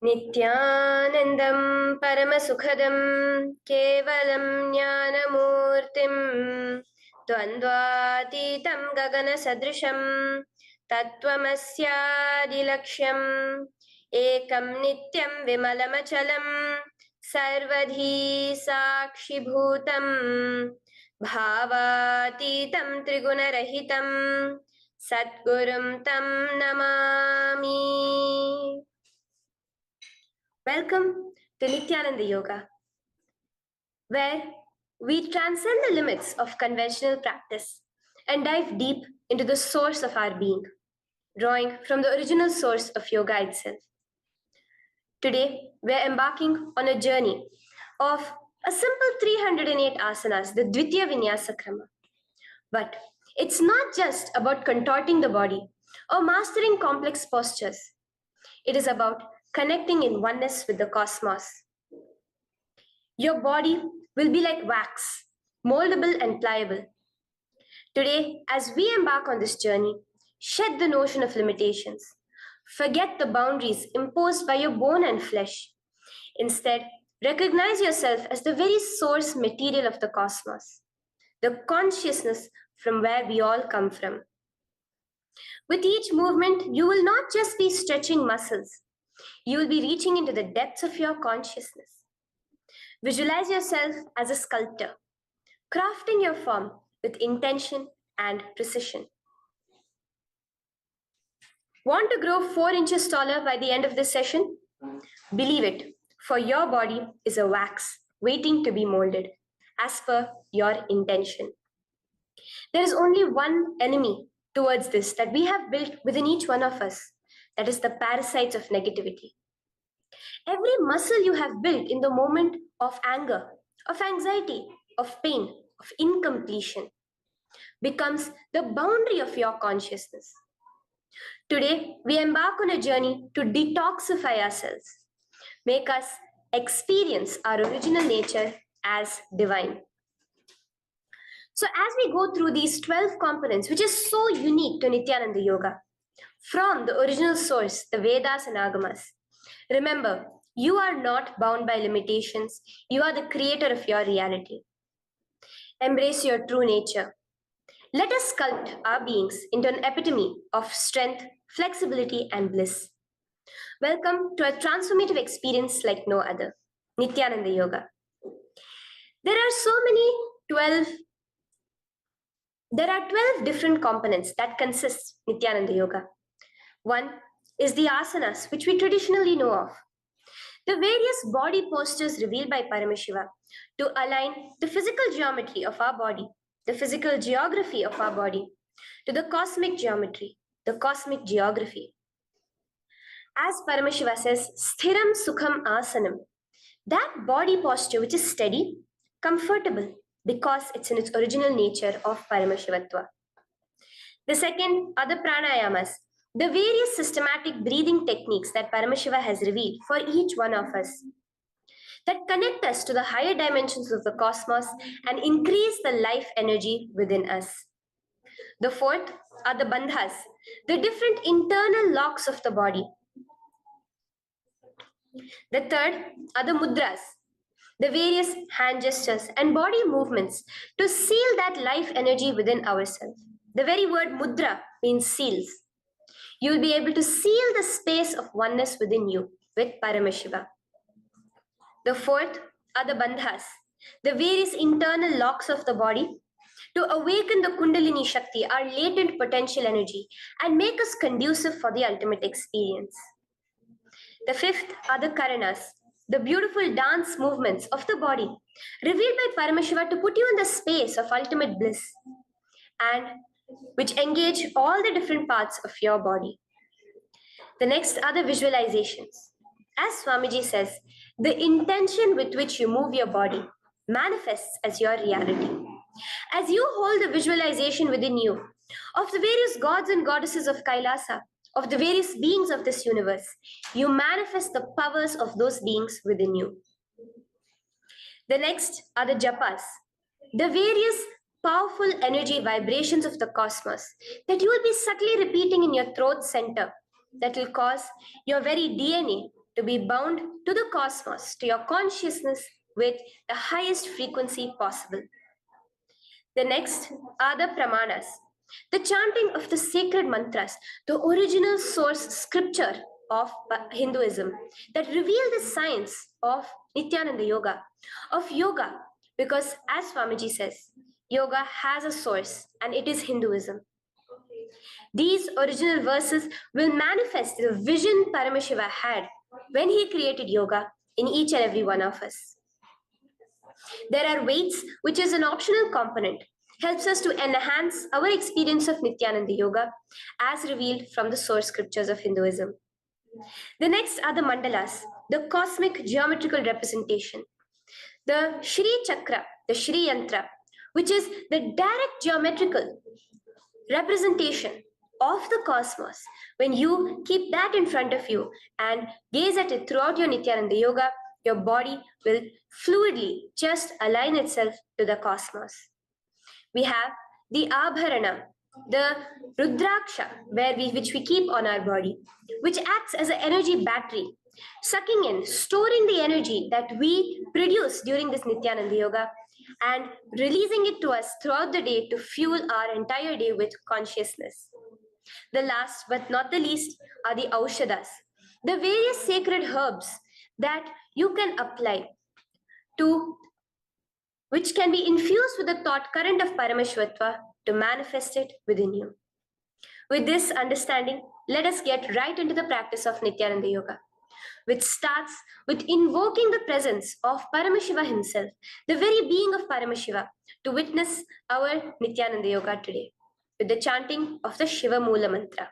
Nityanandam Paramasukhadam Kevalam Jnanamurtim Dvandvatitam Gagana Sadrisham Tattvamasyaadilaksham Ekam Nityam Vimalamachalam Sarvadhi Sakshibhutam Bhavatitam Trigunarahitam Satgurum Tam Namami. Welcome to Nityananda Yoga, where we transcend the limits of conventional practice and dive deep into the source of our being, drawing from the original source of yoga itself. Today, we're embarking on a journey of a simple 308 asanas, the Dvitiya Vinyasa Krama. But it's not just about contorting the body or mastering complex postures. It is about connecting in oneness with the cosmos. Your body will be like wax, moldable and pliable. Today, as we embark on this journey, shed the notion of limitations. Forget the boundaries imposed by your bone and flesh. Instead, recognize yourself as the very source material of the cosmos, the consciousness from where we all come from. With each movement, you will not just be stretching muscles, you will be reaching into the depths of your consciousness. Visualize yourself as a sculptor, crafting your form with intention and precision. Want to grow 4 inches taller by the end of this session? Believe it, for your body is a wax waiting to be molded as per your intention. There is only one enemy towards this that we have built within each one of us. That is the parasites of negativity. Every muscle you have built in the moment of anger, of anxiety, of pain, of incompletion becomes the boundary of your consciousness. Today, we embark on a journey to detoxify ourselves, make us experience our original nature as divine. So as we go through these 12 components, which is so unique to Nityananda Yoga, from the original source, the Vedas and Agamas, remember, you are not bound by limitations. You are the creator of your reality. Embrace your true nature. Let us sculpt our beings into an epitome of strength, flexibility, and bliss. Welcome to a transformative experience like no other, Nityananda Yoga. There are 12 different components that consist Nityananda Yoga. One is the asanas, which we traditionally know of. The various body postures revealed by Paramashiva to align the physical geometry of our body, the physical geography of our body, to the cosmic geometry, the cosmic geography. As Paramashiva says, sthiram sukham asanam, that body posture which is steady, comfortable, because it's in its original nature of Paramashivatva. The second are the pranayamas, the various systematic breathing techniques that Paramashiva has revealed for each one of us, that connect us to the higher dimensions of the cosmos and increase the life energy within us. The fourth are the bandhas, the different internal locks of the body. The third are the mudras, the various hand gestures and body movements to seal that life energy within ourselves. The very word mudra means seals. You will be able to seal the space of oneness within you with Paramashiva. The fourth are the bandhas, the various internal locks of the body to awaken the Kundalini Shakti, our latent potential energy, and make us conducive for the ultimate experience. The fifth are the karanas, the beautiful dance movements of the body, revealed by Paramashiva to put you in the space of ultimate bliss, and which engage all the different parts of your body. The next are the visualizations. As Swamiji says, the intention with which you move your body manifests as your reality. As you hold the visualization within you of the various gods and goddesses of KAILASA, of the various beings of this universe, you manifest the powers of those beings within you. The next are the japas, the various powerful energy vibrations of the cosmos that you will be subtly repeating in your throat center that will cause your very DNA to be bound to the cosmos, to your consciousness with the highest frequency possible. The next are the pramanas, the chanting of the sacred mantras, the original source scripture of Hinduism that reveal the science of Nityananda yoga, because as Swamiji says, yoga has a source and it is Hinduism. These original verses will manifest the vision Paramashiva had when he created yoga in each and every one of us. There are weights, which is an optional component, helps us to enhance our experience of Nityananda Yoga as revealed from the source scriptures of Hinduism. The next are the mandalas, the cosmic geometrical representation. The Shri Chakra, the Shri Yantra, which is the direct geometrical representation of the cosmos. When you keep that in front of you and gaze at it throughout your Nityananda Yoga, your body will fluidly just align itself to the cosmos. We have the Abharana, the Rudraksha, which we keep on our body, which acts as an energy battery, sucking in, storing the energy that we produce during this Nityananda Yoga and releasing it to us throughout the day to fuel our entire day with consciousness. The last but not the least are the Aushadas, the various sacred herbs that you can apply to, which can be infused with the thought current of Paramashivatva to manifest it within you. With this understanding, let us get right into the practice of Nityananda Yoga, which starts with invoking the presence of Paramashiva himself, the very being of Paramashiva, to witness our Nityananda Yoga today, with the chanting of the Shiva Mula Mantra.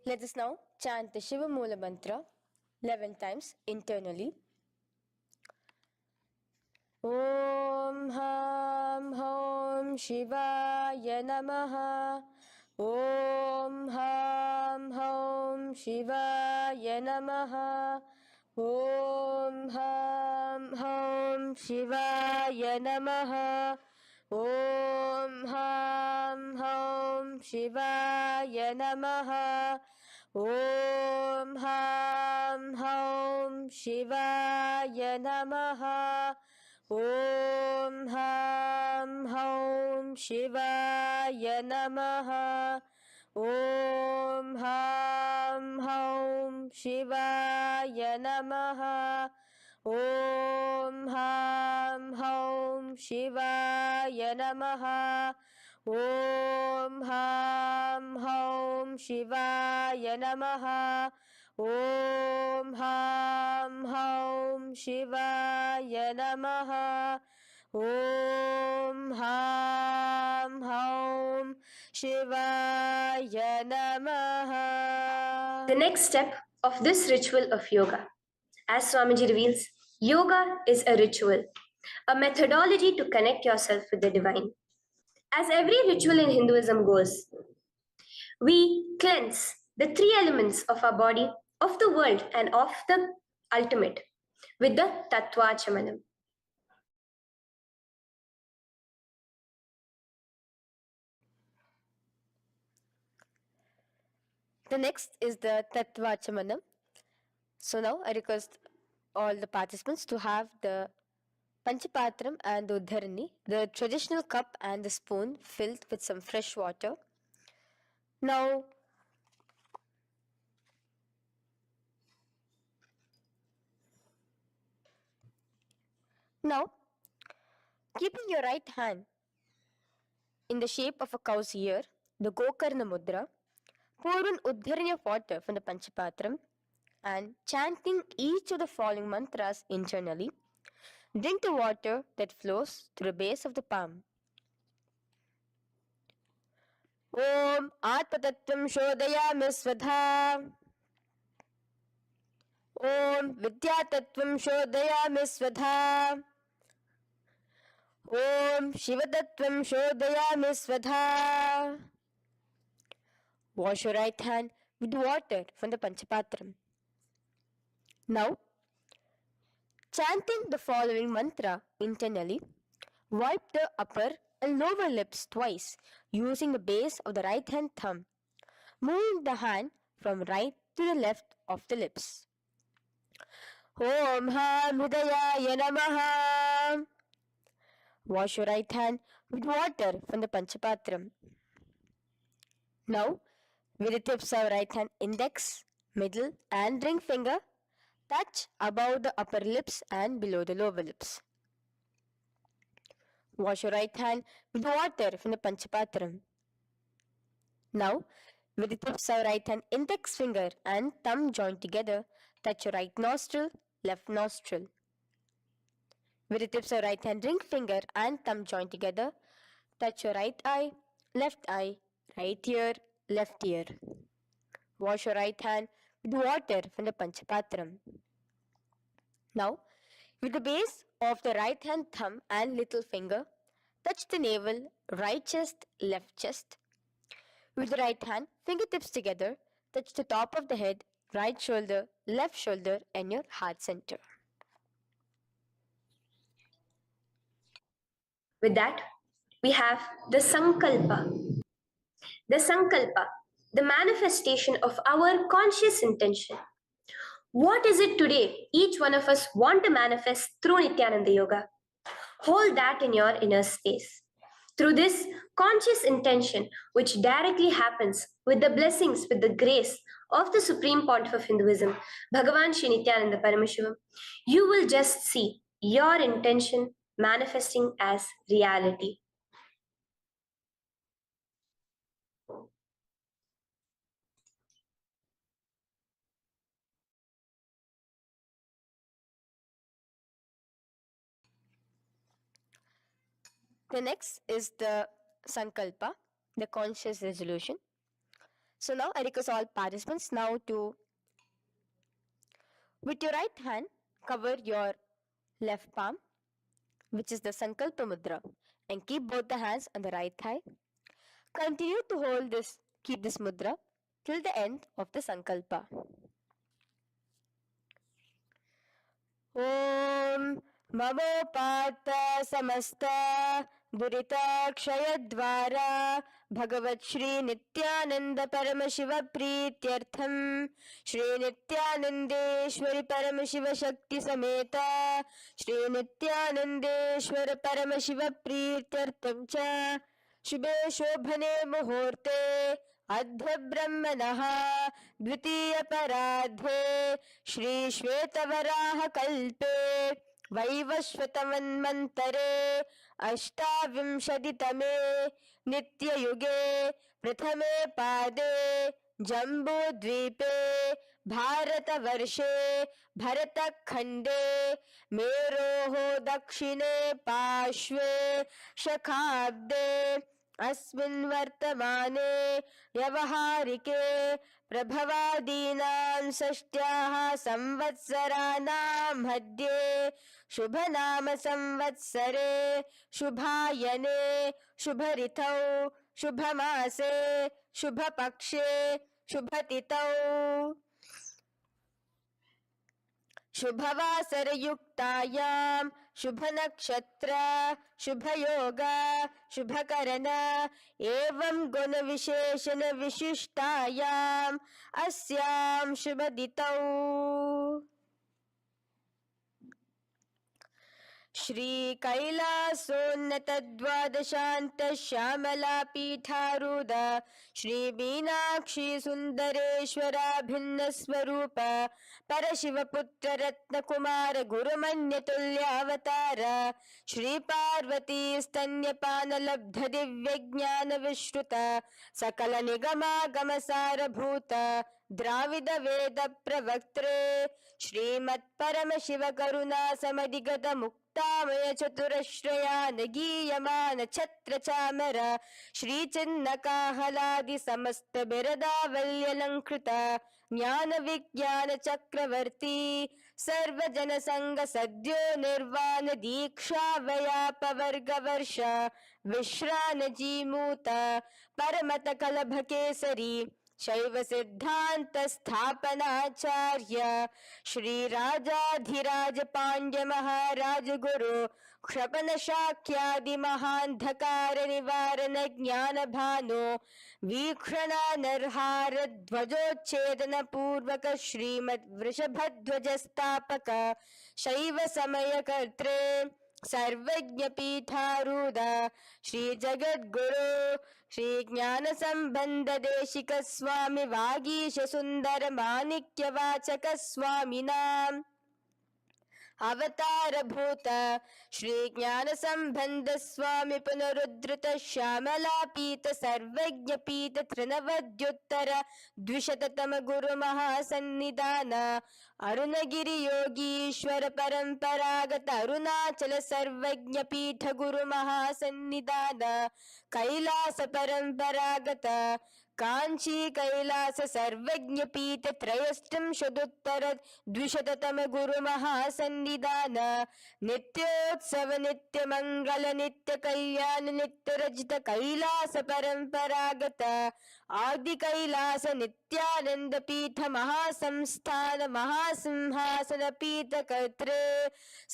Let us now chant the Shiva Mula Mantra 11 times internally. Om Ham Hom Shivaya Namaha. Om Ham Hom Shivaya Namaha. Om Ham Hom Shivaya Namaha. Om Ham Hom Shivaya Namaha. Om Ham Hom Shivaya Namaha. Om Ham Hom Shivaya Namaha. Om Ham Hom Shivaya Namaha. Om Ham Hom Shivaya Namaha. Om Ham Hom Shivaya Namaha. Om Ham Hom Shivaya Namaha. Om Ham Hom Shivaya Namaha. The next step of this ritual of yoga, as Swamiji reveals, yoga is a ritual, a methodology to connect yourself with the divine. As every ritual in Hinduism goes, we cleanse the three elements of our body, of the world, and of the ultimate with the Tattvachamanam. The next is the Tattvachamanam. So now I request all the participants to have the Panchapatram and the Uddharani, the traditional cup and the spoon filled with some fresh water. Now, keeping your right hand in the shape of a cow's ear, the Gokarna Mudra, pour an Uddharani of water from the Panchapatram and chanting each of the following mantras internally, drink the water that flows through the base of the palm. Om Atmatattvam Shodayami Svadha. Om Vidyatattvam Shodayami Svadha. Om Shivatattvam Shodayami Svadha. Wash your right hand with water from the Panchapatram. Now, chanting the following mantra internally, wipe the upper and lower lips twice using the base of the right hand thumb, moving the hand from right to the left of the lips. Om Ham Hridayaya Namaha. Wash your right hand with water from the Panchapatram. Now, with the tips of right hand index, middle, and ring finger, touch above the upper lips and below the lower lips. Wash your right hand with water from the Panchapatram. Now, with the tips of right hand index finger and thumb joined together, touch your right nostril, left nostril. With the tips of right hand ring finger and thumb joined together, touch your right eye, right ear, left ear. Wash your right hand with water from the Panchapatram. Now, with the base of the right hand thumb and little finger, touch the navel, right chest, left chest. With the right hand, fingertips together, touch the top of the head, right shoulder, left shoulder, and your heart center. With that, we have the Sankalpa. The Sankalpa, the manifestation of our conscious intention. What is it today each one of us want to manifest through Nityananda Yoga? Hold that in your inner space. Through this conscious intention, which directly happens with the blessings, with the grace of the Supreme Pontiff of Hinduism, Bhagavan Shri Nityananda Paramashivoham, you will just see your intention manifesting as reality. The next is the Sankalpa, the conscious resolution. So now I request all participants now to, with your right hand, cover your left palm, which is the Sankalpa Mudra, and keep both the hands on the right thigh. Continue to keep this mudra till the end of the Sankalpa. Om ममोपात्त समस्त दुरिताक्षयद्वारा भगवत् श्री नित्यानंद परमशिव प्रीत्यर्थम श्री नित्यानंदेश्वरी परमशिव शक्ति समेत श्री नित्यानंदेश्वर परमशिव प्रीत्यर्थम च शुभे शोभने मुहूर्ते अद्य ब्रह्मणः द्वितीय पराध्ये श्री श्वेतवराह कल्पे वैवस्वतमन्वन्तरे अष्टाविंशतितमे नित्ययुगे प्रथमे पादे जम्बूद्वीपे भारतवर्षे भरतखण्डे मेरोः दक्षिणे पार्श्वे शखाब्दे अस्मिन् वर्तमाने व्यवहारिके प्रभवादीनां षष्ट्याः संवत्सराणां मध्ये शुभनाम संवत्सरे शुभायने शुभऋतौ शुभमासे शुभपक्षे शुभतिथौ शुभवासरयुक्तायां शुभनक्षत्र शुभयोग शुभकरण एवं गुणविशेषण विशिष्टायाम् अस्यां शुभदितौ श्री कैलासोन्नत द्वादशांत श्यामला पीठारूढ़ श्री मीनाक्षी सुंदरेश्वरा भिन्न स्वरूप परशिव पुत्र रत्न कुमार गुरुमन्य तुल्यावतार श्री पार्वती स्तन्यपान लब्ध दिव्य ज्ञान विश्रुत सकल निगमागम सारभूत द्राविड वेद प्रवक्त्रे श्रीमत् परमशिव करुणा समधिगत मुक्तामय चतुरश्रयान गीयमान छत्र चामर श्री चिन्ह काहलादि समस्त बिरदावल्यलंकृत ज्ञान विज्ञान चक्रवर्ती सर्वजन संग सद्यो निर्वाण दीक्षा व्याप वर्ग वर्ष विश्रान जीमूत परमत कलभ केसरी शैव सिद्धांत स्थापनाचार्य श्री राजाधिराज पांड्य महाराज गुरु क्षपन शाक्यादि महांधकार निवारण ज्ञान भानु वीक्षण नरहार ध्वजोच्छेदन पूर्वक श्रीमद वृषभध्वज स्थापक शैव समय कर्त्रे सर्वज्ञ पीठारूढ़ श्री जगद्गुरु श्री ज्ञान संबंध देशिक स्वामी वागीश सुंदर माणिक्य वाचक स्वामी नाम अवतार भूत श्री ज्ञान संबंध स्वामी पुनरुद्धृत श्यामला पीत सर्वज्ञ पीत तृणवद्युत्तर द्विशततम गुरु महासन्निधान अरुणगिरि योगीश्वर परंपरागत अरुणाचल सर्वज्ञ पीठ गुरु महासन्निधान कैलास परंपरागत कांची कैलास सर्वज्ञ पीठ त्रयस्त्रिंशदुत्तर द्विशततम गुरु महासन्निधान नित्योत्सव नित्य मंगल नित्य कल्याण नित्य रजित कैलास परंपरागत आदि कैलास नित्यानंद पीठ महासंस्थान महासिंहासन पीठ कर्त्रे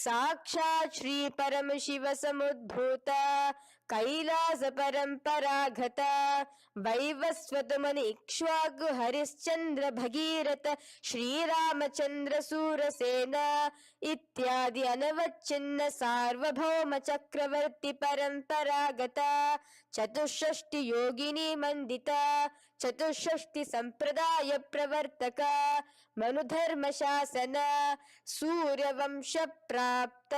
साक्षात् श्री परम शिव समुद्भूत कैलास परंपरागत वैवस्वत मनि इक्ष्वाकु हरिश्चंद्र भगीरथ श्रीरामचंद्र सूरसेन इत्यादि अनवच्छिन्न सार्वभौम चक्रवर्ती परंपरागत चतुष्षष्टि योगिनी मंडित चतुष्षष्टि संप्रदाय प्रवर्तक मनुधर्म शासन सूर्यवंश प्राप्त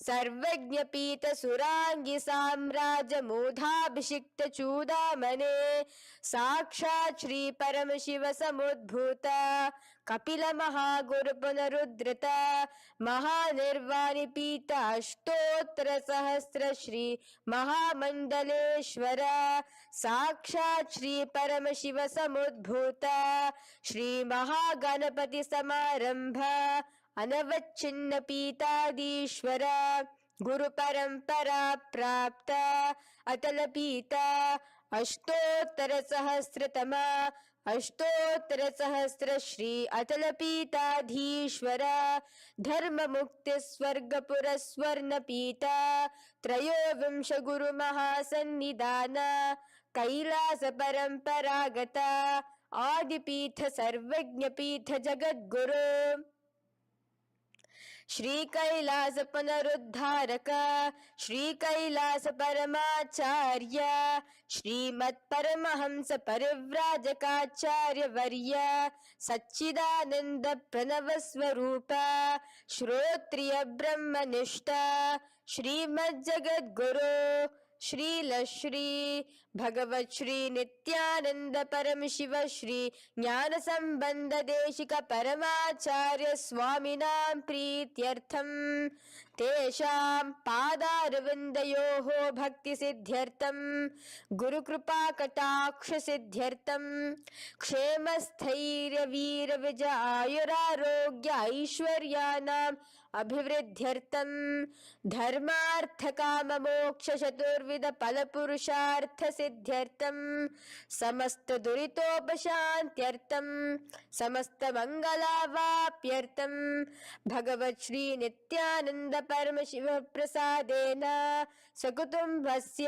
सर्वज्ञ पीठ सुरांगी साम्राज्य मूधाभिषिक्त चूडामणे साक्षात् श्री परम शिव समुद्भूत कपिल महागुरु पुनरुद्धृत महानिर्वाणि पीठ अष्टोत्तर सहस्र श्री महामंडलेश्वर साक्षात् श्री परम शिव समुद्भूत श्री महागणपति समारंभ अनवच्छिन्न पीताधीश्वर गुरु परंपरा प्राप्त अतल पीठ अष्टोत्तर सहस्रतम अष्टोत्तर सहस्र श्री अतल पीठाधीश्वर धर्म मुक्ति स्वर्गपुर स्वर्ण पीठ त्रयोविंश गुरु महासन्निधान कैलास परंपरागत आदिपीठ सर्वज्ञ पीठ जगद्गुरु श्री कैलास पुनरुद्धारक श्री कैलास परमाचार्य श्रीमत् परमहंस परिव्राजकाचार्य वर्य सच्चिदानंद प्रणव स्वरूप श्रोत्रिय ब्रह्मनिष्ठ श्रीमद् जगद्गुरु श्रील श्री भगवत श्री नित्यानंद परम शिव श्री ज्ञान संबंध देशिक परमाचार्य स्वामिनां प्रीत्यर्थम तेषां पादारविन्दयोः भक्ति सिद्ध्यर्थम गुरु कृपा कटाक्ष सिद्ध्यर्थम क्षेम स्थैर्य वीर विजय आयुरारोग्य ऐश्वर्यानां अभिवृद्ध्यर्थम धर्मार्थ काम मोक्ष चतुर्विध फल पुरुषार्थ सिद्ध्यर्थम समस्त दुरितोपशांत्यर्थम समस्त मंगलावाप्यर्थम भगवत श्री नित्यानंद परम शिव प्रसादेन सकुटुंबस्य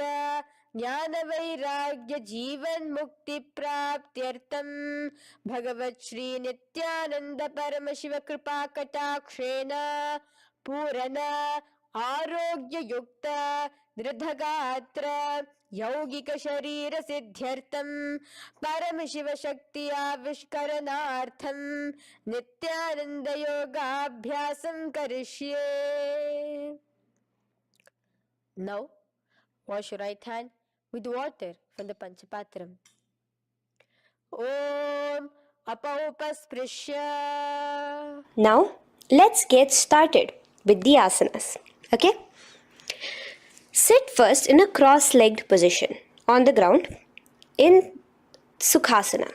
ज्ञान वैराग्य जीवन मुक्ति प्राप्त्यर्थम भगवत श्री नित्यानंद परम शिव कृपा कटाक्षेण पूर्ण आरोग्य युक्त दृढ़गात्र यौगिक शरीर सिद्ध्यर्थम परम शिव शक्ति आविष्करणार्थम नित्यानंद योगाभ्यासं करिष्ये. Now wash your right hand with water from the Panchapatram. Om Apaupasprisya. Now, let's get started with the asanas. Okay? Sit first in a cross-legged position on the ground in Sukhasana.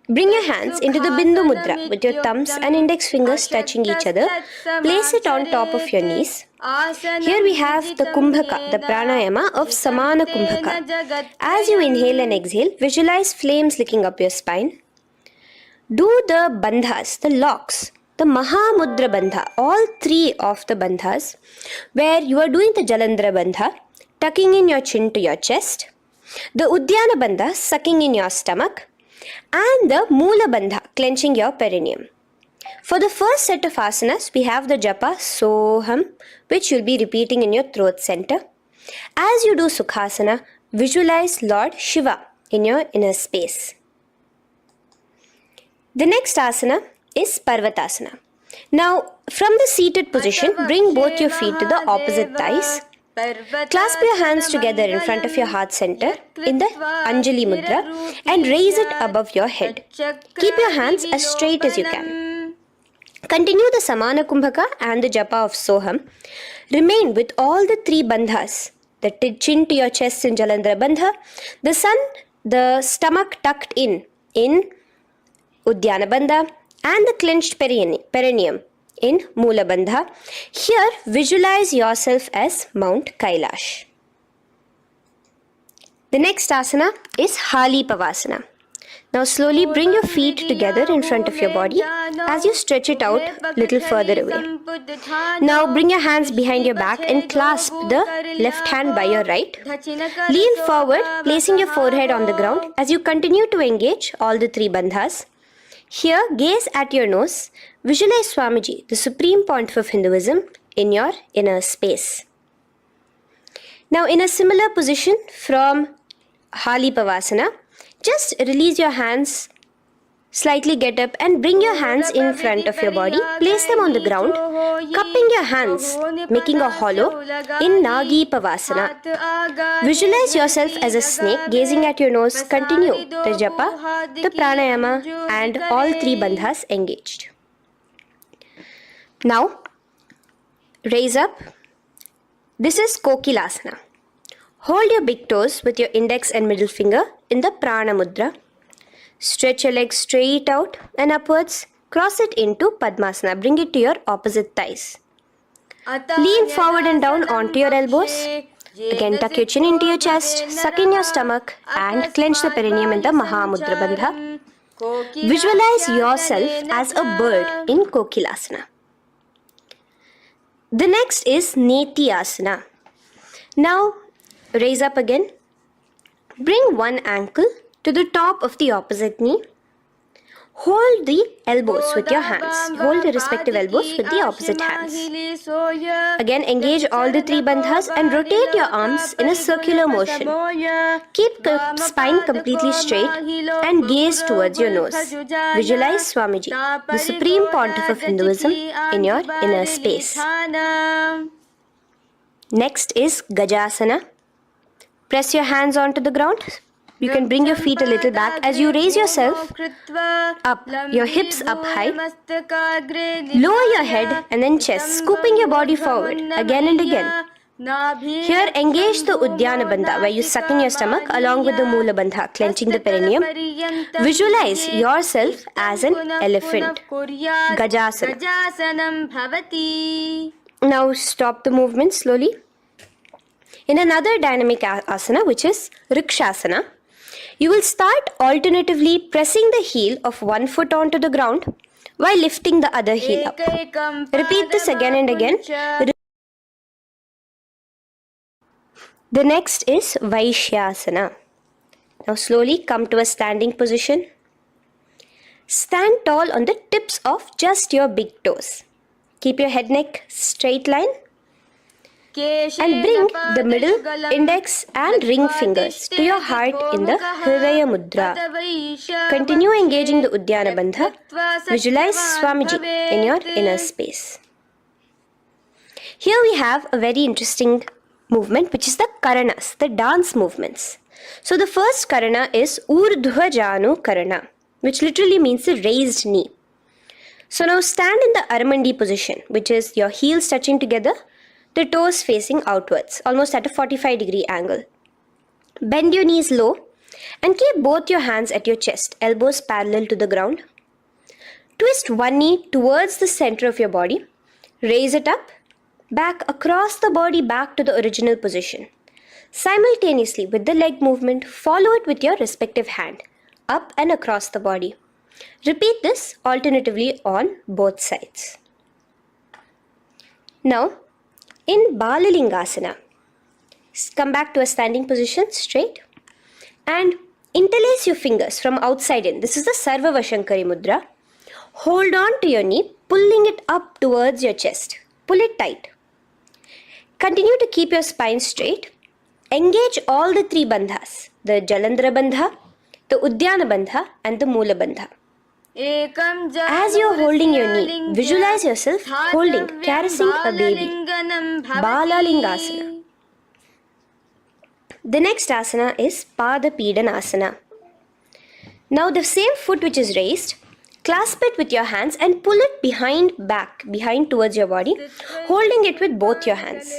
Bring your hands into the Bindu Mudra with your thumbs and index fingers touching each other. Place it on top of your knees. Here we have the Kumbhaka, the pranayama of Samana Kumbhaka. As you inhale and exhale, visualize flames licking up your spine. Do the bandhas, the locks, the Mahamudra Bandha, all three of the bandhas, where you are doing the Jalandhara Bandha, tucking in your chin to your chest, the Udyana Bandha, sucking in your stomach, and the Mula Bandha, clenching your perineum. For the first set of asanas, we have the japa Soham, which you'll be repeating in your throat center. As you do Sukhasana, visualize Lord Shiva in your inner space. The next asana is Parvatasana. Now, from the seated position, bring both your feet to the opposite thighs. Clasp your hands together in front of your heart center in the Anjali Mudra and raise it above your head. Keep your hands as straight as you can. Continue the Samana Kumbhaka and the Japa of Soham. Remain with all the three bandhas, the chin to your chest in Jalandhara Bandha, the stomach tucked in Udyana Bandha, and the clenched perineum in Mula Bandha. Here, visualize yourself as Mount Kailash. The next asana is Hali Pavasana. Now slowly bring your feet together in front of your body as you stretch it out a little further away. Now bring your hands behind your back and clasp the left hand by your right. Lean forward, placing your forehead on the ground as you continue to engage all the three bandhas. Here, gaze at your nose. Visualize Swamiji, the Supreme Pontiff of Hinduism, in your inner space. Now, in a similar position from Hali Pavasana, just release your hands, slightly get up and bring your hands in front of your body. Place them on the ground, cupping your hands, making a hollow in Nagi Pavasana. Visualize yourself as a snake, gazing at your nose. Continue the japa, the pranayama, and all three bandhas engaged. Now, raise up. This is KAILASA. Hold your big toes with your index and middle finger in the Prana Mudra. Stretch your legs straight out and upwards. Cross it into Padmasana. Bring it to your opposite thighs. Lean forward and down onto your elbows. Again, tuck your chin into your chest, suck in your stomach, and clench the perineum in the Mahamudra Bandha. Visualize yourself as a bird in KAILASA. The next is Nityananda. Now, raise up again. Bring one ankle to the top of the opposite knee. Hold the elbows with your hands. Hold the respective elbows with the opposite hands. Again, engage all the three bandhas and rotate your arms in a circular motion. Keep the spine completely straight and gaze towards your nose. Visualize Swamiji, the Supreme Pontiff of Hinduism, in your inner space. Next is Gajasana. Press your hands onto the ground. You can bring your feet a little back as you raise yourself up, your hips up high. Lower your head and then chest, scooping your body forward again and again. Here, engage the Udyana Bandha, where you suck in your stomach along with the Mula Bandha, clenching the perineum. Visualize yourself as an elephant. Gajasana. Now stop the movement slowly. In another dynamic asana, which is Rikshasana, you will start alternatively pressing the heel of one foot onto the ground while lifting the other heel up. Repeat this again and again. The next is Vaishyasana. Now slowly come to a standing position. Stand tall on the tips of just your big toes. Keep your head neck straight line. And bring the middle, index and ring fingers to your heart in the Hridaya Mudra. Continue engaging the Udyana Bandha. Visualize Swamiji in your inner space. Here we have a very interesting movement, which is the Karanas, the dance movements. So the first Karana is Urdhva Janu Karana, which literally means the raised knee. So now stand in the Aramandi position, which is your heels touching together, the toes facing outwards, almost at a 45-degree angle. Bend your knees low And keep both your hands at your chest, elbows parallel to the ground. Twist one knee towards the center of your body. Raise it up, back across the body back to the original position. Simultaneously with the leg movement, follow it with your respective hand, up and across the body. Repeat this alternatively on both sides. Now, in Balalingasana, come back to a standing position, straight, and interlace your fingers from outside in. This is the Sarva Vashankari Mudra. Hold on to your knee, pulling it up towards your chest. Pull it tight. Continue to keep your spine straight. Engage all the three bandhas, the Jalandhara Bandha, the Udyana Bandha and the Moola Bandha. As you are holding your knee, visualize yourself holding, caressing a baby. Balalingasana. The next asana is Pada Pidanasana. Now the same foot which is raised, clasp it with your hands and pull it behind towards your body, holding it with both your hands.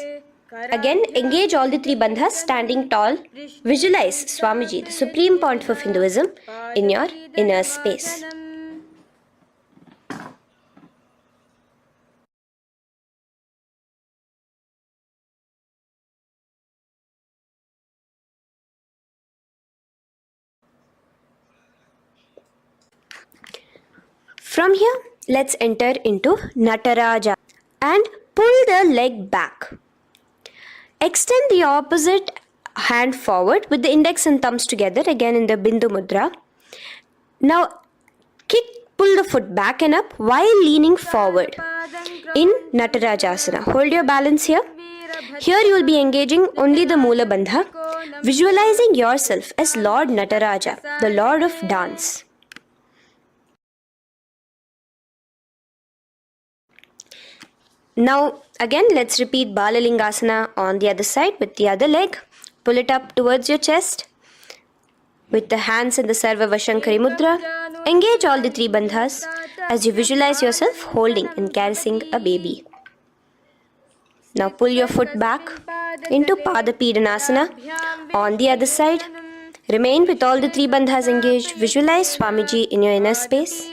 Again, engage all the three bandhas, standing tall. Visualize Swamiji, the Supreme Pontiff of Hinduism, in your inner space. From here, let's enter into Nataraja and pull the leg back. Extend the opposite hand forward with the index and thumbs together, again in the Bindu Mudra. Now, pull the foot back and up while leaning forward in Natarajasana. Hold your balance here. Here you will be engaging only the Moola Bandha, visualizing yourself as Lord Nataraja, the Lord of Dance. Now again, let's repeat Balalingasana on the other side with the other leg. Pull it up towards your chest with the hands in the Sarva Vashankari Mudra. Engage all the three bandhas as you visualize yourself holding and caressing a baby. Now pull your foot back into Pada Pidanasana on the other side. Remain with all the three bandhas engaged. Visualize Swamiji in your inner space.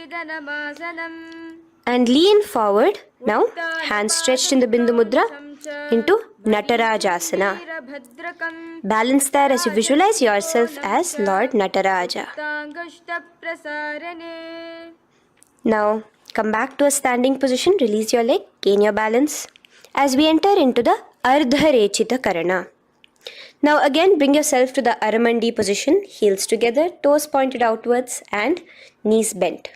And lean forward. Now, hands stretched in the Bindu Mudra into Natarajasana. Balance there as you visualize yourself as Lord Nataraja. Now, come back to a standing position. Release your leg. Gain your balance. As we enter into the Ardharechita Karana. Now again, bring yourself to the Aramandi position. Heels together, toes pointed outwards and knees bent.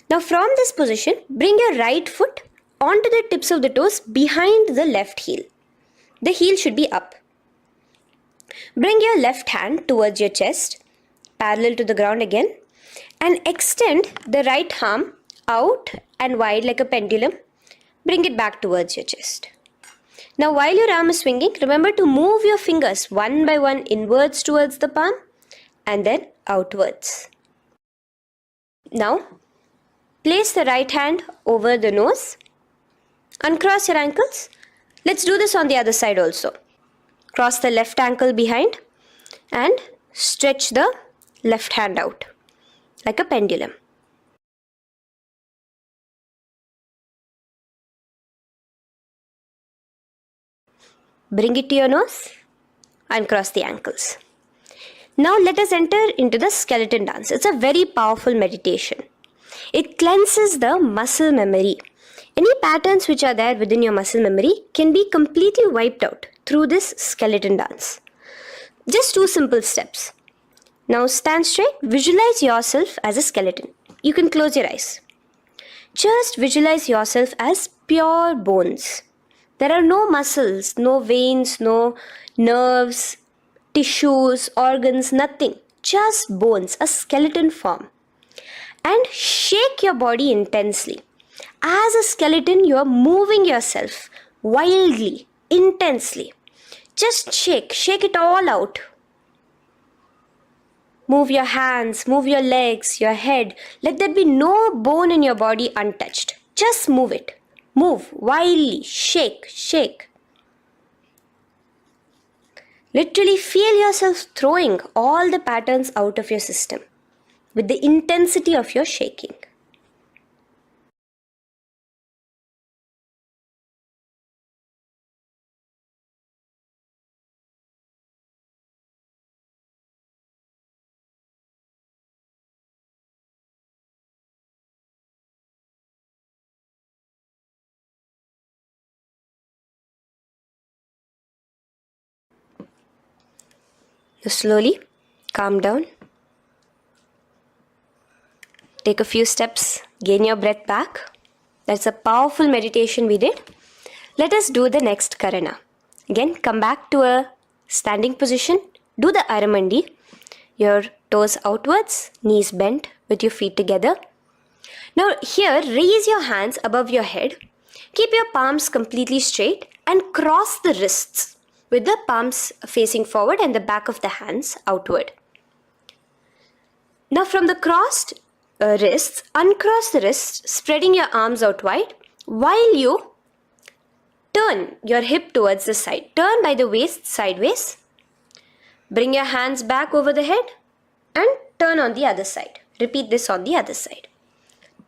Now from this position, bring your right foot onto the tips of the toes behind the left heel. The heel should be up. Bring your left hand towards your chest, parallel to the ground again, and extend the right arm out and wide like a pendulum. Bring it back towards your chest. Now while your arm is swinging, remember to move your fingers one by one inwards towards the palm and then outwards. Now, place the right hand over the nose. Uncross your ankles. Let's do this on the other side also. Cross the left ankle behind and stretch the left hand out like a pendulum. Bring it to your nose. Uncross the ankles. Now let us enter into the skeleton dance. It's a very powerful meditation. It cleanses the muscle memory. Any patterns which are there within your muscle memory can be completely wiped out through this skeleton dance. Just 2 simple steps. Now stand straight. Visualize yourself as a skeleton. You can close your eyes. Just visualize yourself as pure bones. There are no muscles, no veins, no nerves, tissues, organs, nothing. Just bones, a skeleton form. And shake your body intensely. As a skeleton, you are moving yourself wildly, intensely. Just shake it all out. Move your hands, move your legs, your head. Let there be no bone in your body untouched. Just move it. Move wildly, shake. Literally feel yourself throwing all the patterns out of your system with the intensity of your shaking. Now slowly calm down. Take a few steps, gain your breath back. That's a powerful meditation we did. Let us do the next Karana. Again, come back to a standing position. Do the Aramandi. Your toes outwards, knees bent with your feet together. Now here, raise your hands above your head. Keep your palms completely straight and cross the wrists with the palms facing forward and the back of the hands outward. Now from the crossed wrists, uncross the wrists, spreading your arms out wide while you turn your hip towards the side. Turn by the waist sideways. Bring your hands back over the head and turn on the other side. Repeat this on the other side.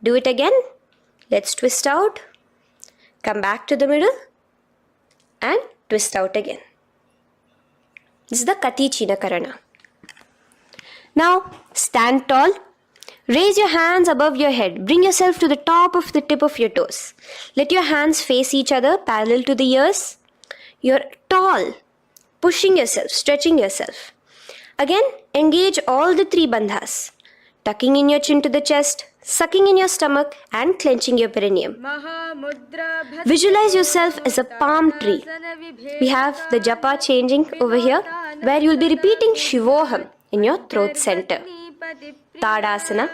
Do it again. Let's twist out. Come back to the middle and twist out again. This is the Kati China Karana. Now stand tall. Raise your hands above your head. Bring yourself to the top of the tip of your toes. Let your hands face each other parallel to the ears. You're tall, pushing yourself, stretching yourself. Again, engage all the three bandhas. Tucking in your chin to the chest, sucking in your stomach and clenching your perineum. Visualize yourself as a palm tree. We have the japa changing over here where you will be repeating Shivoham in your throat center. Tadasana.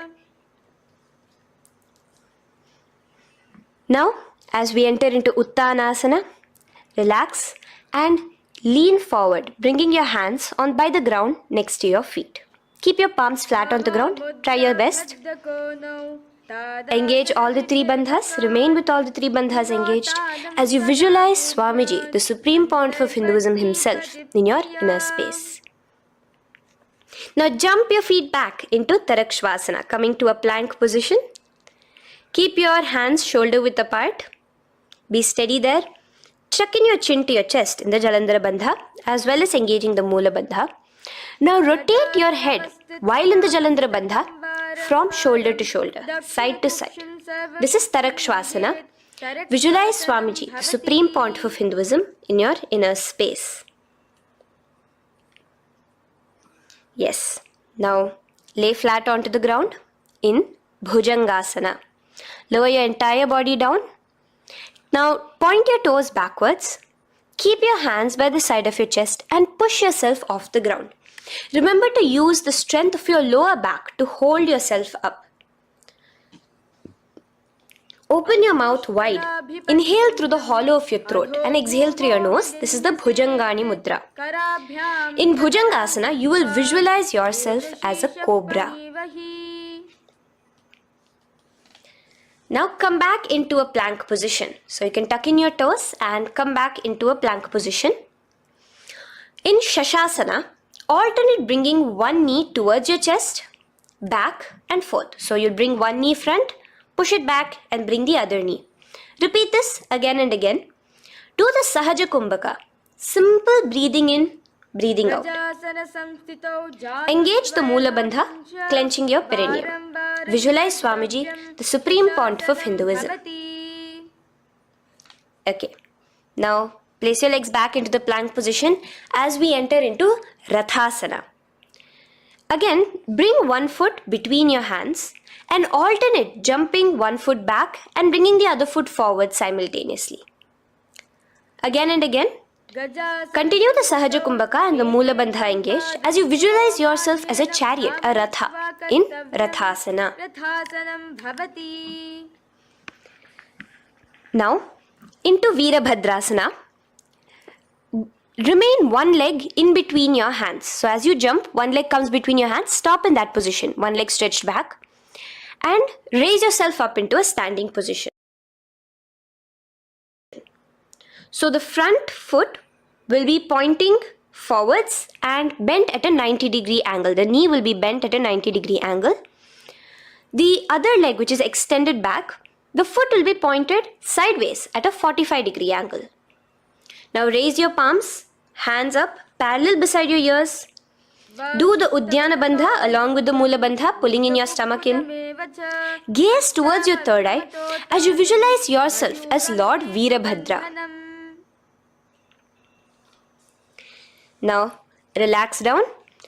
Now, as we enter into Uttanasana, relax and lean forward, bringing your hands on by the ground next to your feet. Keep your palms flat on the ground. Try your best. Engage all the three bandhas. Remain with all the three bandhas engaged as you visualize Swamiji, the Supreme Pontiff of Hinduism himself, in your inner space. Now jump your feet back into Tarakshvasana, coming to a plank position. Keep your hands shoulder width apart. Be steady there. Tuck in your chin to your chest in the Jalandhara Bandha as well as engaging the Moola Bandha. Now rotate your head while in the Jalandhara Bandha from shoulder to shoulder, side to side. This is Tarakshvasana. Visualize Swamiji, the Supreme Pontiff of Hinduism, in your inner space. Yes. Now lay flat onto the ground in Bhujangasana. Lower your entire body down. Now point your toes backwards. Keep your hands by the side of your chest and push yourself off the ground. Remember to use the strength of your lower back to hold yourself up. Open your mouth wide. Inhale through the hollow of your throat and exhale through your nose. This is the Bhujangani Mudra. In Bhujangasana, you will visualize yourself as a cobra. Now come back into a plank position. So you can tuck in your toes and come back into a plank position. In Shashasana, alternate bringing one knee towards your chest, back and forth. So you'll bring one knee front, push it back and bring the other knee. Repeat this again and again. Do the Sahaja Kumbhaka. Simple breathing in, breathing out. Engage the Moola Bandha, clenching your perineum. Visualize Swamiji, the Supreme Pontiff of Hinduism. Okay. Now place your legs back into the plank position as we enter into Rathasana. Again, bring one foot between your hands and alternate jumping one foot back and bringing the other foot forward simultaneously. Again and again. Continue the Sahaja Kumbhaka and the Moola Bandha engaged as you visualize yourself as a chariot, a Ratha, in Rathasana. Now, into Veerabhadrasana. Remain one leg in between your hands. So as you jump, one leg comes between your hands. Stop in that position. One leg stretched back. And raise yourself up into a standing position. So the front foot will be pointing forwards and bent at a 90-degree angle. The knee will be bent at a 90-degree angle. The other leg, which is extended back, the foot will be pointed sideways at a 45-degree angle. Now raise your palms, hands up, parallel beside your ears. Do the Uddiyana Bandha along with the Mula Bandha, pulling in your stomach in. Gaze towards your third eye as you visualize yourself as Lord Veerabhadra. Now relax down,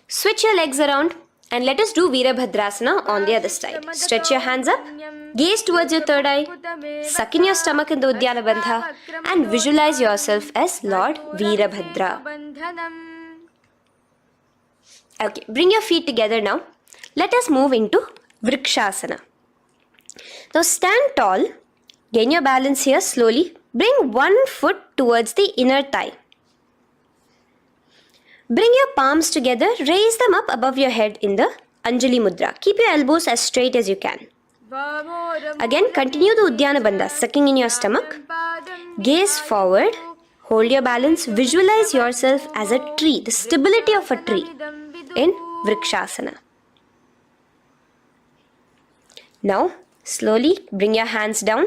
switch your legs around and let us do Veerabhadrasana on the other side. Stretch your hands up, gaze towards your third eye, suck in your stomach in the Uddiyana Bandha and visualize yourself as Lord Veerabhadra. Okay, bring your feet together now. Let us move into Vrikshasana. Now stand tall, gain your balance here slowly. Bring one foot towards the inner thigh. Bring your palms together, raise them up above your head in the Anjali Mudra. Keep your elbows as straight as you can. Again, continue the Uddiyana Bandha, sucking in your stomach. Gaze forward, hold your balance, visualize yourself as a tree, the stability of a tree in Vrikshasana. Now, slowly bring your hands down.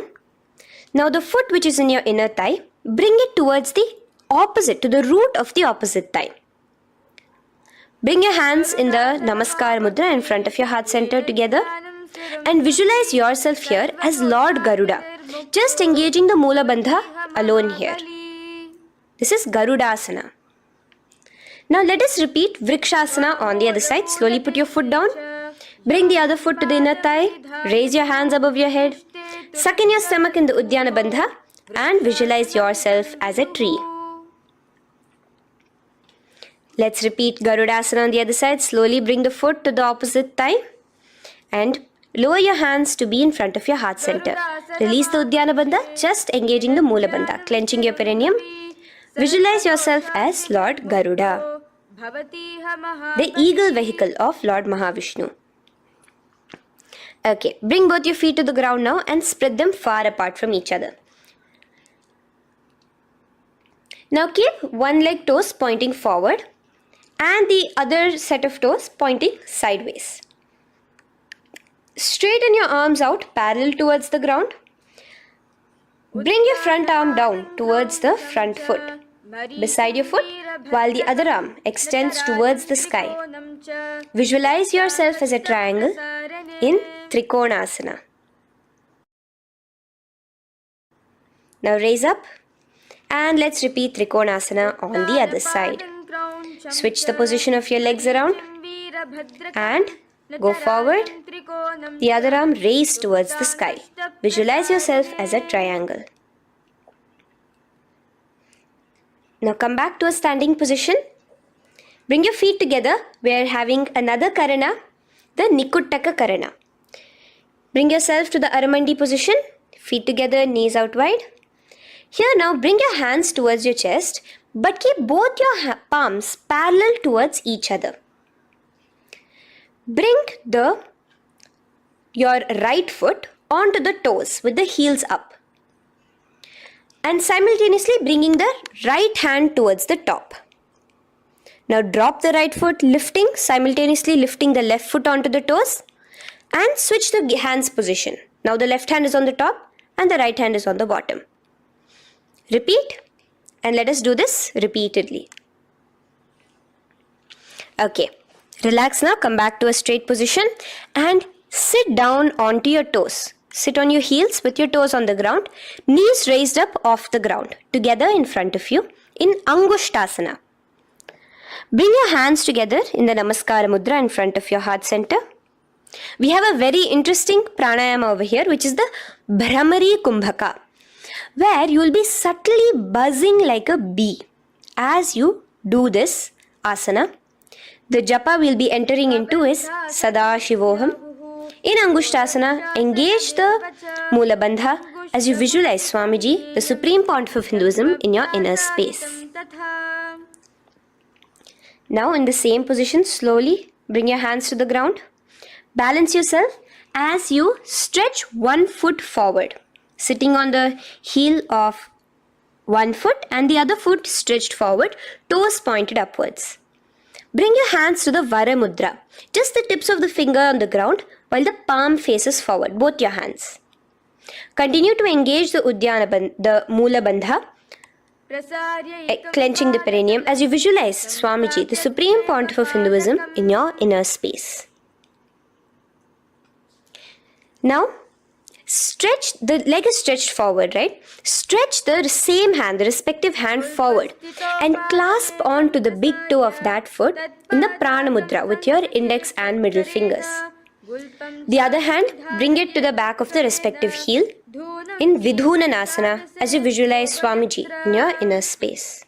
Now the foot which is in your inner thigh, bring it towards the opposite, to the root of the opposite thigh. Bring your hands in the Namaskar Mudra in front of your heart center together and visualize yourself here as Lord Garuda, just engaging the Mula Bandha alone here. This is Garudasana. Now let us repeat Vrikshasana on the other side. Slowly put your foot down. Bring the other foot to the inner thigh. Raise your hands above your head. Suck in your stomach in the Uddiyana Bandha and visualize yourself as a tree. Let's repeat Garudasana on the other side. Slowly bring the foot to the opposite thigh and lower your hands to be in front of your heart center. Release the Uddiyana Bandha, just engaging the Mula Bandha, clenching your perineum. Visualize yourself as Lord Garuda, the eagle vehicle of Lord Mahavishnu. Okay, bring both your feet to the ground now and spread them far apart from each other. Now keep one leg toes pointing forward and the other set of toes pointing sideways. Straighten your arms out parallel towards the ground. Bring your front arm down towards the front foot, beside your foot, while the other arm extends towards the sky. Visualize yourself as a triangle in Trikonasana. Now raise up and let's repeat Trikonasana on the other side. Switch the position of your legs around and go forward. The other arm raised towards the sky. Visualize yourself as a triangle. Now come back to a standing position. Bring your feet together. We are having another Karana, the Nikuttaka Karana. Bring yourself to the Aramandi position. Feet together, knees out wide. Here now bring your hands towards your chest, but keep both your palms parallel towards each other. Bring your right foot onto the toes with the heels up. And simultaneously bringing the right hand towards the top. Now drop the right foot, simultaneously lifting the left foot onto the toes and switch the hands position. Now the left hand is on the top and the right hand is on the bottom. Repeat and let us do this repeatedly. Okay, relax now, come back to a straight position and sit down onto your toes. Sit on your heels with your toes on the ground, knees raised up off the ground, together in front of you in Angushtasana. Bring your hands together in the Namaskara Mudra in front of your heart center. We have a very interesting pranayama over here, which is the Bhramari Kumbhaka, where you will be subtly buzzing like a bee as you do this asana. The japa we will be entering into is Sadashivoham. In Angushtasana, engage the Mula Bandha as you visualize Swamiji, the Supreme Pontiff of Hinduism, in your inner space. Now in the same position, slowly bring your hands to the ground. Balance yourself as you stretch one foot forward, sitting on the heel of One foot and the other foot stretched forward, toes pointed upwards. Bring your hands to the Vara Mudra, just the tips of the finger on the ground while the palm faces forward, both your hands. Continue to engage the Mula Bandha, clenching the perineum as you visualize Swamiji, the Supreme Pontiff of Hinduism, in your inner space. Now, the leg is stretched forward, right? Stretch the same hand, the respective hand forward and clasp onto the big toe of that foot in the Prana Mudra with your index and middle fingers. The other hand, bring it to the back of the respective heel in Vidhunanasana as you visualize Swamiji in your inner space.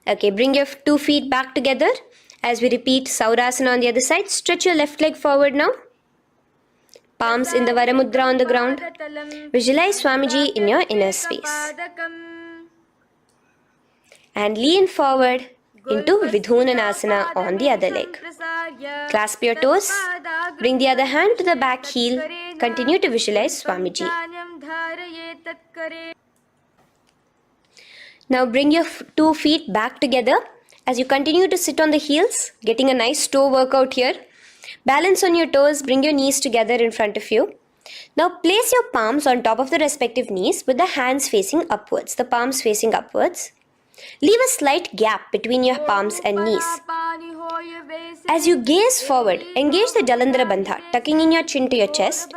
Okay, bring your 2 feet back together as we repeat Saurasana on the other side. Stretch your left leg forward now. Palms in the Vara Mudra on the ground. Visualize Swamiji in your inner space. And lean forward into Vidhunanasana on the other leg. Clasp your toes. Bring the other hand to the back heel. Continue to visualize Swamiji. Now bring your 2 feet back together as you continue to sit on the heels, getting a nice toe workout here. Balance on your toes, bring your knees together in front of you. Now place your palms on top of the respective knees with the hands facing upwards, the palms facing upwards. Leave a slight gap between your palms and knees. As you gaze forward, engage the Jalandhara Bandha, tucking in your chin to your chest,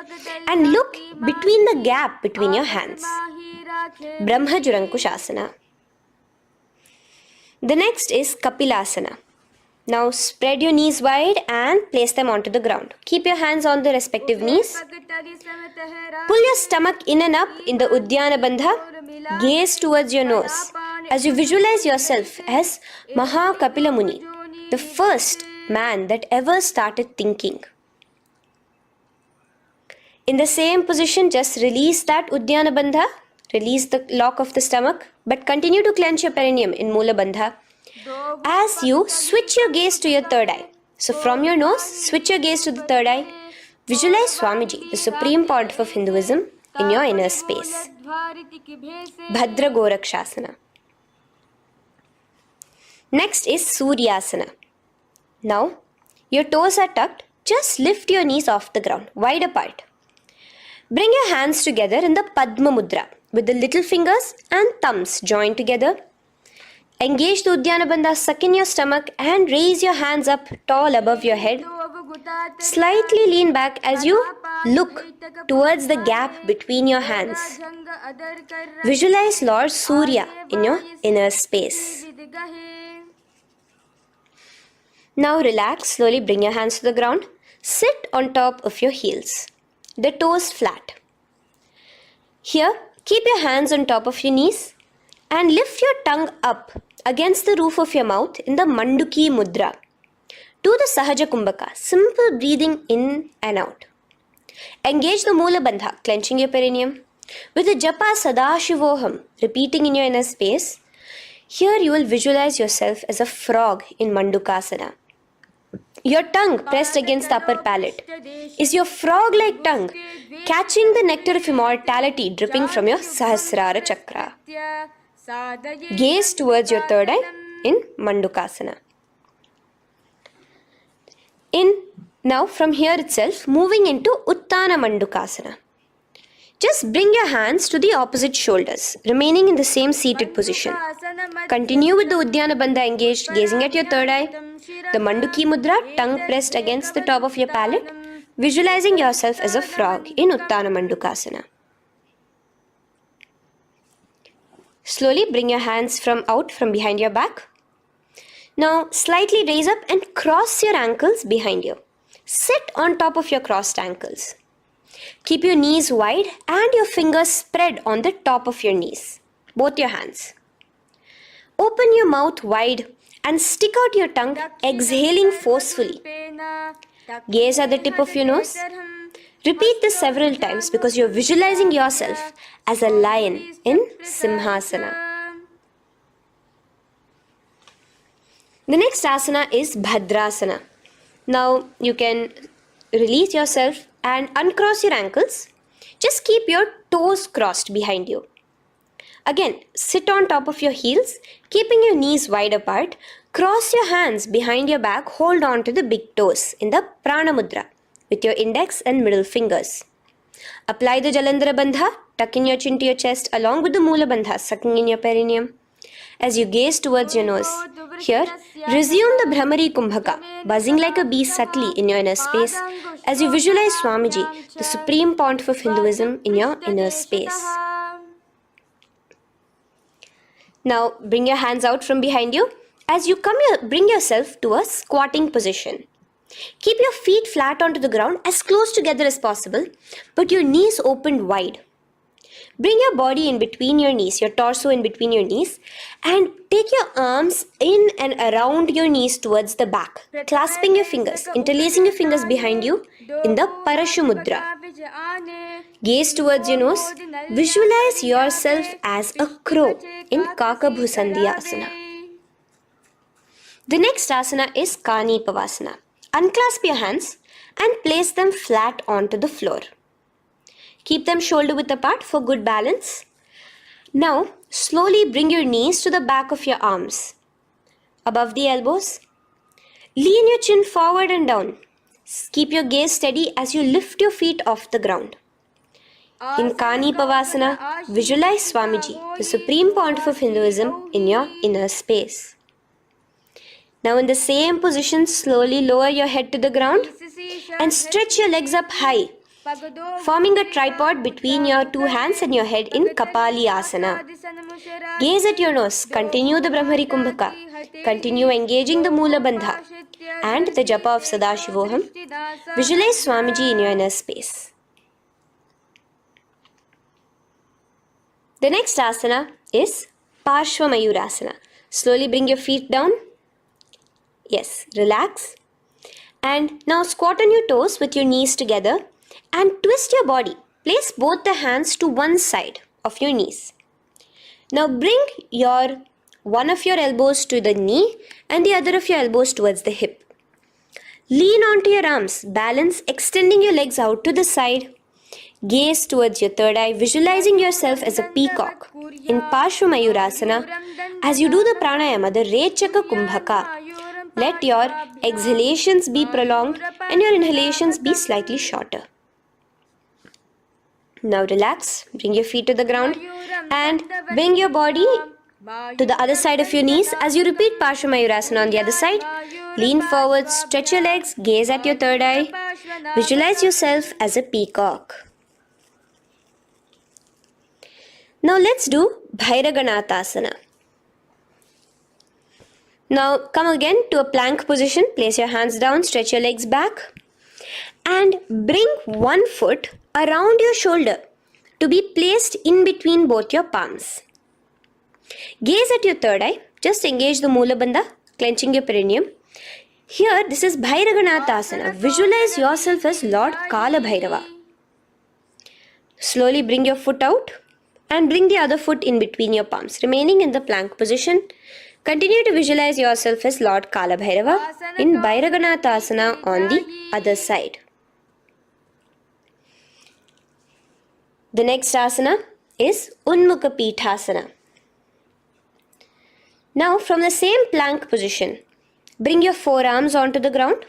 and look between the gap between your hands. Brahma Jurankushasana. The next is Kapilasana. Now spread your knees wide and place them onto the ground. Keep your hands on the respective knees. Pull your stomach in and up in the Uddiyana Bandha. Gaze towards your nose as you visualize yourself as Maha Kapila Muni, the first man that ever started thinking. In the same position, just release that Uddiyana Bandha. Release the lock of the stomach, but continue to clench your perineum in Mula Bandha as you switch your gaze to your third eye. So from your nose, switch your gaze to the third eye. Visualize Swamiji, the Supreme Pontiff of Hinduism, in your inner space. Bhadra Gorakshasana. Next is Suryasana. Now, your toes are tucked. Just lift your knees off the ground, wide apart. Bring your hands together in the Padma Mudra with the little fingers and thumbs joined together. Engage the Uddiyana Bandha, suck in your stomach and raise your hands up tall above your head. Slightly lean back as you look towards the gap between your hands. Visualize Lord Surya in your inner space. Now relax, slowly bring your hands to the ground. Sit on top of your heels, the toes flat. Here, keep your hands on top of your knees and lift your tongue up against the roof of your mouth in the Manduki Mudra. Do the Sahaja Kumbhaka, simple breathing in and out. Engage the Mula Bandha, clenching your perineum. With the Japa Sadashivoham, repeating in your inner space, here you will visualize yourself as a frog in Mandukasana. Your tongue pressed against the upper palate. Is your frog-like tongue catching the nectar of immortality dripping from your Sahasrara Chakra? Gaze towards your third eye in Mandukasana. Now from here itself, moving into Uttana Mandukasana. Just bring your hands to the opposite shoulders, remaining in the same seated position. Continue with the Uddiyana Bandha engaged, gazing at your third eye. The Manduki Mudra, tongue pressed against the top of your palate, visualizing yourself as a frog in Uttana Mandukasana. Slowly bring your hands out from behind your back. Now slightly raise up and cross your ankles behind you. Sit on top of your crossed ankles. Keep your knees wide and your fingers spread on the top of your knees, both your hands. Open your mouth wide and stick out your tongue, exhaling forcefully. Gaze at the tip of your nose. Repeat this several times because you are visualizing yourself as a lion in Simhasana. The next asana is Bhadrasana. Now you can release yourself and uncross your ankles. Just keep your toes crossed behind you. Again, sit on top of your heels, keeping your knees wide apart. Cross your hands behind your back, hold on to the big toes in the Prana Mudra with your index and middle fingers. Apply the Jalandhara Bandha, tuck in your chin to your chest along with the Mula Bandha, sucking in your perineum. As you gaze towards your nose, here, resume the Brahmari Kumbhaka, buzzing like a bee subtly in your inner space as you visualize Swamiji, the Supreme Pontiff of Hinduism, in your inner space. Now, bring your hands out from behind you. As you bring yourself to a squatting position. Keep your feet flat onto the ground as close together as possible, but your knees opened wide. Bring your body in between your knees, your torso in between your knees, and take your arms in and around your knees towards the back, clasping your fingers, interlacing your fingers behind you in the Parashu Mudra. Gaze towards your nose. Visualize yourself as a crow in Kakabhusandhya Asana. The next asana is Kani Pavasana. Unclasp your hands and place them flat onto the floor. Keep them shoulder width apart for good balance. Now, slowly bring your knees to the back of your arms, above the elbows. Lean your chin forward and down. Keep your gaze steady as you lift your feet off the ground. In Kani Pavasana, visualize Swamiji, the Supreme Pontiff of Hinduism, in your inner space. Now in the same position, slowly lower your head to the ground and stretch your legs up high, forming a tripod between your two hands and your head in Kapali Asana. Gaze at your nose, continue the Brahmari Kumbhaka, continue engaging the Mula Bandha and the Japa of Sadashivoham. Visualize Swamiji in your inner space. The next asana is Parshva Mayurasana. Slowly bring your feet down. Yes, relax. And now squat on your toes with your knees together and twist your body. Place both the hands to one side of your knees. Now bring one of your elbows to the knee and the other of your elbows towards the hip. Lean onto your arms, balance, extending your legs out to the side. Gaze towards your third eye, visualizing yourself as a peacock. In Parshva Mayurasana, as you do the pranayama, the Rechaka Kumbhaka, let your exhalations be prolonged and your inhalations be slightly shorter. Now relax, bring your feet to the ground and bring your body to the other side of your knees as you repeat Parshva Mayurasana on the other side. Lean forward, stretch your legs, gaze at your third eye. Visualize yourself as a peacock. Now let's do Bhairaganathasana. Now come again to a plank position. Place your hands down, stretch your legs back and bring one foot around your shoulder to be placed in between both your palms. Gaze at your third eye. Just engage the Mula Bandha, clenching your perineum. Here, this is Bhairaganathasana. Visualize yourself as Lord Kala Bhairava. Slowly bring your foot out and bring the other foot in between your palms, remaining in the plank position. Continue to visualize yourself as Lord Kala Bhairava in Bhairaganathasana on the other side. The next asana is Unmukha Pithasana. Now from the same plank position, bring your forearms onto the ground.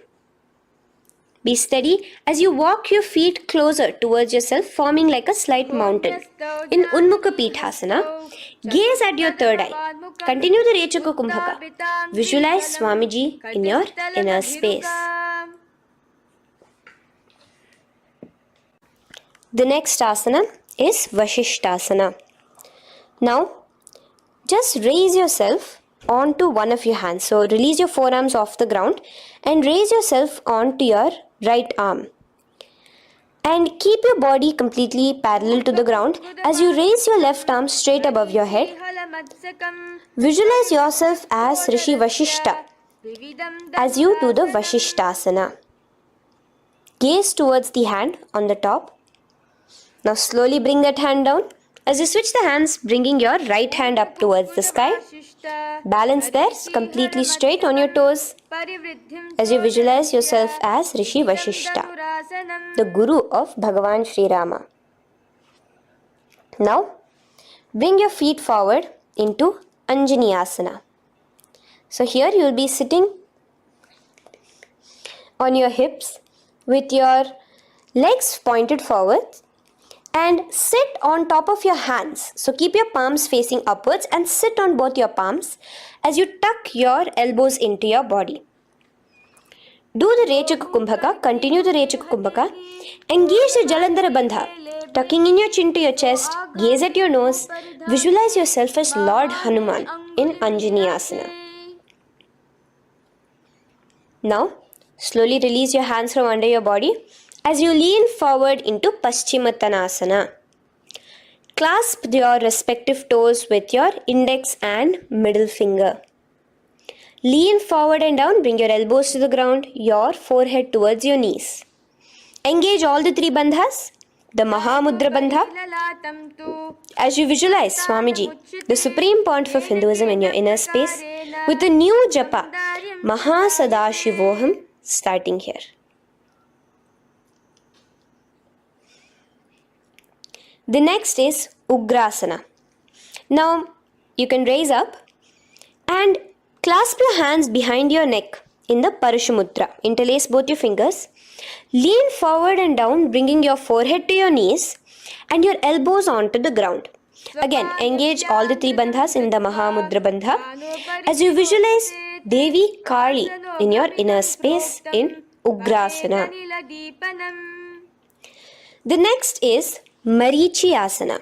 Be steady as you walk your feet closer towards yourself, forming like a slight mountain. In Unmukha Pithasana, gaze at your third eye. Continue the Rechaka Kumbhaka. Visualize Swamiji in your inner space. The next asana is Vashishthasana. Now, just raise yourself onto one of your hands. So, release your forearms off the ground and raise yourself onto your right arm. And keep your body completely parallel to the ground as you raise your left arm straight above your head. Visualize yourself as Rishi Vashishta as you do the Vashishthasana. Gaze towards the hand on the top. Now slowly bring that hand down. As you switch the hands, bringing your right hand up towards the sky. Balance there, completely straight on your toes. As you visualize yourself as Rishi Vashishta, the Guru of Bhagavan Sri Rama. Now, Bring your feet forward into Anjani Asana. So here you will be sitting on your hips with your legs pointed forward and sit on top of your hands. So keep your palms facing upwards and sit on both your palms as you tuck your elbows into your body. Do the Rechaka Kumbhaka, continue the Rechaka Kumbhaka. Engage the Jalandhara Bandha, tucking in your chin to your chest, gaze at your nose, visualize yourself as Lord Hanuman in Anjani Asana. Now, slowly release your hands from under your body as you lean forward into Paschimottanasana. Clasp your respective toes with your index and middle finger. Lean forward and down, bring your elbows to the ground, your forehead towards your knees. Engage all the three bandhas, the Mahamudra Bandha. As you visualize Swamiji, the Supreme Pontiff of Hinduism in your inner space, with a new japa, Mahasadashivoham, starting here. The next is Ugrasana. Now, you can raise up and clasp your hands behind your neck in the Parashumudra. Interlace both your fingers. Lean forward and down, bringing your forehead to your knees and your elbows onto the ground. Again, engage all the three bandhas in the Mahamudra Bandha as you visualize Devi Kali in your inner space in Ugrasana. The next is Marichi Asana.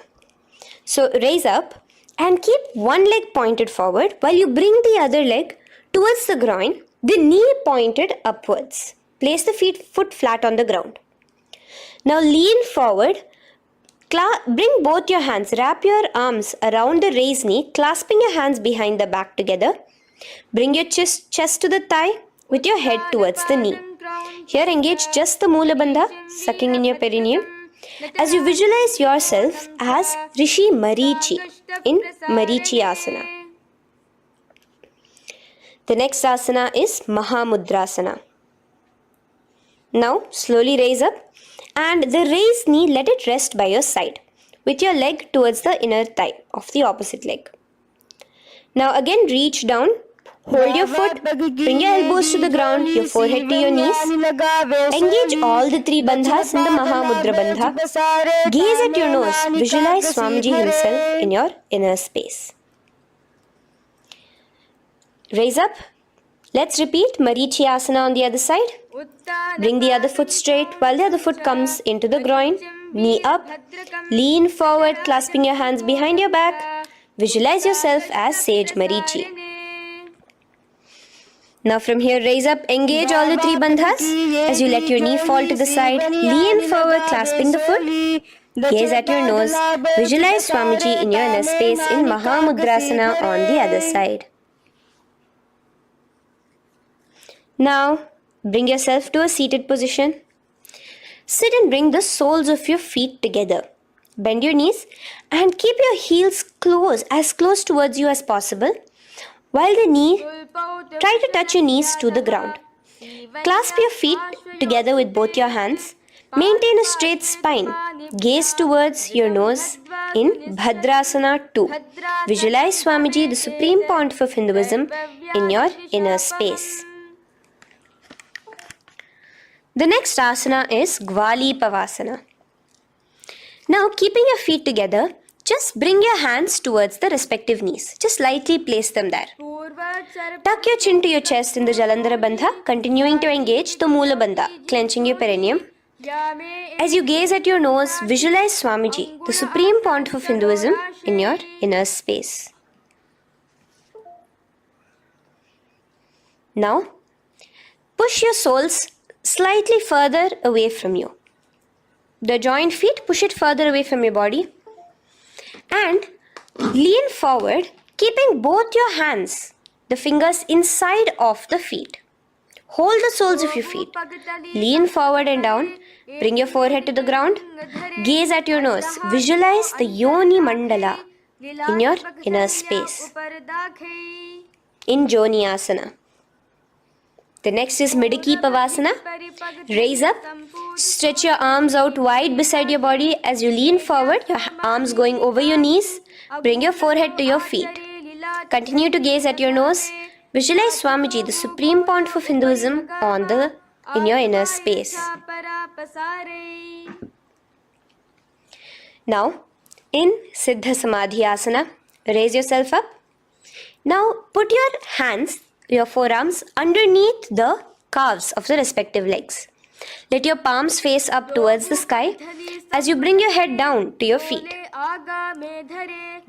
So raise up and keep one leg pointed forward while you bring the other leg towards the groin, the knee pointed upwards. Place the foot flat on the ground. Now lean forward, bring both your hands, wrap your arms around the raised knee, clasping your hands behind the back together. Bring your chest to the thigh with your head towards the knee. Here engage just the Moola Bandha, sucking in your perineum, as you visualize yourself as Rishi Marichi in Marichi Asana. The next asana is Mahamudrasana. Now slowly raise up and the raised knee, let it rest by your side with your leg towards the inner thigh of the opposite leg. Now again reach down, hold your foot, bring your elbows to the ground, your forehead to your knees. Engage all the three bandhas in the Mahamudra Bandha. Gaze at your nose, visualize Swamiji himself in your inner space. Raise up. Let's repeat Marichi Asana on the other side. Bring the other foot straight while the other foot comes into the groin. Knee up. Lean forward, clasping your hands behind your back. Visualize yourself as Sage Marichi. Now from here, raise up, engage all the three bandhas as you let your knee fall to the side. Lean forward, clasping the foot. Gaze at your nose. Visualize Swamiji in your inner space in Mahamudrasana on the other side. Now, bring yourself to a seated position. Sit and bring the soles of your feet together. Bend your knees and keep your heels as close towards you as possible. While try to touch your knees to the ground. Clasp your feet together with both your hands. Maintain a straight spine. Gaze towards your nose in Bhadrasana 2. Visualize Swamiji, the Supreme Pontiff of Hinduism, in your inner space. The next asana is Gwali Pavasana. Now, keeping your feet together, just bring your hands towards the respective knees. Just lightly place them there. Tuck your chin to your chest in the Jalandhara Bandha, continuing to engage the Moola Bandha, clenching your perineum. As you gaze at your nose, visualize Swamiji, the Supreme Pontiff of Hinduism, in your inner space. Now, push your soles slightly further away from you. The joined feet, push it further away from your body. And lean forward, keeping both your hands, the fingers inside of the feet. Hold the soles of your feet. Lean forward and down. Bring your forehead to the ground. Gaze at your nose. Visualize the Yoni Mandala in your inner space. In Joni Asana. The next is Midiki Pavasana. Raise up. Stretch your arms out wide beside your body as you lean forward, your arms going over your knees. Bring your forehead to your feet. Continue to gaze at your nose. Visualize Swamiji, the Supreme Pontiff of Hinduism, in your inner space. Now, in Siddha Samadhi Asana, raise yourself up. Now, put your forearms underneath the calves of the respective legs. Let your palms face up towards the sky as you bring your head down to your feet.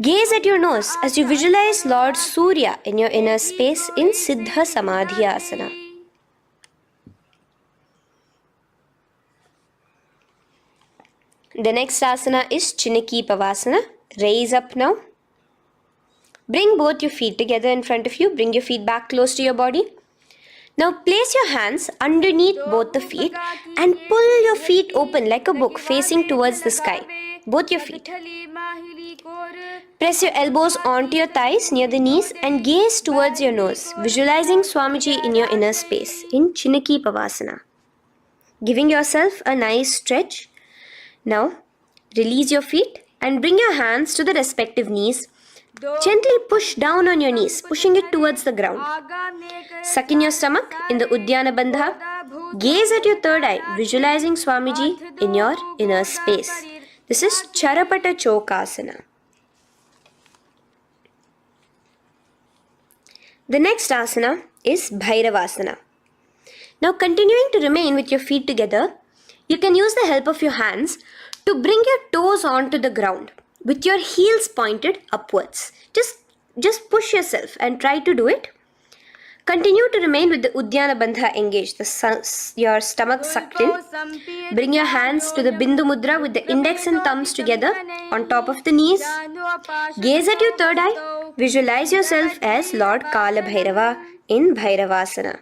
Gaze at your nose as you visualize Lord Surya in your inner space in Siddha Samadhi Asana. The next asana is Chinaki Pavasana. Raise up now. Bring both your feet together in front of you. Bring your feet back close to your body. Now place your hands underneath both the feet and pull your feet open like a book facing towards the sky. Both your feet. Press your elbows onto your thighs near the knees and gaze towards your nose, visualizing Swamiji in your inner space in Chinaki Pavasana. Giving yourself a nice stretch. Now, release your feet and bring your hands to the respective knees. Gently push down on your knees, pushing it towards the ground. Suck in your stomach in the Uddiyana Bandha. Gaze at your third eye, visualizing Swamiji in your inner space. This is Charapata Chokasana. The next asana is Bhairavasana. Now, continuing to remain with your feet together, you can use the help of your hands to bring your toes onto the ground with your heels pointed upwards. Just push yourself and try to do it. Continue to remain with the Uddiyana Bandha engaged, your stomach sucked in. Bring your hands to the Bindu Mudra with the index and thumbs together on top of the knees. Gaze at your third eye. Visualize yourself as Lord Kala Bhairava in Bhairavasana.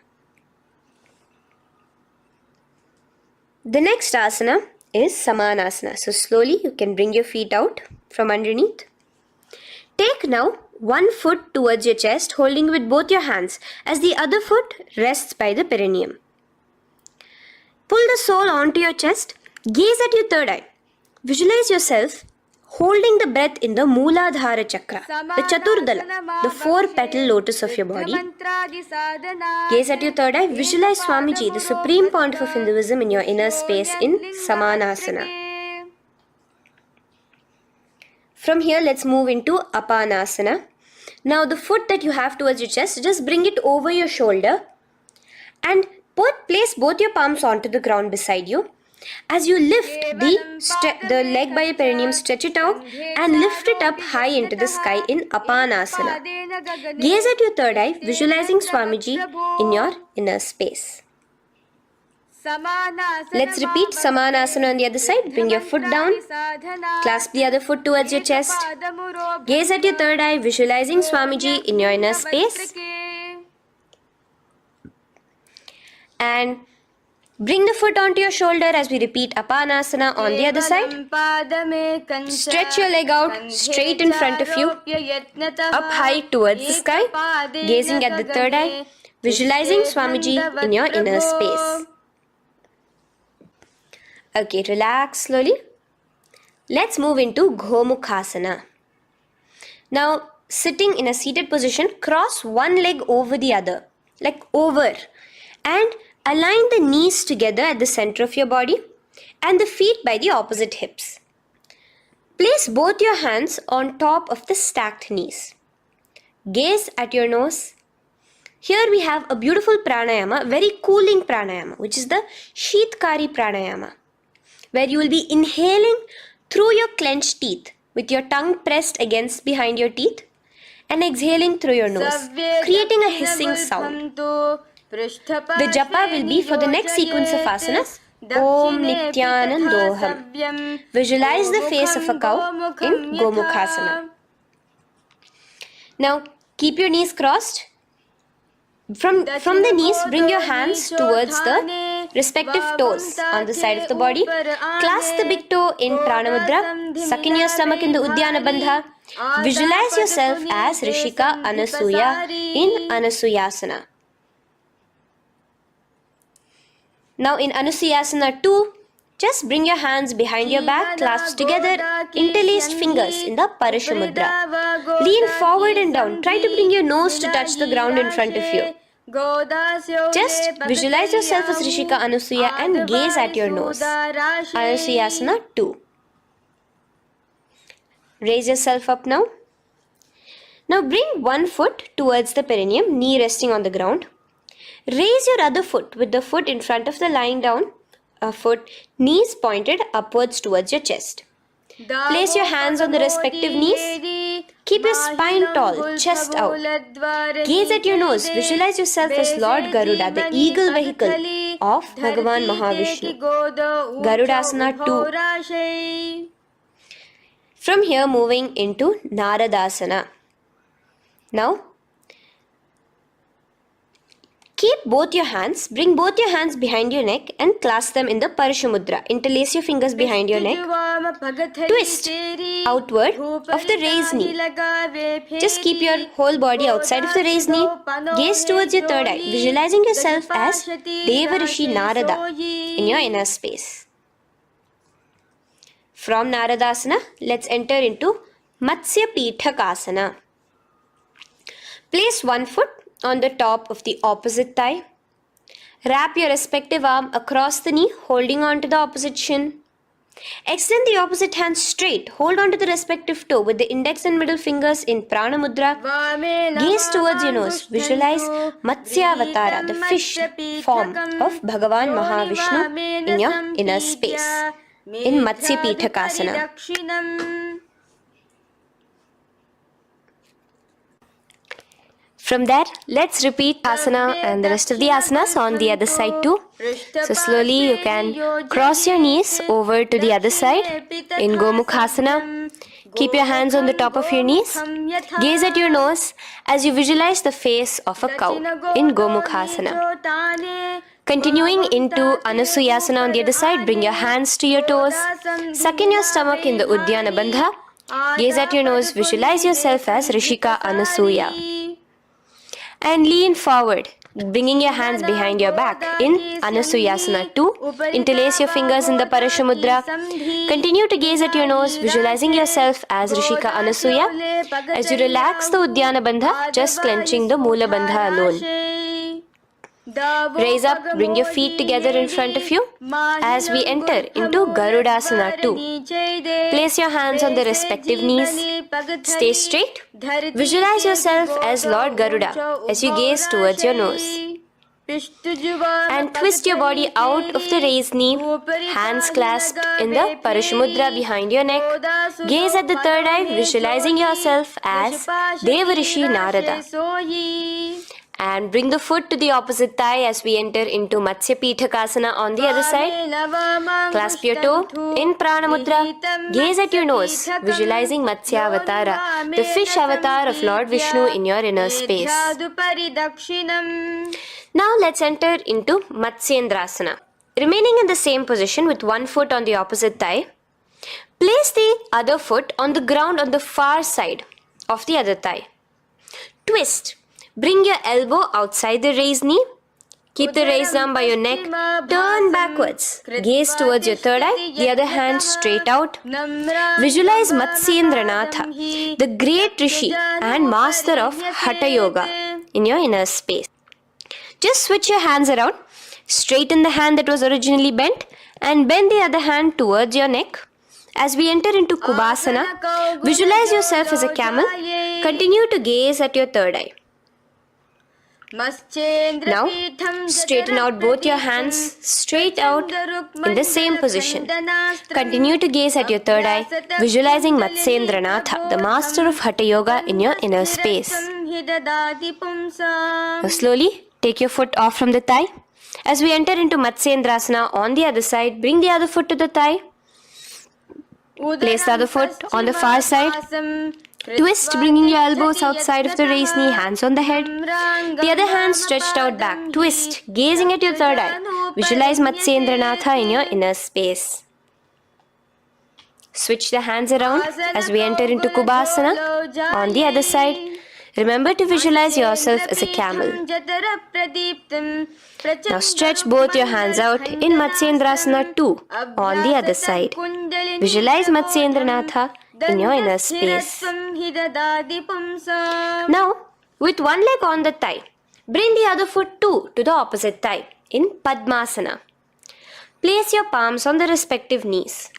The next asana is Samanasana. So slowly you can bring your feet out from underneath. Take now one foot towards your chest, holding with both your hands as the other foot rests by the perineum. Pull the sole onto your chest. Gaze at your third eye. Visualize yourself holding the breath in the Mooladhara Chakra, the Chaturdala, the 4-petal lotus of your body. Gaze at your third eye. Visualize Swamiji, the Supreme Pontiff of Hinduism, in your inner space in Samanasana. From here, let's move into Apanasana. Now, the foot that you have towards your chest, just bring it over your shoulder and place both your palms onto the ground beside you. As you lift the leg by your perineum, stretch it out and lift it up high into the sky in Apanasana. Gaze at your third eye, visualizing Swamiji in your inner space. Let's repeat Samanasana on the other side. Bring your foot down. Clasp the other foot towards your chest. Gaze at your third eye, visualizing Swamiji in your inner space. And bring the foot onto your shoulder as we repeat Apanasana on the other side. Stretch your leg out straight in front of you, up high towards the sky, gazing at the third eye, visualizing Swamiji in your inner space. Okay, relax slowly. Let's move into Gomukhasana. Now, sitting in a seated position, cross one leg over the other, like over, and align the knees together at the center of your body and the feet by the opposite hips. Place both your hands on top of the stacked knees. Gaze at your nose. Here we have a beautiful pranayama, very cooling pranayama, which is the Sheetkari pranayama, where you will be inhaling through your clenched teeth with your tongue pressed against behind your teeth and exhaling through your nose, creating a hissing sound. The japa will be for the next sequence of asanas. Om Nityanandoham. Visualize the face of a cow in Gomukhasana. Now keep your knees crossed. From the knees, bring your hands towards the respective toes on the side of the body. Clasp the big toe in Pranamudra. Suck in your stomach in the Uddiyana Bandha. Visualize yourself as Rishika Anasuya in Anasuyasana. Now in Anusuyasana 2, Just bring your hands behind your back, clasped together, interlaced fingers in the Paramashiva. Lean forward and down. Try to bring your nose to touch the ground in front of you. Just visualize yourself as Rishika Anusuya and gaze at your nose. Anusuyasana 2. Raise yourself up now. Now bring one foot towards the perineum, knee resting on the ground. Raise your other foot with the foot in front of the lying down, a foot, knees pointed upwards towards your chest. Place your hands on the respective knees. Keep your spine tall, chest out. Gaze at your nose. Visualize yourself as Lord Garuda, the eagle vehicle of Bhagavan Mahavishnu. Garudasana 2. From here, moving into Naradasana. Now, keep both your hands, bring both your hands behind your neck and clasp them in the Paramashiva. Interlace your fingers behind your neck. Twist outward of the raised knee. Just keep your whole body outside of the raised knee. Gaze towards your third eye, visualizing yourself as Devarishi Narada in your inner space. From Naradasana, let's enter into Matsya Pithakasana. Place one foot on the top of the opposite thigh. Wrap your respective arm across the knee, holding on to the opposite shin. Extend the opposite hand straight. Hold on to the respective toe with the index and middle fingers in Prana Mudra. Gaze towards your nose. Visualize Matsyavatara, the fish form of Bhagavan Mahavishnu in your inner space in Matsya Pithakasana. From there, let's repeat asana and the rest of the asanas on the other side too. So slowly you can cross your knees over to the other side in Gomukhasana. Keep your hands on the top of your knees. Gaze at your nose as you visualize the face of a cow in Gomukhasana. Continuing into Anusuyasana on the other side, bring your hands to your toes. Suck in your stomach in the Uddiyana Bandha. Gaze at your nose, visualize yourself as Rishika Anusuya. And lean forward, bringing your hands behind your back in Anusuyasana 2. Interlace your fingers in the Paramashiva. Continue to gaze at your nose, visualizing yourself as Rishika Anusuya. As you relax the Uddiyana Bandha, just clenching the Mula Bandha alone. Raise up, bring your feet together in front of you as we enter into Garudasana 2. Place your hands on the respective knees. Stay straight. Visualize yourself as Lord Garuda as you gaze towards your nose. And twist your body out of the raised knee, hands clasped in the Paramashiva behind your neck. Gaze at the third eye, visualizing yourself as Devarishi Narada. And bring the foot to the opposite thigh as we enter into Matsya Pithakasana on the other side. Clasp your toe in Prana Mudra. Gaze at your nose, visualizing Matsyavatara, the fish avatar of Lord Vishnu in your inner space. Now let's enter into Matsyendrasana. Remaining in the same position with one foot on the opposite thigh, place the other foot on the ground on the far side of the other thigh. Twist. Bring your elbow outside the raised knee. Keep the raised arm by your neck. Turn backwards. Gaze towards your third eye. The other hand straight out. Visualize Matsyendranatha, the great Rishi and master of Hatha Yoga in your inner space. Just switch your hands around. Straighten the hand that was originally bent and bend the other hand towards your neck. As we enter into Kubhasana, visualize yourself as a camel. Continue to gaze at your third eye. Now, straighten out both your hands straight out in the same position. Continue to gaze at your third eye, visualizing Matsyendranatha, the master of Hatha Yoga in your inner space. Now slowly, take your foot off from the thigh. As we enter into Matsyendrasana on the other side, bring the other foot to the thigh. Place the other foot on the far side. Twist, bringing your elbows outside of the raised knee, hands on the head. The other hand stretched out back. Twist, gazing at your third eye. Visualize Matsyendranatha in your inner space. Switch the hands around as we enter into Kubhasana on the other side. Remember to visualize yourself as a camel. Now stretch both your hands out in Matsyendrasana 2 on the other side. Visualize Matsyendranatha in your inner space. Now, with one leg on the thigh, bring the other foot too to the opposite thigh in Padmasana. Place your palms on the respective knees.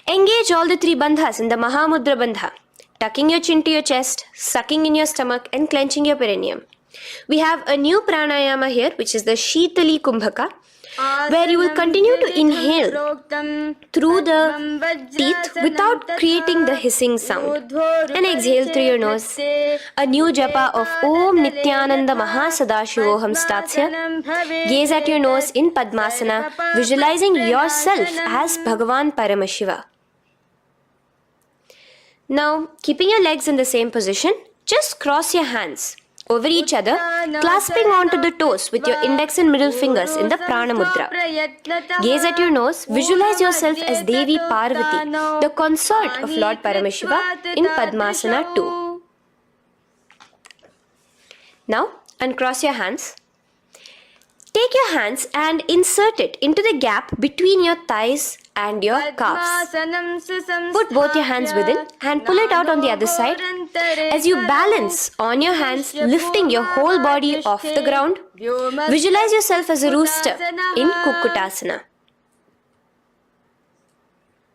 Engage all the three bandhas in the Mahamudra Bandha, tucking your chin to your chest, sucking in your stomach and clenching your perineum. We have a new pranayama here, which is the Shitali Kumbhaka, where you will continue to inhale through the teeth without creating the hissing sound, and exhale through your nose. A new japa of Om Nityananda Mahasadashivoham starts here. Gaze at your nose in Padmasana, visualizing yourself as Bhagavan Paramashiva. Now, keeping your legs in the same position, just cross your hands over each other, clasping onto the toes with your index and middle fingers in the Prana Mudra. Gaze at your nose, visualize yourself as Devi Parvati, the consort of Lord Paramashiva in Padmasana 2. Now, uncross your hands. Take your hands and insert it into the gap between your thighs and your calves. Put both your hands within and pull it out on the other side. As you balance on your hands, lifting your whole body off the ground, visualize yourself as a rooster in Kukkutasana.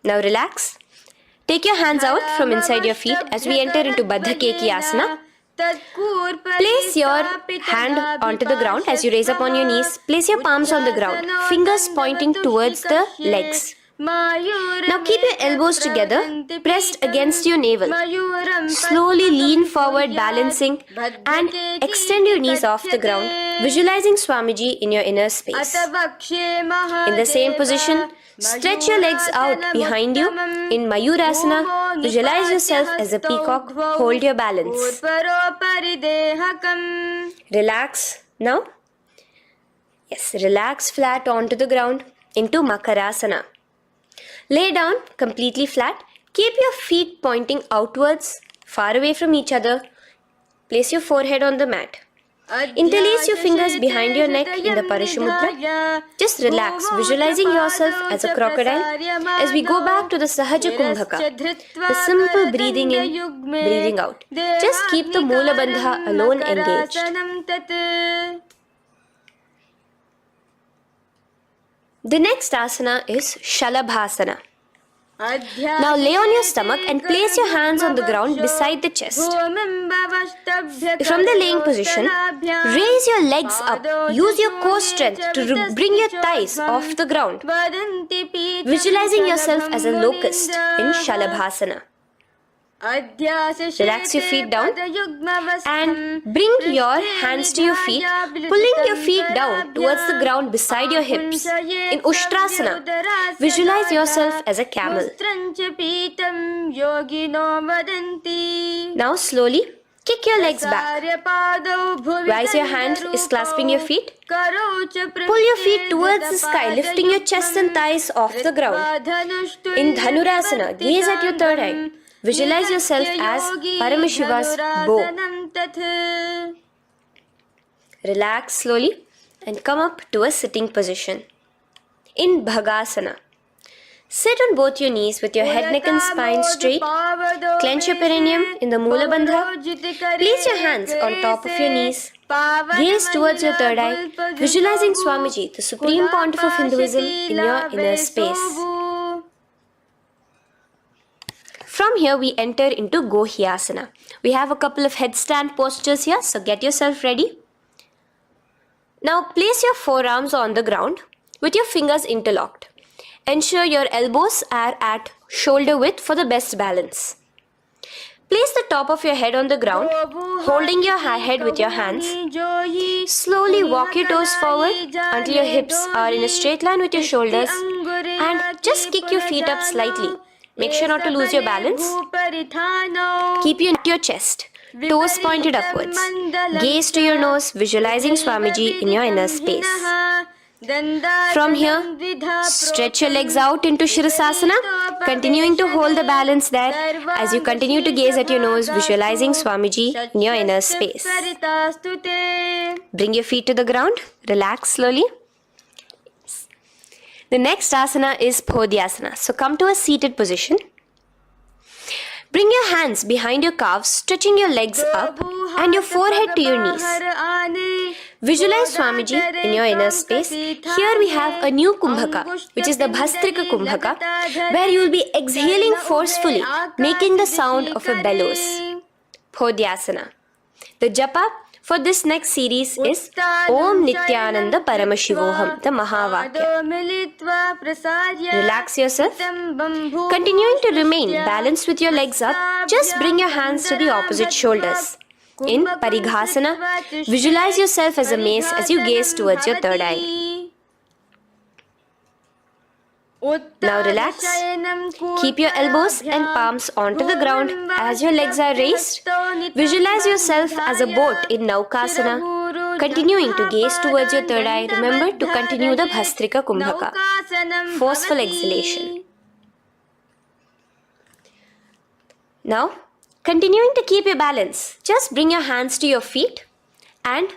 Now relax. Take your hands out from inside your feet as we enter into Baddha Keki Asana. Place your hand onto the ground as you raise up on your knees. Place your palms on the ground, fingers pointing towards the legs. Now keep your elbows together, pressed against your navel. Slowly lean forward, balancing, and extend your knees off the ground, visualizing Swamiji in your inner space. In the same position, stretch your legs out behind you. In Mayurasana, visualize yourself as a peacock. Hold your balance. Relax now. Yes, relax flat onto the ground into Makarasana. Lay down completely flat. Keep your feet pointing outwards, far away from each other. Place your forehead on the mat. Interlace your fingers behind your neck in the Parashamudra. Just relax, visualizing yourself as a crocodile as we go back to the Sahaja Kumbhaka, the simple breathing in, breathing out. Just keep the Moola Bandha alone engaged. The next asana is Shalabhasana. Now lay on your stomach and place your hands on the ground beside the chest. From the laying position, raise your legs up. Use your core strength to bring your thighs off the ground. Visualizing yourself as a locust in Shalabhasana. Relax your feet down and bring your hands to your feet, pulling your feet down towards the ground beside your hips. In Ushtrasana, visualize yourself as a camel. Now slowly kick your legs back. Rise your hand is clasping your feet. Pull your feet towards the sky, lifting your chest and thighs off the ground. In Dhanurasana, gaze at your third eye. Visualize yourself as Paramashiva's bow. Relax slowly and come up to a sitting position. In Bhagasana, sit on both your knees with your head, neck and spine straight. Clench your perineum in the Moola Bandha. Place your hands on top of your knees. Gaze towards your third eye, visualizing Swamiji, the Supreme Pontiff of Hinduism, in your inner space. From here we enter into Gohyasana. We have a couple of headstand postures here, so get yourself ready. Now place your forearms on the ground with your fingers interlocked. Ensure your elbows are at shoulder width for the best balance. Place the top of your head on the ground, holding your head with your hands. Slowly walk your toes forward until your hips are in a straight line with your shoulders, and just kick your feet up slightly. Make sure not to lose your balance. Keep your chest, toes pointed upwards. Gaze to your nose, visualizing Swamiji in your inner space. From here, stretch your legs out into Shirasasana, continuing to hold the balance there as you continue to gaze at your nose, visualizing Swamiji in your inner space. Bring your feet to the ground, relax slowly. The next asana is Podhyasana. So come to a seated position. Bring your hands behind your calves, stretching your legs up and your forehead to your knees. Visualize Swamiji in your inner space. Here we have a new Kumbhaka, which is the Bhastrika Kumbhaka, where you will be exhaling forcefully, making the sound of a bellows. Podhyasana. The japa for this next series is Om Nityananda Paramashivoham, the Mahavakya. Relax yourself. Continuing to remain balanced with your legs up, just bring your hands to the opposite shoulders. In Parighasana, visualize yourself as a mace as you gaze towards your third eye. Now relax. Keep your elbows and palms onto the ground as your legs are raised. Visualize yourself as a boat in Naukasana. Continuing to gaze towards your third eye, remember to continue the Bhastrika Kumbhaka. Forceful exhalation. Now, continuing to keep your balance, just bring your hands to your feet and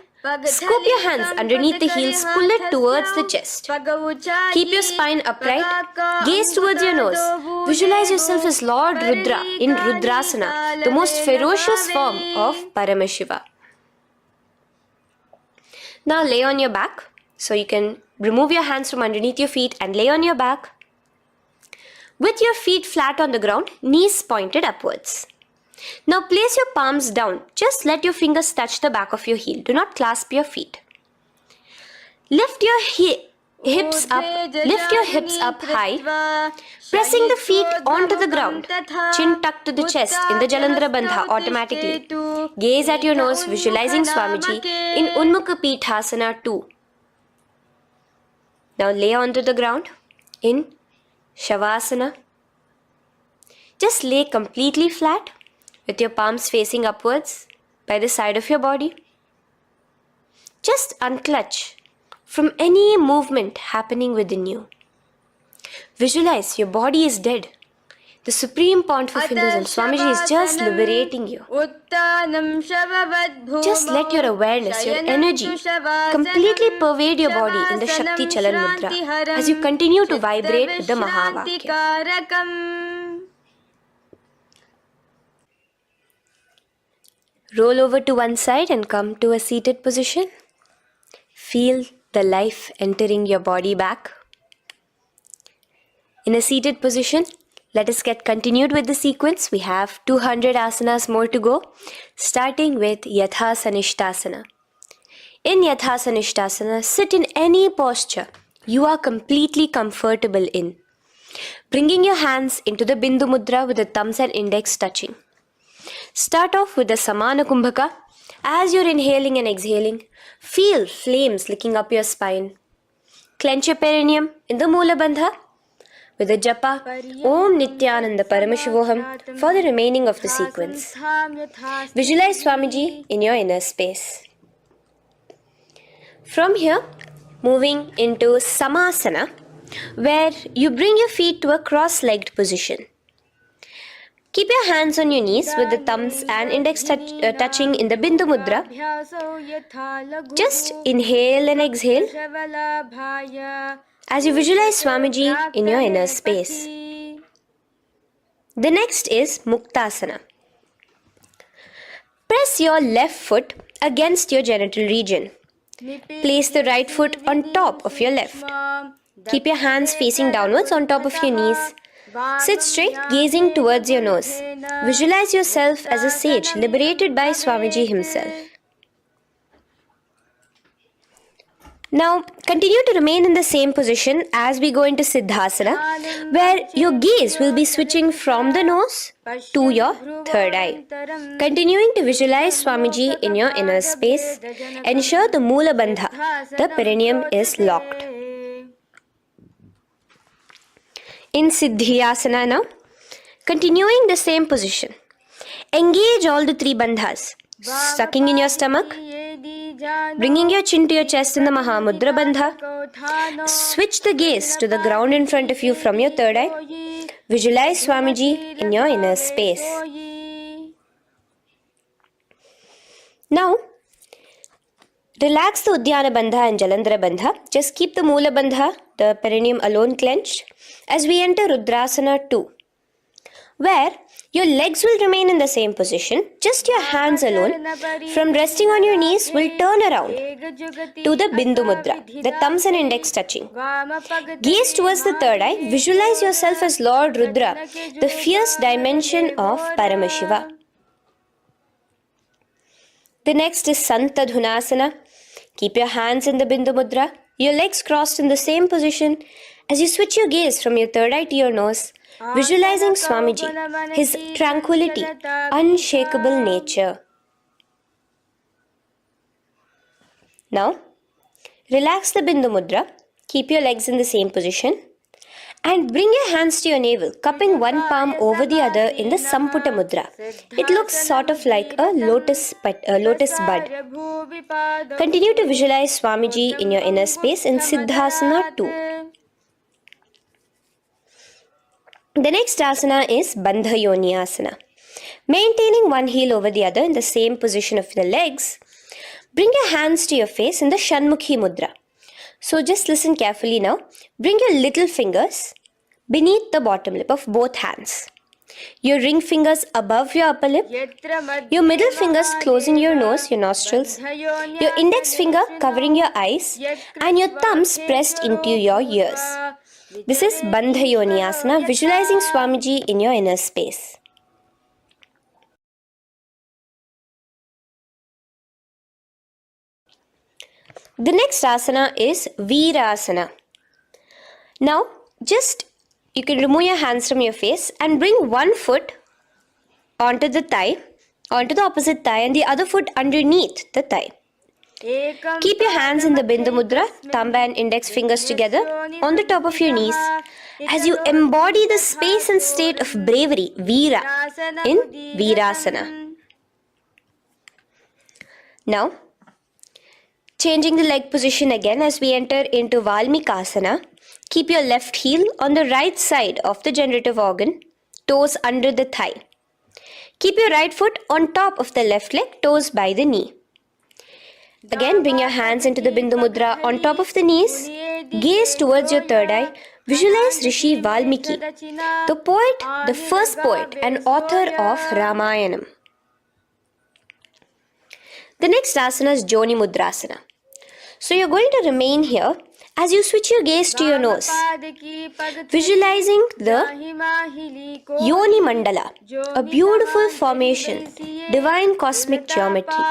scoop your hands underneath the heels, pull it towards the chest. Keep your spine upright, gaze towards your nose. Visualize yourself as Lord Rudra in Rudrasana, the most ferocious form of Paramashiva. Now lay on your back, so you can remove your hands from underneath your feet and lay on your back. With your feet flat on the ground, knees pointed upwards. Now place your palms down. Just let your fingers touch the back of your heel. Do not clasp your feet. Lift your hips up high, pressing the feet onto the ground. Chin tucked to the chest in the Jalandhara Bandha automatically. Gaze at your nose, visualizing Swamiji in Unmukha Pithasana 2. Now lay onto the ground in Shavasana. Just lay completely flat with your palms facing upwards by the side of your body. Just unclutch from any movement happening within you. Visualize your body is dead. The Supreme Pontiff of Hinduism, Swamiji, is just liberating you. Just let your awareness, your energy completely pervade your body in the Shakti Chalan Mudra as you continue to vibrate with the Mahavakya. Roll over to one side and come to a seated position. Feel the life entering your body back. In a seated position, let us get continued with the sequence. We have 200 asanas more to go, starting with Yatha Sanishtasana. In Yatha Sanishtasana, sit in any posture you are completely comfortable in, bringing your hands into the Bindu Mudra with the thumbs and index touching. Start off with the Samana Kumbhaka. As you're inhaling and exhaling, feel flames licking up your spine. Clench your perineum in the Moola Bandha with the japa Om Nityananda Paramashivoham for the remaining of the sequence. Visualize Swamiji in your inner space. From here, moving into Samasana, where you bring your feet to a cross-legged position. Keep your hands on your knees with the thumbs and index touching in the Bindu Mudra. Just inhale and exhale as you visualize Swamiji in your inner space. The next is Muktasana. Press your left foot against your genital region. Place the right foot on top of your left. Keep your hands facing downwards on top of your knees. Sit straight, gazing towards your nose. Visualize yourself as a sage liberated by Swamiji himself. Now, continue to remain in the same position as we go into Siddhasana, where your gaze will be switching from the nose to your third eye. Continuing to visualize Swamiji in your inner space, ensure the Moola Bandha, the perineum, is locked. In Siddhyasana now, continuing the same position. Engage all the three bandhas, sucking in your stomach, Bringing your chin to your chest in the Mahamudra Bandha. Switch the gaze to the ground in front of you from your third eye. Visualize Swamiji in your inner space. Now, relax the Uddiyana Bandha and Jalandhara Bandha. Just keep the Moola Bandha, the perineum alone clenched, as we enter Rudrasana 2, where your legs will remain in the same position, just your hands alone, from resting on your knees, will turn around to the Bindu Mudra, the thumbs and index touching. Gaze towards the third eye, visualize yourself as Lord Rudra, the fierce dimension of Paramashiva. The next is Santadhunasana. Keep your hands in the Bindu Mudra, your legs crossed in the same position. As you switch your gaze from your third eye to your nose, visualizing Swamiji, his tranquility, unshakable nature. Now, relax the Bindu Mudra, keep your legs in the same position, and bring your hands to your navel, cupping one palm over the other in the Samputa Mudra. It looks sort of like a lotus bud. Continue to visualize Swamiji in your inner space in Siddhasana 2. The next asana is Bandha Yoni Asana. Maintaining one heel over the other in the same position of the legs, bring your hands to your face in the Shanmukhi Mudra. So just listen carefully now. Bring your little fingers beneath the bottom lip of both hands. Your ring fingers above your upper lip. Your middle fingers closing your nose, your nostrils. Your index finger covering your eyes. And your thumbs pressed into your ears. This is Bandha Yoni Asana, visualizing Swamiji in your inner space. The next asana is Virasana. Now, you can remove your hands from your face and bring one foot onto the thigh, onto the opposite thigh, and the other foot underneath the thigh. Keep your hands in the Bindu Mudra, thumb and index fingers together on the top of your knees as you embody the space and state of bravery, Veera, in Virasana. Now, changing the leg position again as we enter into Valmikasana. Keep your left heel on the right side of the generative organ, toes under the thigh. Keep your right foot on top of the left leg, toes by the knee. Again, bring your hands into the Bindu Mudra on top of the knees. Gaze towards your third eye. Visualize Rishi Valmiki, the poet, the first poet and author of Ramayanam. The next asana is Joni Mudrasana. So you're going to remain here as you switch your gaze to your nose, visualizing the Yoni Mandala, a beautiful formation, divine cosmic geometry,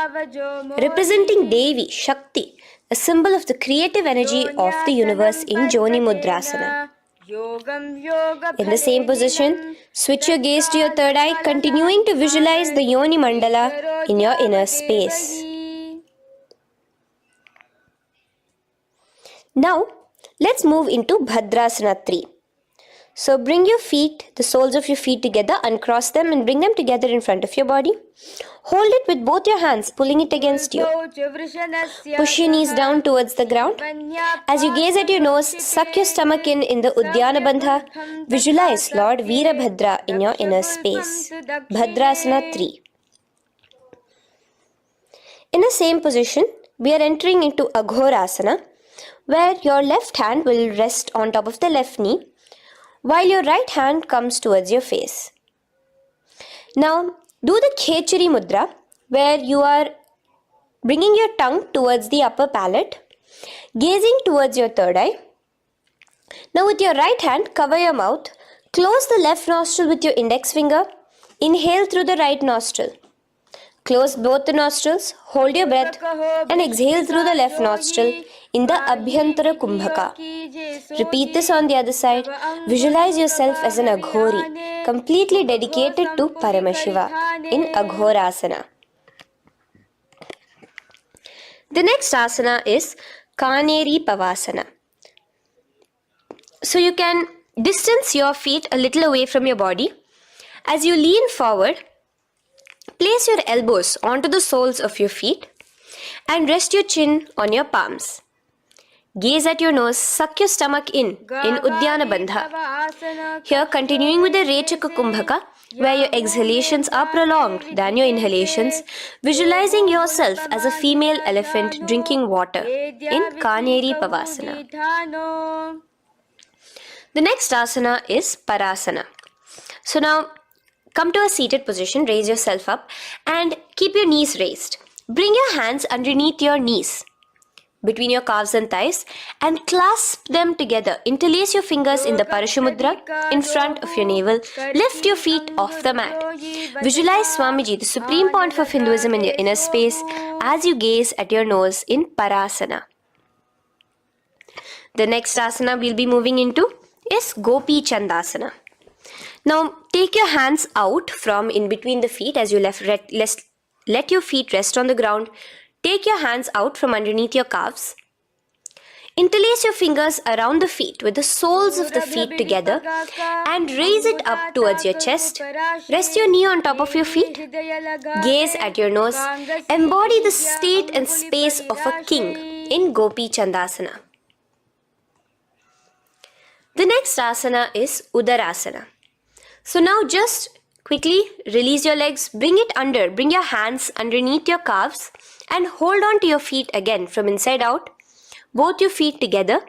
representing Devi, Shakti, a symbol of the creative energy of the universe in Joni Mudrasana. In the same position, switch your gaze to your third eye, continuing to visualize the Yoni Mandala in your inner space. Now, let's move into Bhadrasana 3. So bring your feet, the soles of your feet together, uncross them and bring them together in front of your body. Hold it with both your hands, pulling it against you. Push your knees down towards the ground. As you gaze at your nose, suck your stomach in the Uddiyana Bandha. Visualize Lord Veerabhadra in your inner space. Bhadrasana 3. In the same position, we are entering into Aghorasana, where your left hand will rest on top of the left knee, while your right hand comes towards your face. Now, do the Khechari Mudra, where you are bringing your tongue towards the upper palate, gazing towards your third eye. Now, with your right hand, cover your mouth, close the left nostril with your index finger, inhale through the right nostril. Close both the nostrils, hold your breath and exhale through the left nostril in the Abhyantara Kumbhaka. Repeat this on the other side. Visualize yourself as an Aghori, completely dedicated to Paramashiva in Aghorasana. The next asana is Kaneri Pavasana. So you can distance your feet a little away from your body. As you lean forward, place your elbows onto the soles of your feet and rest your chin on your palms. Gaze at your nose, suck your stomach in Uddiyana Bandha. Here, continuing with the Rechaka Kumbhaka, where your exhalations are prolonged than your inhalations, visualizing yourself as a female elephant drinking water in Kaneri Pavasana. The next asana is Parasana. So now, come to a seated position, raise yourself up and keep your knees raised. Bring your hands underneath your knees, between your calves and thighs, and clasp them together. Interlace your fingers in the Parashamudra in front of your navel. Lift your feet off the mat. Visualize Swamiji, the Supreme Pontiff of Hinduism, in your inner space as you gaze at your nose in Parasana. The next asana we'll be moving into is Gopi Chandasana. Now take your hands out from in between the feet as you let your feet rest on the ground. Take your hands out from underneath your calves. Interlace your fingers around the feet with the soles of the feet together and raise it up towards your chest. Rest your knee on top of your feet. Gaze at your nose. Embody the state and space of a king in Gopi Chandasana. The next asana is Udarasana. So now just quickly release your legs, bring your hands underneath your calves and hold on to your feet again from inside out. Both your feet together.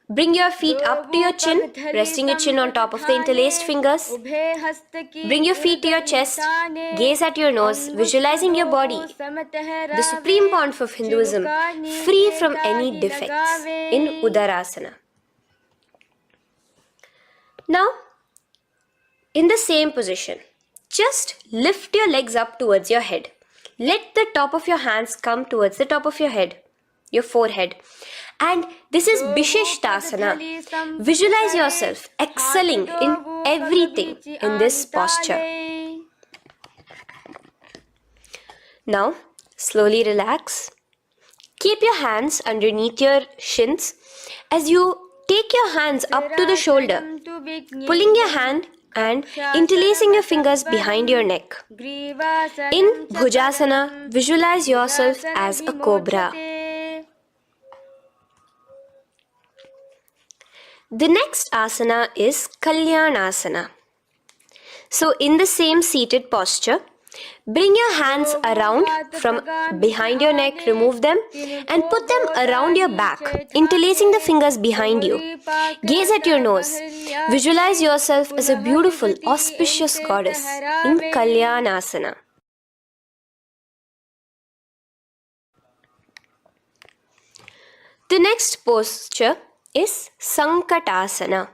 Bring your feet up to your chin, resting your chin on top of the interlaced fingers. Bring your feet to your chest, gaze at your nose, visualizing your body, the Supreme Pontiff of Hinduism, free from any defects in Udarasana. Now, in the same position, just lift your legs up towards your head. Let the top of your hands come towards the top of your head, your forehead. And this is Vishishtasana. Visualize yourself excelling in everything in this posture. Now, slowly relax. Keep your hands underneath your shins as you take your hands up to the shoulder, pulling your hand and interlacing your fingers behind your neck. In Bhujasana, visualize yourself as a cobra. The next asana is Kalyanasana. So in the same seated posture, bring your hands around from behind your neck, remove them and put them around your back, interlacing the fingers behind you. Gaze at your nose. Visualize yourself as a beautiful, auspicious goddess in Kalyanasana. The next posture is Sankatasana.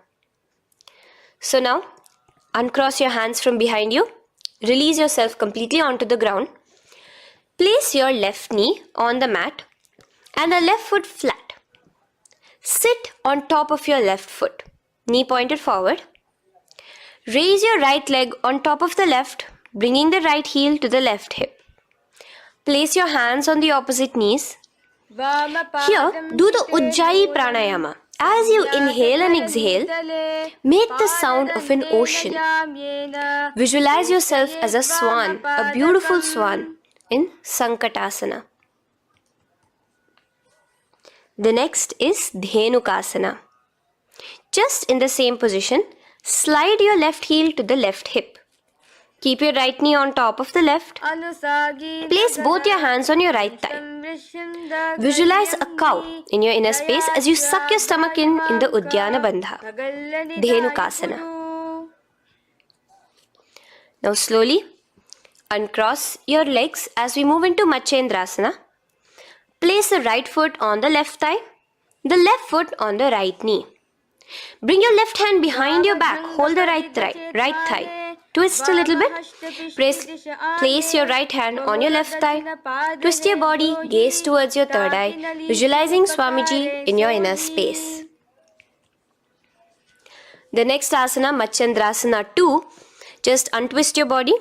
So now, uncross your hands from behind you. Release yourself completely onto the ground. Place your left knee on the mat and the left foot flat. Sit on top of your left foot, knee pointed forward. Raise your right leg on top of the left, bringing the right heel to the left hip. Place your hands on the opposite knees. Here, do the Ujjayi pranayama. As you inhale and exhale, make the sound of an ocean. Visualize yourself as a swan, a beautiful swan in Sankatasana. The next is Dhenukasana. Just in the same position, slide your left heel to the left hip. Keep your right knee on top of the left. Place both your hands on your right thigh. Visualize a cow in your inner space as you suck your stomach in the Uddiyana Bandha, Dhenukasana. Now slowly uncross your legs as we move into Matsyendrasana. Place the right foot on the left thigh, the left foot on the right knee. Bring your left hand behind your back, hold the right thigh. Twist a little bit. Place your right hand on your left thigh. Twist your body, gaze towards your third eye, visualizing Swamiji in your inner space. The next asana, Matsyendrasana 2, just untwist your body.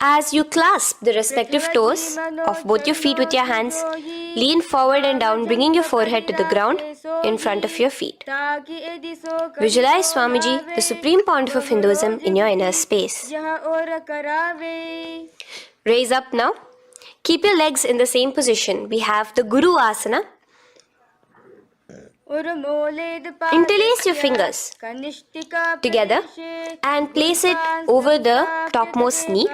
As you clasp the respective toes of both your feet with your hands, lean forward and down, bringing your forehead to the ground in front of your feet. Visualize Swamiji, the Supreme Pontiff of Hinduism, in your inner space. Raise up now. keep your legs in the same position. We have the Guru Asana. Interlace your fingers together and place it over the topmost knee.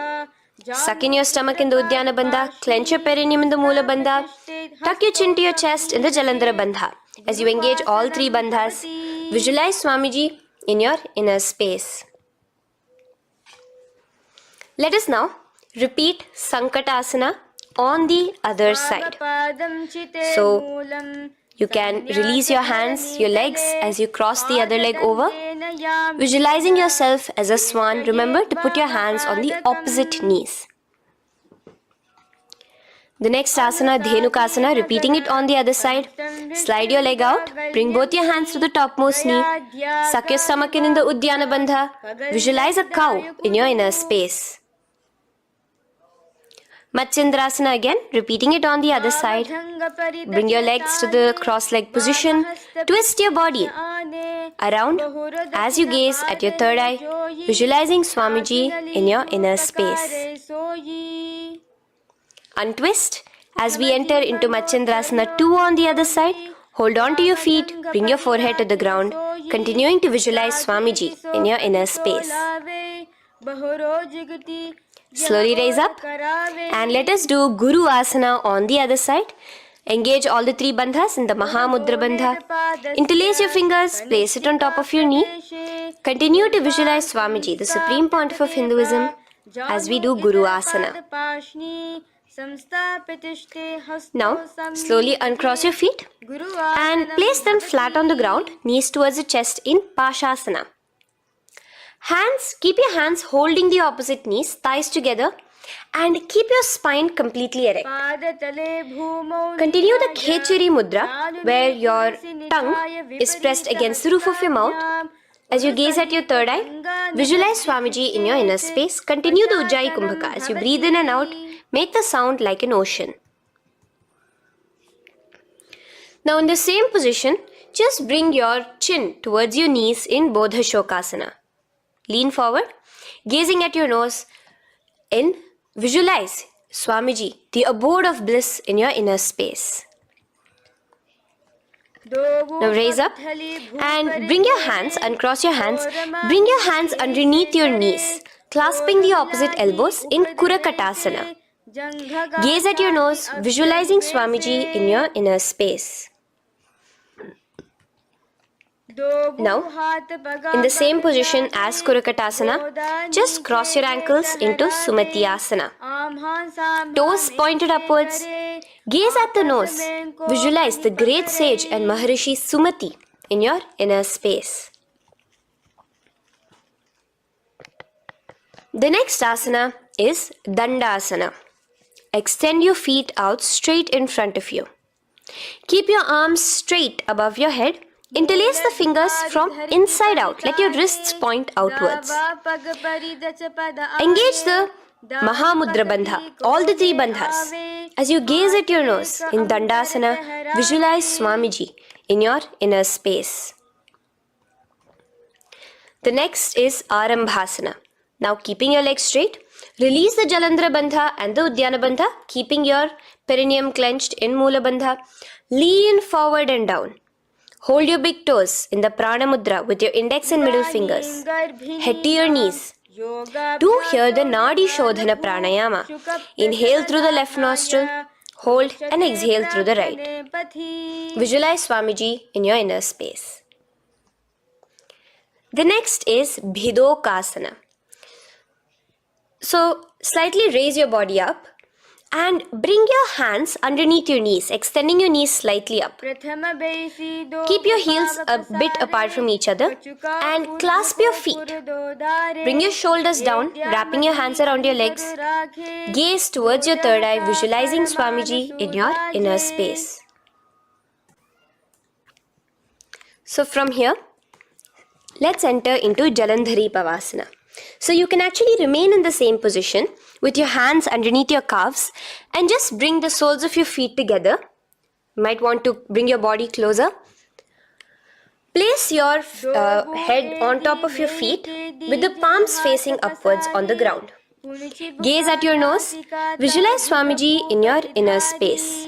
Suck in your stomach in the Uddiyana Bandha, clench your perineum in the Mula Bandha, tuck your chin to your chest in the Jalandhara Bandha. As you engage all three bandhas, visualize Swamiji in your inner space. Let us now repeat Sankatasana on the other side. So, you can release your hands, your legs as you cross the other leg over. Visualizing yourself as a swan, remember to put your hands on the opposite knees. The next asana, Dhenukasana, repeating it on the other side. Slide your leg out, bring both your hands to the topmost knee. Suck your stomach in the Uddiyana Bandha. Visualize a cow in your inner space. Matsyendrasana again, repeating it on the other side. Bring your legs to the cross-leg position. Twist your body around as you gaze at your third eye, visualizing Swamiji in your inner space. Untwist as we enter into Matsyendrasana 2 on the other side. Hold on to your feet, bring your forehead to the ground, continuing to visualize Swamiji in your inner space. Slowly raise up and let us do Guru Asana on the other side. Engage all the three bandhas in the Mahamudra Bandha. Interlace your fingers, place it on top of your knee. Continue to visualize Swamiji, the Supreme Pontiff of Hinduism, as we do Guru Asana. Now, slowly uncross your feet and place them flat on the ground, knees towards the chest in Pashasana. Keep your hands holding the opposite knees, thighs together, and keep your spine completely erect. Continue the Khechari Mudra, where your tongue is pressed against the roof of your mouth. As you gaze at your third eye, visualize Swamiji in your inner space. Continue the Ujjayi Kumbhaka. As you breathe in and out, make the sound like an ocean. Now in the same position, just bring your chin towards your knees in Bodha Shokasana. Lean forward, gazing at your nose, and visualize Swamiji, the abode of bliss in your inner space. Now raise up and bring your hands, uncross your hands, bring your hands underneath your knees, clasping the opposite elbows in Kurakatasana. Gaze at your nose, visualizing Swamiji in your inner space. Now, in the same position as Kurakatasana, just cross your ankles into Sumatyasana. Toes pointed upwards. Gaze at the nose. Visualize the great sage and Maharishi Sumati in your inner space. The next asana is Dandasana. Extend your feet out straight in front of you. Keep your arms straight above your head. Interlace the fingers from inside out. Let your wrists point outwards. Engage the Mahamudra Bandha, all the three bandhas. As you gaze at your nose in Dandasana, visualize Swamiji in your inner space. The next is Arambhasana. Now keeping your legs straight, release the Jalandhara Bandha and the Uddiyana Bandha, keeping your perineum clenched in Mula Bandha. Lean forward and down. Hold your big toes in the Prana Mudra with your index and middle fingers. Head to your knees. Do here the Nadi Shodhana pranayama. Inhale through the left nostril, hold and exhale through the right. Visualize Swamiji in your inner space. The next is Bhidokasana. So, slightly raise your body up and bring your hands underneath your knees, extending your knees slightly up. Keep your heels a bit apart from each other and clasp your feet. Bring your shoulders down, wrapping your hands around your legs. Gaze towards your third eye, visualizing Swamiji in your inner space. So from here, let's enter into Jalandhari Pavasana. So you can actually remain in the same position with your hands underneath your calves and just bring the soles of your feet together. You might want to bring your body closer. Place your head on top of your feet with the palms facing upwards on the ground. Gaze at your nose. Visualize Swamiji in your inner space.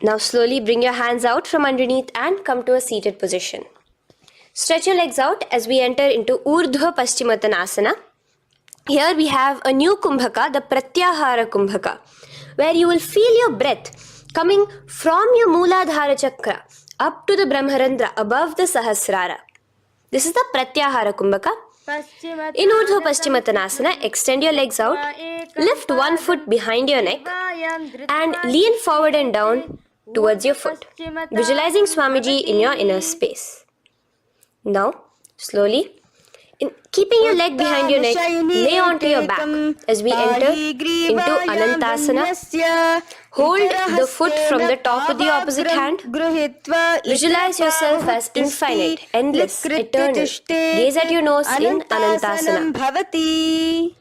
Now slowly bring your hands out from underneath and come to a seated position. Stretch your legs out as we enter into Urdhva Paschimottanasana. Here we have a new Kumbhaka, the Pratyahara Kumbhaka, where you will feel your breath coming from your Mooladhara Chakra up to the Brahmarandra above the Sahasrara. This is the Pratyahara Kumbhaka. In Urdhva Paschimottanasana, extend your legs out, lift one foot behind your neck and lean forward and down towards your foot, visualizing Swamiji in your inner space. Now, slowly, keeping your leg behind your neck, lay onto your back as we enter into Anantasana. Hold the foot from the top of the opposite hand. Visualize yourself as infinite, endless, eternal. Gaze at your nose in Anantasana.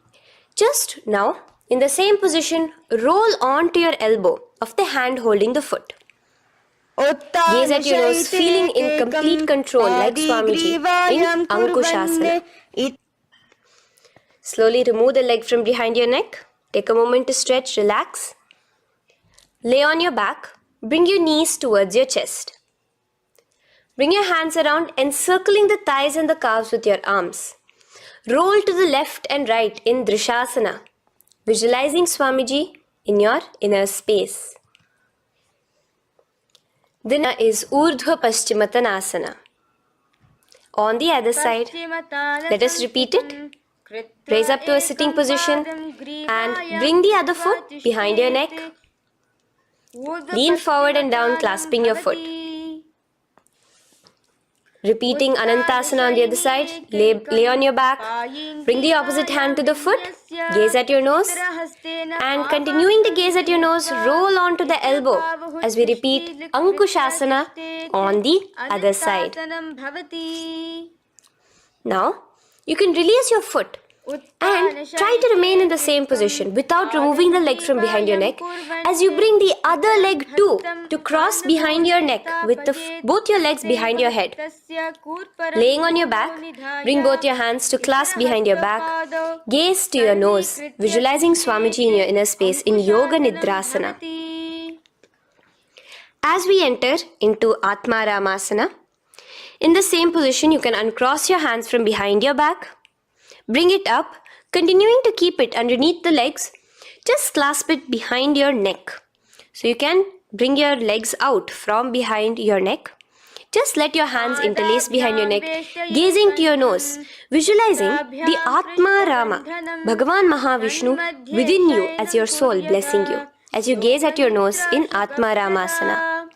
Just now, in the same position, roll onto your elbow of the hand holding the foot. Gaze at your nose, feeling in complete control like Swamiji in Ankushasana. Slowly remove the leg from behind your neck. Take a moment to stretch, relax. Lay on your back. Bring your knees towards your chest. Bring your hands around, encircling the thighs and the calves with your arms. Roll to the left and right in Drishasana, visualizing Swamiji in your inner space. Then is Urdhva Paschimottanasana. On the other side, let us repeat it. Raise up to a sitting position and bring the other foot behind your neck. Lean forward and down, clasping your foot. Repeating Anantasana on the other side. Lay on your back. Bring the opposite hand to the foot. Gaze at your nose. And continuing to gaze at your nose, roll onto the elbow as we repeat Ankushasana on the other side. Now, you can release your foot and try to remain in the same position without removing the leg from behind your neck as you bring the other leg too to cross behind your neck with both your legs behind your head. Laying on your back, bring both your hands to clasp behind your back. Gaze to your nose, visualizing Swamiji in your inner space in Yoga Nidrasana. As we enter into Atmaramasana, in the same position you can uncross your hands from behind your back. Bring it up, continuing to keep it underneath the legs. Just clasp it behind your neck. So you can bring your legs out from behind your neck. Just let your hands interlace behind your neck, gazing to your nose, visualizing the Atma Rama, Bhagavan Mahavishnu within you as your soul blessing you, as you gaze at your nose in Atma Ramasana.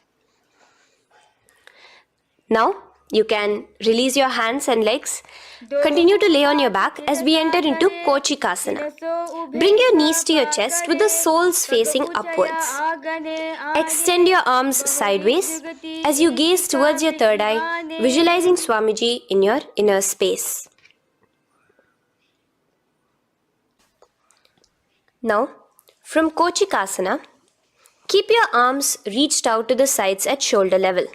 Now, you can release your hands and legs. Continue to lay on your back as we enter into Kochikasana. Bring your knees to your chest with the soles facing upwards. Extend your arms sideways as you gaze towards your third eye, visualizing Swamiji in your inner space. Now, from Kochikasana, keep your arms reached out to the sides at shoulder level.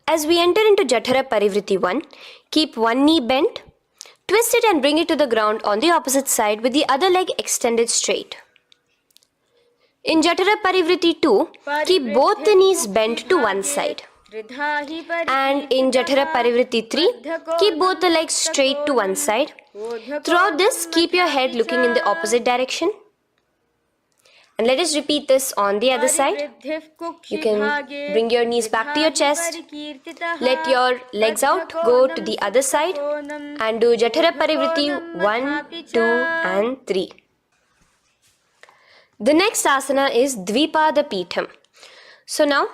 As we enter into Jatara Parivriti 1, keep one knee bent, twist it and bring it to the ground on the opposite side with the other leg extended straight. In Jatara Parivriti 2, keep both the knees bent to one side. And in Jatara Parivriti 3, keep both the legs straight to one side. Throughout this, keep your head looking in the opposite direction. And let us repeat this on the other side. You can bring your knees back to your chest. Let your legs out, go to the other side and do Jatara Parivriti 1, 2 and 3. The next asana is Dvipada Pitham. So now,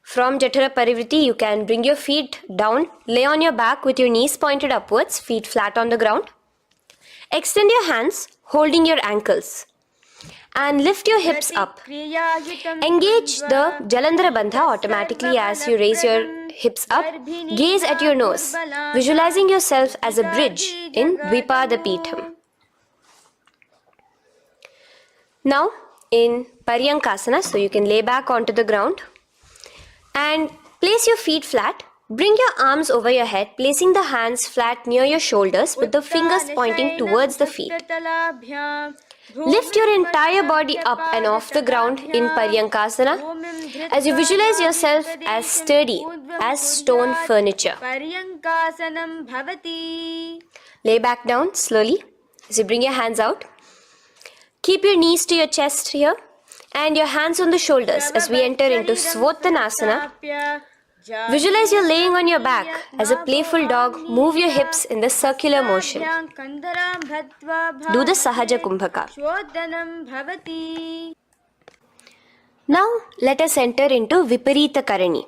from Jatara Parivriti, you can bring your feet down, lay on your back with your knees pointed upwards, feet flat on the ground. Extend your hands, holding your ankles. And lift your hips up. Engage the Jalandhara Bandha automatically as you raise your hips up. Gaze at your nose, visualizing yourself as a bridge in Dvipada Pitham. Now in Paryankasana, so you can lay back onto the ground and place your feet flat, Bring your arms over your head, placing the hands flat near your shoulders with the fingers pointing towards the feet. Lift your entire body up and off the ground in Paryankasana as you visualize yourself as sturdy as stone furniture. Lay back down slowly as you bring your hands out. Keep your knees to your chest here and your hands on the shoulders as we enter into Svottanasana. Visualize you're laying on your back as a playful dog. Move your hips in the circular motion. Do the Sahaja Kumbhaka. Now let us enter into Viparita Karani.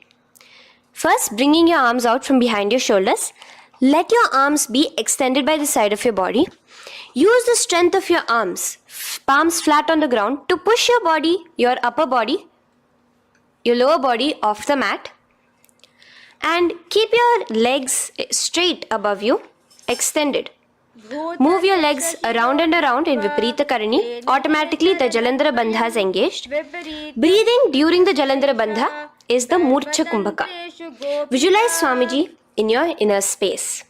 First, bringing your arms out from behind your shoulders. Let your arms be extended by the side of your body. Use the strength of your arms, palms flat on the ground, to push your body, your upper body, your lower body off the mat. And keep your legs straight above you, extended. Move your legs around and around in Viparita Karani. Automatically the Jalandhara Bandha is engaged. Breathing during the Jalandhara Bandha is the Murcha Kumbhaka. Visualize Swamiji in your inner space.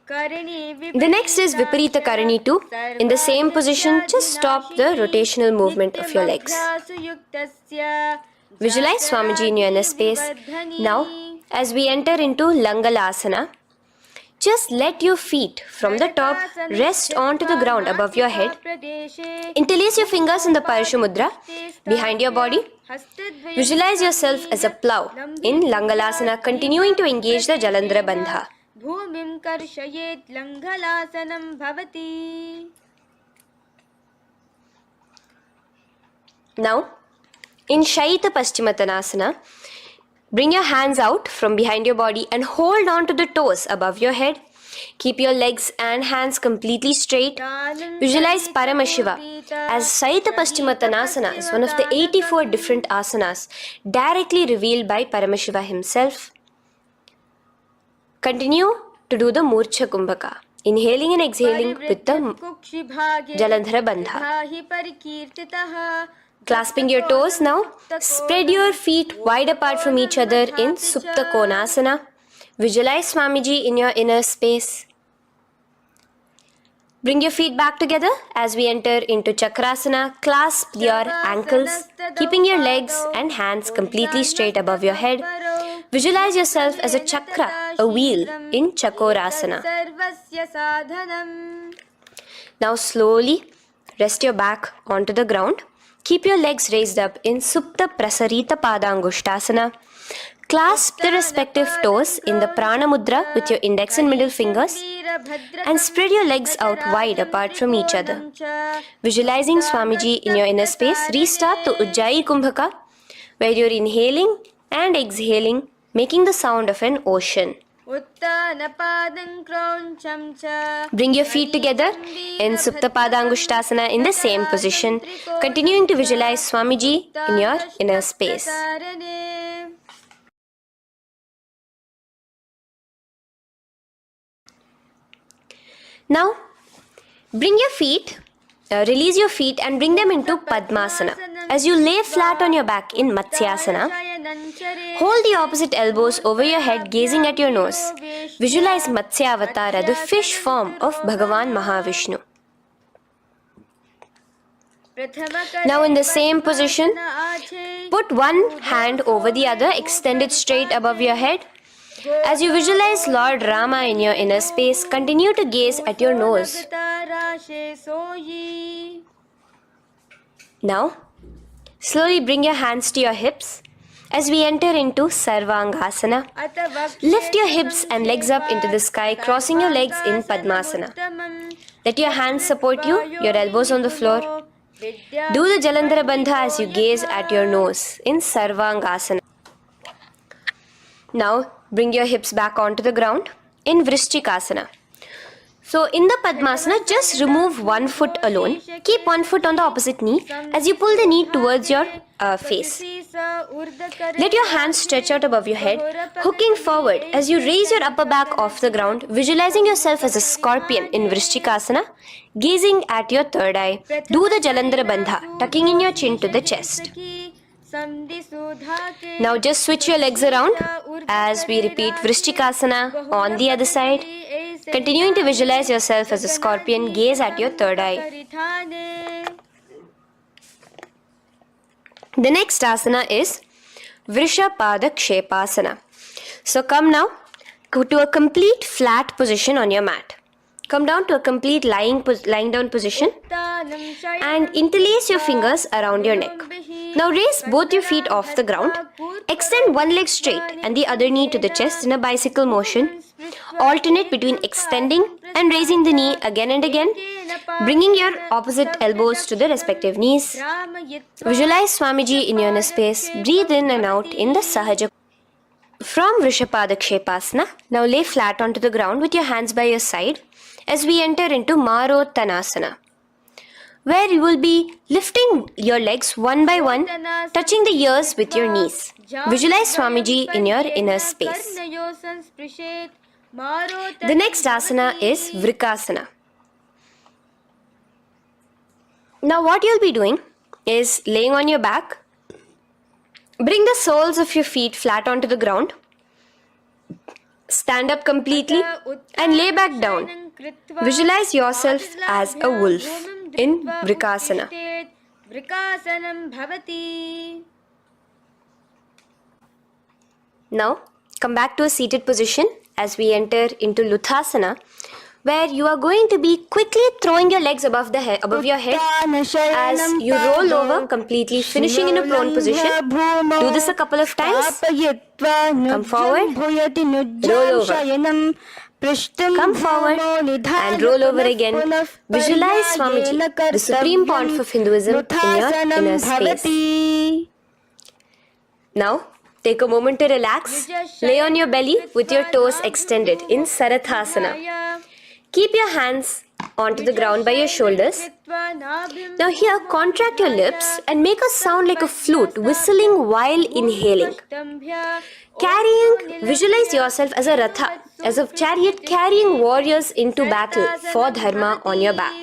The next is Viparita Karani 2. In the same position, just stop the rotational movement of your legs. Visualize Swamiji in your inner space. Now, as we enter into Langalasana, just let your feet from the top rest onto the ground above your head. Interlace your fingers in the Parashu Mudra behind your body. Visualize yourself as a plow in Langalasana, continuing to engage the Jalandhara Bandha. भूमिं कर्षयेत् लङ्घलासनं भवति. Now, in Shaita Paschimottanasana, bring your hands out from behind your body and hold on to the toes above your head. Keep your legs and hands completely straight. Visualize Paramashiva as Shaita Paschimottanasana is one of the 84 different asanas directly revealed by Paramashiva himself. Continue to do the Murcha Kumbhaka, inhaling and exhaling with the Jalandhara Bandha. Clasping your toes now, spread your feet wide apart from each other in Supta Konasana. Visualize Swamiji in your inner space. Bring your feet back together as we enter into Chakrasana. Clasp your ankles, keeping your legs and hands completely straight above your head. Visualize yourself as a chakra, a wheel in Chakorasana. Now slowly rest your back onto the ground. Keep your legs raised up in Supta Prasarita Padangushtasana. Clasp the respective toes in the Prana Mudra with your index and middle fingers and spread your legs out wide apart from each other. Visualizing Swamiji in your inner space, restart the Ujjayi Kumbhaka where you're inhaling and exhaling, making the sound of an ocean. Bring your feet together in Supta Padangushtasana in the same position, continuing to visualize Swamiji in your inner space. Now, release your feet and bring them into Padmasana. As you lay flat on your back in Matsyasana, hold the opposite elbows over your head, gazing at your nose. Visualize Matsyavatara, the fish form of Bhagavan Mahavishnu. Now in the same position, put one hand over the other, extended straight above your head. As you visualize Lord Rama in your inner space, continue to gaze at your nose. Now, slowly bring your hands to your hips as we enter into Sarvangasana. Lift your hips and legs up into the sky, crossing your legs in Padmasana. Let your hands support you, your elbows on the floor. Do the Jalandhara Bandha as you gaze at your nose in Sarvangasana. Now, bring your hips back onto the ground in Vrishchikasana. So, in the Padmasana, just remove one foot alone. Keep one foot on the opposite knee as you pull the knee towards your face. Let your hands stretch out above your head, hooking forward as you raise your upper back off the ground, visualizing yourself as a scorpion in Vrishchikasana, gazing at your third eye. Do the Jalandhara Bandha, tucking in your chin to the chest. Now just switch your legs around as we repeat Vrishchikasana on the other side. Continuing to visualize yourself as a scorpion, gaze at your third eye. The next asana is Vrishapada Kshepasana. So come now to a complete flat position on your mat. Come down to a complete lying down position and interlace your fingers around your neck. Now raise both your feet off the ground. Extend one leg straight and the other knee to the chest in a bicycle motion. Alternate between extending and raising the knee again and again, bringing your opposite elbows to the respective knees. Visualize Swamiji in your inner space. Breathe in and out in the Sahaja. From Vrishapada Kshepasana, now lay flat onto the ground with your hands by your side as we enter into Marottanasana, where you will be lifting your legs one by one, touching the ears with your knees. Visualize Swamiji in your inner space. The next asana is Vrikasana. Now what you'll be doing is laying on your back. Bring the soles of your feet flat onto the ground. Stand up completely and lay back down. Visualize yourself as a wolf in Vrikasana. Now come back to a seated position as we enter into Luthasana, where you are going to be quickly throwing your legs above your head as you roll over completely, finishing in a prone position. Do this a couple of times. Come forward, roll over. Come forward and roll over again. Visualize Swamiji, the Supreme Pontiff of Hinduism, in your inner space. Now, take a moment to relax. Lay on your belly with your toes extended in Sarathasana. Keep your hands onto the ground by your shoulders. Now here, contract your lips and make a sound like a flute, whistling while inhaling. Visualize yourself as a ratha, as a chariot carrying warriors into battle for dharma on your back.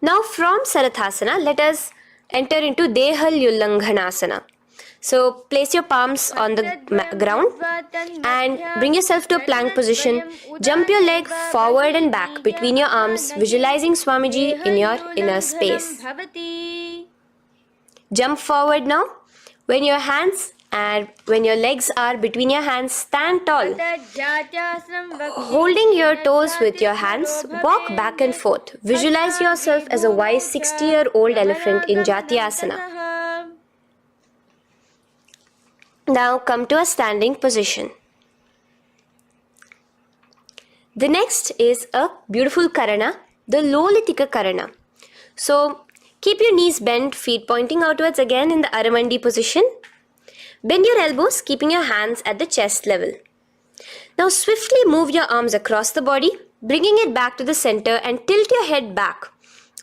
Now from Sarathasana, let us enter into Dehalyullanghanasana. So place your palms on the ground and bring yourself to a plank position. Jump your leg forward and back between your arms, visualizing Swamiji in your inner space. Jump forward now. When your legs are between your hands, stand tall. Holding your toes with your hands, walk back and forth. Visualize yourself as a wise 60-year-old elephant in Jatyasana. Now come to a standing position. The next is a beautiful karana, the Lolitika karana. So keep your knees bent, feet pointing outwards again in the Aramandi position. Bend your elbows, keeping your hands at the chest level. Now swiftly move your arms across the body, bringing it back to the center and tilt your head back.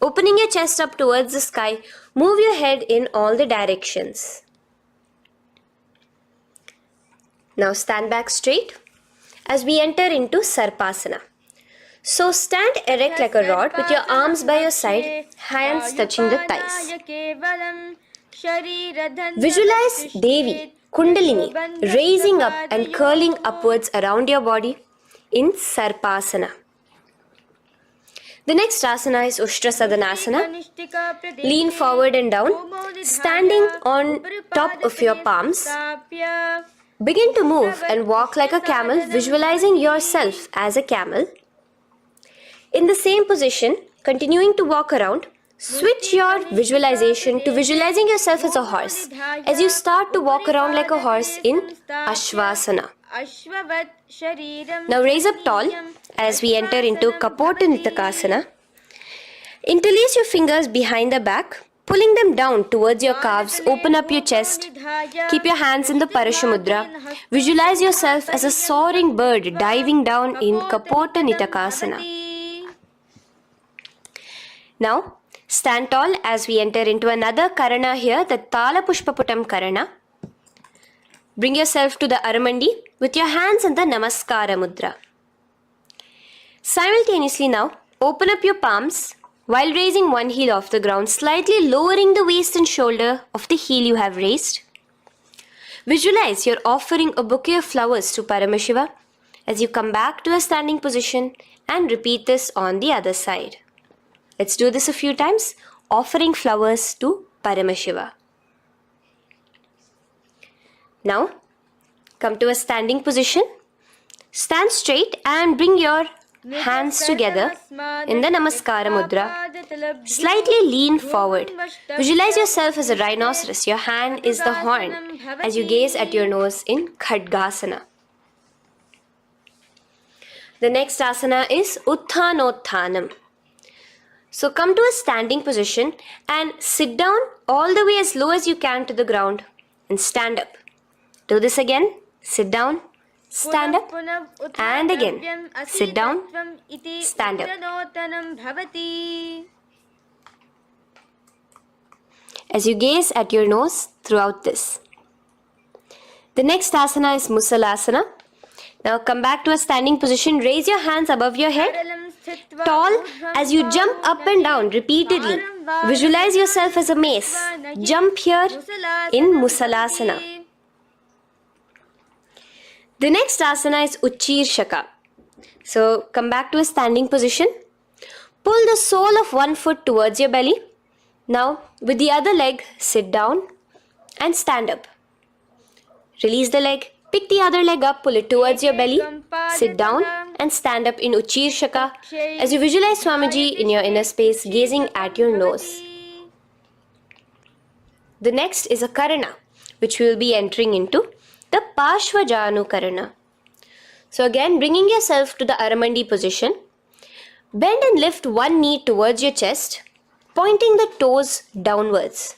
Opening your chest up towards the sky, move your head in all the directions. Now stand back straight as we enter into Sarpasana. So stand erect like a rod with your arms by your side, hands touching the thighs. Visualize Devi, Kundalini, raising up and curling upwards around your body in Sarpasana. The next asana is Ushtrasadanasana. Lean forward and down, standing on top of your palms. Begin to move and walk like a camel, visualizing yourself as a camel. In the same position, continuing to walk around, switch your visualization to visualizing yourself as a horse as you start to walk around like a horse in Ashvasana. Now raise up tall as we enter into Kapotanitakasana. Interlace your fingers behind the back, pulling them down towards your calves. Open up your chest. Keep your hands in the Parashamudra. Visualize yourself as a soaring bird diving down in Kapotanitakasana. Now, stand tall as we enter into another karana here, the Tala Pushpaputam karana. Bring yourself to the Aramandi with your hands in the Namaskara mudra. Simultaneously now, open up your palms while raising one heel off the ground, slightly lowering the waist and shoulder of the heel you have raised. Visualize you're offering a bouquet of flowers to Paramashiva as you come back to a standing position, and repeat this on the other side. Let's do this a few times, offering flowers to Paramashiva. Now, come to a standing position. Stand straight and bring your hands together in the Namaskara Mudra. Slightly lean forward. Visualize yourself as a rhinoceros. Your hand is the horn as you gaze at your nose in Khadgasana. The next asana is Utthanotthanam. So come to a standing position and sit down all the way as low as you can to the ground and stand up. Do this again. Sit down, stand up, and again. Sit down, stand up. As you gaze at your nose throughout this. The next asana is Musalasana. Now come back to a standing position. Raise your hands above your head, tall as you jump up and down repeatedly. Visualize yourself as a mace. Jump here in Musalasana. The next asana is Uchirshaka. So come back to a standing position. Pull the sole of one foot towards your belly. Now with the other leg, sit down and stand up. Release the leg. Pick the other leg up, pull it towards your belly, sit down and stand up in Uchirshaka as you visualize Swamiji in your inner space gazing at your nose. The next is a Karana, which we will be entering into, the Parshvajanu Karana. So again, bringing yourself to the Aramandi position, bend and lift one knee towards your chest, pointing the toes downwards.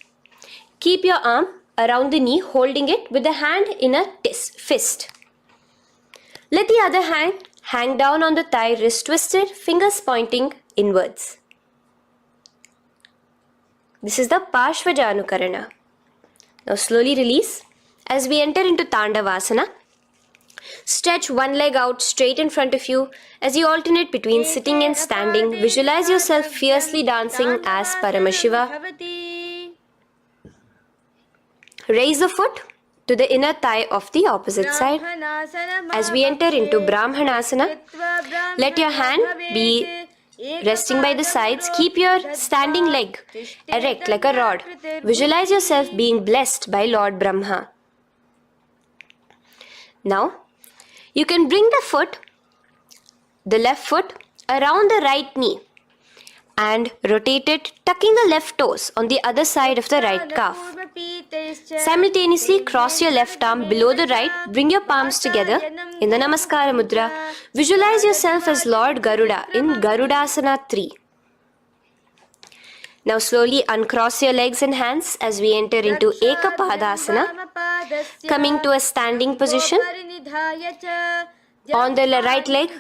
Keep your arm around the knee, holding it with the hand in a fist. Let the other hand hang down on the thigh, wrist twisted, fingers pointing inwards. This is the Parshvajanu Karana. Now slowly release as we enter into Tandavasana. Stretch one leg out straight in front of you as you alternate between sitting and standing. Visualize yourself fiercely dancing as Paramashiva. Raise the foot to the inner thigh of the opposite side. As we enter into Brahmanasana, let your hand be resting by the sides. Keep your standing leg erect like a rod. Visualize yourself being blessed by Lord Brahma. Now, you can bring the left foot around the right knee and rotate it, tucking the left toes on the other side of the right calf. Simultaneously cross your left arm below the right, bring your palms together in the Namaskara Mudra. Visualize yourself as Lord Garuda in Garudasana 3. Now slowly uncross your legs and hands as we enter into Ekapadasana, coming to a standing position. On the right leg,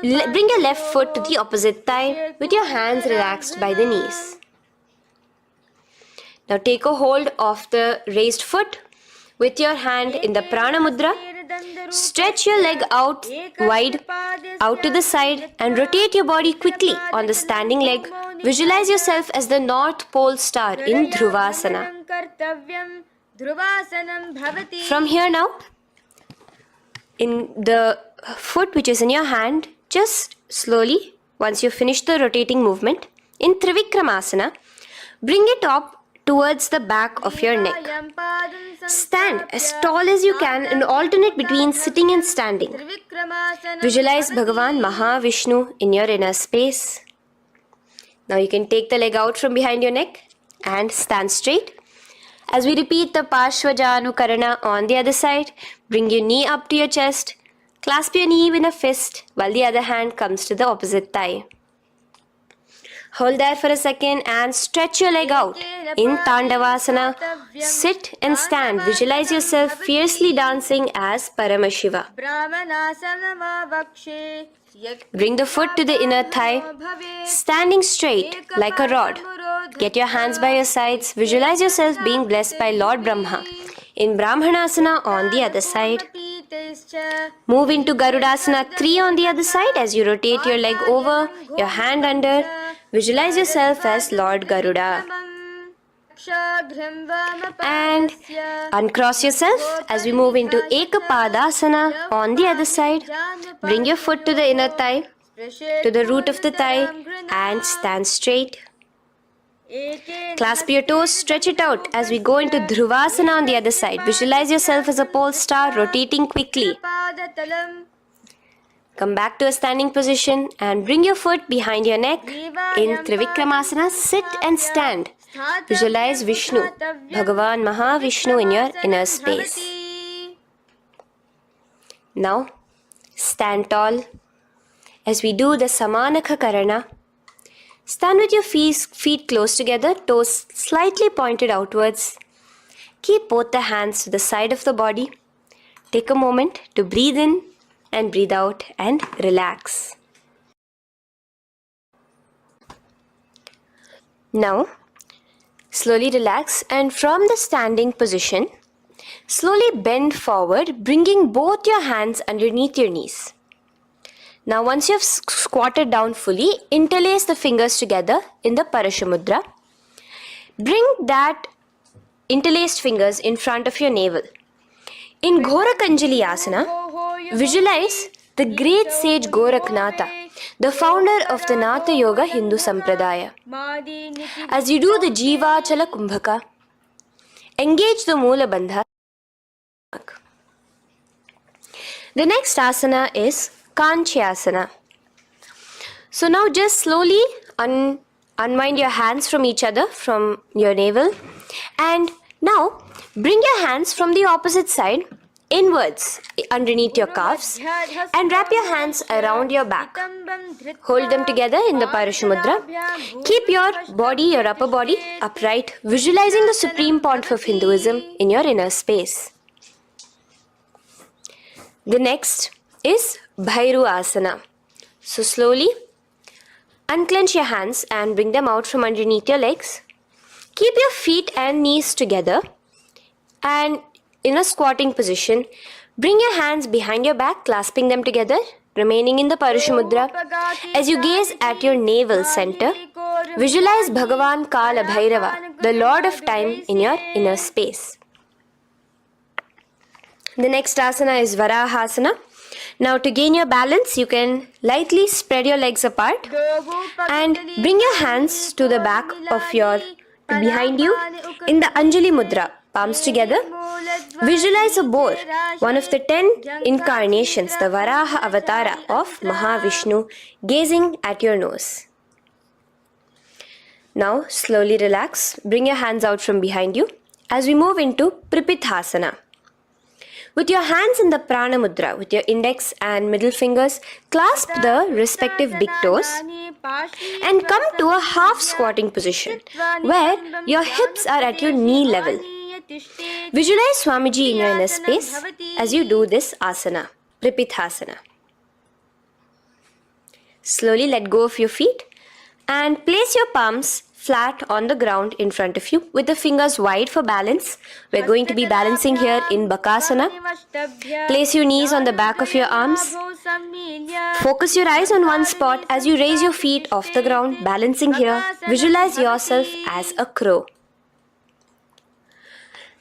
bring your left foot to the opposite thigh with your hands relaxed by the knees. Now take a hold of the raised foot with your hand in the Prana Mudra. Stretch your leg out wide, out to the side and rotate your body quickly on the standing leg. Visualize yourself as the North Pole star in Dhruvasana. From here now, in the foot which is in your hand, just slowly, once you finish the rotating movement, in Trivikramasana, bring it up towards the back of your neck. Stand as tall as you can and alternate between sitting and standing. Visualize Bhagavan Mahavishnu in your inner space. Now you can take the leg out from behind your neck and stand straight. As we repeat the Parshvajanu Karana on the other side, bring your knee up to your chest, clasp your knee in a fist while the other hand comes to the opposite thigh. Hold there for a second and stretch your leg out. In Tandavasana, sit and stand. Visualize yourself fiercely dancing as Paramashiva. Bring the foot to the inner thigh, standing straight like a rod. Get your hands by your sides. Visualize yourself being blessed by Lord Brahma. In Brahmanasana on the other side. Move into Garudasana 3 on the other side as you rotate your leg over, your hand under. visualize yourself as Lord Garuda. And uncross yourself as we move into Ekapadasana on the other side. Bring your foot to the inner thigh, to the root of the thigh, and stand straight. Clasp your toes, stretch it out as we go into Dhruvasana on the other side. Visualize yourself as a pole star rotating quickly. Come back to a standing position and bring your foot behind your neck. In Trivikramasana, sit and stand. Visualize Vishnu, Bhagavan Mahavishnu in your inner space. Now, stand tall as we do the Samanakha Karana. Stand with your feet close together, toes slightly pointed outwards. Keep both the hands to the side of the body. Take a moment to breathe in and breathe out and relax. Now, slowly relax and from the standing position, slowly bend forward, bringing both your hands underneath your knees. Now once you have squatted down fully, interlace the fingers together in the Parashamudra. Bring that interlaced fingers in front of your navel. In Ghorakanjali Asana, visualize the great sage Goraknatha, the founder of the Natha Yoga Hindu Sampradaya. As you do the Jivachala Kumbhaka, engage the Moola Bandha. The next asana is Kanchyasana. So now just slowly unwind your hands from each other, from your navel, and now bring your hands from the opposite side inwards underneath your calves and wrap your hands around your back. Hold them together in the Parashamudra. Keep your body, your upper body upright, visualizing the Supreme Pontiff of Hinduism in your inner space. The next is Bhairu Asana. So slowly unclench your hands and bring them out from underneath your legs. Keep your feet and knees together and in a squatting position, bring your hands behind your back, clasping them together, remaining in the Parashamudra. As you gaze at your navel center, visualize Bhagavan Kala Bhairava, the Lord of Time, in your inner space. The next asana is Varahasana. Now to gain your balance, you can lightly spread your legs apart and bring your hands to the back of behind you in the Anjali Mudra, palms together. Visualize a boar, one of the 10 incarnations, the Varaha Avatara of Mahavishnu, gazing at your nose. Now slowly relax, bring your hands out from behind you as we move into Pripithasana. With your hands in the Prana Mudra, with your index and middle fingers, clasp the respective big toes and come to a half squatting position where your hips are at your knee level. Visualize Swamiji in your inner space as you do this asana, Pripithasana. Slowly let go of your feet and place your palms flat on the ground in front of you with the fingers wide for balance. We're going to be balancing here in Bakasana. Place your knees on the back of your arms. Focus your eyes on one spot as you raise your feet off the ground, balancing here. Visualize yourself as a crow.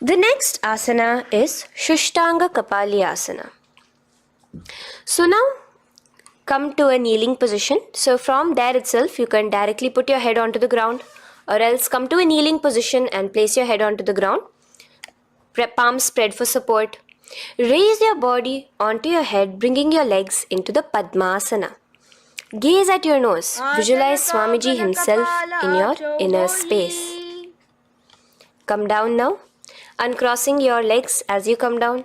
The next asana is Shushtanga Kapali Asana. So now come to a kneeling position. So from there itself, you can directly put your head onto the ground, or else come to a kneeling position and place your head onto the ground. Palms spread for support. Raise your body onto your head, bringing your legs into the Padmasana. Gaze at your nose. Visualize Swamiji himself in your inner space. Come down now, uncrossing your legs as you come down.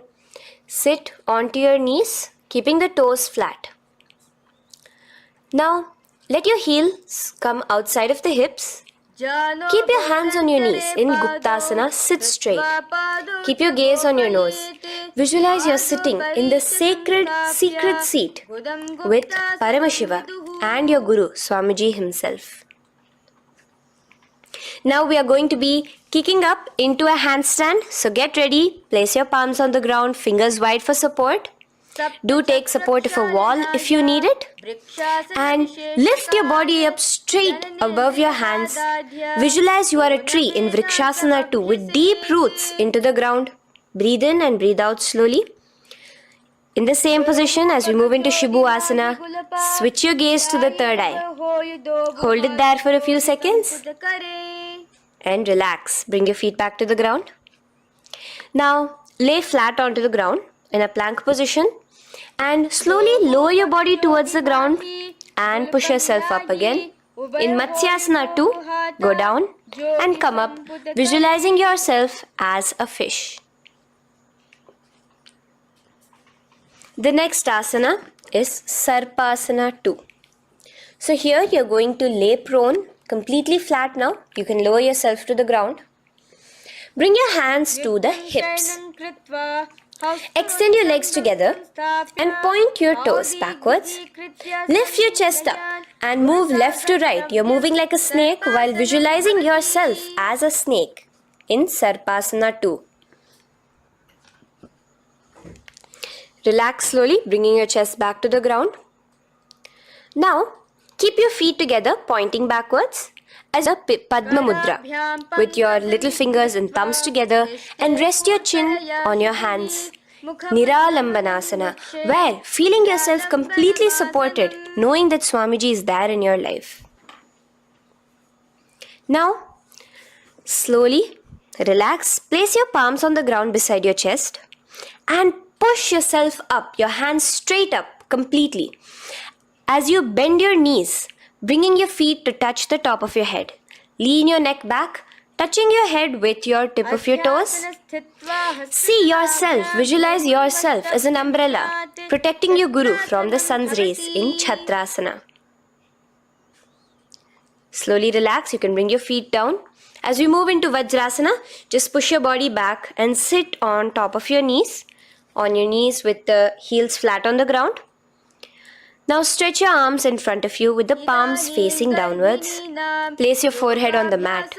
Sit onto your knees, keeping the toes flat. Now, let your heels come outside of the hips. Keep your hands on your knees. In Guptasana, sit straight. Keep your gaze on your nose. Visualize you're sitting in the sacred secret seat with Paramashiva and your Guru, Swamiji himself. Now we are going to be kicking up into a handstand. So get ready. Place your palms on the ground, fingers wide for support. Do take support of a wall if you need it. And lift your body up straight above your hands. Visualize you are a tree in Vrikshasana 2 with deep roots into the ground. Breathe in and breathe out slowly. In the same position, as we move into Asana, switch your gaze to the third eye. Hold it there for a few seconds and relax. Bring your feet back to the ground. Now, lay flat onto the ground in a plank position and slowly lower your body towards the ground and push yourself up again. In Matsyasana 2, go down and come up, visualizing yourself as a fish. The next asana is Sarpasana 2. So here you're going to lay prone, completely flat now. You can lower yourself to the ground. Bring your hands to the hips. Extend your legs together and point your toes backwards. Lift your chest up and move left to right. You're moving like a snake while visualizing yourself as a snake in Sarpasana 2. Relax slowly, bringing your chest back to the ground. Now, keep your feet together, pointing backwards as a Padma Mudra with your little fingers and thumbs together and rest your chin on your hands. Niralambanasana, where feeling yourself completely supported, knowing that Swamiji is there in your life. Now, slowly relax, place your palms on the ground beside your chest and push yourself up, your hands straight up completely. As you bend your knees, bringing your feet to touch the top of your head. Lean your neck back, touching your head with your tip of your toes. See yourself, visualize yourself as an umbrella, protecting your Guru from the sun's rays in Chhatrasana. Slowly relax, you can bring your feet down. As we move into Vajrasana, just push your body back and sit on top of your knees. On your knees with the heels flat on the ground. Now stretch your arms in front of you with the palms facing downwards. Place your forehead on the mat.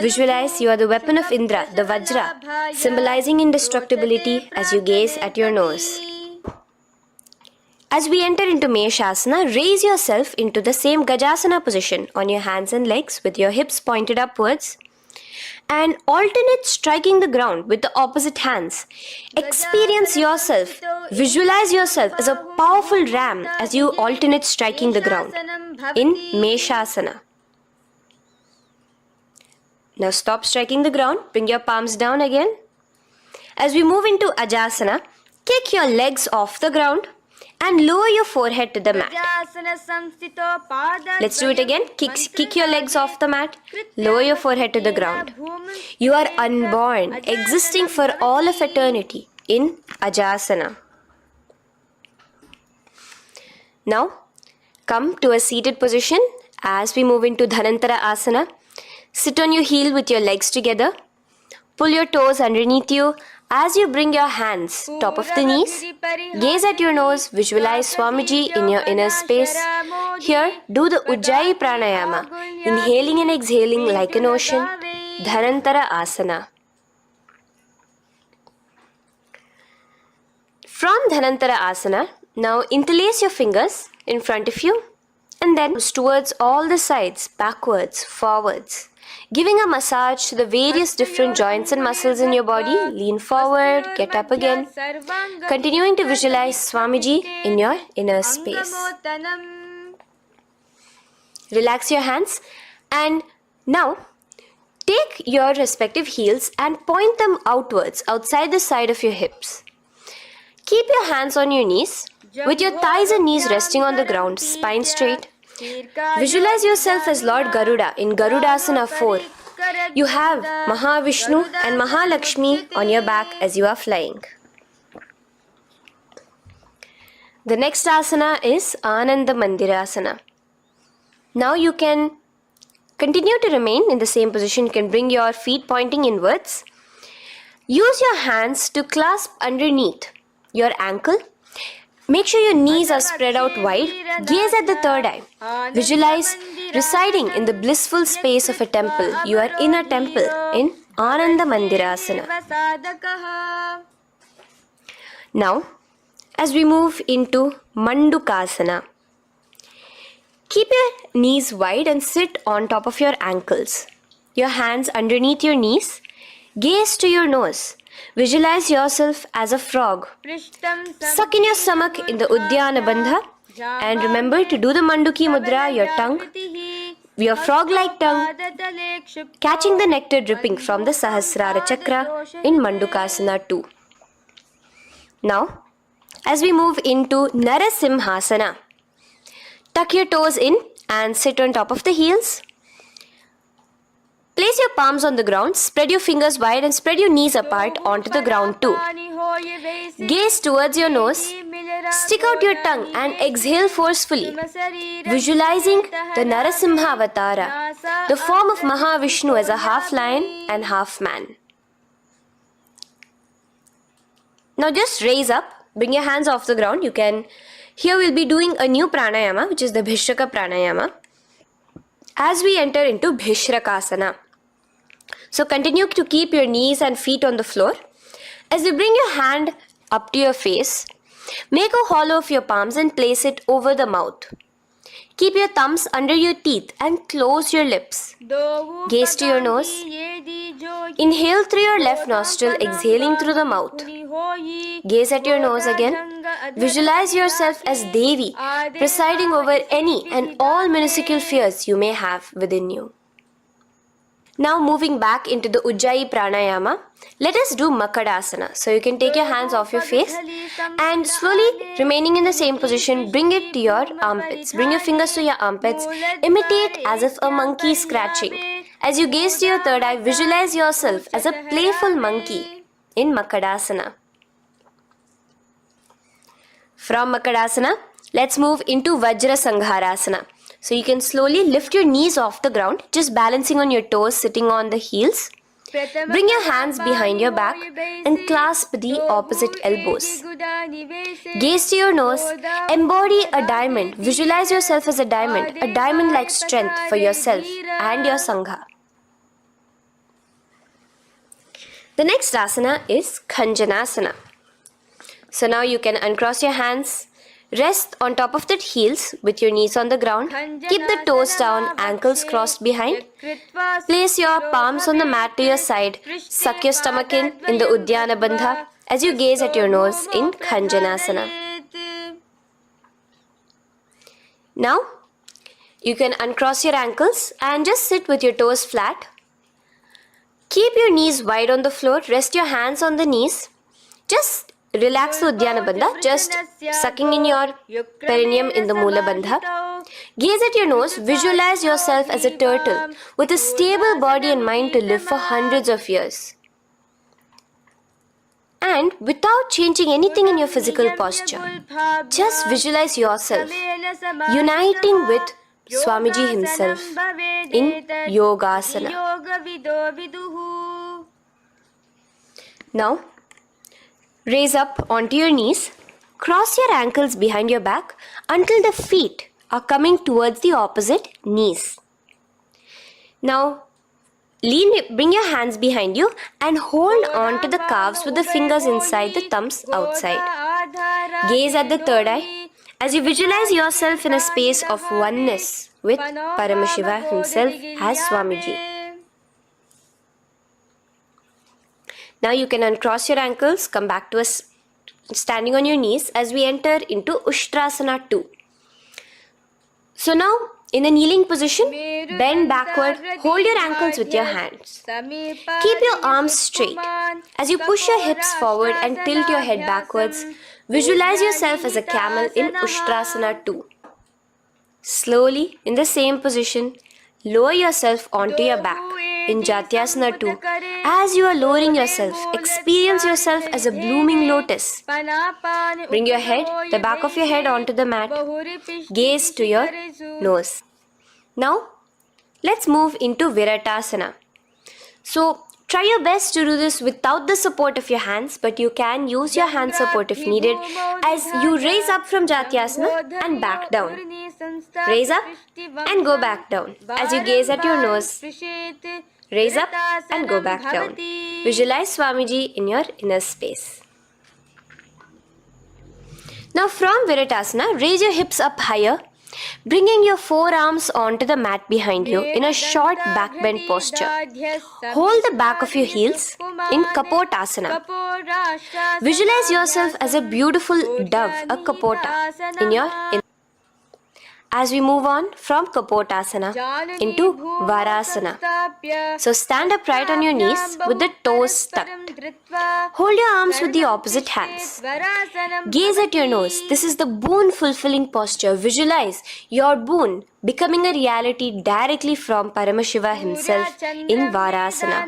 Visualize you are the weapon of Indra, the Vajra, symbolizing indestructibility as you gaze at your nose. As we enter into Meshasana, raise yourself into the same Gajasana position on your hands and legs with your hips pointed upwards. And alternate striking the ground with the opposite hands. Experience yourself, visualize yourself as a powerful ram as you alternate striking the ground in Meshasana. Now stop striking the ground, bring your palms down again. As we move into Ajasana, kick your legs off the ground and lower your forehead to the mat. Let's do it again. Kick your legs off the mat. Lower your forehead to the ground. You are unborn, existing for all of eternity in Ajasana. Now, come to a seated position as we move into Dhanantara Asana. Sit on your heel with your legs together. Pull your toes underneath you. As you bring your hands top of the knees, gaze at your nose, visualize Swamiji in your inner space. Here, do the Ujjayi pranayama, inhaling and exhaling like an ocean, Dhanantara Asana. From Dhanantara Asana, now interlace your fingers in front of you and then towards all the sides, backwards, forwards. Giving a massage to the various different joints and muscles in your body. Lean forward, get up again. Continuing to visualize Swamiji in your inner space. Relax your hands and now take your respective heels and point them outwards, outside the side of your hips. Keep your hands on your knees with your thighs and knees resting on the ground, spine straight. Visualize yourself as Lord Garuda in Garudasana 4. You have Mahavishnu and Mahalakshmi on your back as you are flying. The next asana is Ananda Mandirasana. Now you can continue to remain in the same position. You can bring your feet pointing inwards. Use your hands to clasp underneath your ankle. Make sure your knees are spread out wide. Gaze at the third eye. Visualize residing in the blissful space of a temple. You are in a temple in Ananda Mandirasana. Now, as we move into Mandukasana. Keep your knees wide and sit on top of your ankles. Your hands underneath your knees. Gaze to your nose. Visualize yourself as a frog. Suck in your stomach in the Uddiyana Bandha. And remember to do the Manduki Mudra, your tongue, your frog-like tongue, catching the nectar dripping from the Sahasrara Chakra in Mandukasana 2. Now, as we move into Narasimhasana, tuck your toes in and sit on top of the heels. Place your palms on the ground, spread your fingers wide and spread your knees apart onto the ground too. Gaze towards your nose, stick out your tongue and exhale forcefully, visualizing the Narasimha Avatara, the form of Mahavishnu as a half lion and half man. Now just raise up, bring your hands off the ground. Here we'll be doing a new pranayama, which is the Bhishraka pranayama, as we enter into Bhishrakasana. So continue to keep your knees and feet on the floor. As you bring your hand up to your face, make a hollow of your palms and place it over the mouth. Keep your thumbs under your teeth and close your lips. Gaze to your nose. Inhale through your left nostril, exhaling through the mouth. Gaze at your nose again. Visualize yourself as Devi, presiding over any and all minuscule fears you may have within you. Now moving back into the Ujjayi Pranayama, let us do Makadasana. So you can take your hands off your face and slowly remaining in the same position, bring it to your armpits. Bring your fingers to your armpits. Imitate as if a monkey is scratching. As you gaze to your third eye, visualize yourself as a playful monkey in Makadasana. From Makadasana, let's move into Vajra Sangharasana. So you can slowly lift your knees off the ground, just balancing on your toes, sitting on the heels. Bring your hands behind your back and clasp the opposite elbows. Gaze to your nose, embody a diamond. Visualize yourself as a diamond-like strength for yourself and your Sangha. The next asana is Khanjanasana. So now you can uncross your hands, rest on top of the heels with your knees on the ground. Keep the toes down, ankles crossed behind. Place your palms on the mat to your side. Suck your stomach in the Uddiyana Bandha as you gaze at your nose in Khanjanasana. Now, you can uncross your ankles and just sit with your toes flat. Keep your knees wide on the floor. Rest your hands on the knees. Just relax the Uddiyana Bandha, just sucking in your perineum in the Mula Bandha. Gaze at your nose, visualize yourself as a turtle with a stable body and mind to live for hundreds of years. And without changing anything in your physical posture, just visualize yourself uniting with Swamiji himself in Yogasana. Now, raise up onto your knees, cross your ankles behind your back until the feet are coming towards the opposite knees. Now, bring your hands behind you and hold on to the calves with the fingers inside, the thumbs outside. Gaze at the third eye as you visualize yourself in a space of oneness with Paramashiva himself as Swamiji. Now you can uncross your ankles, come back to standing on your knees as we enter into Ushtrasana 2. So now, in a kneeling position, bend backward, hold your ankles with your hands. Keep your arms straight. As you push your hips forward and tilt your head backwards, visualize yourself as a camel in Ushtrasana 2. Slowly, in the same position, lower yourself onto your back in Jatyasana 2. As you are lowering yourself, experience yourself as a blooming lotus. Bring your head, the back of your head onto the mat. Gaze to your nose. Now, let's move into Viratasana. So, try your best to do this without the support of your hands, but you can use your hand support if needed as you raise up from Jatyasana and back down. Raise up and go back down as you gaze at your nose. Raise up and go back down. Visualize Swamiji in your inner space. Now from Viritasana, raise your hips up higher, bringing your forearms onto the mat behind you in a short back bend posture. Hold the back of your heels in Kapotasana. Visualize yourself as a beautiful dove, a kapota, as we move on from Kapotasana into Varasana. So stand upright on your knees with the toes tucked. Hold your arms with the opposite hands. Gaze at your nose. This is the boon fulfilling posture. Visualize your boon becoming a reality directly from Paramashiva himself in Varasana.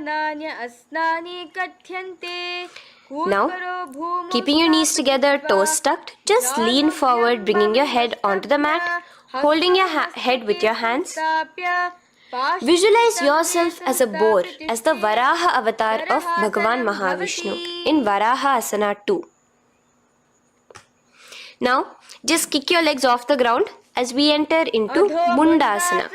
Now, keeping your knees together, toes tucked, just lean forward, bringing your head onto the mat, holding your head with your hands. Visualize yourself as a boar, as the Varaha avatar of Bhagavan Mahavishnu in Varaha Asana 2. Now, just kick your legs off the ground as we enter into Mundasana.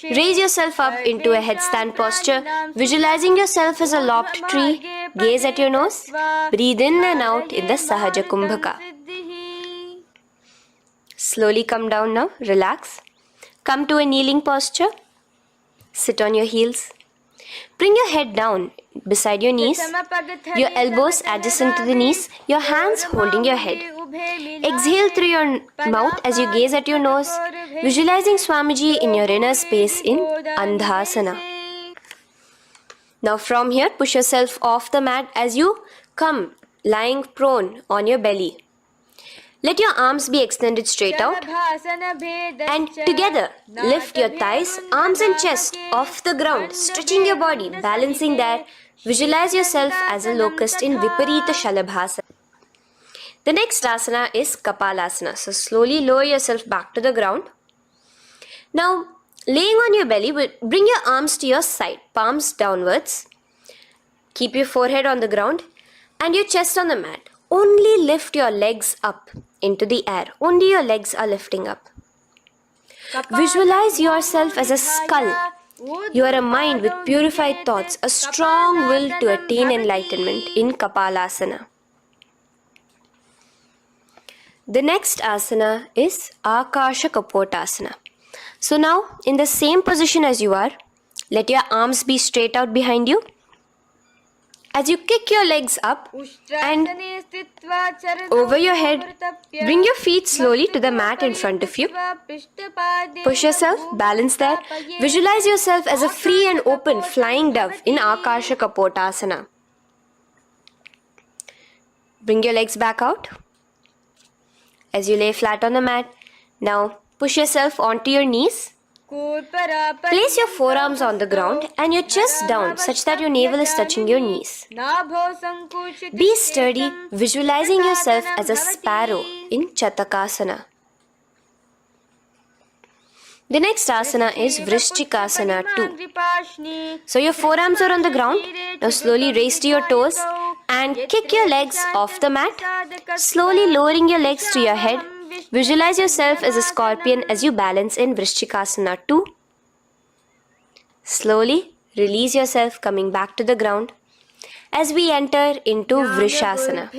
Raise yourself up into a headstand posture, visualizing yourself as a lopped tree. Gaze at your nose. Breathe in and out in the Sahaja Kumbhaka. Slowly come down now. Relax. Come to a kneeling posture. Sit on your heels. Bring your head down beside your knees, your elbows adjacent to the knees, your hands holding your head. Exhale through your mouth as you gaze at your nose, visualizing Swamiji in your inner space in Andhasana. Now from here, push yourself off the mat as you come lying prone on your belly. Let your arms be extended straight out, and together lift your thighs, arms and chest off the ground, stretching your body, balancing there. Visualize yourself as a locust in Viparita Shalabhasana. The next asana is Kapalasana. So slowly lower yourself back to the ground. Now, laying on your belly, bring your arms to your side, palms downwards. Keep your forehead on the ground and your chest on the mat. Only lift your legs up into the air. Only your legs are lifting up. Visualize yourself as a skull. You are a mind with purified thoughts, a strong will to attain enlightenment in Kapalasana. The next asana is Akasha Kapotasana. So now, in the same position as you are, let your arms be straight out behind you. As you kick your legs up and over your head, bring your feet slowly to the mat in front of you. Push yourself, balance there. Visualize yourself as a free and open flying dove in Akasha Kapotasana. Bring your legs back out as you lay flat on the mat. Now push yourself onto your knees. Place your forearms on the ground and your chest down such that your navel is touching your knees. Be sturdy, visualizing yourself as a sparrow in Chatakasana. The next asana is Vrishchikasana 2. So your forearms are on the ground. Now slowly raise to your toes and kick your legs off the mat. Slowly lowering your legs to your head. Visualize yourself as a scorpion as you balance in Vrishchikasana 2. Slowly release yourself, coming back to the ground as we enter into Vrishasana.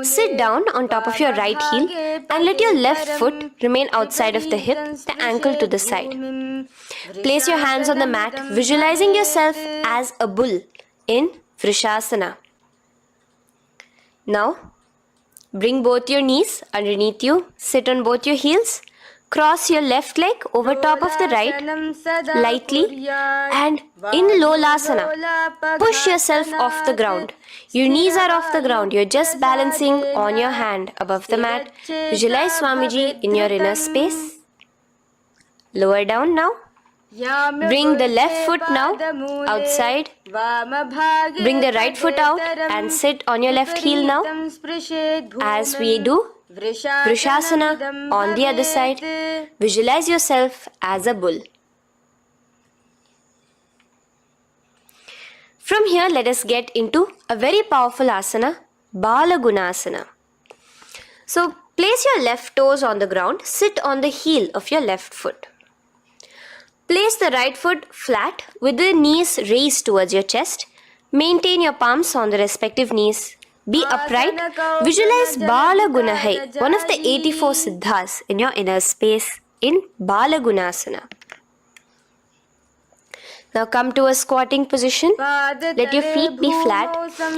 Sit down on top of your right heel and let your left foot remain outside of the hip, the ankle to the side. Place your hands on the mat, visualizing yourself as a bull in Vrishasana. Now, bring both your knees underneath you, sit on both your heels, cross your left leg over top of the right lightly, and in Lolasana, push yourself off the ground. Your knees are off the ground, you're just balancing on your hand above the mat. Visualize Swamiji in your inner space. Lower down now. Bring the left foot now outside. Bring the right foot out and sit on your left heel now as we do Vrishasana on the other side. Visualize yourself as a bull. From here, let us get into a very powerful asana, Balagunasana. So place your left toes on the ground, sit on the heel of your left foot. Place the right foot flat with the knees raised towards your chest. Maintain your palms on the respective knees. Be upright. Visualize Bala Gunahai, one of the 84 siddhas in your inner space in Bala Gunasana. Now come to a squatting position. Let your feet be flat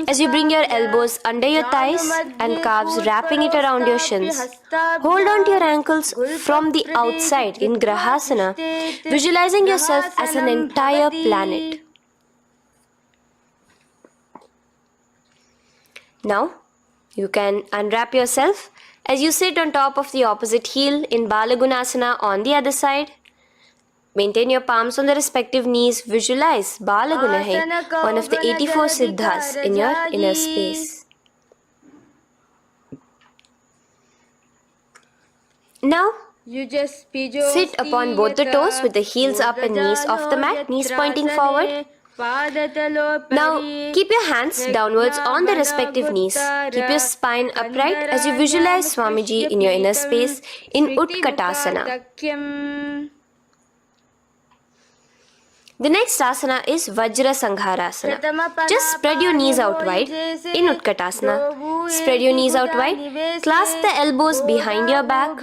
as you bring your elbows under your thighs and calves, wrapping it around your shins. Hold on to your ankles from the outside in Grahasana, visualizing yourself as an entire planet. Now, you can unwrap yourself as you sit on top of the opposite heel in Balagunasana on the other side. Maintain your palms on the respective knees. Visualize Balagunahai, one of the 84 siddhas in your inner space. Now, sit upon both the toes with the heels up and knees off the mat, knees pointing forward. Now, keep your hands downwards on the respective knees. Keep your spine upright as you visualize Swamiji in your inner space in Utkatasana. The next asana is Vajra Sangharasana. Just spread your knees out wide in Utkatasana. Spread your knees out wide. Clasp the elbows behind your back.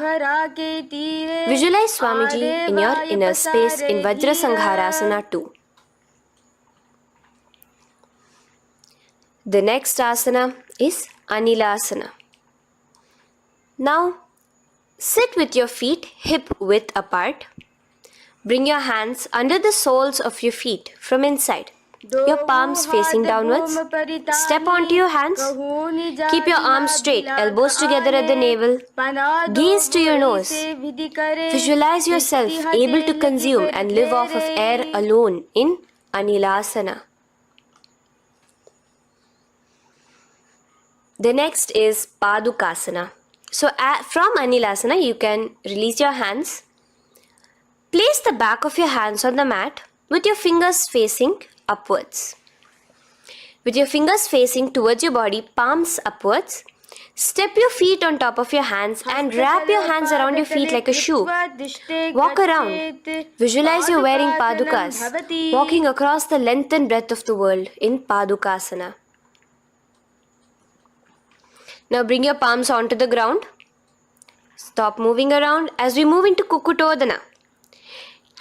Visualize Swamiji in your inner space in Vajra Sangharasana too. The next asana is Anilasana. Now, sit with your feet hip width apart. Bring your hands under the soles of your feet from inside. Your palms facing downwards. Step onto your hands. Keep your arms straight, elbows together at the navel. Gaze to your nose. Visualize yourself able to consume and live off of air alone in Anilasana. The next is Padukasana. So from Anilasana, you can release your hands. Place the back of your hands on the mat with your fingers facing upwards. With your fingers facing towards your body, palms upwards. Step your feet on top of your hands and wrap your hands around your feet like a shoe. Walk around. Visualize you're wearing padukas, walking across the length and breadth of the world in Padukasana. Now bring your palms onto the ground. Stop moving around as we move into Kukutodana.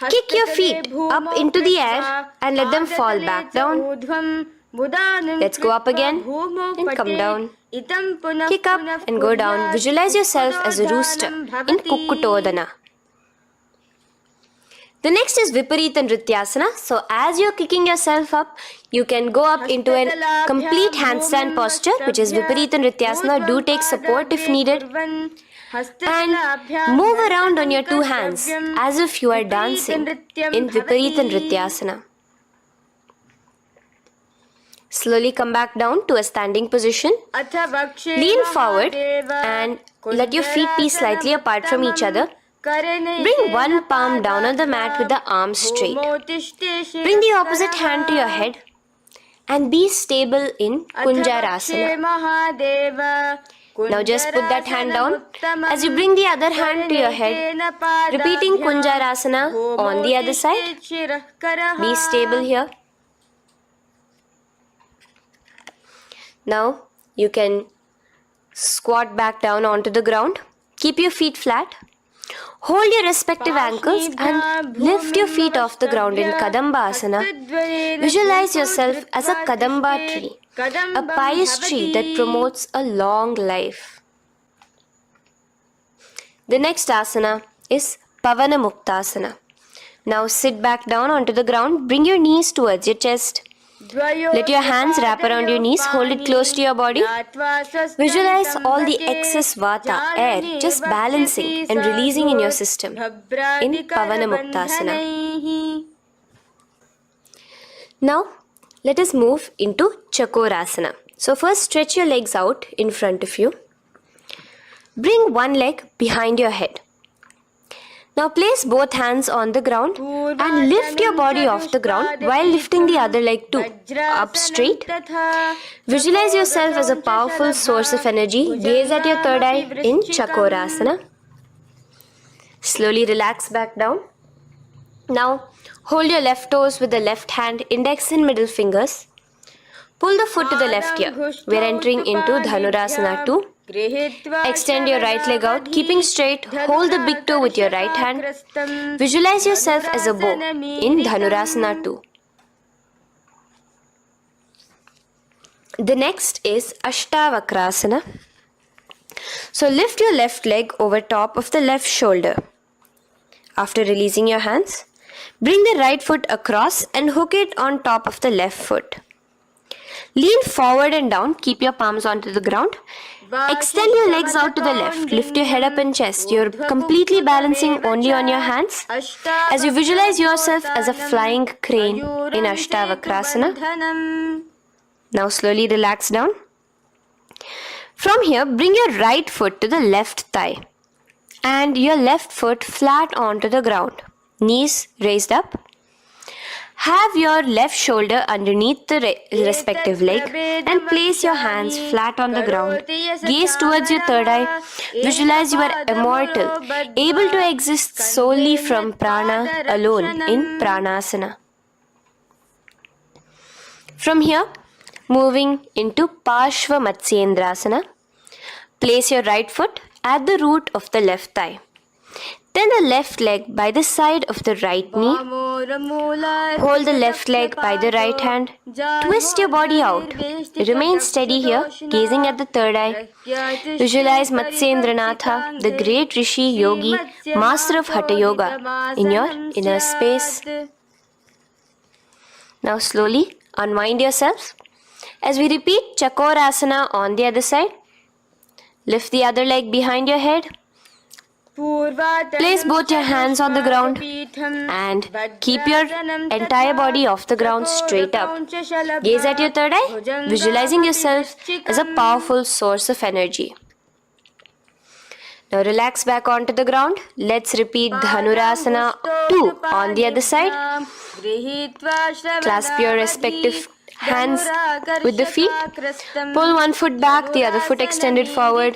Kick your feet up into the air and let them fall back down. Let's go up again and come down. Kick up and go down. Visualize yourself as a rooster in Kukutodana. The next is Viparita Nrityasana. So as you're kicking yourself up, you can go up into a complete handstand posture, which is Viparita Nrityasana. Do take support if needed. And move around on your two hands as if you are dancing in Viparita Nrityasana. Slowly come back down to a standing position. Lean forward and let your feet be slightly apart from each other. Bring one palm down on the mat with the arms straight. Bring the opposite hand to your head and be stable in Kunjarasana. Now just put that hand down as you bring the other hand to your head, repeating Kunjarasana on the other side. Be stable here. Now you can squat back down onto the ground. Keep your feet flat. Hold your respective ankles and lift your feet off the ground in Kadamba Asana. Visualize yourself as a Kadamba tree, a pious tree that promotes a long life. The next asana is Pavana Muktasana. Now sit back down onto the ground. Bring your knees towards your chest. Let your hands wrap around your knees. Hold it close to your body. Visualize all the excess vata, air, just balancing and releasing in your system in Pavana Muktasana. Now, let us move into Chakorasana. So first stretch your legs out in front of you. Bring one leg behind your head. Now place both hands on the ground and lift your body off the ground while lifting the other leg too, up straight. Visualize yourself as a powerful source of energy. Gaze at your third eye in Chakorasana. Slowly relax back down. Now hold your left toes with the left hand, index and middle fingers. Pull the foot to the left here. We are entering into Dhanurasana 2. Extend your right leg out, keeping straight. Hold the big toe with your right hand. Visualize yourself as a bow in Dhanurasana 2. The next is Ashtavakrasana. So lift your left leg over top of the left shoulder. After releasing your hands, bring the right foot across and hook it on top of the left foot. Lean forward and down, keep your palms onto the ground. Extend your legs out to the left, lift your head up and chest. You're completely balancing only on your hands as you visualize yourself as a flying crane in Ashtavakrasana. Now slowly relax down. From here, bring your right foot to the left thigh and your left foot flat onto the ground. Knees raised up. Have your left shoulder underneath the respective leg and place your hands flat on the ground. Gaze towards your third eye. Visualize you are immortal, able to exist solely from prana alone in pranasana. From here, moving into Parshva Matsyendrasana. Place your right foot at the root of the left thigh. Then the left leg by the side of the right knee. Hold the left leg by the right hand. Twist your body out. Remain steady here, gazing at the third eye. Visualize Matsyendranatha, the great Rishi, Yogi, master of Hatha Yoga, in your inner space. Now slowly unwind yourself. As we repeat Chakorasana on the other side, lift the other leg behind your head. Place both your hands on the ground and keep your entire body off the ground straight up. Gaze at your third eye, visualizing yourself as a powerful source of energy. Now relax back onto the ground. Let's repeat Dhanurasana 2 on the other side. Clasp your respective hands with the feet. Pull one foot back, the other foot extended forward,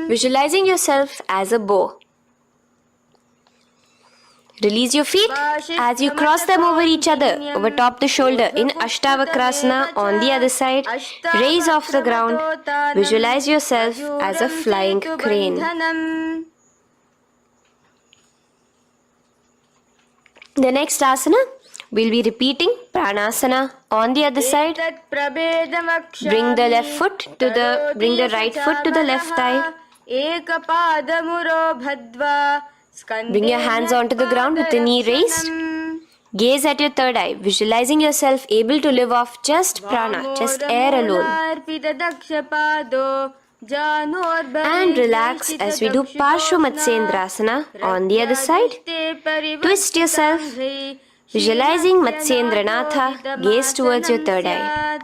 visualizing yourself as a bow. Release your feet as you cross them over each other, over top the shoulder in Ashtavakrasana on the other side. Raise off the ground. Visualize yourself as a flying crane. The next asana, we'll be repeating Pranasana on the other side. Bring the right foot to the left thigh. Bring your hands onto the ground with the knee raised. Gaze at your third eye, visualizing yourself able to live off just prana, just air alone. And relax as we do Parshva Matsyendrasana on the other side. Twist yourself, visualizing Matsyendranatha, gaze towards your third eye.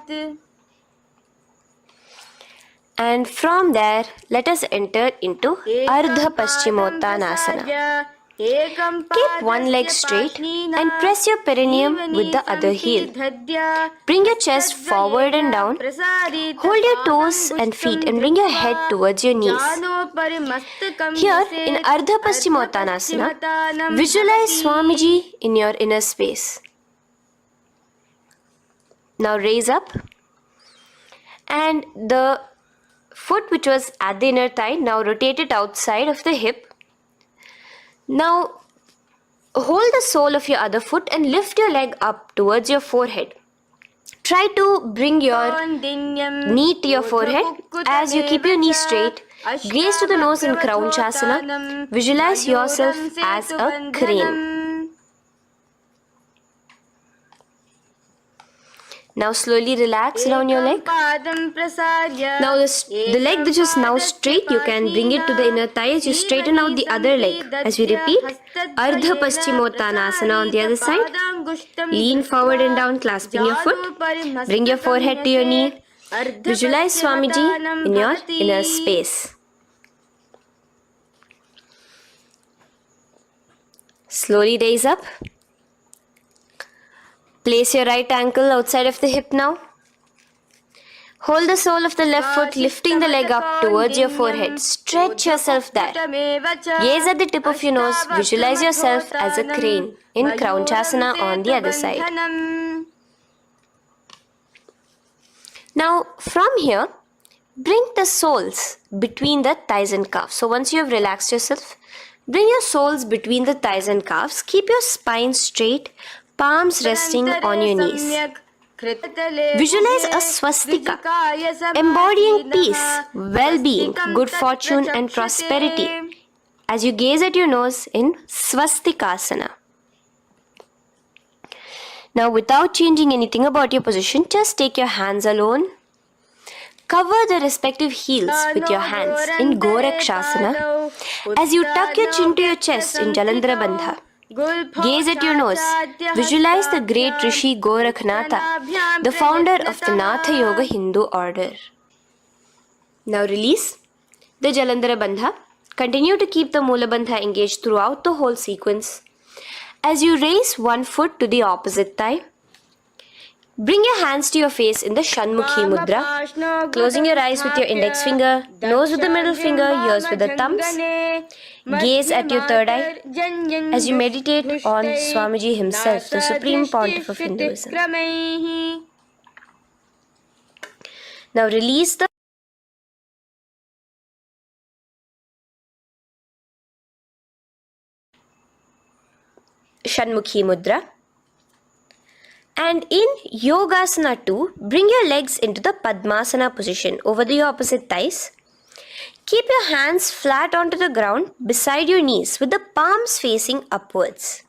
And from there, let us enter into Ardha Paschimottanasana. Keep one leg straight and press your perineum with the other heel. Bring your chest forward and down. Hold your toes and feet and bring your head towards your knees. Here in Ardha Paschimottanasana, visualize Swamiji in your inner space. Now raise up, and the foot which was at the inner thigh, now rotate it outside of the hip. Now hold the sole of your other foot and lift your leg up towards your forehead. Try to bring your knee to your forehead as you keep your knee straight. Gaze to the nose in Kraunchasana. Visualize yourself as a crane. Now slowly relax around your leg. Now the leg that is now straight, you can bring it to the inner thigh as you straighten out the other leg. As we repeat, Ardha Paschimottanasana on the other side. Lean forward and down, clasping your foot. Bring your forehead to your knee. Visualize Swamiji in your inner space. Slowly raise up. Place your right ankle outside of the hip now. Hold the sole of the left foot, lifting the leg up towards your forehead. Stretch yourself there. Gaze at the tip of your nose. Visualize yourself as a crane in Kraunchasana on the other side. Now from here, bring the soles between the thighs and calves. So once you have relaxed yourself, bring your soles between the thighs and calves. Keep your spine straight, palms resting on your knees. Visualize a swastika, embodying peace, well-being, good fortune and prosperity as you gaze at your nose in swastikasana. Now without changing anything about your position, just take your hands alone. Cover the respective heels with your hands in Gorakshasana as you tuck your chin to your chest in Jalandhara Bandha. Gaze at your nose. Visualize the great Rishi Gorakhnatha, the founder of the Natha Yoga Hindu order. Now release the Jalandhara Bandha. Continue to keep the Mula Bandha engaged throughout the whole sequence. As you raise one foot to the opposite thigh, bring your hands to your face in the Shanmukhi Mudra, closing your eyes with your index finger, nose with the middle finger, ears with the thumbs. Gaze at your third eye as you meditate on Swamiji himself, the Supreme Pontiff of Hinduism. Now release the Shanmukhi Mudra. And in Yogasana 2, bring your legs into the Padmasana position over the opposite thighs. Keep your hands flat onto the ground beside your knees with the palms facing upwards.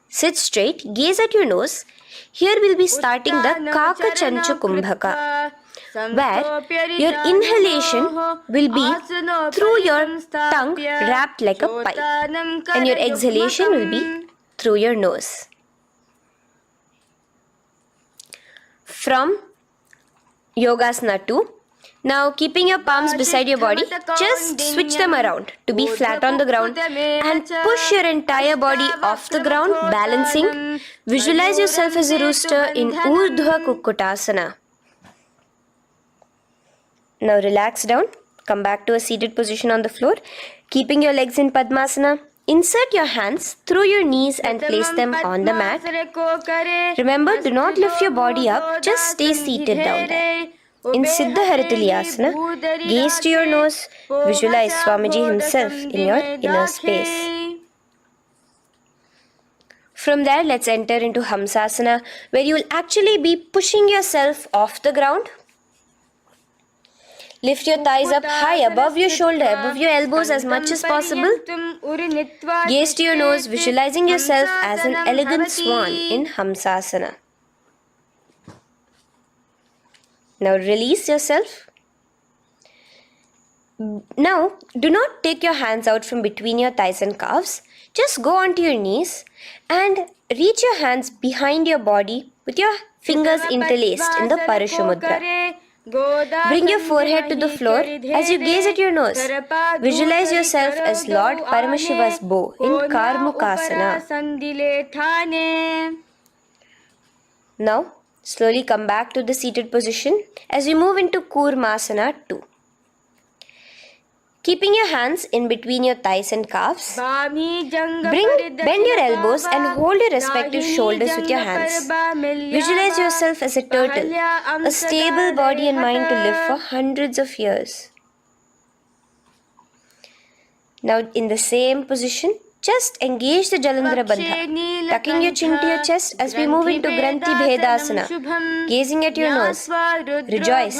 Sit straight, gaze at your nose. Here we'll be starting the Kaka Chanchu Kumbhaka, where your inhalation will be through your tongue wrapped like a pipe, and your exhalation will be through your nose. From Yogasana 2, now keeping your palms beside your body, just switch them around to be flat on the ground and push your entire body off the ground, balancing. Visualize yourself as a rooster in Urdhva Kukkutasana. Now relax down, come back to a seated position on the floor, keeping your legs in Padmasana. Insert your hands through your knees and place them on the mat. Remember, do not lift your body up, just stay seated down there. In Siddha Haritali Asana, gaze to your nose, visualize Swamiji himself in your inner space. From there, let's enter into Hamsasana, where you will actually be pushing yourself off the ground. Lift your thighs up high above your shoulder, above your elbows as much as possible. Gaze to your nose, visualizing yourself as an elegant swan in Hamsasana. Now release yourself. Now, do not take your hands out from between your thighs and calves. Just go onto your knees and reach your hands behind your body with your fingers interlaced in the Parashu Mudra. Bring your forehead to the floor as you gaze at your nose. Visualize yourself as Lord Paramashiva's bow in Karmukasana. Now, slowly come back to the seated position as we move into Kurmasana 2. Keeping your hands in between your thighs and calves, bend your elbows and hold your respective shoulders with your hands. Visualize yourself as a turtle, a stable body and mind to live for hundreds of years. Now in the same position, just engage the Jalandhara Bandha, tucking your chin to your chest as we move into Granthi Bhedasana, gazing at your nose. Rejoice,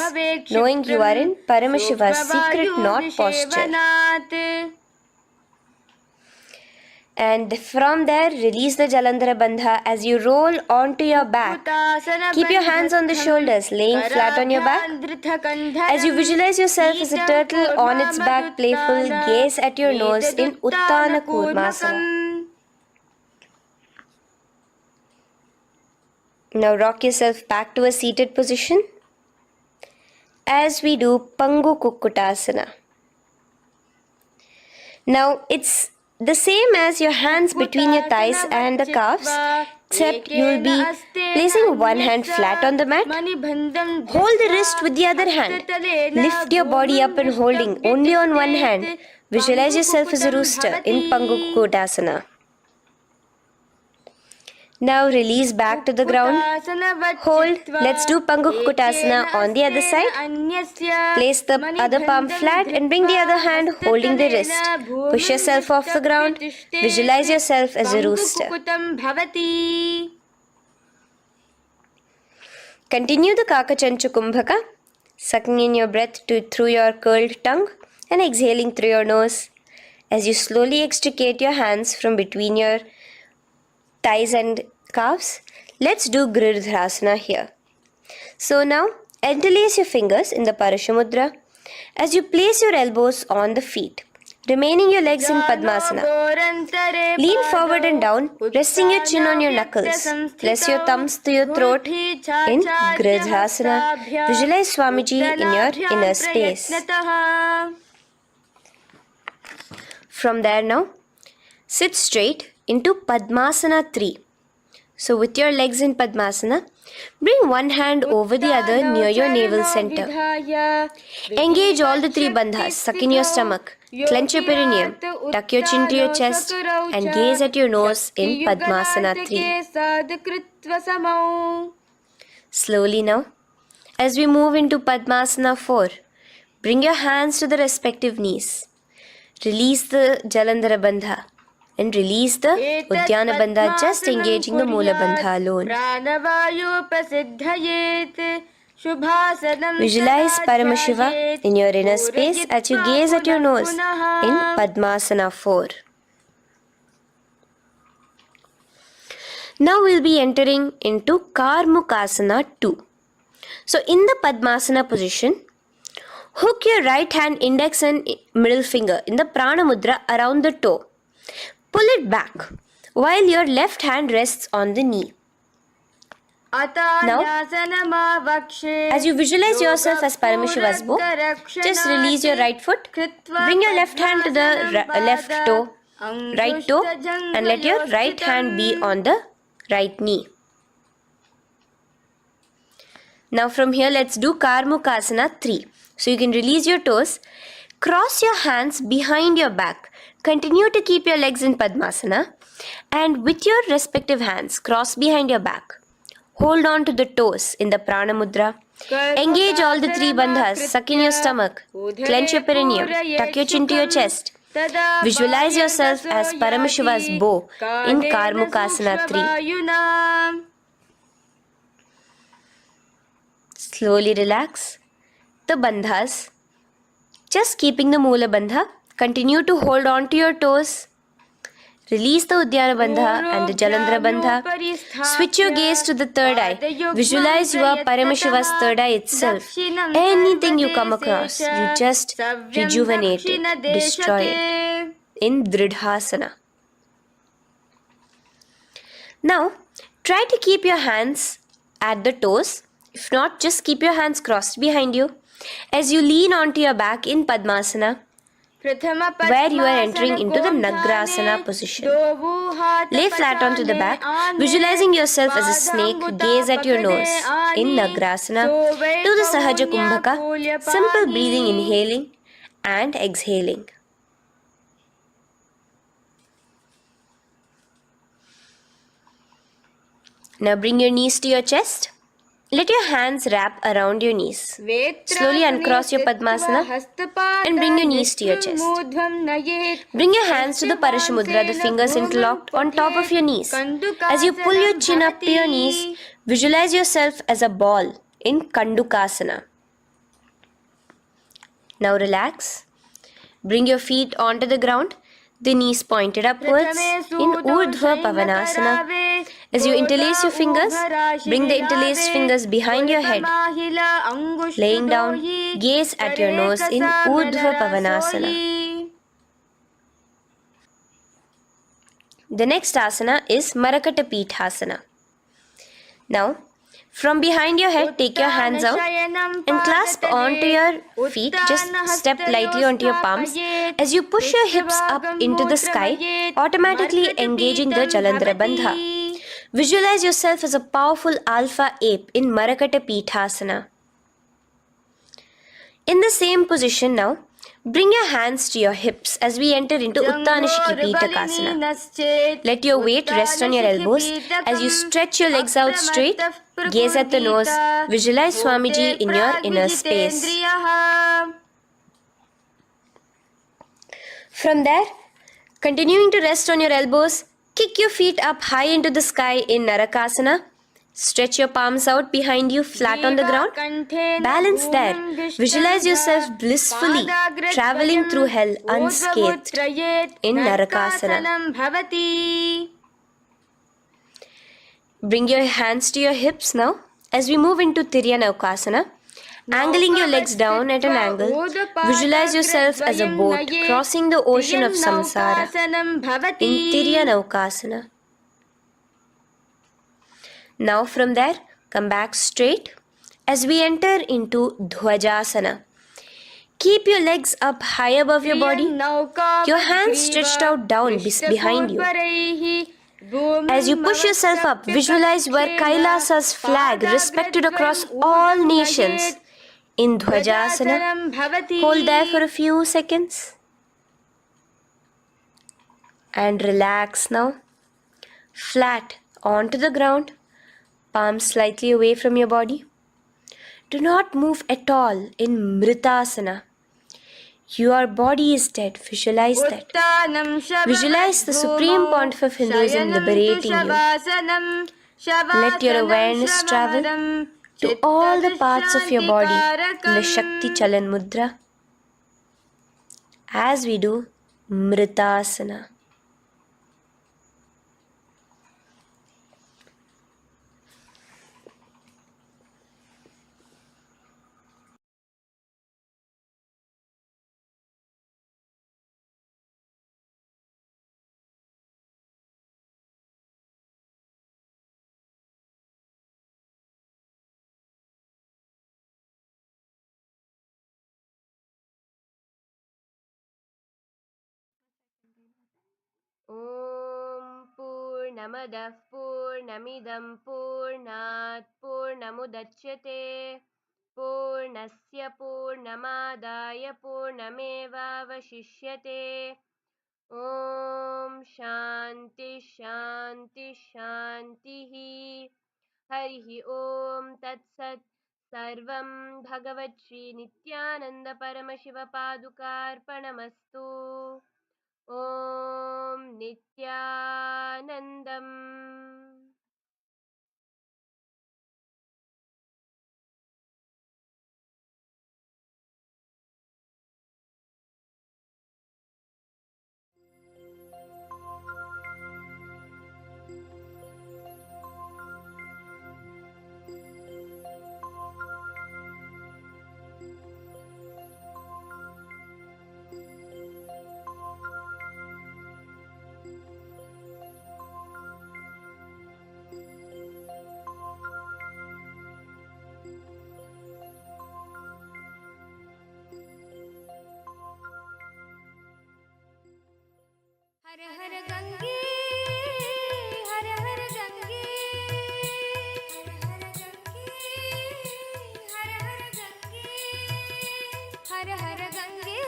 knowing you are in Paramashiva's secret knot posture. And from there, release the Jalandhara Bandha as you roll onto your back. Keep your hands on the shoulders, laying flat on your back. As you visualize yourself as a turtle on its back, playful, gaze at your nose in Uttana Kurmasana. Now rock yourself back to a seated position as we do Pangu Kukkutasana. Now it's the same as your hands between your thighs and the calves, except you will be placing one hand flat on the mat. Hold the wrist with the other hand. Lift your body up and holding only on one hand. Visualize yourself as a rooster in Pangu Kukkutasana. Now release back to the ground. Hold. Let's do Pangukukutasana on the other side. Place the other palm flat and bring the other hand holding the wrist. Push yourself off the ground. Visualize yourself as a rooster. Continue the Kakachanchu Kumbhaka, sucking in your breath through your curled tongue and exhaling through your nose. As you slowly extricate your hands from between your thighs and calves, let's do Girdharasana here. So now, interlace your fingers in the Parashamudra as you place your elbows on the feet, remaining your legs in Padmasana. Lean forward and down, resting your chin on your knuckles. Press your thumbs to your throat in Girdharasana. Visualize Swamiji in your inner space. From there now, sit straight into Padmasana 3. So with your legs in Padmasana, bring one hand over the other near your navel center. Engage all the 3 bandhas, suck in your stomach, clench your perineum, tuck your chin to your chest and gaze at your nose in Padmasana 3. Slowly now, as we move into Padmasana 4, bring your hands to the respective knees. Release the Jalandhara Bandha and release the Udyana Bandha, just engaging the Moola Bandha alone. Visualize Paramashiva in your inner space as you gaze at your nose in Padmasana 4. Now we'll be entering into Karmukasana 2. So in the Padmasana position, hook your right hand index and middle finger in the Prana Mudra around the toe. Pull it back while your left hand rests on the knee. Now, as you visualize yourself as Paramashiva's bow, just release your right foot, bring your left hand to the left toe, right toe, and let your right hand be on the right knee. Now from here, let's do Karmukasana 3. So you can release your toes, cross your hands behind your back, continue to keep your legs in Padmasana, and with your respective hands, cross behind your back. Hold on to the toes in the Prana Mudra. Engage all the 3 bandhas, suck in your stomach, clench your perineum, tuck your chin to your chest. Visualize yourself as Paramashiva's bow in Karmukasana 3. Slowly relax the bandhas, just keeping the Moola Bandha. Continue to hold on to your toes. Release the Udyana Bandha and the Jalandhara Bandha. Switch your gaze to the third eye. Visualize you are Paramashiva's third eye itself. Anything you come across, you just rejuvenate it, destroy it in Dridhasana. Now, try to keep your hands at the toes. If not, just keep your hands crossed behind you as you lean onto your back in Padmasana, where you are entering into the Nagrasana position. Lay flat onto the back, visualizing yourself as a snake, gaze at your nose in Nagrasana. Do the Sahaja Kumbhaka, simple breathing, inhaling and exhaling. Now bring your knees to your chest. Let your hands wrap around your knees. Slowly uncross your Padmasana and bring your knees to your chest. Bring your hands to the Parashamudra, the fingers interlocked on top of your knees. As you pull your chin up to your knees, visualize yourself as a ball in Kandukasana. Now relax. Bring your feet onto the ground, the knees pointed upwards in Urdhva Pavanasana. As you interlace your fingers, bring the interlaced fingers behind your head. Laying down, gaze at your nose in Urdhva Pavanasana. The next asana is Marakata Pithasana. Now, from behind your head, take your hands out and clasp onto your feet. Just step lightly onto your palms. As you push your hips up into the sky, automatically engaging the Jalandhara Bandha. Visualize yourself as a powerful alpha ape in Marakata Pithasana. In the same position now, Bring your hands to your hips as we enter into Uttanashikipittakasana. Let your weight rest on your elbows as you stretch your legs out straight. Gaze at the nose. Visualize Swamiji in your inner space. From there, continuing to rest on your elbows, kick your feet up high into the sky in Narakasana. Stretch your palms out behind you, flat on the ground. Balance there. Visualize yourself blissfully traveling through hell unscathed in Narakasana. Bring your hands to your hips now as we move into Tiryanavkasana. Angling your legs down at an angle, visualize yourself as a boat crossing the ocean of samsara in Tiryanavkasana. Now from there, come back straight as we enter into Dhwajasana. Keep your legs up high above your body, your hands stretched out down behind you. As you push yourself up, visualize where Kailasa's flag respected across all nations. In Dhwajasana, hold there for a few seconds. And relax now. Flat onto the ground, palms slightly away from your body. Do not move at all in Mritasana. Your body is dead. Visualize that. Visualize the Supreme Pontiff of Hinduism liberating you. Let your awareness travel to all the parts of your body in the Shakti Chalan Mudra as we do Mritasana. Om Purnamadah Purnamidam Purnat Purnamudachyate Purnasya Purnamadaya Purnamevavashishyate Om Shanti Shanti Shantihi Harihi Om Tat Sat Sarvam Bhagavat Shri Nityananda Paramashiva Padukarpanamastu Om Nityanandam. हर हर गंगे हर हर गंगे हर हर गंगे हर हर गंगे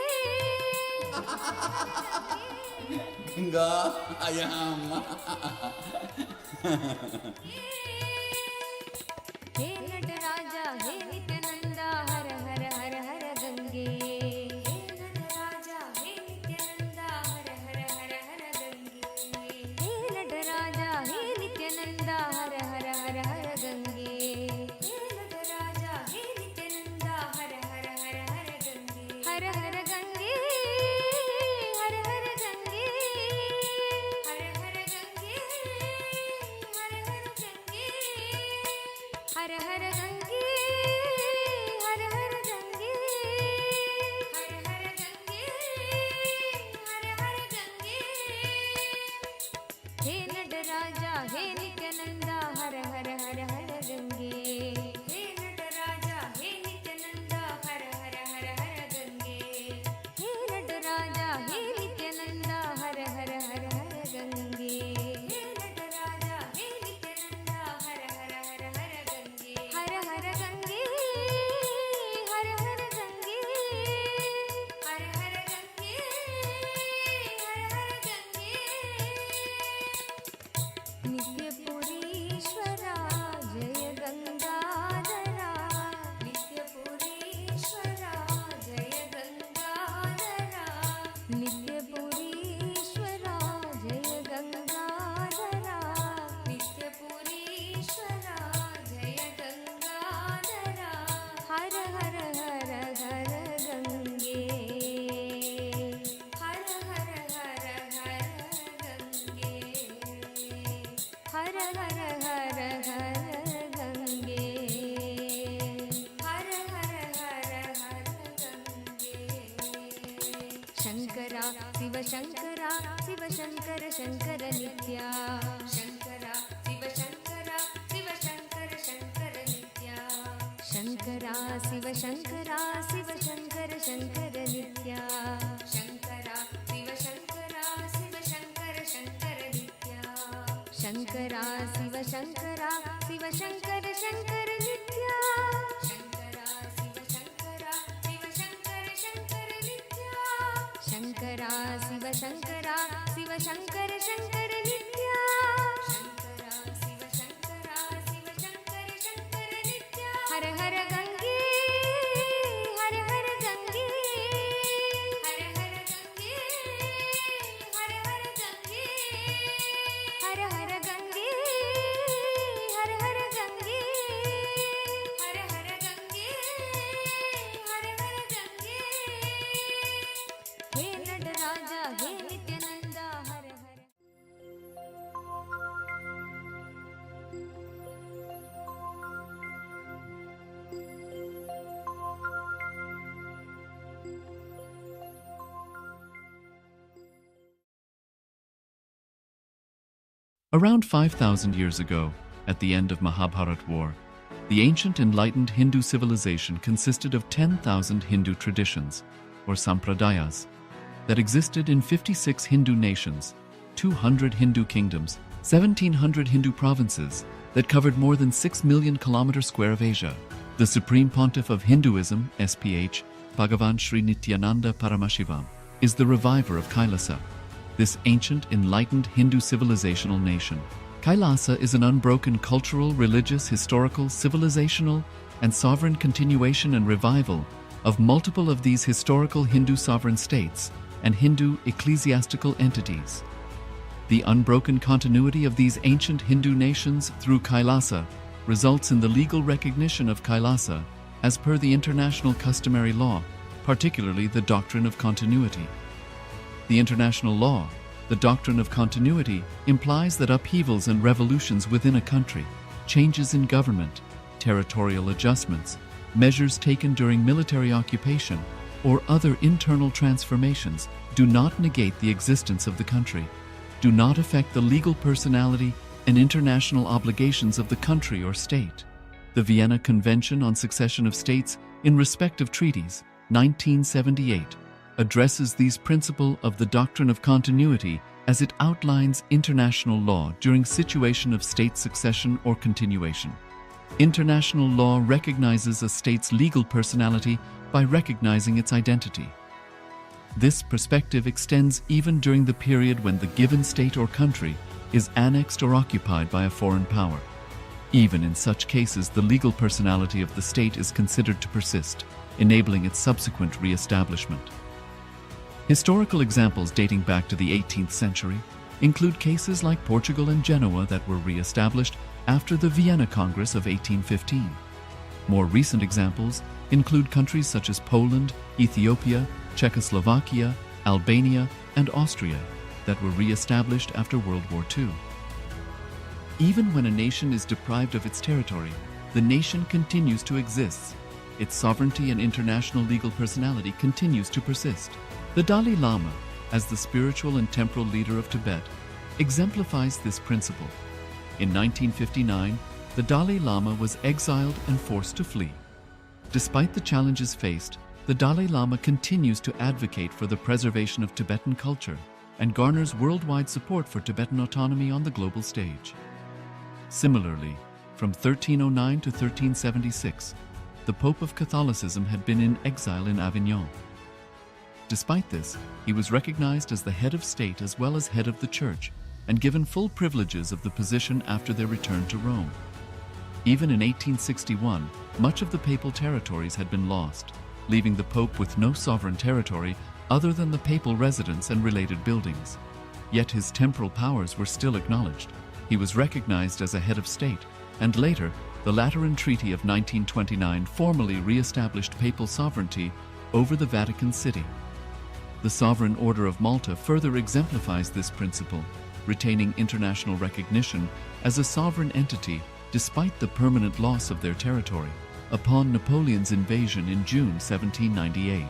गंगा आयाम हे नटराजा हे नित्यानंदा हर हर हर हर गंगे हे नटराजा हे नित्यानंदा हर हर हर हर गंगे हे नटराजा हे नित्यानंदा हर हर हर हर गंगे हे नटराजा हे नित्यानंदा हर हर हर हर गंगे हर हर गंगे हर हर गंगे हर हर गंगे हर हर गंगे हर हर गंगे हर हर गंगे हर हर गंगे हर हर गंगे हे नटराजा हे नित्यानंदा हर हर हर हर गंगे हे नटराजा हे नित्यानंदा हर हर हर हर गंगे हे नटराजा हे नित्यानंदा हर हर हर हर गंगे हे नटराजा हे नित्यानंदा हर हर हर हर गंगे हर हर गंगे हर हर गंगे हर हर शिव शङ्करा शिव शङ्कर शङ्कर नित्या शङ्करा शिव शङ्करा शिव शङ्कर शङ्कर नित्या शङ्करा शिव शङ्करा शिव शङ्कर शङ्कर नित्या शङ्करा शिव शङ्करा शिव शङ्कर शङ्कर नित्या शङ्करा शिव शङ्करा शिव शङ्कर शङ्कर नित्या शङ्करा शिव शङ्करा शिव शङ्कर शङ्कर नित्या शङ्करा शिव शङ्करा शिव शङ्कर शङ्कर नित्या शङ्करा शिव शङ्करा शिव शङ्कर शङ्कर नित्या हर हर गङ्गे हर हर गङ्गे हर हर गङ्गे हर हर गङ्गे हर हर गङ्गे हर हर गङ्गे हर हर गङ्गे हर हर गङ्गे हे नटराजा हे नित्यानंद हर हर Around 5,000 years ago, at the end of Mahabharat War, the ancient enlightened Hindu civilization consisted of 10,000 Hindu traditions, or sampradayas, that existed in 56 Hindu nations, 200 Hindu kingdoms, 1,700 Hindu provinces that covered more than 6 million kilometers square of Asia. The Supreme Pontiff of Hinduism, SPH, Bhagavan Sri Nityananda Paramashivoham, is the reviver of KAILASA, this ancient enlightened Hindu civilizational nation. KAILASA is an unbroken cultural, religious, historical, civilizational, and sovereign continuation and revival of multiple of these historical Hindu sovereign states and Hindu ecclesiastical entities. The unbroken continuity of these ancient Hindu nations through KAILASA results in the legal recognition of KAILASA as per the international customary law, particularly the doctrine of continuity. The international law, the doctrine of continuity, implies that upheavals and revolutions within a country, changes in government, territorial adjustments, measures taken during military occupation, or other internal transformations do not negate the existence of the country, do not affect the legal personality and international obligations of the country or state. The Vienna Convention on Succession of States in respect of treaties, 1978, addresses these principles of the doctrine of continuity as it outlines international law during situation of state succession or continuation. International law recognizes a state's legal personality by recognizing its identity. This perspective extends even during the period when the given state or country is annexed or occupied by a foreign power. Even in such cases, the legal personality of the state is considered to persist, enabling its subsequent re-establishment. Historical examples dating back to the 18th century include cases like Portugal and Genoa that were re-established after the Vienna Congress of 1815. More recent examples include countries such as Poland, Ethiopia, Czechoslovakia, Albania, and Austria that were re-established after World War II. Even when a nation is deprived of its territory, the nation continues to exist. Its sovereignty and international legal personality continues to persist. The Dalai Lama, as the spiritual and temporal leader of Tibet, exemplifies this principle. In 1959, the Dalai Lama was exiled and forced to flee. Despite the challenges faced, the Dalai Lama continues to advocate for the preservation of Tibetan culture and garners worldwide support for Tibetan autonomy on the global stage. Similarly, from 1309 to 1376, the Pope of Catholicism had been in exile in Avignon. Despite this, he was recognized as the head of state as well as head of the church and given full privileges of the position after their return to Rome. Even in 1861, much of the papal territories had been lost, leaving the Pope with no sovereign territory other than the papal residence and related buildings. Yet his temporal powers were still acknowledged. He was recognized as a head of state, and later, the Lateran Treaty of 1929 formally re-established papal sovereignty over the Vatican City. The Sovereign Order of Malta further exemplifies this principle, retaining international recognition as a sovereign entity despite the permanent loss of their territory upon Napoleon's invasion in June 1798.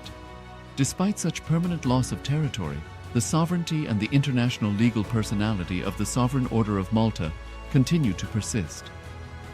Despite such permanent loss of territory, the sovereignty and the international legal personality of the Sovereign Order of Malta continue to persist.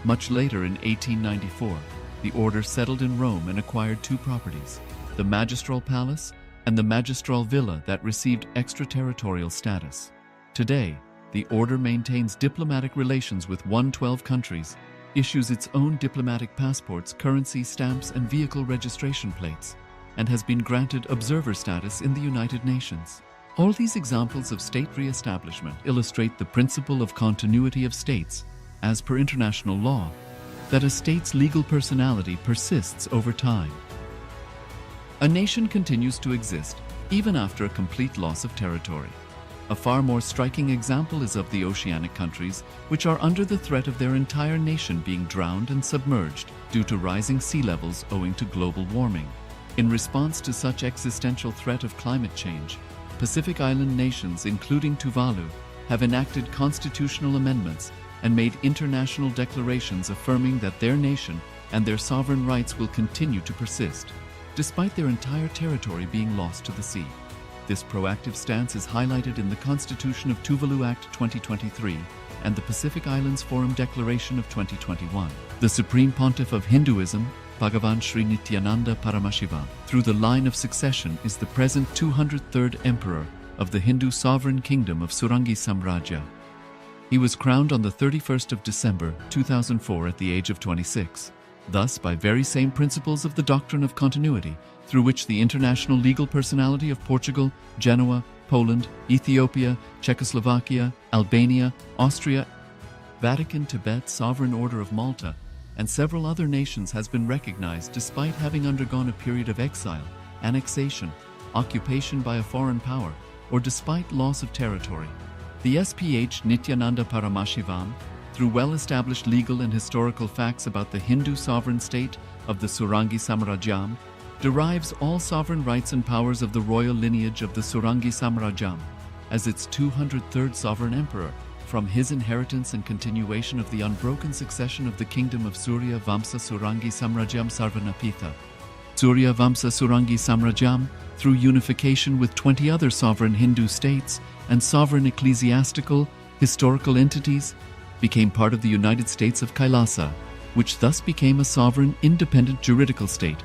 Much later in 1894, the order settled in Rome and acquired two properties, the Magistral Palace and the Magistral Villa, that received extraterritorial status. Today, the order maintains diplomatic relations with 112 countries, issues its own diplomatic passports, currency, stamps, and vehicle registration plates, and has been granted observer status in the United Nations. All these examples of state re-establishment illustrate the principle of continuity of states, as per international law, that a state's legal personality persists over time. A nation continues to exist even after a complete loss of territory. A far more striking example is of the oceanic countries, which are under the threat of their entire nation being drowned and submerged due to rising sea levels owing to global warming. In response to such existential threat of climate change, Pacific Island nations, including Tuvalu, have enacted constitutional amendments and made international declarations affirming that their nation and their sovereign rights will continue to persist, despite their entire territory being lost to the sea. This proactive stance is highlighted in the Constitution of Tuvalu Act 2023 and the Pacific Islands Forum Declaration of 2021. The Supreme Pontiff of Hinduism, Bhagavan Sri Nityananda Paramashivoham, through the line of succession, is the present 203rd Emperor of the Hindu Sovereign Kingdom of Surangi Samrajya. He was crowned on the 31st of December 2004 at the age of 26. Thus, by very same principles of the doctrine of continuity, through which the international legal personality of Portugal, Genoa, Poland, Ethiopia, Czechoslovakia, Albania, Austria, Vatican, Tibet, Sovereign Order of Malta, and several other nations has been recognized despite having undergone a period of exile, annexation, occupation by a foreign power, or despite loss of territory. The SPH Nityananda Paramashivoham, through well-established legal and historical facts about the Hindu sovereign state of the Surangi Samrajyam, derives all sovereign rights and powers of the royal lineage of the Surangi Samrajyam as its 203rd sovereign emperor, from his inheritance and continuation of the unbroken succession of the kingdom of Surya Vamsa Surangi Samrajyam Sarvanapitha. Surya Vamsa Surangi Samrajyam, through unification with 20 other sovereign Hindu states and sovereign ecclesiastical, historical entities, became part of the United States of KAILASA, which thus became a sovereign, independent juridical state,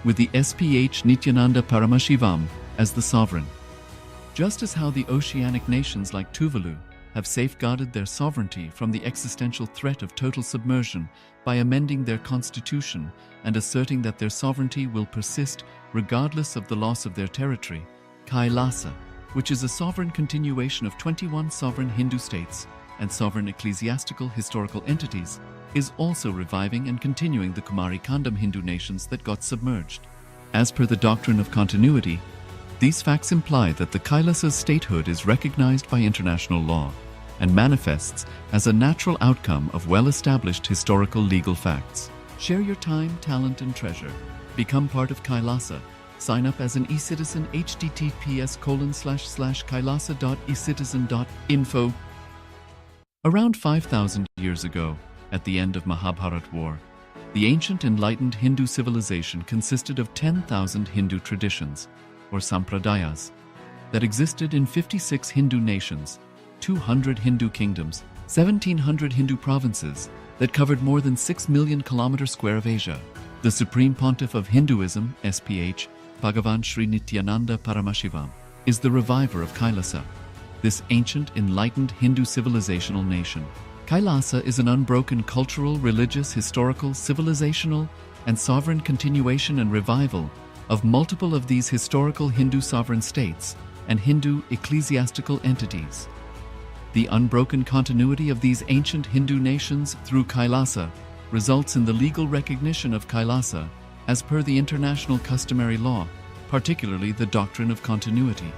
with the SPH Nityananda Paramashivoham as the sovereign. Just as how the oceanic nations like Tuvalu have safeguarded their sovereignty from the existential threat of total submersion by amending their constitution and asserting that their sovereignty will persist regardless of the loss of their territory, KAILASA, which is a sovereign continuation of 21 sovereign Hindu states and sovereign ecclesiastical historical entities, is also reviving and continuing the Kumari Kandam Hindu nations that got submerged. As per the doctrine of continuity, these facts imply that the KAILASA's statehood is recognized by international law and manifests as a natural outcome of well-established historical legal facts. Share your time, talent, and treasure. Become part of KAILASA. Sign up as an eCitizen, https://kailasa.ecitizen.info. Around 5,000 years ago, at the end of Mahabharat War, the ancient enlightened Hindu civilization consisted of 10,000 Hindu traditions, or sampradayas, that existed in 56 Hindu nations, 200 Hindu kingdoms, 1,700 Hindu provinces that covered more than 6 million kilometers square of Asia. The Supreme Pontiff of Hinduism, SPH, Bhagavan Sri Nityananda Paramashivoham, is the reviver of KAILASA, this ancient, enlightened Hindu civilizational nation. KAILASA is an unbroken cultural, religious, historical, civilizational, and sovereign continuation and revival of multiple of these historical Hindu sovereign states and Hindu ecclesiastical entities. The unbroken continuity of these ancient Hindu nations through KAILASA results in the legal recognition of KAILASA as per the international customary law, particularly the doctrine of continuity.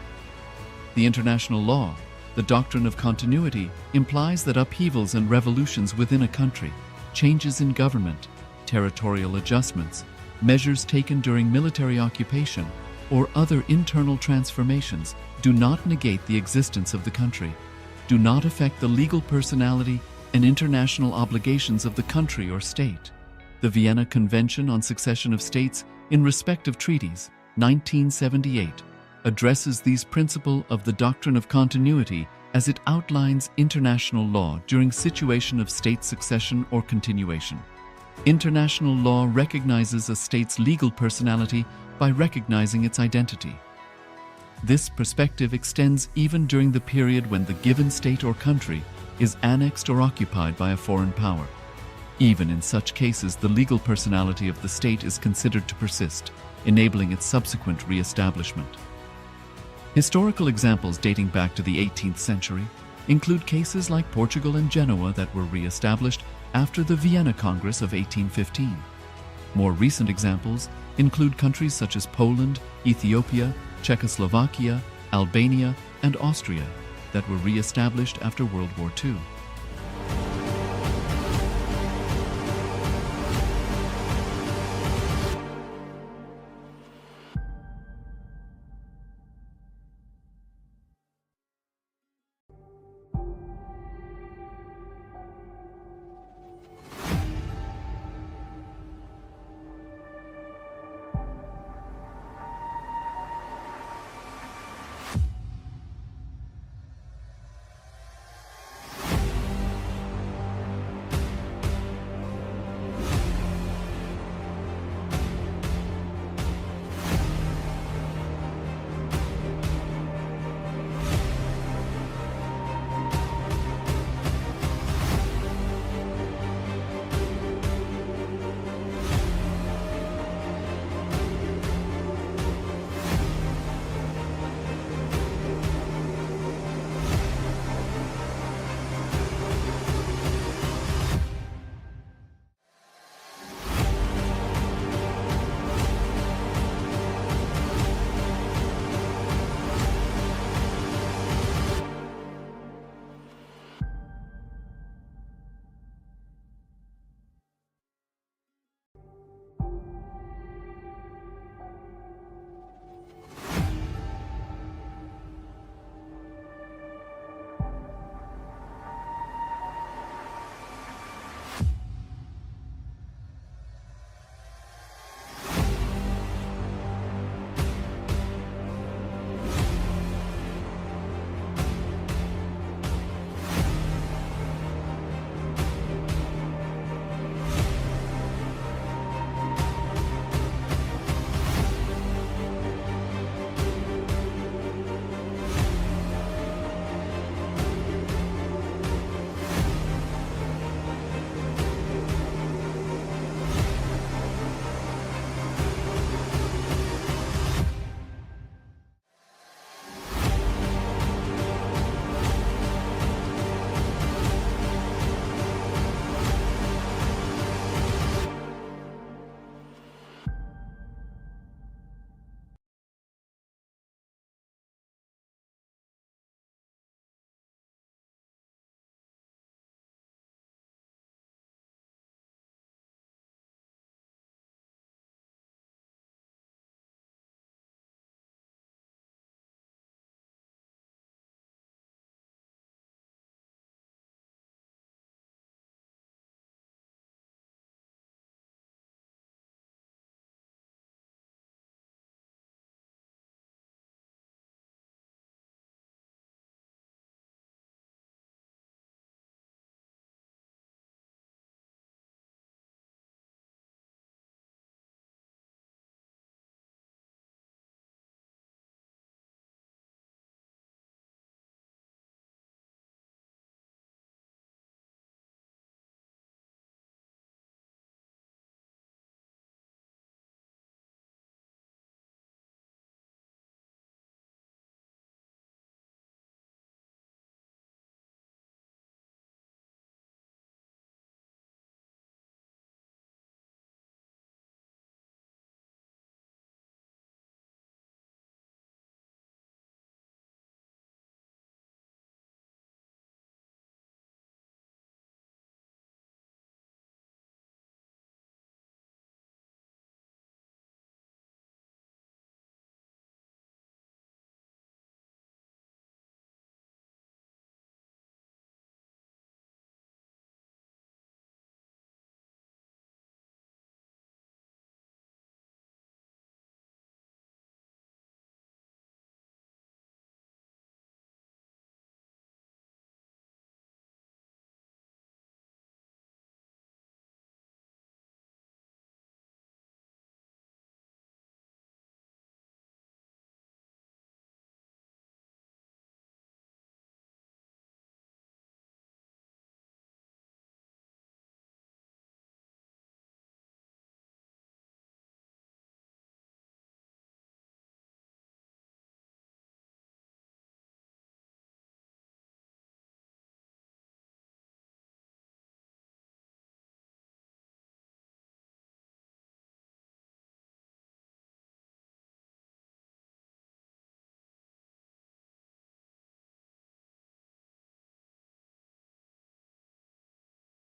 The international law, the doctrine of continuity, implies that upheavals and revolutions within a country, changes in government, territorial adjustments, measures taken during military occupation, or other internal transformations do not negate the existence of the country, do not affect the legal personality and international obligations of the country or state. The Vienna Convention on Succession of States in respect of treaties 1978, addresses these principles of the doctrine of continuity as it outlines international law during situation of state succession or continuation. International law recognizes a state's legal personality by recognizing its identity. This perspective extends even during the period when the given state or country is annexed or occupied by a foreign power. Even in such cases, the legal personality of the state is considered to persist, enabling its subsequent re-establishment. Historical examples dating back to the 18th century include cases like Portugal and Genoa that were re-established after the Vienna Congress of 1815. More recent examples include countries such as Poland, Ethiopia, Czechoslovakia, Albania, and Austria that were re-established after World War II.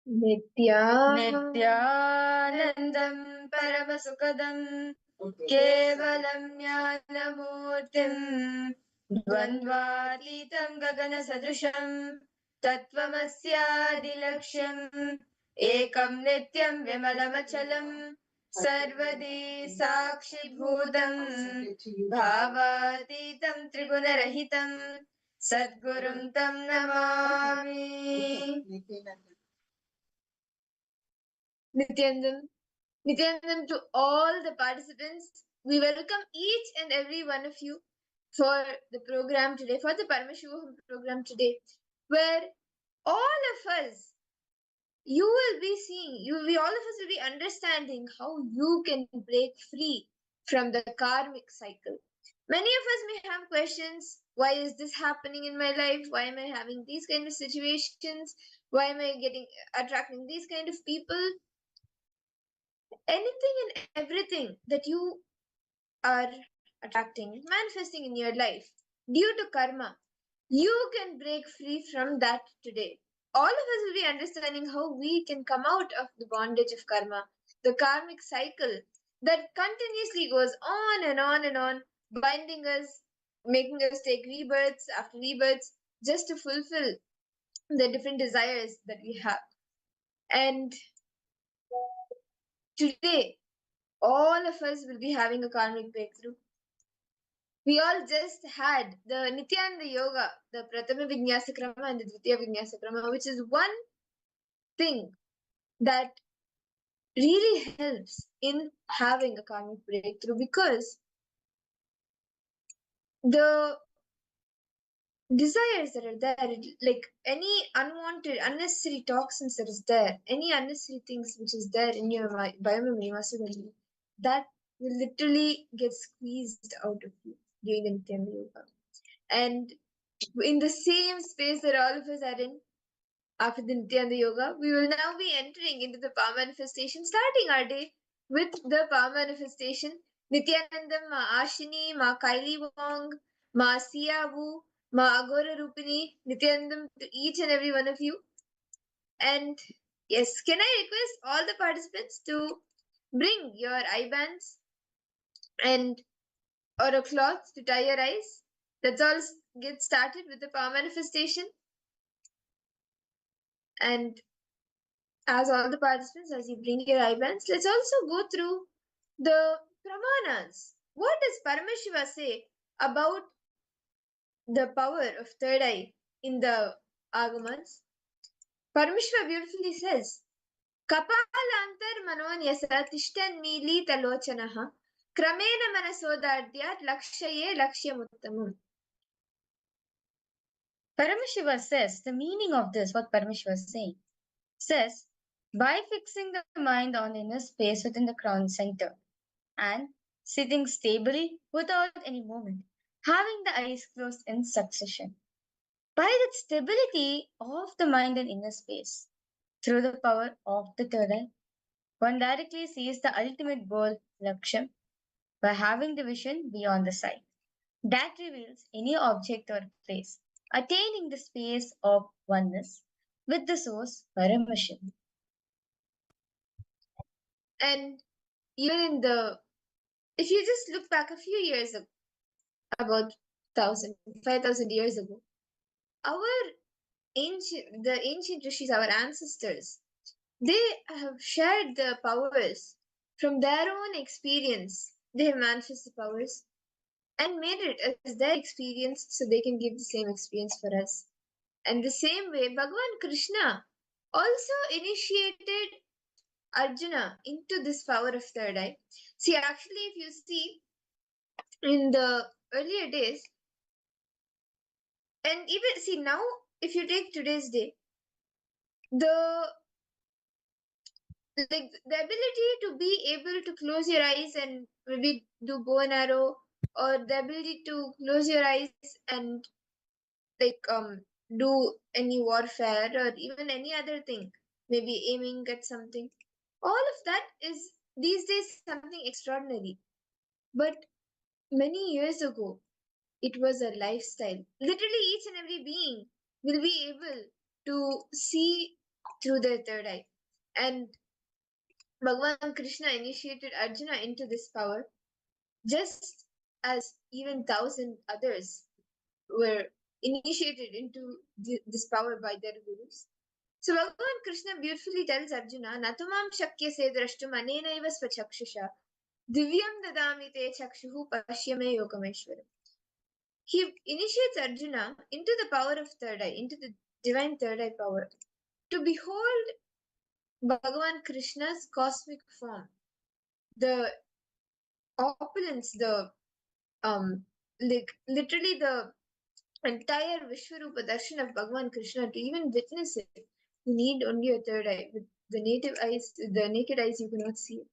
नित्यानन्दं परमसुखदं केवलं ज्ञानमूर्तिं द्वन्द्वातीतं गगनसदृशं तत्त्वमस्यादिलक्ष्यम् एकं नित्यं विमलमचलं सर्वदी साक्षिभूतं भावातीतं त्रिगुणरहितं सद्गुरुं तं Namami. Nityanandam to all the participants. We welcome each and every one of you for the program today, for the Paramashivoham program today, where all of us, you will be seeing, all of us will be understanding how you can break free from the karmic cycle. Many of us may have questions. Why is this happening in my life? Why am I having these kind of situations? Why am I attracting these kind of people? Anything and everything that you are attracting, manifesting in your life due to karma, you can break free from that today. All of us will be understanding how we can come out of the bondage of karma, the karmic cycle that continuously goes on and on and on, binding us, making us take rebirths after rebirths just to fulfill the different desires that we have. And today, all of us will be having a karmic breakthrough. We all just had the Nityananda Yoga, the Pratama Vinyasa Krama and the Dvitiya Vinyasa Krama, which is one thing that really helps in having a karmic breakthrough, because the desires that are there, like any unwanted, unnecessary toxins that is there, any unnecessary things which is there in your biomemory, muscle, that will literally get squeezed out of you during the Nityananda Yoga. And in the same space that all of us are in, after the Nityananda Yoga, we will now be entering into the power manifestation, starting our day with the power manifestation. Nityanandam, Ma Ashini, Ma Kaili Wong, Ma Siyabu, Ma Agora Rupini, Nityanandam to each and every one of you. And yes, can I request all the participants to bring your eye bands and or a cloth to tie your eyes? Let's all get started with the power manifestation. And as all the participants, as you bring your eye bands, let's also go through the pramanas. What does Paramashiva say about the power of third eye in the Agamans? Paramashiva beautifully says, Kapalantar manonyasa tishtan mili talochanaha kramena manasodadyat lakshaye lakshyamuttamam. Paramashiva says, the meaning of this, what Paramashiva is saying, says, by fixing the mind on the inner space within the crown center and sitting stably without any movement, having the eyes closed in succession. By that stability of the mind and inner space, through the power of the third eye, one directly sees the ultimate goal, Laksham, by having the vision beyond the sight. That reveals any object or place, attaining the space of oneness with the source, Paramashiva. And even in the, if you just look back a few years ago, about 5,000 years ago, the ancient rishis, our ancestors, they have shared the powers from their own experience. They have manifested the powers and made it as their experience so they can give the same experience for us. And the same way, Bhagavan Krishna also initiated Arjuna into this power of third eye. See, actually, if you see in the earlier days, and even see now, if you take today's day, the ability to be able to close your eyes and maybe do bow and arrow, or the ability to close your eyes and do any warfare or even any other thing, maybe aiming at something, all of that is these days something extraordinary. But many years ago, it was a lifestyle. Literally, each and every being will be able to see through their third eye. And Bhagavan Krishna initiated Arjuna into this power, just as even thousand others were initiated into this power by their gurus. So Bhagavan Krishna beautifully tells Arjuna, Natumam shakyase drashtum anenaiva swachakshusha divyam dadami te chakshuhu pashyame yogameshwaram. He initiates Arjuna into the power of third eye, into the divine third eye power, to behold Bhagavan Krishna's cosmic form, the opulence, the like literally the entire Vishwarupa darshan of Bhagavan Krishna. To even witness it, you need only a third eye. With the naked eyes, you cannot see it.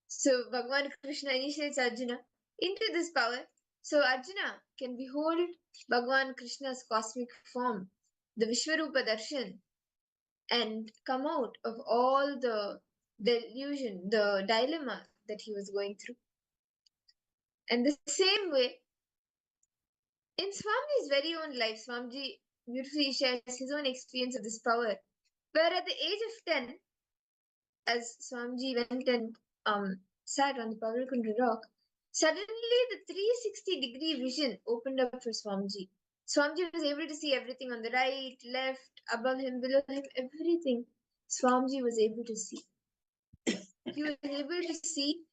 So Bhagavan Krishna initiates Arjuna into this power. So Arjuna can behold Bhagavan Krishna's cosmic form, the Vishwarupa darshan, and come out of all the delusion, the dilemma that he was going through. And the same way, in Swamiji's very own life, Swamiji beautifully shares his own experience of this power, where at the age of 10, as Swamiji went and sat on the Pavalkunda rock, suddenly the 360-degree vision opened up for Swamiji. Swamiji was able to see everything on the right, left, above him, below him, everything Swamiji was able to see. He was able to see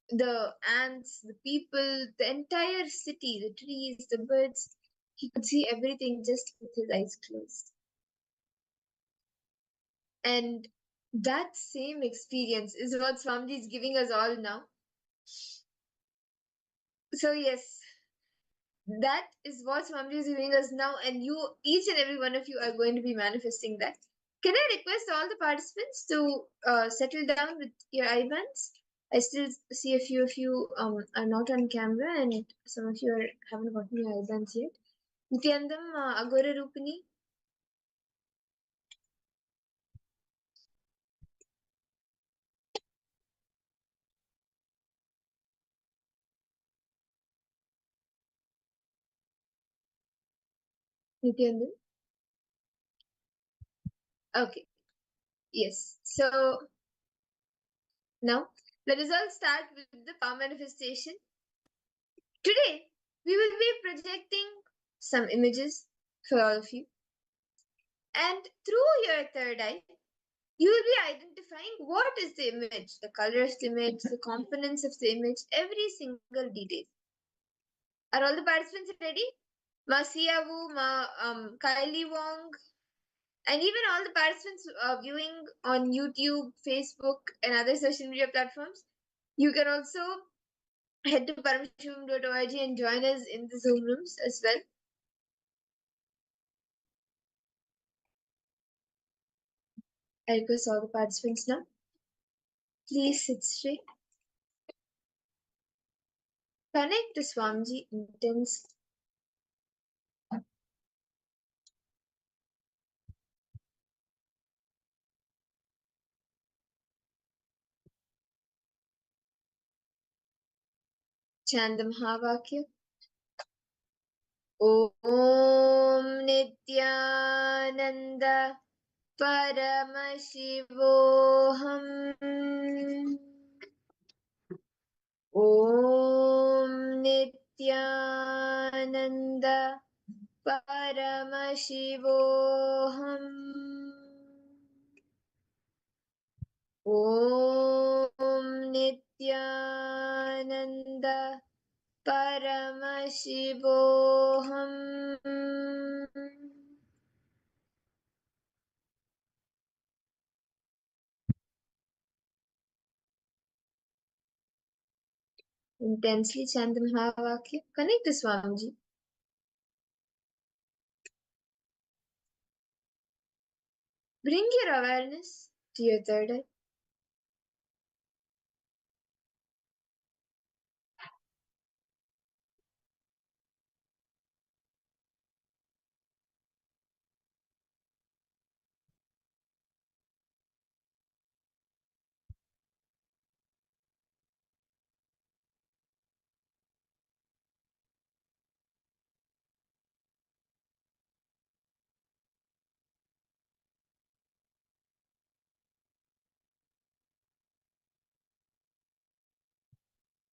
the ants, the people, the entire city, the trees, the birds. He could see everything just with his eyes closed. And that same experience is what Swamiji is giving us all now. So yes, that is what Swamiji is giving us now, and you, each and every one of you, are going to be manifesting that. Can I request all the participants to settle down with your eye bands? I still see a few of you are not on camera, and some of you haven't gotten your eye bands yet. Nityanandam, Agora Rupini. Nityanandam. Okay. Yes. So now let us all start with the power manifestation. Today we will be projecting some images for all of you. And through your third eye, you will be identifying what is the image, the color of the image, the components of the image, every single detail. Are all the participants ready? Ma Siavu, Ma Kylie Wong, and even all the participants viewing on YouTube, Facebook, and other social media platforms, you can also head to paramashivoham.org and join us in the Zoom rooms as well. I request all the participants now. Please sit straight. Connect to Swamiji intensely. Chant the Mahavakya. Om Nityananda Paramashivoham. Om Nityananda Paramashivoham. Om Nityananda Paramashivoham. Intensely chant the Mahavakya. Connect to Swamiji. Bring your awareness to your third eye.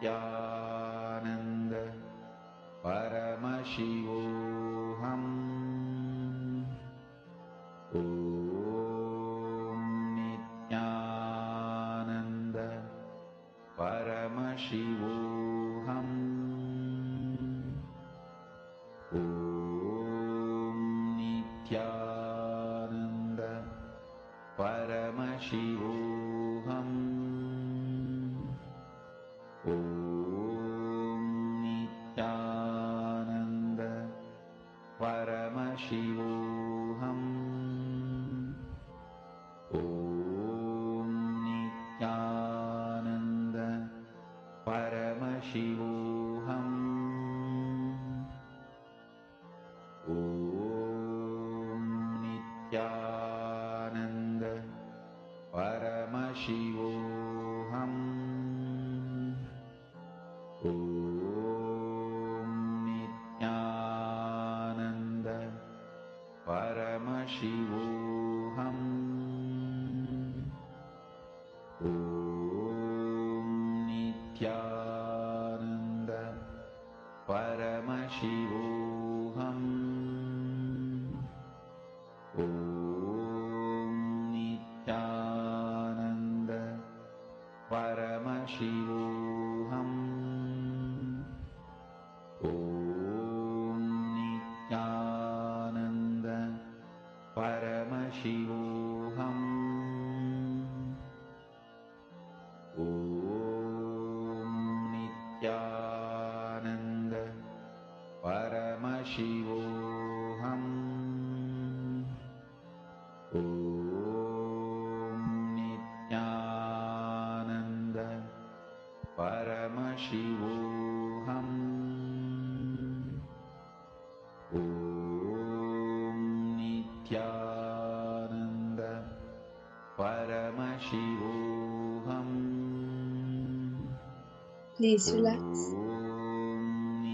Nityanand Paramashivoham Om Nityanand Paramashivoham Om Nityanand Paramashivoham Om Nityanand Paramashivoham Om Nityanand Paramashivoham Om Nityanand Paramashivoham Om Nityanand Paramashivoham Om Nityanand Paramashivoham Om Nityanand Paramashivoham Om Nityanand Paramashivoham Om Nityanand Paramashivoham Om Nityanand Paramashivoham Om Nityanand Paramashivoham Please relax.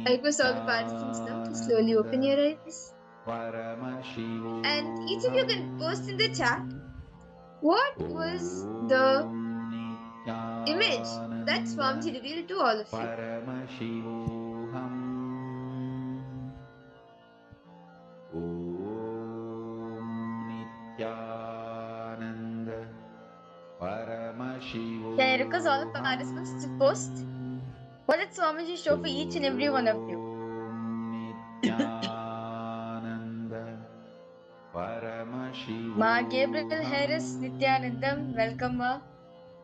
I request all the participants now to slowly open your eyes. And each of you can post in the chat what was the image that Swamiji revealed to all of you. Paramashivoham Om Nityanand Paramashivoham Can I request all the participants to post? What did Swamiji show for each and every one of you? Nityanand Paramashivoham Ma Gabriel Harris Nityanandam, welcome ma.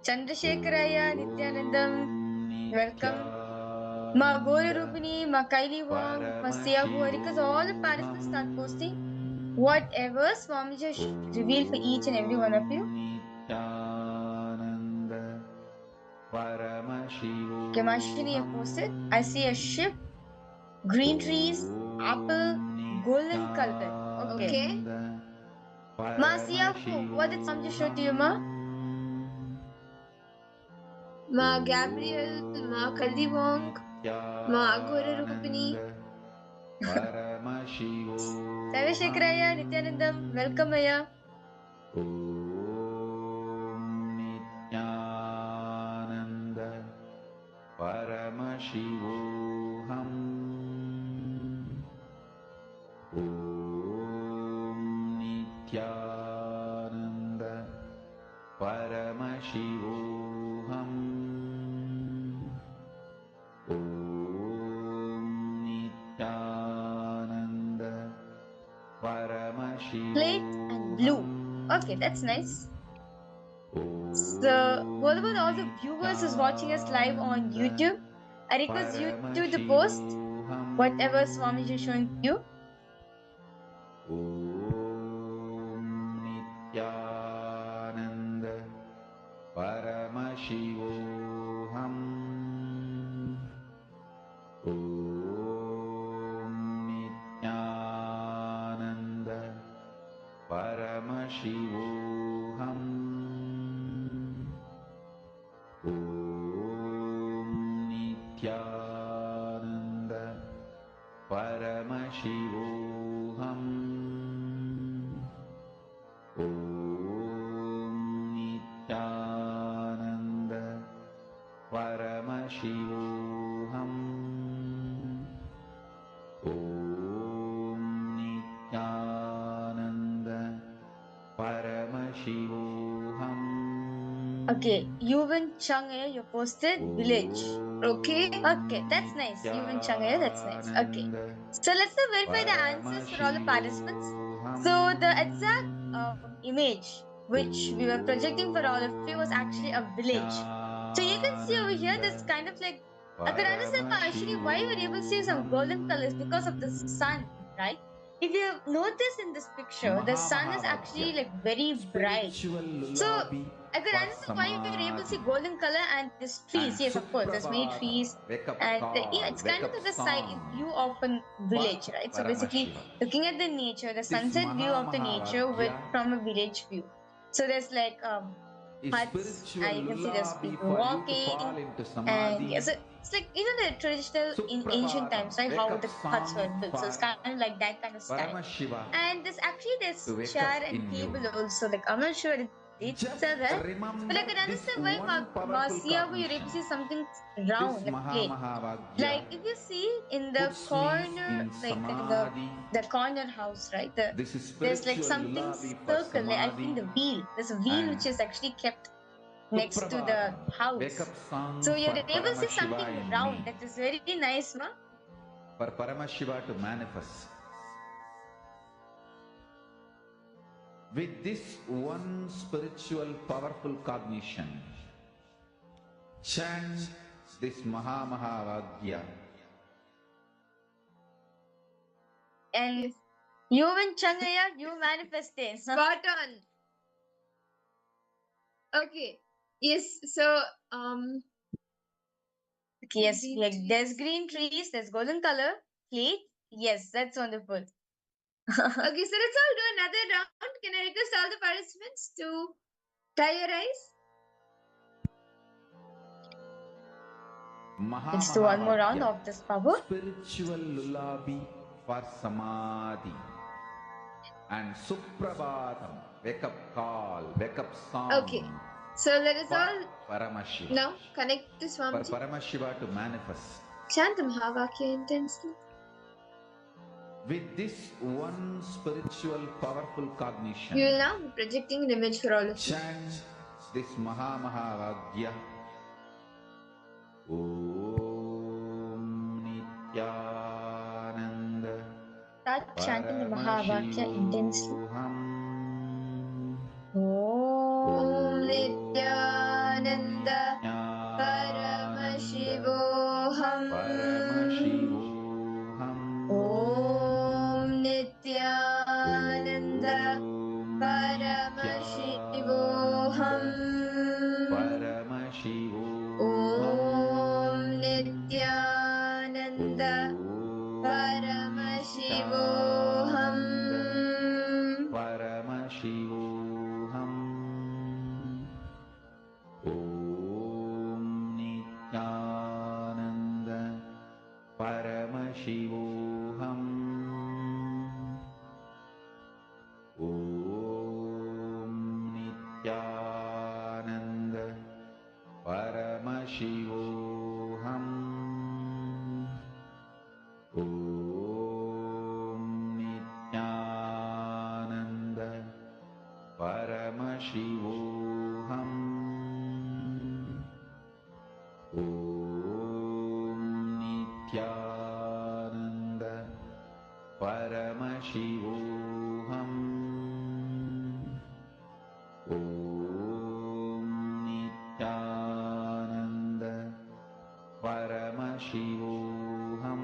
Chandrasekharaya Nityanandam, welcome. Ma Gori Rupini, Ma Kaili Wong, Ma Siyabu, I request all the participants start posting whatever Swamiji revealed for each and every one of you. Nityanand Paramashivoham Okay, Mashini, you posted. I see a ship, green trees, apple, golden color. Okay. Ma Siyabu, what did Swamiji show to you, ma? Ma Gabriel, Ma Kaldi Wong, Ma Agora Rupini. Paramashivoham Chandrasekharaya Nityanandam, welcome Aya. Om Nityanand Paramashivoham Om Nityanand Paramashivoham Om Nityanand Paramashivoham Plate and blue. Okay, that's nice. So, what about all the viewers who's watching us live on YouTube? I request you to post whatever Swamiji is showing you. Om Nityanand Paramashivoham Om Nityanand Paramashivoham Om Nityanand Paramashivoham Om Nityanand Paramashivoham Okay, Yuvan Changaya, you posted village. Okay. Okay, that's nice. Yuvan Changaya, that's nice. Okay. So let's now verify the answers for all the participants. So the exact image which we were projecting for all of you was actually a village. So you can see over here, this kind of like, I could understand partially why you were able to see some golden colors because of the sun, right? If you notice in this picture, the sun is actually like very bright. So I could understand why you were able to see golden color and these trees. Yes, of course, there's many trees. And yeah, it's kind of the side view of a village, right? So basically, looking at the nature, the sunset view of the nature with from a village view. So there's like huts, and you can see there's people walking, and yeah, so it's like the traditional in ancient times, right? How the huts were built. So it's kind of like that kind of style. And there's chair and table also. Like I'm not sure it's there, but I can understand why Marcia you're able to see something round, like plate. Like if you see in the corner, like in the corner house, right? There's like something circle. Like I think the wheel. There's a wheel which is actually kept next to the house. So you're able to see something round. That is very nice, ma. For Paramashiva to manifest. With this one spiritual powerful cognition, chant this Mahavagya. And you and Changaya, you manifest it. Spot on. Okay. Yes. So Okay, yes, green like trees. there's green trees, there's golden color, plate. Yes, that's wonderful. Okay, so let's all do another round. Can I request all the participants to tie your eyes? Let's do one more round of this power. Spiritual lullaby for samadhi. And Suprabhatam, wake up call, wake up song. Okay. So let us For all Paramashiva. now connect to For Swamiji. Paramashiva to manifest. Chant the Mahavakya intensely. With this one spiritual powerful cognition, You will now be projecting an image for all of you. chant this Mahavagya. Om Nityananda. Start chanting the Mahavakya intensely. Om Nityananda Paramashivoham. Om Nityananda Paramashivoham. Om Nityananda Paramashivoham. Paramashivoham. Om Nityananda Paramashivoham. Om Nityananda Paramashivoham. Om Nityananda Paramashivoham. Om Nityananda Paramashivoham. Om Nityananda Paramashivoham.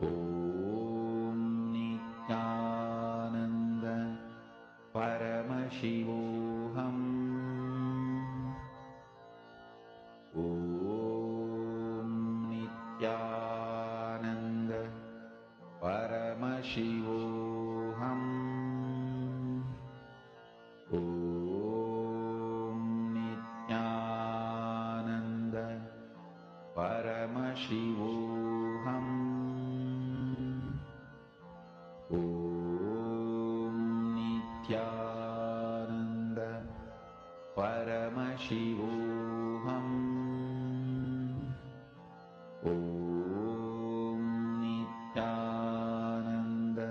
Om Nityananda Paramashivoham. Om Nityananda Paramashivoham. Om Nityananda Paramashivoham. Om Nityananda Paramashivoham. Om Nityananda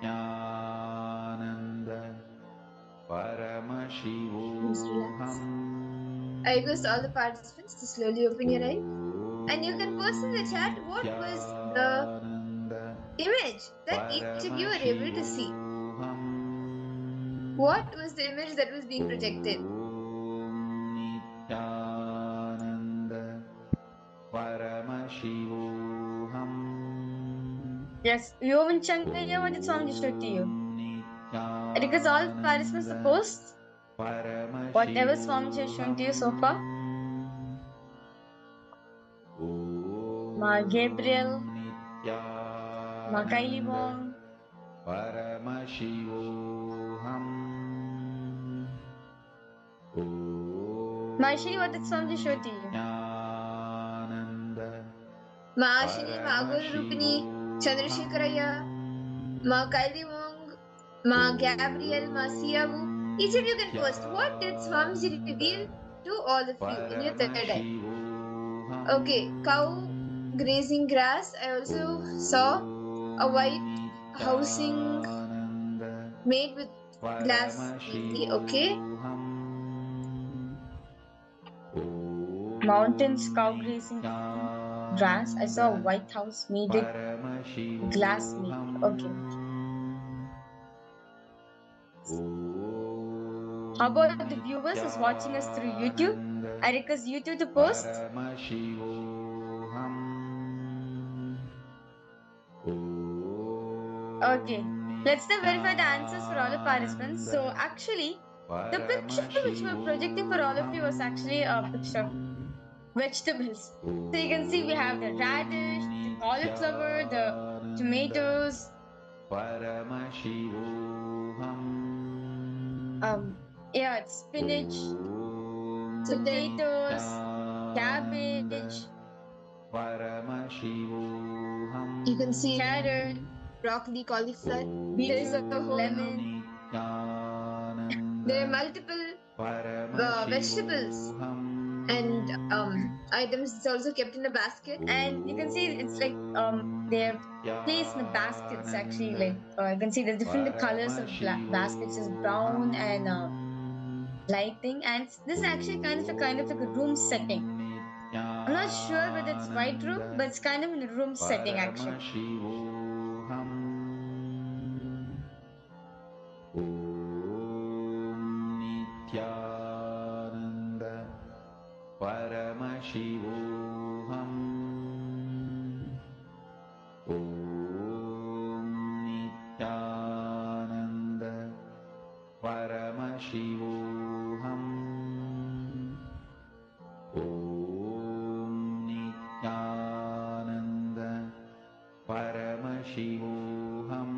Nityananda Paramashivoham. I request all the participants to slowly open your eyes. And you can post in the chat what was the image that each of you were able to see. What was the image that was being projected? Nityananda Paramashivoham. Yes, you haven't Chankaya, what did Swami show to you? Because all participants to post whatever Swami has shown to you so far. Ma Gabriel, Ma Kylie Wong, Paramashivoham. Ma Shri, what did Swami show to you? Ma Ashini, Ma Aguru Rupini, Chandrashekaraya, Ma Kylie Wong, Ma Gabriel, Ma Siavu. Each of you can post. What did Swamiji reveal to all of you in your third eye? Okay, cow grazing grass. I also saw a white housing made with glass mainly. Okay. Mountains, cow grazing grass. I saw a white house made with glass meat. Okay. How about the viewers who's watching us through YouTube? I request YouTube to post. Okay. Let's now verify the answers for all the participants. So actually, the picture which we're projecting for all of you was actually a picture of vegetables. So you can see we have the radish, the cauliflower, the tomatoes, it's spinach, potatoes, cabbage, You can see carrot, broccoli, cauliflower. There beetroot, is a whole lemon. There are multiple vegetables and items. It's also kept in a basket. And you can see it's like they're placed in the baskets actually. Like you can see the different colors of baskets is brown and lighting, and this is actually kind of like a room setting. I'm not sure whether it's white room, but it's kind of in a room setting actually. Nityananda Paramashivoham. Nityananda Paramashivoham. Nityananda Paramashivoham.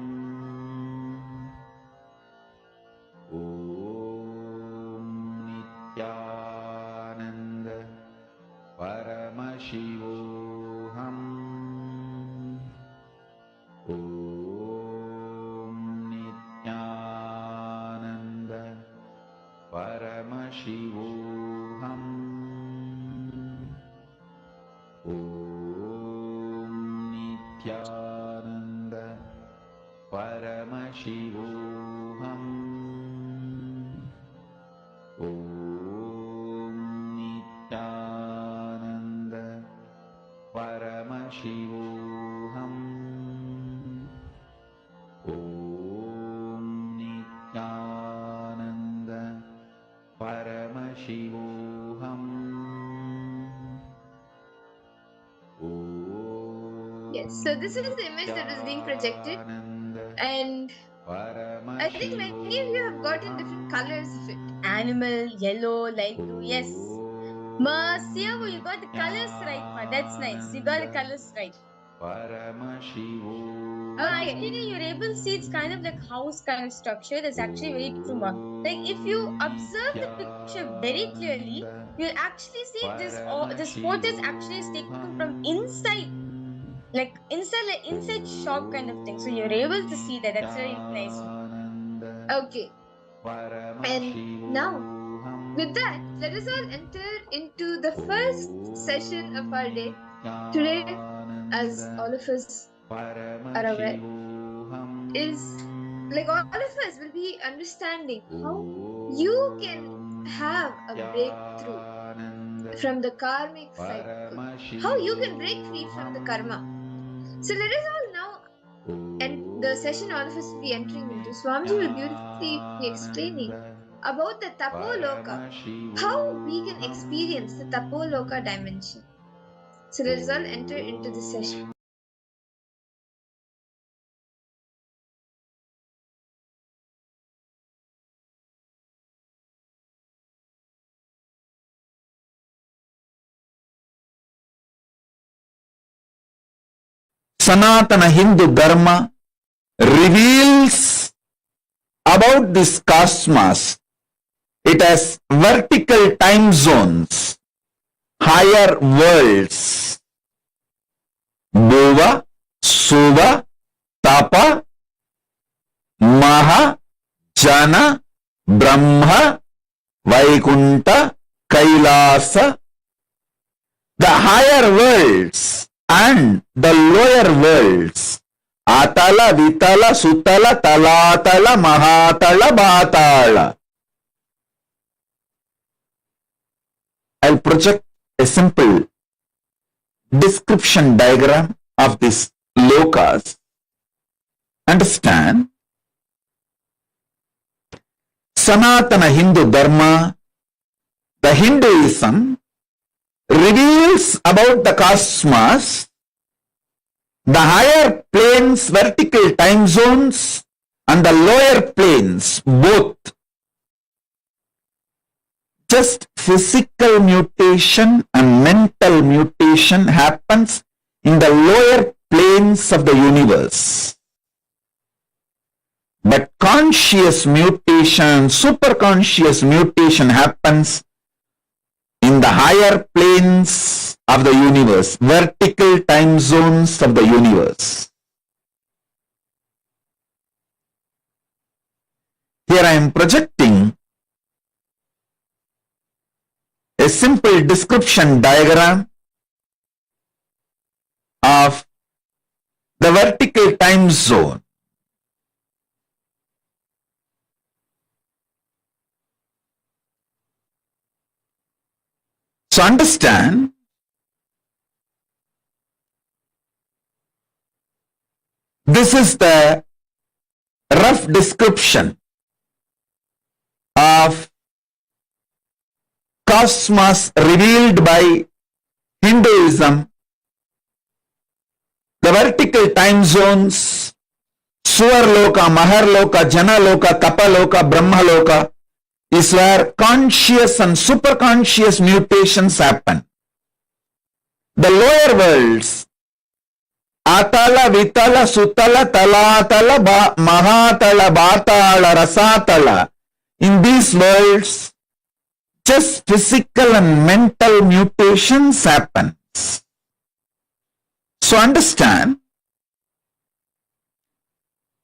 Nityananda Paramashivoham. Nityananda Paramashivoham. Nityananda Paramashivoham. Nityananda Paramashivoham. Nityananda Paramashivoham. Yes. So this is the image that was being projected, and I think many of you have gotten different colors of it. Animal, yellow, light blue. Yes. Ma Siavu, you got the colors right, ma. That's nice. You got the colors right. Actually, you're able to see it's kind of like house kind of structure. That's actually very true, ma. Like if you observe the picture very clearly, you'll actually see this photo is actually taken from inside, like inside shop kind of thing. So you're able to see that. That's very nice. Okay. And now With that, let us all enter into the first session of our day. Today, as all of us are aware, is like all of us will be understanding how you can have a breakthrough from the karmic cycle, how you can break free from the karma. So let us all now, and the session all of us will be entering into, Swamiji will beautifully be explaining about the Tapoloka, how we can experience the Tapoloka dimension. So let us all enter into the session. Sanatana Hindu Dharma reveals about this cosmos. It has vertical time zones, higher worlds, Bhuva, Suva, Tapa, Maha, Jana, Brahma, Vaikunta, Kailasa. The higher worlds and the lower worlds, Atala, Vitala, Sutala, Talatala, Mahatala, Bhatala. I'll project a simple description diagram of these lokas. Understand? Sanatana Hindu Dharma, the Hinduism, reveals about the cosmos, the higher planes, vertical time zones, and the lower planes, both. Just physical mutation and mental mutation happens in the lower planes of the universe. But conscious mutation, superconscious mutation happens in the higher planes of the universe, vertical time zones of the universe. Here I am projecting a simple description diagram of the vertical time zone. So understand, this is the rough description of cosmos revealed by Hinduism. The vertical time zones, Suvarloka, Maharloka, Janaloka, Tapaloka, Brahmaloka, is where conscious and superconscious mutations happen. The lower worlds, Atala, Vitala, Sutala, Talatala, Mahatala, Bhatala, Rasatala, in these worlds, just physical and mental mutations happen. So understand,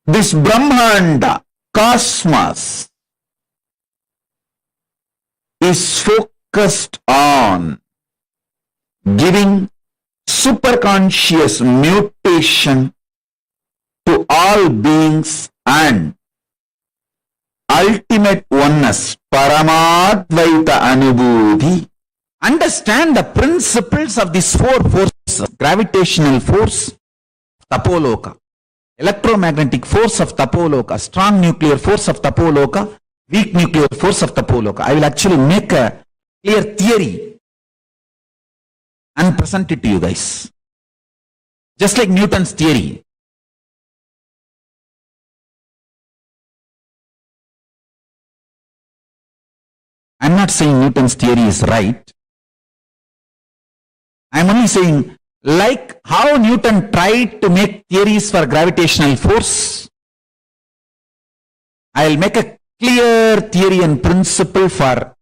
this Brahmanda, cosmos, is focused on giving superconscious mutation to all beings and ultimate oneness, Paramadvaita Anubhuti. Understand the principles of these four forces: gravitational force, Tapoloka, electromagnetic force of Tapoloka, strong nuclear force of Tapoloka, weak nuclear force of Tapoloka. I will actually make a clear theory and present it to you guys. Just like Newton's theory. I'm not saying Newton's theory is right. I'm only saying, like how Newton tried to make theories for gravitational force, I'll make a clear theory and principle for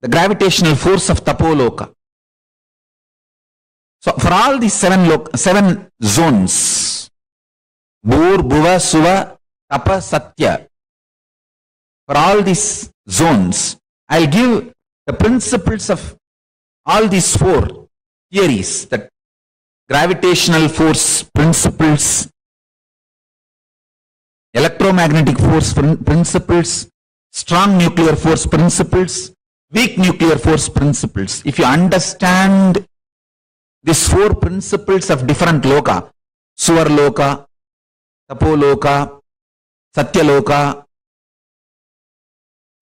the gravitational force of Tapoloka. So for all these seven zones, Bhur, Bhuva, Suva, Tapa, Satya, for all these zones, I'll give the principles of all these four theories, that gravitational force principles, electromagnetic force principles, strong nuclear force principles, weak nuclear force principles. If you understand these four principles of different loka, Suvarloka, Tapoloka, Satyaloka,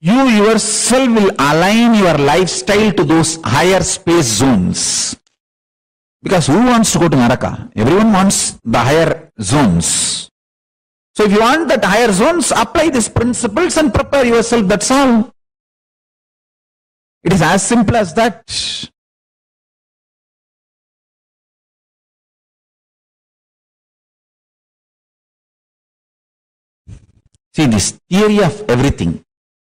you yourself will align your lifestyle to those higher space zones. Because who wants to go to Naraka? Everyone wants the higher zones. So if you want that higher zones, apply these principles and prepare yourself, that's all. It is as simple as that. See, this theory of everything,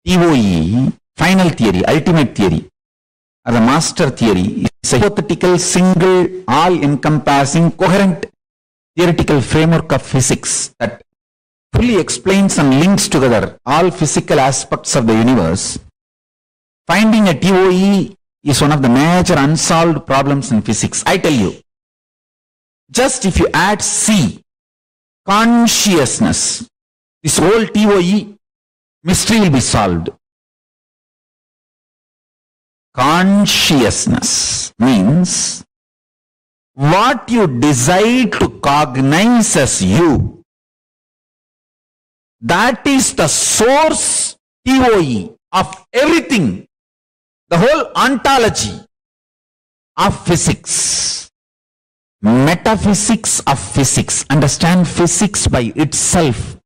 TOE, final theory, ultimate theory, or the master theory, is a hypothetical, single, all-encompassing, coherent theoretical framework of physics that fully explains and links together all physical aspects of the universe. Finding a TOE is one of the major unsolved problems in physics. I tell you, just if you add C, consciousness, this whole TOE mystery will be solved. Consciousness means what you decide to cognize as you. That is the source TOE of everything, the whole ontology of physics. Metaphysics of physics. Understand, physics by itself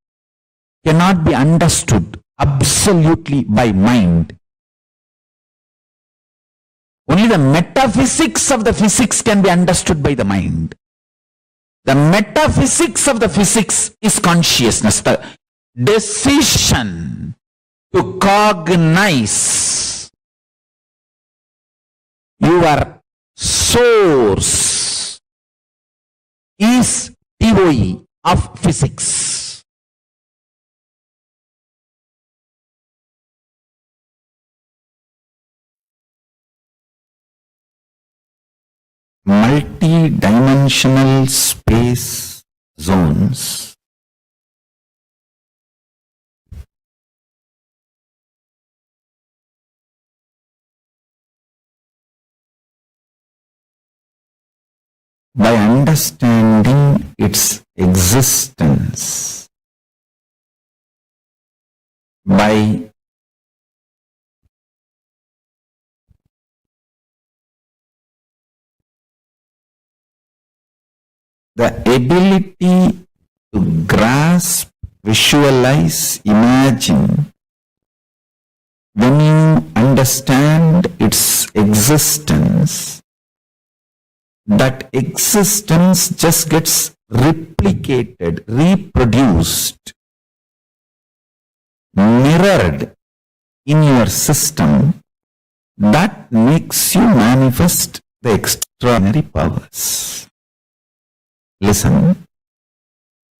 cannot be understood absolutely by mind. Only the metaphysics of the physics can be understood by the mind. The metaphysics of the physics is consciousness, the decision to cognize your source is TOE of physics. Multi-dimensional space zones by understanding its existence, by the ability to grasp, visualize, imagine. When you understand its existence, that existence just gets replicated, reproduced, mirrored in your system. That makes you manifest the extraordinary powers. Listen.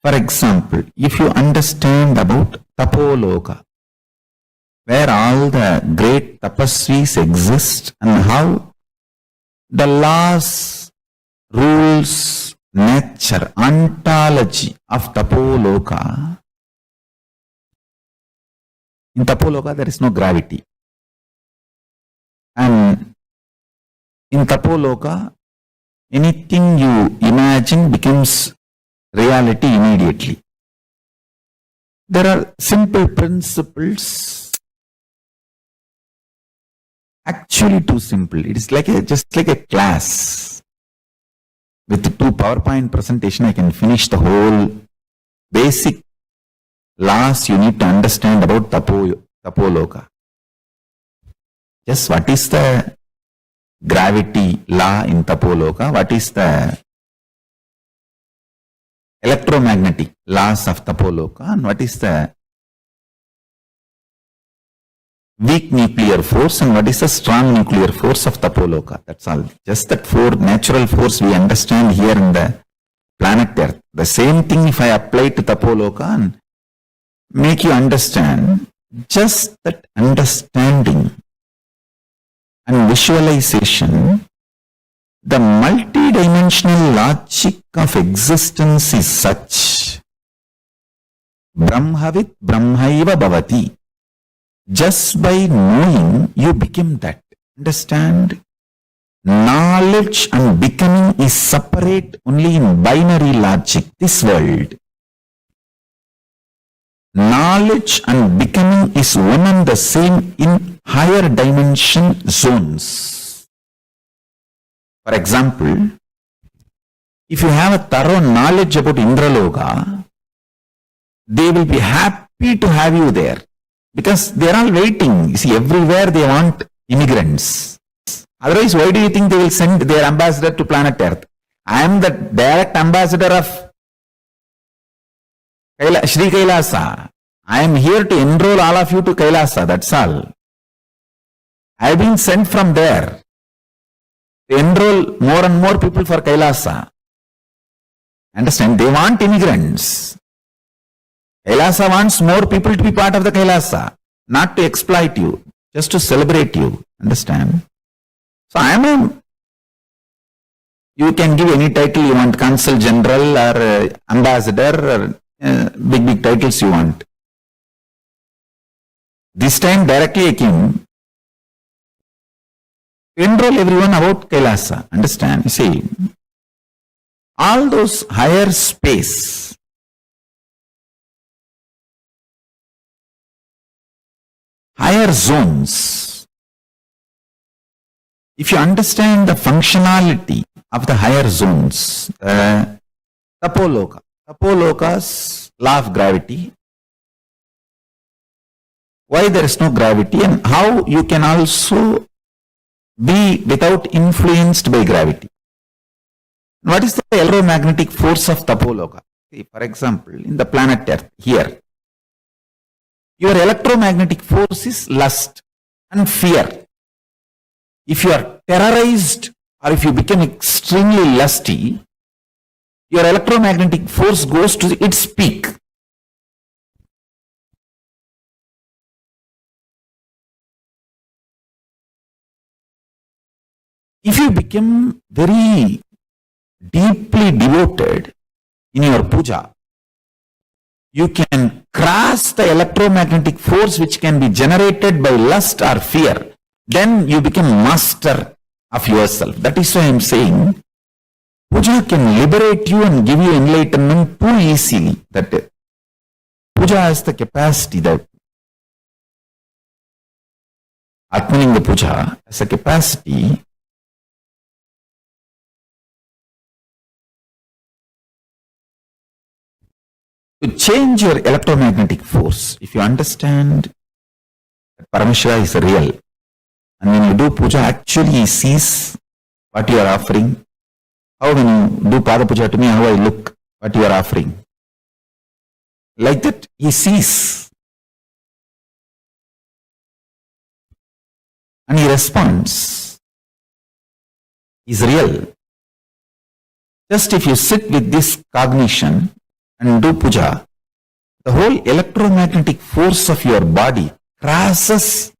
For example, if you understand about Tapoloka, where all the great tapasvis exist and how the laws, rules, nature, ontology of Tapoloka. In Tapoloka there is no gravity. And in Tapoloka, anything you imagine becomes reality immediately. There are simple principles, actually too simple. It is like just like a class. With 2 PowerPoint presentation, I can finish the whole basic laws you need to understand about Tapoloka. Just what is the gravity law in Tapoloka? What is the electromagnetic laws of Tapoloka? And what is the weak nuclear force and what is the strong nuclear force of Tapoloka? That's all. Just that 4 natural force we understand here in the planet Earth. The same thing if I apply to Tapoloka and make you understand, just that understanding and visualization, the multidimensional logic of existence is such. Brahmavit Brahmaiva Bhavati. Just by knowing, you become that. Understand? Knowledge and becoming is separate only in binary logic, this world. Knowledge and becoming is one and the same in higher dimension zones. For example, if you have a thorough knowledge about Indraloka, they will be happy to have you there because they are all waiting. You see, everywhere they want immigrants. Otherwise, why do you think they will send their ambassador to planet Earth? I am the direct ambassador of Shri KAILASA. I am here to enroll all of you to KAILASA, that's all. I have been sent from there to enroll more and more people for KAILASA. Understand? They want immigrants. KAILASA wants more people to be part of the KAILASA, not to exploit you, just to celebrate you. Understand? So you can give any title you want, Consul General or Ambassador or big titles you want. This time directly I came to enroll everyone about KAILASA. Understand? You see, all those higher space, higher zones, if you understand the functionality of the higher zones, Tapoloka's law of gravity, why there is no gravity and how you can also be without influenced by gravity. What is the electromagnetic force of Tapoloka? For example, in the planet Earth, here, your electromagnetic force is lust and fear. If you are terrorized or if you become extremely lusty, your electromagnetic force goes to its peak. If you become very deeply devoted in your puja, you can cross the electromagnetic force which can be generated by lust or fear. Then you become master of yourself. That is why I am saying, puja can liberate you and give you enlightenment too easily. That puja has the capacity, that Atmalinga puja has a capacity to change your electromagnetic force. If you understand that Paramashiva is real, and when you do puja, actually he sees what you are offering. How when you do Pada puja to me, how I look, what you are offering. Like that, he sees. And he responds. He's real. Just if you sit with this cognition and do puja, the whole electromagnetic force of your body crosses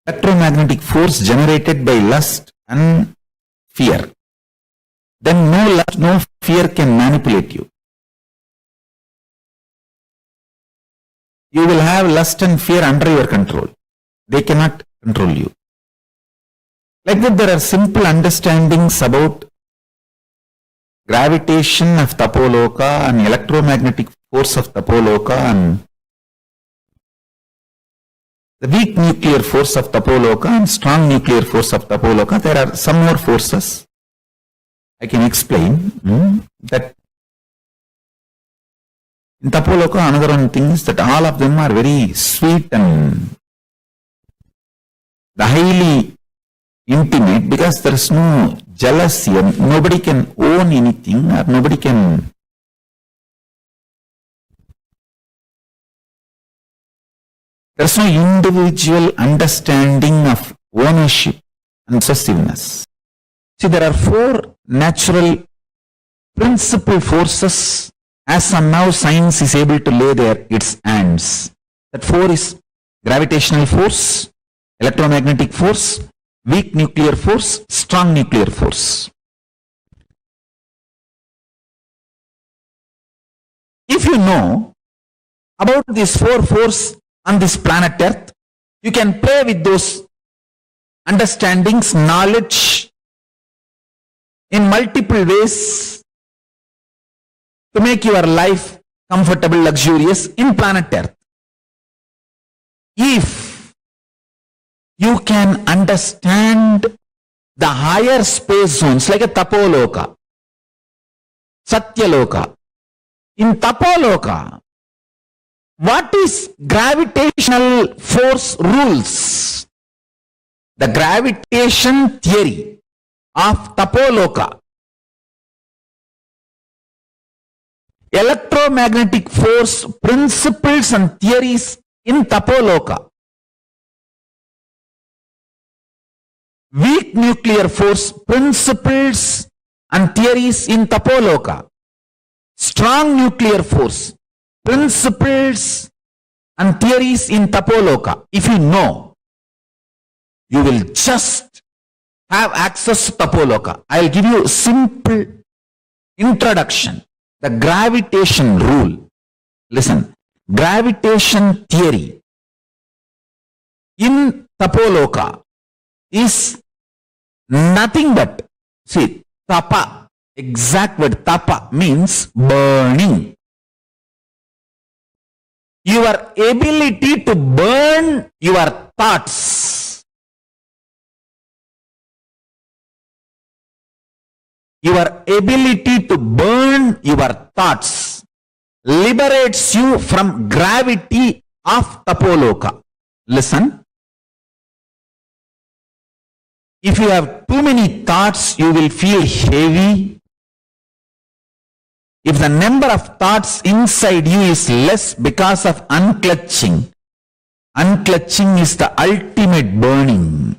electromagnetic force generated by lust and fear. Then no lust, no fear can manipulate you. You will have lust and fear under your control. They cannot control you. Like that, there are simple understandings about gravitation of Tapoloka and electromagnetic force of Tapoloka and the weak nuclear force of Tapoloka and strong nuclear force of Tapoloka. There are some more forces I can explain that in Tapoloka. Another one thing is that all of them are very sweet and highly intimate because there is no jealousy and nobody can own anything or nobody can there is no individual understanding of ownership and possessiveness. See, there are four natural principal forces as somehow science is able to lay there its hands. That four is gravitational force, electromagnetic force, weak nuclear force, strong nuclear force. If you know about these four forces on this planet Earth, you can play with those understandings, knowledge in multiple ways to make your life comfortable, luxurious in planet Earth. If you can understand the higher space zones like a Tapoloka, Satyaloka. In Tapoloka, what is gravitational force rules? The gravitation theory of Tapoloka. Electromagnetic force principles and theories in Tapoloka. Weak nuclear force principles and theories in Tapoloka. Strong nuclear force principles and theories in Tapoloka. If you know, you will just have access to Tapoloka. I'll give you a simple introduction. The gravitation rule. Listen, gravitation theory in Tapoloka is nothing but, see, Tapa, exact word Tapa means burning. Your ability to burn your thoughts. Your ability to burn your thoughts liberates you from gravity of Tapoloka. Listen. If you have too many thoughts, you will feel heavy. If the number of thoughts inside you is less because of unclutching, unclutching is the ultimate burning.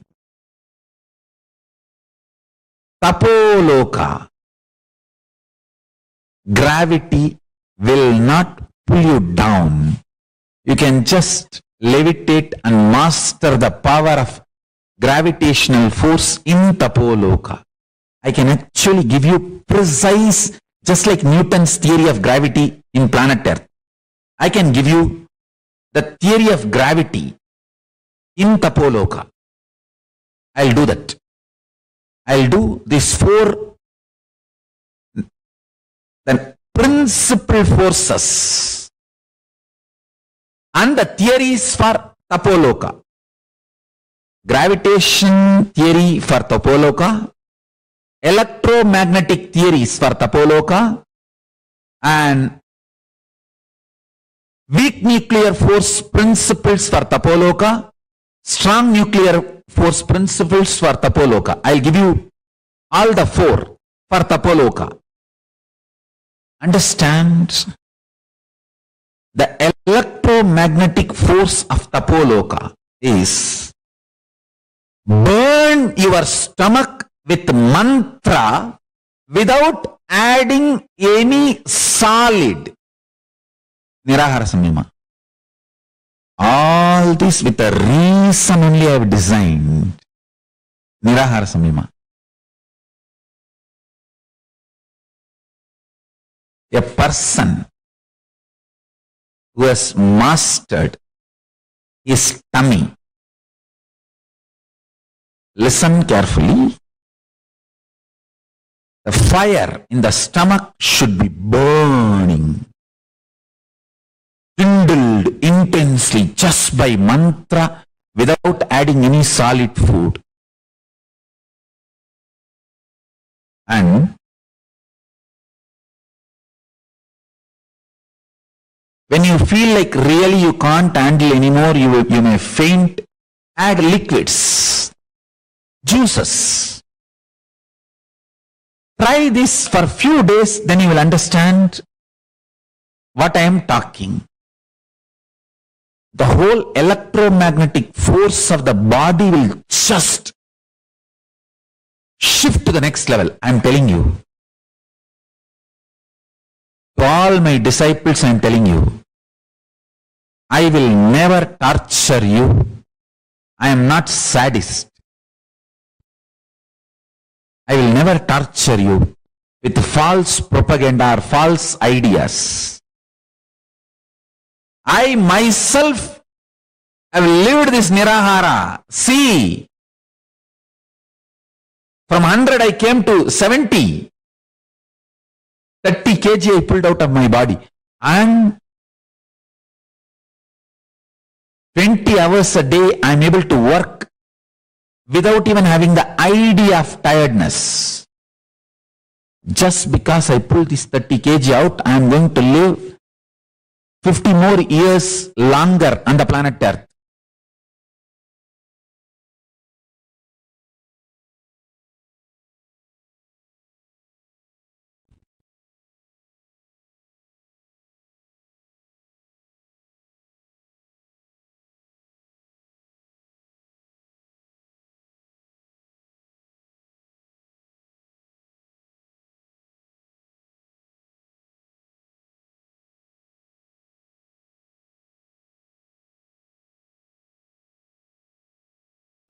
Tapoloka, gravity will not pull you down. You can just levitate and master the power of gravitational force in Tapoloka. I can actually give you precise, just like Newton's theory of gravity in planet Earth. I can give you the theory of gravity in Tapoloka. I'll do that. I'll do these four the principal forces and the theories for Tapoloka. Gravitation theory for Tapoloka, electromagnetic theories for Tapoloka, and weak nuclear force principles for Tapoloka, strong nuclear force principles for Tapoloka. I'll give you all the four for Tapoloka. Understand? The electromagnetic force of Tapoloka is burn your stomach with mantra without adding any solid. Nirahara Samyama. All this with a reason only I have designed. Nirahara Samyama. A person who has mastered his tummy. Listen carefully. The fire in the stomach should be burning, kindled intensely just by mantra without adding any solid food. And when you feel like really you can't handle anymore, you may faint, add liquids, juices. Try this for a few days, then you will understand what I am talking. The whole electromagnetic force of the body will just shift to the next level. I am telling you. To all my disciples, I am telling you. I will never torture you. I am not sadist. I will never torture you with false propaganda or false ideas. I myself have lived this Nirahara. See, from 100 I came to 70. 30 kg I pulled out of my body. And 20 hours a day I am able to work without even having the idea of tiredness. Just because I pulled this 30 kg out, I am going to live 50 more years longer on the planet Earth.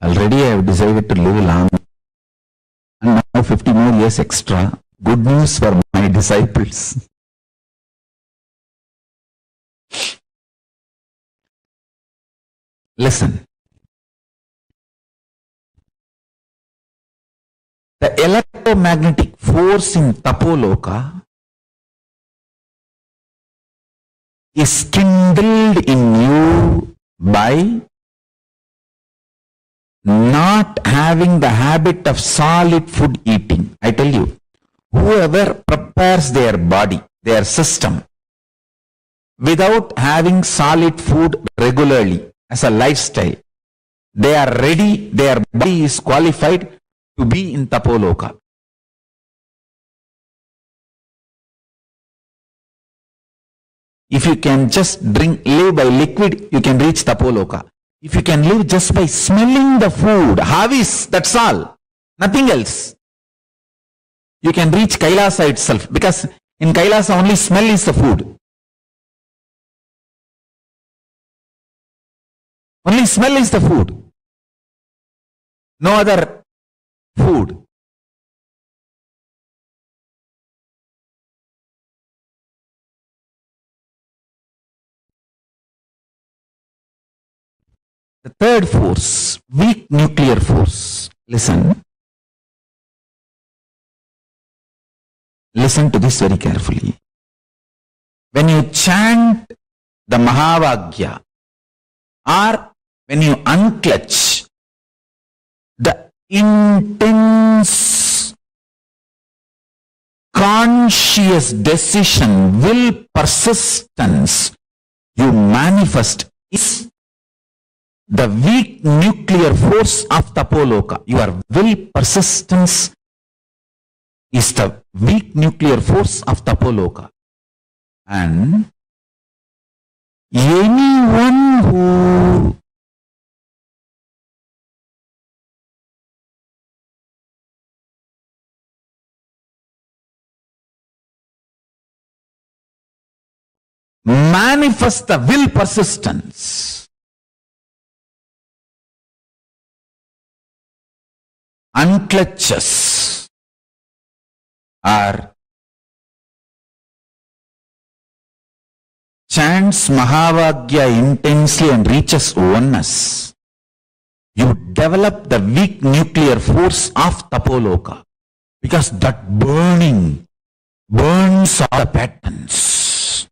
Already I have decided to live long, and now 50 more years extra. Good news for my disciples. Listen. The electromagnetic force in Tapoloka is kindled in you by not having the habit of solid food eating. I tell you, whoever prepares their body, their system, without having solid food regularly as a lifestyle, they are ready, their body is qualified to be in Tapoloka. If you can just live by liquid, you can reach Tapoloka. If you can live just by smelling the food, havis, that's all, nothing else, you can reach Kailasa itself, because in Kailasa only smell is the food. Only smell is the food. No other food. The third force, weak nuclear force. Listen. Listen to this very carefully. When you chant the Mahavagya, or when you unclutch, the intense conscious decision, will, persistence you manifest is the weak nuclear force of Tapoloka. Your will, persistence is the weak nuclear force of Tapoloka. And anyone who manifests the will, persistence, unclutches, or chants Mahavagya intensely and reaches oneness, you develop the weak nuclear force of Tapoloka, because that burning burns all the patterns.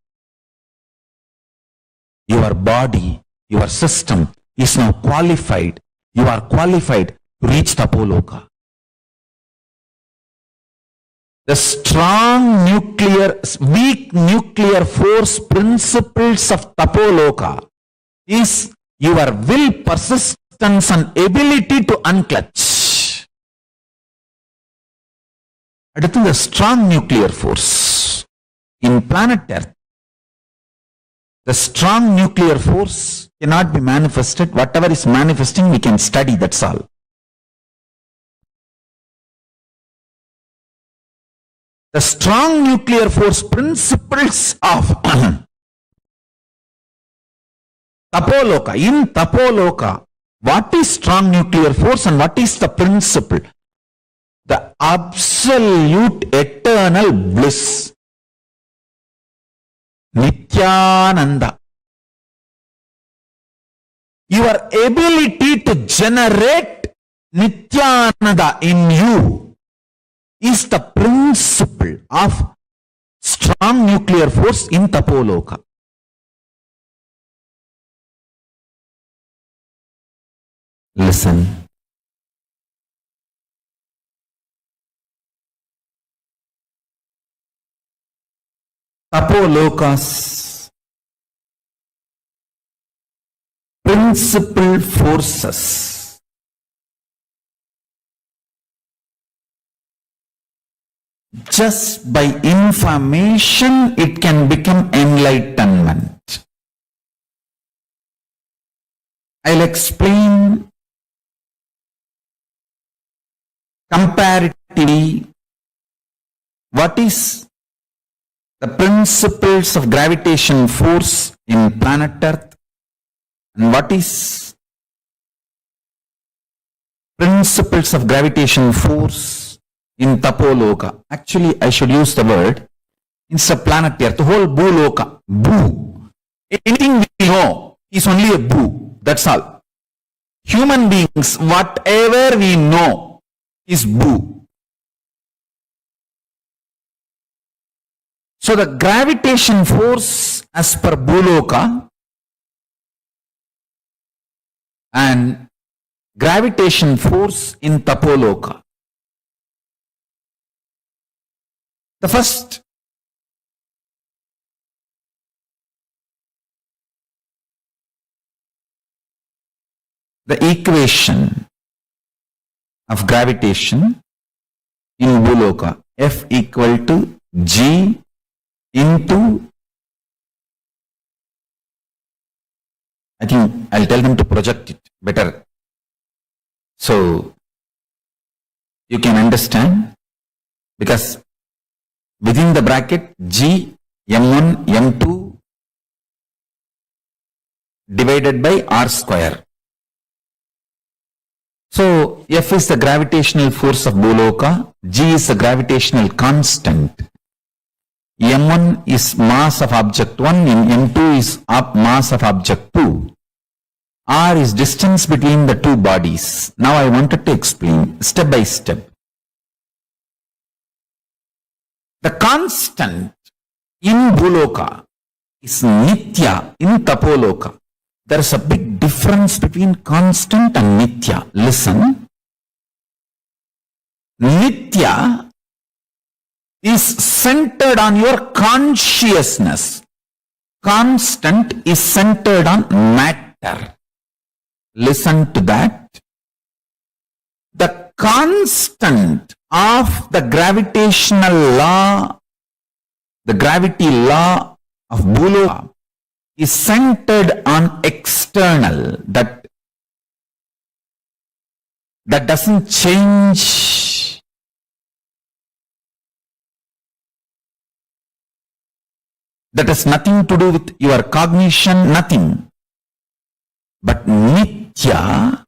Your body, your system is now qualified. You are qualified to reach Tapoloka. The strong nuclear, weak nuclear force principles of Tapoloka is your will, persistence and ability to unclutch. That is the strong nuclear force. In planet Earth, the strong nuclear force cannot be manifested. Whatever is manifesting, we can study, that's all. The strong nuclear force principles of Tapoloka. In Tapoloka, what is strong nuclear force and what is the principle? the absolute eternal bliss. Nityananda. Your ability to generate Nityananda in you is the principle of strong nuclear force in Tapoloka. Listen. Tapoloka's principal forces just by information it can become enlightenment. I'll explain comparatively what is the principles of gravitation force in planet Earth and what is principles of gravitation force in Tapoloka. Actually, I should use the word instead of planet Earth, the whole Bhuloka. Bhu. Anything we know is only a Bhu. That's all. Human beings, whatever we know is Bhu. So the gravitation force as per Bhuloka and gravitation force in Tapoloka. The first the equation of gravitation in Bhuloka, F equal to G into, I think I'll tell them to project it better so you can understand, because within the bracket G M1 M2 divided by R square. So F is the gravitational force of Bhuloka, G is the gravitational constant, M1 is mass of object 1 and M2 is mass of object 2. R is distance between the two bodies. Now I wanted to explain step by step. The constant in Bhuloka is Nitya in Tapoloka. There is a big difference between constant and Nitya. Listen. Nitya is centered on your consciousness. Constant is centered on matter. Listen to that. The constant of the gravitational law, the gravity law of Bhuloka is centered on external. That doesn't change. That has nothing to do with your cognition, nothing. But Nitya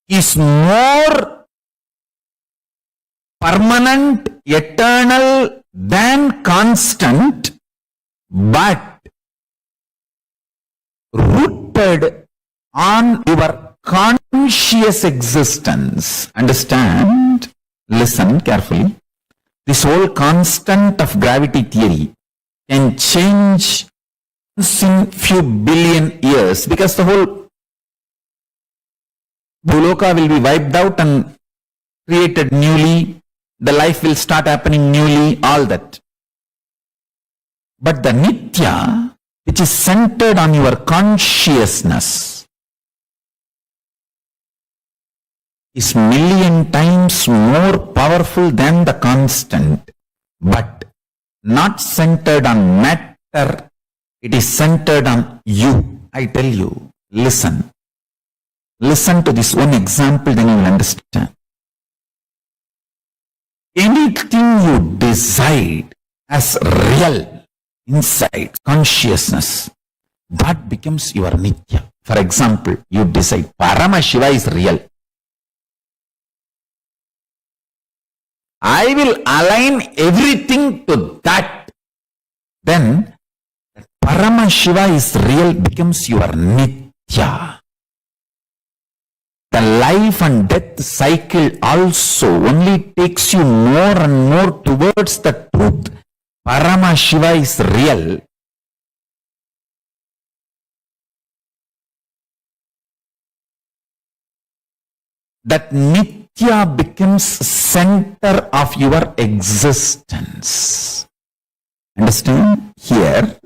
is more permanent, eternal than constant, but rooted on your conscious existence. Understand? Listen carefully. This whole constant of gravity theory can change in few billion years, because the whole Bhuloka will be wiped out and created newly. The life will start happening newly, all that. But the Nitya, which is centered on your consciousness, is million times more powerful than the constant, but not centered on matter. It is centered on you. I tell you, listen. Listen to this one example, then you will understand. Anything you decide as real inside consciousness, that becomes your Nitya. For example, you decide Paramashiva is real. I will align everything to that. Then Paramashiva is real, becomes your Nitya. The life and death cycle also only takes you more and more towards the truth. Paramashiva is real. That Nitya becomes center of your existence. Understand? Here,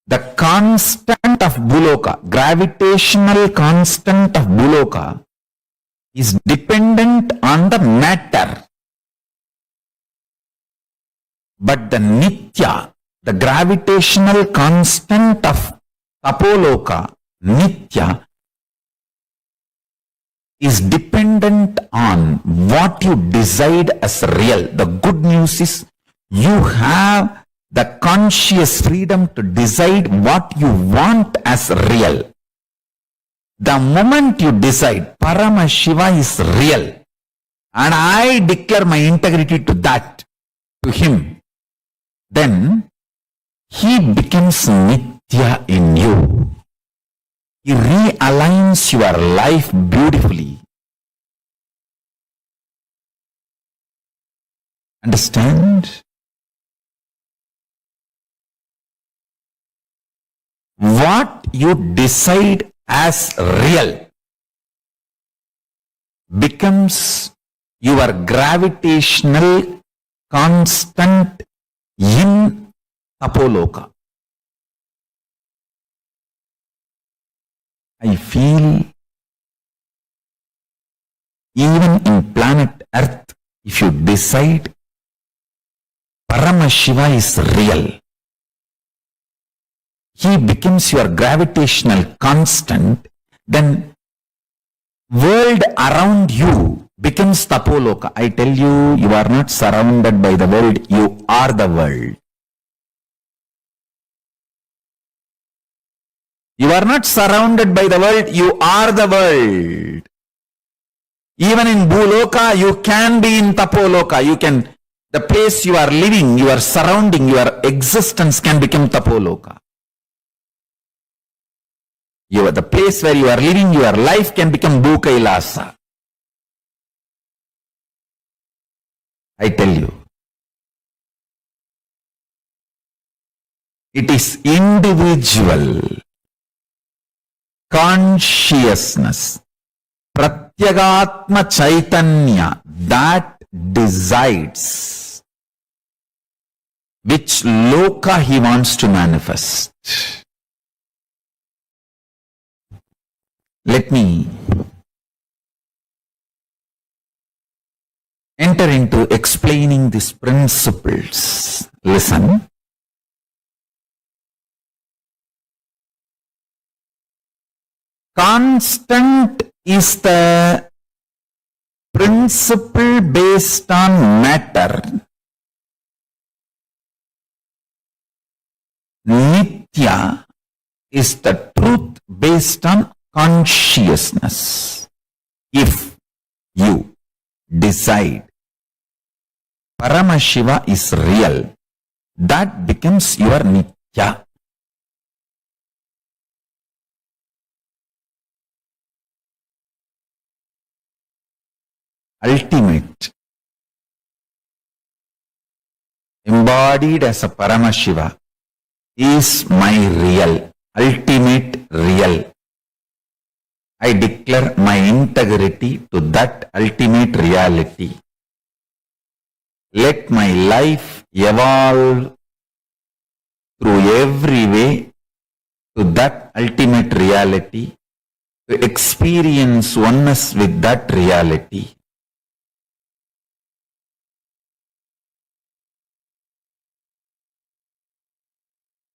the constant of Buloka, gravitational constant of Buloka, is dependent on the matter. But the Nitya, the gravitational constant of Tapoloka, Nitya, is dependent on what you decide as real. The good news is you have the conscious freedom to decide what you want as real. The moment you decide Paramashiva is real and I declare my integrity to that, to him, then he becomes Nitya in you. He realigns your life beautifully. Understand? What you decide as real becomes your gravitational constant in Tapoloka. I feel even in planet Earth, if you decide Paramashiva is real, he becomes your gravitational constant, then world around you becomes Tapoloka. I tell you, you are not surrounded by the world, you are the world. You are not surrounded by the world, you are the world. Even in Bhuloka, you can be in Tapoloka. You can, the place you are living, your surrounding, your existence can become Tapoloka. The place where you are living, your life can become KAILASA. I tell you. It is individual consciousness, Pratyagatma Chaitanya, that decides which loka he wants to manifest. Let me enter into explaining these principles. Listen. Constant is the principle based on matter. Nitya is the truth based on consciousness. If you decide Paramashiva is real, that becomes your Nitya. Ultimate, embodied as a Paramashiva, is my real, ultimate real. I declare my integrity to that ultimate reality. Let my life evolve through every way to that ultimate reality, to experience oneness with that reality.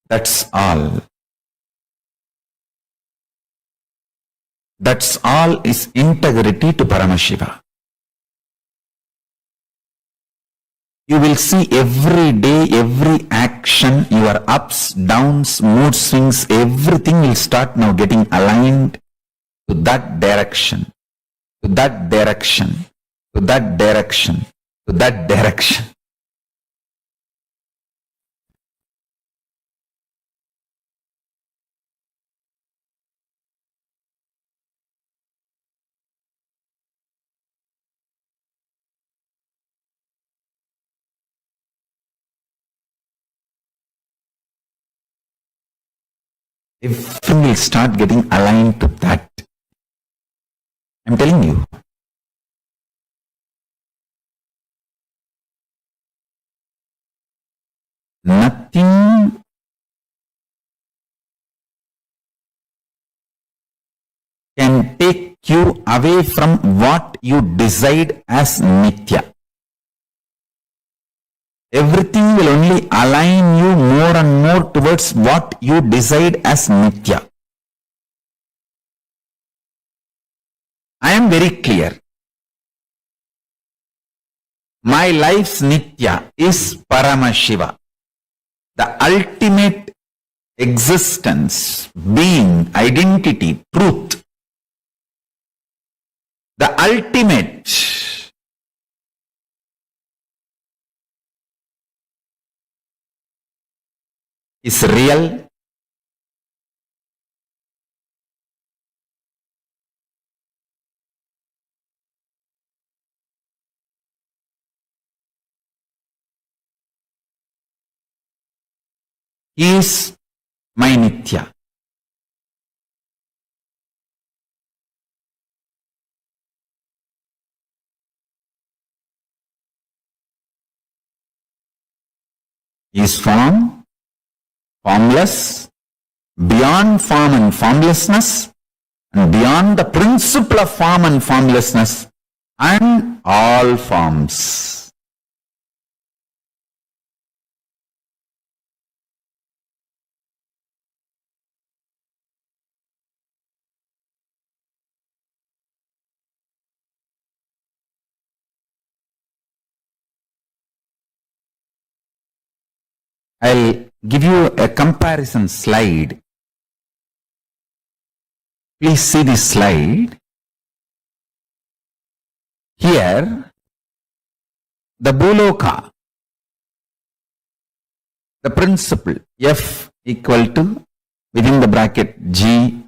That's all. That's all is integrity to Paramashiva. You will see every day, every action, your ups, downs, mood swings, everything will start now getting aligned to that direction, to that direction, to that direction, to that direction. Everything will start getting aligned to that. I'm telling you. Nothing can take you away from what you decide as Nitya. Everything will only align you more and more towards what you decide as Nitya. I am very clear. My life's Nitya is Paramashiva, the ultimate existence, being, identity, truth. The ultimate is real. He is my Nitya. He is form, formless, beyond form and formlessness, and beyond the principle of form and formlessness, and all forms. I'll give you a comparison slide. Please see this slide. Here, the Bhuloka, the principle F equal to, within the bracket, G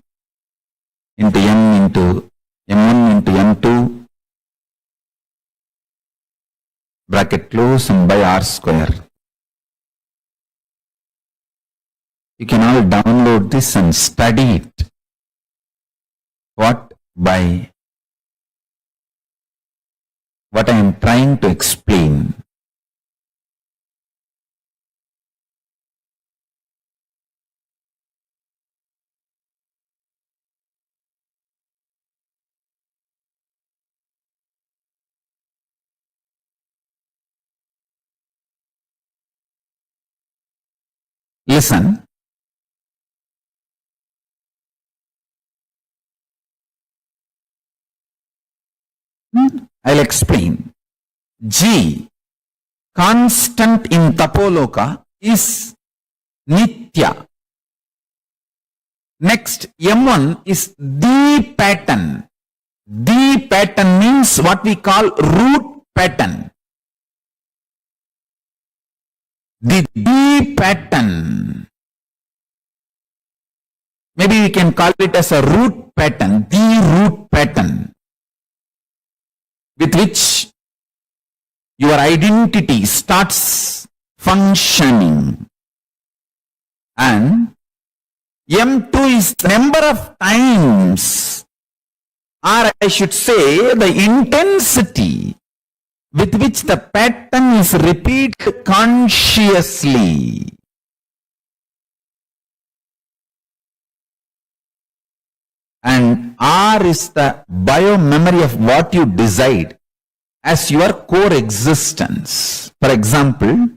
into M into M1 into M2, bracket close, and by R square. You can all download this and study it. What I am trying to explain. Listen. I'll explain. G, constant in Tapoloka, is Nitya. Next, M1 is the pattern. The pattern means what we call root pattern. The pattern. Maybe we can call it as a root pattern, the root pattern, with which your identity starts functioning. And M2 is the number of times, or I should say the intensity with which the pattern is repeated consciously. And R is the bio-memory of what you decide as your core existence. For example,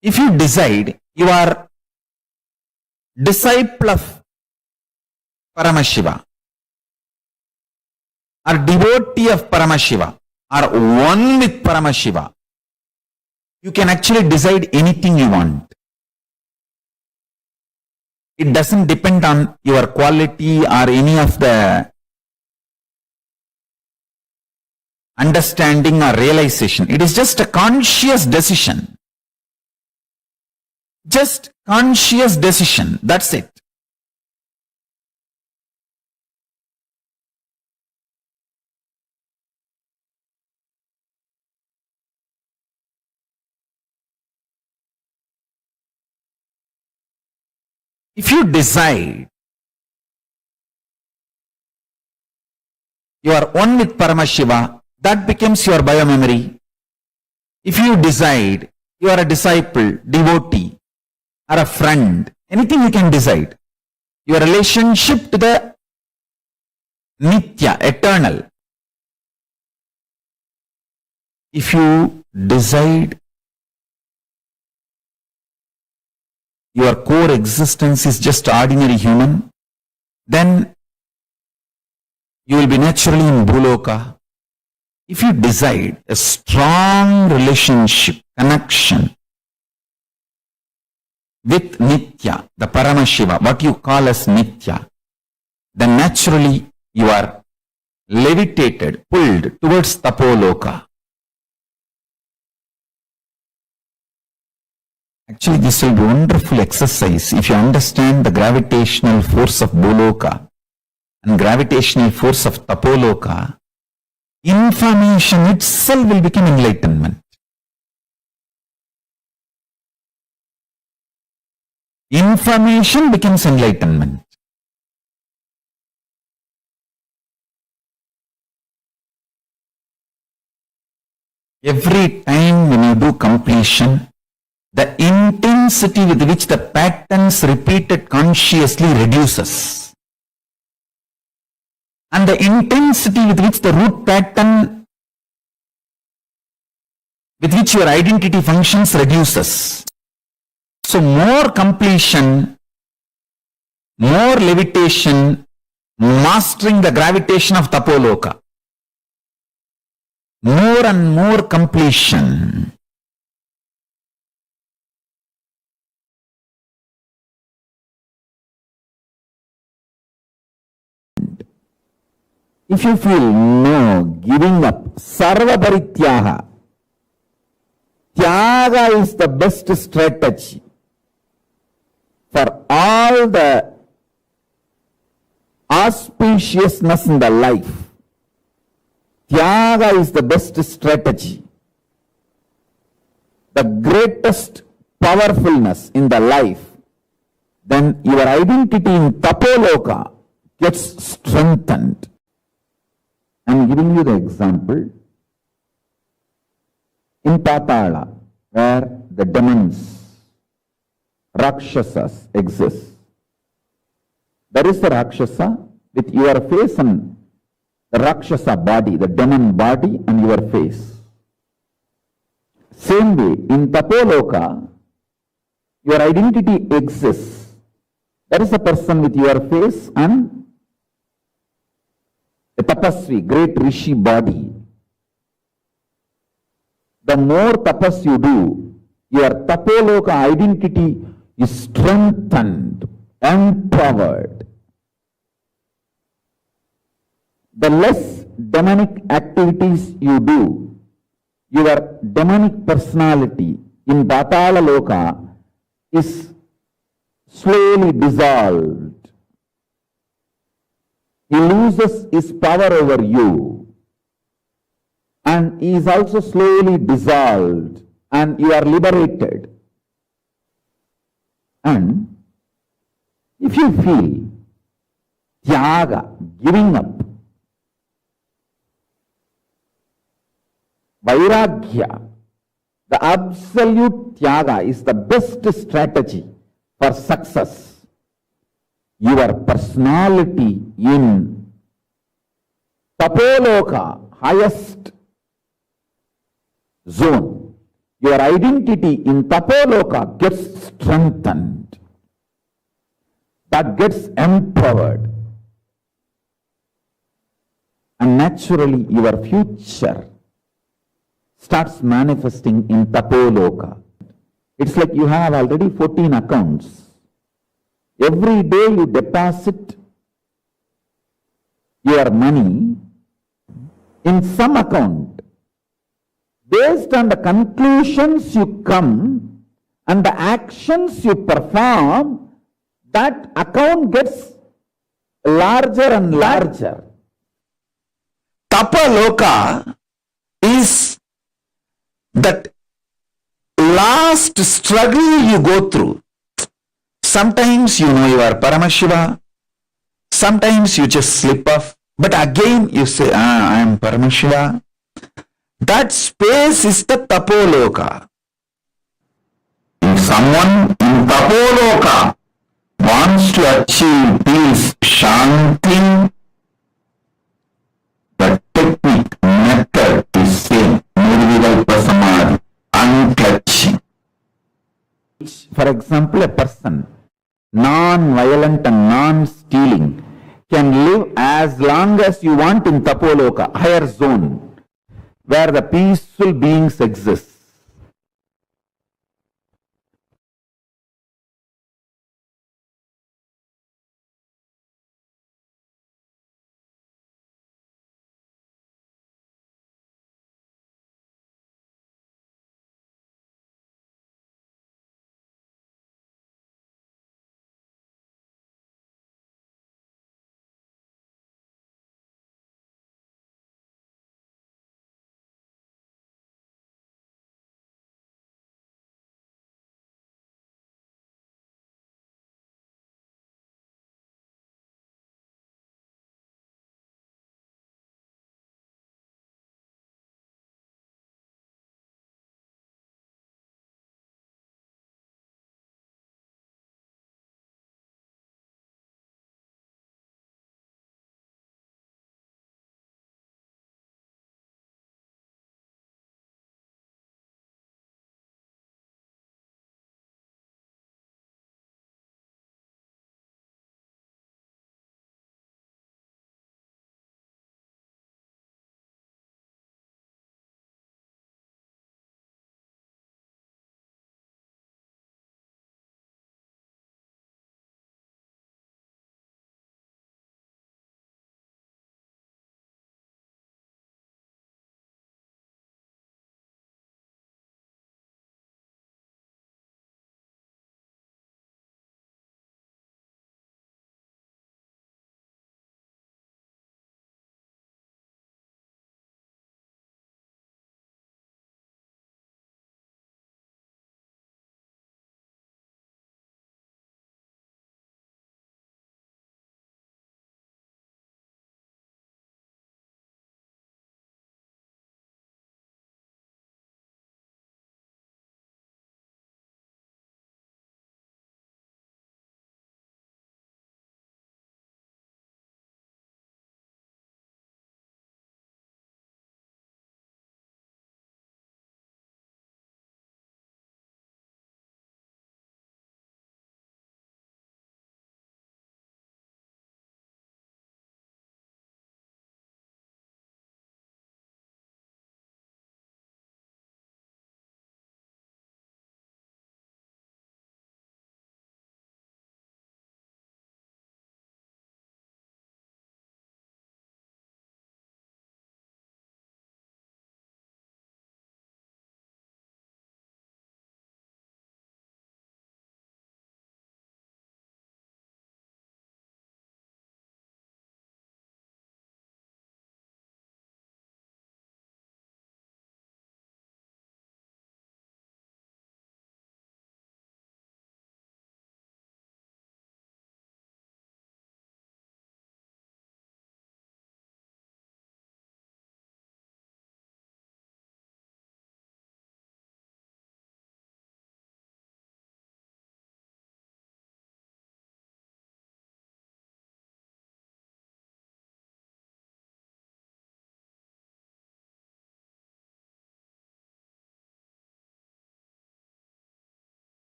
if you decide you are disciple of Paramashiva, or devotee of Paramashiva, or one with Paramashiva, you can actually decide anything you want. It doesn't depend on your quality or any of the understanding or realization. It is just a conscious decision. Just conscious decision. That's it. If you decide you are one with Paramashiva, that becomes your biomemory. If you decide you are a disciple, devotee, or a friend, anything you can decide. Your relationship to the Nitya, eternal. If you decide your core existence is just ordinary human, then you will be naturally in Bhuloka. If you decide a strong relationship, connection with Nitya, the Paramashiva, what you call as Nitya, then naturally you are levitated, pulled towards Tapoloka. Actually, this will be a wonderful exercise if you understand the gravitational force of Bhuloka and gravitational force of Tapoloka. Information itself will become enlightenment. Information becomes enlightenment. Every time when you do completion, the intensity with which the patterns repeated consciously reduces. And the intensity with which the root pattern with which your identity functions reduces. So more completion, more levitation, mastering the gravitation of Tapoloka. More and more completion. If you feel no, giving up, sarva parityaga, tyaga is the best strategy for all the auspiciousness in the life. Tyaga is the best strategy. The greatest powerfulness in the life. Then your identity in Tapoloka gets strengthened. I'm giving you the example. In Patala, where the demons, Rakshasas exist. There is a Rakshasa with your face and the Rakshasa body, the demon body and your face. Same way, in Tapoloka, your identity exists. There is a person with your face and a tapasvi, great rishi body. The more tapas you do, your Tapoloka identity is strengthened, empowered. The less demonic activities you do, your demonic personality in Patala Loka is slowly dissolved. He loses his power over you and he is also slowly dissolved and you are liberated. And if you feel tyaga, giving up, vairagya, the absolute tyaga is the best strategy for success. Your personality in Tapoloka, highest zone, your identity in Tapoloka gets strengthened. That gets empowered. And naturally your future starts manifesting in Tapoloka. It's like you have already 14 accounts. Every day you deposit your money in some account, based on the conclusions you come and the actions you perform, that account gets larger and larger. Tapaloka is that last struggle you go through. Sometimes you know you are Paramashiva, sometimes you just slip off, but again you say, I am Paramashiva. That space is the Tapoloka. If someone in Tapoloka wants to achieve peace, Shanti, the technique, method is same. Nirvikalpa Samadhi, unclutching. For example, a person, non-violent and non-stealing, can live as long as you want in Tapoloka, higher zone, where the peaceful beings exist.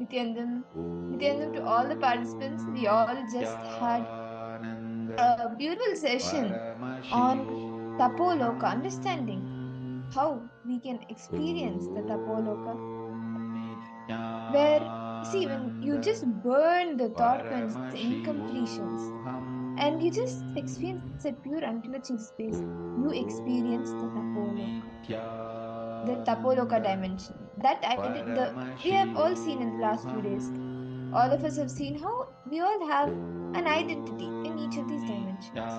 Nityanandam to all the participants. We all just had a beautiful session on Tapoloka, understanding how we can experience the Tapoloka. Where, see, when you just burn the thought currents, the incompletions, and you just experience that pure unclutching space, you experience the Tapoloka. The Tapoloka dimension. We have all seen in the last few days. All of us have seen how we all have an identity in each of these dimensions.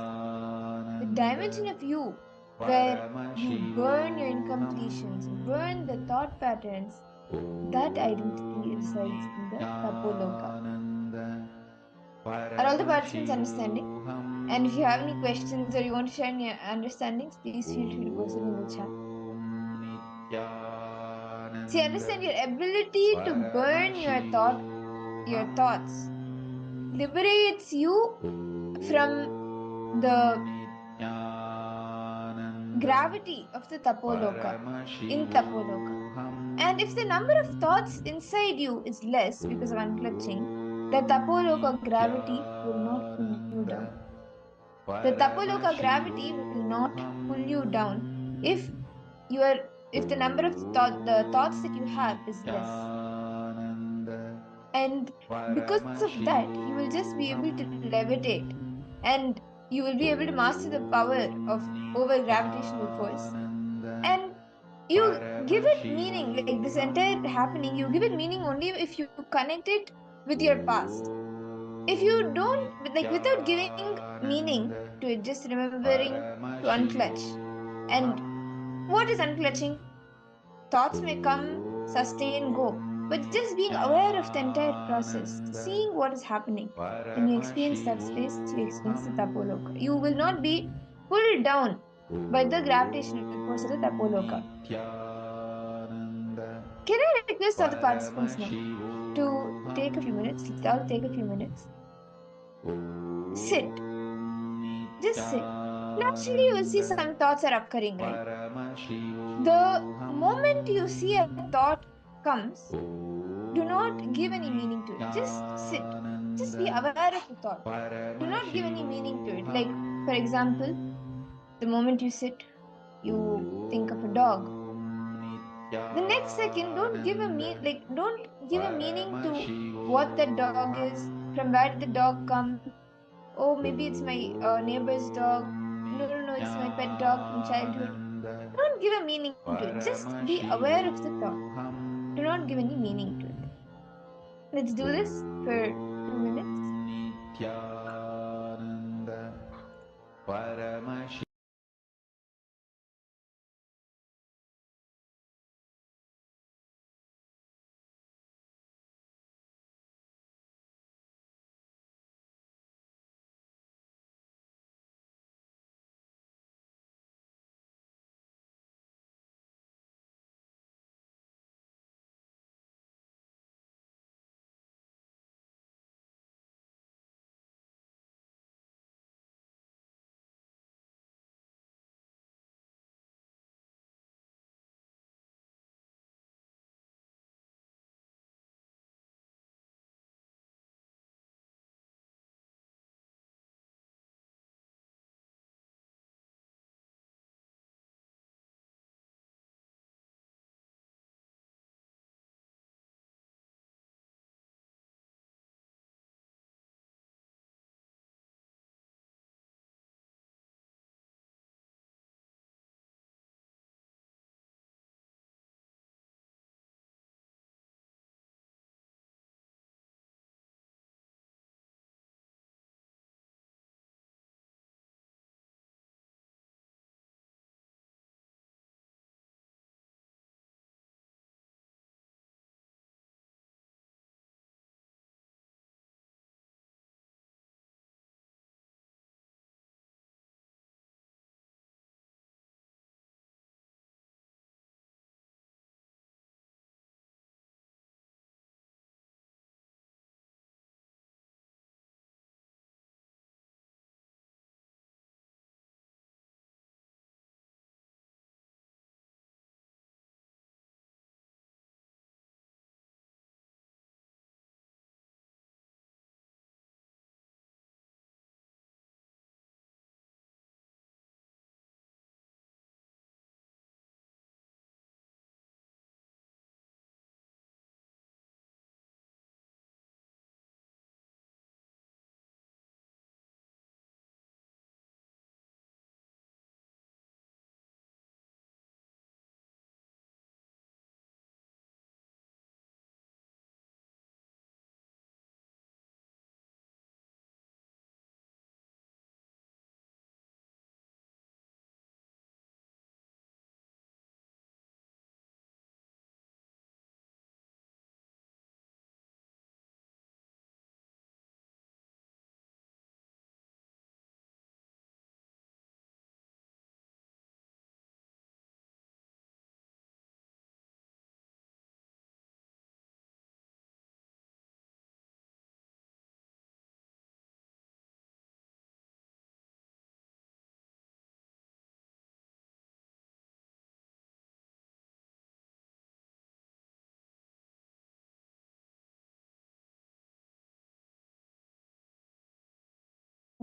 The dimension of you, where you burn your incompletions, burn the thought patterns, that identity resides in the Tapoloka. Are all the participants understanding? And if you have any questions or you want to share any understandings, please feel free to post it in the chat. See, understand your ability to burn your thoughts liberates you from the gravity of the Tapoloka, in Tapoloka. And if the number of thoughts inside you is less because of unclutching, the Tapoloka gravity will not pull you down. The Tapoloka gravity will not pull you down if the number of the thoughts that you have is less. And because of that, you will just be able to levitate, and you will be able to master the power of over gravitational force. And you give it meaning, like this entire happening, you give it meaning only if you connect it with your past. If you don't, like, without giving meaning to it, just remembering to unclutch. And what is unclutching? Thoughts may come, sustain, go, but just being aware of the entire process, seeing what is happening. When you experience that space, you experience the Tapoloka. You will not be pulled down by the gravitational force of the Tapoloka. Can I request all the participants now to take a few minutes? I'll take a few minutes. Sit. Just sit. Naturally, you will see some thoughts are occurring, right? The moment you see a thought comes, do not give any meaning to it. Just sit. Just be aware of the thought. Do not give any meaning to it. Like, for example, the moment you sit, you think of a dog. The next second, don't give a meaning to what that dog is, from where did the dog come. Oh, maybe it's my neighbor's dog. No, it's my pet dog from childhood. Don't give a meaning to it. Just be aware of the thought. Do not give any meaning to it. Let's do this for 2 minutes.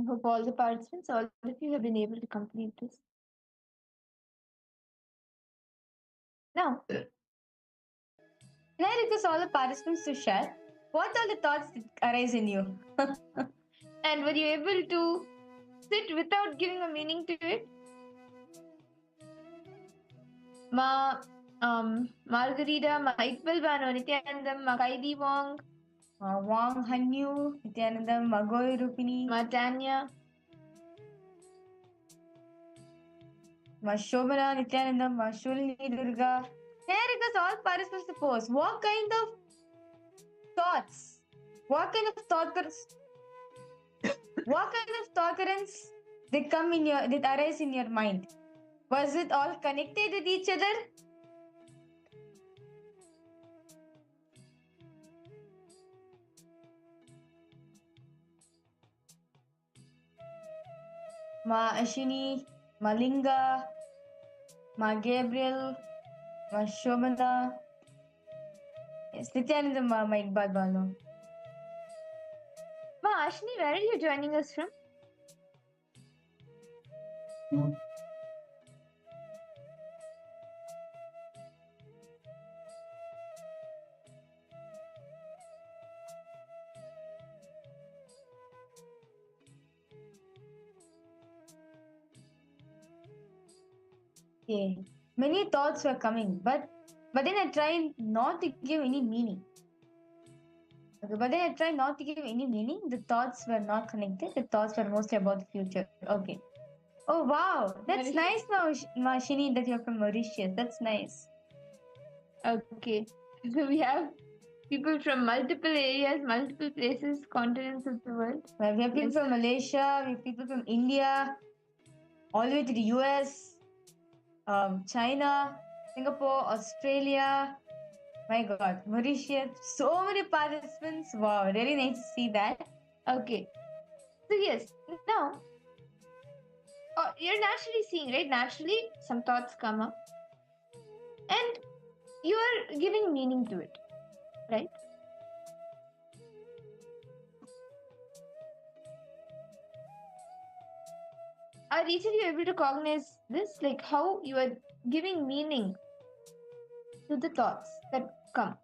I hope all the participants, all of you have been able to complete this. Now, can I request all the participants to share what are the thoughts that arise in you? And were you able to sit without giving a meaning to it? Margarita, Ma Iqbal Bano, Nityanandam, Ma Kaidi Wong, Ma Wang Hanyu, Nityanandam, Ma Goy Rupini, Ma Tanya, Ma Shobana, Nityanandam, Ma Shulini Durga. Can I request all participants to post what kind of thoughts, what kind of thought currents they come in your, that arise in your mind? Was it all connected with each other? Ma Ashini, Ma Linga, Ma Gabriel, Ma Shobana. Yes, Nityananda, Ma Iqbal Bano. Ma Ashini, where are you joining us from? Okay. Many thoughts were coming, but then I tried not to give any meaning. Okay, but then I tried not to give any meaning. The thoughts were not connected. The thoughts were mostly about the future. Okay. Oh wow, that's nice, Mashini, that you're from Mauritius. That's nice. Okay, so we have people from multiple areas, multiple places, continents of the world. Well, we have people from Malaysia, we have people from India, all the way to the US, China, Singapore, Australia. My God, Mauritius, so many participants. Wow, really nice to see that. Okay, so yes, now you're naturally seeing, right? Naturally, some thoughts come up, and you are giving meaning to it, right? Are each of you able to cognize this? Like how you are giving meaning to the thoughts that come.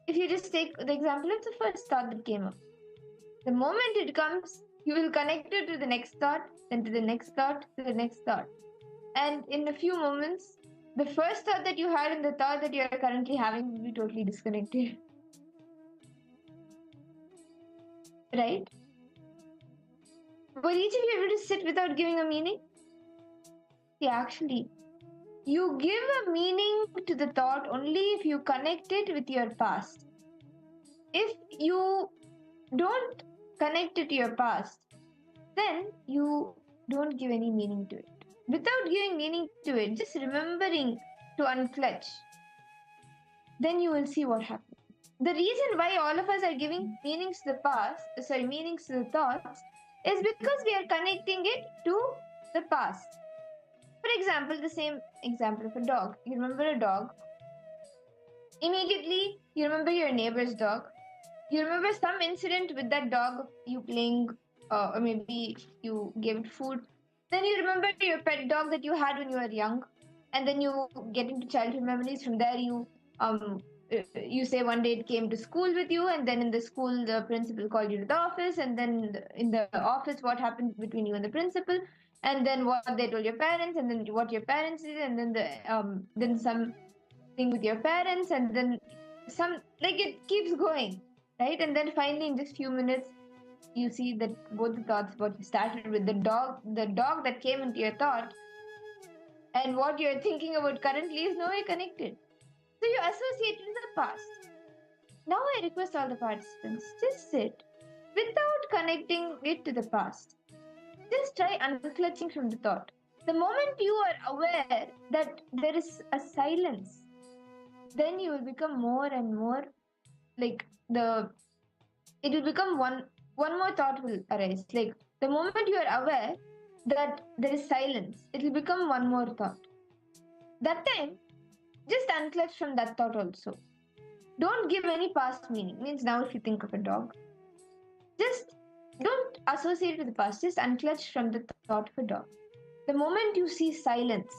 If you just take the example of the first thought that came up, the moment it comes, you will connect it to the next thought, then to the next thought, to the next thought. And in a few moments, the first thought that you had and the thought that you are currently having will be totally disconnected. Right? Were each of you able to sit without giving a meaning? See, actually, you give a meaning to the thought only if you connect it with your past. If you don't connect it to your past, then you don't give any meaning to it. Without giving meaning to it, just remembering to unclutch, then you will see what happens. The reason why all of us are giving meanings to the thoughts is because we are connecting it to the past. For example, the same example of a dog. You remember a dog. Immediately, you remember your neighbor's dog. You remember some incident with that dog, you playing, or maybe you gave it food. Then you remember your pet dog that you had when you were young. And then you get into childhood memories. From there, you say one day it came to school with you, and then in the school the principal called you to the office, and then in the office what happened between you and the principal, and then what they told your parents, and then what your parents did, and then something with your parents, and then some, like, it keeps going, right? And then finally in just few minutes you see that both the thoughts, what you started with, the dog that came into your thought and what you're thinking about currently is no way connected. So you associate it with the past. Now I request all the participants, just sit without connecting it to the past. Just try unclutching from the thought. The moment you are aware that there is a silence, then you will become more and more like it will become one more thought will arise. Like the moment you are aware that there is silence, it will become one more thought. That time, just unclutch from that thought also. Don't give any past meaning. Means now if you think of a dog, just don't associated with the past, just unclutch from the thought of a dog. The moment you see silence,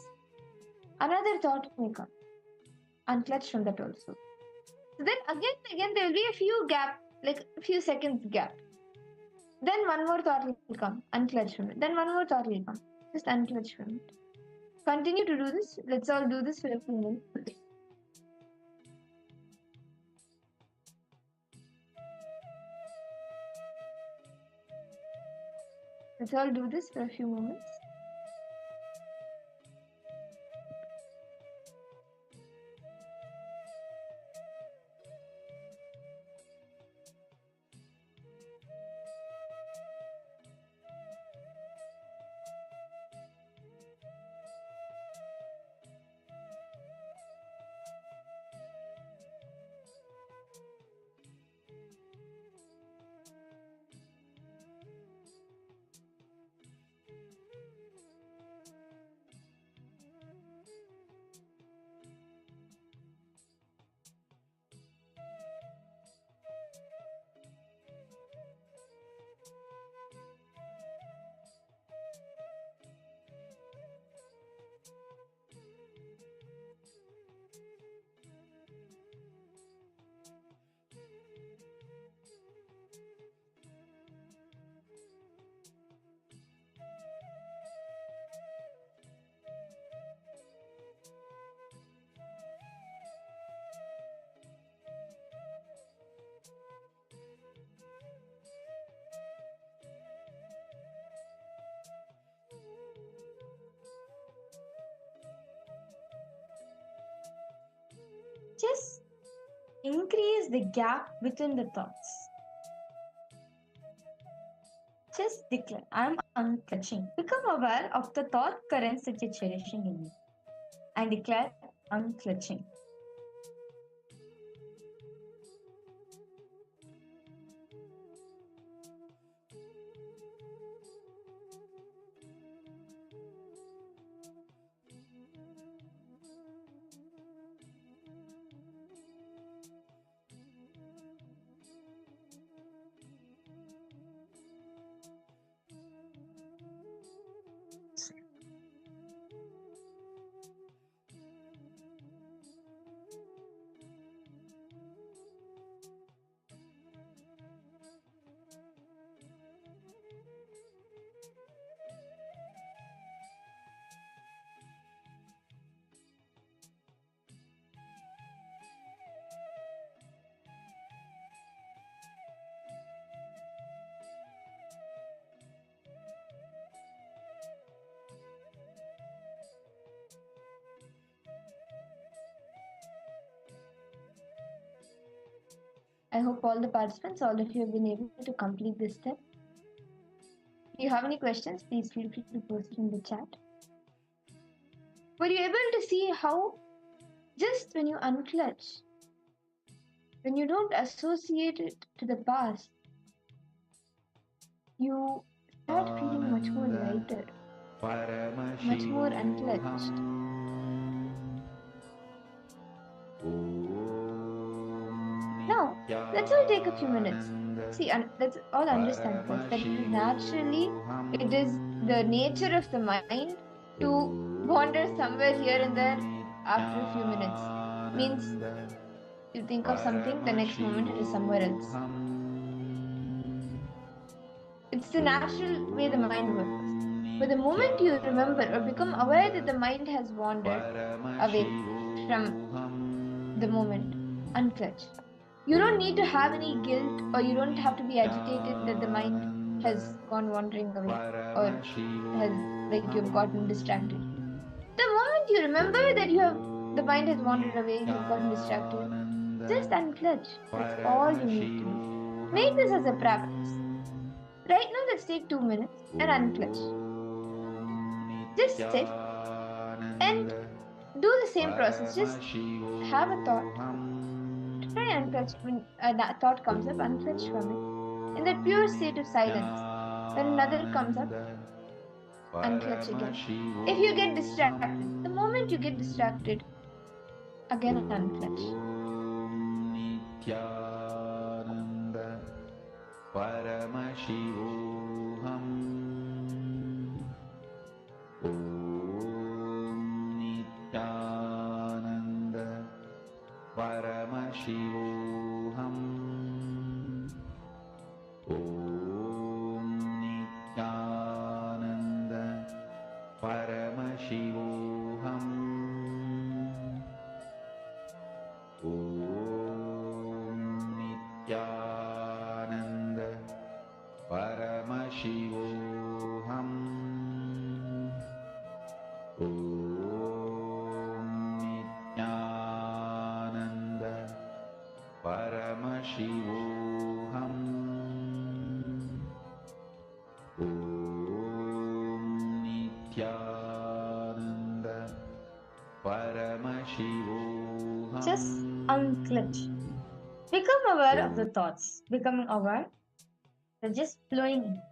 another thought may come. Unclutch from that also. So then again there will be a few gap, like a few seconds gap. Then one more thought will come, unclutch from it. Then one more thought will come, just unclutch from it. Continue to do this. Let's all do this for a few minutes. Let's all do this for a few moments. Just increase the gap within the thoughts. Just declare, I'm unclutching. Become aware of the thought currents that you're cherishing in you. And declare, unclutching. I hope all the participants, all of you have been able to complete this step. If you have any questions, please feel free to post it in the chat. Were you able to see how just when you unclutch, when you don't associate it to the past, you start feeling much more lighter, much more unclutched. Now, let's all take a few minutes. See, let's all understand first that naturally it is the nature of the mind to wander somewhere here and there after a few minutes. Means you think of something, the next moment it is somewhere else. It's the natural way the mind works. But the moment you remember or become aware that the mind has wandered away from the moment, unclutch. You don't need to have any guilt or you don't have to be agitated that the mind has gone wandering away or you've gotten distracted. The moment you remember that the mind has wandered away, you've gotten distracted, just unclutch. That's all you need to do. Make this as a practice. Right now, let's take 2 minutes and unclutch. Just sit and do the same process. Just have a thought. Try and unclutch. When that thought comes up, unclutch from it. In that pure state of silence. When another comes up, unclutch again. If you get distracted, the moment you get distracted, again unclutch. Nityananda Paramashivoham Paramashivoham Om Nityananda Paramashivoham. Just unclench. Become aware of the thoughts. Becoming aware, they're just flowing in.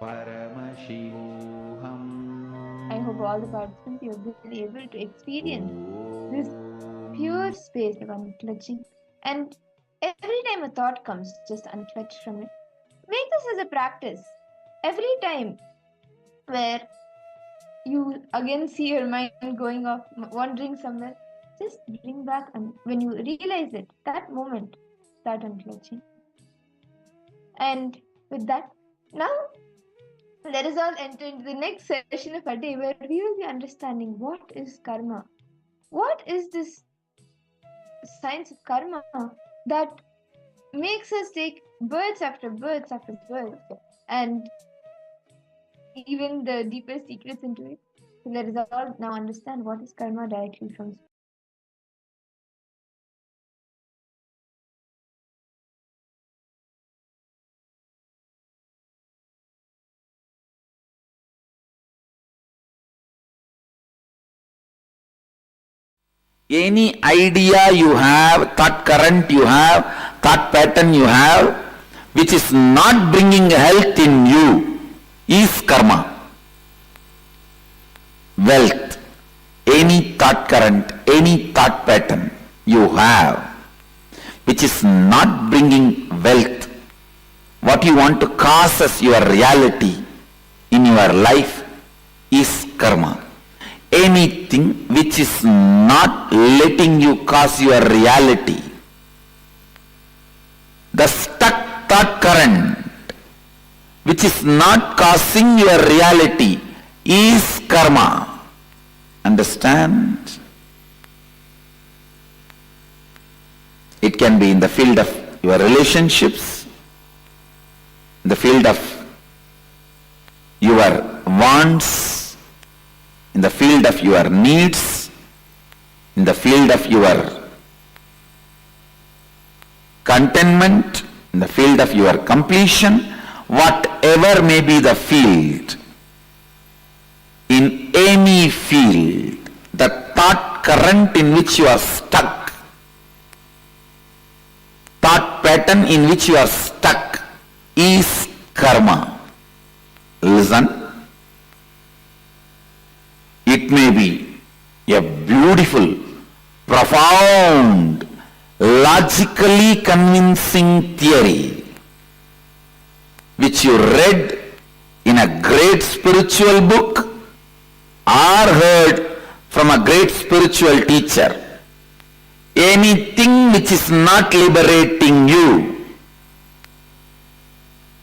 Paramashivoham. I hope all the participants will be able to experience this pure space of unclutching. And every time a thought comes, just unclutch from it. Make this as a practice. Every time where you again see your mind going off, wandering somewhere, just bring back, and when you realize it, that moment, start unclutching. And with that, now let us all enter into the next session of our day where we will be understanding what is karma. What is this science of karma that makes us take births after births after births and even the deeper secrets into it. So let us all now understand what is karma directly from. Any idea you have, thought current you have, thought pattern you have, which is not bringing health in you, is karma. Wealth, any thought current, any thought pattern you have, which is not bringing wealth, what you want to cause as your reality in your life is karma. Anything which is not letting you cause your reality, the stuck thought current which is not causing your reality is karma. Understand? It can be in the field of your relationships, in the field of your wants, in the field of your needs, in the field of your contentment, in the field of your completion, whatever may be the field, in any field, the thought current in which you are stuck, thought pattern in which you are stuck is karma. Listen. It may be a beautiful, profound, logically convincing theory which you read in a great spiritual book or heard from a great spiritual teacher. Anything which is not liberating you,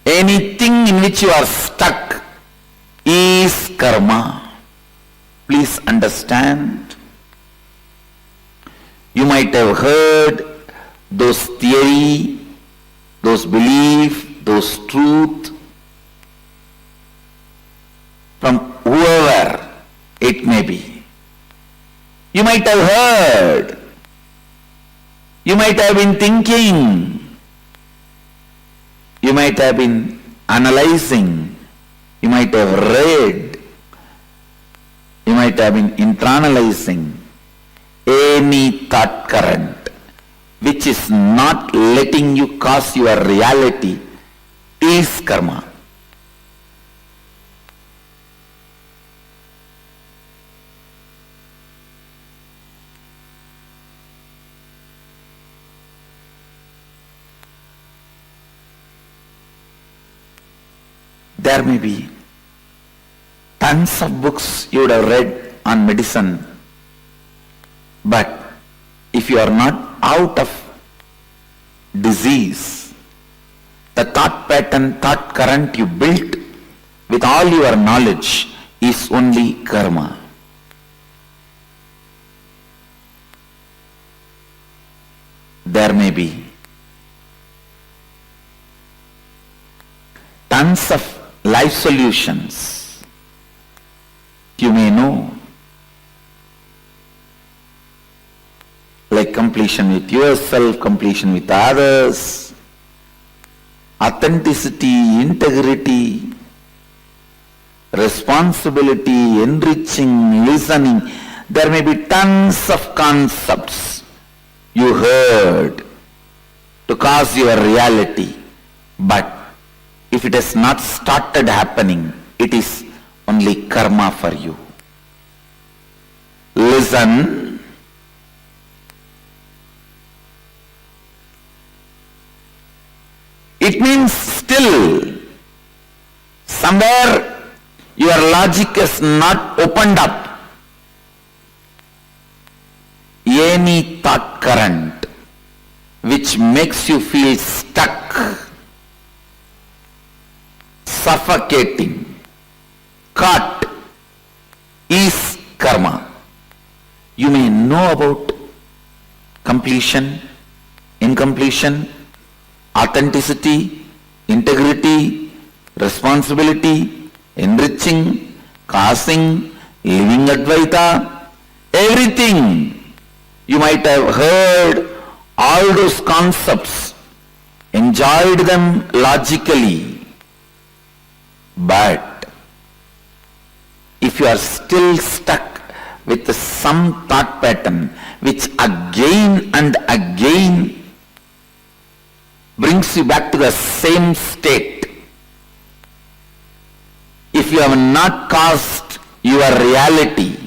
anything in which you are stuck is karma. Please understand. You might have heard those theory, those belief, those truth from whoever it may be. You might have heard. You might have been thinking. You might have been analyzing. You might have read. You might have been internalizing. Any thought current which is not letting you cause your reality is karma. There may be tons of books you would have read on medicine, but if you are not out of disease, the thought pattern, thought current you built with all your knowledge is only karma. There may be tons of life solutions you may know, like completion with yourself, completion with others, authenticity, integrity, responsibility, enriching, listening. There may be tons of concepts you heard to cause your reality, but If it has not started happening, it is only karma for you. Listen. It means still somewhere your logic is not opened up. Any thought current which makes you feel stuck, suffocating, caught, is karma. You may know about completion, incompletion, authenticity, integrity, responsibility, enriching, causing, living Advaita, everything. You might have heard all those concepts, enjoyed them logically, but if you are still stuck with some thought pattern which again and again brings you back to the same state, if you have not caused your reality,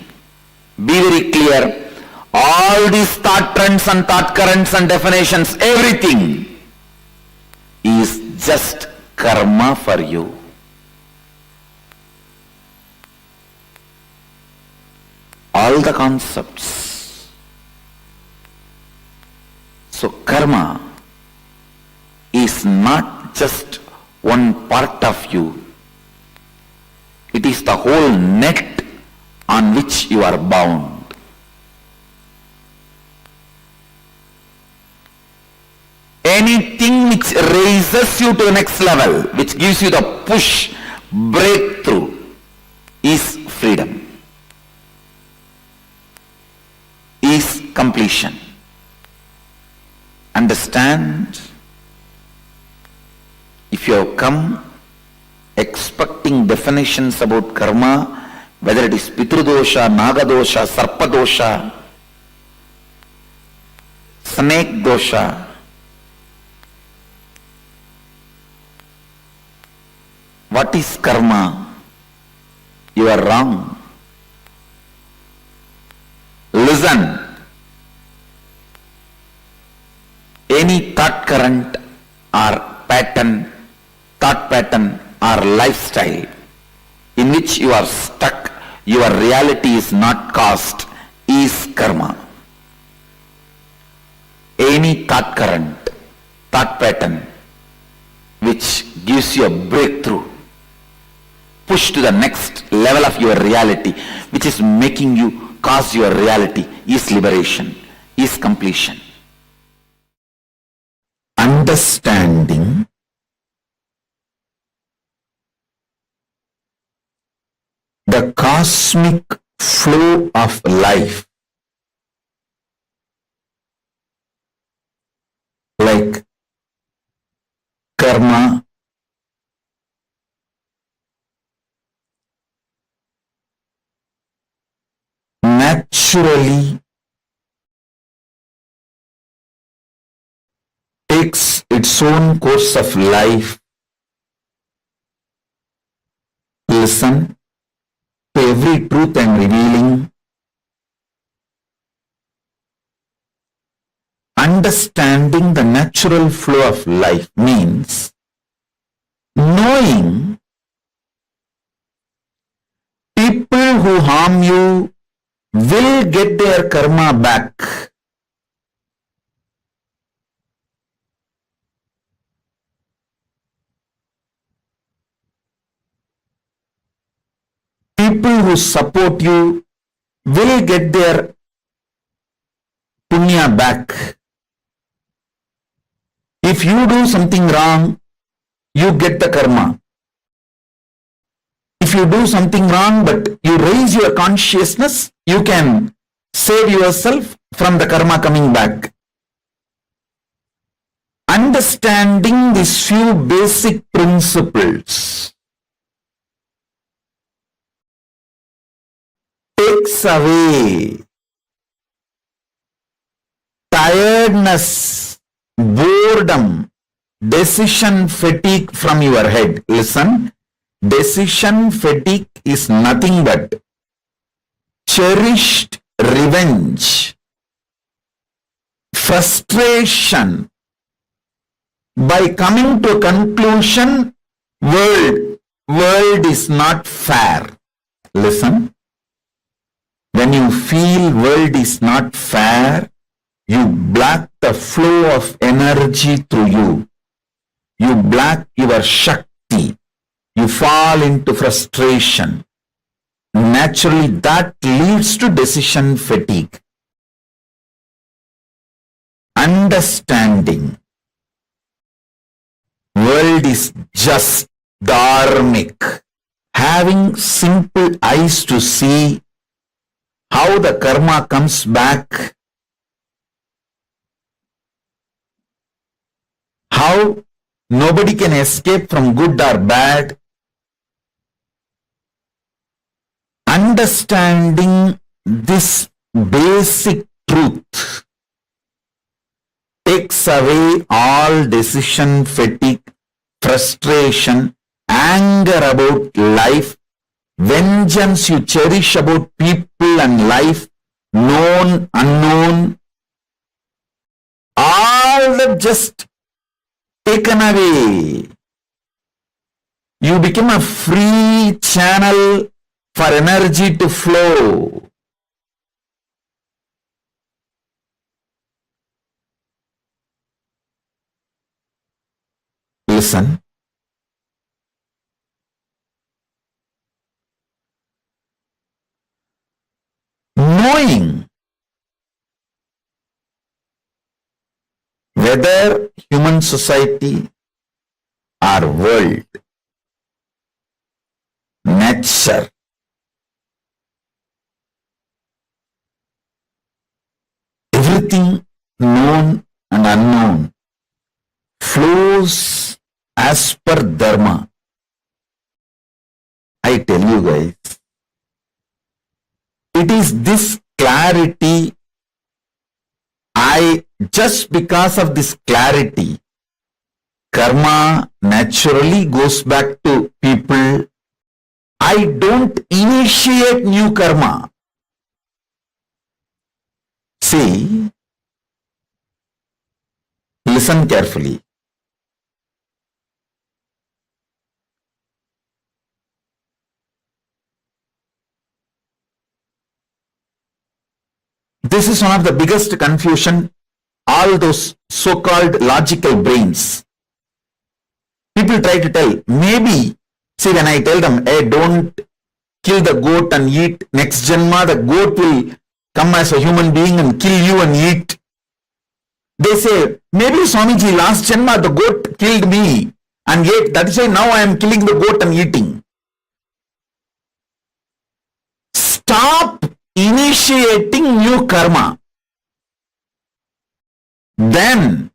be very clear, all these thought trends and thought currents and definitions, everything is just karma for you. All the concepts. So karma is not just one part of you. It is the whole net on which you are bound. Anything which raises you to the next level, which gives you the push, breakthrough, is freedom, is completion. Understand? If you have come expecting definitions about karma, whether it is Pitru-dosha, Naga-dosha, Sarpa-dosha, Snake-dosha, what is karma? You are wrong. Listen. Any thought current or pattern, thought pattern or lifestyle in which you are stuck, your reality is not caused, is karma. Any thought current, thought pattern which gives you a breakthrough, push to the next level of your reality, which is making you cause your reality, is liberation, is completion. Understanding the cosmic flow of life, like karma, naturally takes its own course of life. Listen to every truth I am revealing. Understanding the natural flow of life means knowing people who harm you will get their karma back. People who support you will get their punya back. If you do something wrong, you get the karma. If you do something wrong but you raise your consciousness, you can save yourself from the karma coming back. Understanding these few basic principles takes away tiredness, boredom, decision fatigue from your head. Listen, decision fatigue is nothing but cherished revenge, frustration by coming to a conclusion, world is not fair. Listen, when you feel world is not fair, you block the flow of energy through you. You block your Shakti. You fall into frustration. Naturally, that leads to decision fatigue. Understanding world is just dharmic. Having simple eyes to see how the karma comes back, how nobody can escape from good or bad. Understanding this basic truth takes away all decision fatigue, frustration, anger about life, vengeance you cherish about people and life, known, unknown, all that just taken away. You become a free channel for energy to flow. Listen. Knowing whether human society or world, nature, everything known and unknown flows as per dharma. I tell you guys, it is this clarity, just because of this clarity, karma naturally goes back to people. I don't initiate new karma. See, listen carefully. This is one of the biggest confusion, all those so-called logical brains. People try to tell, maybe, see, when I tell them, hey, don't kill the goat and eat, next janma, the goat will come as a human being and kill you and eat. They say, maybe Swamiji, last janma, the goat killed me and ate. That is why now I am killing the goat and eating. Stop initiating new karma. Then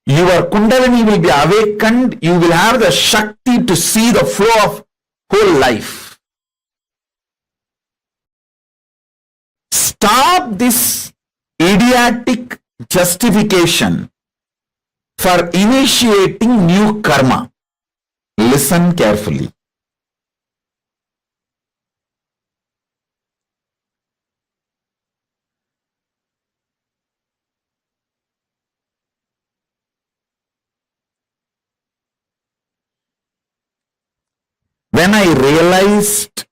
your Kundalini will be awakened. You will have the Shakti to see the flow of whole life. Stop this idiotic justification for initiating new karma. Listen carefully. When I realized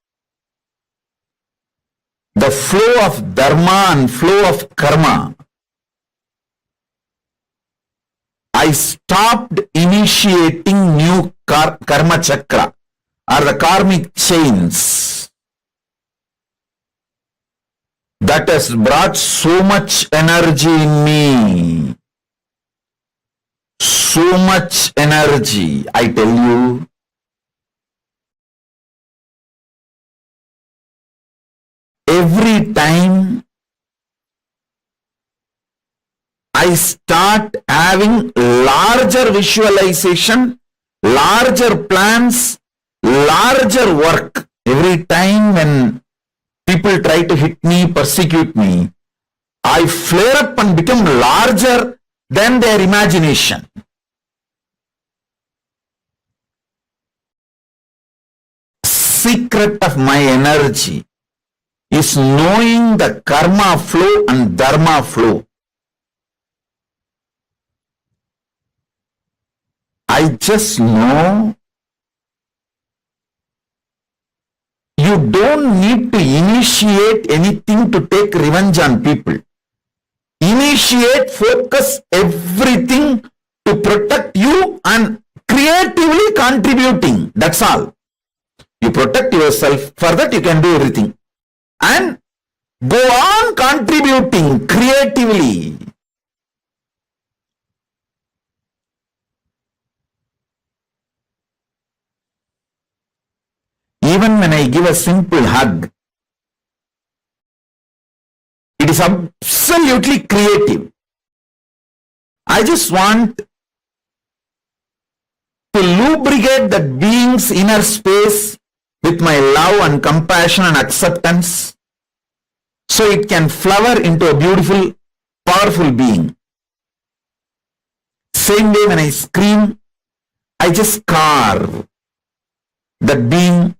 the flow of dharma and flow of karma, I stopped initiating new karma chakra or the karmic chains. That has brought so much energy in me. So much energy, I tell you. Every time I start having larger visualization, larger plans, larger work. Every time when people try to hit me, persecute me, I flare up and become larger than their imagination. secret of my energy is knowing the karma flow and dharma flow. I just know you don't need to initiate anything to take revenge on people. Initiate, focus everything to protect you and creatively contributing. That's all. You protect yourself, for that you can do everything. And go on contributing creatively. Even when I give a simple hug, it is absolutely creative. I just want to lubricate that being's inner space with my love and compassion and acceptance so it can flower into a beautiful, powerful being. Same way when I scream, I just carve that being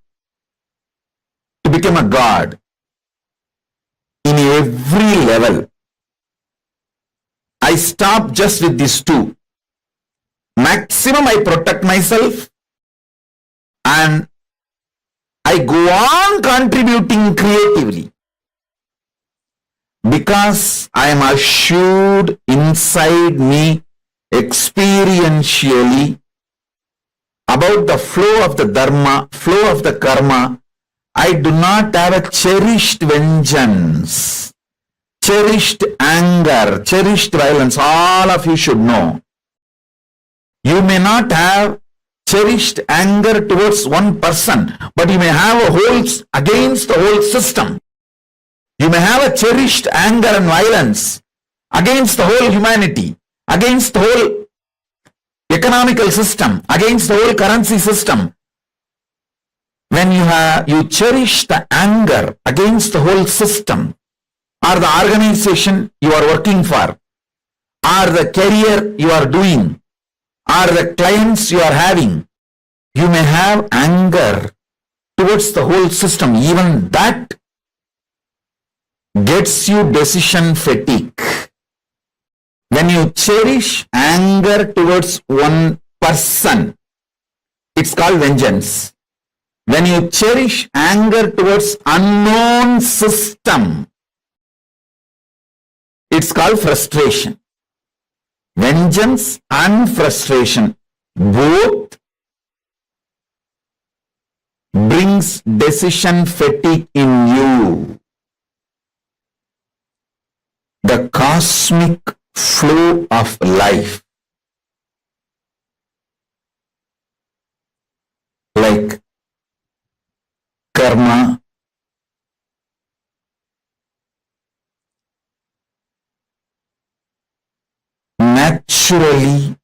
to become a god in every level. I stop just with these two. Maximum I protect myself and I go on contributing creatively because I am assured inside me experientially about the flow of the dharma, flow of the karma. I do not have a cherished vengeance, cherished anger, cherished violence. All of you should know. You may not have cherished anger towards one person, but you may have a whole against the whole system. You may have a cherished anger and violence against the whole humanity, against the whole economical system, against the whole currency system. When you cherish the anger against the whole system, or the organization you are working for, or the career you are doing, or the clients you are having, you may have anger towards the whole system. Even that gets you decision fatigue. When you cherish anger towards one person, it's called vengeance. When you cherish anger towards unknown system, it's called frustration. Vengeance and frustration both brings decision fatigue in you. The cosmic flow of life, like karma, naturally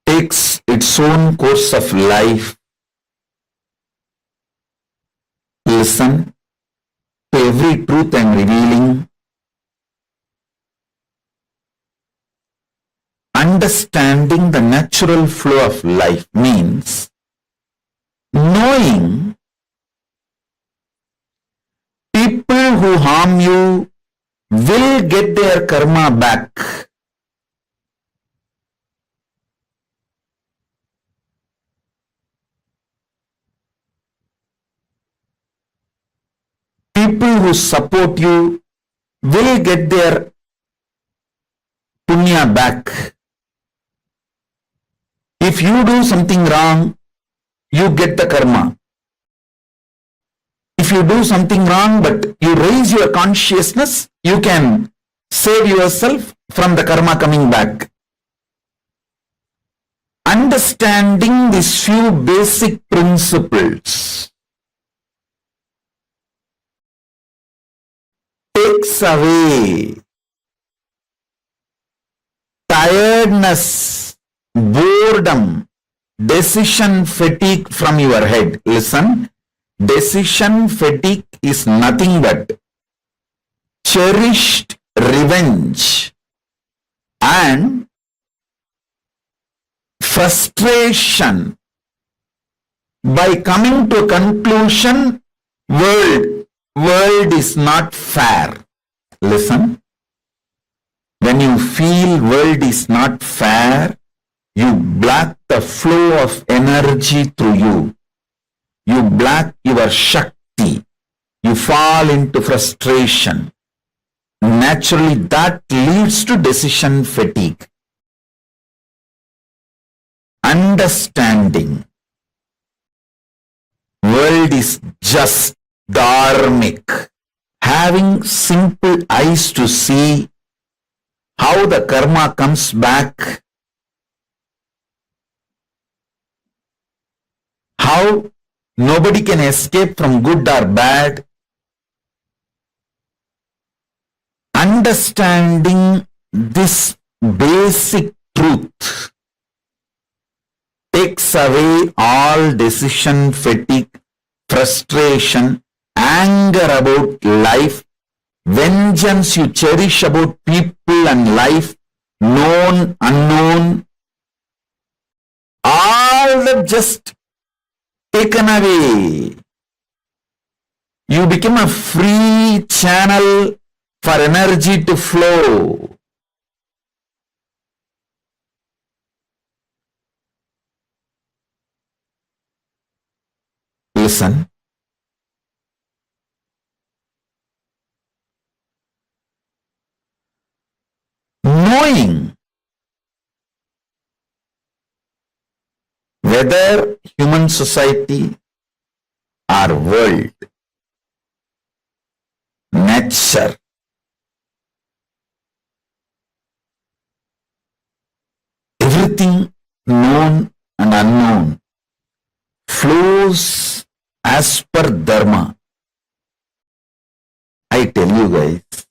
takes its own course of life. Listen to every truth I am revealing. Understanding the natural flow of life means knowing people who harm you will get their karma back. People who support you will get their punya back. If you do something wrong, you get the karma. If you do something wrong but you raise your consciousness, you can save yourself from the karma coming back. Understanding these few basic principles takes away tiredness, boredom, decision fatigue from your head. Listen, decision fatigue is nothing but cherished revenge and frustration by coming to a conclusion, world is not fair. Listen. When you feel world is not fair, you block the flow of energy through you. You block your Shakti. You fall into frustration. Naturally, that leads to decision fatigue. Understanding. World is just dharmic. Having simple eyes to see how the karma comes back, how nobody can escape from good or bad. Understanding this basic truth takes away all decision fatigue, frustration, anger about life, vengeance you cherish about people and life, known, unknown, all that just taken away. You become a free channel for energy to flow. Listen. Knowing whether human society or world, nature, everything known and unknown flows as per dharma. I tell you guys,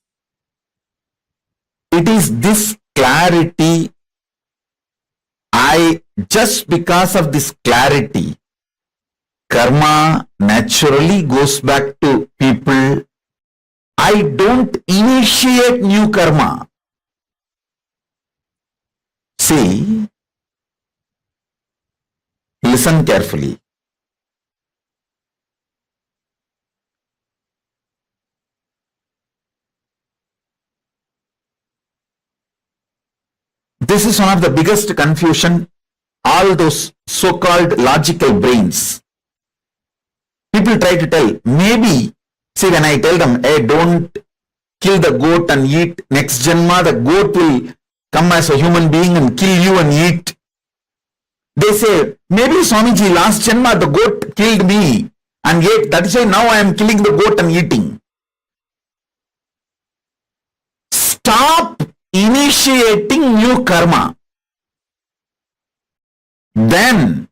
it is this clarity, just because of this clarity, karma naturally goes back to people. I don't initiate new karma. See, listen carefully. This is one of the biggest confusion, all those so-called logical brains. People try to tell, maybe, see, when I tell them, hey, don't kill the goat and eat, next janma, the goat will come as a human being and kill you and eat. They say, maybe Swamiji, last janma, the goat killed me and ate. That is why now I am killing the goat and eating. Stop initiating new karma. Then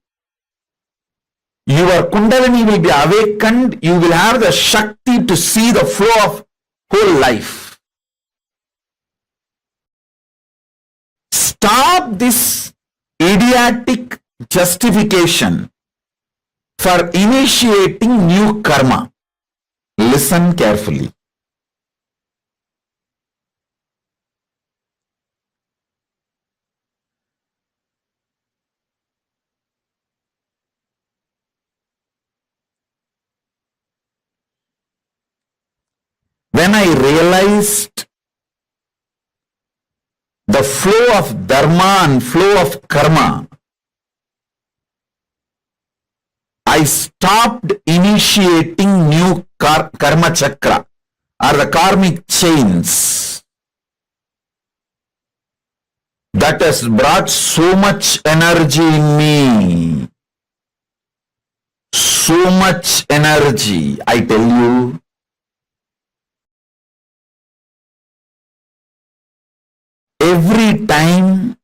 your Kundalini will be awakened. You will have the Shakti to see the flow of whole life. Stop this idiotic justification for initiating new karma. Listen carefully. When I realized the flow of dharma and flow of karma, I stopped initiating new karma chakra or the karmic chains that has brought so much energy in me. So much energy, I tell you. Every time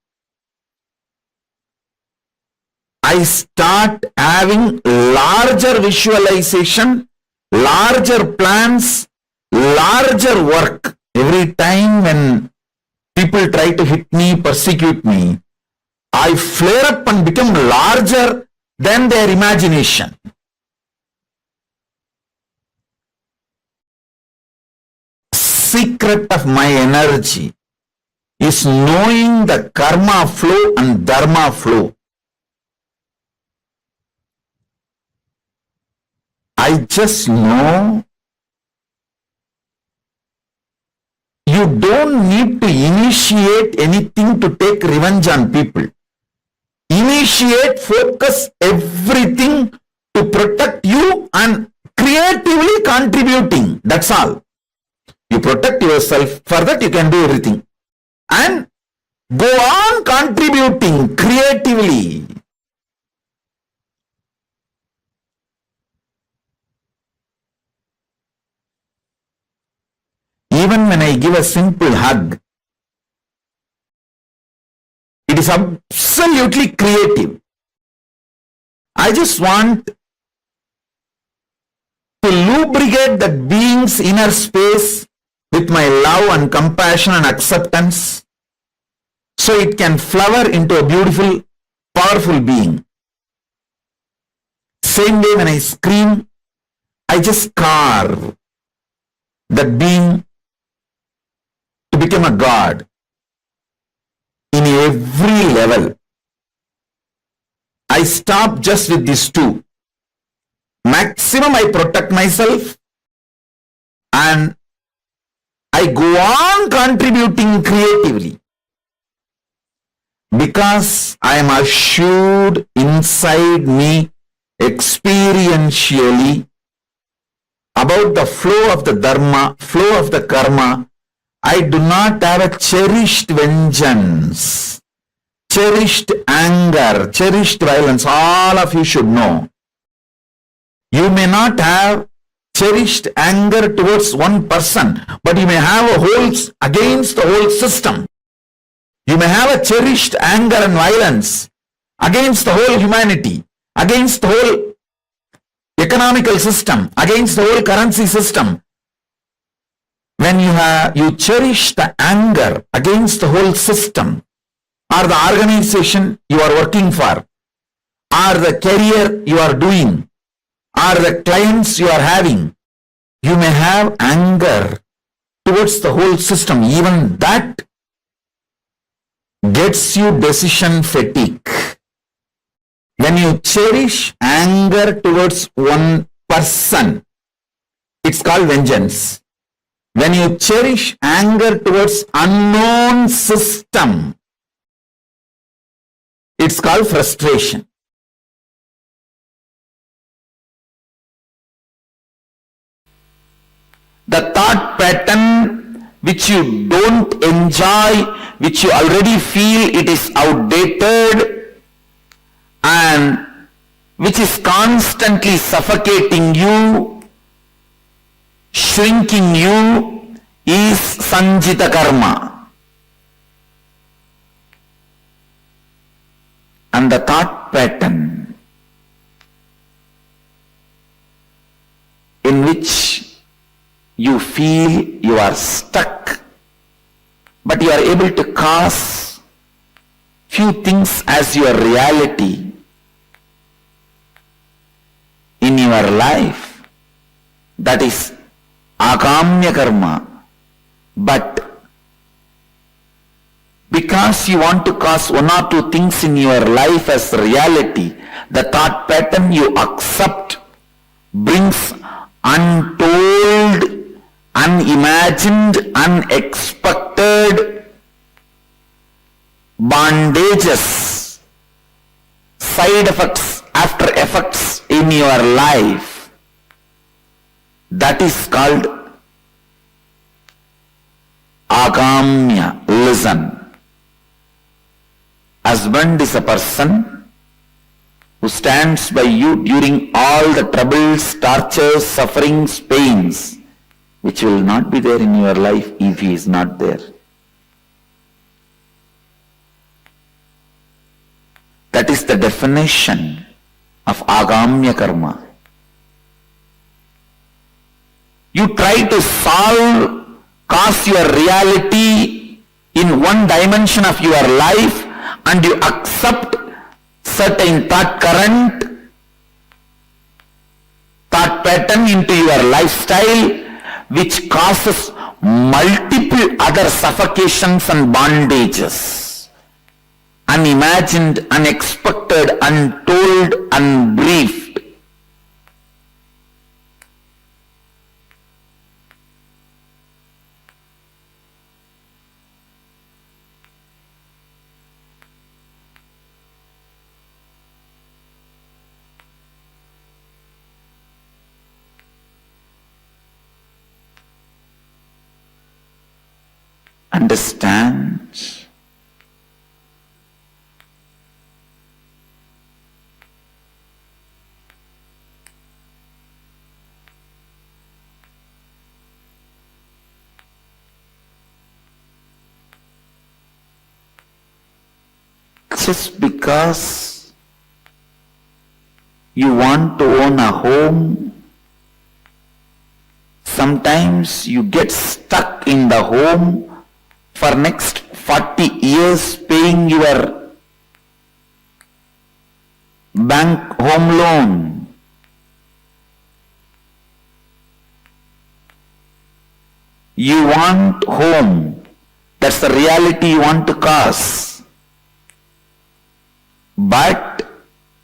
I start having larger visualization, larger plans, larger work. Every time when people try to hit me, persecute me, I flare up and become larger than their imagination. Secret of my energy is knowing the karma flow and dharma flow. I just know you don't need to initiate anything to take revenge on people. Initiate, focus everything to protect you and creatively contributing. That's all. You protect yourself. For that you can do everything. And go on contributing creatively. Even when I give a simple hug, it is absolutely creative. I just want to lubricate that being's inner space with my love and compassion and acceptance so it can flower into a beautiful, powerful being. Same way when I scream, I just carve that being to become a god in every level. I stop just with these two. Maximum I protect myself and I go on contributing creatively because I am assured inside me experientially about the flow of the dharma, flow of the karma. I do not have a cherished vengeance, cherished anger, cherished violence. All of you should know. You may not have cherished anger towards one person, but you may have a whole against the whole system. You may have a cherished anger and violence against the whole humanity, against the whole economical system, against the whole currency system. When you cherish the anger against the whole system, or the organization you are working for, or the career you are doing, or the clients you are having, you may have anger towards the whole system. Even that gets you decision fatigue. When you cherish anger towards one person, it's called vengeance. When you cherish anger towards unknown system, it's called frustration. The thought pattern which you don't enjoy, which you already feel it is outdated and which is constantly suffocating you, shrinking you, is sanjita karma. And the thought pattern in which you feel you are stuck, but you are able to cause few things as your reality in your life, that is akamya karma. But because you want to cause one or two things in your life as reality, the thought pattern you accept brings untold, unimagined, unexpected bondages, side effects, after effects in your life. That is called agamya. Listen. Husband is a person who stands by you during all the troubles, tortures, sufferings, pains, which will not be there in your life if he is not there. That is the definition of agamya karma. You try to cause your reality in one dimension of your life, and you accept certain thought current, thought pattern into your lifestyle, which causes multiple other suffocations and bondages, unimagined, unexpected, untold, unbriefed. understand just because you want to own a home, sometimes you get stuck in the home for next 40 years paying your bank home loan. You want home. That's the reality you want to cause. But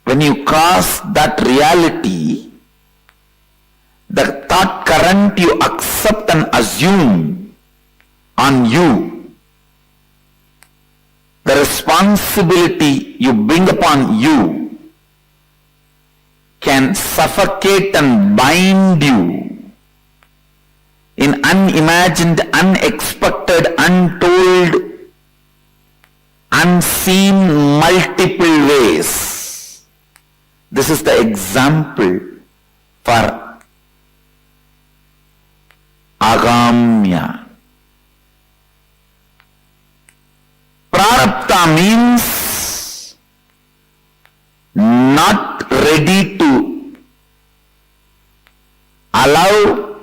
when you cause that reality, the thought current you accept and assume on you, the responsibility you bring upon you can suffocate and bind you in unimagined, unexpected, untold, unseen multiple ways. This is the example for agamya. Prarabdha means not ready to allow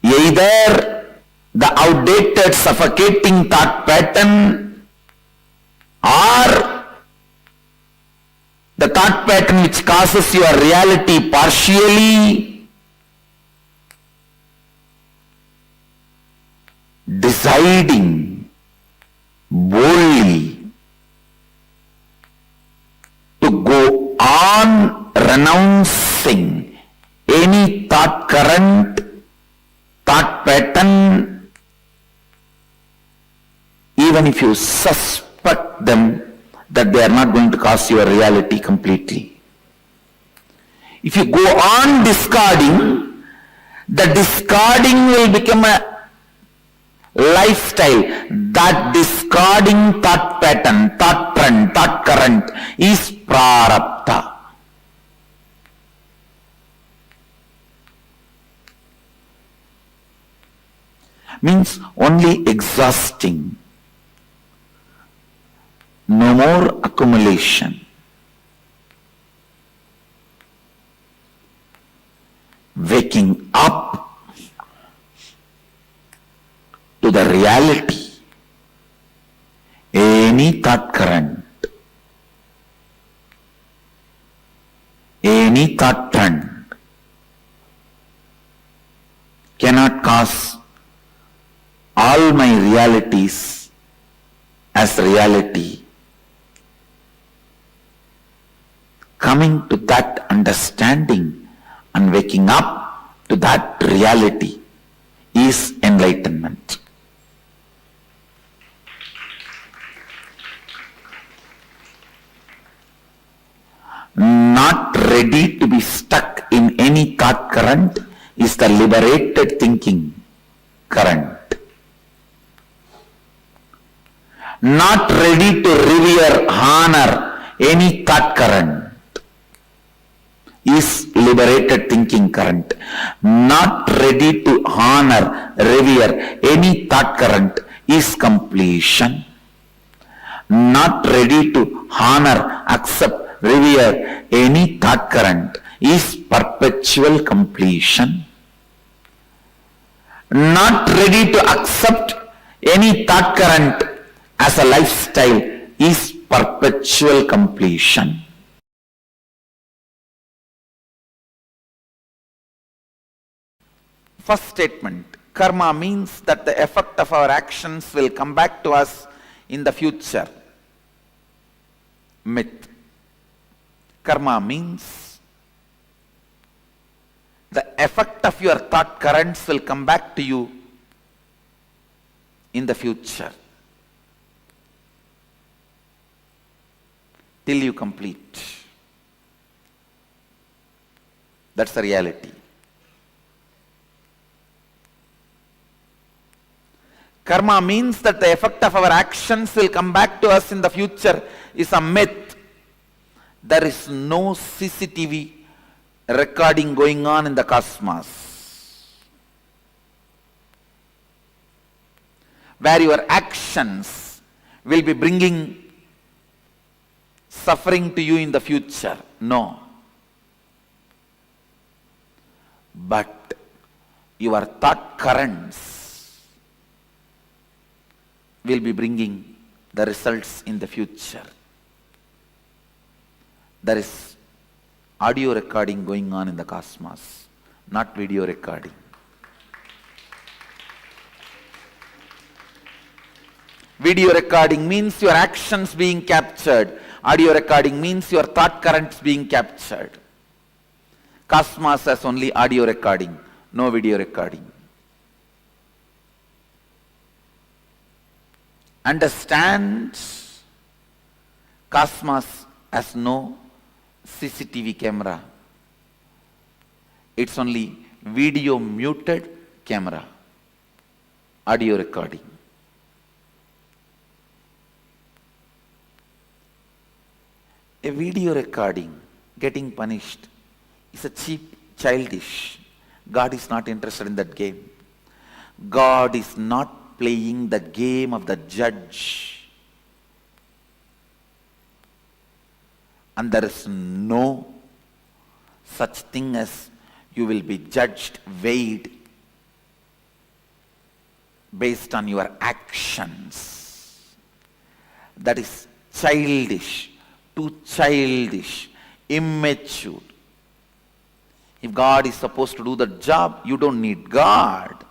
either the outdated suffocating thought pattern or the thought pattern which causes your reality partially, deciding boldly to go on renouncing any thought current, thought pattern, even if you suspect them that they are not going to cause your reality completely. If you go on discarding, the discarding will become a lifestyle. That discarding thought pattern, thought trend, thought current is prarabdha. Means only exhausting. No more accumulation. Waking up to the reality. Any thought current, any thought trend cannot cause all my realities as reality. Coming to that understanding and waking up to that reality is enlightenment. Not ready to be stuck in any thought current is the liberated thinking current. Not ready to revere, honor any thought current is liberated thinking current. Not ready to honor, revere any thought current is completion. Not ready to honor, accept, revere any thought current is perpetual completion. Not ready to accept any thought current as a lifestyle is perpetual completion. First statement, karma means that the effect of our actions will come back to us in the future. Myth. Karma means the effect of your thought currents will come back to you in the future till you complete. That's the reality. Karma means that the effect of our actions will come back to us in the future is a myth. There is no CCTV recording going on in the cosmos, where your actions will be bringing suffering to you in the future. No. But your thought currents will be bringing the results in the future. There is audio recording going on in the cosmos, not video recording. Video recording means your actions being captured. Audio recording means your thought currents being captured. Cosmos has only audio recording, no video recording. Understand, cosmos has no CCTV camera. It's only video muted camera, audio recording. A video recording getting punished is a cheap, childish. God is not interested in that game. God is not playing the game of the judge. And there is no such thing as you will be judged, weighed based on your actions. That is childish, too childish, immature. If God is supposed to do the job, you don't need God.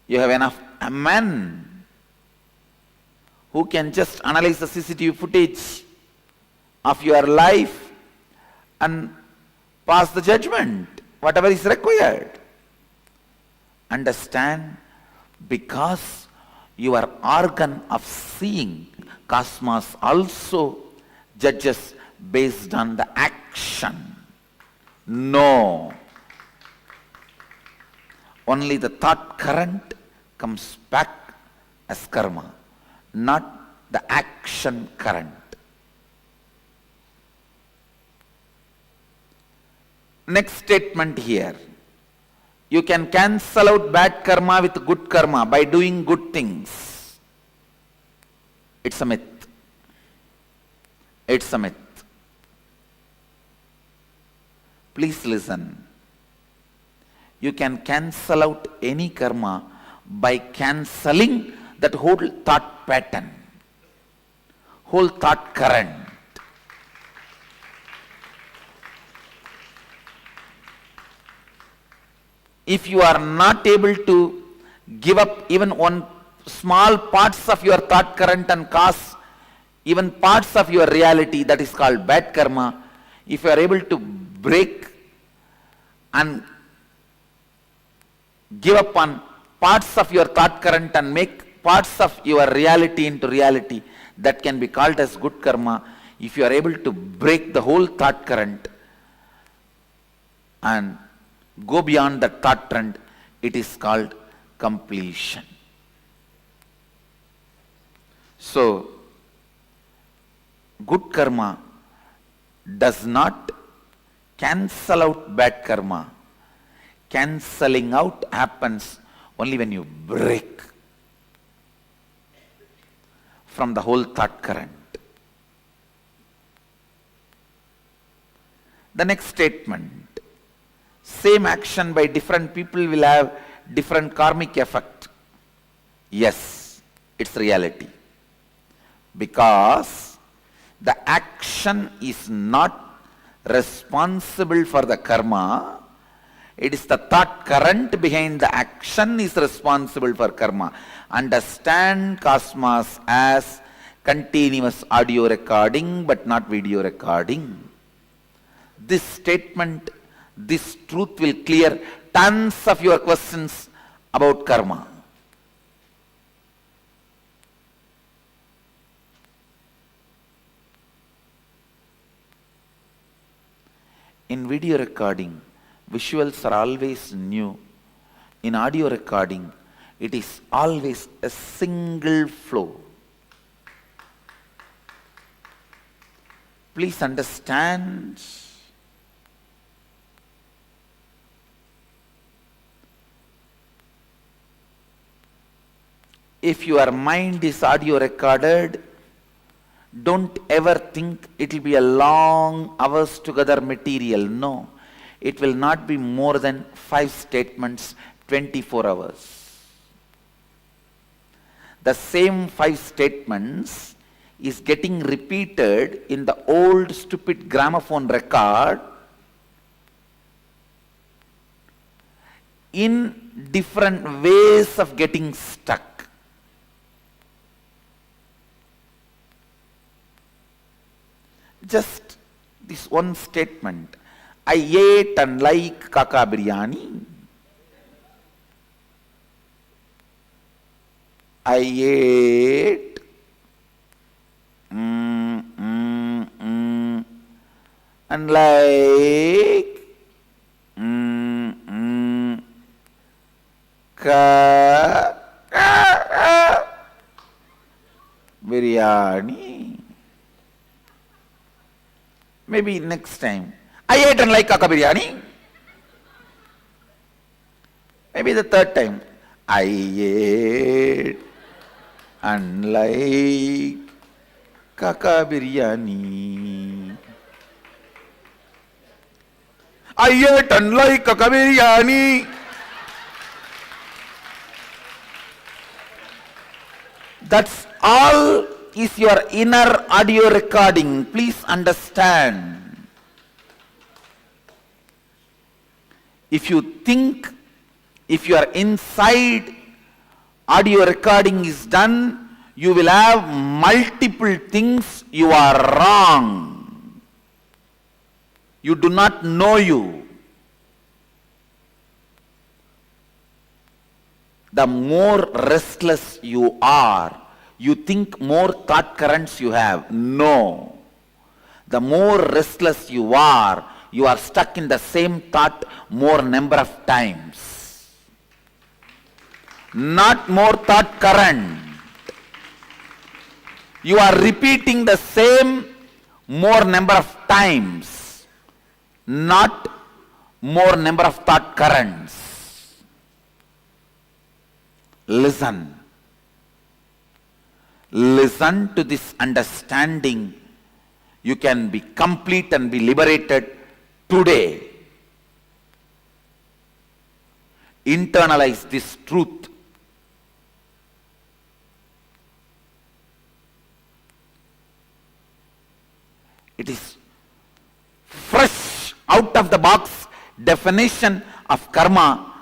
You have enough men who can just analyze the CCTV footage of your life and pass the judgment, whatever is required. Understand, because your organ of seeing, cosmos also judges based on the action. No. Only the thought current comes back as karma, not the action current. Next statement here. You can cancel out bad karma with good karma by doing good things. It's a myth. It's a myth. Please listen. You can cancel out any karma by cancelling that whole thought pattern, whole thought current. If you are not able to give up even one small parts of your thought current and cause even parts of your reality, that is called bad karma. If you are able to break and give up on parts of your thought current and make parts of your reality into reality, that can be called as good karma. If you are able to break the whole thought current and go beyond the thought trend, it is called completion. So, good karma does not cancel out bad karma. Cancelling out happens only when you break from the whole thought current. The next statement. Same action by different people will have different karmic effect. Yes, it's reality. Because the action is not responsible for the karma. It is the thought current behind the action is responsible for karma. Understand cosmos as continuous audio recording but not video recording. This statement, this truth will clear tons of your questions about karma. In video recording, visuals are always new. in audio recording, it is always a single flow. Please understand. If your mind is audio recorded, don't ever think it will be a long hours together material. No, it will not be more than 5 statements, 24 hours. The same 5 statements is getting repeated in the old stupid gramophone record in different ways of getting stuck. Just this one statement. I ate and like kaka biryani. I ate and like kaka biryani. Maybe next time. I ate and like kaka biryani. Maybe the third time. I ate and like kaka biryani. I ate and like kaka biryani. That's all is your inner audio recording. Please understand. If you think, if you are inside audio recording is done, you will have multiple things. You are wrong. You do not know you. The more restless you are, you think more thought currents you have. No. The more restless you are stuck in the same thought more number of times. Not more thought current. You are repeating the same more number of times. Not more number of thought currents. Listen. Listen to this understanding. You can be complete and be liberated today. Internalize this truth. It is fresh out of the box definition of karma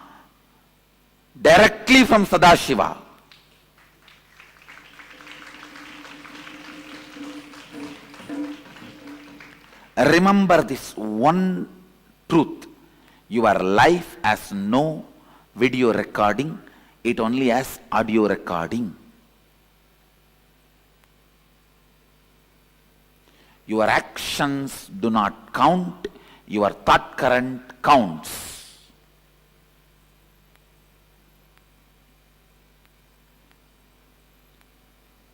directly from Sadashiva. Remember this one truth. Your life has no video recording, it only has audio recording. Your actions do not count, your thought current counts.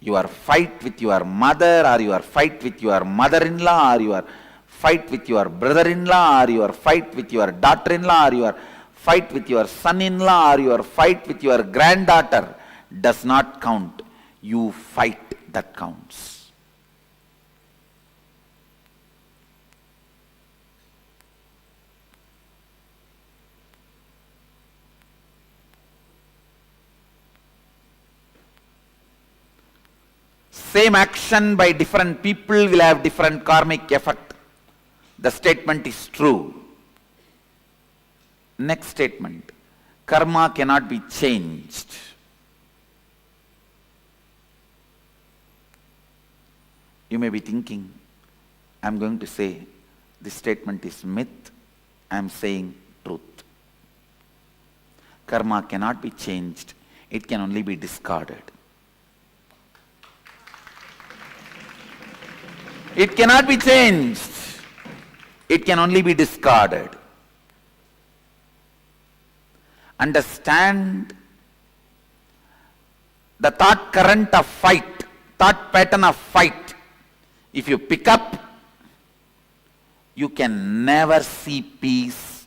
Your fight with your mother, or your fight with your mother-in-law, or your fight with your brother-in-law, or your fight with your daughter-in-law, or your fight with your son-in-law, or your fight with your granddaughter does not count. You fight that counts. Same action by different people will have different karmic effect. The statement is true. Next statement. Karma cannot be changed. You may be thinking, I am going to say this statement is myth. I am saying truth. Karma cannot be changed. It can only be discarded. It cannot be changed. It can only be discarded. understand the thought current of fight, thought pattern of fight. If you pick up, you can never see peace.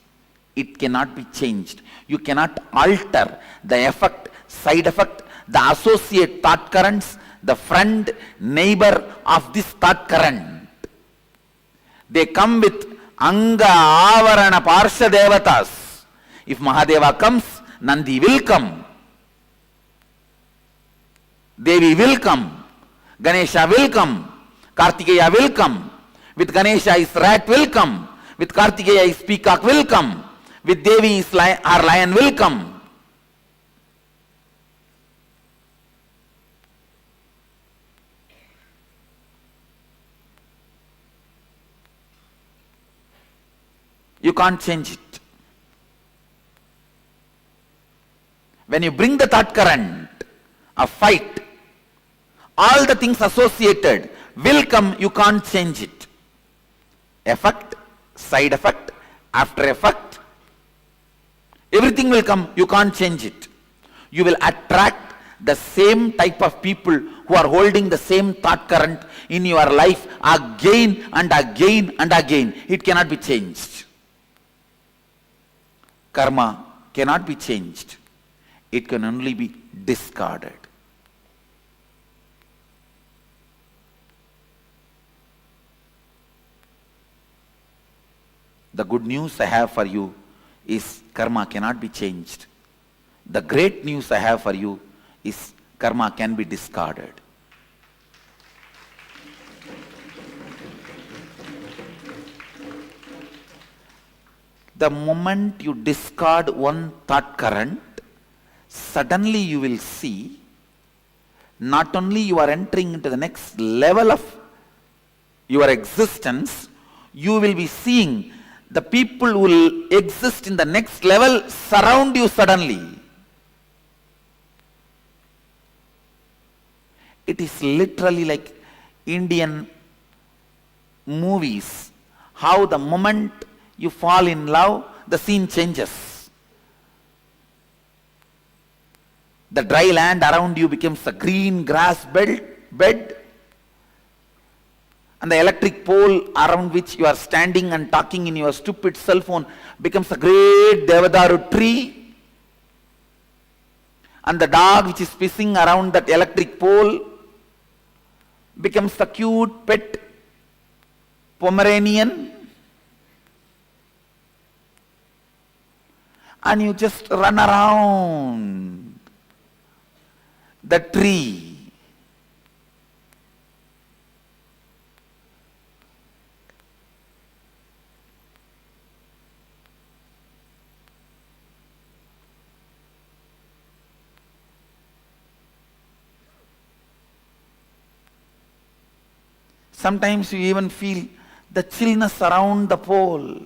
It cannot be changed. You cannot alter the effect, side effect, the associate thought currents, the friend, neighbor of this thought current. They come with Anga, Avarana, Parsha Devatas. If Mahadeva comes, Nandi will come. Devi will come. Ganesha will come. Kartikeya will come. With Ganesha his rat will come. With Kartikeya his peacock will come. With Devi his our lion will come. You can't change it. When you bring the thought current of fight, all the things associated will come, you can't change it. Effect, side effect, after effect, everything will come, you can't change it. You will attract the same type of people who are holding the same thought current in your life again and again and again. It cannot be changed. Karma cannot be changed. It can only be discarded. The good news I have for you is karma cannot be changed. The great news I have for you is karma can be discarded. The moment you discard one thought current, suddenly you will see not only you are entering into the next level of your existence, you will be seeing the people who will exist in the next level surround you suddenly. It is literally like Indian movies, how the moment you fall in love, the scene changes. The dry land around you becomes a green grass bed, and the electric pole around which you are standing and talking in your stupid cell phone becomes a great Devadaru tree, and the dog which is pissing around that electric pole becomes a cute pet Pomeranian, and you just run around the tree. Sometimes you even feel the chillness around the pole.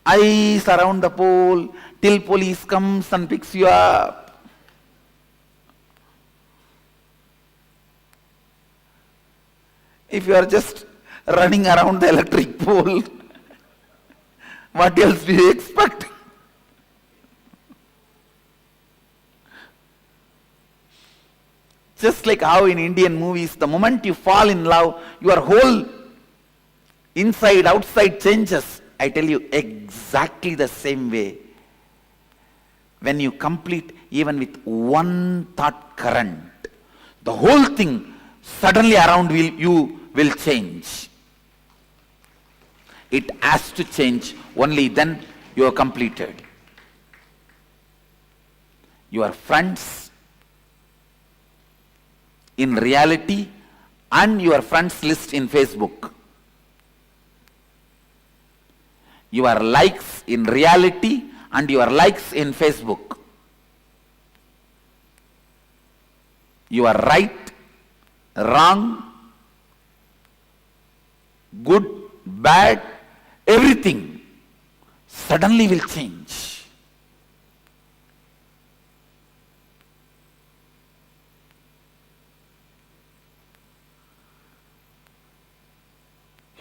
Ice around the pole till police comes and picks you up. If you are just running around the electric pole, what else do you expect? Just like how in Indian movies, the moment you fall in love, your whole inside, outside changes. I tell you, exactly the same way. When you complete even with one thought current, the whole thing suddenly around you will change. It has to change, only then you are completed. Your friends in reality and your friends list in Facebook. Your likes in reality and your likes in Facebook. You are right, wrong, good, bad, everything suddenly will change.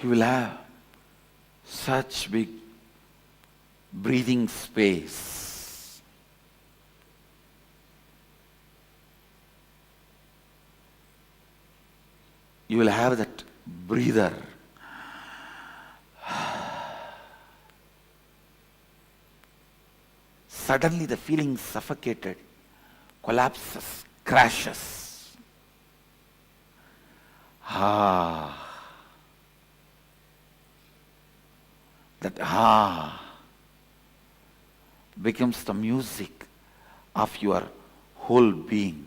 You will have such big breathing space. you will have that breather. Suddenly the feeling suffocated, collapses, crashes. That becomes the music of your whole being.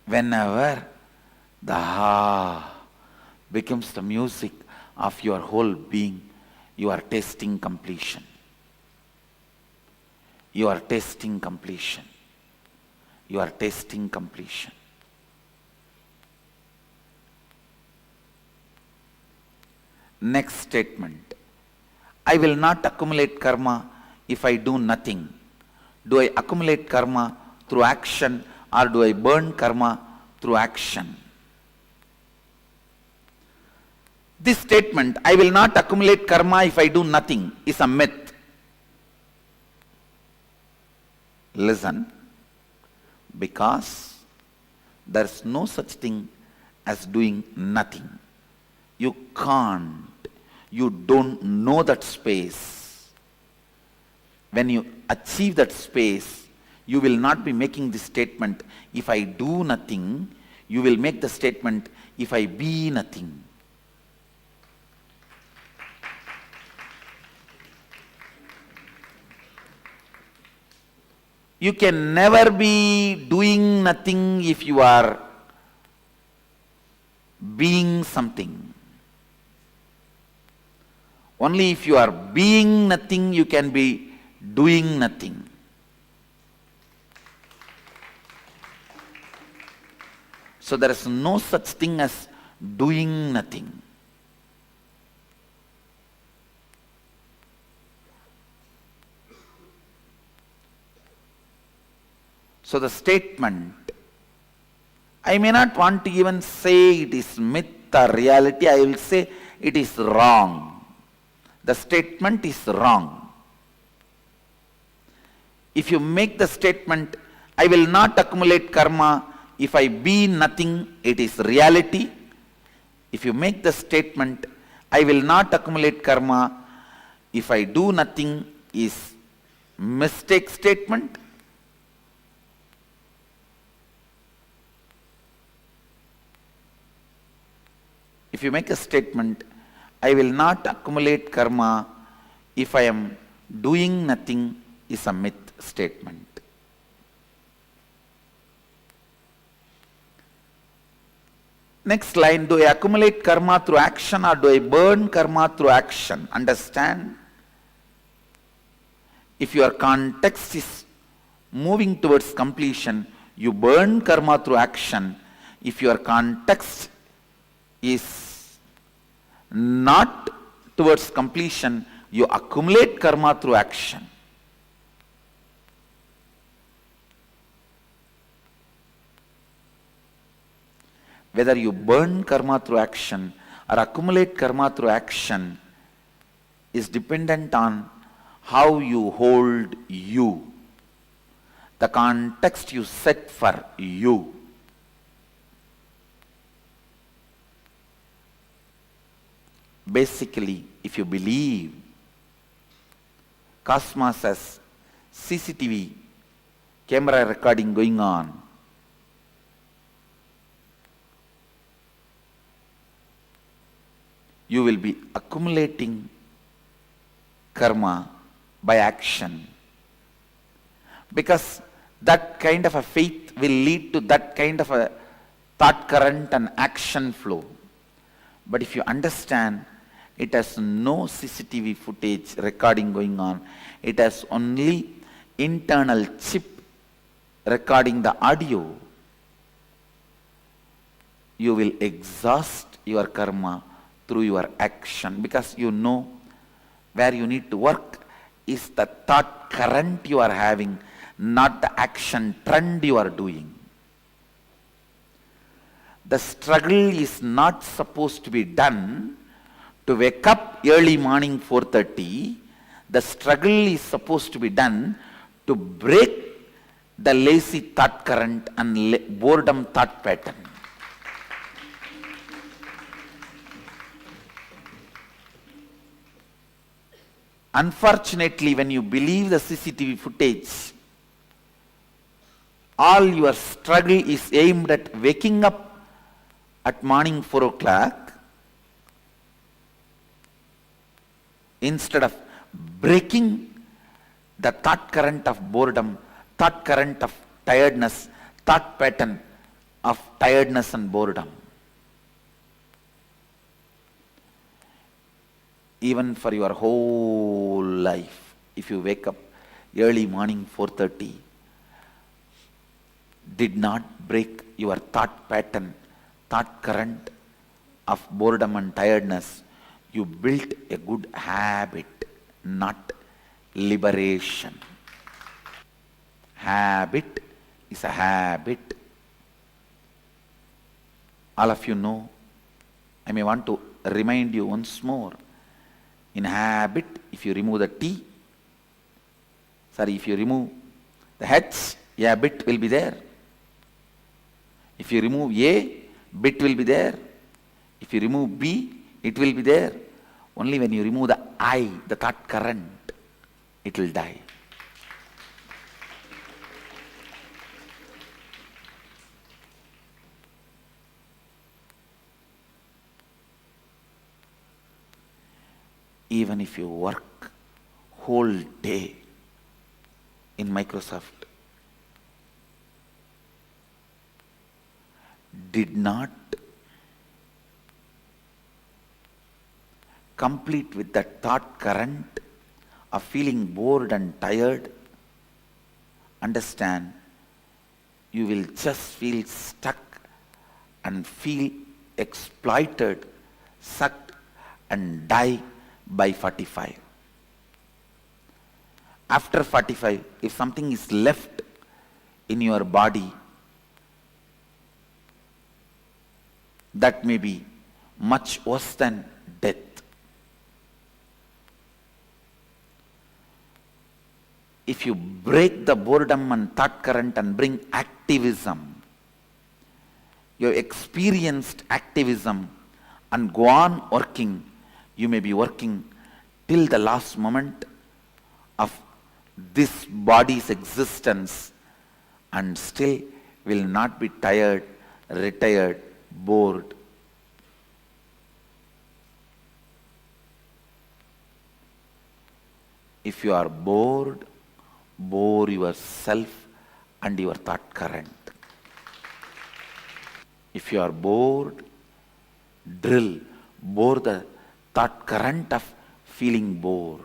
Whenever the becomes the music of your whole being, you are tasting completion. You are tasting completion. You are tasting completion. Next statement. I will not accumulate karma if I do nothing. Do I accumulate karma through action or do I burn karma through action? This statement, I will not accumulate karma if I do nothing, is a myth. Listen, because there is no such thing as doing nothing. You can't, you don't know that space. When you achieve that space, you will not be making this statement, if I do nothing. You will make the statement, if I be nothing. You can never be doing nothing if you are being something. Only if you are being nothing, you can be doing nothing. So there is no such thing as doing nothing. So the statement, I may not want to even say it is myth or reality, I will say it is wrong. The statement is wrong. If you make the statement, I will not accumulate karma if I be nothing, it is reality. If you make the statement, I will not accumulate karma if I do nothing, is mistake statement. If you make a statement, I will not accumulate karma if I am doing nothing, is a myth statement. Next line, do I accumulate karma through action or do I burn karma through action? Understand? If your context is moving towards completion, you burn karma through action. If your context is not towards completion, you accumulate karma through action. Whether you burn karma through action or accumulate karma through action is dependent on how you hold you, the context you set for you. Basically, if you believe cosmos has CCTV camera recording going on, you will be accumulating karma by action, because that kind of a faith will lead to that kind of a thought current and action flow. But if you understand, it has no CCTV footage recording going on, it has only internal chip recording the audio, you will exhaust your karma through your action, because you know where you need to work is the thought current you are having, not the action trend you are doing. The struggle is not supposed to be done to wake up early morning 4:30. The struggle is supposed to be done to break the lazy thought current and boredom thought pattern. Unfortunately, when you believe the CCTV footage, all your struggle is aimed at waking up at morning 4 o'clock instead of breaking the thought current of boredom, thought current of tiredness, thought pattern of tiredness and boredom. Even for your whole life, if you wake up early morning 4:30, did not break your thought pattern, thought current of boredom and tiredness, you built a good habit, not liberation. Habit is a habit. All of you know, I may want to remind you once more. In habit, if you remove the T, if you remove the H, a bit will be there. If you remove A, bit will be there. If you remove B, it will be there. Only when you remove the I, the thought current, it will die. Even if you work whole day in Microsoft, did not complete with that thought current of feeling bored and tired, understand, you will just feel stuck and feel exploited, sucked and die by 45. After 45, if something is left in your body, that may be much worse than death. If you break the boredom and thought current and bring activism, you have experienced activism and go on working, you may be working till the last moment of this body's existence and still will not be tired, retired, bored. If you are bored, bore yourself and your thought current. If you are bored, bore the thought current of feeling bored.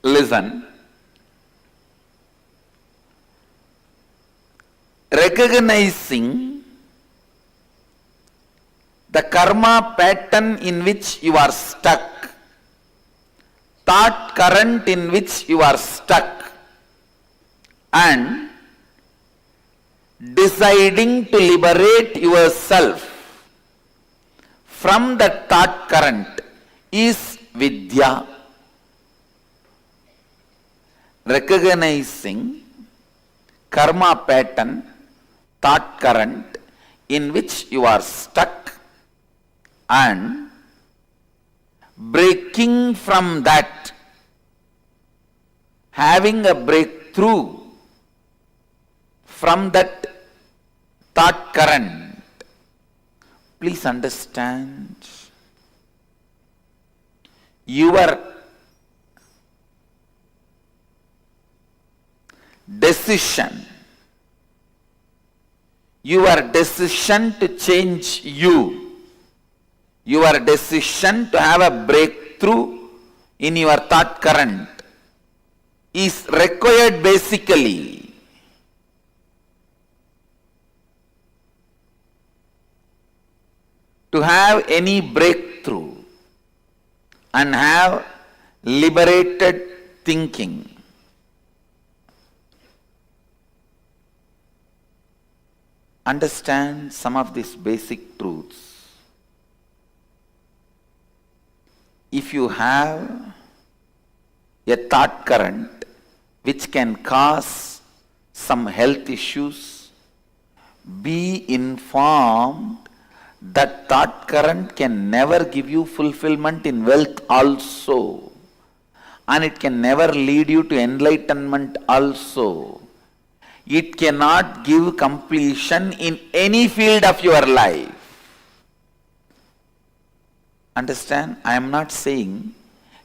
Listen. Recognizing the karma pattern in which you are stuck, thought current in which you are stuck, and deciding to liberate yourself from that thought current is vidya. Recognizing karma pattern, thought current in which you are stuck and breaking from that, having a breakthrough from that thought current. Please understand, your decision to change you, your decision to have a breakthrough in your thought current is required basically to have any breakthrough and have liberated thinking. Understand some of these basic truths. If you have a thought current which can cause some health issues, be informed that thought current can never give you fulfillment in wealth also, and it can never lead you to enlightenment also. It cannot give completion in any field of your life. Understand? I am not saying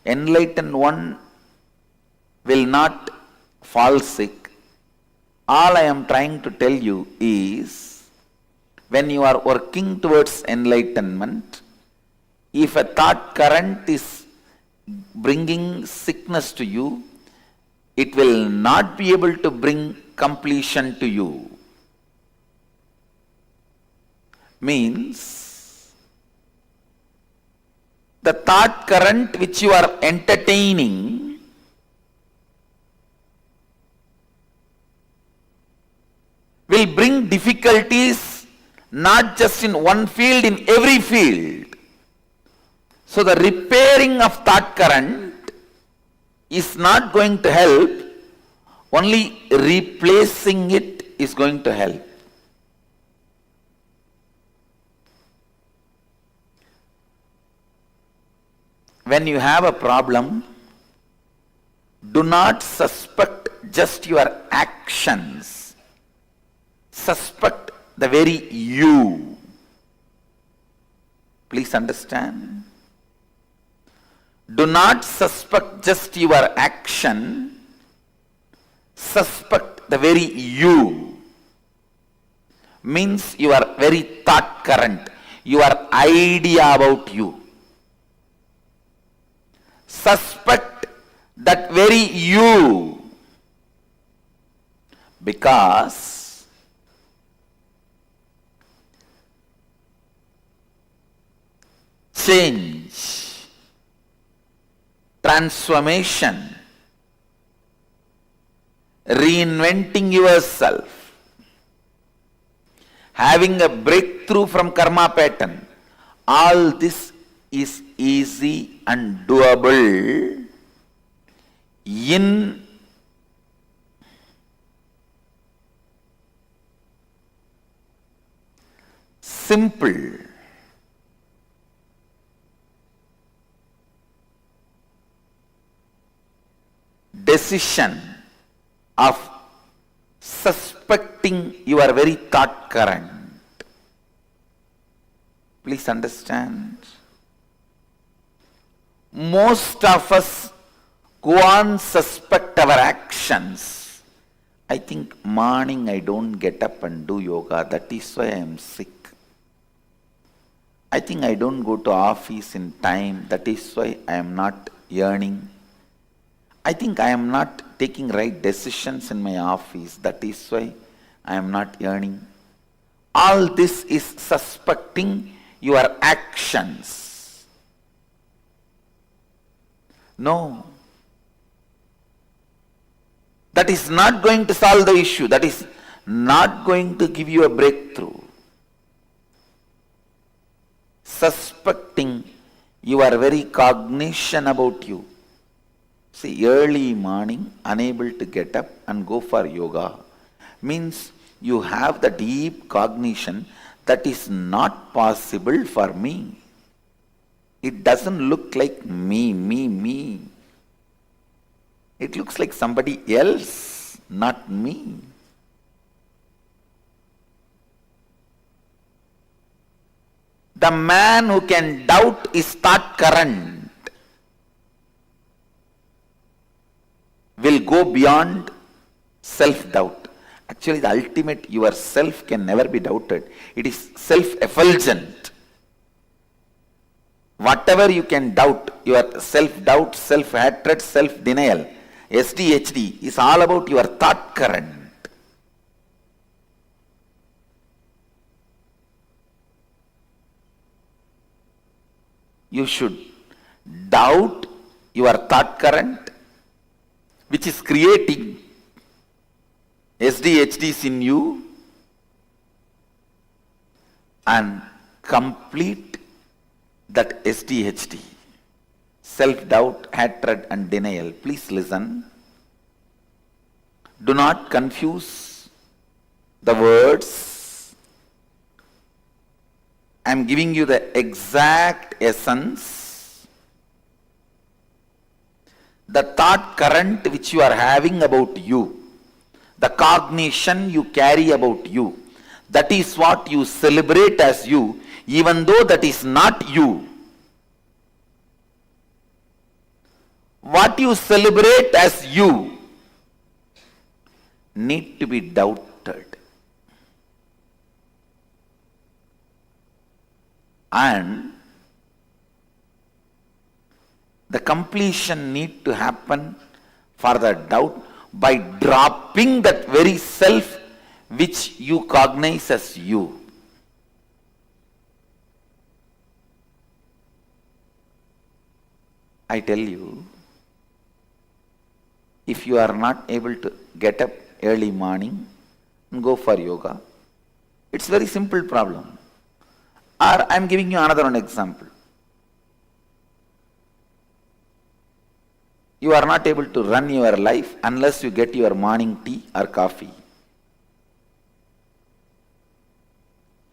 enlightened one will not fall sick. All I am trying to tell you is, when you are working towards enlightenment, if a thought current is bringing sickness to you, it will not be able to bring completion to you. Means, the thought current which you are entertaining will bring difficulties not just in one field, in every field. So the repairing of thought current is not going to help, only replacing it is going to help. When you have a problem, do not suspect just your actions. Suspect the very you. Please understand. Do not suspect just your action. Suspect the very you. Means your very thought current, your idea about you. Suspect that very you, because change, transformation, reinventing yourself, having a breakthrough from karma pattern, all this is easy and doable in simple decision of suspecting your very thought current. Please understand. Most of us go on suspect our actions. I think morning I don't get up and do yoga, that is why I am sick. I think I don't go to office in time, that is why I am not earning. I think I am not taking right decisions in my office. That is why I am not earning. All this is suspecting your actions. No. That is not going to solve the issue. That is not going to give you a breakthrough. Suspecting your very cognition about you. See, early morning, unable to get up and go for yoga means you have the deep cognition that is not possible for me. It doesn't look like me. It looks like somebody else, not me. The man who can doubt his thought current will go beyond self-doubt. Actually, the ultimate yourself can never be doubted. It is self-effulgent. Whatever you can doubt, your self-doubt, self-hatred, self-denial, SDHD is all about your thought current. You should doubt your thought current, which is creating SDHDs in you, and complete that SDHD. Self-doubt, hatred and denial. Please listen. Do not confuse the words. I am giving you the exact essence. The thought current which you are having about you, the cognition you carry about you, that is what you celebrate as you, even though that is not you. What you celebrate as you need to be doubted. And the completion need to happen for the doubt by dropping that very self which you cognize as you. I tell you, if you are not able to get up early morning and go for yoga, it's a very simple problem. Or I am giving you another one example. You are not able to run your life unless you get your morning tea or coffee.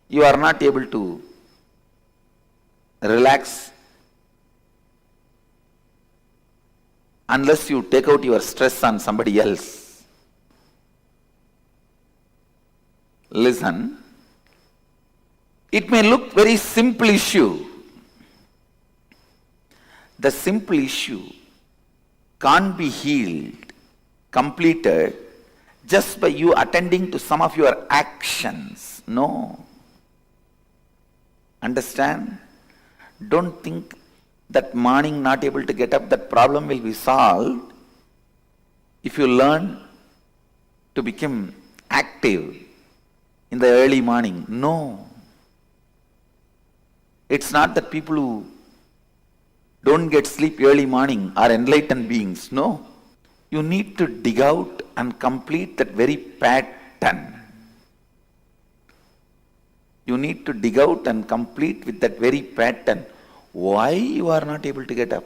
You are not able to relax unless you take out your stress on somebody else. Listen, it may look very simple issue. The simple issue can't be healed, completed, just by you attending to some of your actions. No. Understand? Don't think that morning not able to get up, that problem will be solved if you learn to become active in the early morning. No. It's not that people who don't get sleep early morning are enlightened beings. No. You need to dig out and complete that very pattern. You need to dig out and complete with that very pattern. Why you are not able to get up?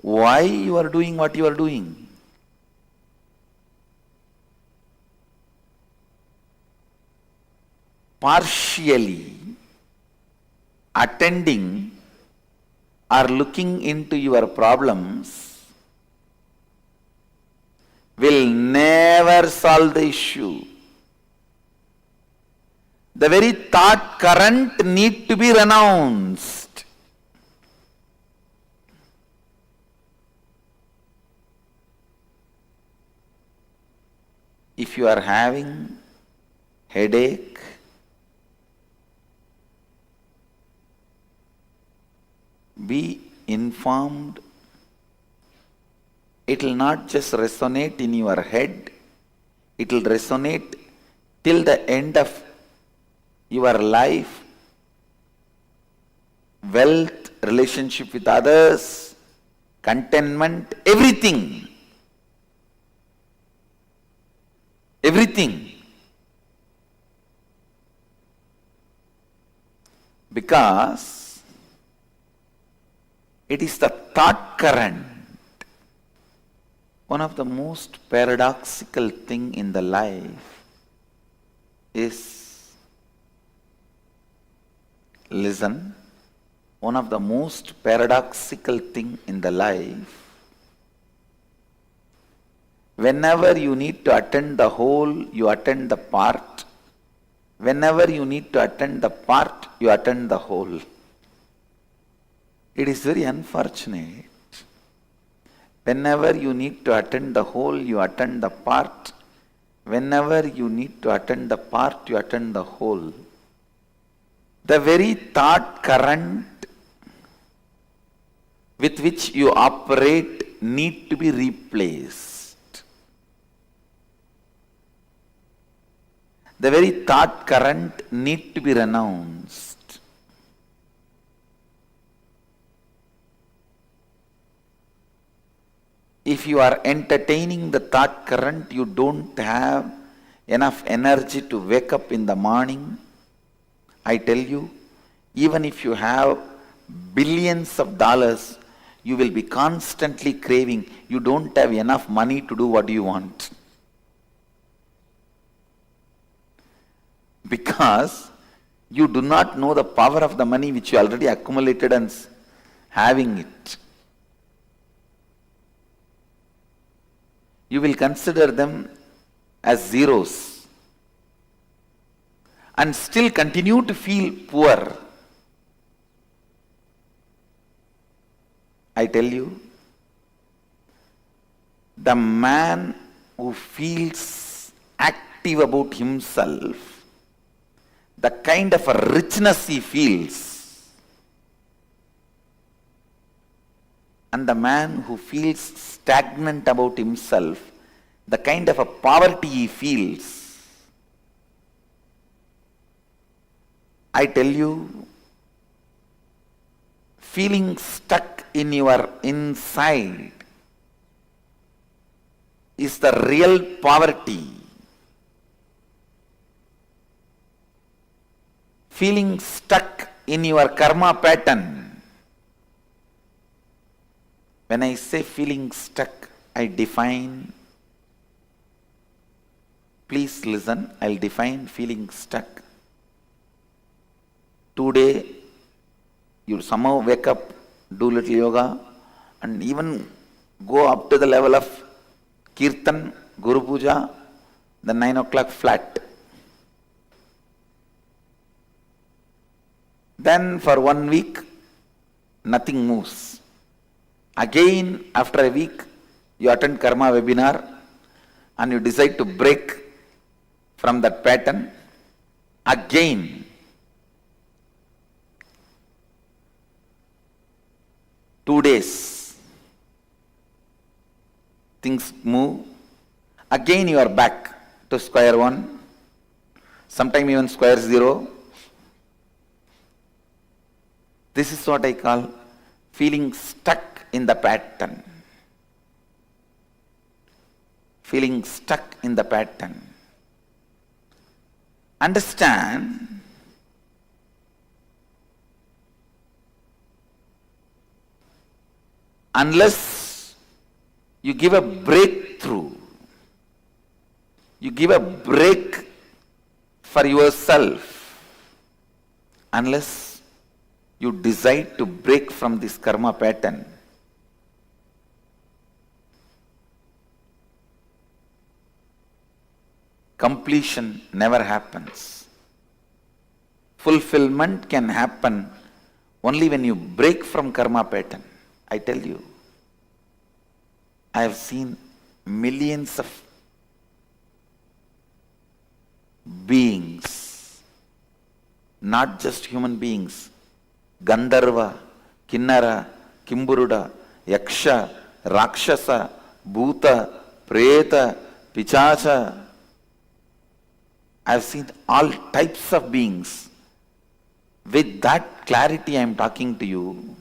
Why you are doing what you are doing? Partially attending or looking into your problems will never solve the issue. The very thought current need to be renounced. If you are having headache, be informed. It will not just resonate in your head, it will resonate till the end of your life. Wealth, relationship with others, contentment, everything. Everything. Because it is the thought current. One of the most paradoxical thing in the life is, listen, one of the most paradoxical thing in the life, whenever you need to attend the whole, you attend the part. Whenever you need to attend the part, you attend the whole. It is very unfortunate. Whenever you need to attend the whole, you attend the part. Whenever you need to attend the part, you attend the whole. The very thought current with which you operate need to be replaced. The very thought current need to be renounced. If you are entertaining the thought current, you don't have enough energy to wake up in the morning. I tell you, even if you have billions of dollars, you will be constantly craving. You don't have enough money to do what you want. Because you do not know the power of the money which you already accumulated and having it. You will consider them as zeros and still continue to feel poor. I tell you, the man who feels active about himself, the kind of a richness he feels, and the man who feels stagnant about himself, the kind of a poverty he feels, I tell you, feeling stuck in your inside is the real poverty. Feeling stuck in your karma pattern. When I say feeling stuck, I define, please listen, I'll define feeling stuck. Today, you somehow wake up, do little yoga, and even go up to the level of Kirtan, Guru Puja, then 9 o'clock flat. Then for 1 week, nothing moves. Again, after a week, you attend Karma webinar and you decide to break from that pattern. Again, 2 days, things move. Again you are back to square one, sometime even square zero. This is what I call feeling stuck in the pattern. Feeling stuck in the pattern. Understand, unless you give a breakthrough, you give a break for yourself, unless you decide to break from this karma pattern, completion never happens. Fulfillment can happen only when you break from karma pattern. I tell you, I have seen millions of beings, not just human beings, Gandharva, Kinnara, Kimburuda, Yaksha, Rakshasa, Bhuta, Preta, Pichacha. I've seen all types of beings. With that clarity I am talking to you.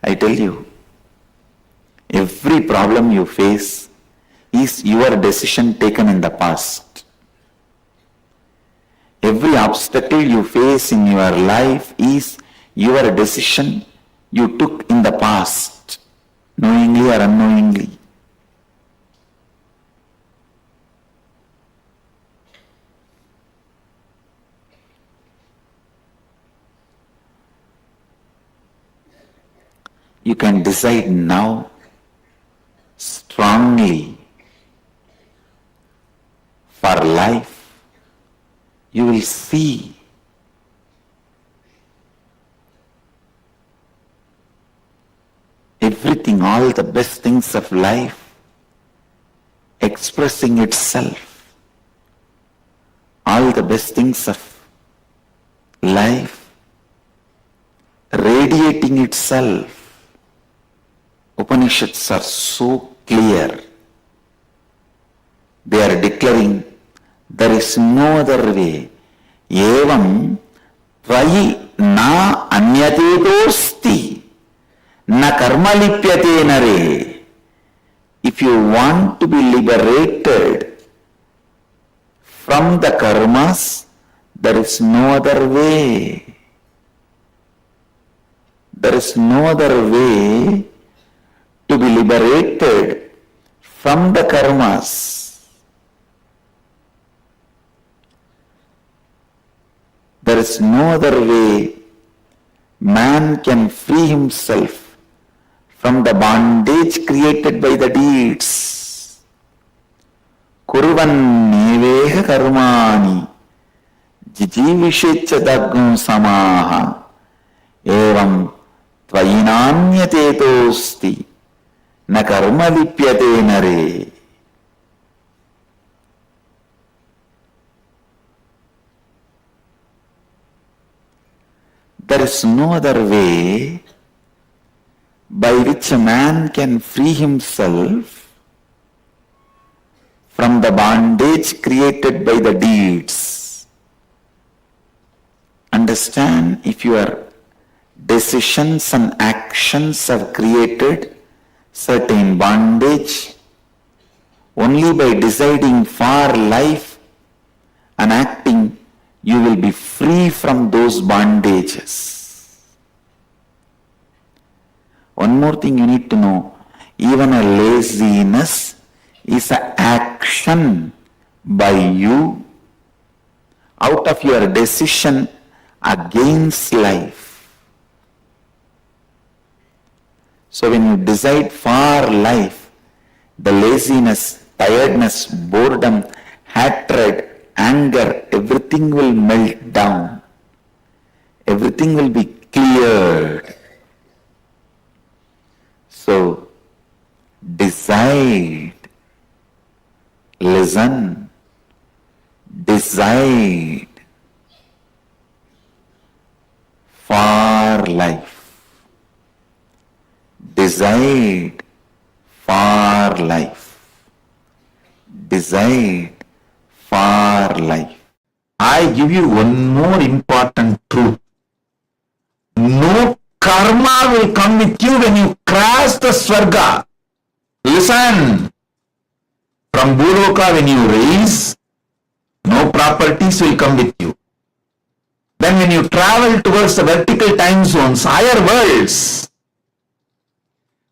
I tell you, every problem you face is your decision taken in the past. Every obstacle you face in your life is your decision you took in the past, knowingly or unknowingly. You can decide now strongly for life. You will see everything, all the best things of life expressing itself. All the best things of life radiating itself. Upanishads are so clear. They are declaring there is no other way. Evam tvayi na anyatetosti na karma lipyate nare. If you want to be liberated from the karmas, there is no other way. There is no other way to be liberated from the karmas. There is no other way man can free himself from the bondage created by the deeds. Kurvan neveha karmani jijivishecha daggum samaha evam tvayinanyatetosti na karma lipyate nare. There is no other way by which a man can free himself from the bondage created by the deeds. Understand, if your decisions and actions have created certain bondage, only by deciding for life and acting, you will be free from those bondages. One more thing you need to know, even a laziness is an action by you out of your decision against life. So when you decide for life, the laziness, tiredness, boredom, hatred, anger, everything will melt down. Everything will be cleared. So decide, listen, decide for life. Decide for life. Decide for life. I give you one more important truth. No karma will come with you when you cross the Swarga. Listen. From Bhuloka when you raise, no properties will come with you. Then when you travel towards the vertical time zones, higher worlds,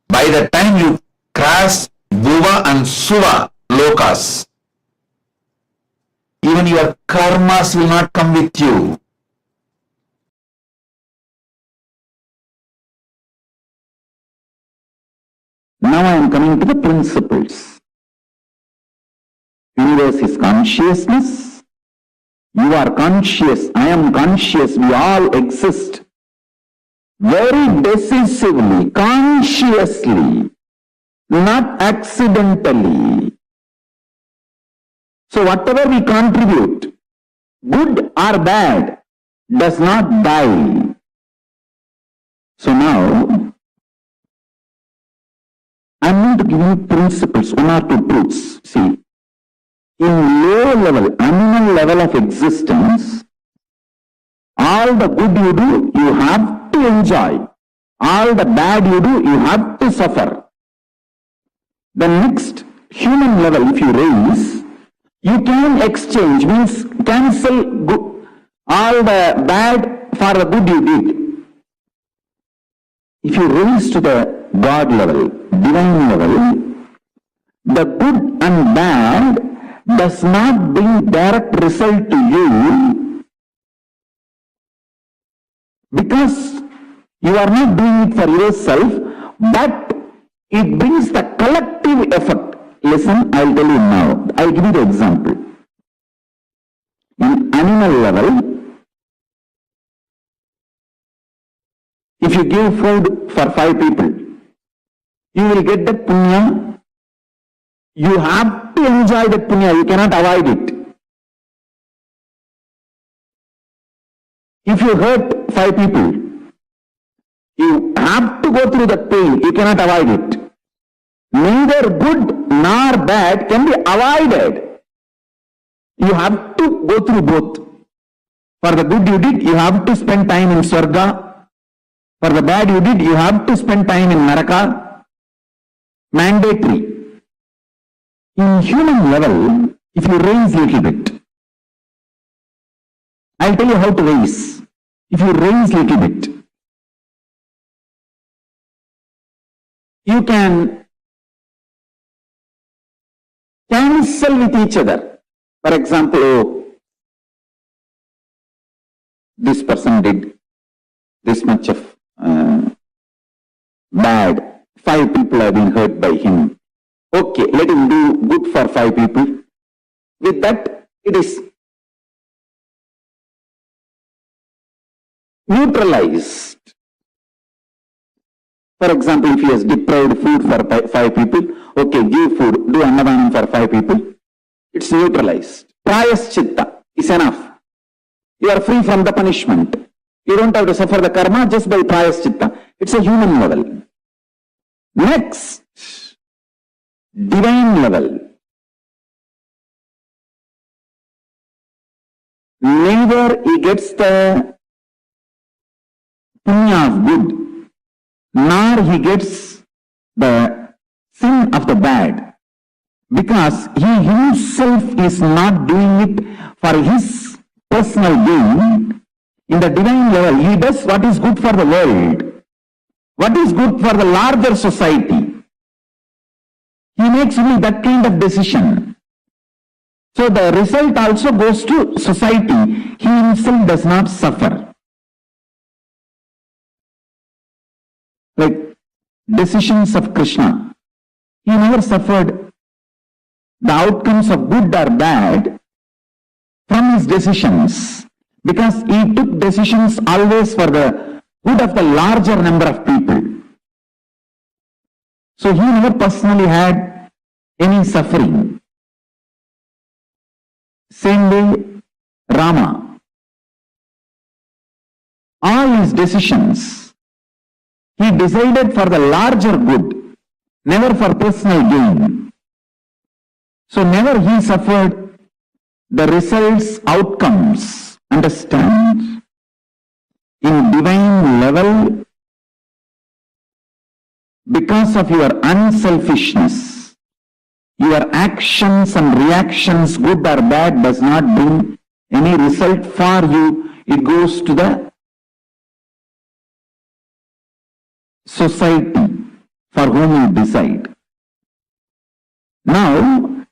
by the time you cross Bhuva and Suva lokas, even your karmas will not come with you. Now I am coming to the principles. Universe is consciousness. You are conscious. I am conscious. We all exist. Very decisively, consciously, not accidentally. So whatever we contribute, good or bad, does not die. So now, give you principles, one or two truths. See, in low level, animal level of existence, all the good you do, you have to enjoy. All the bad you do, you have to suffer. The next human level, if you raise, you can exchange, means cancel all the bad for the good you did. If you raise to the God level, divine level, the good and bad does not bring direct result to you because you are not doing it for yourself, but it brings the collective effect. Listen, I'll tell you now. I'll give you the example. In animal level, if you give food for 5 people, you will get that punya. You have to enjoy that punya. You cannot avoid it. If you hurt 5 people, you have to go through that pain. You cannot avoid it. Neither good nor bad can be avoided. You have to go through both. For the good you did, you have to spend time in Swarga. For the bad you did, you have to spend time in Naraka. Mandatory. In human level, if you raise little bit, I'll tell you how to raise. If you raise little bit, you can cancel with each other. For example, oh, this person did this much of bad. 5 people have been hurt by him. Okay, let him do good for 5 people. With that, it is neutralized. For example, if he has deprived food for 5 people, okay, give food, do annadanam for 5 people, it's neutralized. Prayaschitta is enough. You are free from the punishment. You don't have to suffer the karma just by prayaschitta. It's a human level. Next, divine level. Neither he gets the punya of good, nor he gets the sin of the bad, because he himself is not doing it for his personal gain. In the divine level, he does what is good for the world, what is good for the larger society. He makes only that kind of decision. So the result also goes to society. He himself does not suffer. Like decisions of Krishna, he never suffered the outcomes of good or bad from his decisions, because he took decisions always for the good of the larger number of people. So he never personally had any suffering. Same way, Rama. All his decisions, he decided for the larger good, never for personal gain. So never he suffered the results, outcomes. Understand? In divine level, because of your unselfishness, your actions and reactions, good or bad, does not bring any result for you. It goes to the society for whom you decide. Now,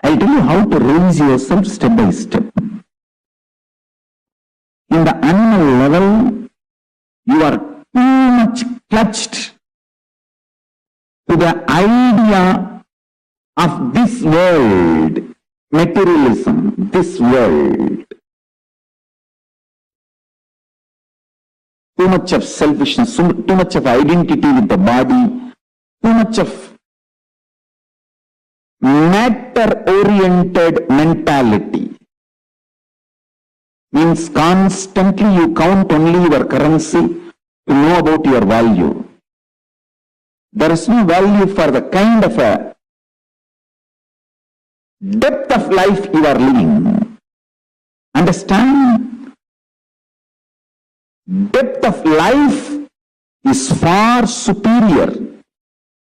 I'll tell you how to raise yourself step by step. In the animal level, you are too much clutched to the idea of this world, materialism, this world. Too much of selfishness, too much of identity with the body, too much of matter-oriented mentality. Means constantly you count only your currency to know about your value. There is no value for the kind of a depth of life you are living. Understand? Depth of life is far superior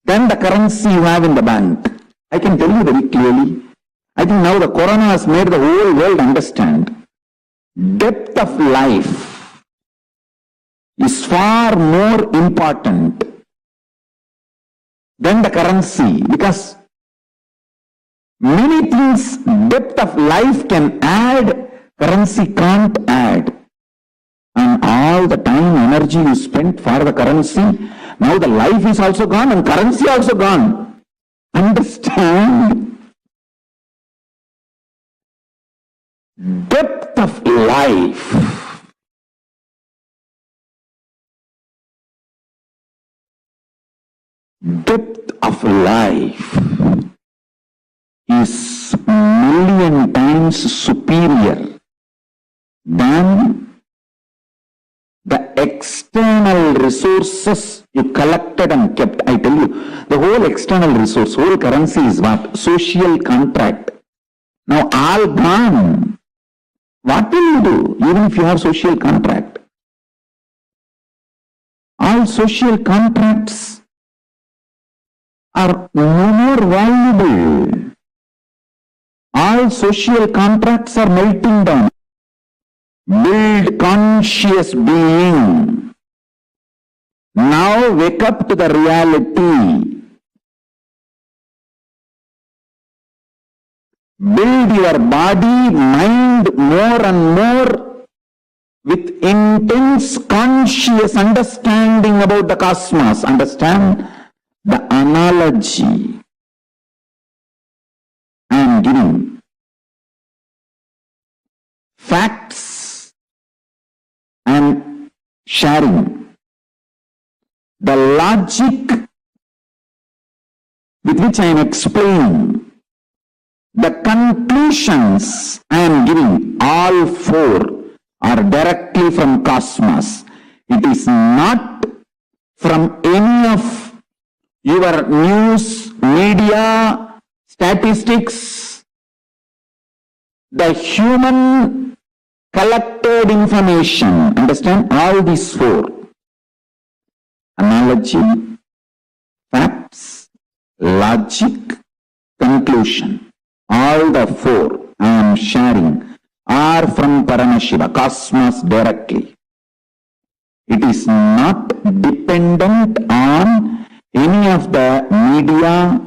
than the currency you have in the bank. I can tell you very clearly. I think now the corona has made the whole world understand. Depth of life is far more important than the currency, because many things depth of life can add, currency can't add. And all the time, energy you spent for the currency, now the life is also gone and currency also gone. Understand? Depth of life. Depth of life is million times superior than the external resources you collected and kept. I tell you, the whole external resource, whole currency is what? Social contract. Now all gone. What will you do even if you have social contract? All social contracts are no more valuable. All social contracts are melting down. Build conscious being. Now wake up to the reality. Build your body, mind more and more with intense conscious understanding about the cosmos. Understand the analogy I am giving. Facts and sharing. The logic with which I am explaining. The conclusions I am giving, all four, are directly from cosmos. It is not from any of your news, media, statistics. The human collected information. Understand? All these four. Analogy, facts, logic, conclusion. All the four I am sharing are from Paramashiva, cosmos directly. It is not dependent on any of the media,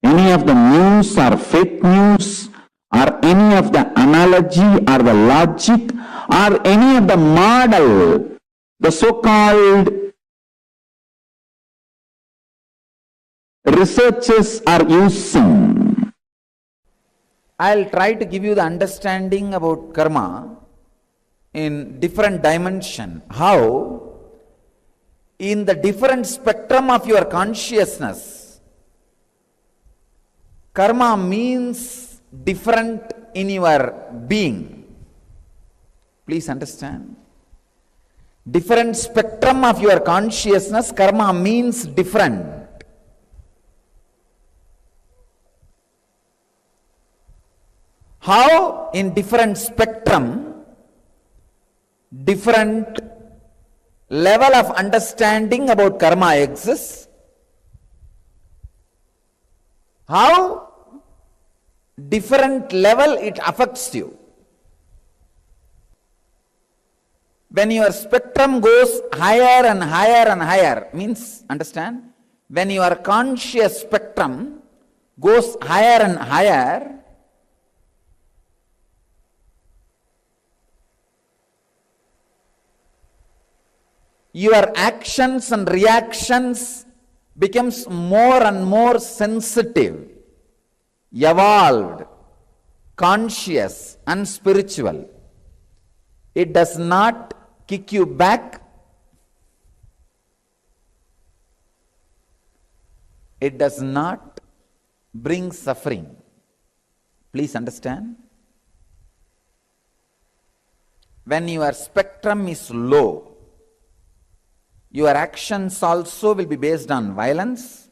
any of the news or fake news, or any of the analogy or the logic, or any of the model, the so-called researchers are using. I'll try to give you the understanding about karma in different dimension. How in the different spectrum of your consciousness, karma means different in your being. Please understand. Different spectrum of your consciousness, karma means different. How in different spectrum, different level of understanding about karma exists. How different level it affects you. When your spectrum goes higher and higher and higher, means, understand, when your conscious spectrum goes higher and higher, your actions and reactions becomes more and more sensitive, evolved, conscious and spiritual. It does not kick you back. It does not bring suffering. Please understand. When your spectrum is low, Your actions also will be based on violence.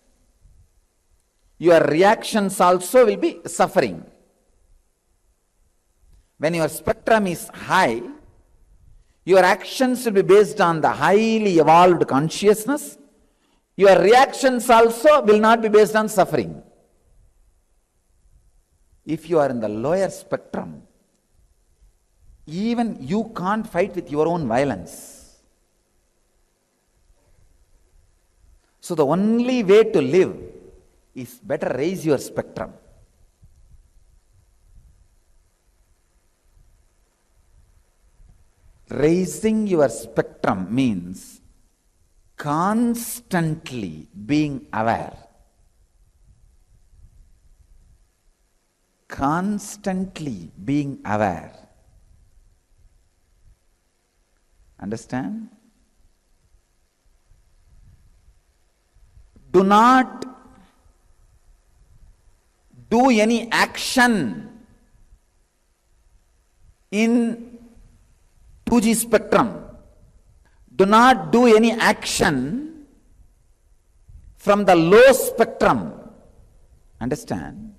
Your reactions also will be suffering. When your spectrum is high, your actions will be based on the highly evolved consciousness. Your reactions also will not be based on suffering. If you are in the lower spectrum, even you can't fight with your own violence. So the only way to live is better raise your spectrum. Raising your spectrum means constantly being aware. Constantly being aware. Understand? Do not do any action in 2G spectrum. Do not do any action from the low spectrum. Understand?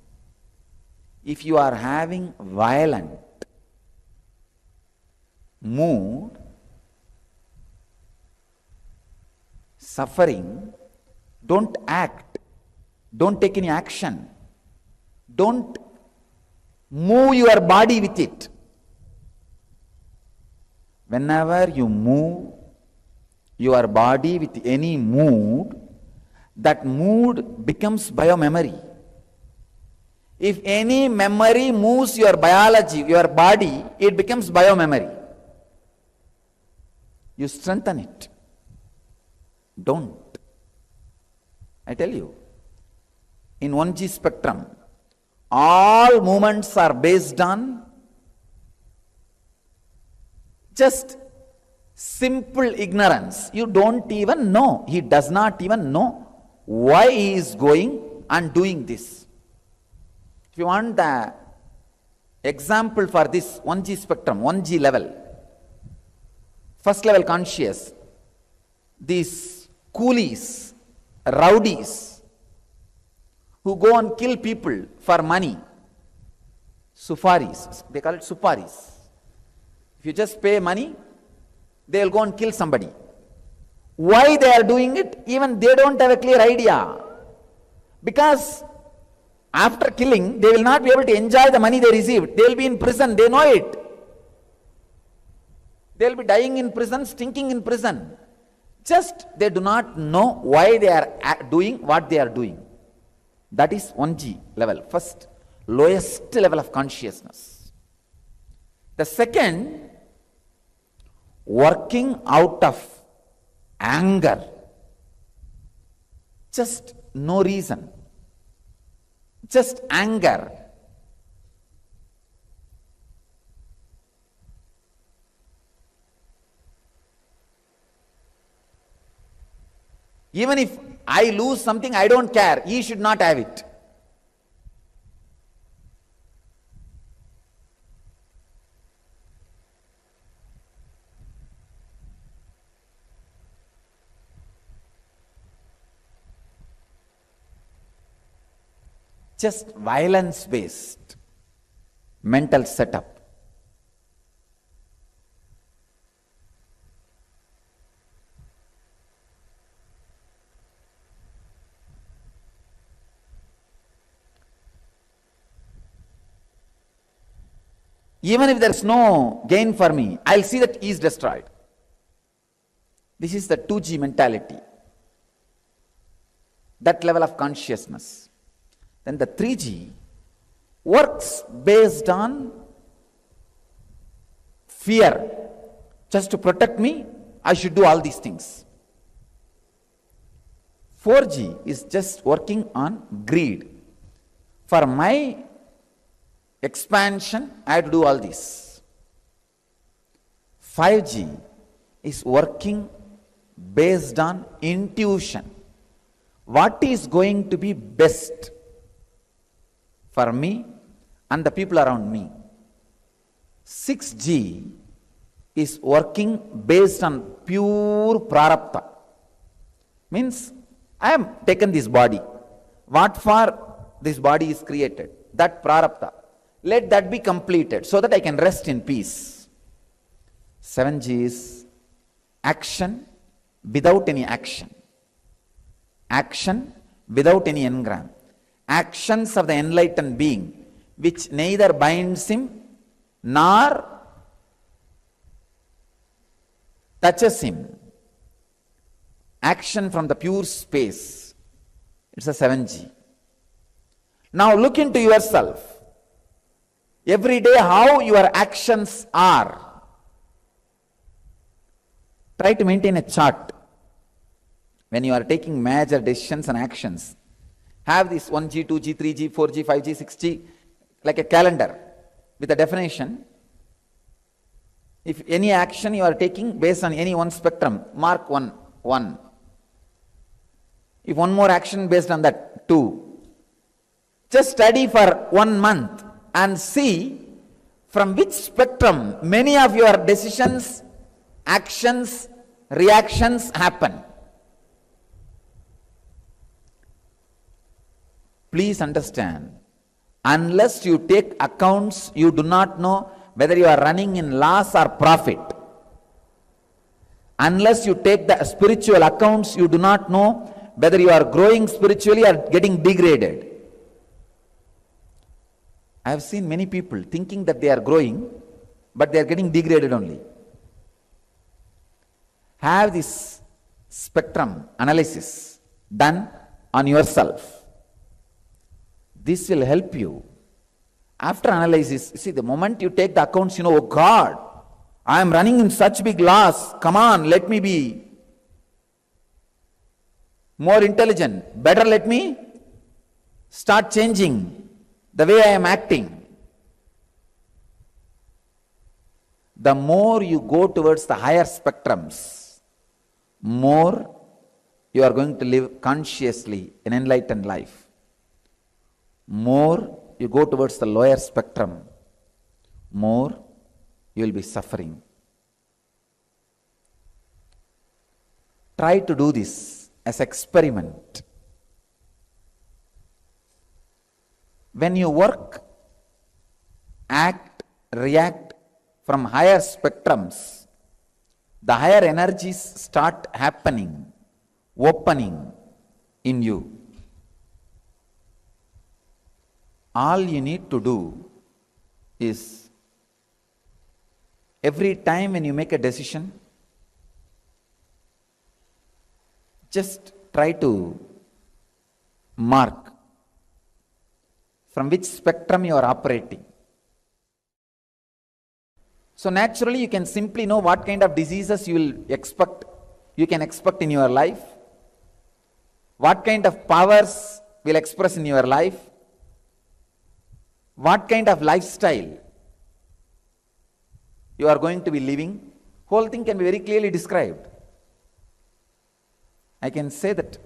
If you are having violent mood, suffering, don't act. Don't take any action. Don't move your body with it. Whenever you move your body with any mood, that mood becomes biomemory. If any memory moves your biology, your body, it becomes biomemory. You strengthen it. Don't. I tell you, in 1G spectrum, all movements are based on just simple ignorance. You don't even know. He does not even know why he is going and doing this. If you want the example for this 1G spectrum, 1G level, first level conscious, these coolies, rowdies, who go and kill people for money, sufaris, they call it suparis. If you just pay money, they will go and kill somebody. Why they are doing it? Even they don't have a clear idea. Because after killing, they will not be able to enjoy the money they received. They will be in prison, they know it. They will be dying in prison, stinking in prison. Just they do not know why they are doing what they are doing. That is 1G level, first, lowest level of consciousness. The second, working out of anger. Just no reason. Just anger. Even if I lose something, I don't care. He should not have it. Just violence-based mental setup. Even if there is no gain for me, I'll see that he is destroyed. This is the 2G mentality. That level of consciousness. Then the 3G works based on fear. Just to protect me, I should do all these things. 4G is just working on greed. For my expansion, I have to do all this. 5G is working based on intuition. What is going to be best for me and the people around me? 6G is working based on pure prarabdha. Means, I am taken this body. What for this body is created? That prarabdha. Let that be completed so that I can rest in peace. 7G is action without any action. Action without any engram. Actions of the enlightened being, which neither binds him nor touches him. Action from the pure space. It's a 7G. Now look into yourself. Every day how your actions are. Try to maintain a chart. When you are taking major decisions and actions, have this 1G, 2G, 3G, 4G, 5G, 6G, like a calendar with a definition. If any action you are taking based on any one spectrum, mark 1. If one more action based on that, 2. Just study for 1 month and see from which spectrum many of your decisions, actions, reactions happen. Please understand, unless you take accounts, you do not know whether you are running in loss or profit. Unless you take the spiritual accounts, you do not know whether you are growing spiritually or getting degraded. I have seen many people thinking that they are growing, but they are getting degraded only. Have this spectrum analysis done on yourself. This will help you. After analysis, see, the moment you take the accounts, oh God, I am running in such big loss. Come on, let me be more intelligent. Better let me start changing the way I am acting. The more you go towards the higher spectrums, more you are going to live consciously an enlightened life. More you go towards the lower spectrum, more you will be suffering. Try to do this as experiment. When you work, act, react from higher spectrums, the higher energies start happening, opening in you. All you need to do is, every time when you make a decision, just try to mark from which spectrum you are operating. So naturally you can simply know what kind of diseases you can expect in your life, what kind of powers will express in your life, what kind of lifestyle you are going to be living. Whole thing can be very clearly described. I can say that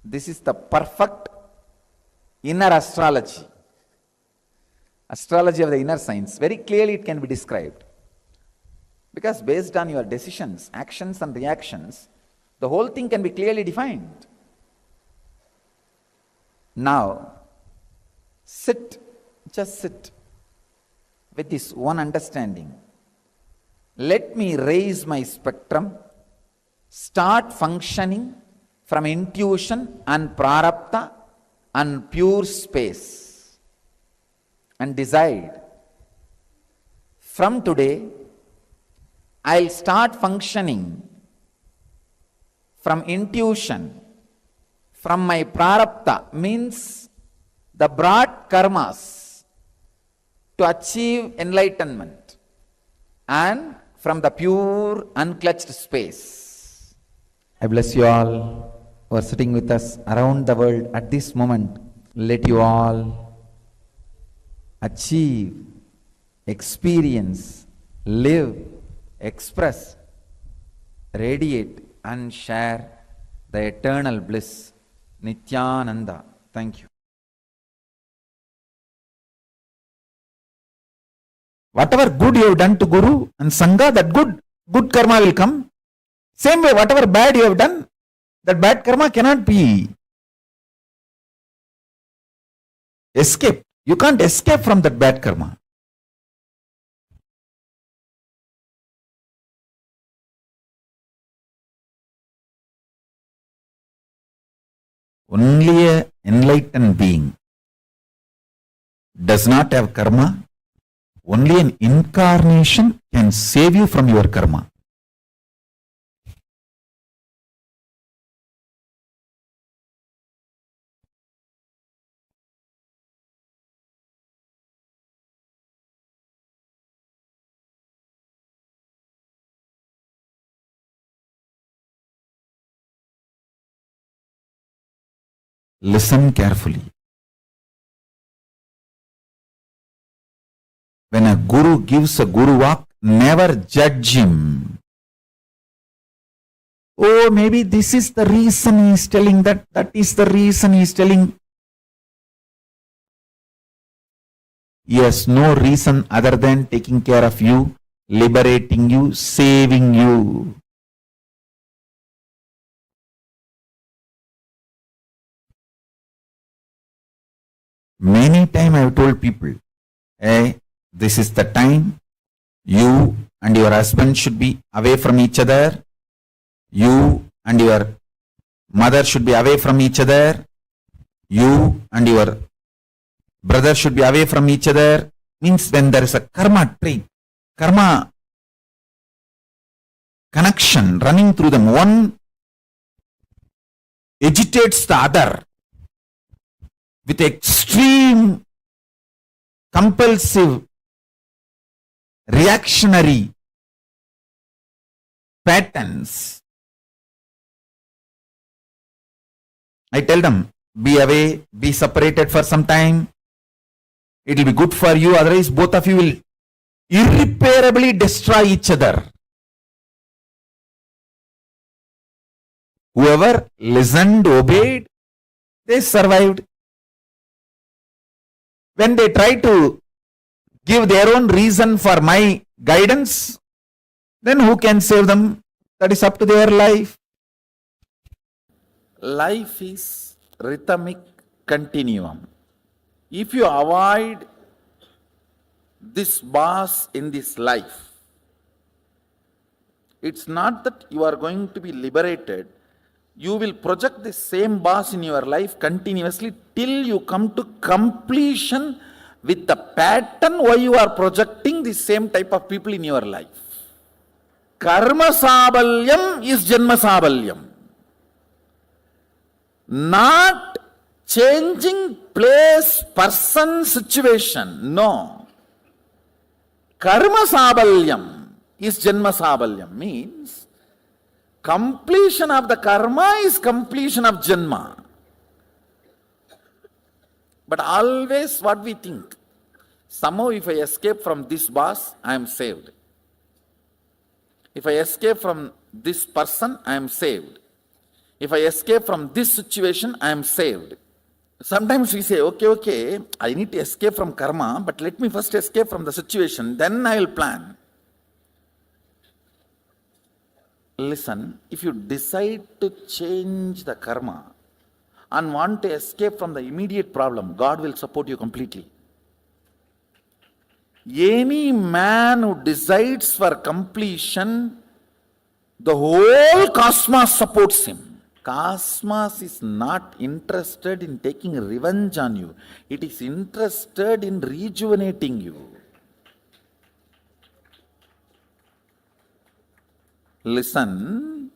this is the perfect inner astrology. Astrology of the inner science. Very clearly it can be described. Because based on your decisions, actions and reactions, the whole thing can be clearly defined. Now, just sit with this one understanding. Let me raise my spectrum, start functioning from intuition and prarabdha and pure space, and decide, from today, I'll start functioning from intuition, from my prarabdha, means the broad karmas, to achieve enlightenment, and from the pure unclutched space. I bless you all who are sitting with us around the world at this moment. Let you all achieve, experience, live, express, radiate and share the eternal bliss. Nityananda. Thank you. Whatever good you have done to Guru and Sangha, that good karma will come. Same way, whatever bad you have done, That bad karma cannot be escaped. You can't escape from that bad karma. Only an enlightened being does not have karma. Only an incarnation can save you from your karma. Listen carefully. When a guru gives a guru walk, never judge him. Oh, maybe this is the reason he is telling that. That is the reason he is telling. He has no reason other than taking care of you, liberating you, saving you. Many times I have told people, hey, this is the time you and your husband should be away from each other. You and your mother should be away from each other. You and your brother should be away from each other. Means when there is a karma trait, karma connection running through them, one agitates the other with extreme compulsive reactionary patterns. I tell them, be away, be separated for some time. It will be good for you, otherwise both of you will irreparably destroy each other. Whoever listened, obeyed, they survived. When they try to give their own reason for my guidance, then who can save them? That is up to their life. Life is rhythmic continuum. If you avoid this boss in this life, it's not that you are going to be liberated. You will project the same boss in your life continuously till you come to completion with the pattern why you are projecting the same type of people in your life. Karma sabalyam is janma sabalyam. Not changing place, person, situation. No. Karma sabalyam is janma sabalyam. Means completion of the karma is completion of janma. But always what we think, somehow if I escape from this boss, I am saved. If I escape from this person, I am saved. If I escape from this situation, I am saved. Sometimes we say, okay, I need to escape from karma, but let me first escape from the situation, then I will plan. Listen, if you decide to change the karma and want to escape from the immediate problem, God will support you completely. Any man who decides for completion, the whole cosmos supports him. Cosmos is not interested in taking revenge on you. It is interested in rejuvenating you. Listen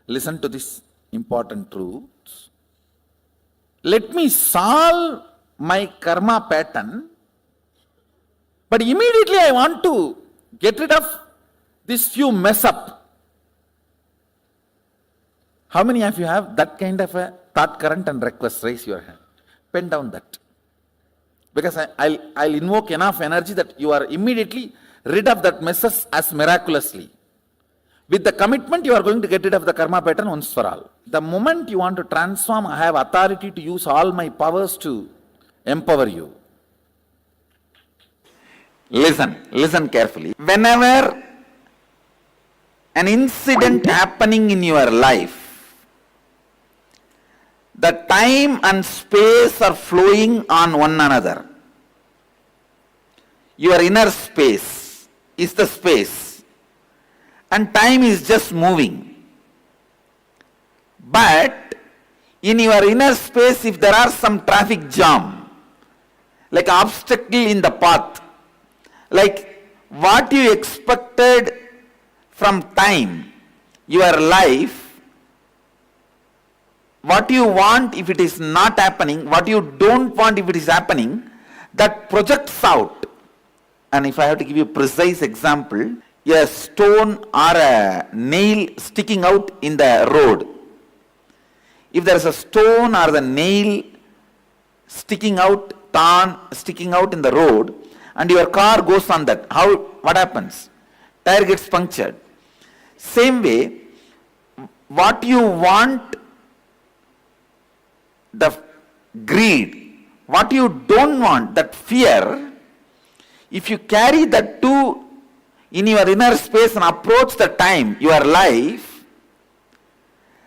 to this important truth. Let me solve my karma pattern, but immediately I want to get rid of this few mess up. How many of you have that kind of a thought current and request? Raise your hand. Pen down that. Because I'll invoke enough energy that you are immediately rid of that messes as miraculously. With the commitment, you are going to get rid of the karma pattern once for all. The moment you want to transform, I have authority to use all my powers to empower you. Listen carefully. Whenever an incident happening in your life, the time and space are flowing on one another. Your inner space is the space, and time is just moving. But in your inner space, if there are some traffic jam, like obstacle in the path, like what you expected from time, your life, what you want if it is not happening, what you don't want if it is happening, that projects out. And if I have to give you a precise example, a stone or a nail sticking out in the road. If there is a stone or the nail sticking out in the road, and your car goes on that, what happens? Tire gets punctured. Same way, what you want, the greed, what you don't want, that fear, if you carry that too in your inner space and approach the time, your life,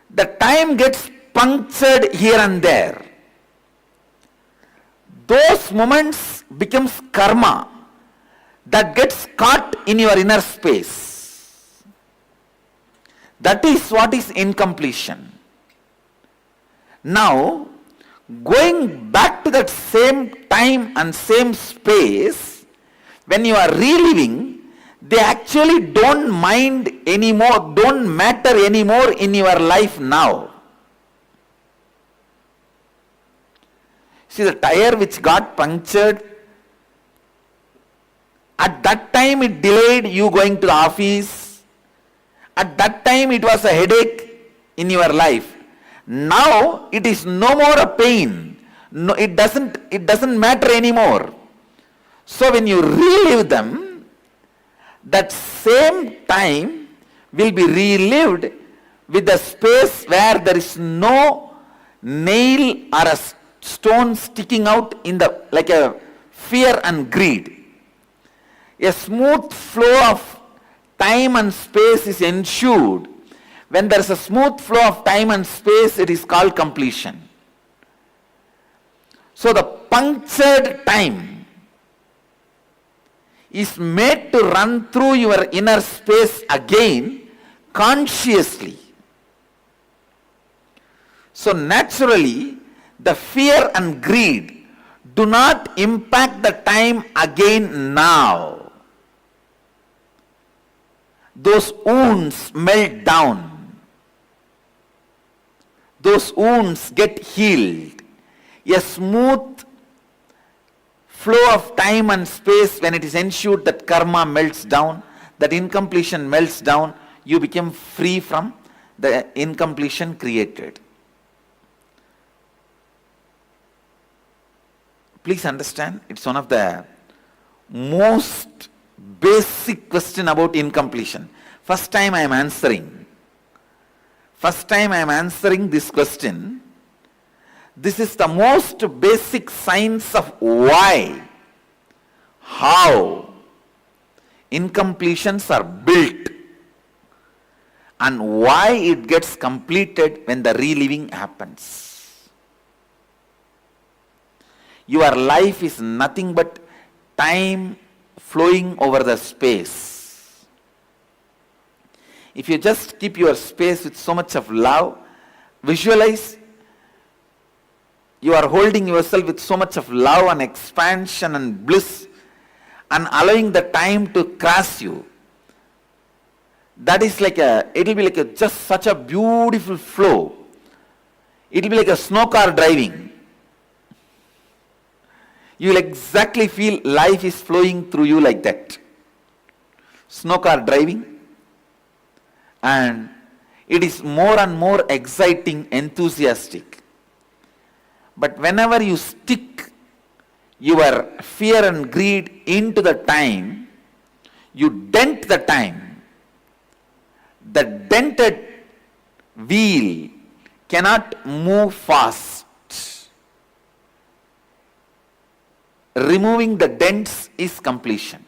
the time gets punctured here and there. Those moments becomes karma that gets caught in your inner space. That is what is incompletion. Now, going back to that same time and same space, when you are reliving, they actually don't mind anymore, don't matter anymore in your life now. See, the tire which got punctured, at that time it delayed you going to the office. At that time it was a headache in your life. Now it is no more a pain. No, it doesn't matter anymore. So when you relive them, that same time will be relived with the space where there is no nail or a stone sticking out in the, like a fear and greed. A smooth flow of time and space is ensured. When there is a smooth flow of time and space, it is called completion. So the punctured time is made to run through your inner space again consciously. So naturally, the fear and greed do not impact the time again now. Those wounds melt down. Those wounds get healed. A smooth flow of time and space, when it is ensured that karma melts down, that incompletion melts down, you become free from the incompletion created. Please understand, it's one of the most basic question about incompletion. First time I am answering this question. This is the most basic science of why, how incompletions are built, and why it gets completed when the reliving happens. Your life is nothing but time flowing over the space. If you just keep your space with so much of love, visualize you are holding yourself with so much of love and expansion and bliss, and allowing the time to cross you. That is like it'll be like just such a beautiful flow. It'll be like a snow car driving. You will exactly feel life is flowing through you like that. Snow car driving. And it is more and more exciting, enthusiastic. But whenever you stick your fear and greed into the time, you dent the time. The dented wheel cannot move fast. Removing the dents is completion.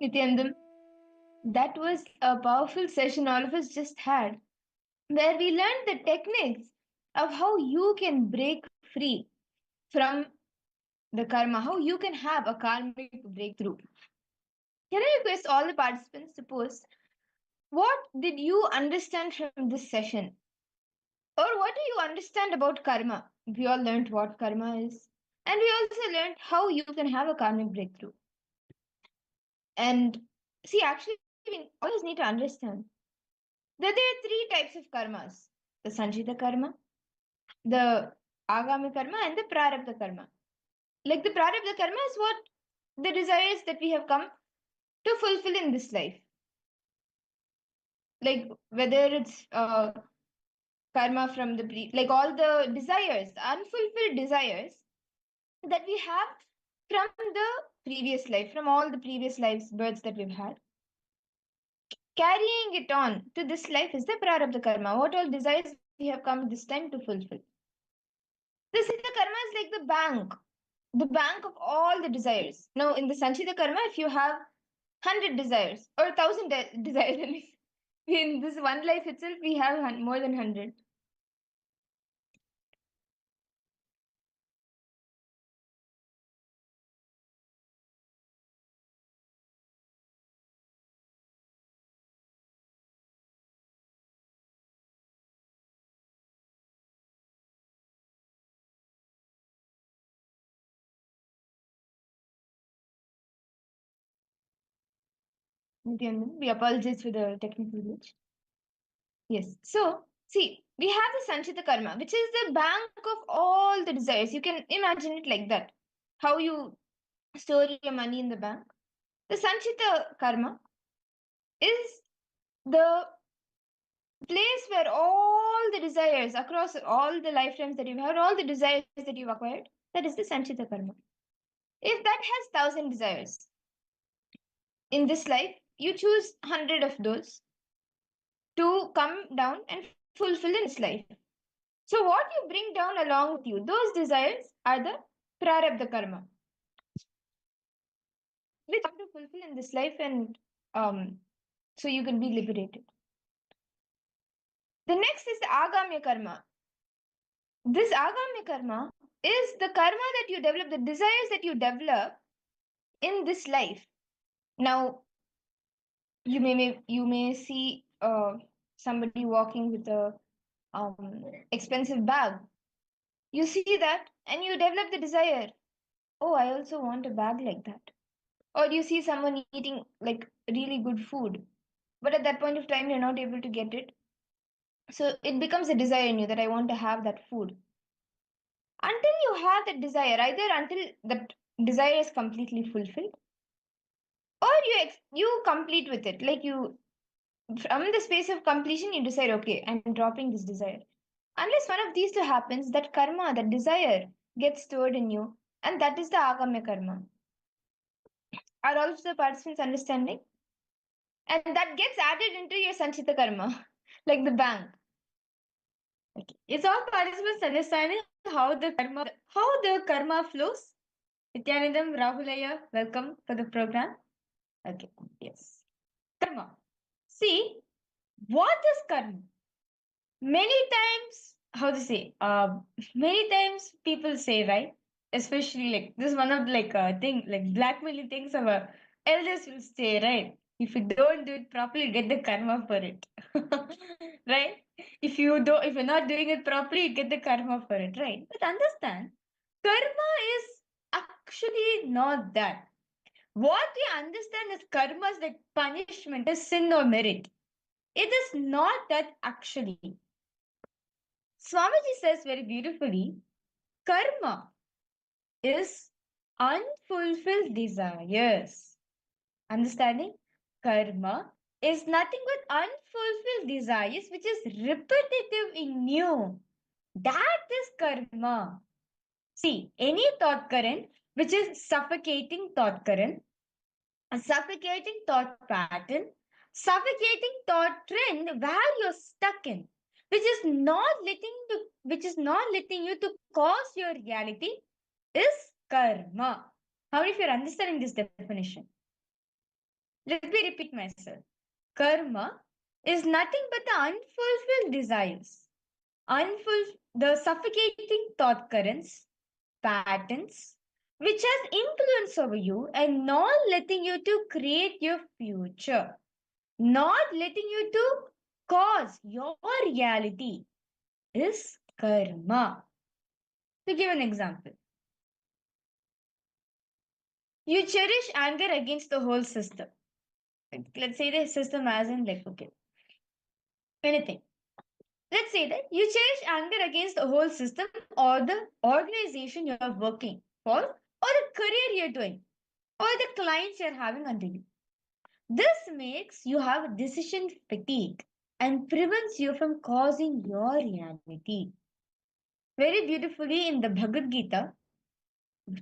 Nityanand, that was a powerful session all of us just had, where we learned the techniques of how you can break free from the karma, how you can have a karmic breakthrough. Can I request all the participants to post what did you understand from this session? Or what do you understand about karma? We all learned what karma is. And we also learned how you can have a karmic breakthrough. And see, actually, we always need to understand that there are three types of karmas: the Sanchita karma, the Agami karma, and the Prarabdha karma. Like the Prarabdha karma is what the desires that we have come to fulfill in this life. Like whether it's karma from the like all the desires, unfulfilled desires that we have from the previous life, from all the previous lives, births that we've had. Carrying it on to this life is the prarabdha karma. What all desires we have come this time to fulfill. The Siddha karma is like the bank of all the desires. Now, in the Sanchita karma, if you have 100 desires or 1,000 desires, in this one life itself, we have more than 100. We apologize for the technical glitch. Yes. So, see, we have the Sanchita karma, which is the bank of all the desires. You can imagine it like that. How you store your money in the bank. The Sanchita karma is the place where all the desires across all the lifetimes that you've had, all the desires that you've acquired, that is the Sanchita karma. If that has 1,000 desires, in this life, you choose 100 of those to come down and fulfill in this life. So what you bring down along with you, those desires are the prarabdha karma, which you have to fulfill in this life, and so you can be liberated. The next is the agamya karma. This agamya karma is the karma that you develop, the desires that you develop in this life. Now, you may see somebody walking with a expensive bag. You see that and you develop the desire. Oh, I also want a bag like that. Or you see someone eating like really good food, but at that point of time you're not able to get it. So it becomes a desire in you that I want to have that food. Until you have that desire, either until that desire is completely fulfilled, or you complete with it. Like you, from the space of completion, you decide, okay, I'm dropping this desire. Unless one of these two happens, that karma, that desire gets stored in you, and that is the agamya karma. Are all of the participants understanding? And that gets added into your sanchita karma, like the bank. Okay. Is all participants understanding how the karma flows? Nityanandam, Rahulaya, welcome for the program. Okay, yes. Karma. See, what is karma? Many times, how to say, many times people say, right? Especially like this is one of like thing, like blackmailing things our elders will say, right? If you don't do it properly, get the karma for it. Right? If you're not doing it properly, you get the karma for it, right? But understand, karma is actually not that. What we understand is karma is like punishment, is sin or merit. It is not that actually. Swamiji says very beautifully, karma is unfulfilled desires. Understanding? Karma is nothing but unfulfilled desires which is repetitive in you. That is karma. See, any thought current which is suffocating thought current, a suffocating thought pattern, suffocating thought trend where you're stuck in, which is not letting you to cause your reality, is karma. How many of you are understanding this definition? Let me repeat myself. Karma is nothing but the unfulfilled desires, the suffocating thought currents, patterns, which has influence over you and not letting you to create your future, not letting you to cause your reality is karma. To give an example, you cherish anger against the whole system. Let's say the system as in like, okay, anything. Let's say that you cherish anger against the whole system or the organization you are working for or the career you're doing or the clients you're having under you. This makes you have decision fatigue and prevents you from causing your reality. Very beautifully in the Bhagavad Gita,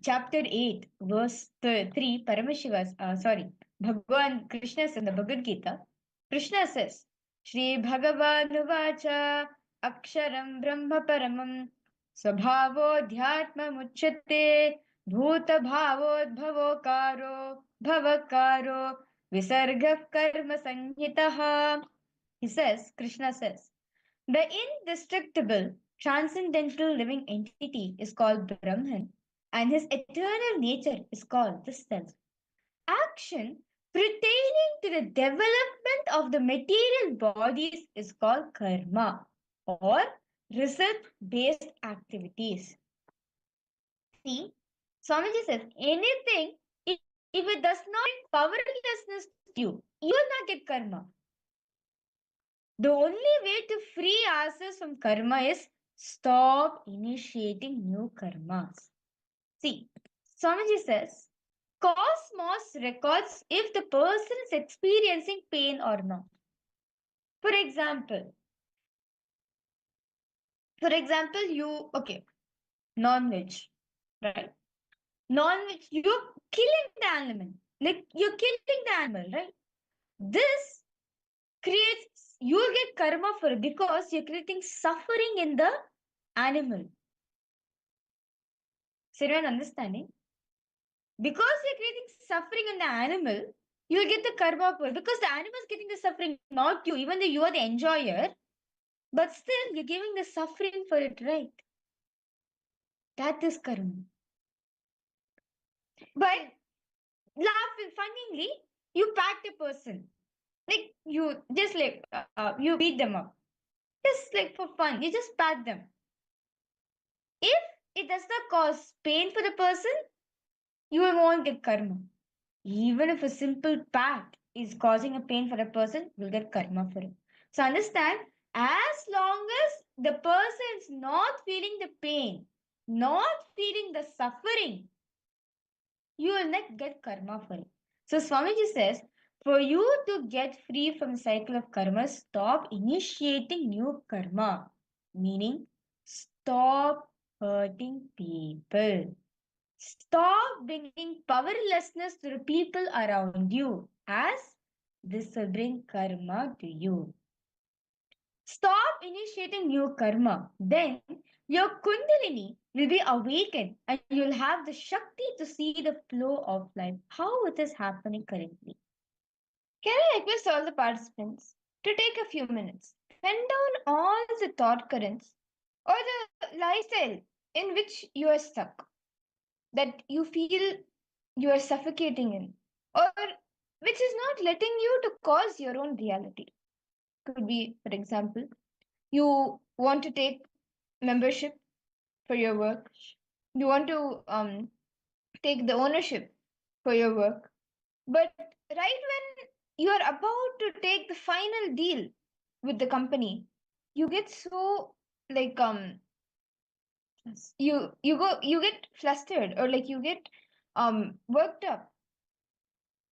chapter 8, verse 3, Bhagavan Krishna says in the Bhagavad Gita, Krishna says, Shri Bhagavan Aksharam Brahma Paramam Svabhavo Dhyatma Muchyate Bhuta Bhavo Karo Bhavakaro Visarga Karma Sanhitaha. He says, Krishna says, the indestructible, transcendental living entity is called Brahman, and his eternal nature is called the self. Action pertaining to the development of the material bodies is called karma or result based activities. See, Swamiji says anything, if it does not bring powerlessness to you, you will not get karma. The only way to free ourselves from karma is stop initiating new karmas. See, Swamiji says, Cosmos records if the person is experiencing pain or not. For example, non-veg, right? Non-veg, you're killing the animal. Like, you're killing the animal, right? This creates, you'll get karma for it because you're creating suffering in the animal. Is everyone understanding? Because you're creating suffering in the animal, you'll get the karma for it because the animal is getting the suffering, not you, even though you are the enjoyer. But still, you're giving the suffering for it, right? That is karma. But laughing, funnily, you pat a person. Like, you just like, you beat them up. Just like for fun, you just pat them. If it does not cause pain for the person, you won't get karma. Even if a simple pat is causing a pain for a person, you'll get karma for it. So understand, as long as the person is not feeling the pain, not feeling the suffering, you will not get karma for it. So Swamiji says, for you to get free from the cycle of karma, stop initiating new karma. Meaning, stop hurting people. Stop bringing powerlessness to the people around you, as this will bring karma to you. Stop initiating new karma. Then your Kundalini will be awakened and you'll have the Shakti to see the flow of life, how it is happening currently. Can I request all the participants to take a few minutes, pen down all the thought currents or the lifestyle in which you are stuck, that you feel you are suffocating in, or which is not letting you to cause your own reality. Could be, for example, you want to take membership for your work, you want to take the ownership for your work, but right when you are about to take the final deal with the company, you get so like you get flustered or like you get worked up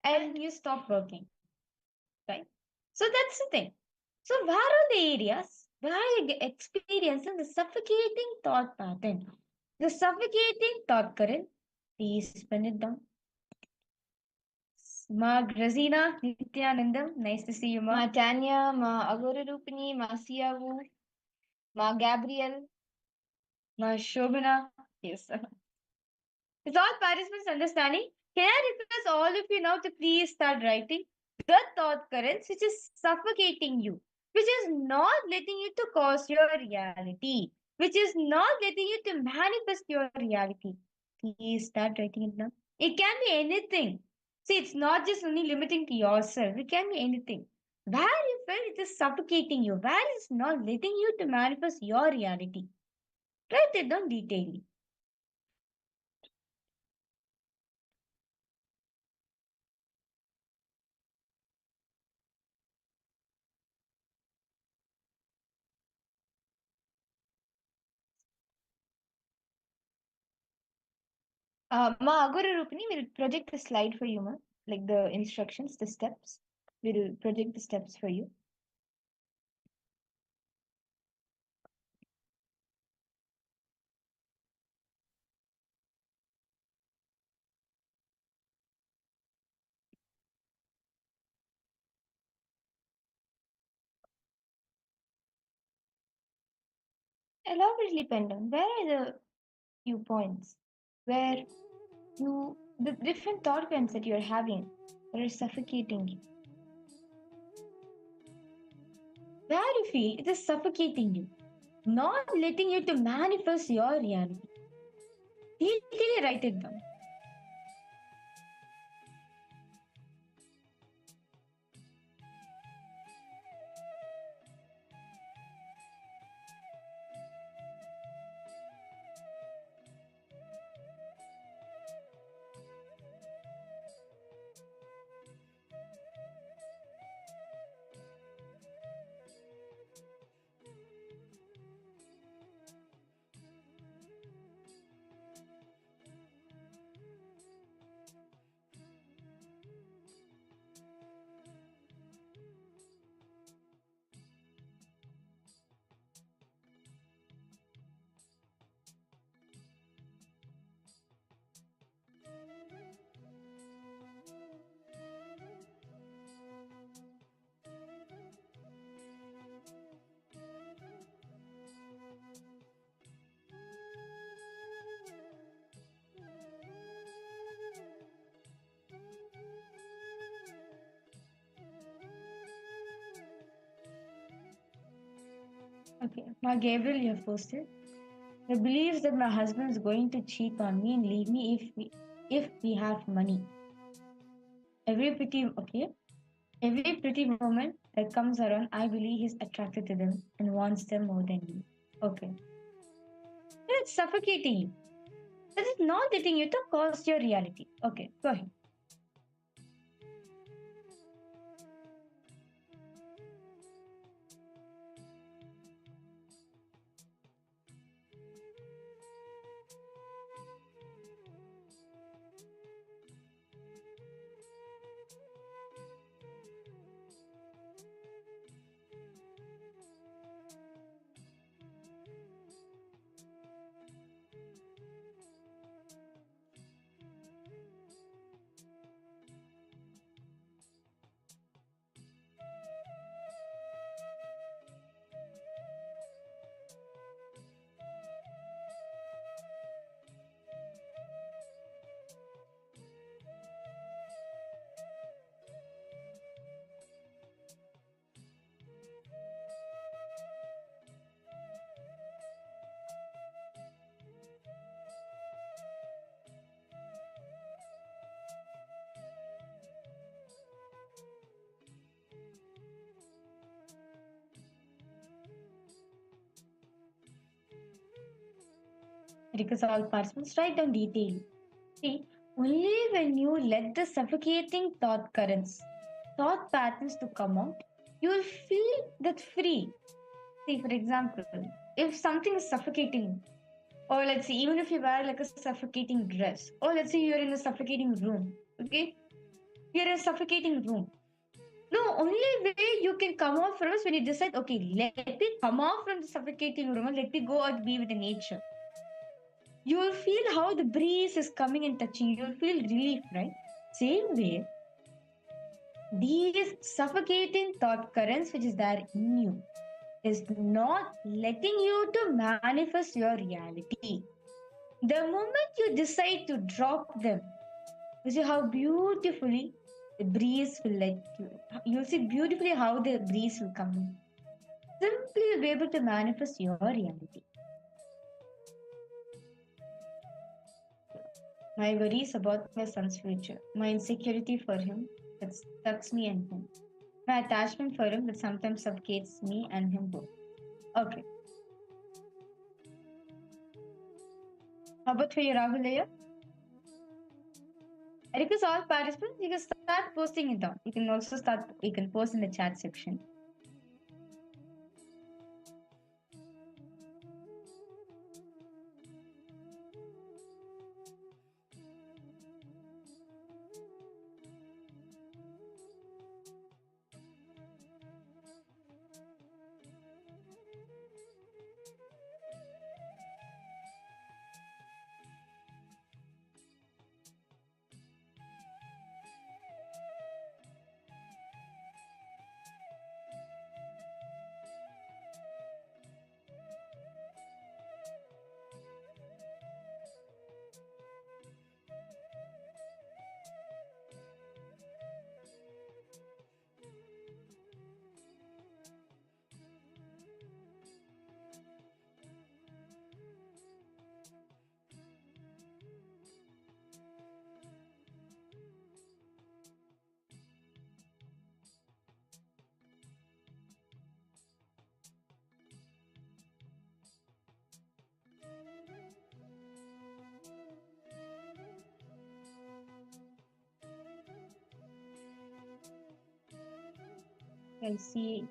and you stop working, right? So that's the thing. So where are the areas where you're experiencing the suffocating thought pattern, the suffocating thought current? Please pen it down. Ma Grazina, Nityanandam, nice to see you, Ma. Ma Tanya, Ma Agora Rupini, Ma Siavu, Ma Gabriel, Ma Shobana. Yes. Is all participants understanding? Can I request all of you now to please start writing? the thought currents which is suffocating you, which is not letting you to cause your reality, which is not letting you to manifest your reality. Please start writing it down. It can be anything. See, it's not just only limiting to yourself. It can be anything. Where you feel it is suffocating you, where it is not letting you to manifest your reality. Write it down detailedly. Ma Aguru Rupini will project the slide for you, ma. Like the instructions, the steps. We'll project the steps for you. Elaborately pen down. Where are the few points where the different thought currents that you're having that are suffocating you? Where you feel it is suffocating you, not letting you to manifest your reality. Detailly write it down. Okay, now Gabriel, you have posted. The belief that my husband is going to cheat on me and leave me if we have money. Every pretty woman that comes around, I believe he's attracted to them and wants them more than me. Okay. Then it's suffocating you. That is not letting you to cause your reality. Okay, go ahead. Because all participants write down detail. See, only when you let the suffocating thought currents, thought patterns to come out, you will feel that free. See, for example, if something is suffocating, or let's say even if you wear like a suffocating dress, or let's say you're in a suffocating room, okay? You're in a suffocating room. No, only way you can come out from is when you decide, okay, let me come out from the suffocating room and let me go out be with the nature. You will feel how the breeze is coming and touching you. You will feel relief, right? Same way, these suffocating thought currents which is there in you is not letting you to manifest your reality. The moment you decide to drop them, you see how beautifully The breeze will you'll see beautifully how the breeze will come in. Simply you'll be able to manifest your reality. My worries about my son's future, my insecurity for him that stucks me and him, my attachment for him that sometimes suffocates me and him both. Okay. How about for you, Rahul here? I request all participants, you can start posting it down. You can also you can post in the chat section. I see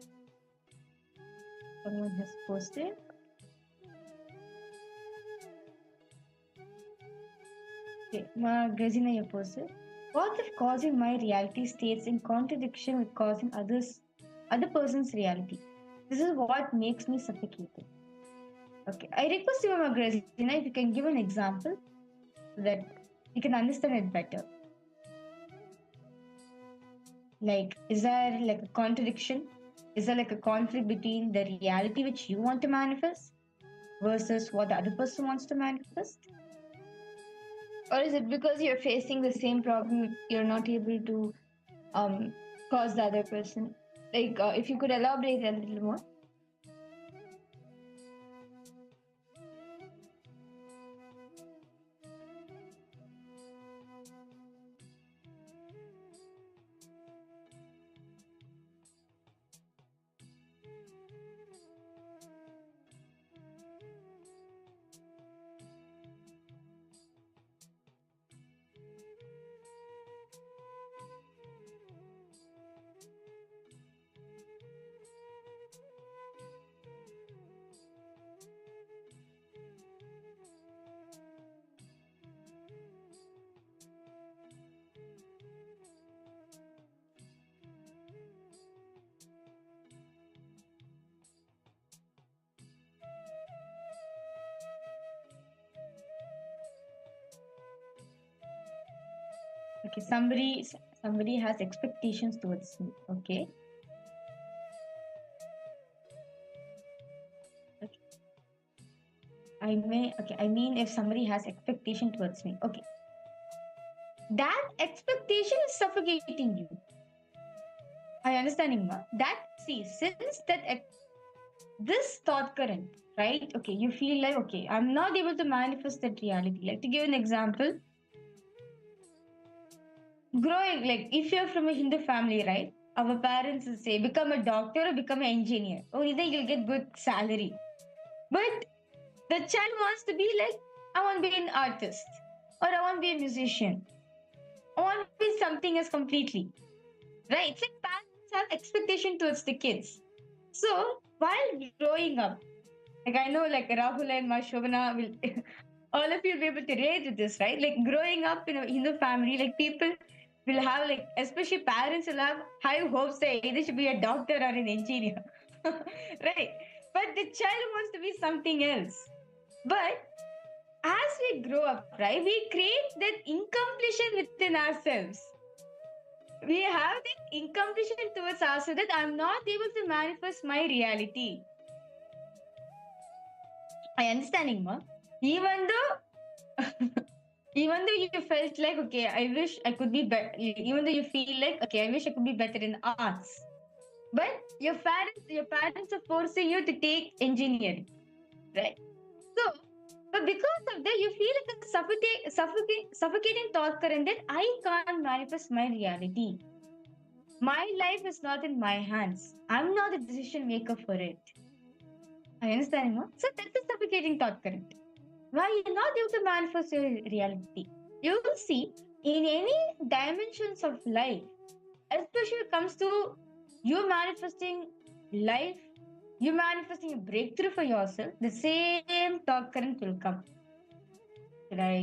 someone has posted. Okay, Grazina, you posted. What if causing my reality states in contradiction with causing other person's reality? This is what makes me suffocated. Okay, I request you, Grazina, if you can give an example so that you can understand it better. Like, is there like a contradiction? Is there like a conflict between the reality which you want to manifest versus what the other person wants to manifest? Or is it because you're facing the same problem, you're not able to cause the other person? Like, if you could elaborate a little more. Okay, somebody has expectations towards me. Okay. I mean if somebody has expectation towards me. Okay. That expectation is suffocating you. I understand, Imma. Since this thought current, right? Okay, you feel like, okay, I'm not able to manifest that reality. Like, to give an example, growing, like, if you're from a Hindu family, right? Our parents will say, become a doctor or become an engineer. Only then you'll get good salary. But the child wants to be like, I want to be an artist, or I want to be a musician. I want to be something else completely. Right? It's like parents have expectation towards the kids. So while growing up, like I know like Rahul and Mashovana will all of you will be able to relate to this, right? Like growing up in a Hindu family, like people will have like, especially parents will have high hopes that either should be a doctor or an engineer. Right? But the child wants to be something else. But as we grow up, right, we create that incompletion within ourselves. We have that incompletion towards ourselves that I'm not able to manifest my reality. I understand, Ingma. Even Even though you felt like, okay, I wish I could be better. Even though you feel like, okay, I wish I could be better in arts. But your parents are forcing you to take engineering, right? So, but because of that, you feel like a suffocating thought current that I can't manifest my reality. My life is not in my hands. I'm not the decision maker for it. I understand, no? So that's a suffocating thought current. Why you're not able to manifest your reality. You will see in any dimensions of life, especially when it comes to you manifesting life, you manifesting a breakthrough for yourself, the same thought current will come. Should I?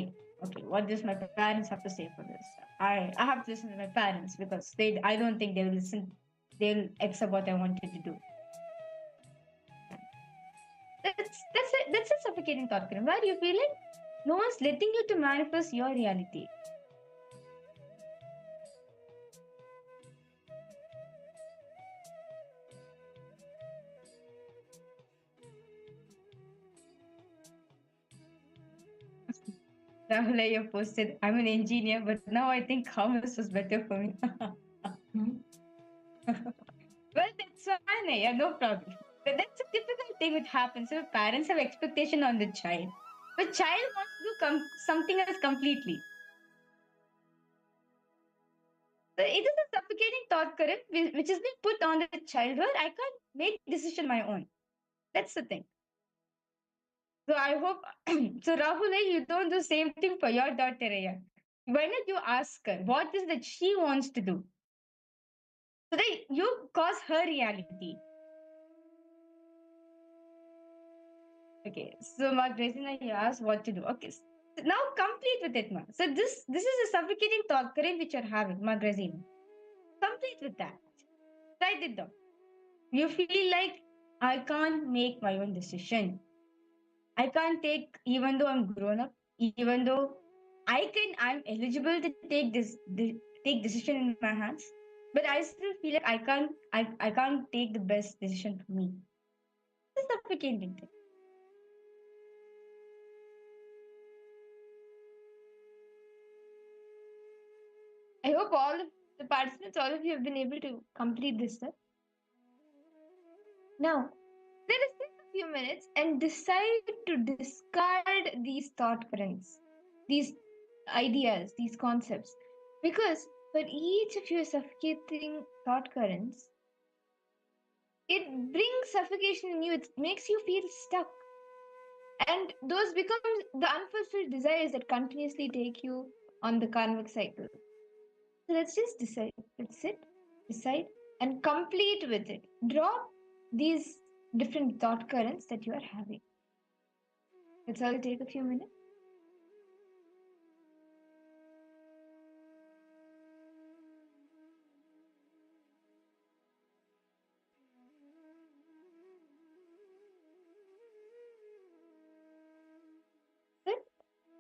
Okay, what does my parents have to say for this? I have to listen to my parents because I don't think they will listen. They'll accept what I wanted to do. That's a suffocating thought current. Where you feel like no one's letting you to manifest your reality. Rahul, you posted, I'm an engineer, but now I think commerce was better for me. Well, that's fine. Yeah, no problem. But that's a difficult thing which happens. So parents have expectation on the child, but child wants to do something else completely. So it is a suffocating thought current which is being put on the child where I can't make decision my own. That's the thing. So I hope so Rahul, you don't do same thing for your daughter. Yeah. Why not you ask her what is that she wants to do? So that you cause her reality. Okay, so Margresina, you asked what to do. Okay, now complete with it, ma. So this is a suffocating thought current which you're having, Margresina. Complete with that. Write it down. You feel like I can't make my own decision. I can't take, even though I'm grown up, even though I'm eligible to take decision in my hands, but I still feel like I can't take the best decision for me. It's a suffocating thing. I hope all of the participants, all of you have been able to complete this step. Now, let us take a few minutes and decide to discard these thought currents, these ideas, these concepts. Because for each of your suffocating thought currents, it brings suffocation in you, it makes you feel stuck. And those become the unfulfilled desires that continuously take you on the karmic cycle. So let's just decide. Let's sit, decide, and complete with it. Drop these different thought currents that you are having. Let's all take a few minutes. Then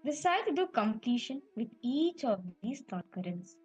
decide to do completion with each of these thought currents.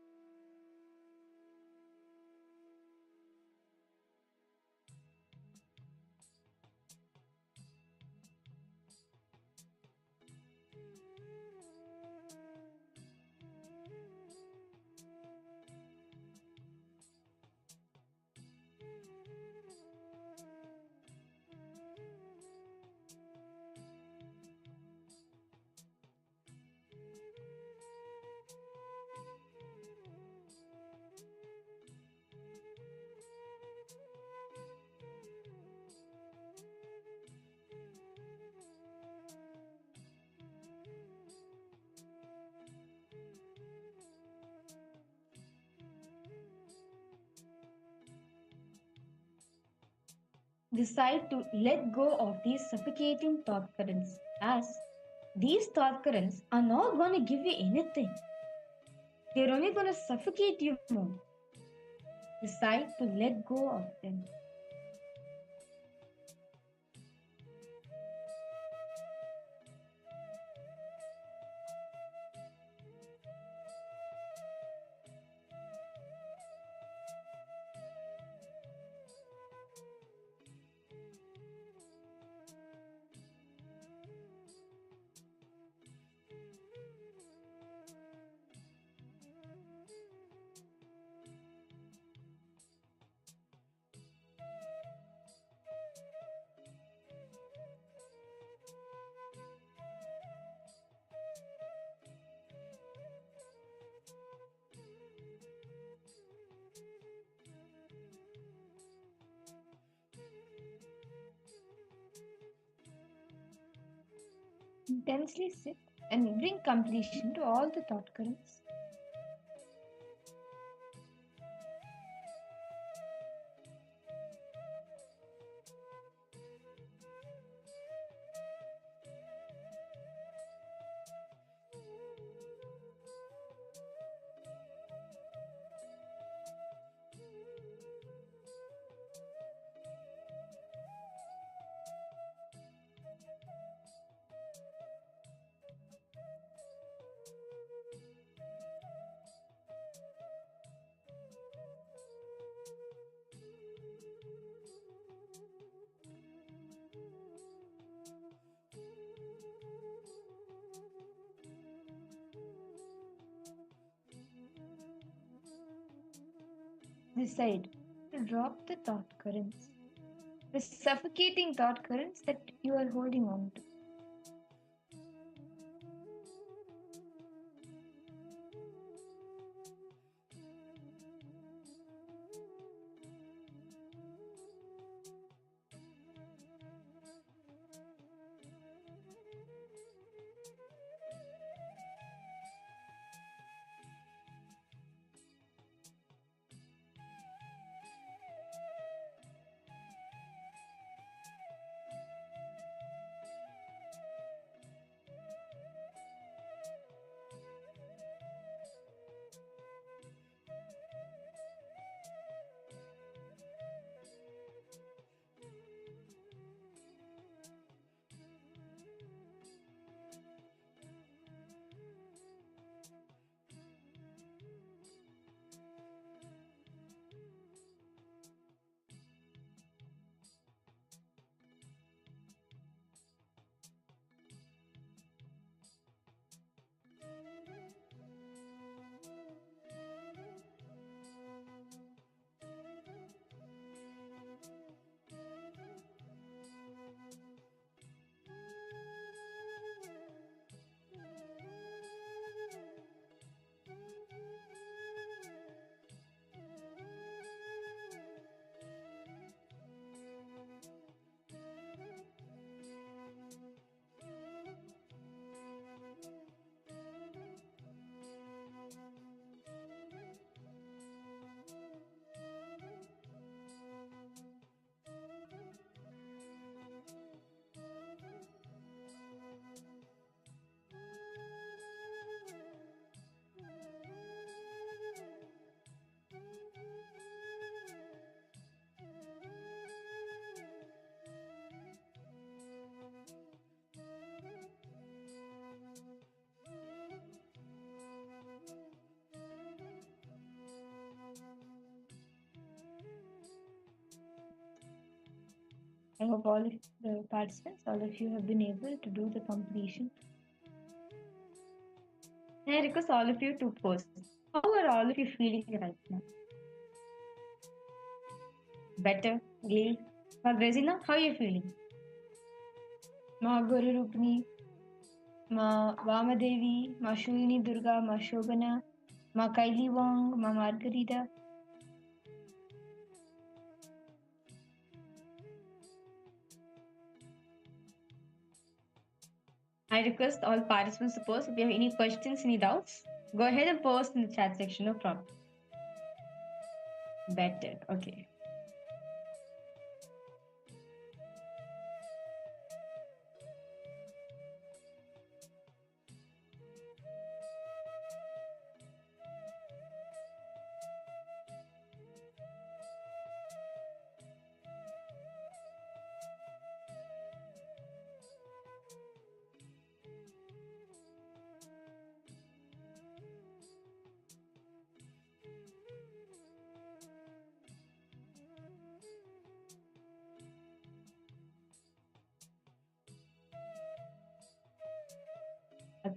Decide to let go of these suffocating thought currents, as these thought currents are not going to give you anything. They're only going to suffocate you more. Decide to let go of them. intensely sit and bring completion to all the thought currents. Decide to drop the thought currents, the suffocating thought currents that you are holding on to. I hope all of the participants, all of you have been able to do the completion. And I request all of you to post. How are all of you feeling right now? Better? Glee? Grazina, how are you feeling? Ma Guru Rupni, Ma Vamadevi, Ma Shulini Durga, Ma Shobana, Ma Kaili Wong, Ma Margarita. I request all participants to post. If you have any questions, any doubts, go ahead and post in the chat section, no problem. Better, okay.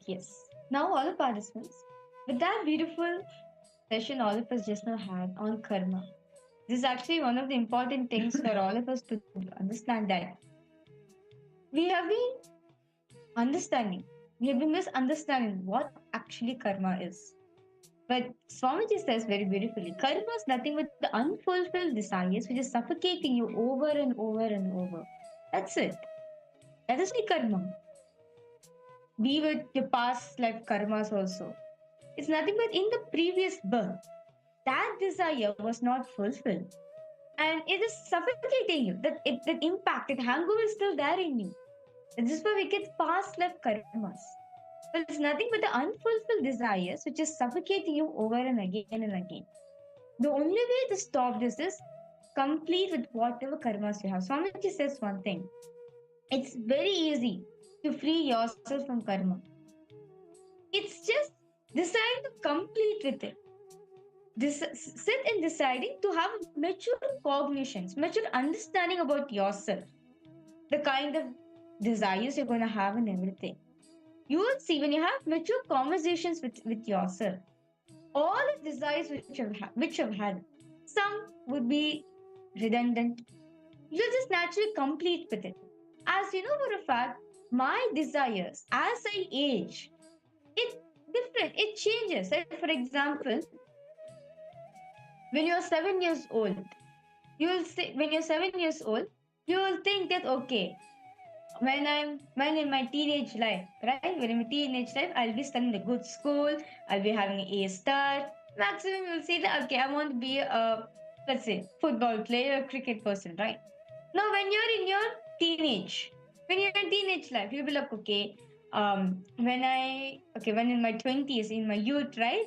Yes. Now, all the participants, with that beautiful session all of us just now had on karma, this is actually one of the important things for all of us to understand that we have been misunderstanding what actually karma is. But Swamiji says very beautifully, karma is nothing but the unfulfilled desires which is suffocating you over and over and over. That's it. That is the karma. be with your past life karmas also. It's nothing but in the previous birth, that desire was not fulfilled. And it is suffocating you. That impact, that hangover is still there in you. And this is why we get past life karmas. But it's nothing but the unfulfilled desires which is suffocating you over and again and again. The only way to stop this is complete with whatever karmas you have. Swamiji says one thing. It's very easy to free yourself from karma. It's just decide to complete with it. Sit in deciding to have mature cognitions, mature understanding about yourself, the kind of desires you're going to have and everything. You will see when you have mature conversations with yourself, all the desires which you've had, some would be redundant. You'll just naturally complete with it. As you know for a fact, my desires as I age, it different, it changes. Like for example, when you're 7 years old, you will say when you're 7 years old, you will think that okay, when in my teenage life, right? When in my teenage life, I'll be studying a good school, I'll be having an A star. Maximum you'll say that okay, I want to be a, let's say, football player, cricket person, right? Now when you're in your teenage, when you're in teenage life, you'll be like, okay, when in my 20s, in my youth, right?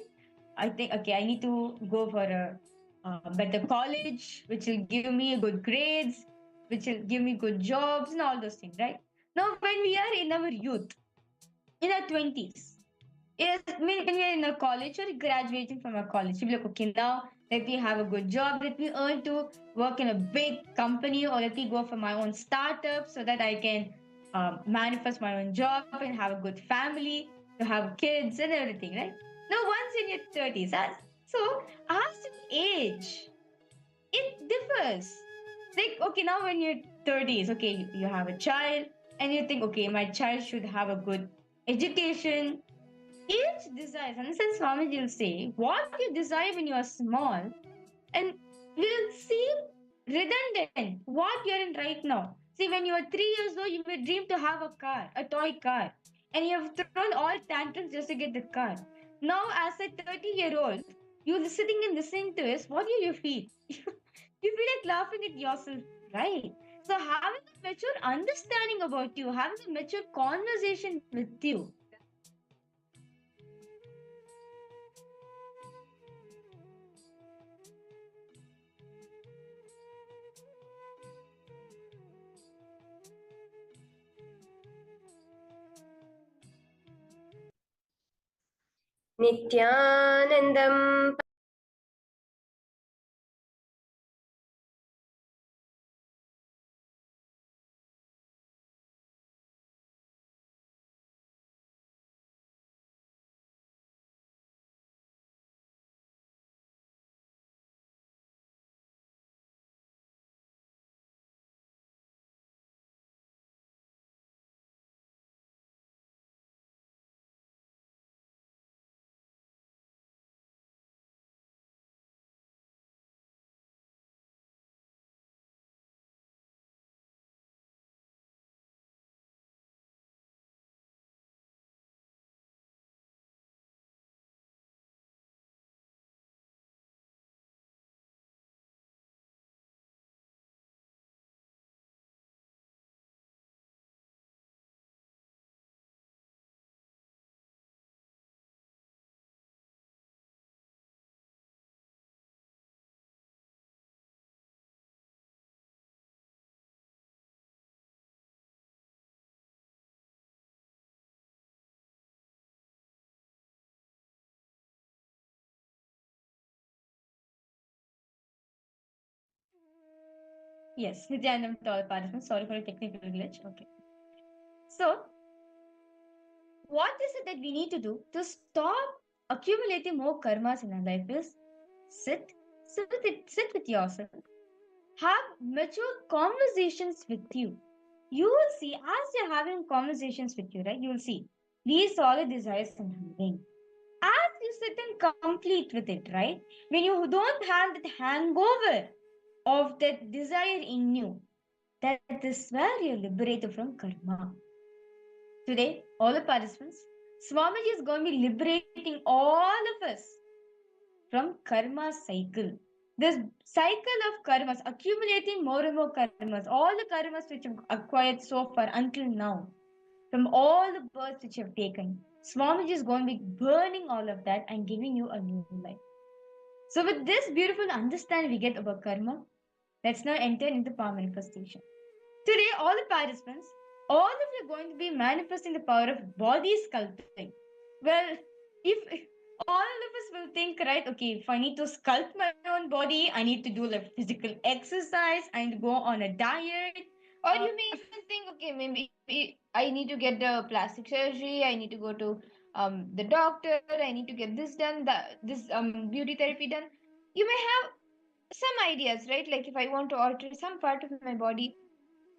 I think okay, I need to go for a better college, which will give me good grades, which will give me good jobs and all those things, right? Now, when we are in our youth, in our 20s, yes, when we are in a college or graduating from a college, you'll be like, okay, now let me have a good job, let me earn to work in a big company, or let me go for my own startup so that I can manifest my own job and have a good family, to have kids and everything, right? Now, once in your 30s, so as you age, it differs. Like, okay, now when you're 30s, okay, you have a child, and you think, okay, my child should have a good education. Each desire, and since Swamiji will say, what you desire when you are small, and will seem redundant what you're in right now. See, when you are 3 years old, you may dream to have a car, a toy car, and you have thrown all tantrums just to get the car. Now, as a 30-year-old, you're sitting and listening to this, what do you feel? You feel like laughing at yourself, right? So, having a mature understanding about you, having a mature conversation with you, Nityanandam. yes, Nityanand to all participants. Sorry for a technical glitch. Okay. So, what is it that we need to do to stop accumulating more karmas in our life is sit with yourself, have mature conversations with you. You will see as you're having conversations with you, right? You will see these are the desires I'm having. As you sit and complete with it, right? When you don't have that hangover of that desire in you, that is where you're liberated from karma. Today, all the participants, Swamiji is going to be liberating all of us from karma cycle. This cycle of karmas, accumulating more and more karmas, all the karmas which you've acquired so far until now, from all the births which you've taken, Swamiji is going to be burning all of that and giving you a new life. So, with this beautiful understanding we get about karma, let's now enter into power manifestation. Today, all the participants, all of you are going to be manifesting the power of body sculpting. Well, if all of us will think, right, okay, if I need to sculpt my own body, I need to do like physical exercise, I need to go on a diet. Or you may even think, okay, maybe I need to get the plastic surgery, I need to go to the doctor, I need to get this done, this beauty therapy done. You may have some ideas, right? Like if I want to alter some part of my body,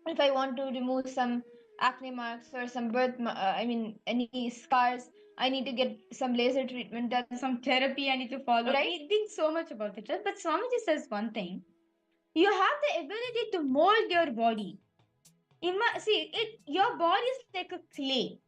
if I want to remove some acne marks or some any scars, I need to get some laser treatment done, some therapy I need to follow. Right? We think so much about it, right? But Swamiji says one thing: you have the ability to mold your body. Your body is like a clay.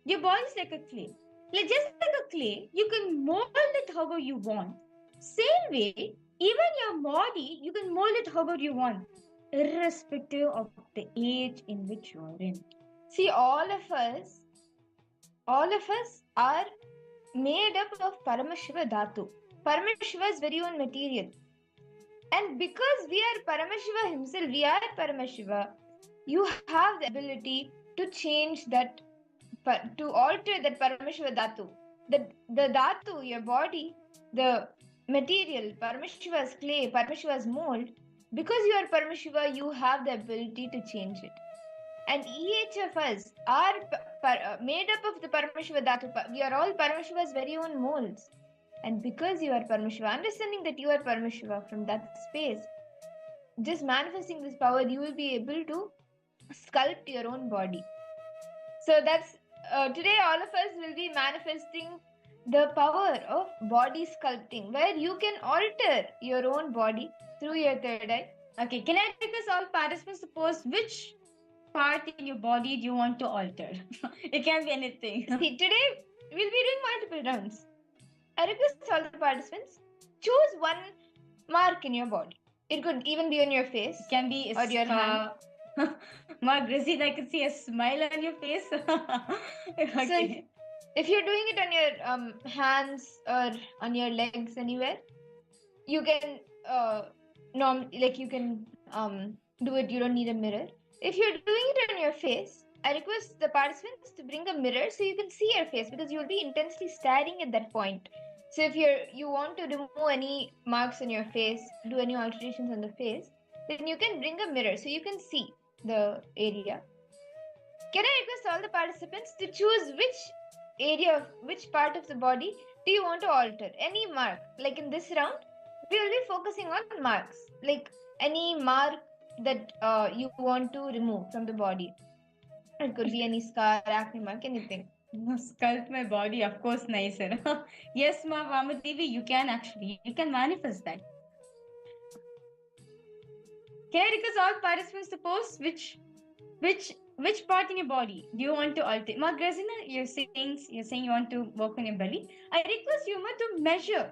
Your body is like a clay. Like just like a clay, you can mold it however you want. Same way, even your body, you can mold it however you want, irrespective of the age in which you are in. See, all of us are made up of Paramashiva Dhatu. Paramashiva's very own material. And because we are Paramashiva himself, we are Paramashiva, you have the ability to change that, to alter that Paramashiva Dhatu. The Dhatu, your body, the material, Paramashiva's clay, Paramashiva's mold, because you are Paramashiva, you have the ability to change it. And each of us are made up of the Paramashiva Dhatu. We are all Paramashiva's very own molds. And because you are Paramashiva, understanding that you are Paramashiva from that space, just manifesting this power, you will be able to sculpt your own body. So that's today all of us will be manifesting the power of body sculpting, where you can alter your own body through your third eye. Okay, can I request all participants to post which part in your body do you want to alter? It can be anything. See, today we'll be doing multiple rounds. I request all the participants, choose one mark in your body. It could even be on your face. It can be or your hand. Margaret, I can see a smile on your face. Okay. So if you're doing it on your hands or on your legs anywhere, you can you can do it. You don't need a mirror. If you're doing it on your face, I request the participants to bring a mirror so you can see your face, because you will be intensely staring at that point. So if you want to remove any marks on your face, do any alterations on the face, then you can bring a mirror so you can see the area. Can I request all the participants to choose which part of the body do you want to alter? Any mark. Like in this round, we will be focusing on marks. Like any mark that you want to remove from the body. It could be any scar, acne mark, anything. Sculpt my body, of course, nicer. Yes, Ma Vamadevi, you can manifest that. Can I request all participants to post which part in your body do you want to alter? Ma Grazina, you're saying you want to work on your belly. I request you to measure.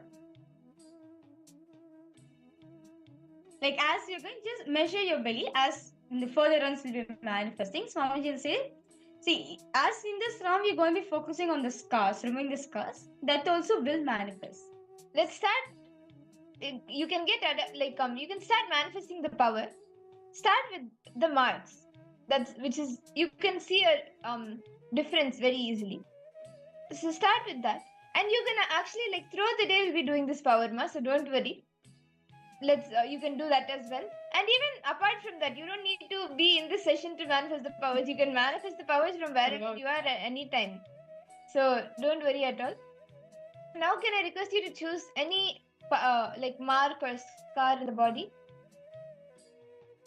Like as you're going, just measure your belly as in the further runs will be manifesting. Swamiji will say, see, as in this round we're going to be focusing on the scars, removing the scars. That also will manifest. Let's start. You can you can start manifesting the power. Start with the marks. You can see a difference very easily. So start with that, and you can actually throughout the day we'll be doing this power mass. So don't worry. You can do that as well. And even apart from that, you don't need to be in this session to manifest the powers. You can manifest the powers from wherever you are at any time. So don't worry at all. Now can I request you to choose any mark or scar in the body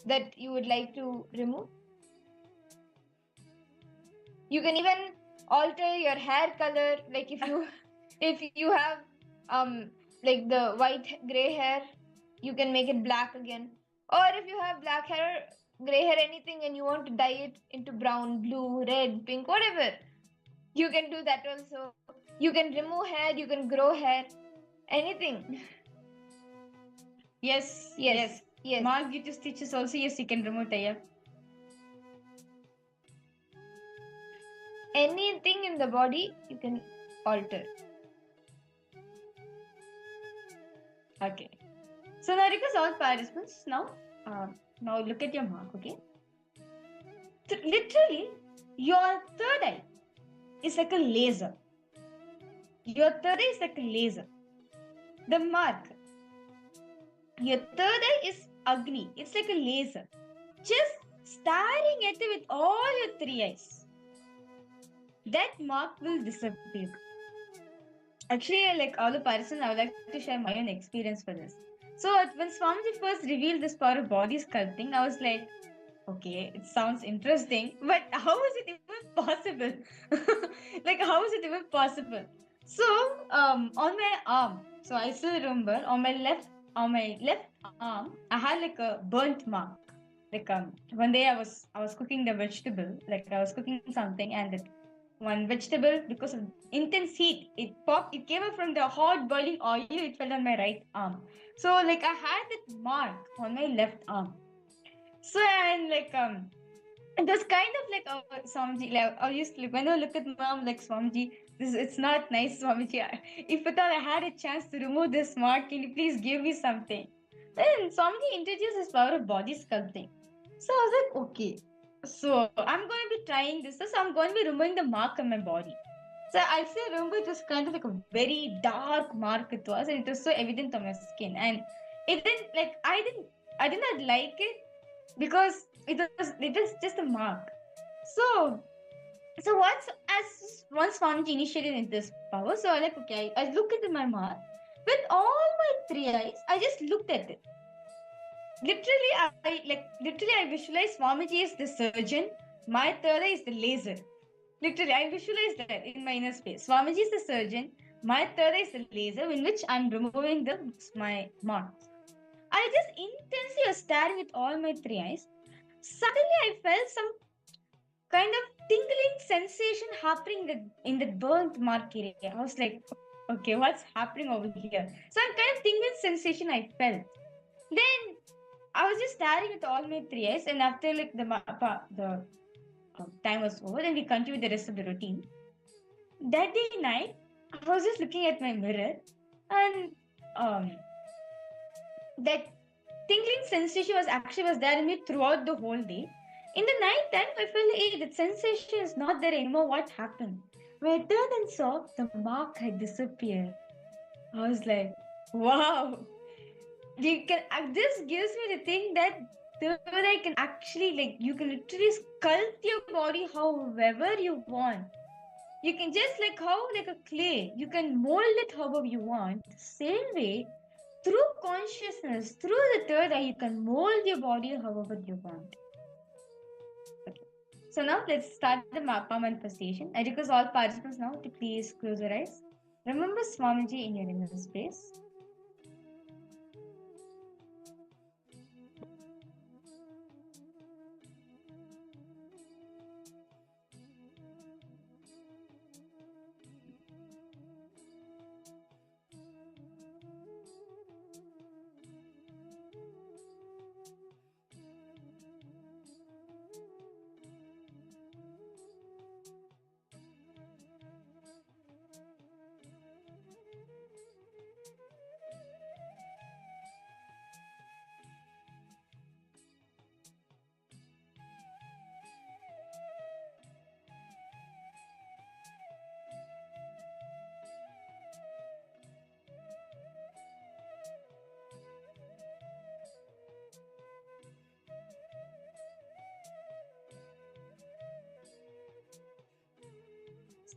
that you would like to remove? You can even alter your hair color. Like if you have the white gray hair, you can make it black again. Or if you have black hair, gray hair, anything, and you want to dye it into brown, blue, red, pink, whatever. You can do that also. You can remove hair, you can grow hair, anything. Yes. Yes. Mark due to stitches also, yes, you can remove Taya. Anything in the body you can alter. Okay. So now request all participants now look at your mark, okay? Literally, your third eye is like a laser. Your third eye is like a laser. The mark. Your third eye is Agni. It's like a laser. Just staring at it with all your three eyes. That mark will disappear. Actually, like all the participants, I would like to share my own experience for this. So when Swamiji first revealed this power of body sculpting, I was like, okay, it sounds interesting, but how is it even possible? Like, how is it even possible? So, on my arm, so I still remember on my left arm, I had like a burnt mark. Like one day I was cooking the vegetable, like I was cooking something, and it, one vegetable, because of intense heat, it popped. It came up from the hot boiling oil. It fell on my right arm. So like I had that mark on my left arm. So and like it was kind of like Swamiji. Like I used to, like, when I look at mom, like Swamiji, this it's not nice, Swamiji. If at all I had a chance to remove this mark, can you please give me something? Then Swamiji introduced his power of body sculpting. So I was like, okay. So I'm going to be trying this. So I'm going to be removing the mark on my body. So I still remember it was kind of like a very dark mark it was, and it was so evident on my skin. And it didn't like I did not like it because it was just a mark. So once Swamiji initiated this power, so I like okay, I look at my mark with all my three eyes. I just looked at it. Literally, I visualize Swamiji is the surgeon. My third eye is the laser. Literally, I visualize that in my inner space. Swamiji is the surgeon. My third eye is the laser in which I'm removing my marks. I just intensely was staring with all my three eyes. Suddenly, I felt some kind of tingling sensation happening in the burnt mark area. I was like, okay, what's happening over here? Some kind of tingling sensation I felt. Then I was just staring at all my three eyes, and after like the time was over, and we continued the rest of the routine. That day night, I was just looking at my mirror, and that tingling sensation was there in me throughout the whole day. In the night time, I felt like, hey, that sensation is not there anymore. What happened? When I turned and saw the mark had disappeared, I was like, wow. This gives me the thing that I can actually, like, you can literally sculpt your body however you want. You can just like a clay, you can mold it however you want. Same way, through consciousness, through the third eye, you can mold your body however you want. Okay. So now let's start the Mappa manifestation. I request all participants now to please close your eyes. Remember Swamiji in your inner space.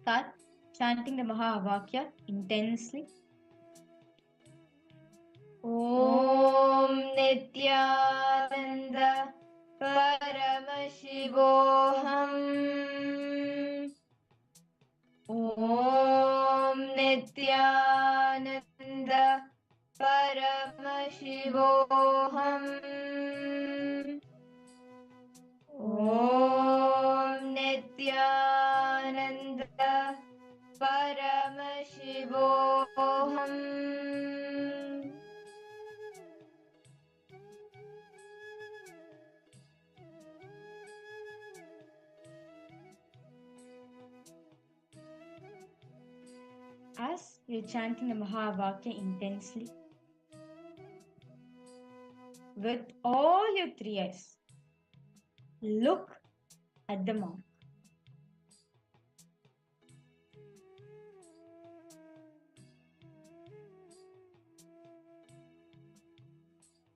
Start chanting the Mahavakya intensely. Om Nityananda Paramashivoham. Om Nityananda Paramashivoham. Om Nityananda As you're chanting the Mahavakya intensely, with all your three eyes, look at the mark.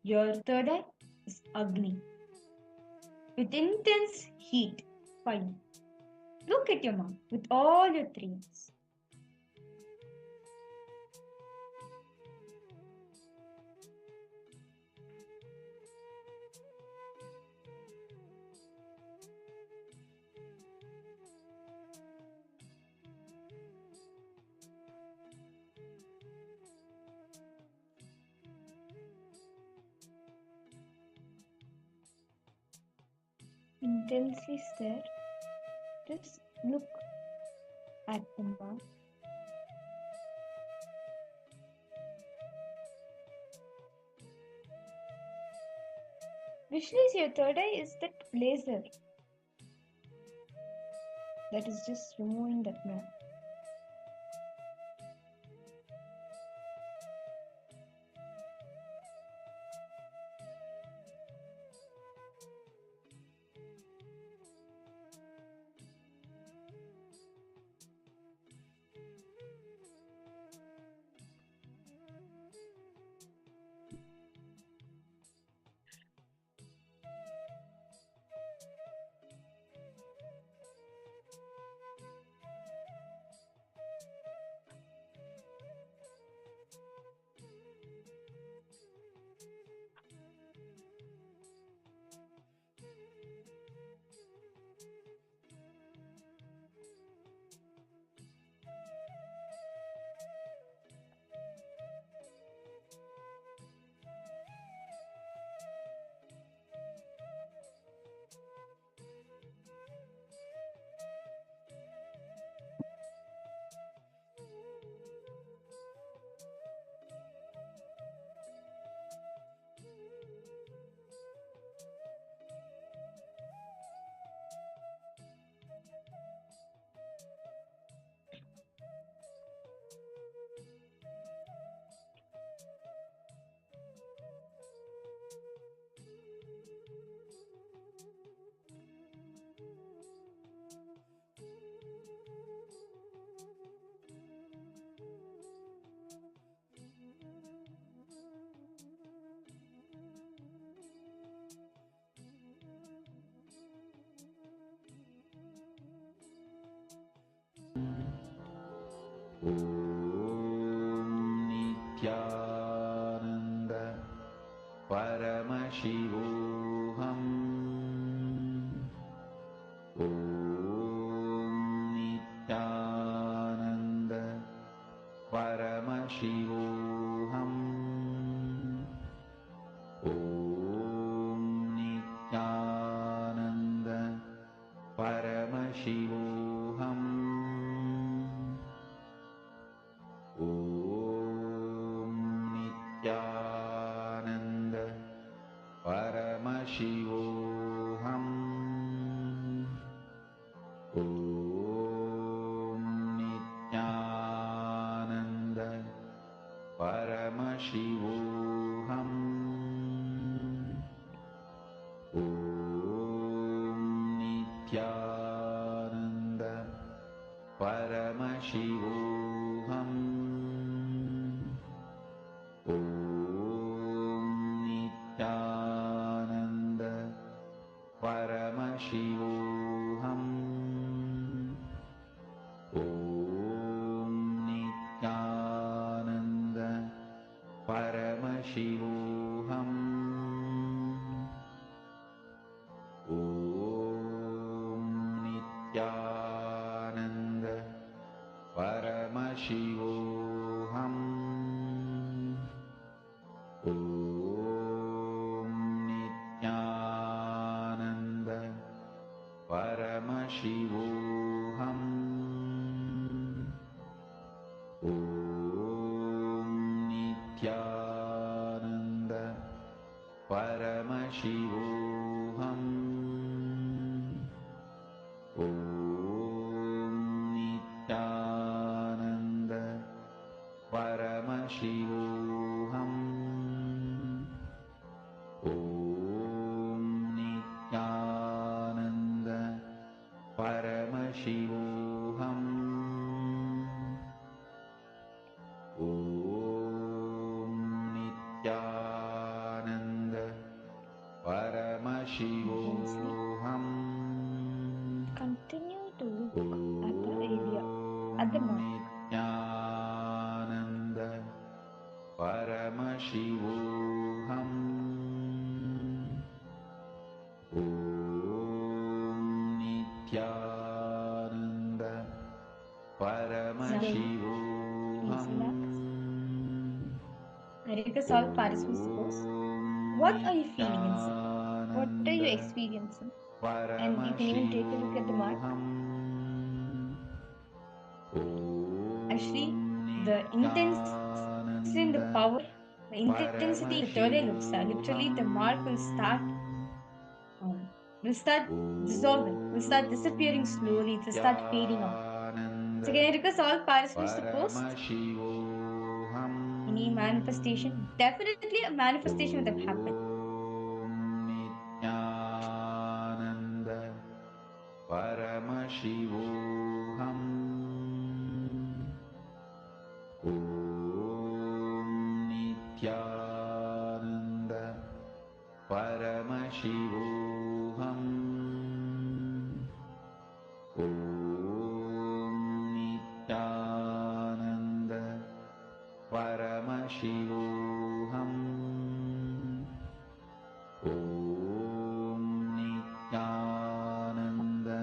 Your third eye is Agni, with intense heat, fire. Look at your mark with all your three eyes. Intensely stare. Just look at the mark. Visualize your third eye is that laser that is just removing that mark. Om Nityananda Paramashivoham. Om Nityananda Paramashivoham. Om Nityananda Paramashivoham. Om Nityananda Paramashivoham. Om Nityananda Paramashivoham. Om Nityananda Paramashivoham. Om Nityananda Paramashivoham. Om Nityananda Paramashivoham. Om Nityananda Paramashivoham. Om Nityananda Paramashivoham. Om Nityananda Paramashivoham. Om Nityananda Paramashivoham. Continue to look at the area, at the mark. Nityananda Paramashivoham. Om Nityananda Paramashivoham. I request all participants to pose. What are you feeling inside? What are you experiencing? And you can even take a look at the mark. Actually, the intensity and the power, the intensity literally looks at. Literally, the mark will start dissolving, will start disappearing slowly, it will start fading out. So can I request all participants to post any manifestation? Definitely a manifestation would have happened. Nityananda Paramashivoham. Om Nityananda Paramashivoham. Om Nityananda Paramashivoham. Om Nityananda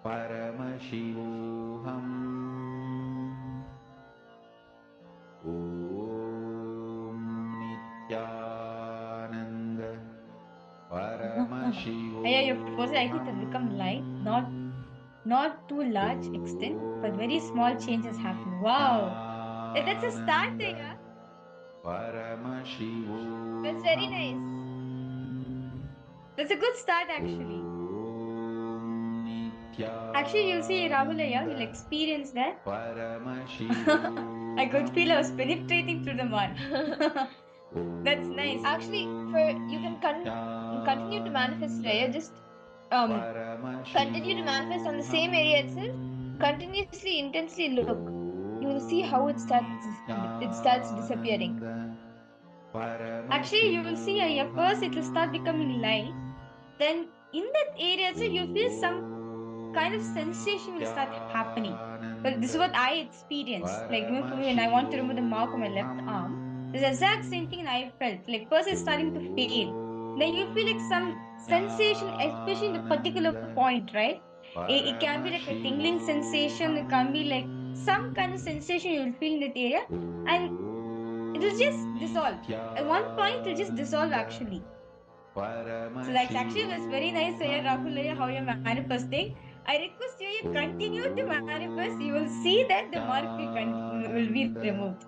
Paramashivoham. Om Nityananda Paramashivoham. Yeah, your proposal I think has become light, not too large extent, but very small changes happen. Wow, that's a start there. Yeah? Paramashivoham. That's very nice. That's a good start actually. Actually, you'll see Rahulaya, you'll experience that. I could feel I was penetrating through the mark. That's nice. Actually, you can continue to manifest, Raya. Just continue to manifest on the same area itself. Continuously, intensely look. You will see how it starts disappearing. Actually, you will see at first it will start becoming light. Then in that area, so you feel some kind of sensation will start happening. Well, this is what I experienced. Like even for me, when I want to remove the mark on my left arm, the exact same thing I felt. Like first it's starting to fade. Then you feel like some sensation, especially in the particular point, right? It can be like a tingling sensation. It can be like some kind of sensation you will feel in that area, and it will just dissolve. At one point, it will just dissolve actually. So that's actually was very nice, Rahul, how you're manifesting. I request you continue to manifest. You will see that the mark will be removed.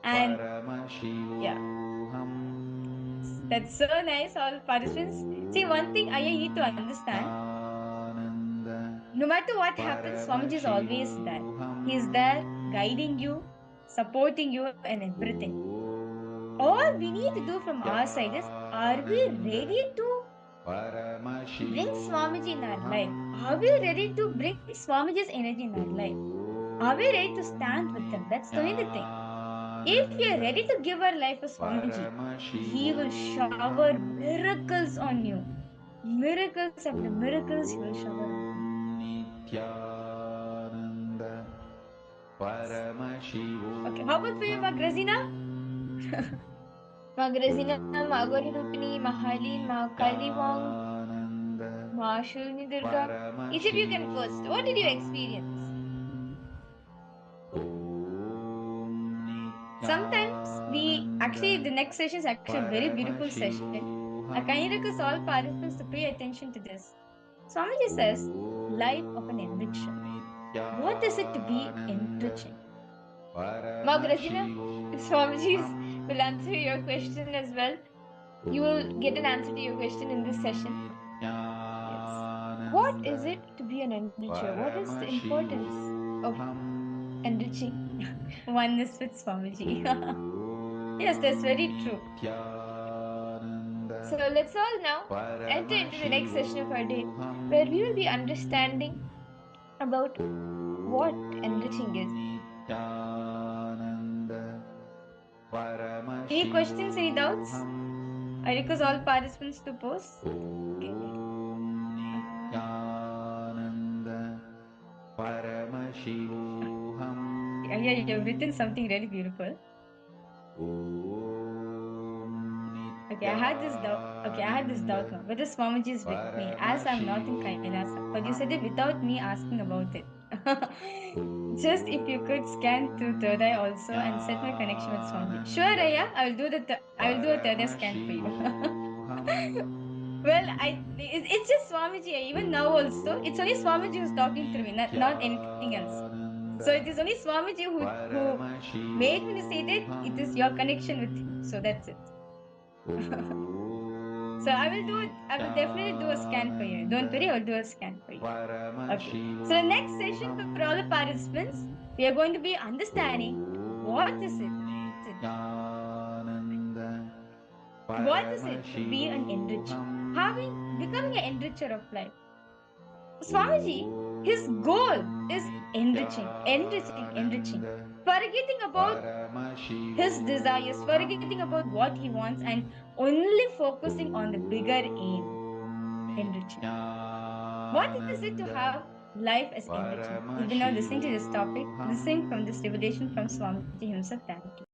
And yeah, that's so nice, all participants. See, one thing I need to understand. No matter what happens, Swamiji is always there. He is there guiding you, supporting you, and everything. All we need to do from our side is, are we ready to bring Swamiji in our life? Are we ready to bring Swamiji's energy in our life? Are we ready to stand with them? That's the only thing. If we are ready to give our life to Swamiji, he will shower miracles on you. Miracles after miracles he will shower on you. Okay, how about for you, Magrazina? Magrazina, Magori Rupini, Mahalin, Makaliwang, Mashulni Durga. Each of you can first. What did you experience? Sometimes the next session is actually a very beautiful session. I kindly request all participants to pay attention to this. Swamiji says, life of an enricher. What is it to be enriching? Magrazina, Swamiji will answer your question as well. You will get an answer to your question in this session. Yes. What is it to be an enricher? What is the importance of enriching oneness with Swamiji? Yes, that's very true. So let's all now enter into the next session of our day, where we will be understanding about what enriching is. Any questions, any doubts? I request all participants to pose. Okay. Nityananda Paramashivoham. Yeah, you've written something really beautiful. Okay, I had this doubt. Okay, I had this doubt now. Whether Swamiji is with me, as I'm not in Kailasa. But you said it without me asking about it. Just if you could scan through third eye also and set my connection with Swamiji. Sure, Raya, I will do a third eye scan for you. Well, it's just Swamiji. Even now also, it's only Swamiji who's talking through me, not anything else. So it is only Swamiji who made me say that it is your connection with him. So that's it. So I will definitely do a scan for you. Don't worry, I'll do a scan for you. Okay. So the next session for all the participants, we are going to be understanding what is it? What is it to be an enricher? Becoming an enricher of life. Swamiji, his goal is enriching. Forgetting about his desires, forgetting about what he wants, and only focusing on the bigger aim, enriching. What is it to have life as enriching? We'll be now listening to this topic, listening from this revelation from Swamiji himself. Thank you.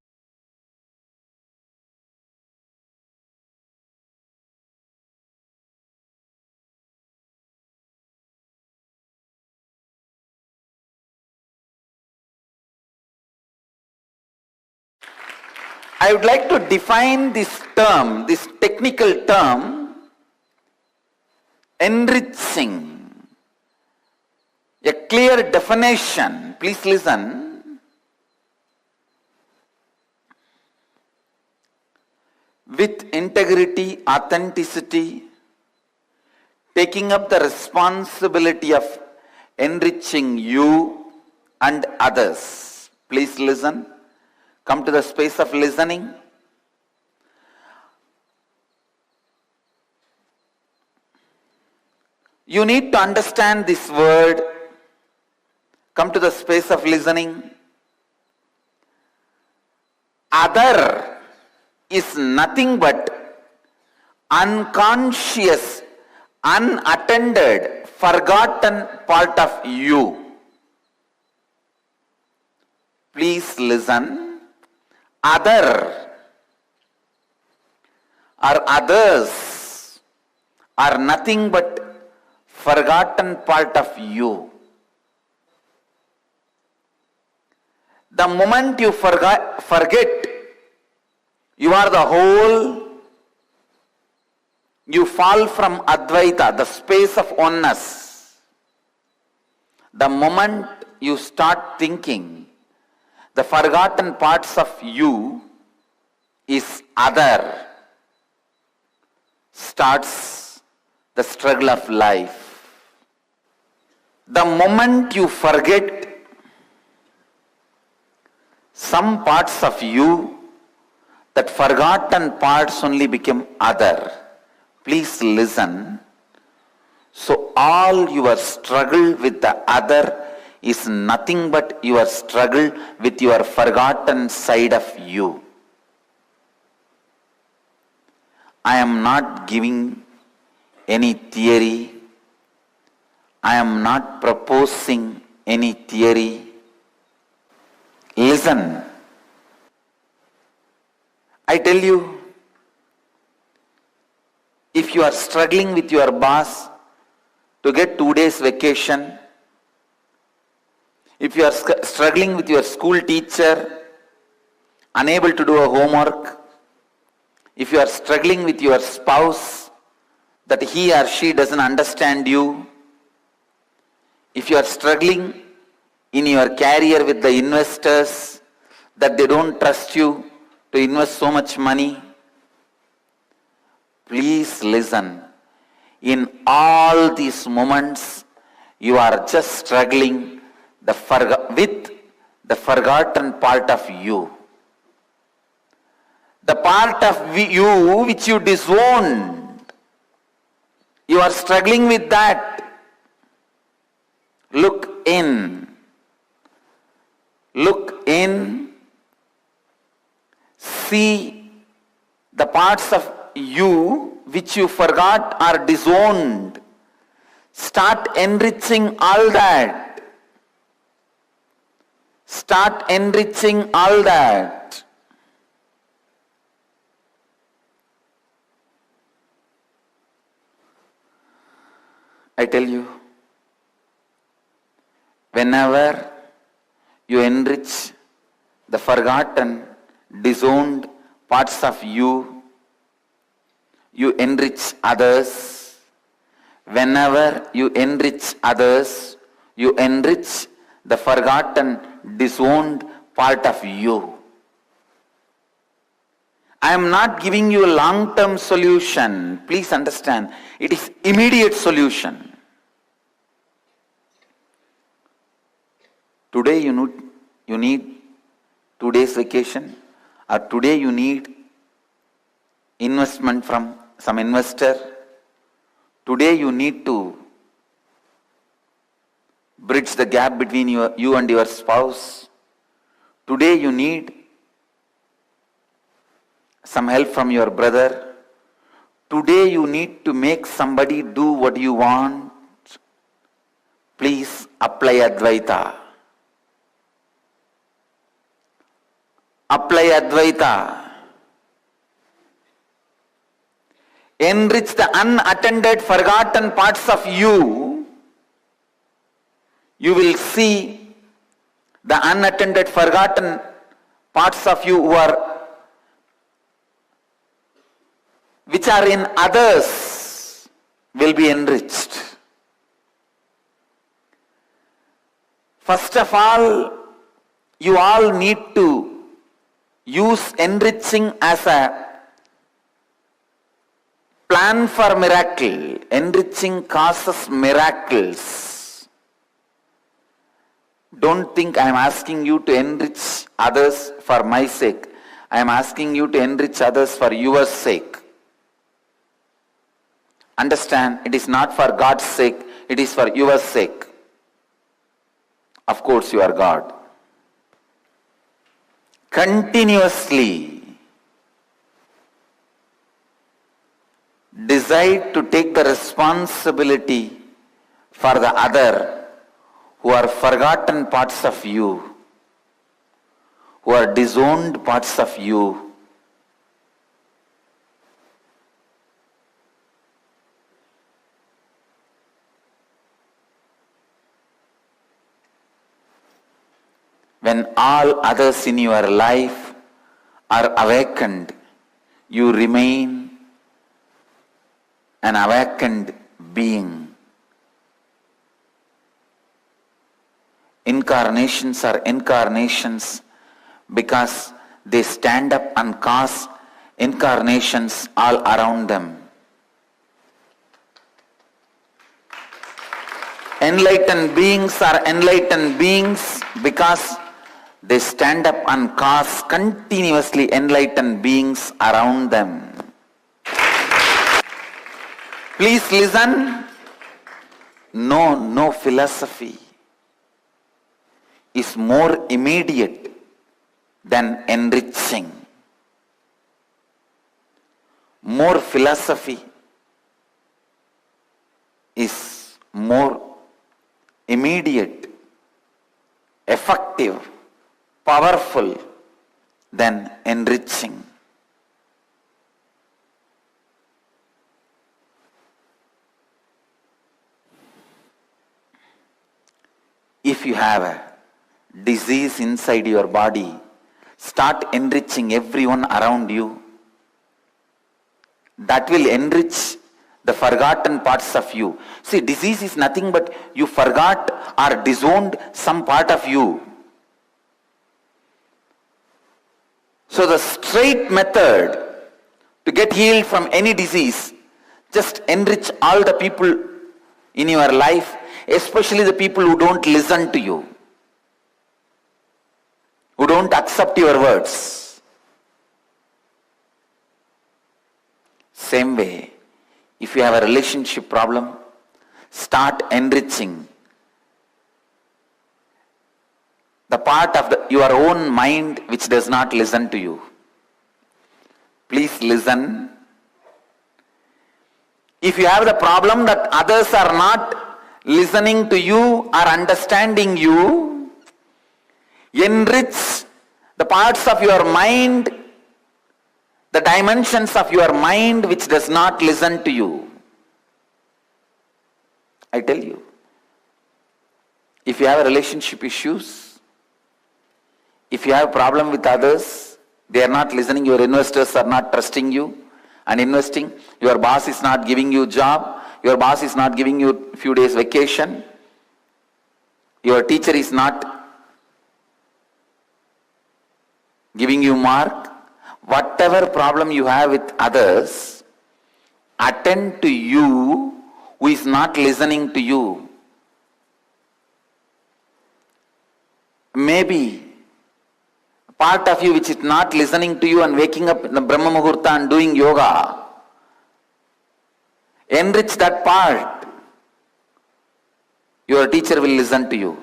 I would like to define this term, this technical term, enriching. A clear definition. Please listen. With integrity, authenticity, taking up the responsibility of enriching you and others. Please listen. Come to the space of listening. You need to understand this word. Come to the space of listening. Other is nothing but unconscious, unattended, forgotten part of you. Please listen. Other or others are nothing but forgotten part of you. The moment you forget you are the whole, you fall from Advaita, the space of oneness. The moment you start thinking the forgotten parts of you is other, starts the struggle of life. The moment you forget some parts of you, that forgotten parts only become other. Please listen. So all your struggle with the other is nothing but your struggle with your forgotten side of you. I am not giving any theory. I am not proposing any theory. Listen. I tell you, if you are struggling with your boss to get 2 days vacation, if you are struggling with your school teacher, unable to do a homework, if you are struggling with your spouse, that he or she doesn't understand you, if you are struggling in your career with the investors, that they don't trust you to invest so much money, please listen. In all these moments, you are just struggling with the forgotten part of you. The part of you which you disowned. You are struggling with that. Look in. Look in. See the parts of you which you forgot or disowned. Start enriching all that. Start enriching all that. I tell you, whenever you enrich the forgotten, disowned parts of you, you enrich others. Whenever you enrich others, you enrich the forgotten, disowned part of you. I am not giving you a long-term solution. Please understand, it is immediate solution. Today you need 2 days vacation, or today you need investment from some investor. Today you need to bridge the gap between you and your spouse. Today you need some help from your brother. Today you need to make somebody do what you want. Please apply Advaita. Apply Advaita. Enrich the unattended, forgotten parts of you. You will see the unattended, forgotten parts of you which are in others will be enriched. First of all, you all need to use enriching as a plan for miracle. Enriching causes miracles. Don't think I am asking you to enrich others for my sake. I am asking you to enrich others for your sake. Understand, it is not for God's sake, it is for your sake. Of course, you are God. Continuously decide to take the responsibility for the other who are forgotten parts of you, who are disowned parts of you. When all others in your life are awakened, you remain an awakened being. Incarnations are incarnations because they stand up and cause incarnations all around them. Enlightened beings are enlightened beings because they stand up and cause continuously enlightened beings around them. Please listen. No philosophy is more immediate than enriching. More philosophy is more immediate, effective, powerful than enriching. If you have a disease inside your body, start enriching everyone around you. That will enrich the forgotten parts of you. See, disease is nothing but you forgot or disowned some part of you. So the straight method to get healed from any disease, just enrich all the people in your life, especially the people who don't listen to you, who don't accept your words. Same way, if you have a relationship problem, start enriching the part of your own mind which does not listen to you. Please listen. If you have the problem that others are not listening to you or understanding you, enrich the parts of your mind, the dimensions of your mind which does not listen to you. I tell you, if you have relationship issues, if you have a problem with others, they are not listening, your investors are not trusting you and investing, your boss is not giving you job, your boss is not giving you a few days vacation, your teacher is not giving you mark, whatever problem you have with others, attend to you who is not listening to you. Maybe part of you which is not listening to you and waking up in the Brahma Muhurta and doing yoga, enrich that part. Your teacher will listen to you.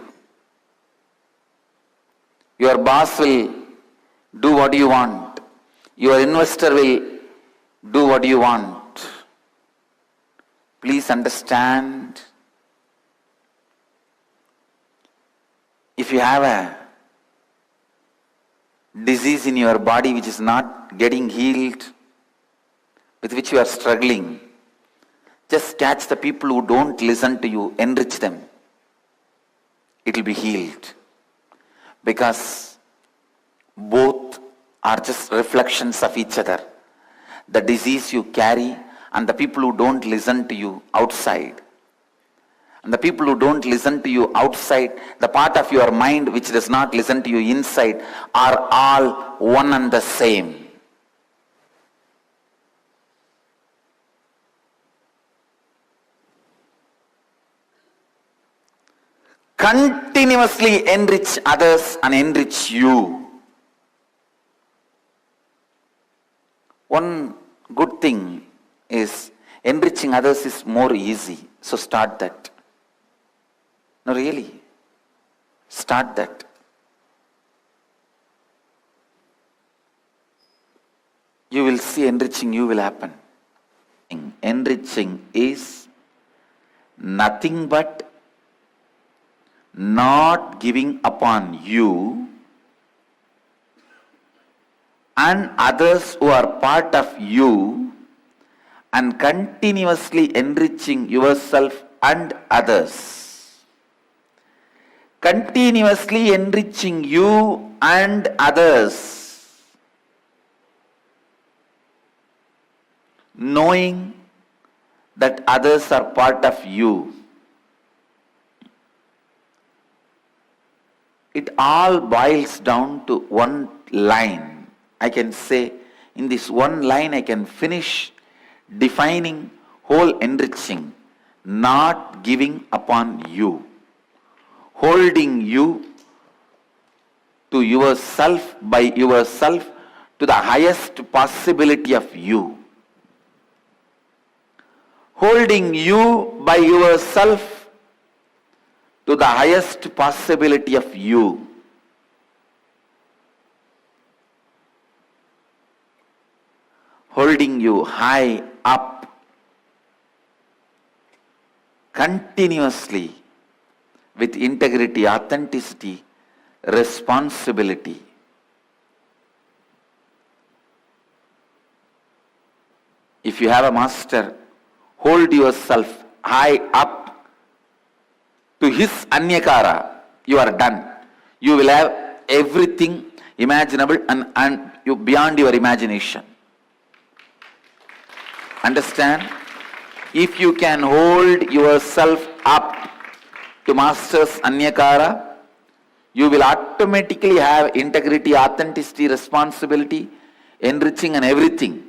Your boss will do what you want. Your investor will do what you want. Please understand, if you have a disease in your body which is not getting healed, with which you are struggling, just catch the people who don't listen to you, enrich them. It will be healed. Because both are just reflections of each other. The disease you carry and the people who don't listen to you outside. And the people who don't listen to you outside, the part of your mind which does not listen to you inside, are all one and the same. Continuously enrich others and enrich you. One good thing is enriching others is more easy. So start that. No, really. Start that. You will see enriching you will happen. Enriching is nothing but not giving upon you and others who are part of you, and continuously enriching yourself and others. Continuously enriching you and others. Knowing that others are part of you. It all boils down to one line. I can say, in this one line I can finish defining whole enriching. Not giving upon you. Holding you to yourself, by yourself, to the highest possibility of you. Holding you by yourself to the highest possibility of you. Holding you high up, continuously, with integrity, authenticity, responsibility. If you have a master, hold yourself high up to his anyakara, you are done. You will have everything imaginable and you beyond your imagination. Understand? If you can hold yourself up to master's anyakara, you will automatically have integrity, authenticity, responsibility, enriching and everything.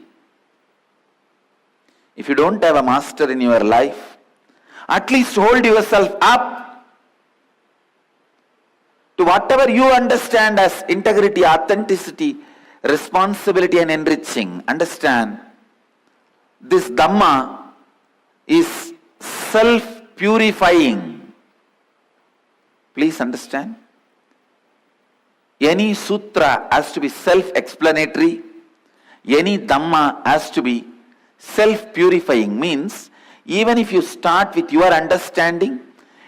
If you don't have a master in your life, at least hold yourself up to whatever you understand as integrity, authenticity, responsibility and enriching. Understand, this Dhamma is self-purifying. Please understand. Any sutra has to be self-explanatory. Any Dhamma has to be self-purifying, means Even if you start with your understanding,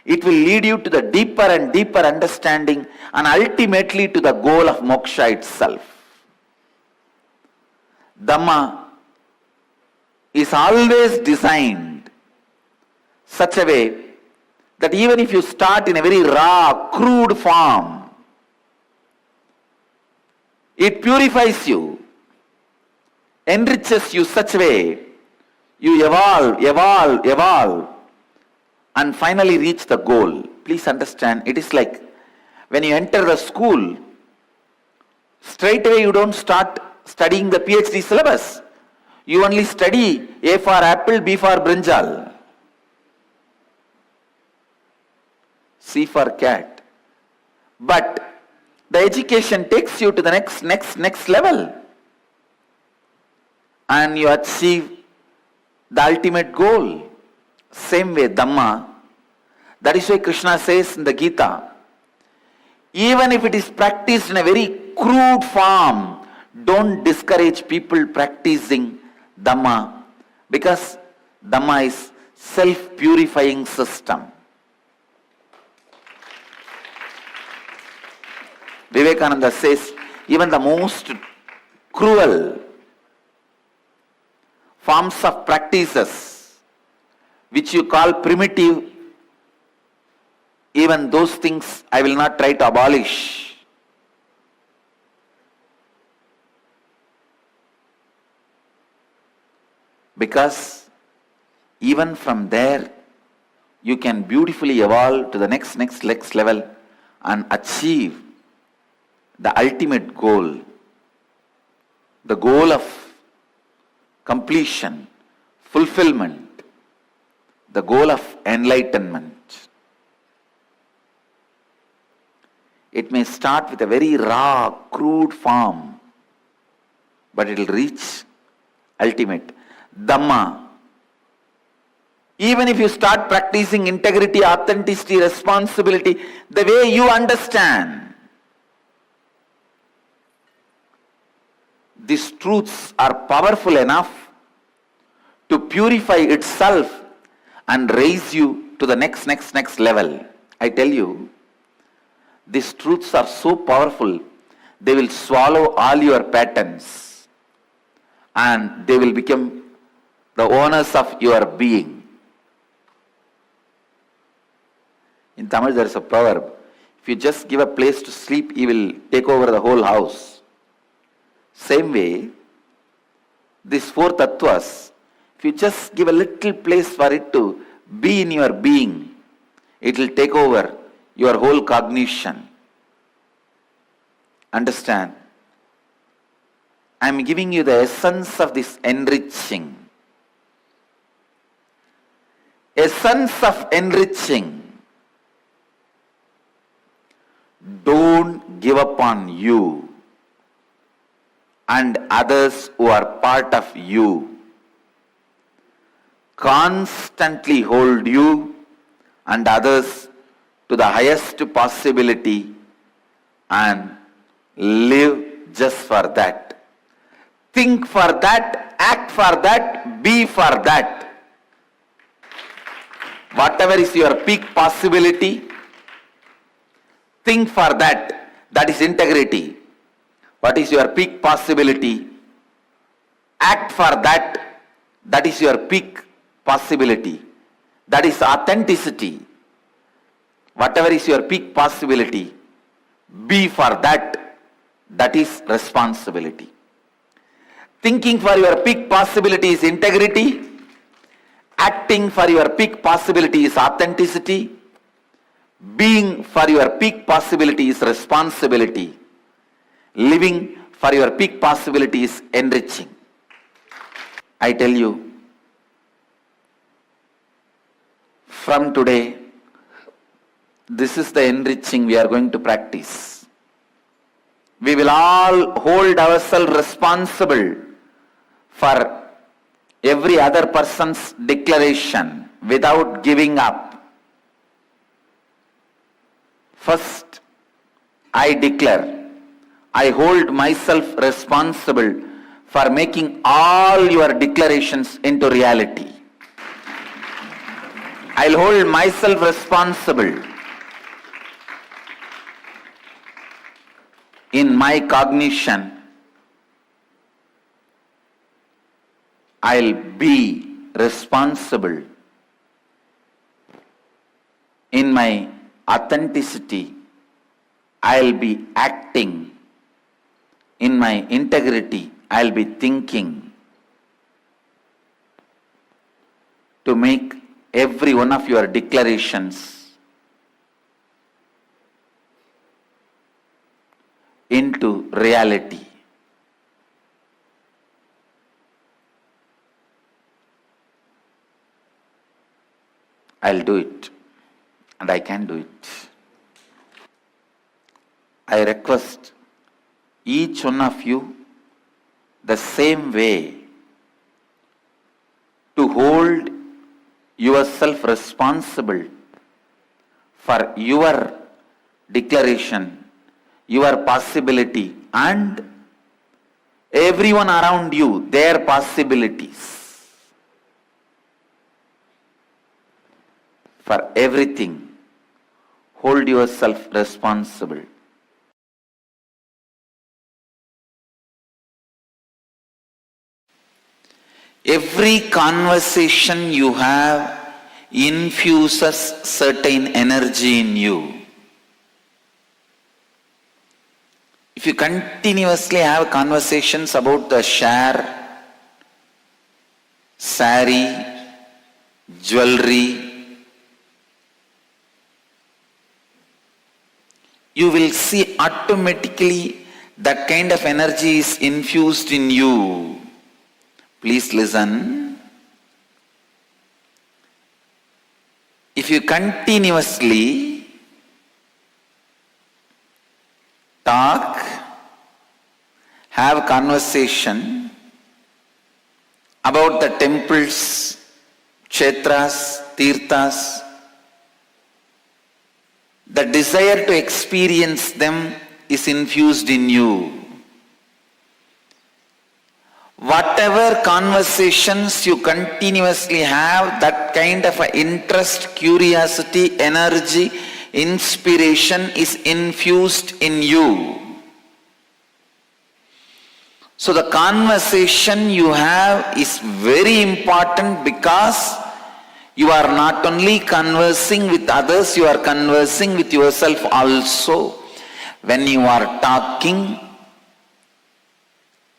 it will lead you to the deeper and deeper understanding and ultimately to the goal of moksha itself. Dhamma is always designed such a way that even if you start in a very raw, crude form, it purifies you, enriches you such a way, you evolve, and finally reach the goal. Please understand, it is like when you enter the school, straight away you don't start studying the PhD syllabus. You only study A for apple, B for brinjal, C for cat. But the education takes you to the next level, and you achieve the ultimate goal. Same way Dhamma. That is why Krishna says in the Gita, even if it is practiced in a very crude form, don't discourage people practicing Dhamma, because Dhamma is self-purifying system. Vivekananda says, even the most cruel forms of practices, which you call primitive, even those things I will not try to abolish. Because even from there, you can beautifully evolve to the next level and achieve the ultimate goal, the goal of completion, fulfillment, the goal of enlightenment. It may start with a very raw, crude form, but it will reach ultimate. Dhamma. Even if you start practicing integrity, authenticity, responsibility, the way you understand, these truths are powerful enough to purify itself and raise you to the next level. I tell you, these truths are so powerful, they will swallow all your patterns and they will become the owners of your being. In Tamil there is a proverb, if you just give a place to sleep, he will take over the whole house. Same way, these four tattvas, if you just give a little place for it to be in your being, it will take over your whole cognition. Understand? I am giving you the essence of this enriching. Essence of enriching. Don't give up on you and others who are part of you. Constantly hold you and others to the highest possibility and live just for that. Think for that, act for that, be for that. Whatever is your peak possibility, think for that. That is integrity. What is your peak possibility? Act for that. That is your peak possibility. That is authenticity. Whatever is your peak possibility, be for that. That is responsibility. Thinking for your peak possibility is integrity. Acting for your peak possibility is authenticity. Being for your peak possibility is responsibility. Living for your peak possibility is enriching. I tell you, from today, this is the enriching we are going to practice. We will all hold ourselves responsible for every other person's declaration without giving up. First, I declare, I hold myself responsible for making all your declarations into reality. I'll hold myself responsible in my cognition. I'll be responsible in my authenticity. I'll be acting in my integrity. I'll be thinking to make every one of your declarations into reality. I'll do it, and I can do it. I request each one of you the same way to hold yourself responsible for your declaration, your possibility, and everyone around you, their possibilities. For everything, hold yourself responsible. Every conversation you have infuses certain energy in you. If you continuously have conversations about the share, sari, jewelry, you will see automatically that kind of energy is infused in you. Please listen. If you continuously talk, have conversation about the temples, kshetras, tirthas, the desire to experience them is infused in you. Whatever conversations you continuously have, that kind of interest, curiosity, energy, inspiration is infused in you. So the conversation you have is very important because you are not only conversing with others, you are conversing with yourself also. When you are talking,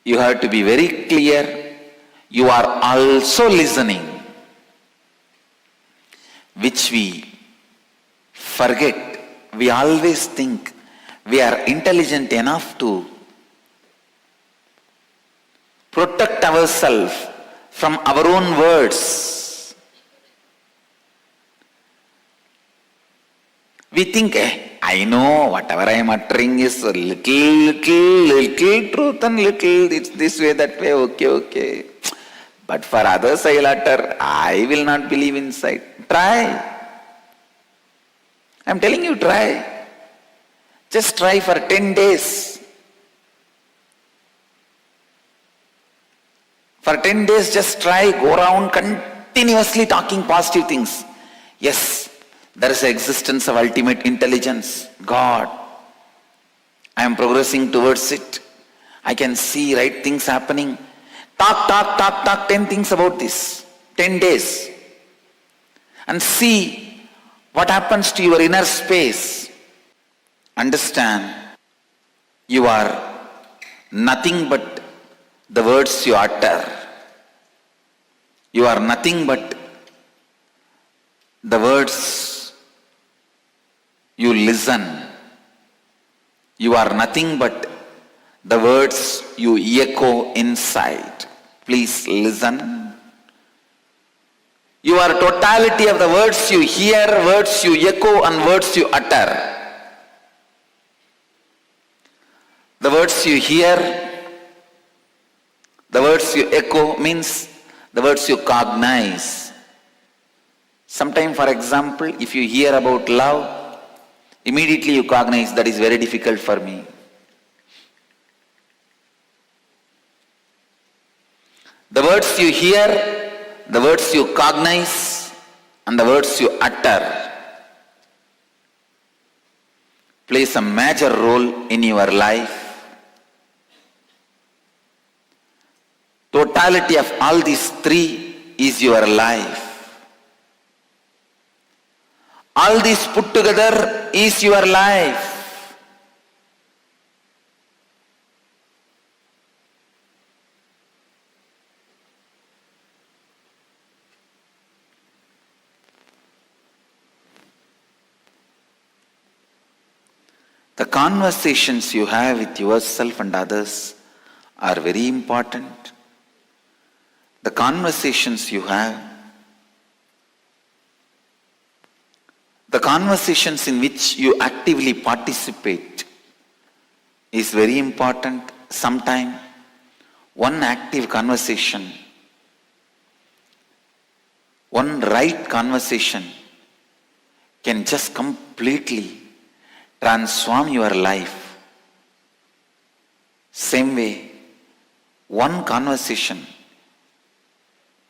you have to be very clear. You are also listening, which we forget. We always think we are intelligent enough to protect ourselves from our own words. We think, I know whatever I am uttering is a little truth and little, it's this way, that way, okay. But for others I will utter, I will not believe inside. Try. I am telling you, try. Just try for 10 days. For 10 days, just try, go around continuously talking positive things. Yes, there is an existence of ultimate intelligence, God. I am progressing towards it. I can see right things happening. Talk 10 things about this. 10 days. And see what happens to your inner space. Understand, you are nothing but the words you utter. You are nothing but the words you listen. You are nothing but the words you echo inside. Please listen. You are totality of the words you hear, words you echo, and words you utter. The words you hear, the words you echo means the words you cognize. Sometimes, for example, if you hear about love, immediately you cognize that is very difficult for me. The words you hear, the words you cognize, and the words you utter plays a major role in your life. Totality of all these three is your life. All these put together is your life. The conversations you have with yourself and others are very important. The conversations you have, the conversations in which you actively participate is very important. Sometimes one active conversation, one right conversation can just completely transform your life. Same way, one conversation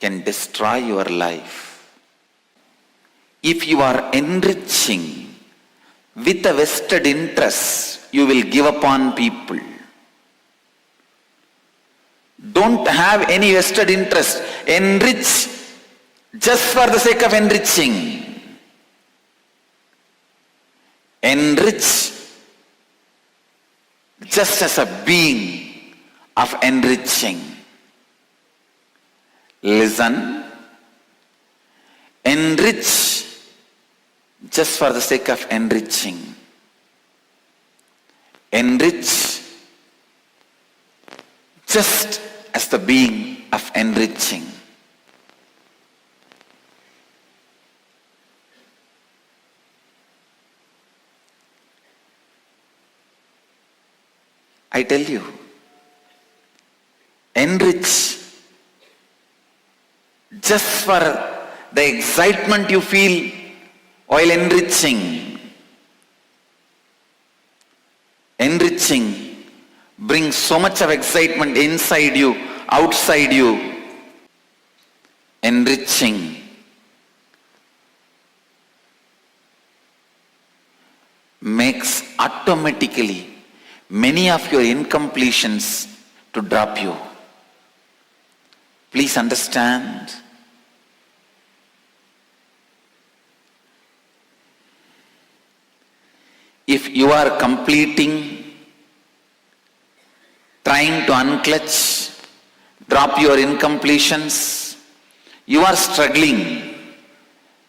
can destroy your life. If you are enriching with a vested interest, you will give upon people. Don't have any vested interest. Enrich just for the sake of enriching. Enrich just as a being of enriching. Listen, enrich just for the sake of enriching. Enrich just as the being of enriching. I tell you, enrich just for the excitement you feel while enriching. Enriching brings so much of excitement inside you, outside you. Enriching makes automatically many of your incompletions to drop you. Please understand. If you are completing, trying to unclutch, drop your incompletions, you are struggling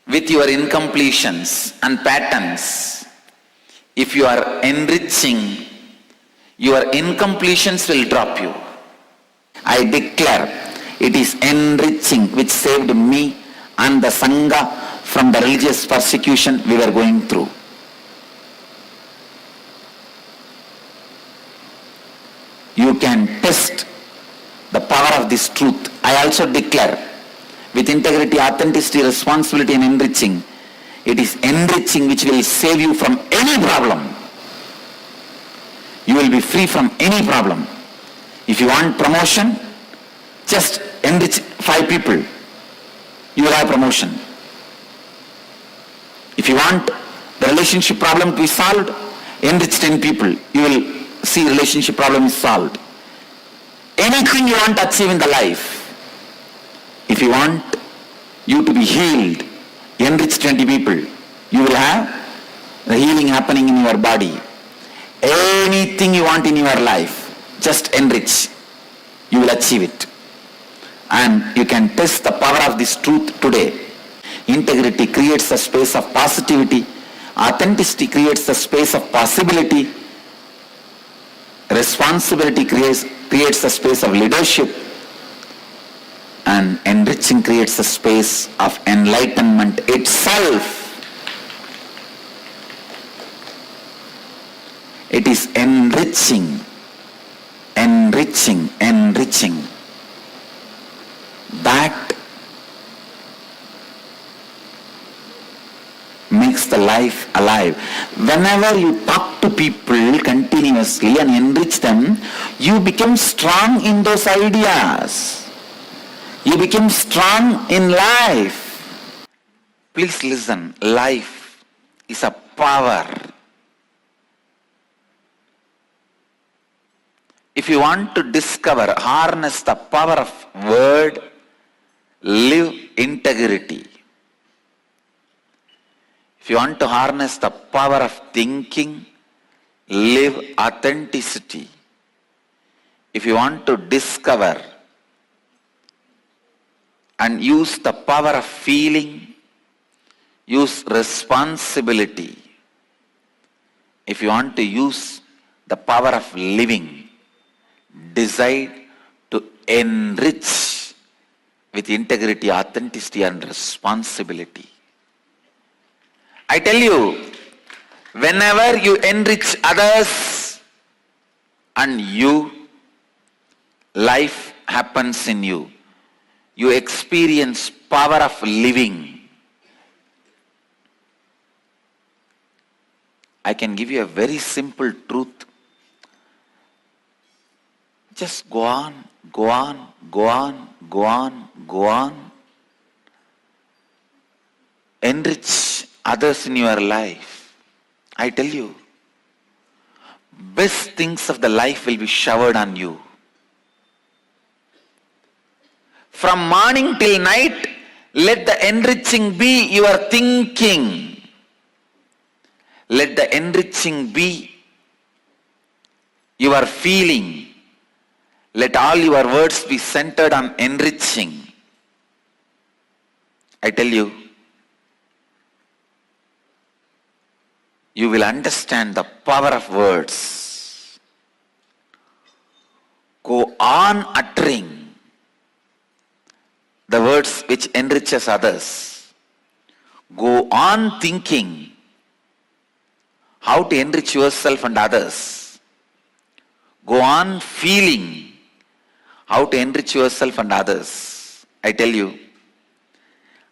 with your incompletions and patterns. If you are enriching, your incompletions will drop you. I declare it is enriching which saved me and the Sangha from the religious persecution we were going through. You can test the power of this truth. I also declare with integrity, authenticity, responsibility and enriching, it is enriching which will save you from any problem. You will be free from any problem. If you want promotion, just enrich 5 people. You will have promotion. If you want the relationship problem to be solved, enrich 10 people. You will see relationship problem is solved. Anything you want to achieve in the life, if you want you to be healed, enrich 20 people. You will have the healing happening in your body. Anything you want in your life, just enrich. You will achieve it. And you can test the power of this truth today. Integrity creates a space of positivity. Authenticity creates a space of possibility. Responsibility creates a space of leadership. And enriching creates a space of enlightenment itself. It is enriching, enriching, enriching. That makes the life alive. Whenever you talk to people continuously and enrich them, you become strong in those ideas. You become strong in life. Please listen. Life is a power. If you want to discover, harness the power of word, live integrity. If you want to harness the power of thinking, live authenticity. If you want to discover and use the power of feeling, use responsibility. If you want to use the power of living, decide to enrich with integrity, authenticity and responsibility. I tell you, whenever you enrich others and you, life happens in you. You experience power of living. I can give you a very simple truth. Just go on, go on, go on, go on, go on. Enrich others in your life. I tell you, best things of the life will be showered on you. From morning till night, let the enriching be your thinking. Let the enriching be your feeling. Let all your words be centered on enriching. I tell you, you will understand the power of words. Go on uttering the words which enriches others. Go on thinking how to enrich yourself and others. Go on feeling how to enrich yourself and others. I tell you,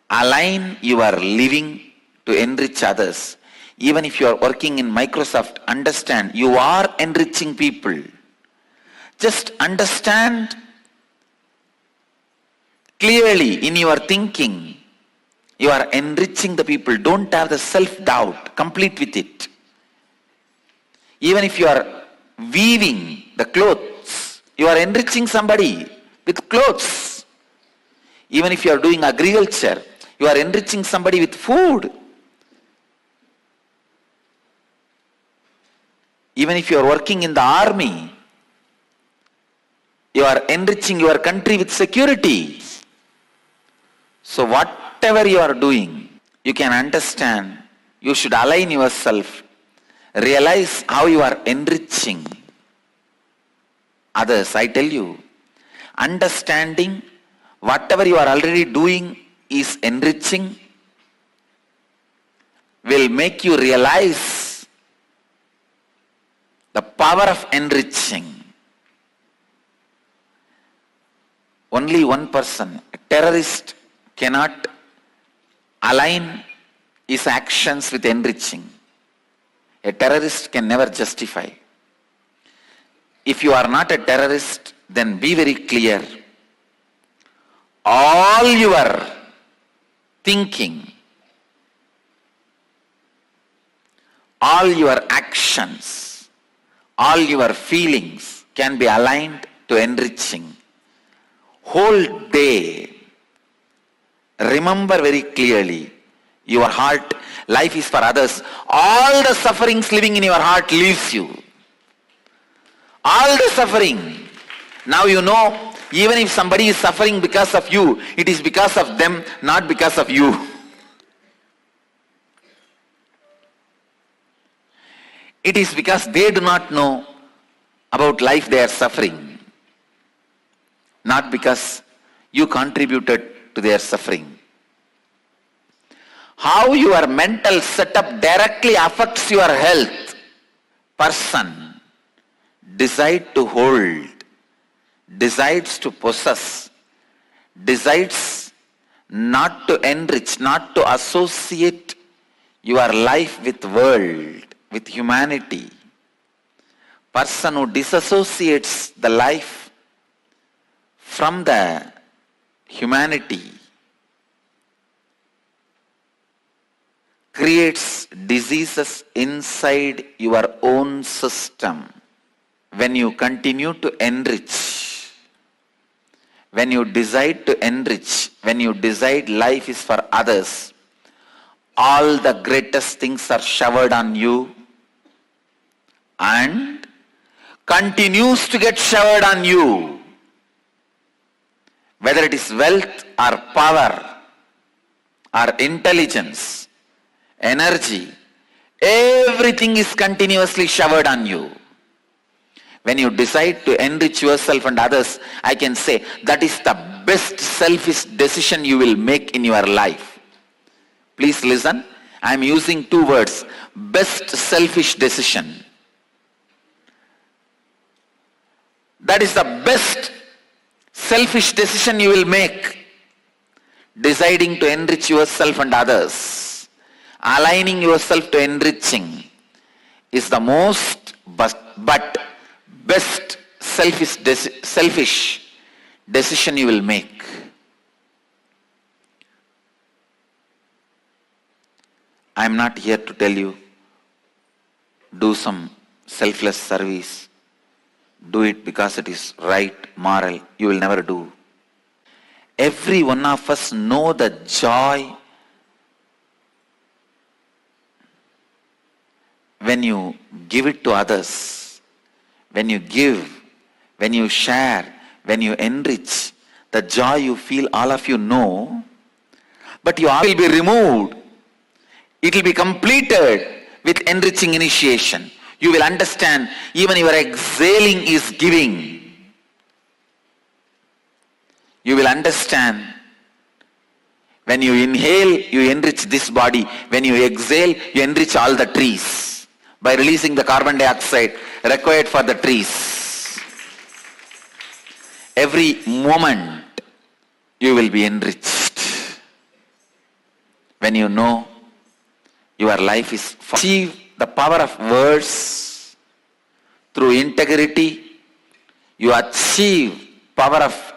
align your living to enrich others. Even if you are working in Microsoft, understand you are enriching people. Just understand clearly in your thinking, you are enriching the people. Don't have the self-doubt. Complete with it. Even if you are weaving the clothes, you are enriching somebody with clothes. Even if you are doing agriculture, you are enriching somebody with food. Even if you are working in the army, you are enriching your country with security. So whatever you are doing, you can understand, you should align yourself, realize how you are enriching others. I tell you, understanding whatever you are already doing is enriching will make you realize the power of enriching. Only one person, a terrorist, cannot align his actions with enriching. A terrorist can never justify. If you are not a terrorist, then be very clear. All your thinking, all your actions, all your feelings can be aligned to enriching. Whole day, remember very clearly, your heart, life is for others. All the sufferings living in your heart leaves you. All the suffering. Now you know, even if somebody is suffering because of you, it is because of them, not because of you. It is because they do not know about life they are suffering, not because you contributed to their suffering. How your mental setup directly affects your health. Person decide to hold, decides to possess, decides not to enrich, not to associate your life with world, with humanity. Person who disassociates the life from the humanity creates diseases inside your own system. When you continue to enrich, when you decide to enrich, when you decide life is for others, all the greatest things are showered on you and continues to get showered on you. Whether it is wealth or power or intelligence, energy, everything is continuously showered on you. When you decide to enrich yourself and others, I can say that is the best selfish decision you will make in your life. Please listen, I am using two words, best selfish decision. That is the best selfish decision you will make. Deciding to enrich yourself and others, aligning yourself to enriching is the most but best selfish decision you will make. I am not here to tell you do some selfless service. Do it because it is right, moral. You will never do. Every one of us know the joy when you give it to others, when you give, when you share, when you enrich, the joy you feel, all of you know, but you all will be removed. It will be completed with enriching initiation. You will understand even your exhaling is giving. You will understand when you inhale, you enrich this body. When you exhale, you enrich all the trees by releasing the carbon dioxide required for the trees. Every moment you will be enriched. When you know your life is achieve the power of words through integrity, you achieve power of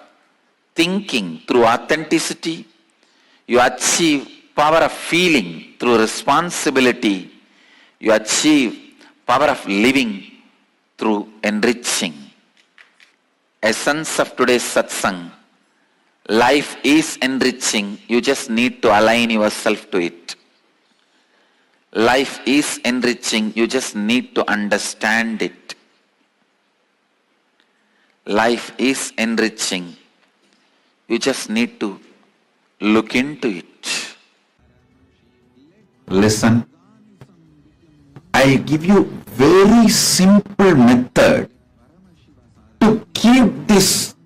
thinking through authenticity, you achieve power of feeling through responsibility, you achieve power of living through enriching. Essence of today's satsang, life is enriching, you just need to align yourself to it. Life is enriching, you just need to understand it. Life is enriching, you just need to look into it. Listen, I give you very simple method to keep this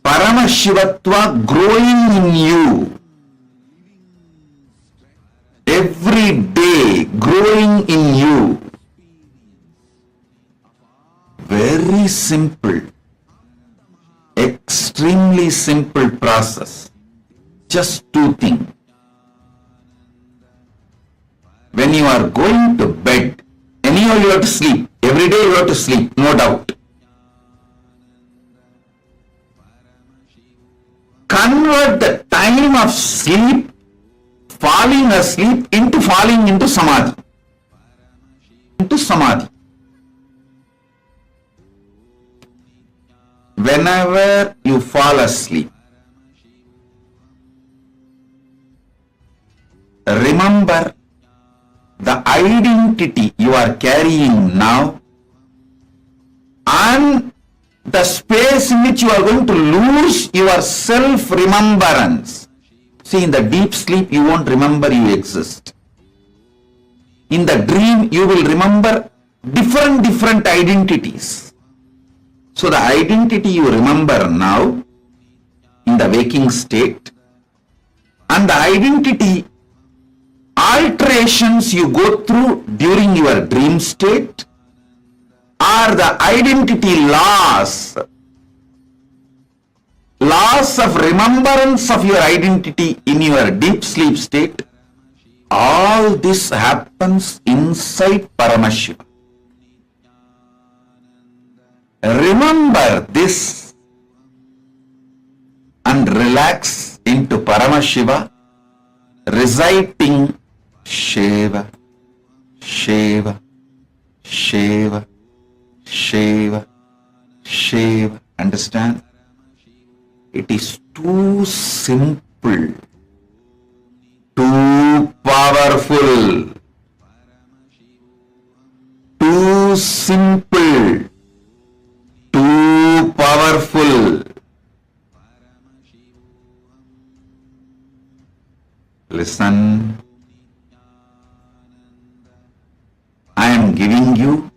Paramashivatva growing in you. Every day growing in you. Very simple. Extremely simple process. Just two things. When you are going to bed, anyhow you have to sleep. Every day you have to sleep, no doubt. Convert the time of sleep, falling asleep, into falling into samadhi. Into samadhi. Whenever you fall asleep, remember the identity you are carrying now and the space in which you are going to lose your self-remembrance. See, in the deep sleep you won't remember you exist. In the dream you will remember different identities. So the identity you remember now in the waking state and the identity alterations you go through during your dream state are the identity loss of remembrance of your identity in your deep sleep state. All this happens inside Paramashiva. Remember this and relax into Paramashiva, reciting Shiva, Shiva, Shiva, Shiva, Shiva. Understand? It is too simple, too powerful, too simple, too powerful. Listen, I am giving you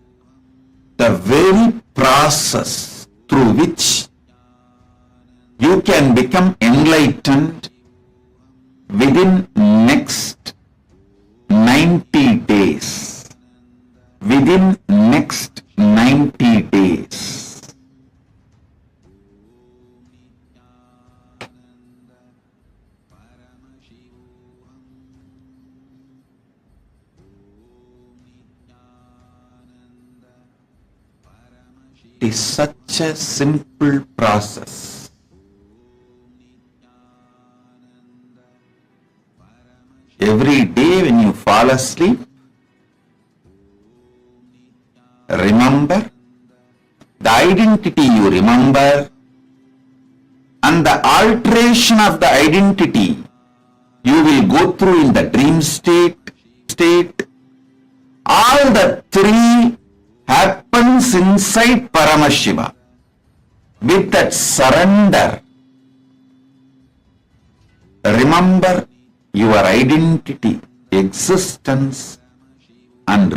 the very process through which you can become enlightened within next 90 days. Within next 90 days. It is such a simple process. Every day when you fall asleep, remember the identity you remember and the alteration of the identity you will go through in the dream state. All the three happens inside Paramashiva. With that surrender, remember your identity, existence, and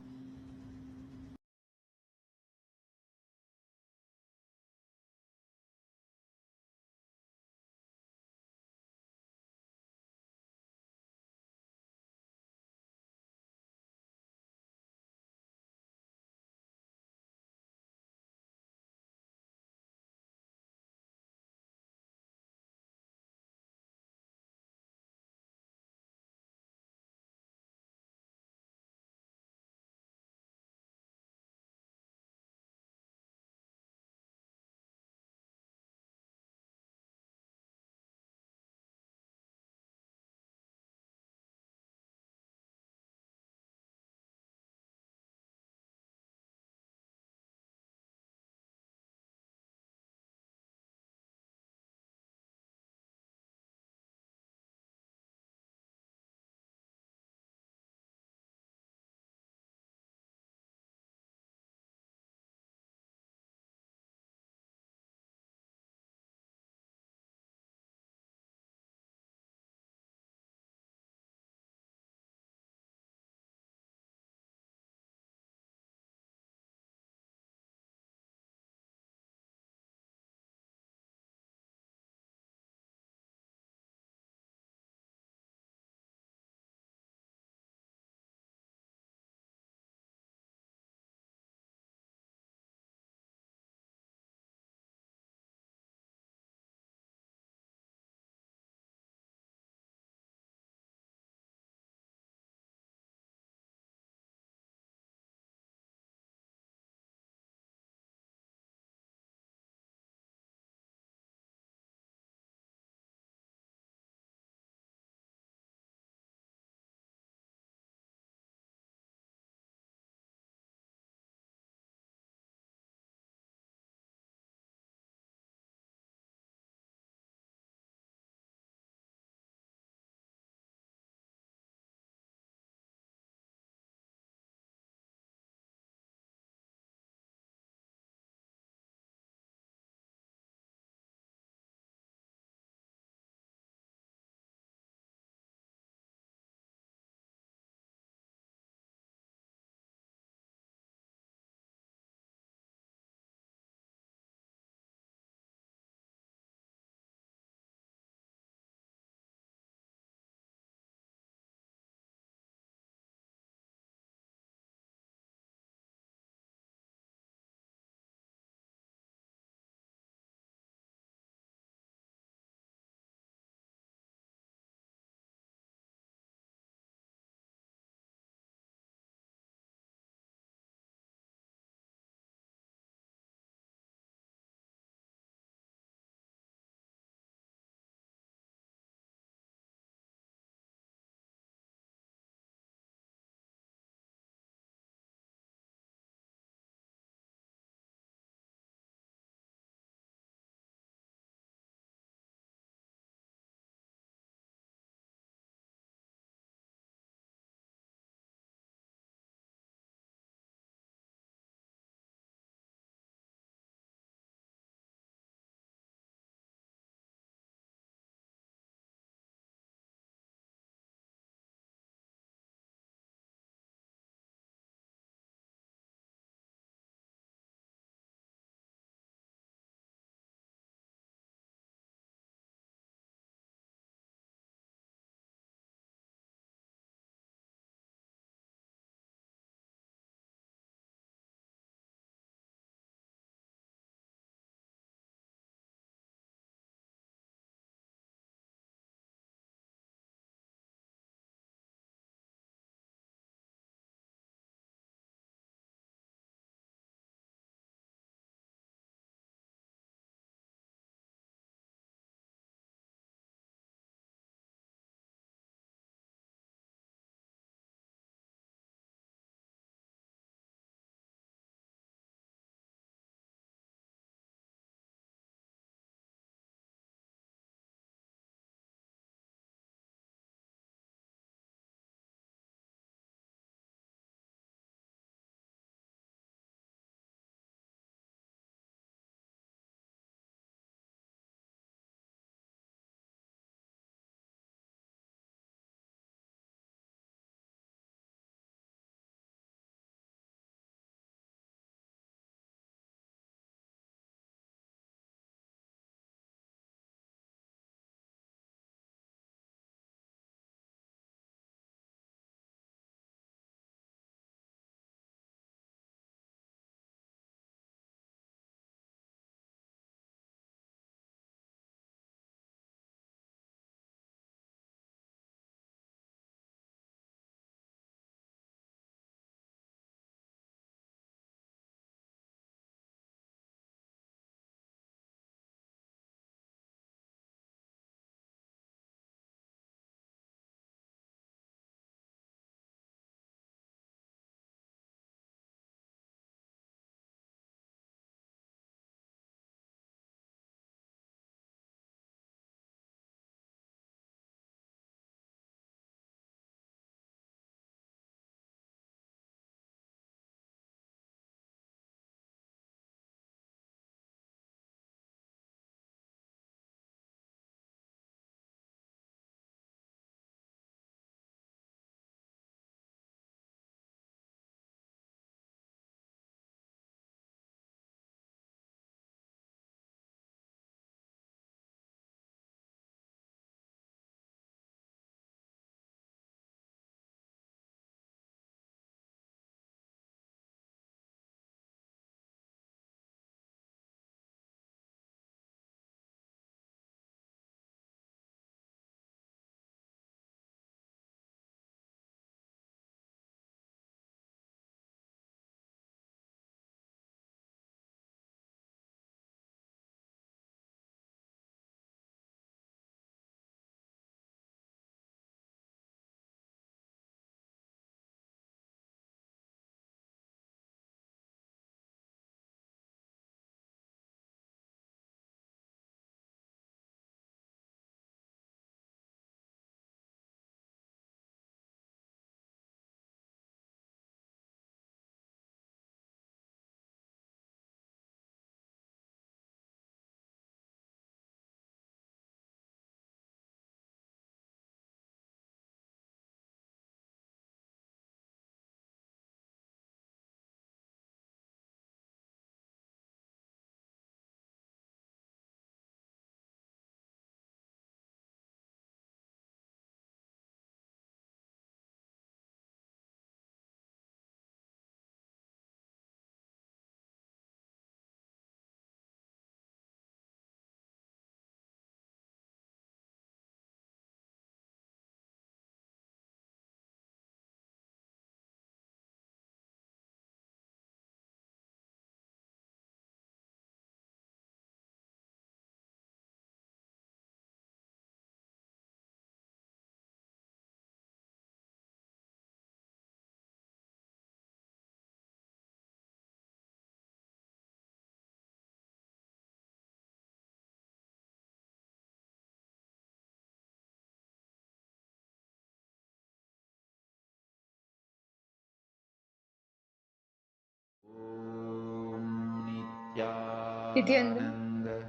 Nityananda.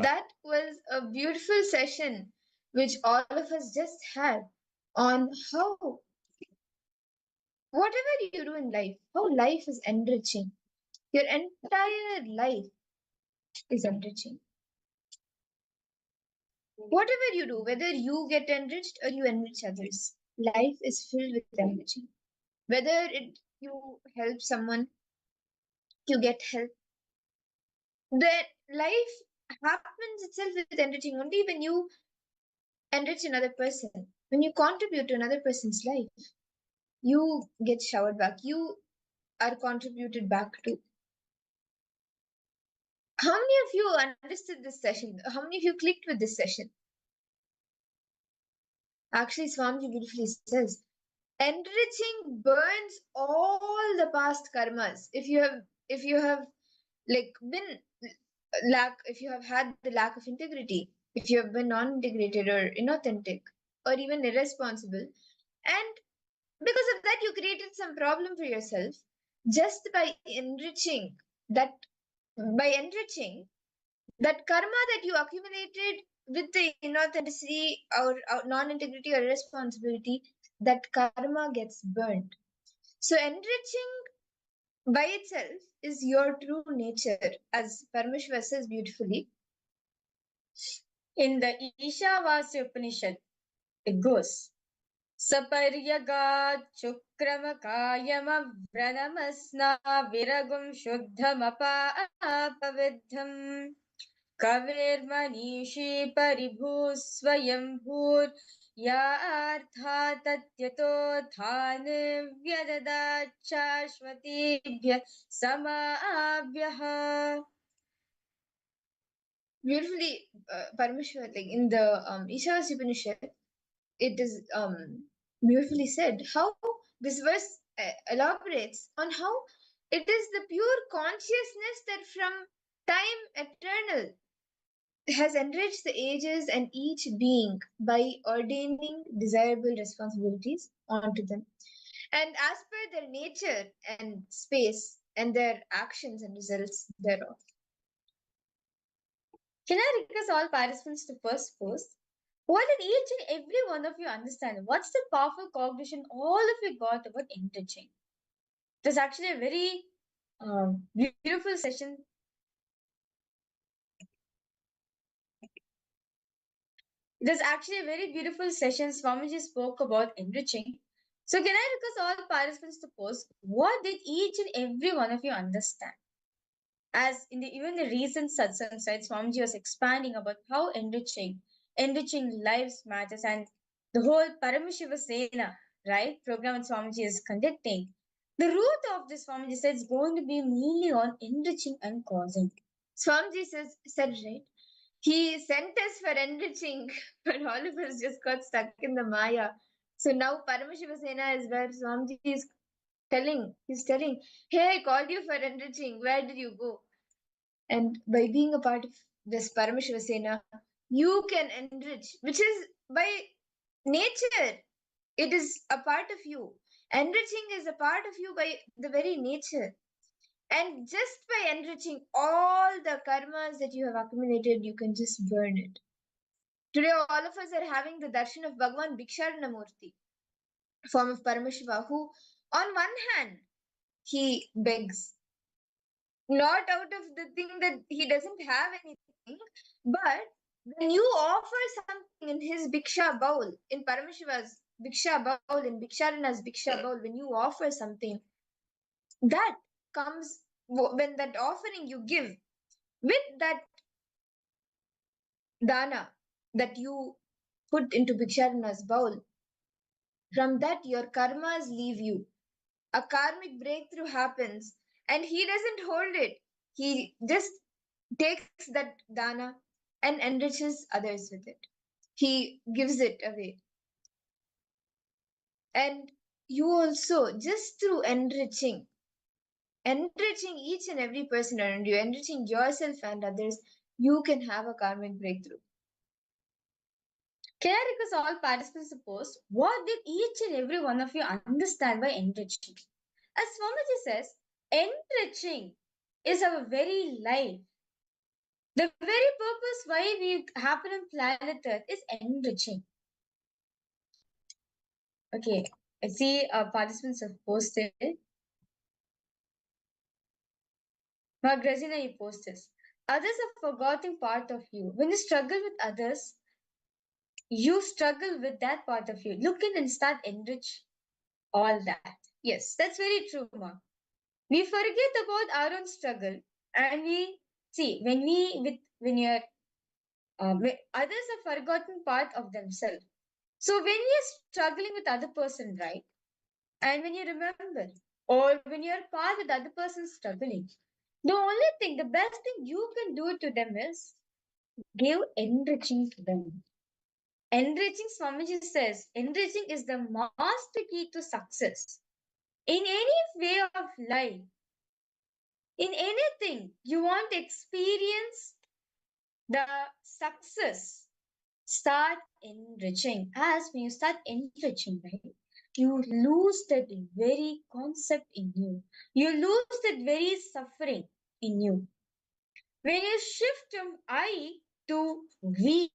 That was a beautiful session which all of us just had on how, whatever you do in life, how life is enriching. Your entire life is enriching. Whatever you do, whether you get enriched or you enrich others, life is filled with enriching. Whether you help someone, you get help. The life happens itself with enriching only when you enrich another person. When you contribute to another person's life, you get showered back. You are contributed back to. How many of you understood this session? How many of you clicked with this session? Actually, Swamiji beautifully says, enriching burns all the past karmas. If you have like been if you have had the lack of integrity, if you have been non-integrated or inauthentic or even irresponsible, and because of that you created some problem for yourself, just by enriching that karma that you accumulated with the inauthenticity or non-integrity or irresponsibility, that karma gets burned. So enriching by itself is your true nature, as Paramashiva says beautifully. In the Ishavasya Upanishad, it goes, Saparyagat Chukramakayama Vranamasna Viragum Shuddhamapa Apavidham Kavirmanishi Paribhu Swayambhur Yartha Tatyato Dhane Vyadada Chashvatibhya Samabhyaha. Beautifully, Paramashiva, like in the Ishavasya Upanishad, it is beautifully said how this verse elaborates on how it is the pure consciousness that from time eternal has enriched the ages and each being by ordaining desirable responsibilities onto them, and as per their nature and space and their actions and results thereof. Can I request all participants to first post? What did each and every one of you understand? What's the powerful cognition all of you got about enriching? It was actually a very beautiful session. It was actually a very beautiful session. Swamiji spoke about enriching. So can I request all participants to post? What did each and every one of you understand? As in even the recent satsang side, Swamiji was expanding about how enriching lives matters, and the whole Paramashiva Sena, right, program that Swamiji is conducting. The root of this, Swamiji said, is going to be mainly on enriching and causing. Swamiji said right. He sent us for enriching, but all of us just got stuck in the Maya. So now Paramashiva Sena is where Swamiji is he's telling, hey, I called you for enriching. Where did you go? And by being a part of this Paramashiva Sena, you can enrich, which is by nature. It is a part of you. Enriching is a part of you by the very nature. And just by enriching all the karmas that you have accumulated, you can just burn it. Today, all of us are having the darshan of Bhagavan Bhiksharanamurti, form of Paramashiva, who, on one hand, he begs, not out of the thing that he doesn't have anything, but when you offer something in his Bhiksha bowl, in Paramashiva's Bhiksha bowl, in Bhiksharana's Bhiksha bowl, when you offer something, that comes when that offering you give with that dana that you put into Bhiksharana's bowl, from that your karmas leave you. A karmic breakthrough happens and he doesn't hold it. He just takes that dana and enriches others with it. He gives it away. And you also, just through enriching each and every person around you, enriching yourself and others, you can have a karmic breakthrough. Can I request all participants to post? What did each and every one of you understand by enriching? As Swamiji says, enriching is our very life. The very purpose why we happen on planet Earth is enriching. Okay, I see participants have posted. Magrazina, you post this. Others are forgotten part of you. When you struggle with others, you struggle with that part of you. Look in and start enrich all that. Yes, that's very true, Ma. We forget about our own struggle, and we see when you're others are forgotten part of themselves. So when you're struggling with other person, right, and when you remember, or when you're part with other person struggling, the only thing, the best thing you can do to them is give enriching to them. Enriching, Swamiji says, enriching is the master key to success. In any way of life, in anything you want to experience the success, start enriching. As when you start enriching, right, you lose that very concept in you. You lose that very suffering in you. When you shift from I to we,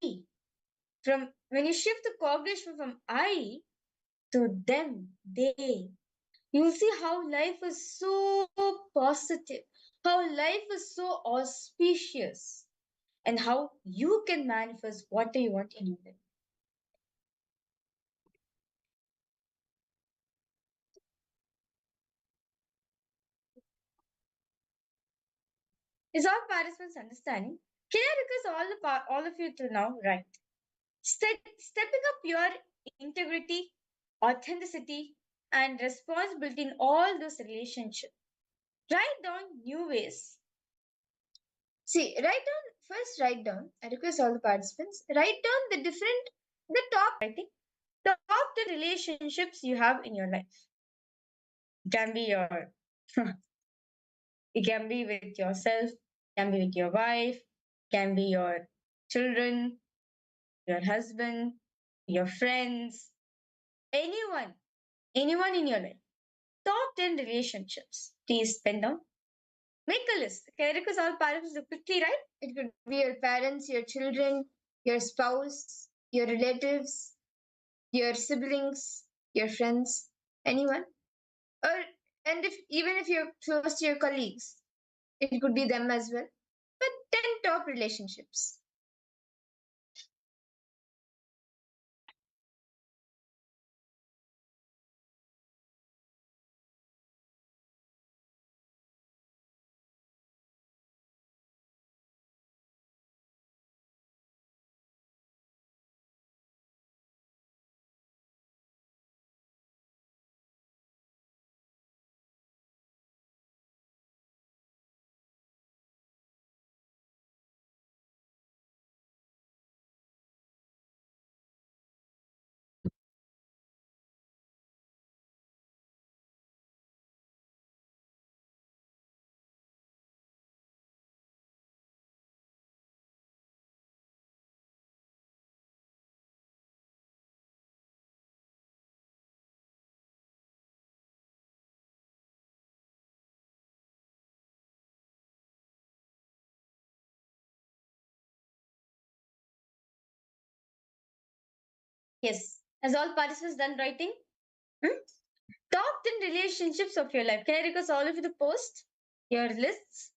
from when you shift the cognition from I to them, they, you'll see how life is so positive, how life is so auspicious, and how you can manifest what you want in your life. Is all participants understanding? Can I request all of you to now write? Stepping up your integrity, authenticity, and responsibility in all those relationships. Write down new ways. See, write down, I request all the participants, write down the top, writing, the top 10 relationships you have in your life. It can be your, it can be with yourself, can be with your wife, can be your children, your husband, your friends, anyone, anyone in your life. Top 10 relationships. Please pen down. Make a list. Okay, because all parents do quickly, right? It could be your parents, your children, your spouse, your relatives, your siblings, your friends, anyone. Or and if you're close to your colleagues, it could be them as well. But 10 top relationships. Yes. Has all participants done writing? Hmm? Top 10 relationships of your life. Can I request all of you to post your lists?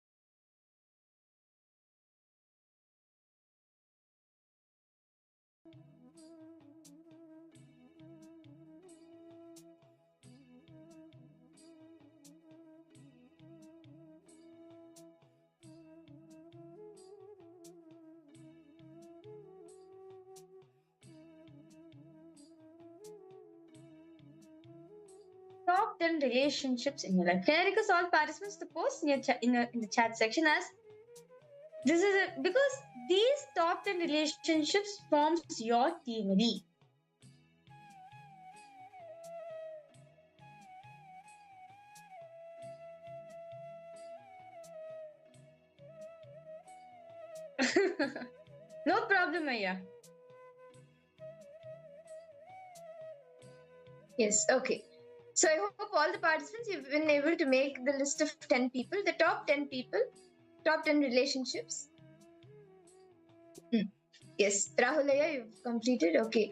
Top 10 relationships in your life. Can I request all participants to post in, your in the chat section as this is because these top 10 relationships forms your team lead. No problem, Aya. Yes, okay. So I hope all the participants, you've been able to make the list of 10 people, the top 10 people, top 10 relationships. Yes, Rahulaya, you've completed. Okay.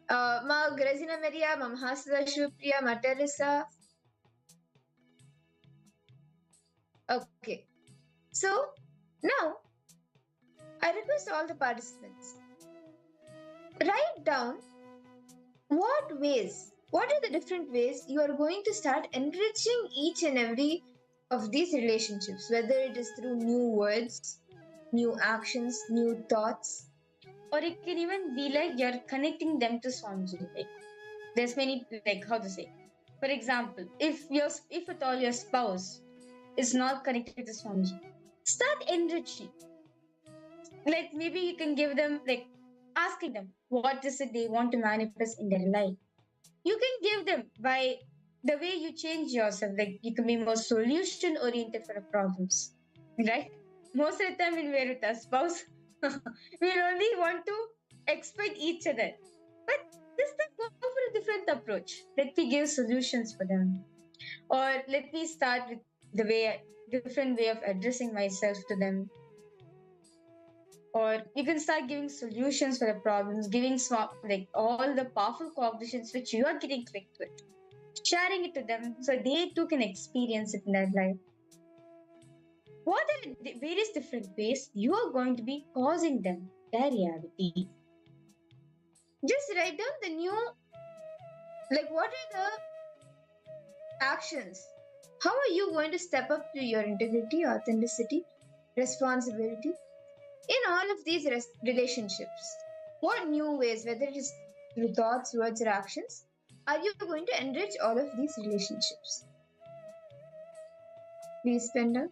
Ma Grazina Maria, Ma Mahasada Shivpriya, Ma Teresa. Okay. So now I request all the participants, write down what are the different ways you are going to start enriching each and every of these relationships, whether it is through new words, new actions, new thoughts. Or it can even be like you're connecting them to Swamiji. Like there's many, like, how to say. For example, if at all your spouse is not connected to Swamiji, start enriching. Like maybe you can give them, like, asking them what is it they want to manifest in their life. You can give them by the way you change yourself. Like you can be more solution oriented for the problems, right? Most of the time when we're with our spouse, we only want to exploit each other. But this time go for a different approach. Let me give solutions for them, or let me start with different way of addressing myself to them. Or you can start giving solutions for the problems, giving like all the powerful cognitions which you are getting clicked with, sharing it to them so they too can experience it in their life. What are the various different ways you are going to be causing them their reality? Just write down the new, like, what are the actions? How are you going to step up to your integrity, authenticity, responsibility in all of these relationships? What new ways, whether it is through thoughts, words, or actions, are you going to enrich all of these relationships? Please, Penda.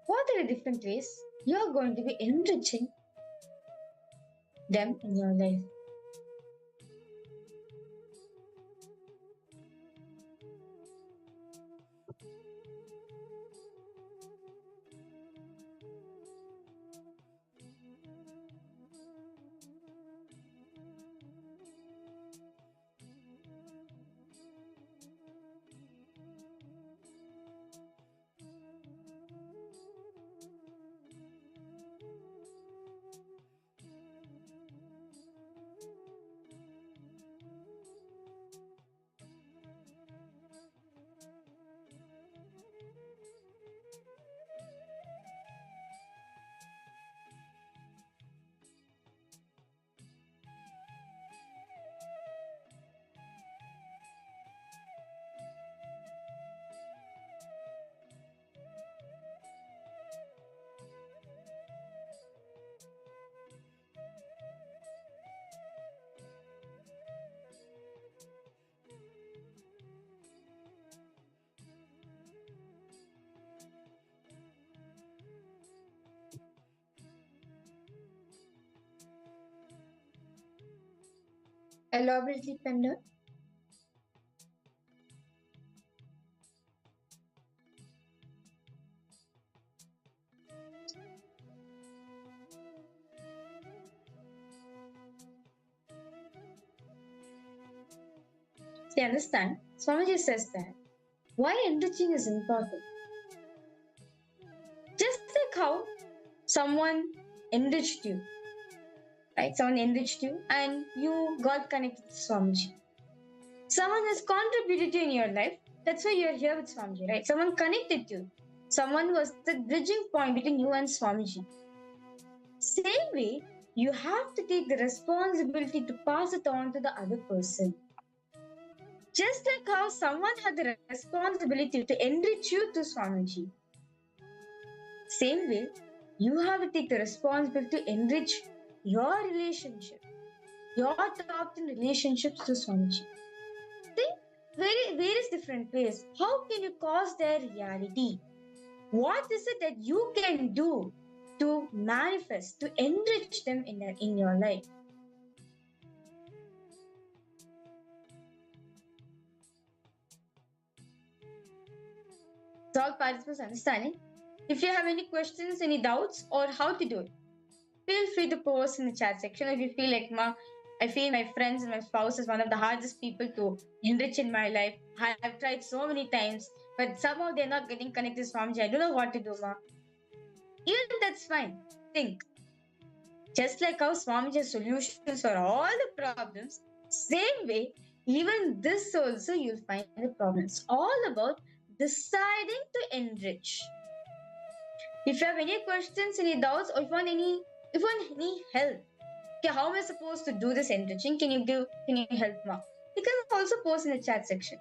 What are the different ways you are going to be enriching them in your life? Elaborately, Penda. See, understand? Swamiji says that why enriching is important. Just like how someone enriched you, right? Someone enriched you and you got connected to Swamiji. Someone has contributed to you in your life. That's why you're here with Swamiji, right? Someone connected you. Someone was the bridging point between you and Swamiji. Same way, you have to take the responsibility to pass it on to the other person. Just like how someone had the responsibility to enrich you to Swamiji. Same way, you have to take the responsibility to enrich your relationship, your talked in relationships to Swamiji. Think various different ways. How can you cause their reality? What is it that you can do to manifest, to enrich them in your life? So all participants understanding. If you have any questions, any doubts, or how to do it, feel free to post in the chat section. If you feel like, Ma, I feel my friends and my spouse is one of the hardest people to enrich in my life. I have tried so many times, but somehow they're not getting connected to Swamiji. I don't know what to do, Ma. Even that's fine. Think. Just like how Swamiji has solutions for all the problems, same way, even this also you'll find the problems. All about deciding to enrich. If you have any questions, any doubts, or if you want any help, okay, how am I supposed to do this enriching? Can you help, Ma? You can also post in the chat section.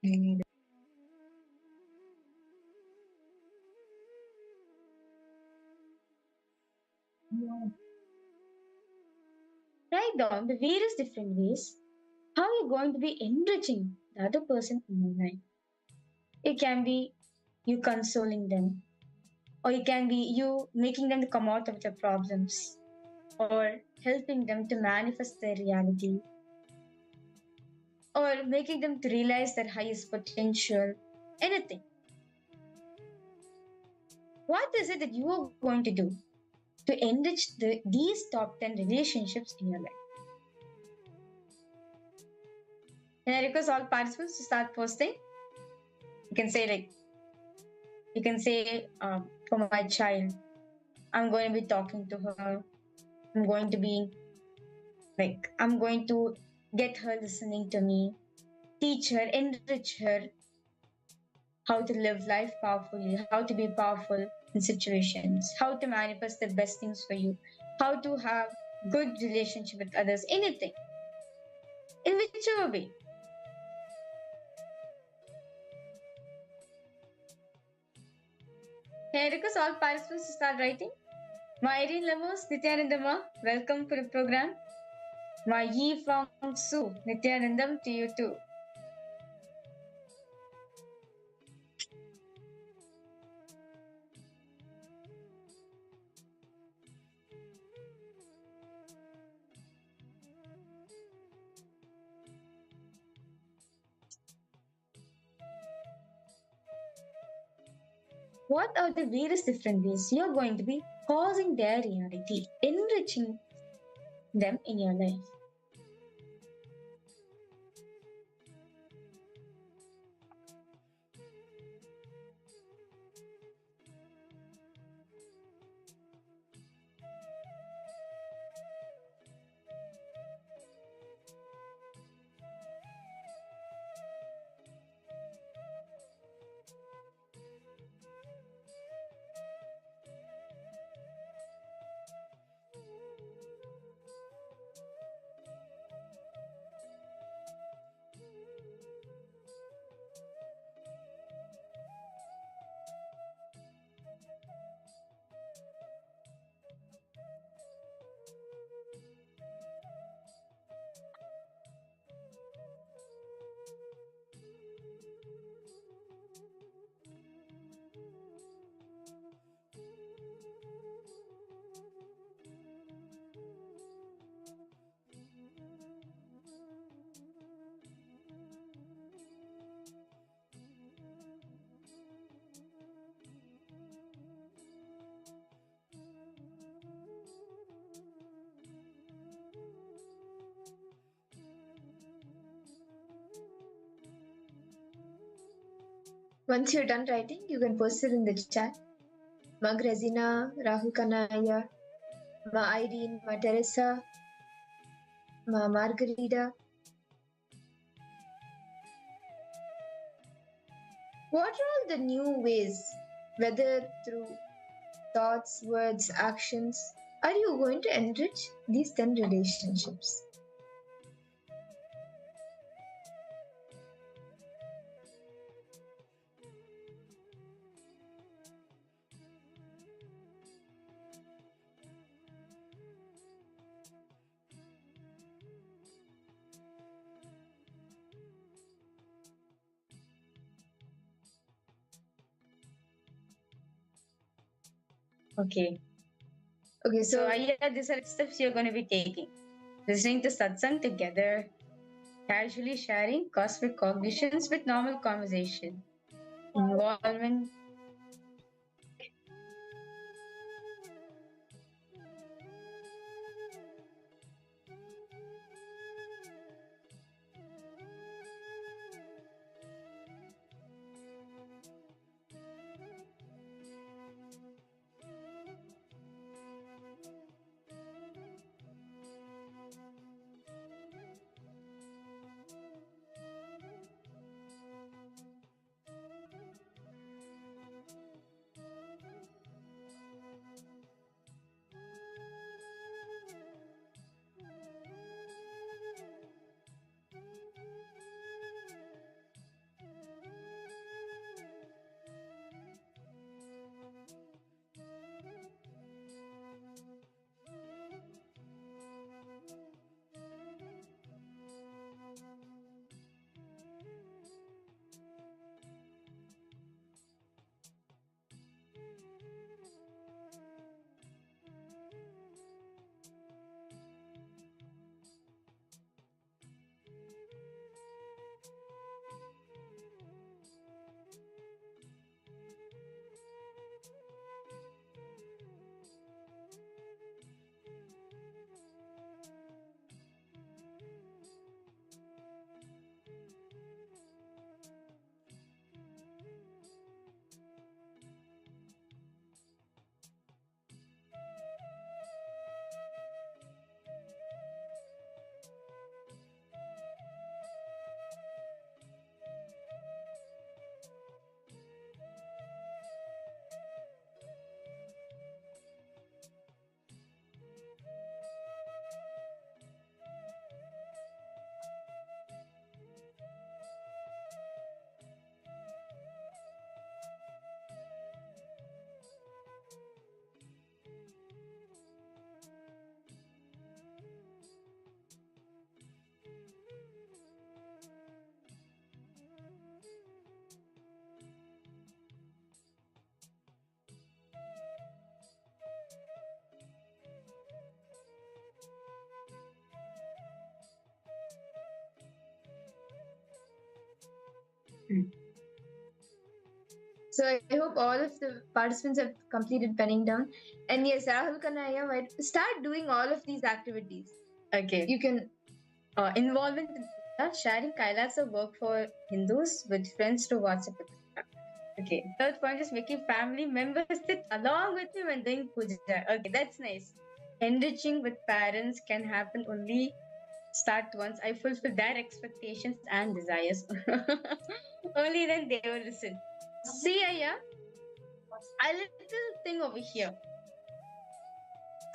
Write down the various different ways how you're going to be enriching the other person in your life. It can be you consoling them, or it can be you making them to come out of their problems, or helping them to manifest their reality, or making them to realize their highest potential, anything. What is it that you are going to do to enrich these top 10 relationships in your life? And I request all participants to start posting. You can say, for my child, I'm going to be talking to her. I'm going to get her listening to me, teach her, enrich her how to live life powerfully, how to be powerful in situations, how to manifest the best things for you, how to have good relationship with others, anything, in whichever way. Can I request all participants to start writing? My Irene Lemos, Nityanandama, welcome to the program. My Yi Fang Su, Nityanandam to you too. What are the various different ways you're going to be causing their reality, enriching them in your life? Once you're done writing, you can post it in the chat. Ma Grazina, Rahul Kanaya, Ma Irene, Ma Teresa, Ma Margarita. What are all the new ways, whether through thoughts, words, actions, are you going to enrich these 10 relationships? Okay. Okay, So, these are steps you're going to be taking. Listening to satsang together, casually sharing cosmic cognitions with normal conversation, involvement. So I hope all of the participants have completed penning down. And yes, Rahul Kanaya might start doing all of these activities. Okay. You can Involvement in sharing Kailasa work for Hindus with friends to WhatsApp. Okay. Third point is making family members sit along with me when doing puja. Okay, that's nice. Enriching with parents can happen only start once I fulfill their expectations and desires. Only then they will listen. See, Aya, a little thing over here.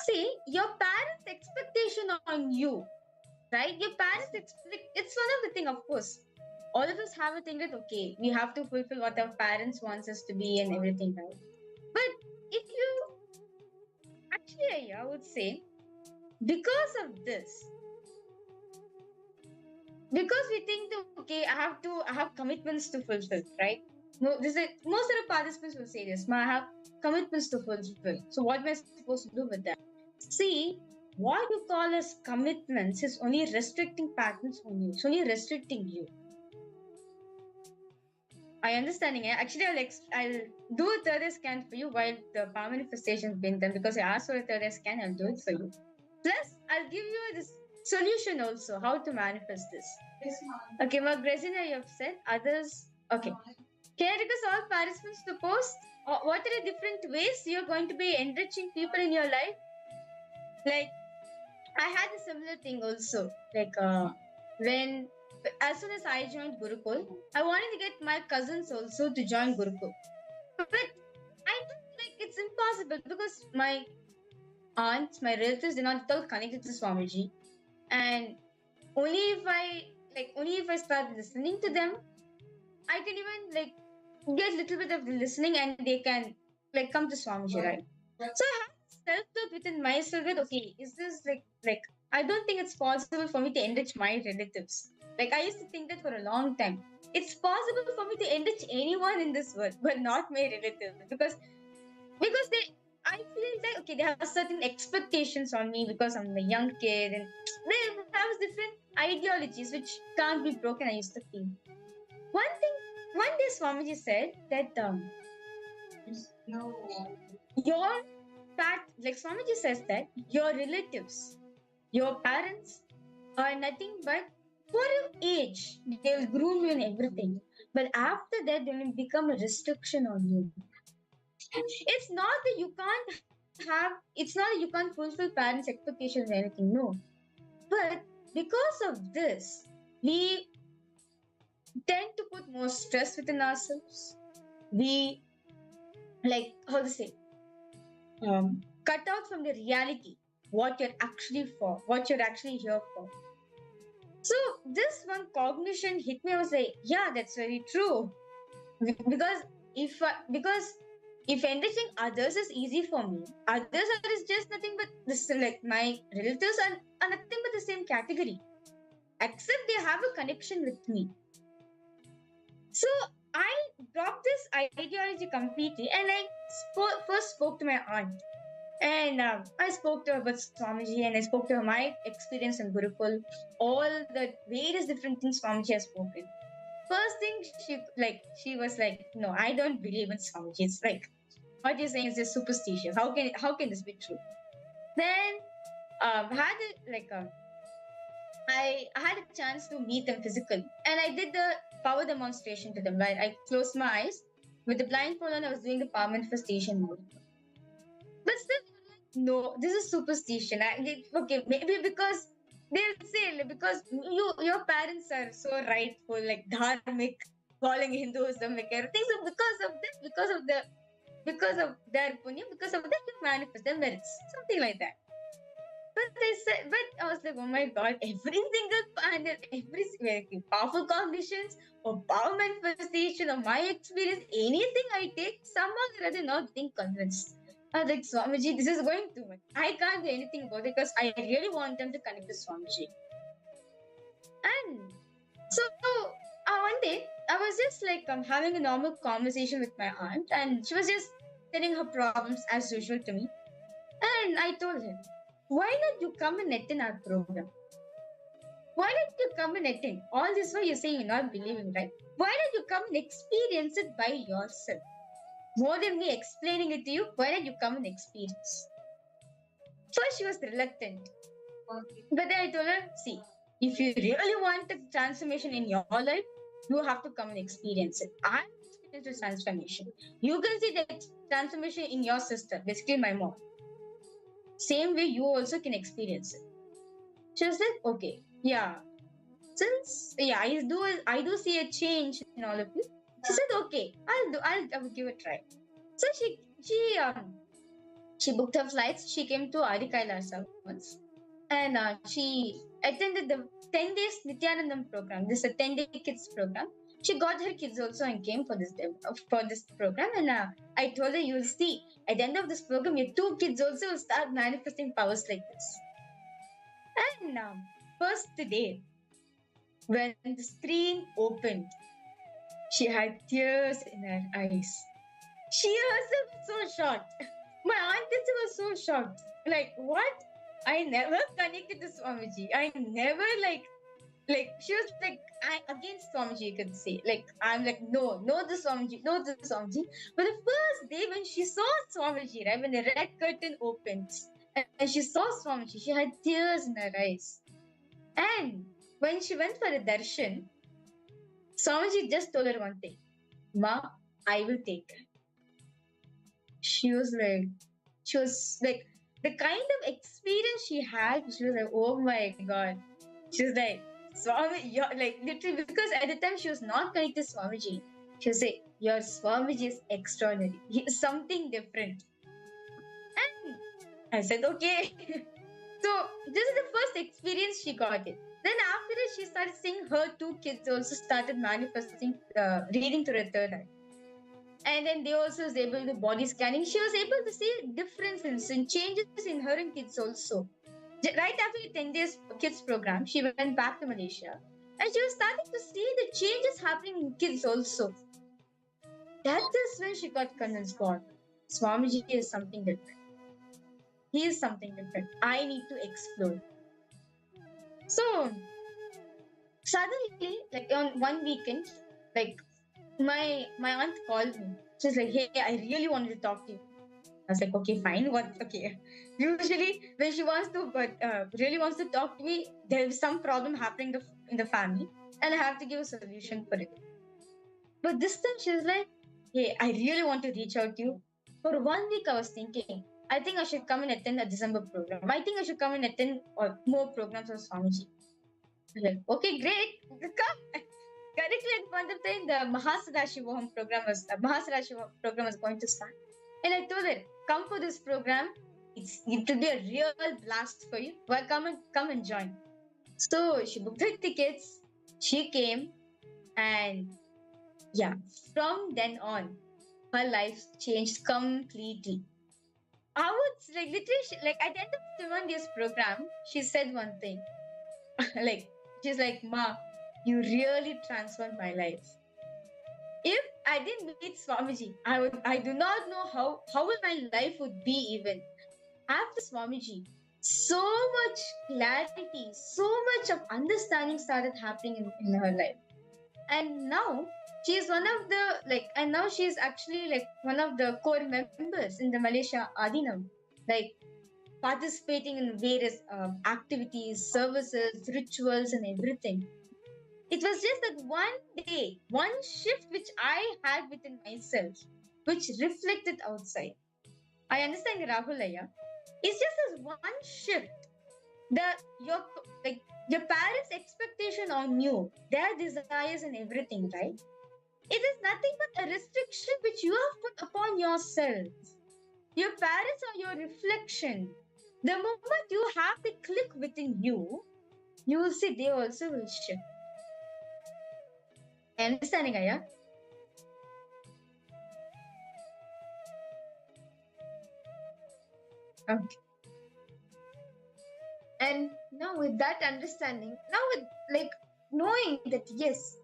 See, your parents' expectation on you, right? Your parents expect, it's one of the thing, of course. All of us have a thing that, okay, we have to fulfill what our parents wants us to be and everything, right? But if you, actually, I would say, because of this, because we think that, okay, I have commitments to fulfill, right? No, this is, most of the participants will say this, I have commitments to fulfill. So what am I supposed to do with that? See, what you call as commitments is only restricting patterns on you. It's only restricting you. I understanding it. Actually, I'll do a third eye scan for you while the power manifestation has been done, because I asked for a third eye scan. I'll do it for you. Plus, I'll give you this solution also, how to manifest this. Okay, Gresina, you have said others. Okay. Can I request all participants to post what are the different ways you're going to be enriching people in your life? Like, I had a similar thing also. Like, when as soon as I joined Gurukul, I wanted to get my cousins also to join Gurukul. But I don't like, it's impossible because my aunts, my relatives, they're not at all connected to Swamiji. And only if I start listening to them, I can even like get a little bit of listening and they can like come to Swamiji, right? So I have self-doubt within myself that, okay, is this like I don't think it's possible for me to enrich my relatives. Like, I used to think that for a long time. It's possible for me to enrich anyone in this world, but not my relatives. Because they, I feel like, okay, they have certain expectations on me because I'm a young kid and they have different ideologies which can't be broken, I used to think. One day Swamiji said that your like Swamiji says that your relatives, your parents are nothing but for your age. They'll groom you and everything. But after that, they will become a restriction on you. It's not that it's not that you can't fulfill parents' expectations or anything, no. But because of this, we tend to put more stress within ourselves. We, like, how to say, cut out from the reality what you're actually for, what you're actually here for. So this one cognition hit me. I was like, yeah, that's very true. Because if enriching others is easy for me, others is just nothing but this, like my relatives are nothing but the same category, except they have a connection with me. So I dropped this ideology completely, and I first spoke to my aunt. And I spoke to her about Swamiji, and I spoke to her my experience in Gurukul, all the various different things Swamiji has spoken. First thing she was like, no, I don't believe in Swamiji. It's like, what you're saying is just superstitious. How can this be true? Then I had a chance to meet them physically, and I did the power demonstration to them. Right, I closed my eyes with the blindfold on. I was doing the power manifestation mode. But still, no, this is superstition. Okay, maybe because they'll say because your parents are so rightful, like dharmic, calling Hinduism like everything. So because of their punya, because of that, you manifest their merits, something like that. But I was like, oh my god, every single panel, every very powerful conditions or power manifestation of my experience, anything I take, somehow or other not being convinced. I was like, Swamiji, this is going too much. I can't do anything about it because I really want them to connect to Swamiji. And so one day, I was just like having a normal conversation with my aunt, and she was just telling her problems as usual to me. And I told her, why not you come and attend our program? Why don't you come and attend? All this while you're saying you're not believing, right? why don't you come and experience it by yourself? More than me explaining it to you, why don't you come and experience? First, she was reluctant. But then I told her, see, if you really want a transformation in your life, you have to come and experience it. I experienced this transformation. You can see the transformation in your sister, basically my mom. Same way you also can experience it. She was like, okay, yeah. Since I do see a change in all of you. She said, okay, I'll give it a try. So she booked her flights. She came to KAILASA once, and she attended the 10 days Nityanandam program. This is a 10-day kids program. She got her kids also and came for this program. And I told her, you'll see at the end of this program, your 2 kids also will start manifesting powers like this. And first day, when the screen opened, she had tears in her eyes. She herself was so shocked. My aunt was so shocked. Like, what? I never connected to Swamiji. I never like she was like, I against Swamiji, you could say. Like, I'm like, no the Swamiji, no the Swamiji. But the first day when she saw Swamiji, right, when the red curtain opened and she saw Swamiji, she had tears in her eyes. And when she went for the darshan, Swamiji just told her one thing, Ma, I will take her. She was like, the kind of experience she had, she was like, oh my God. She was like, Swami, you're like, literally, because at the time she was not connected to Swamiji. She was like, your Swamiji is extraordinary. He is something different. And I said, okay. So this is the first experience she got it. Then after that, she started seeing her 2 kids also started manifesting, reading through the third eye. And then they also was able to body scanning. She was able to see differences and changes in her and kids also. Right after the 10 days kids program, she went back to Malaysia and she was starting to see the changes happening in kids also. That is when she got convinced, God, Swamiji is something different. He is something different. I need to explore. So suddenly, like on one weekend, like my aunt called me. She's like, hey, I really wanted to talk to you. I was like, okay, fine. What? Okay. Usually, when she wants to, really wants to talk to me, there is some problem happening in the family, and I have to give a solution for it. But this time, she was like, hey, I really want to reach out to you. For 1 week, I was thinking, I think I should come and attend a December program. I think I should come and attend more programs of Swamiji. I was like, okay, great. Come. Correctly at point of time, the Mahasarashivoham program was going to start. And I told her, come for this program. It will be a real blast for you. Well, come and join. So she booked her tickets. She came, and yeah, from then on, her life changed completely. I would like literally like at the end of the 1 day's program, she said one thing. Like she's like, Ma, you really transformed my life. If I didn't meet Swamiji, I do not know how my life would be even. After Swamiji, so much clarity, so much of understanding started happening in her life. And now she's one of the and now she's actually like one of the core members in the Malaysia Adinam, like participating in various activities, services, rituals, and everything. It was just that one day, one shift which I had within myself, which reflected outside. I understand Rahulaya. It's just this one shift. Your parents' expectation on you, their desires and everything, right? It is nothing but a restriction which you have put upon yourself. Your parents are your reflection. The moment you have the click within you, you will see they also will shift. Understanding, Aya? Okay. And now with that understanding, now with like knowing that yes,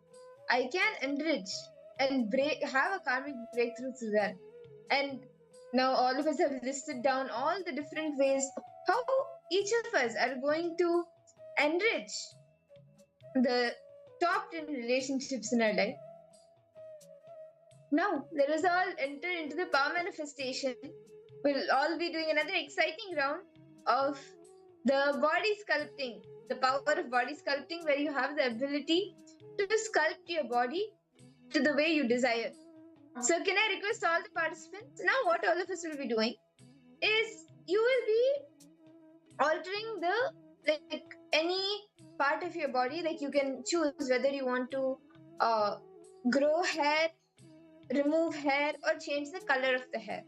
I can enrich and have a karmic breakthrough through that. And now all of us have listed down all the different ways how each of us are going to enrich the top 10 relationships in our life. Now, let us all enter into the power manifestation. We'll all be doing another exciting round of the body sculpting, the power of body sculpting, where you have the ability to sculpt your body to the way you desire. So, can I request all the participants? Now, what all of us will be doing is you will be altering the like any part of your body. Like you can choose whether you want to grow hair, remove hair, or change the color of the hair.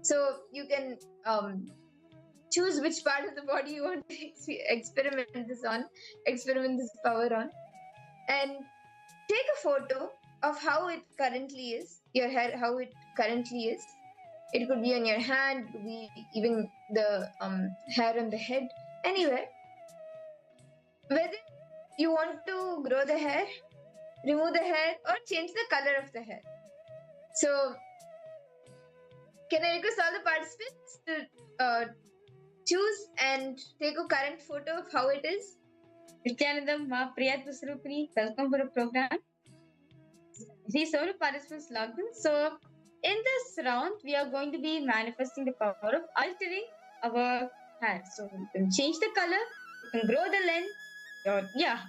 So you can choose which part of the body you want to experiment this power on, and take a photo of how it currently is, your hair, how it currently is. It could be on your hand, it could be even the hair on the head, anywhere. Whether you want to grow the hair, remove the hair, or change the color of the hair. So, can I request all the participants to choose and take a current photo of how it is? Nityananda, Ma Priya Tusrupini, welcome for the program. See, so many participants logged in. So, in this round, we are going to be manifesting the power of altering our hair. So, you can change the color, you can grow the length, or yeah.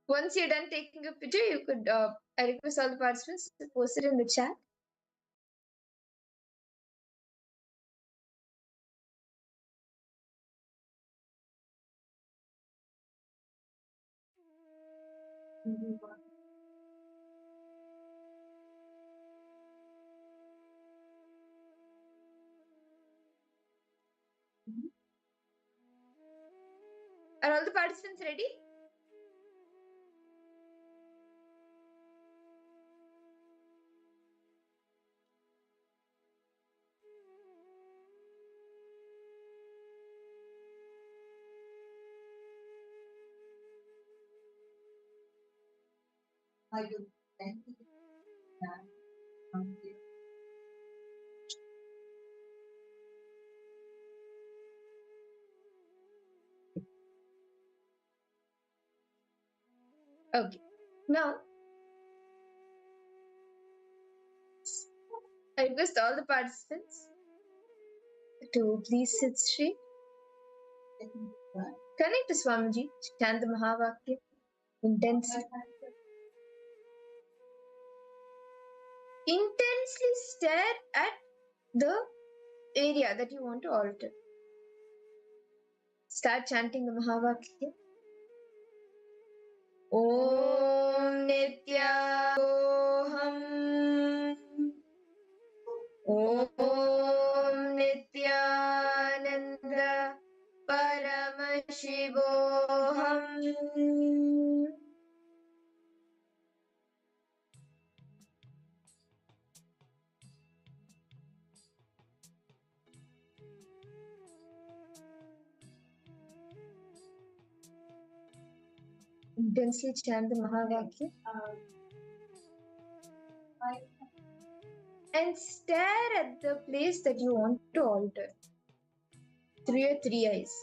Once you're done taking a picture, you could, I request all the participants to post it in the chat. Are all the participants ready? Okay. Now, I request all the participants to please sit straight. Connect to Swamiji, chant the Mahavakya intensely. Intensely stare at the area that you want to alter. Start chanting the Mahavakya. Om Nityanand. Om Nityananda. Paramashivoham. Intensely chant the Mahavakya. And stare at the place that you want to alter through your three eyes.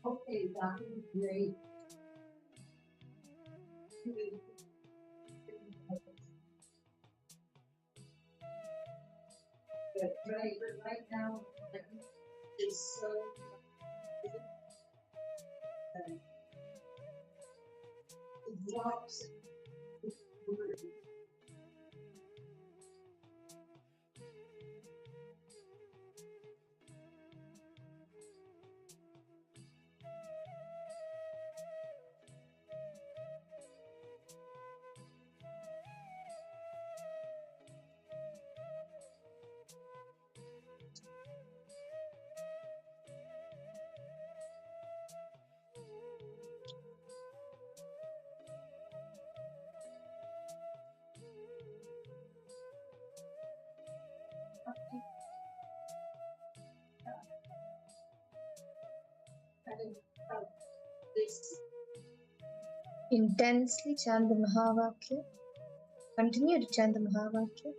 Okay, that would be great. But right now, it's so it drops Intensely chant the Mahavakya. Continue to chant the Mahavakya.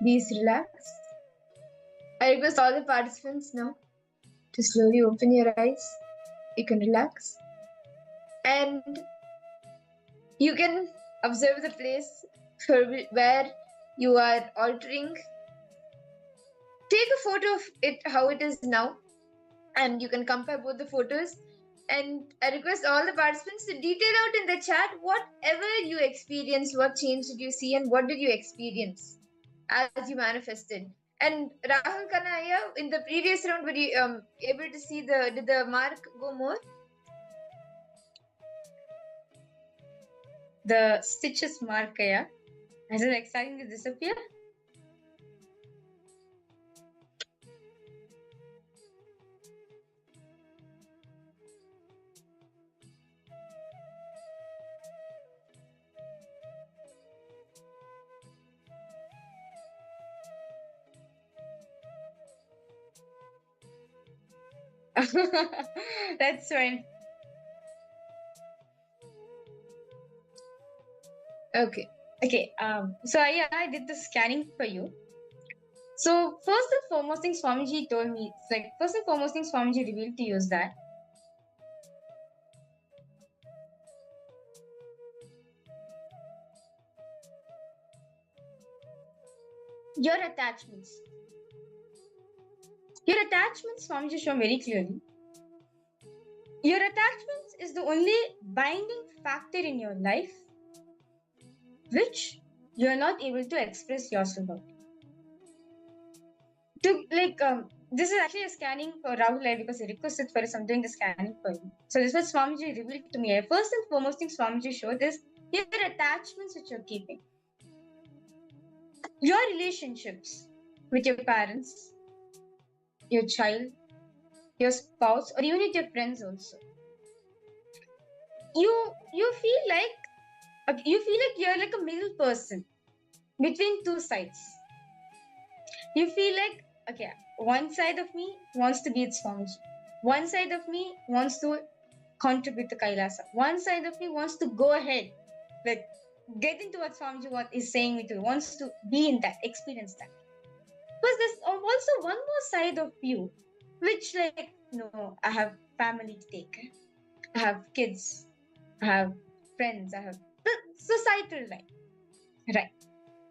Please relax. I request all the participants now to slowly open your eyes. You can relax. And you can observe the place where you are altering. Take a photo of it how it is now, and you can compare both the photos. And I request all the participants to detail out in the chat whatever you experienced, what change did you see, and what did you experience as you manifested. And Rahul Kanaya, in the previous round, were you able to see did the mark go more? The stitches mark, yeah. Is it exciting to disappear? That's fine. Okay. Okay. So I did the scanning for you. So first and foremost thing Swamiji told me, it's like first and foremost thing Swamiji revealed to you is that your attachments, Swamiji shown very clearly. Your attachments is the only binding factor in your life which you are not able to express yourself out. To this is actually a scanning for Rahul because he requested for some doing the scanning for you. So this was Swamiji revealed to me. First and foremost thing Swamiji showed is your attachments which you're keeping. Your relationships with your parents, your child, your spouse, or even with your friends also. You feel like you're like a middle person between two sides. You feel like, okay, one side of me wants to be its Swamiji. One side of me wants to contribute to KAILASA. One side of me wants to go ahead, like get into what Swamiji is saying me to, wants to be in that, experience that. But there's also one more side of you, which no, I have family to take care. I have kids. I have friends. I have the societal life. Right.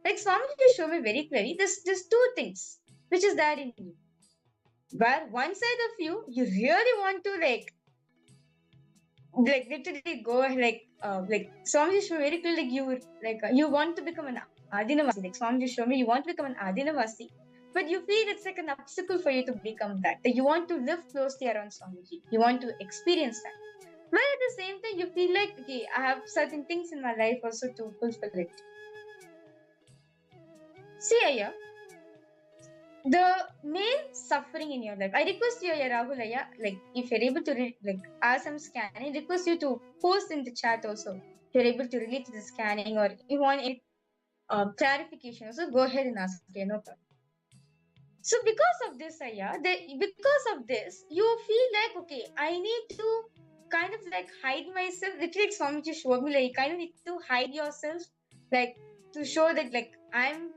Like Swamiji showed me very clearly, there's two things which is there in you. Where one side of you really want to literally go Swamiji showed me very clearly you want to become an Adinavasi. Like Swamiji showed me you want to become an Adinavasi, but you feel it's like an obstacle for you to become that. Like you want to live closely around Swamiji. You want to experience that. But at the same time, you feel like, okay, I have certain things in my life also to fulfill it. See, Aya, the main suffering in your life, I request you, Aya, Rahul, Aya, if you're able to read, as I'm scanning, I request you to post in the chat also. If you're able to relate to the scanning or you want any clarification, also go ahead and ask. Okay, no problem. So because of this, Aya, because of this, you feel like, okay, I need to kind of hide myself. Literally, Swamiji showed me you kind of need to hide yourself, to show that I'm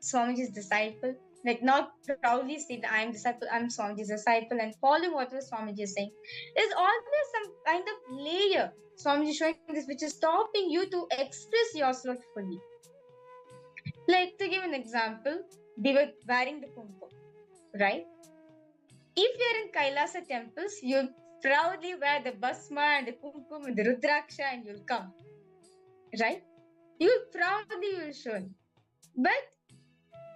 Swamiji's disciple. Not proudly say that I'm disciple, I'm Swamiji's disciple and following whatever Swamiji is saying. There's always some kind of layer Swamiji showing this which is stopping you to express yourself fully. To give an example, they were wearing the kumkum, right? If you're in Kailasa temples, you proudly wear the basma and the kumkum and the rudraksha and you'll come, right? You proudly will show it. But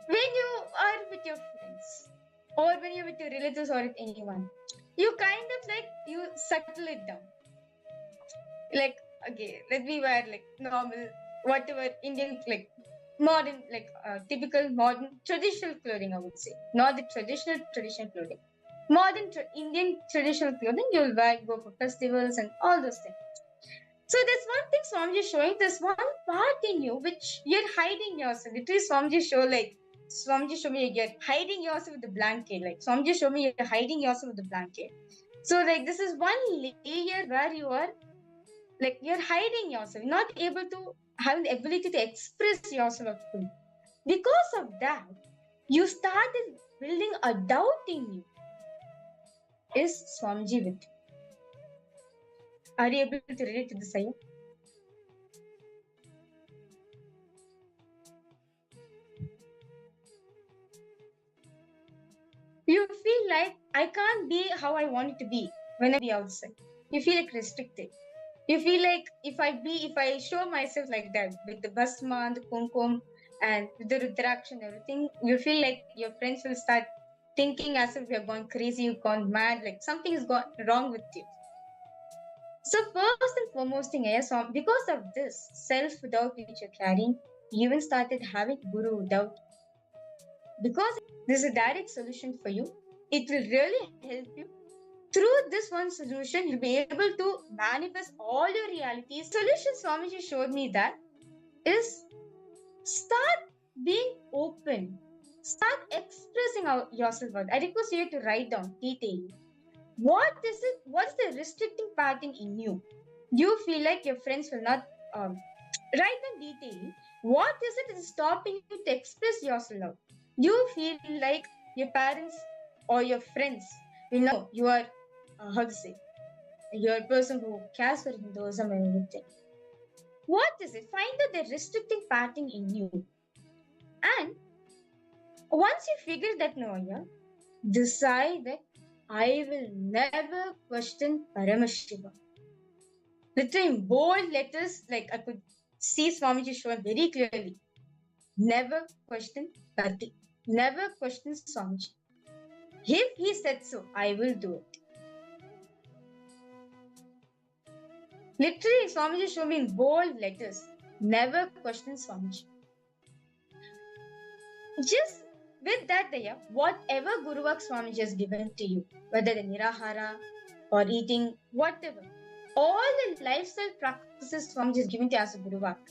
when you are with your friends or when you're with your relatives or with anyone, you kind of you settle it down. Okay, let me wear normal, whatever Indian, modern, typical modern traditional clothing, I would say. Not the traditional clothing. Modern Indian traditional clothing, you'll go for festivals and all those things. So there's one thing Swamiji is showing, there's one part in you which you're hiding yourself. Literally Swamiji show Swamiji show me you're hiding yourself with the blanket. Swamiji show me you're hiding yourself with the blanket. So this is one layer where you are you're hiding yourself, not able to have the ability to express yourself fully. Because of that, you started building a doubt in you. Is Swamiji with you? Are you able to relate to this, Aya? You feel like I can't be how I want it to be when I be outside. You feel restricted. You feel like if I show myself like that with the basma and the kumkum and the rudraksha and everything, you feel like your friends will start thinking as if you're going crazy, you've gone mad, something is gone wrong with you. So first and foremost thing, because of this self-doubt which you're carrying, you even started having guru doubt. Because this is a direct solution for you, it will really help you. Through this one solution, you'll be able to manifest all your realities. Solution Swamiji showed me that is start being open. Start expressing yourself out. I request you to write down detailing. What is it? What's the restricting pattern in you? You feel like your friends will not write down detailing. What is it that is stopping you to express yourself out? You feel like your parents or your friends will know you are you're a person who cares for Hinduism and everything. What is it? Find out the restricting pattern in you. And once you figure that out, decide that I will never question Paramashiva. Literally in bold letters, I could see Swamiji showing very clearly. Never question Kartik. Never question Swamiji. If he said so, I will do it. Literally, Swamiji showed me in bold letters. Never question Swamiji. Just with that, Daya, whatever Guru Work Swamiji has given to you, whether the Nirahara or eating, whatever, all the lifestyle practices Swamiji has given to you as a Guru Work,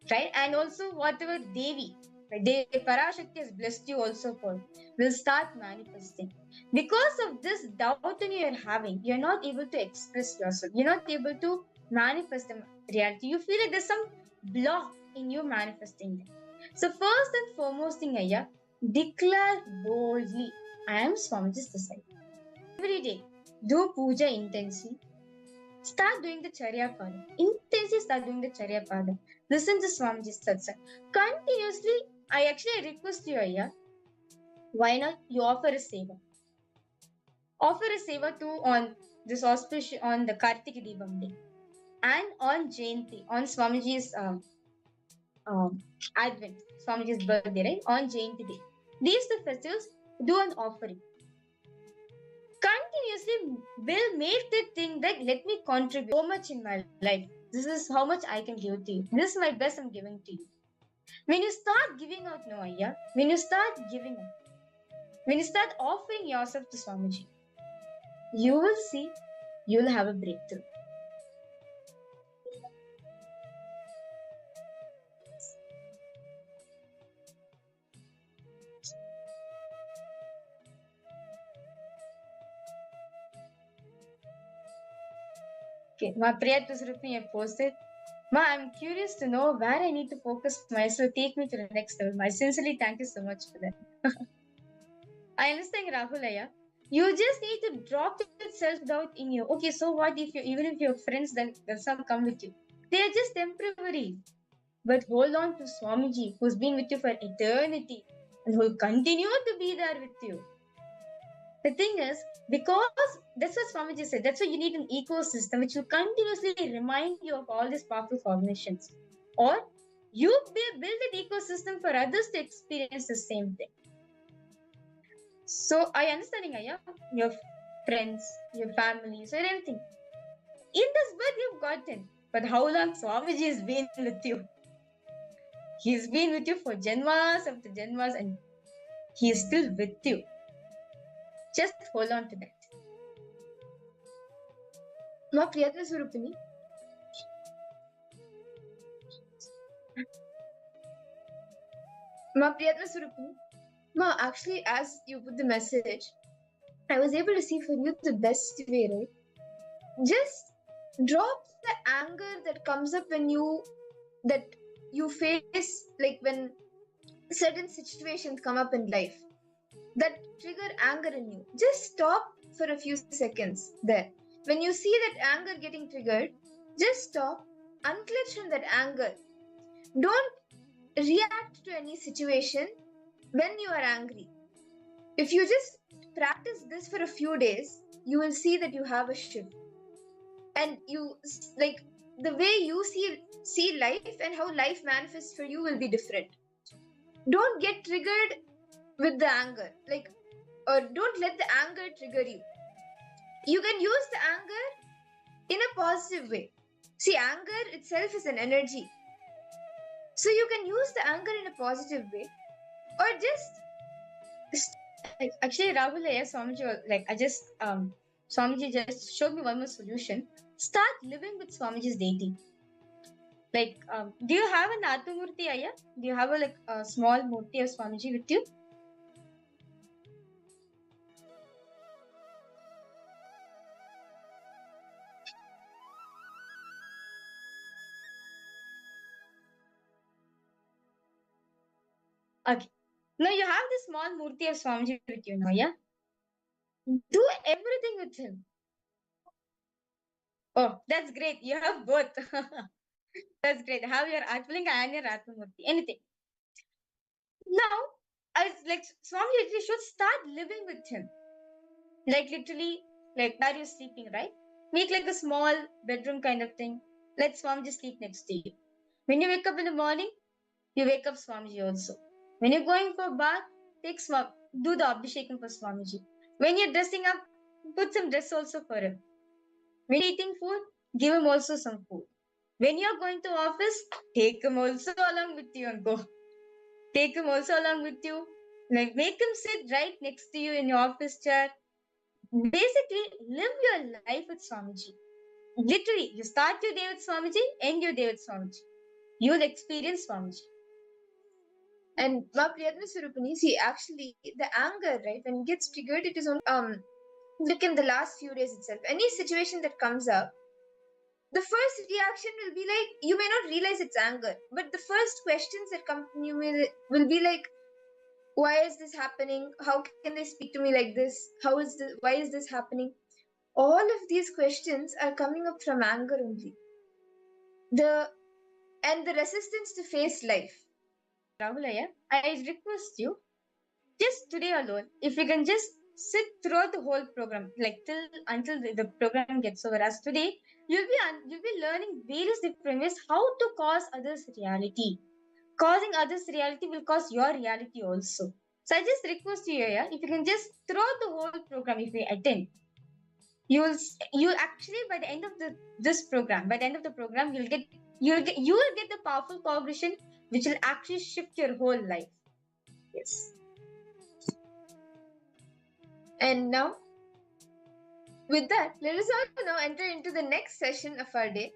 right? And also whatever Devi, Parashakti has blessed you also for, will start manifesting. Because of this doubt in you are having, you're not able to express yourself. You're not able to manifest the reality. You feel like there's some block in you manifesting them. So first and foremost thing, Ayya, declare boldly, I am Swamiji's disciple. Every day, do puja intensely. Start doing the Charya Pada. Intensely start doing the Charya Pada. Listen to Swamiji's satsang. Continuously, I actually request you, Ayya, why not you offer a seva? Offer a seva too on this auspicious, on the Kartik Deepam day. And on Jayanti, on Swamiji's Advent, Swamiji's birthday, right? On Jayanti day. These two festivals, do an offering. Continuously will make the thing that let me contribute so much in my life. This is how much I can give to you. This is my best I'm giving to you. When you start giving out, no, Ayya, when you start giving out, when you start offering yourself to Swamiji, you will see, you will have a breakthrough. Okay, my prayer to Surupni I posted. Ma, I'm curious to know where I need to focus myself. Take me to the next level. I sincerely thank you so much for that. I understand, Rahul Ayya. You just need to drop that self-doubt in you. Okay, so what if you, even if your friends then some come with you? They are just temporary. But hold on to Swamiji, who's been with you for eternity and who will continue to be there with you. The thing is, because that's what Swamiji said, that's why you need an ecosystem which will continuously remind you of all these powerful formations. Or you build an ecosystem for others to experience the same thing. So I understand, Ayya, your friends, your families, or anything. In this birth you've gotten. But how long Swamiji has been with you? He's been with you for Janmas after Janmas and he is still with you. Just hold on to that. Ma Priyatna Surupini. Ma Priyatna Surupini. Ma, actually, as you put the message, I was able to see for you the best way, right? Just drop the anger that comes up when you face, like when certain situations come up in life that trigger anger in you. Just stop for a few seconds there. When you see that anger getting triggered, just stop, unclench from that anger. Don't react to any situation when you are angry. If you just practice this for a few days, you will see that you have a shift. And you, like, the way you see life and how life manifests for you will be different. Don't get triggered with the anger, like, or don't let the anger trigger you. You can use the anger in a positive way. See, anger itself is an energy. So you can use the anger in a positive way, or just actually Rahul Ayya Swamiji, like Swamiji just showed me one more solution. Start living with Swamiji's deity. Like, do you have an Atmamurti, Ayya? Do you have a small murti of Swamiji with you? Okay. Now you have this small murti of Swamiji with you now, yeah? Do everything with him. Oh, that's great. You have both. That's great. Have your Atmalinga and your Atmamurti. Anything. Now, Swami literally should start living with him. Like literally, like where you're sleeping, right? Make like a small bedroom kind of thing. Let Swami just sleep next to you. When you wake up in the morning, you wake up Swamiji also. When you're going for a bath, do the Abhishekam for Swamiji. When you're dressing up, put some dress also for him. When you're eating food, give him also some food. When you're going to office, take him also along with you and go. Take him also along with you. Like, make him sit right next to you in your office chair. Basically, live your life with Swamiji. Literally, you start your day with Swamiji, end your day with Swamiji. You'll experience Swamiji. And Ma Priyatna Swarupani, see, actually, the anger, right, when it gets triggered, it is only, look in the last few days itself. Any situation that comes up, the first reaction will be like, you may not realize it's anger, but the first questions that come from you will be like, why is this happening? How can they speak to me like this? Why is this happening? All of these questions are coming up from anger only. And the resistance to face life. Rahulaya, I request you, just today alone, if you can just sit throughout the whole program, like until the program gets over. As today, you'll be learning various different ways how to cause others reality. Causing others reality will cause your reality also. So I just request you, yeah, if you can just throughout the whole program, if you attend, you'll actually by the end of this program, by the end of the program, you will get the powerful cognition which will actually shift your whole life. Yes. And now, with that, let us all now enter into the next session of our day.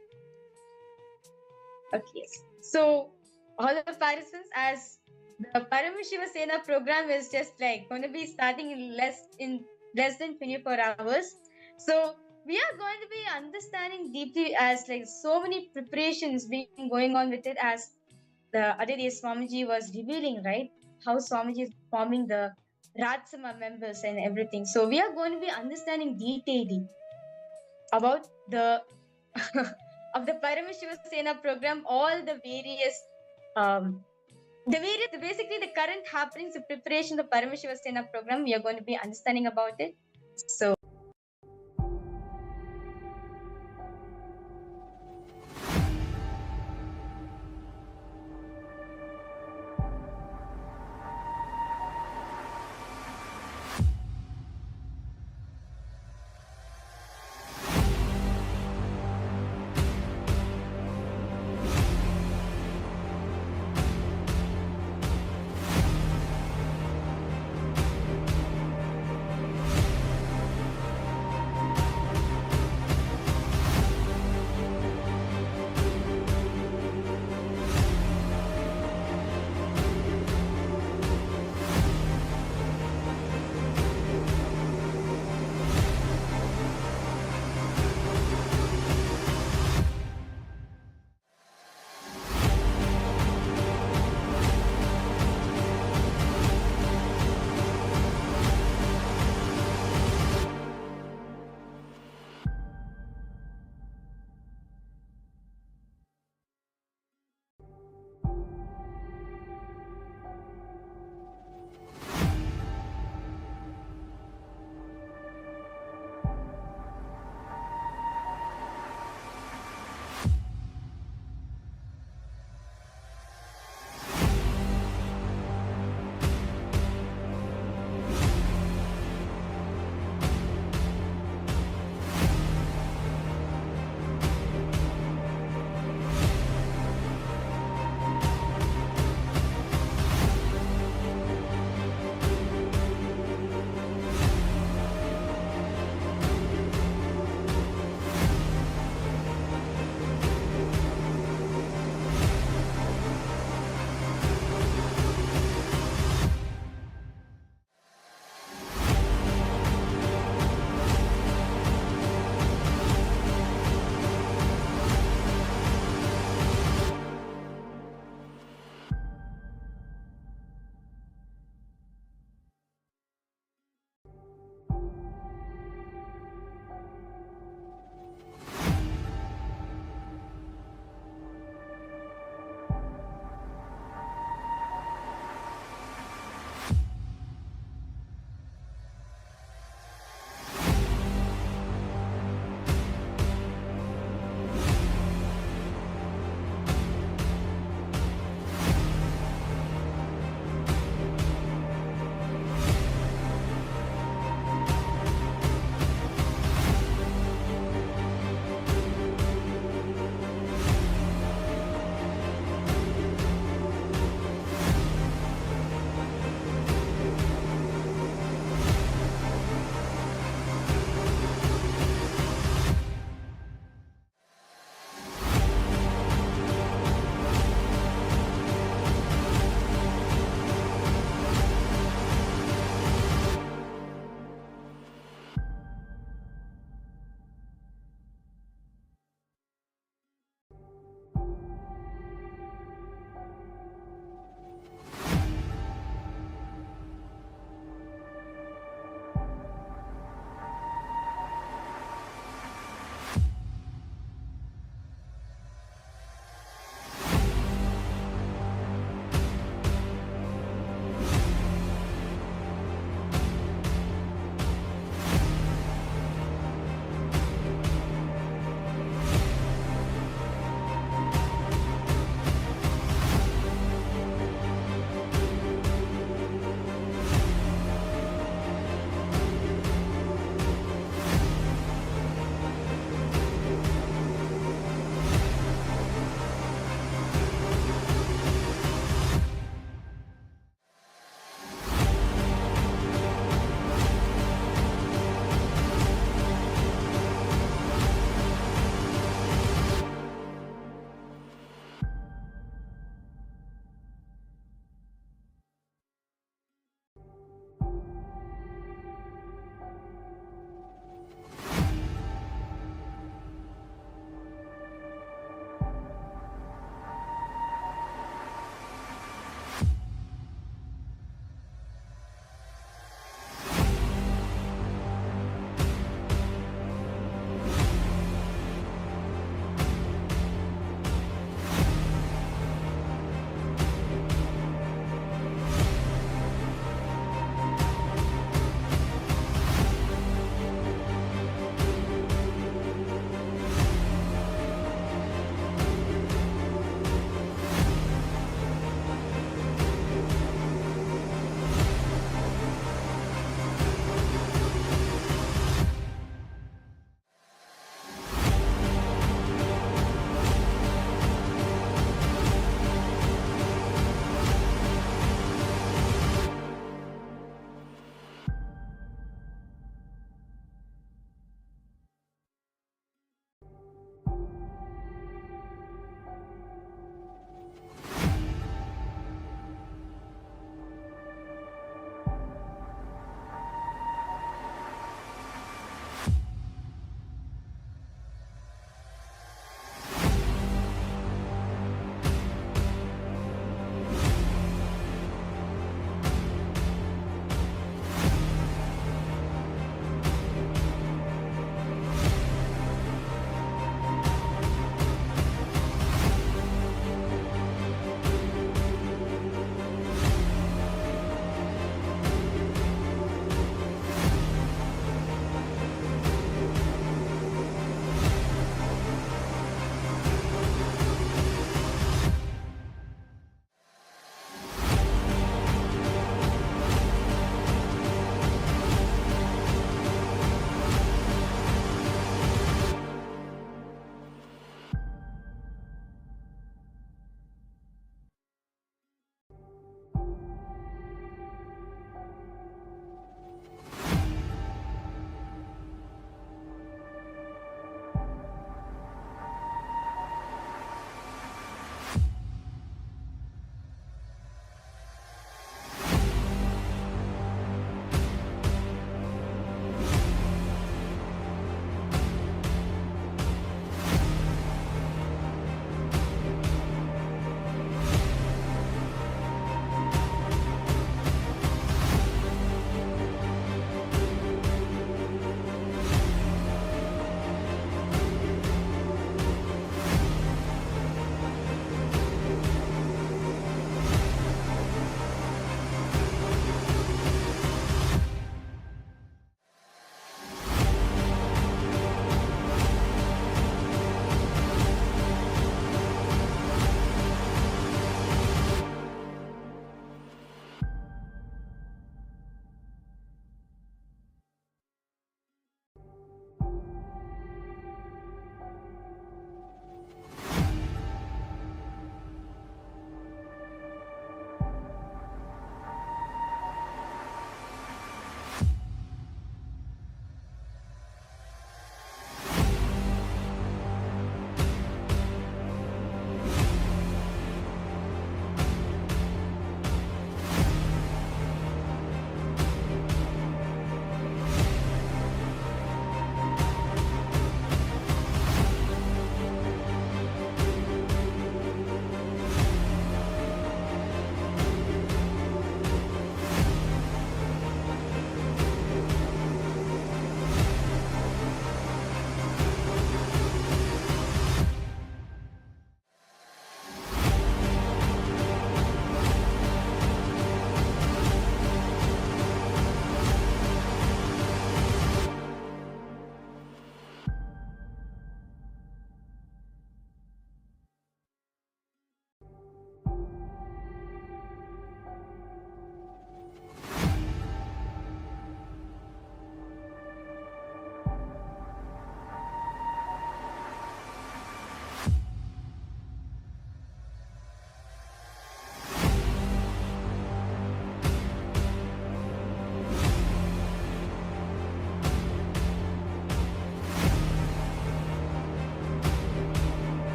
Okay. So, all the participants, as the Paramashiva Sena program is just like going to be starting in less than 24 hours. So, we are going to be understanding deeply as like so many preparations being going on with it, as the other day Swamiji was revealing, right? How Swamiji is forming the Rajsama members and everything. So we are going to be understanding detailing about the of the Paramashiva Sena program, all the various basically the current happenings, the preparation of the Paramashiva Sena program, we are going to be understanding about it. So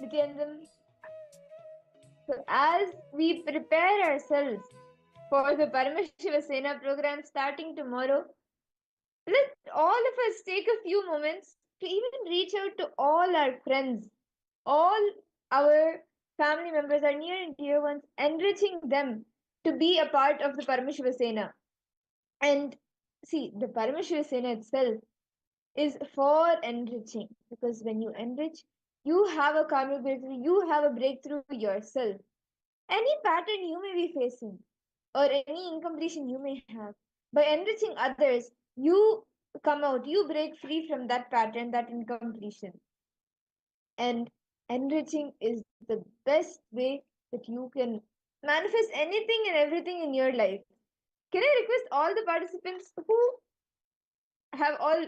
Nityanand. So as we prepare ourselves for the Paramashiva Sena program starting tomorrow, let all of us take a few moments to even reach out to all our friends, all our family members, our near and dear ones, enriching them to be a part of the Paramashiva Sena. And see, the Paramashiva Sena itself is for enriching, because when you enrich, you have a karmic breakthrough, you have a breakthrough yourself. Any pattern you may be facing or any incompletion you may have, by enriching others, you come out, you break free from that pattern, that incompletion. And enriching is the best way that you can manifest anything and everything in your life. Can I request all the participants have all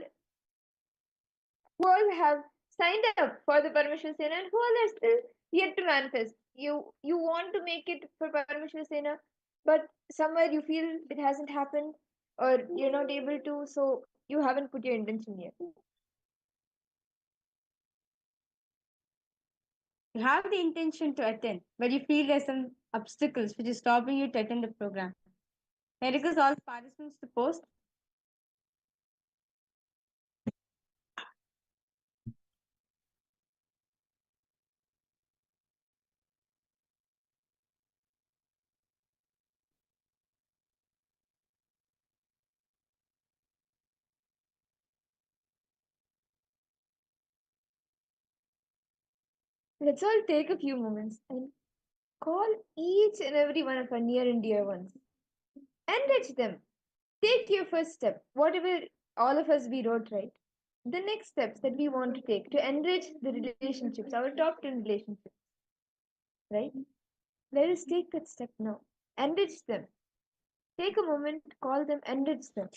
who all have signed up for the Paramashiva Sena and who all are still yet to manifest? You want to make it for Paramashiva Sena, but somewhere you feel it hasn't happened or you're not able to, so you haven't put your intention yet. You have the intention to attend, but you feel there's some obstacles which is stopping you to attend the program. I request all participants to post. Let's all take a few moments and call each and every one of our near and dear ones. Enrich them. Take your first step, whatever all of us we wrote, right? The next steps that we want to take to enrich the relationships, our top 10 relationships, right? Let us take that step now. Enrich them. Take a moment, call them, enrich them.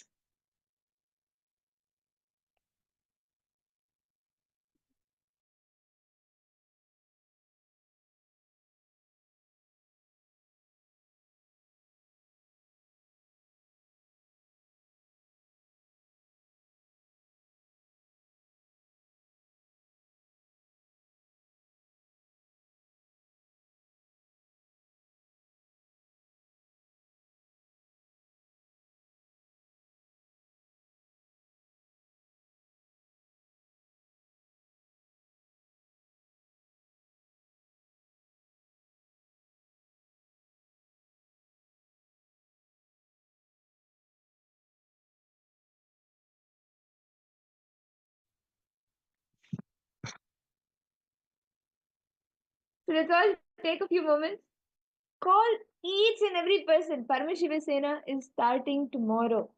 So let's all take a few moments. Call each and every person. Paramashiva Sena is starting tomorrow.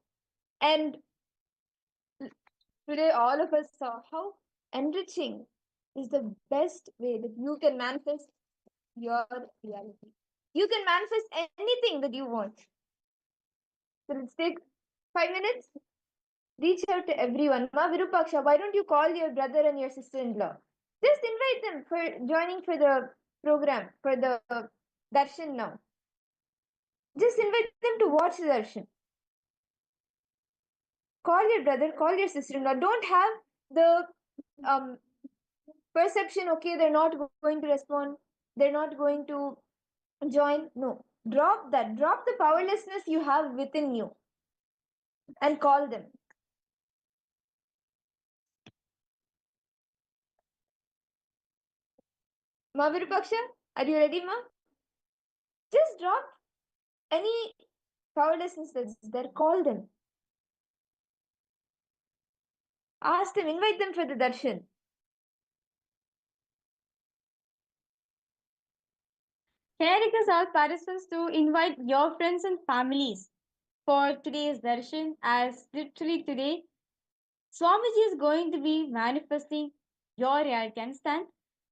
And today, all of us saw how enriching is the best way that you can manifest your reality. You can manifest anything that you want. So let's take 5 minutes. Reach out to everyone. Ma Virupaksha, why don't you call your brother and your sister-in-law? Just invite them for joining for the program, for the darshan now. Just invite them to watch the darshan. Call your brother, call your sister-in-law. Don't have the perception, okay, they're not going to respond, they're not going to join. No, drop that. Drop the powerlessness you have within you and call them. Ma Virupaksha, are you ready, ma? Just drop any powerlessness that's there. Call them. Ask them, invite them for the darshan. Can I request all participants to invite your friends and families for today's darshan, as literally today Swamiji is going to be manifesting your reality. Understand?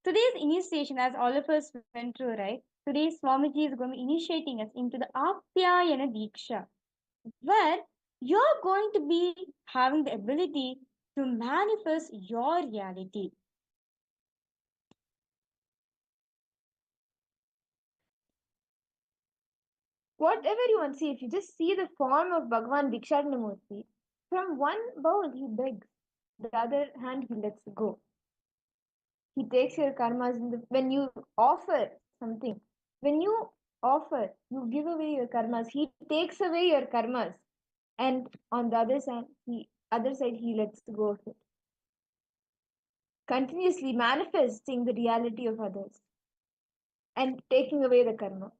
Today's initiation, as all of us went through, right? Today Swamiji is going to be initiating us into the Apyayana Diksha, where you're going to be having the ability to manifest your reality. Whatever you want to see, if you just see the form of Bhagavan Diksharanamurti, from one bowl he begs, the other hand he lets go. He takes your karmas when you offer something. When you offer, you give away your karmas. He takes away your karmas, and on the other side, he lets go of it. Continuously manifesting the reality of others and taking away the karma.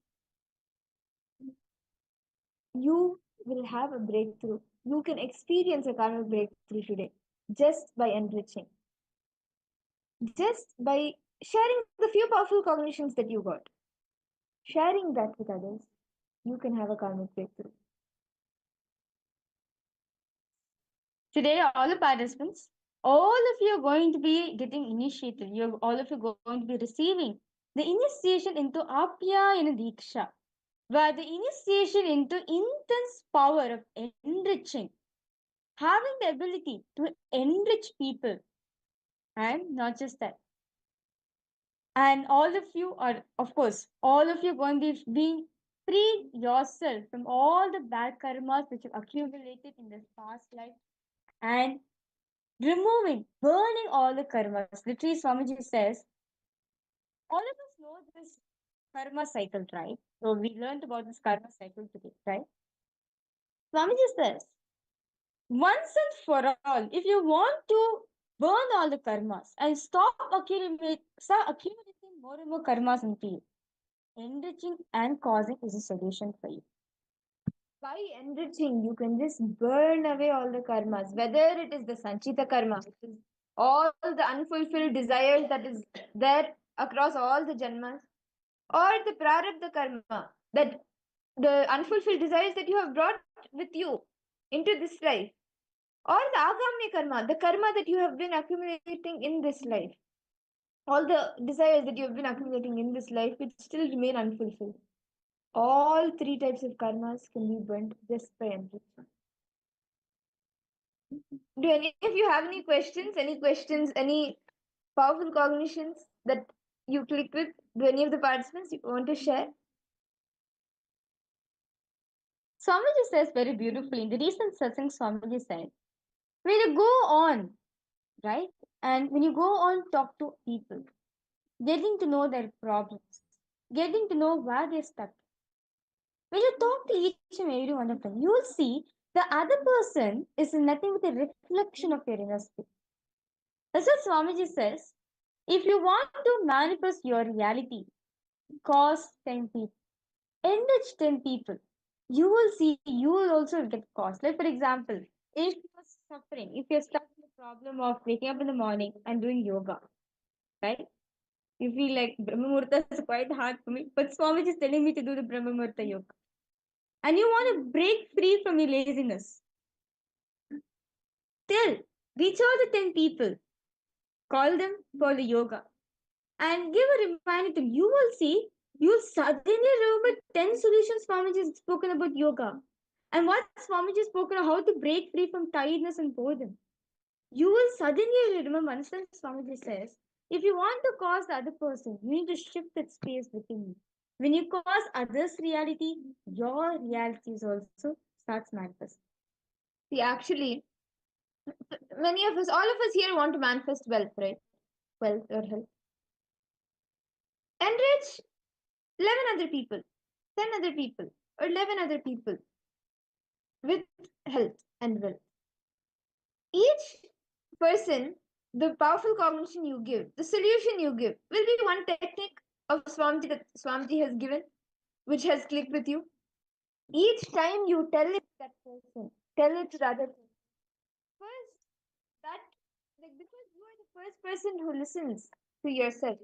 You will have a breakthrough. You can experience a karmic breakthrough today just by enriching, just by sharing the few powerful cognitions that you got. Sharing that with others, you can have a karmic breakthrough. Today, all the participants, all of you are going to be getting initiated. All of you are going to be receiving the initiation into Apyayana Diksha, where the initiation into intense power of enriching, having the ability to enrich people, and not just that. And all of you are, of course, all of you are going to be being free yourself from all the bad karmas which have accumulated in this past life and removing, burning all the karmas. Literally, Swamiji says, all of us know this karma cycle, right? So we learned about this karma cycle today, right? Swamiji says, once and for all, if you want to burn all the karmas and stop accumulating more and more karmas into you, enriching and causing is a solution for you. By enriching, you can just burn away all the karmas, whether it is the Sanchita karma, which is all the unfulfilled desires that is there across all the janmas, or the prarabdha karma, that the unfulfilled desires that you have brought with you into this life, or the agamya karma, the karma that you have been accumulating in this life, all the desires that you have been accumulating in this life which still remain unfulfilled. All three types of karmas can be burnt just by enriching. Do any of you have any questions? Any questions? Any powerful cognitions that you click with? Do any of the participants you want to share? Swamiji says very beautifully in the recent satsang, Swamiji said, when you go on, right, and when you go on talk to people, getting to know their problems, getting to know where they're stuck. When you talk to each and every one of them, you will see the other person is nothing but a reflection of your inner spirit. That's what Swamiji says. If you want to manifest your reality, cause 10 people, enrich 10 people, you will see, you will also get caused. Like, for example, if you're suffering, if you're stuck in the problem of waking up in the morning and doing yoga, right? You feel like Brahma Muhurta is quite hard for me, but Swamiji is telling me to do the Brahma Muhurta yoga. And you want to break free from your laziness. Tell, reach out to 10 people, call them for the yoga, and give a reminder to them. You will see, you'll suddenly remember 10 solutions Swamiji has spoken about yoga. And what Swamiji has spoken of how to break free from tiredness and boredom. You will suddenly remember, understand Swamiji says, if you want to cause the other person, you need to shift that space within you. When you cause others' reality, your reality is also starts manifesting. See, actually, many of us, all of us here want to manifest wealth, right? Wealth or health. Enrich 11 other people, 10 other people, or 11 other people with health and wealth. Each person, the powerful cognition you give, the solution you give, will be one technique of Swamiji that Swamiji has given, which has clicked with you. Each time you tell it to that person, tell it to the other person. First, that, like, because you are the first person who listens to yourself.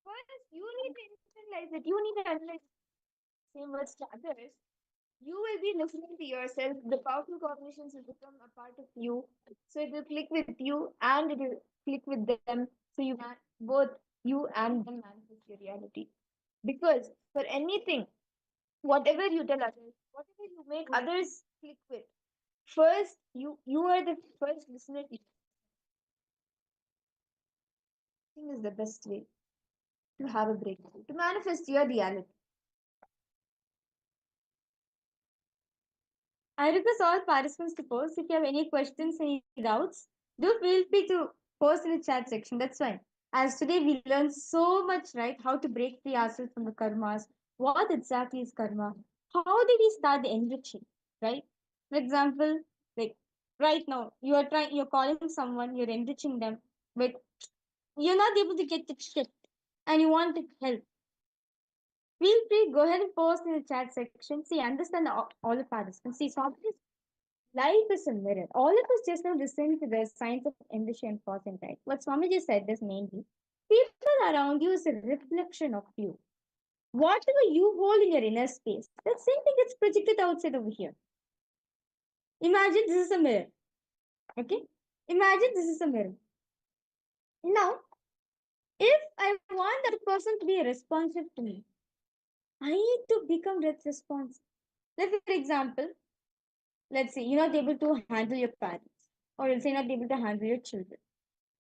First, you need to internalize it. You need to analyze the same words to others. You will be listening to yourself. The powerful cognitions will become a part of you. So it will click with you and it will click with them. So you can both you and them manifest your reality. Because for anything, whatever you tell others, whatever you make others click with, first you are the first listener. I think is the best way to have a breakthrough, to manifest your reality. I request all participants to post. If you have any questions, any doubts, do feel free to post in the chat section. That's fine. As today we learn so much, right? How to break free ourselves from the karmas. What exactly is karma? How did we start the enriching, right? For example, like right now, you're calling someone, you're enriching them, but you're not able to get the shit and you want to help. Feel free, go ahead and post in the chat section. See, understand all the participants. See, so life is a mirror. All of us just now listened to the science of ambition and cause and right. What Swamiji said is mainly people around you is a reflection of you. Whatever you hold in your inner space, that same thing gets projected outside over here. Imagine this is a mirror. Okay? Imagine this is a mirror. Now, if I want that person to be responsive to me, I need to become that responsive. Like, for example, let's say you're not able to handle your parents, or let's say you're not able to handle your children,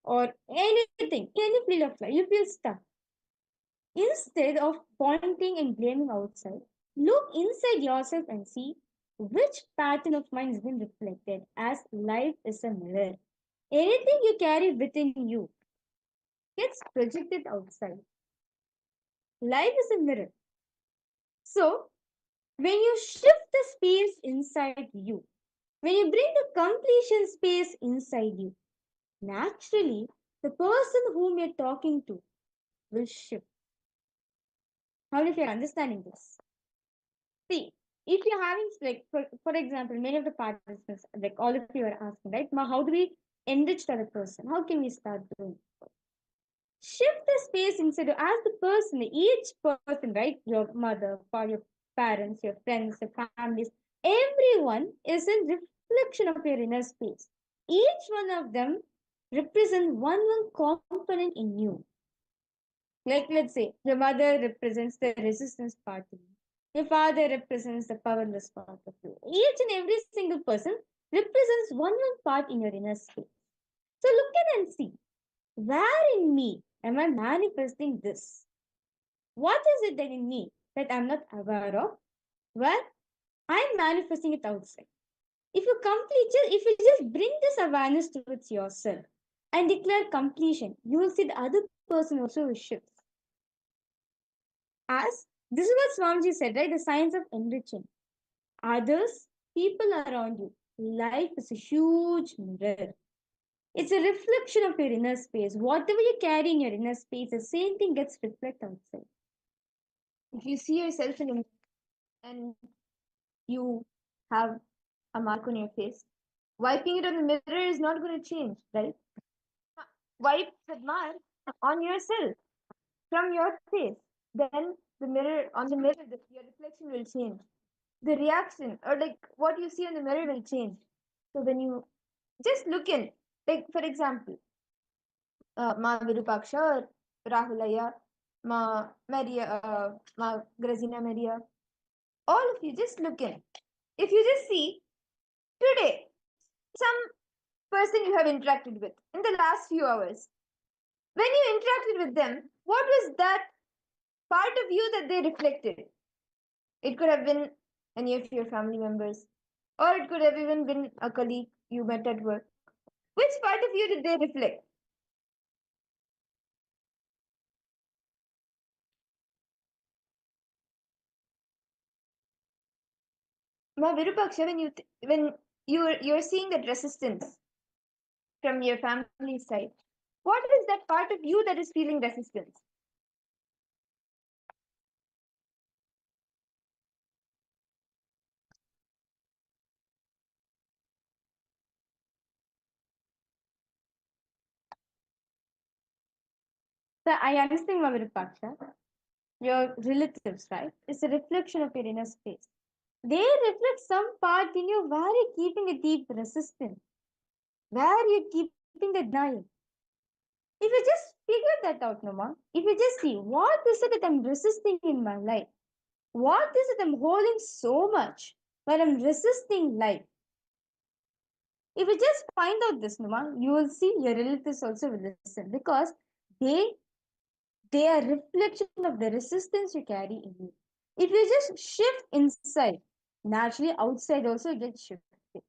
or anything, any field of life, you feel stuck. Instead of pointing and blaming outside, look inside yourself and see which pattern of mind has been reflected, as life is a mirror. Anything you carry within you gets projected outside. Life is a mirror. So, when you shift the space inside you, when you bring the completion space inside you, naturally, the person whom you're talking to will shift. How if you're understanding this? See, if you're having, like, for example, many of the participants, like all of you are asking, right? How do we enrich the other person? How can we start doing? Shift the space inside you as the person, each person, right? Your mother, your parents, your friends, your families, everyone is a reflection of your inner space. Each one of them represents one component in you. Like, let's say your mother represents the resistance part of you. Your father represents the powerless part of you. Each and every single person represents one part in your inner space. So look at and see, where in me am I manifesting this? What is it that in me that I'm not aware of? Well, I'm manifesting it outside. If you just bring this awareness towards yourself and declare completion, you will see the other person also will shift. As this is what Swamiji said, right? The science of enriching. Others, people around you. Life is a huge mirror. It's a reflection of your inner space. Whatever you carry in your inner space, the same thing gets reflected outside. If you see yourself in a mirror and you have a mark on your face, wiping it on the mirror is not going to change, right? Wipe the mark on yourself from your face. Then the mirror on the mirror, your reflection will change. The reaction or like what you see on the mirror will change. So when you just look in, like for example, Ma Virupaksha or Rahulaya, Ma Grazina Maria, all of you just look in. If you just see today, some person you have interacted with in the last few hours, when you interacted with them, what was that part of you that they reflected? It could have been any of your family members, or it could have even been a colleague you met at work. Which part of you did they reflect? Ma Virupaksha, when you're seeing that resistance from your family side, what is that part of you that is feeling resistance? So I understand, Virupaksha. Your relatives, right? It's a reflection of your inner space. They reflect some part in you where you're keeping a deep resistance, where you're keeping the denial. If you just figure that out, Noma, if you just see what is it that I'm resisting in my life, what is it I'm holding so much where I'm resisting life? If you just find out this, Numa, you will see your relatives also will listen because they they are reflection of the resistance you carry in you. If you just shift inside, naturally outside also gets shifted.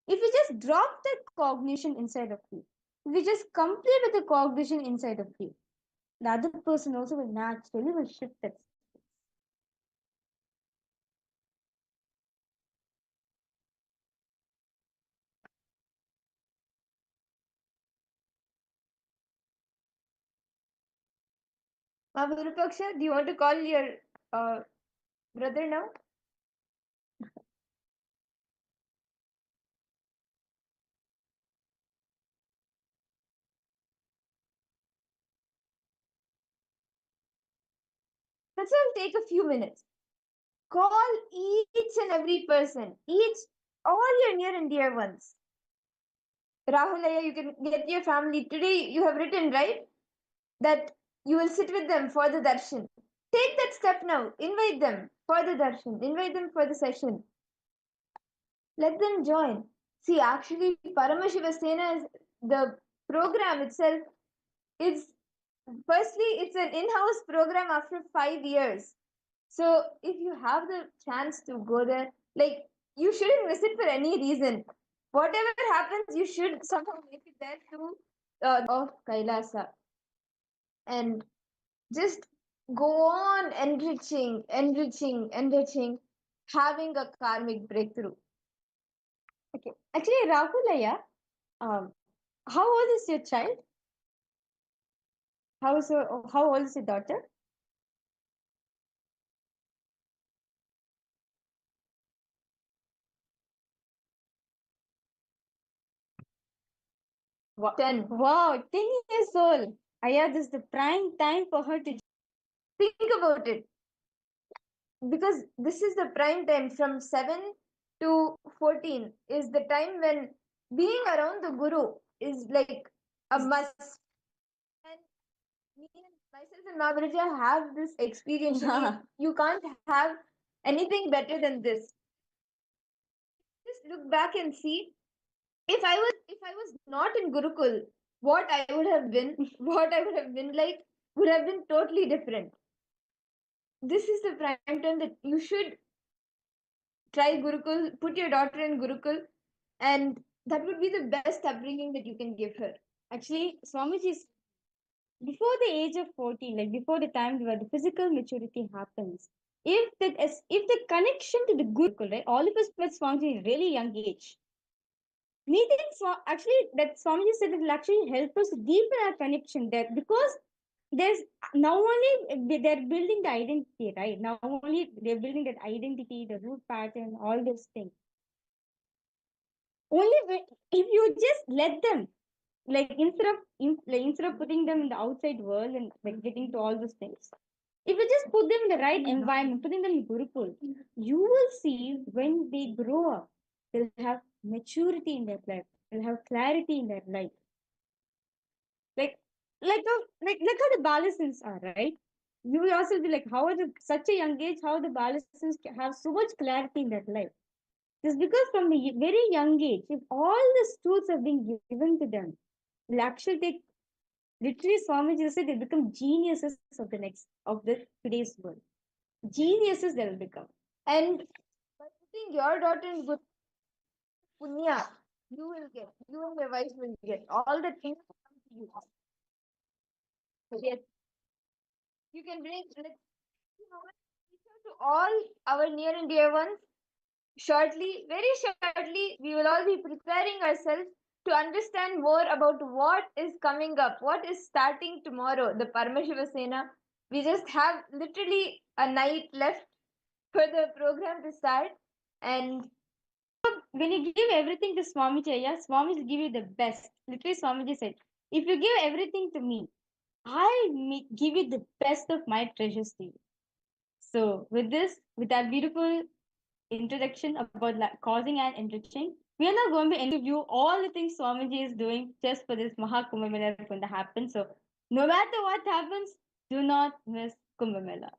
If you just drop that cognition inside of you, if you just complete with the cognition inside of you, the other person also will naturally will shift that. Virupaksha, do you want to call your brother now? That's why it'll take a few minutes. Call each and every person, all your near and dear ones. Rahulaya, you can get your family. Today you have written, right? That you will sit with them for the darshan. Take that step now. Invite them for the darshan. Invite them for the session. Let them join. See, actually, Paramashiva Sena is the program itself. It's an in-house program after 5 years. So if you have the chance to go there, like you shouldn't miss it for any reason. Whatever happens, you should somehow make it there to of Kailasa. And just go on enriching, having a karmic breakthrough. Okay. Actually, Rahulaya, how old is your child? How old is your daughter? What? 10. Wow, 10 years old. Aya, this is the prime time for her to think about it. Because this is the prime time from 7 to 14 is the time when being around the guru is like a must. And me and myself and Mahaviraja have this experience. You can't have anything better than this. Just look back and see if I was not in Gurukul, what I would have been, what I would have been like would have been totally different. This is the prime time that you should try Gurukul, put your daughter in Gurukul, and that would be the best upbringing that you can give her. Actually, Swamiji's before the age of 14, like before the time where the physical maturity happens, if the connection to the Gurukul, right, all of us met Swamiji at a really young age. Actually, that Swamiji said it will actually help us deepen our connection there because there's now only they're building the identity, right? Now only they're building that identity, the root pattern, all those things. Only if you just let them, like instead of putting them in the outside world and like getting to all those things, if you just put them in the right environment, putting them in Gurukul, you will see when they grow up, they'll have maturity in their life, they'll have clarity in their life. Like how the adolescents are, right? You will also be like, how are the such a young age, how the adolescents have so much clarity in their life. Just because from the very young age, if all the truths are being given to them, will actually take literally Swamiji said they become geniuses of the today's world. Geniuses they'll become. And by putting your daughter in good punya, you and your wife will get all the things come to you. Yes. You can bring to all our near and dear ones. Shortly, very shortly, we will all be preparing ourselves to understand more about what is coming up, what is starting tomorrow, the Paramashiva Sena. We just have literally a night left for the program to start. And when you give everything to Swamiji, Swamiji will give you the best. Literally, Swamiji said, if you give everything to me, I'll give you the best of my treasures to you. So, with that beautiful introduction about causing and enriching, we are now going to interview all the things Swamiji is doing just for this Maha Kumbh Mela going to happen. So, no matter what happens, do not miss Kumbh Mela.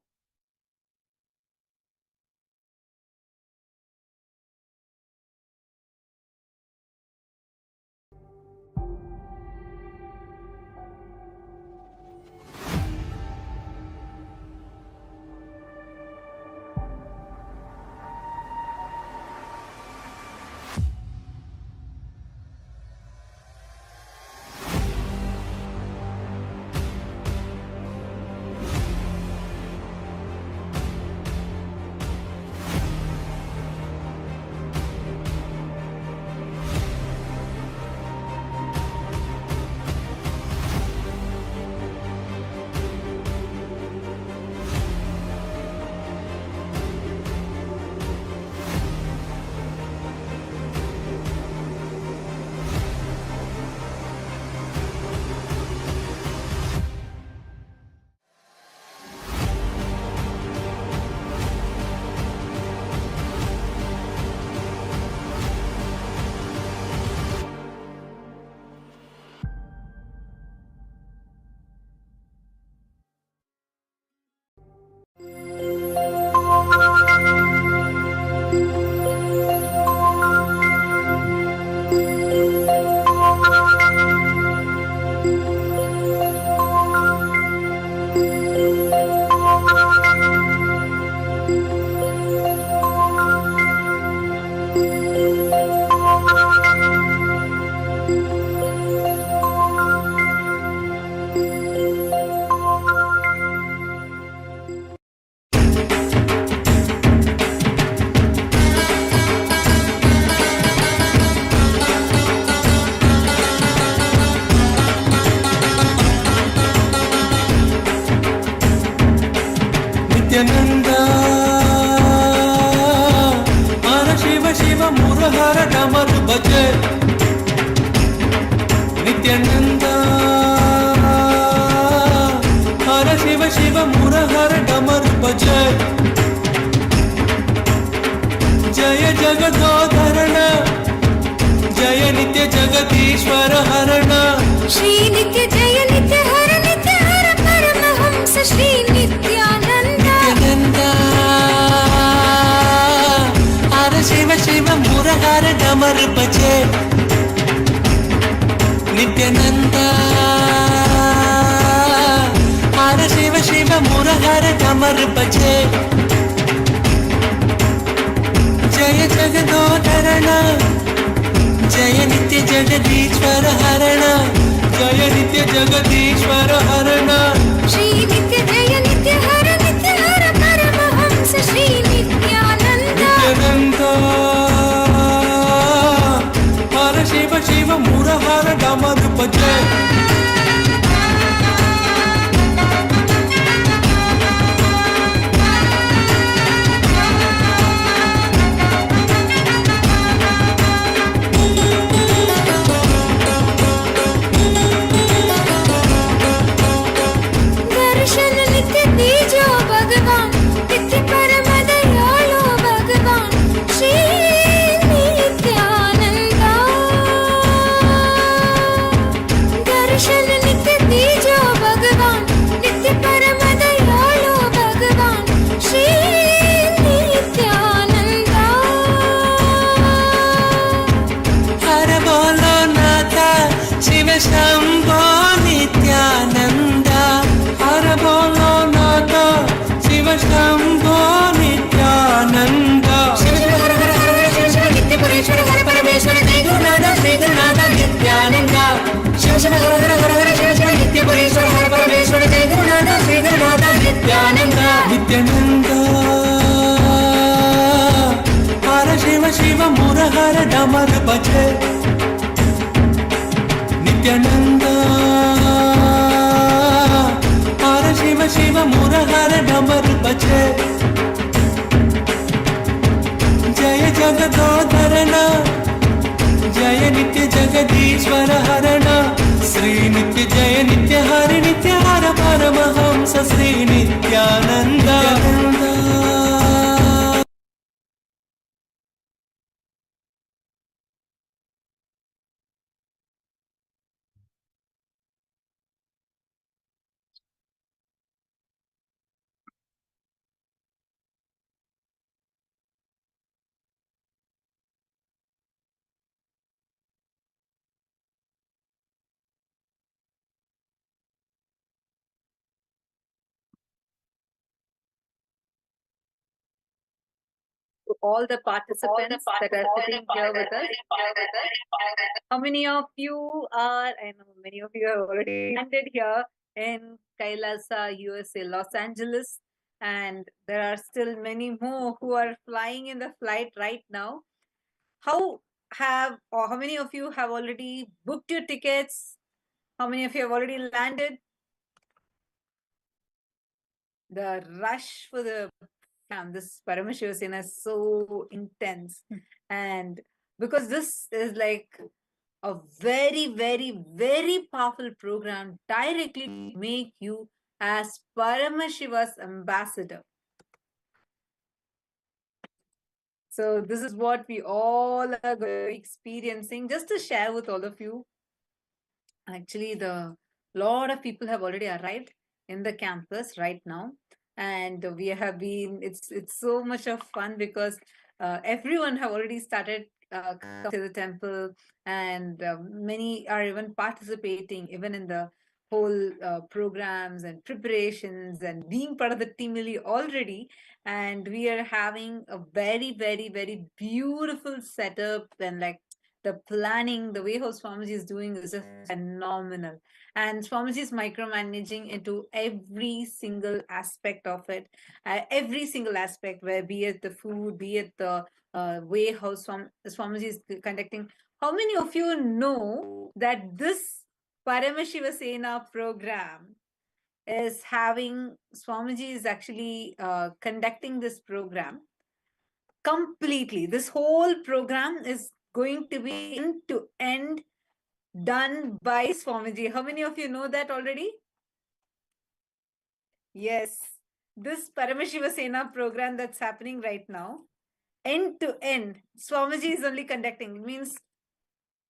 Nityananda Hara Shiva Shiva Murahara Damar Bhaje Nityananda Hara Shiva Shiva Murahara Damar Bhaje Jaya Jagadodharana Jaya Nitya Jagadishwara Harana Shri Nitya Jaya Nitya Hara Nitya Hara Paramahamsa Shri Nityananda Nityananda Hara Shiva Shiva Murahara Damar Bhaje Nityananda Hara Shiva Shiva Murahara Damar Bhaje Jaya Jagadodharana Jaya Nitya Jagadishwara Harana Jaya Nitya Jagadishwara Harana Shri Nitya Jaya Nitya Hara Nitya Hara Paramahamsa Shri Nityananda Nityananda Hara Shiva Shiva Murahara Damar Bhaje दर्शन नित्य दीजो भगवान नित्य परम दयालो भगवान श्री नित्यानंदा दर्शन नित्य दीजो भगवान नित्य परम दयालो भगवान श्री नित्यानंदा हर बोलो नाथा शिव शंभो नित्यानंदा हर बोलो नाथा शिव शंभो नित्यानंदा शिव शिव हर हर हर हर शिव शिव नित्य परेश्वर हर परमेश्वर जय गुरुनाथ नित्यानंदा शिव शिव हर हर हर हर शिव शिव नित्य परेश्वर हर परमेश्वर जय गुरुनाथ नित्यानंदा नित्यानंदा हर शिव शिव मुरहर डमर बजे Nityananda Hara Shiva Shiva Murahara Damar Bhaje Jaya Jagadodharana Jaya Nitya Jagadishwara Harana Sri Nitya Jaya Nitya Hari Nitya Hara Paramahamsa Sri Nityananda to all the participants that are sitting here with us. How many of you are, I know many of you have already landed here in KAILASA, USA, Los Angeles, and there are still many more who are flying in the flight right now. How many of you have already booked your tickets? How many of you have already landed? The rush for the this Paramashiva is so intense. And because this is like a very, very, very powerful program directly to make you as Paramashiva's ambassador. So this is what we all are experiencing. Just to share with all of you, actually the lot of people have already arrived in the campus right now, and we have been it's so much of fun because everyone have already started coming to the temple, and many are even participating even in the whole programs and preparations and being part of the team really already. And we are having a very, very, very beautiful setup, and like the planning, the way how Swamiji is doing is just phenomenal. And Swamiji is micromanaging into every single aspect of it, every single aspect, where be it the food, be it the way how Swamiji is conducting. How many of you know that this Paramashiva Sena program is having, Swamiji is actually conducting this program completely. This whole program is going to be end to end done by Swamiji. How many of you know that already? Yes, this Paramashiva Sena program that's happening right now, end to end, Swamiji is only conducting. It means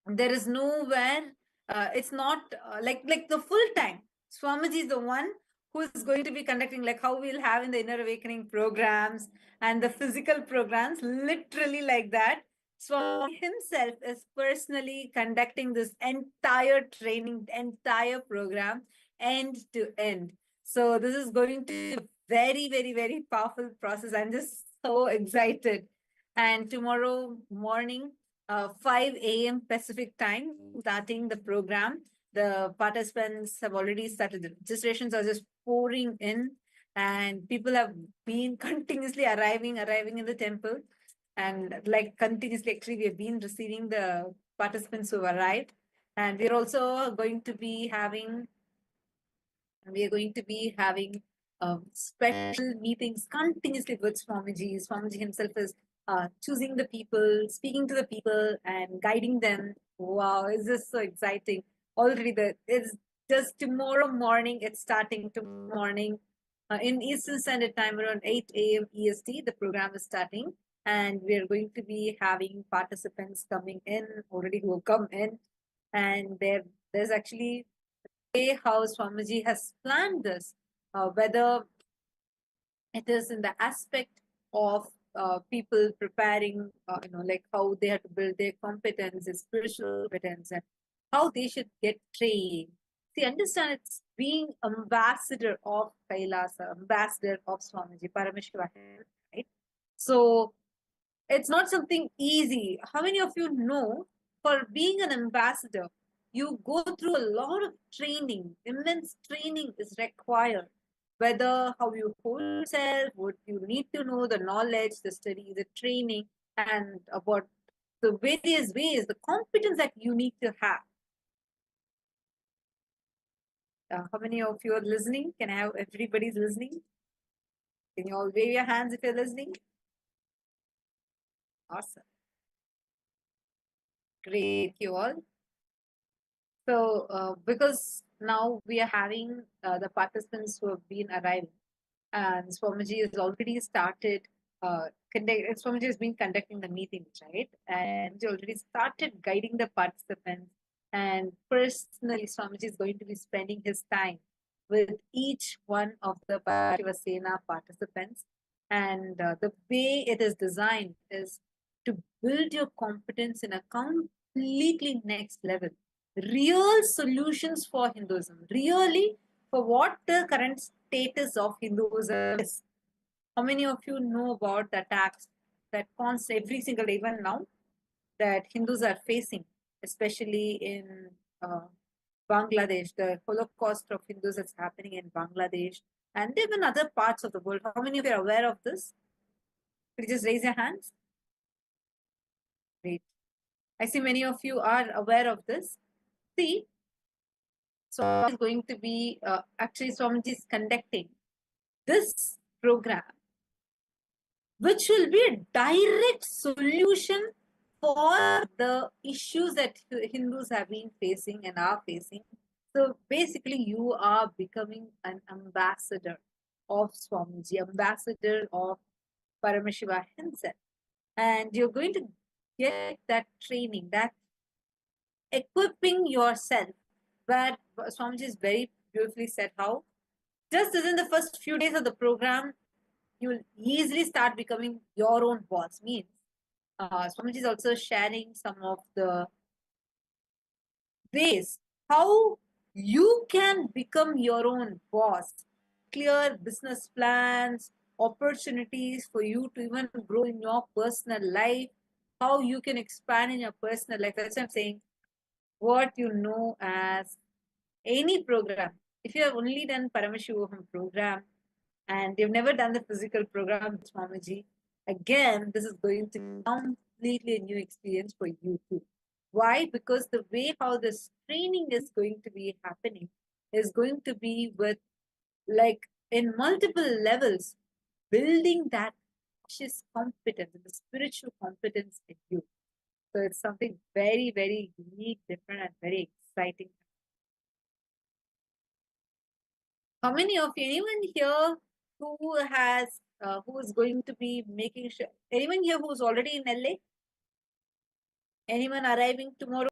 there is nowhere, it's not like the full time. Swamiji is the one who is going to be conducting, like how we'll have in the inner awakening programs and the physical programs, literally like that. Swami himself is personally conducting this entire training, entire program, end to end. So this is going to be a very, very, very powerful process. I'm just so excited. And tomorrow morning, 5 a.m. Pacific time, starting the program. The participants have already started. The registrations are just pouring in, and people have been continuously arriving in the temple. And like continuously, actually, we have been receiving the participants who have arrived. And we're also going to be having special meetings continuously with Swamiji. Swamiji himself is choosing the people, speaking to the people, and guiding them. Wow, is this so exciting? Already, it's just tomorrow morning. It's starting tomorrow morning in Eastern Standard Time around 8 a.m. EST. The program is starting, and we are going to be having participants coming in already who have come in, and there's actually way how Swamiji has planned this, whether it is in the aspect of people preparing, like how they have to build their competence, their spiritual competence, and how they should get trained. See, understand it's being ambassador of KAILASA, ambassador of Swamiji, Paramashiva, right? So it's not something easy. How many of you know for being an ambassador, you go through a lot of training, immense training is required. Whether how you hold yourself, what you need to know, the knowledge, the study, the training, and about the various ways, the competence that you need to have. How many of you are listening? Can I have everybody's listening? Can you all wave your hands if you're listening? Awesome. Great, thank you all. So, because now we are having the participants who have been arriving, and Swamiji has already started, Swamiji has been conducting the meetings, right? And he already started guiding the participants. And personally, Swamiji is going to be spending his time with each one of the Paramashiva Sena participants. And the way it is designed is to build your competence in a completely next level. Real solutions for Hinduism, really for what the current status of Hinduism is. How many of you know about the attacks that constant every single day, even now, that Hindus are facing, especially in Bangladesh, the Holocaust of Hindus that's happening in Bangladesh and even other parts of the world. How many of you are aware of this? Could you just raise your hands? Great. I see many of you are aware of this. See, Swamiji is going to be, actually Swamiji is conducting this program, which will be a direct solution for the issues that Hindus have been facing and are facing. So basically, you are becoming an ambassador of Swamiji, ambassador of Paramashiva himself. And you're going to get that training, that equipping yourself, where Swamiji is very beautifully said how just as in the first few days of the program, you will easily start becoming your own boss. Means Swamiji is also sharing some of the ways how you can become your own boss. Clear business plans, opportunities for you to even grow in your personal life, how you can expand in your personal life. That's what I'm saying. What you know as any program. If you have only done Paramashivoham program and you've never done the physical program with Swamiji, again, this is going to be completely a new experience for you too. Why? Because the way how this training is going to be happening is going to be with like in multiple levels, building that conscious competence, the spiritual competence in you. So it's something very, very unique, different, and very exciting. How many of you, anyone here who has, who is going to be making sure, anyone here who's already in LA? Anyone arriving tomorrow?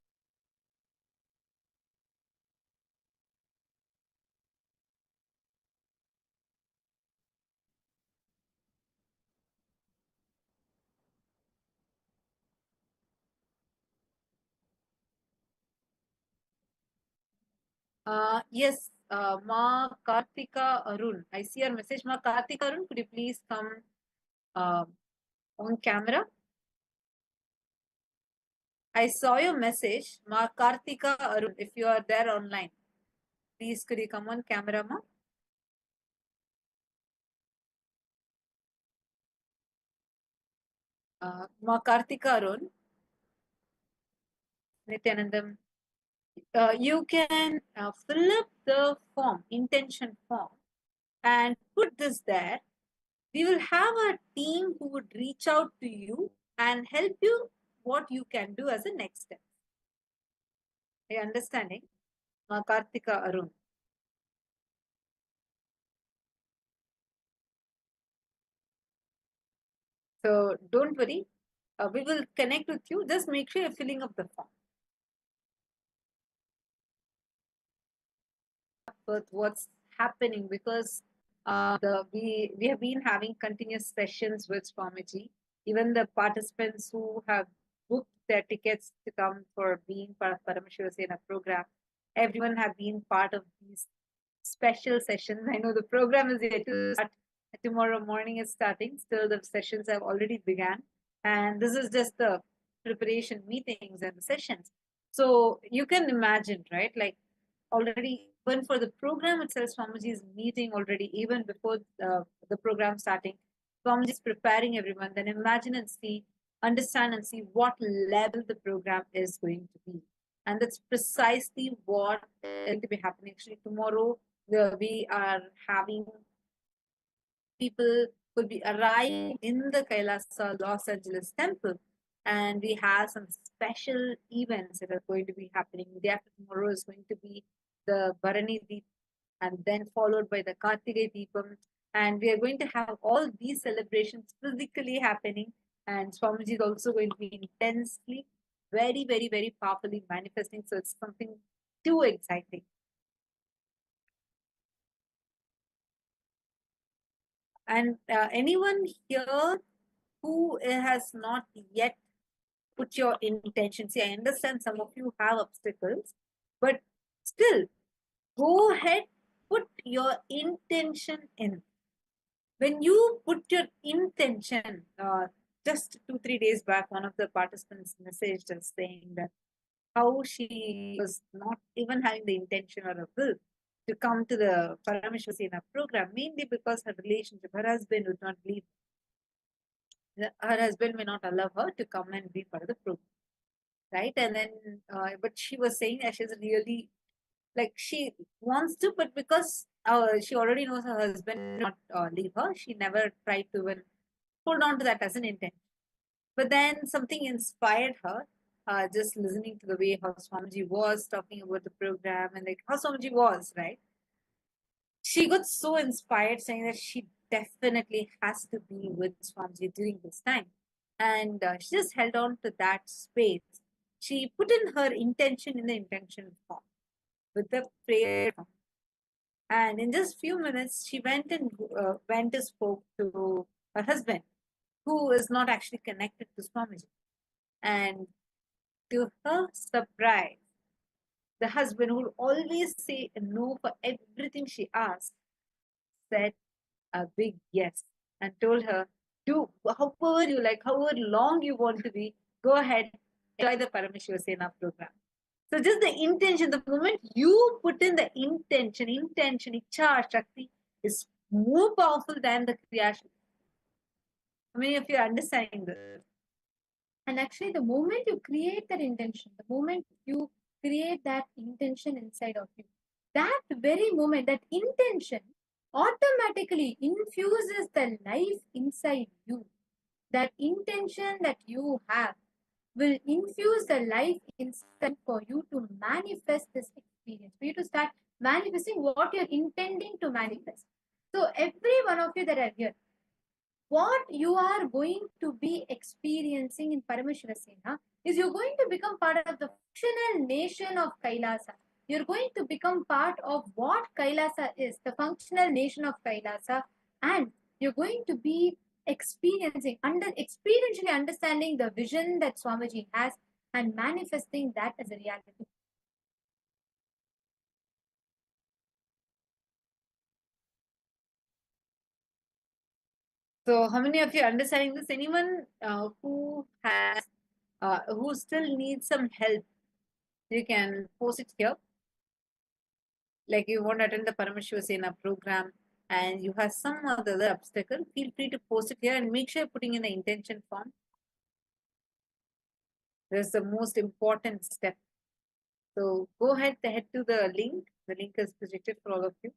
Yes, Ma Kartika Arun. I see your message. Ma Kartika Arun, could you please come uh, on camera? I saw your message. Ma Kartika Arun, if you are there online, please could you come on camera, Ma? Ma Kartika Arun, Nityanandam, you can fill up the form, intention form, and put this there. We will have a team who would reach out to you and help you what you can do as a next step. Are you understanding? Kartika Arun. So don't worry. We will connect with you. Just make sure you're filling up the form. With what's happening, because we have been having continuous sessions with Swamiji. Even the participants who have booked their tickets to come for being part of Paramashivoham program, everyone have been part of these special sessions. I know the program is yet to start. Tomorrow morning is starting. Still, the sessions have already begun, and this is just the preparation meetings and the sessions. So you can imagine, right? Like already, even for the program itself, Swamiji is meeting already even before the program starting. Swamiji is preparing everyone. Then imagine and see, understand and see what level the program is going to be. And that's precisely what is going to be happening. Actually, tomorrow we are having people could be arriving in the KAILASA Los Angeles temple, and we have some special events that are going to be happening. The day after tomorrow is going to be the Bharani Deep, and then followed by the Kartigai Deepam, and we are going to have all these celebrations physically happening, and Swamiji is also going to be intensely, very, very, very powerfully manifesting. So it's something too exciting. And anyone here who has not yet put your intention, see, I understand some of you have obstacles, but still go ahead, put your intention in. When you put your intention, just 2-3 days back, one of the participants messaged us saying that how she was not even having the intention or a will to come to the Paramashivoham program, mainly because her relationship, her husband would not leave. Her husband may not allow her to come and be part of the program, right? And then, but she was saying that she's really, like, she wants to, but because she already knows her husband will not leave her, she never tried to even hold on to that as an intent. But then something inspired her, just listening to the way how Swamiji was talking about the program and like how Swamiji was, right? She got so inspired, saying that she definitely has to be with Swamiji during this time. And she just held on to that space. She put in her intention in the intention form with the prayer form. And in just few minutes, she went and spoke to her husband, who is not actually connected to Swamiji. And to her surprise, the husband, who will always say no for everything she asked, said a big yes and told her, do however you like, however long you want to be, go ahead, enjoy the Paramashivoham program. So just the intention, the moment you put in the intention, Icha Shakti is more powerful than the Kriya Shakti. How many of you are understanding this? And actually, the moment you create that intention, the moment you create that intention inside of you, that very moment, that intention automatically infuses the life inside you. That intention that you have will infuse the life inside for you to manifest this experience, for you to start manifesting what you're intending to manifest. So, every one of you that are here, what you are going to be experiencing in Paramashivasena is you're going to become part of the functional nation of Kailasa. You're going to become part of what Kailasa is, the functional nation of Kailasa, and you're going to be experiencing, experientially understanding the vision that Swamiji has and manifesting that as a reality. So, how many of you are understanding this? Anyone who has, who still needs some help, you can post it here. Like you want to attend the Paramashiva program and you have some other obstacle, feel free to post it here and make sure you're putting in the intention form. That's the most important step. So go ahead, head to the link. The link is projected for all of you.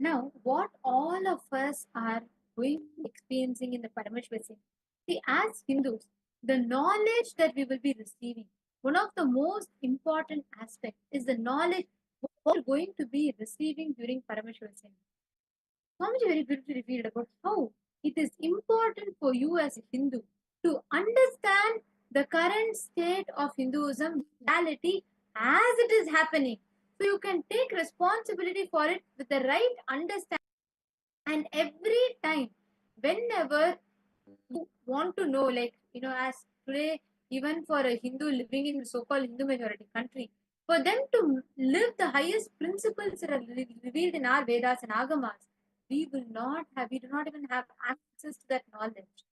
Now, what all of us are going experiencing in the Paramashvasya. See, as Hindus, the knowledge that we will be receiving, one of the most important aspects is the knowledge what you're going to be receiving during Paramashiva Sena. Swamiji very beautifully revealed about how it is important for you as a Hindu to understand the current state of Hinduism reality as it is happening. So you can take responsibility for it with the right understanding. And every time, whenever you want to know, like, as today, even for a Hindu living in so-called Hindu majority country, for them to live the highest principles that are revealed in our Vedas and Agamas, we do not even have access to that knowledge.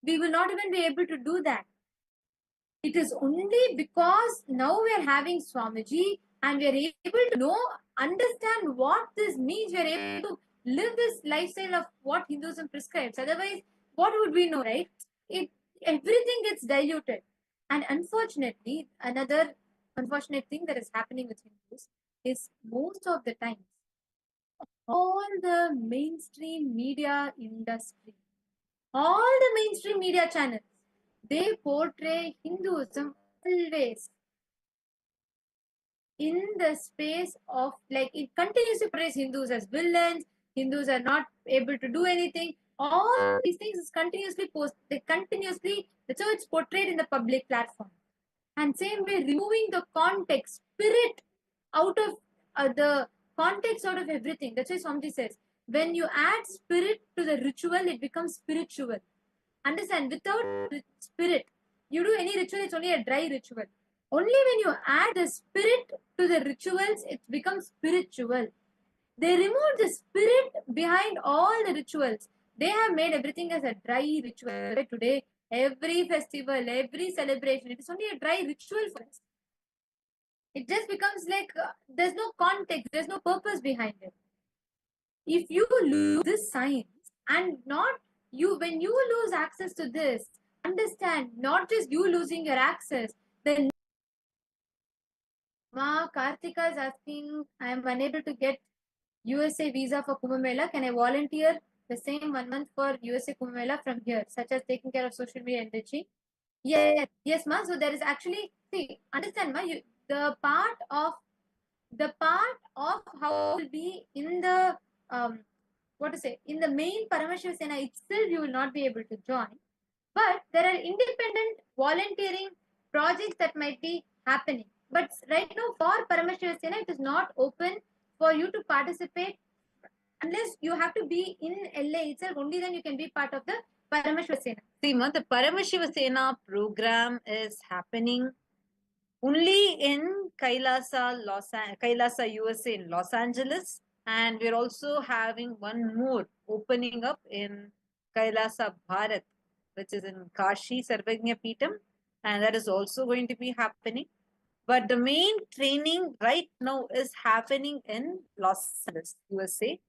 We will not even be able to do that. It is only because now we are having Swamiji and we are able to understand what this means. We are able to live this lifestyle of what Hinduism prescribes. Otherwise, what would we know, right? Everything gets diluted. And unfortunately, another unfortunate thing that is happening with Hindus is most of the times, all the mainstream media industry, all the mainstream media channels, they portray Hinduism always in the space of, like, it continuously portrays Hindus as villains. Hindus are not able to do anything. All these things is continuously that's how it's portrayed in the public platform. And same way, removing the context, spirit out of the context out of everything. That's why Swamiji says, when you add spirit to the ritual, it becomes spiritual. Understand? Without spirit, you do any ritual, it's only a dry ritual. Only when you add the spirit to the rituals, it becomes spiritual. They remove the spirit behind all the rituals. They have made everything as a dry ritual. Today, every festival, every celebration, it is only a dry ritual for us. It just becomes like there's no context, there's no purpose behind it. If you lose this science and not you, when you lose access to this, understand, not just you losing your access, then Ma Kartika is asking, I am unable to get USA visa for Kumbh Mela. Can I volunteer the same 1 month for USA Kumbh Mela from here, such as taking care of social media enriching? Yes, ma. So there is actually, see, understand, ma, the part of how it will be in the in the main Paramashiva Sena itself, you will not be able to join. But there are independent volunteering projects that might be happening. But right now, for Paramashiva Sena, it is not open for you to participate unless you have to be in LA itself. Only then you can be part of the Paramashiva Sena. See, ma, the Paramashiva Sena program is happening only in KAILASA, USA in Los Angeles. And we're also having one more opening up in KAILASA, Bharat, which is in Kashi, Sarvagnya Peetam. And that is also going to be happening. But the main training right now is happening in Los Angeles, USA.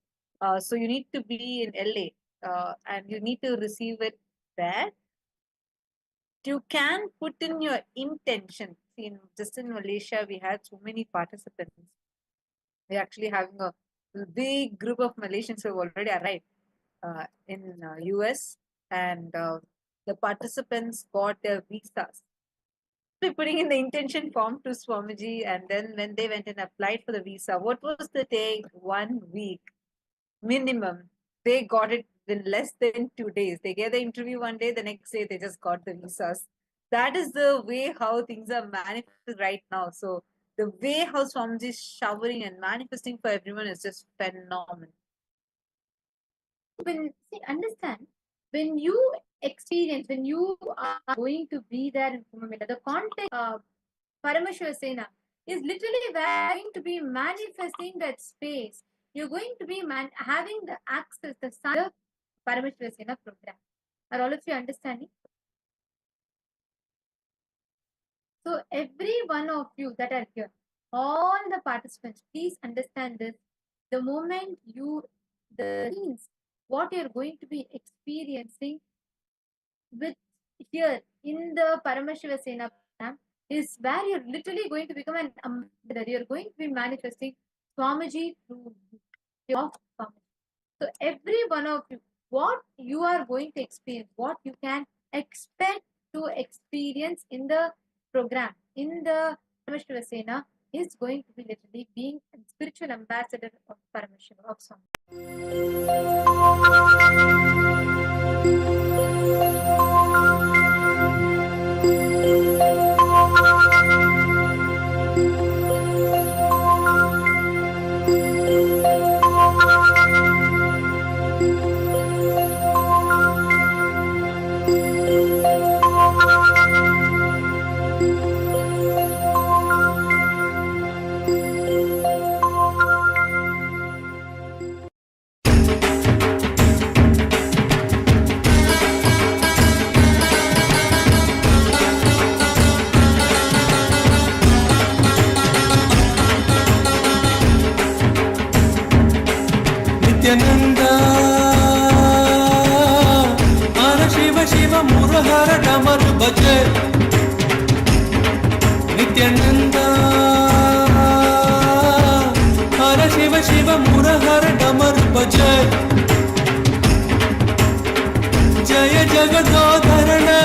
So you need to be in LA and you need to receive it there. You can put in your intention. See, just in Malaysia, we had so many participants. We're actually having a big group of Malaysians who have already arrived in US, and the participants got their visas. They're putting in the intention form to Swamiji, and then when they went and applied for the visa, what was the take? 1 week minimum. They got it in less than 2 days. They gave the interview one day, the next day they just got the visas. That is the way how things are manifested right now. So the way how Swamiji is showering and manifesting for everyone is just phenomenal. Understand, when you experience, when you are going to be there in Kumbh Mela, the context of Paramashiva Sena is literally going to be manifesting that space. You're going to be having the access, the Paramashiva Sena program. Are all of you understanding? So every one of you that are here, all the participants, please understand this. The moment what you're going to be experiencing with here in the Paramashiva Sena program is where you're literally going to become an ambassador. You're going to be manifesting Swamiji through your Swamiji. So every one of you, what you are going to experience, what you can expect to experience in the program, in the Paramashiva Sena, is going to be literally being a spiritual ambassador of Paramashiva, of Swami. Nityananda, Hara Shiva Shiva Murahara Damar Bhaje. Nityananda, Hara Shiva Shiva Murahara Damar Bhaje. Jaya Jagadodharana,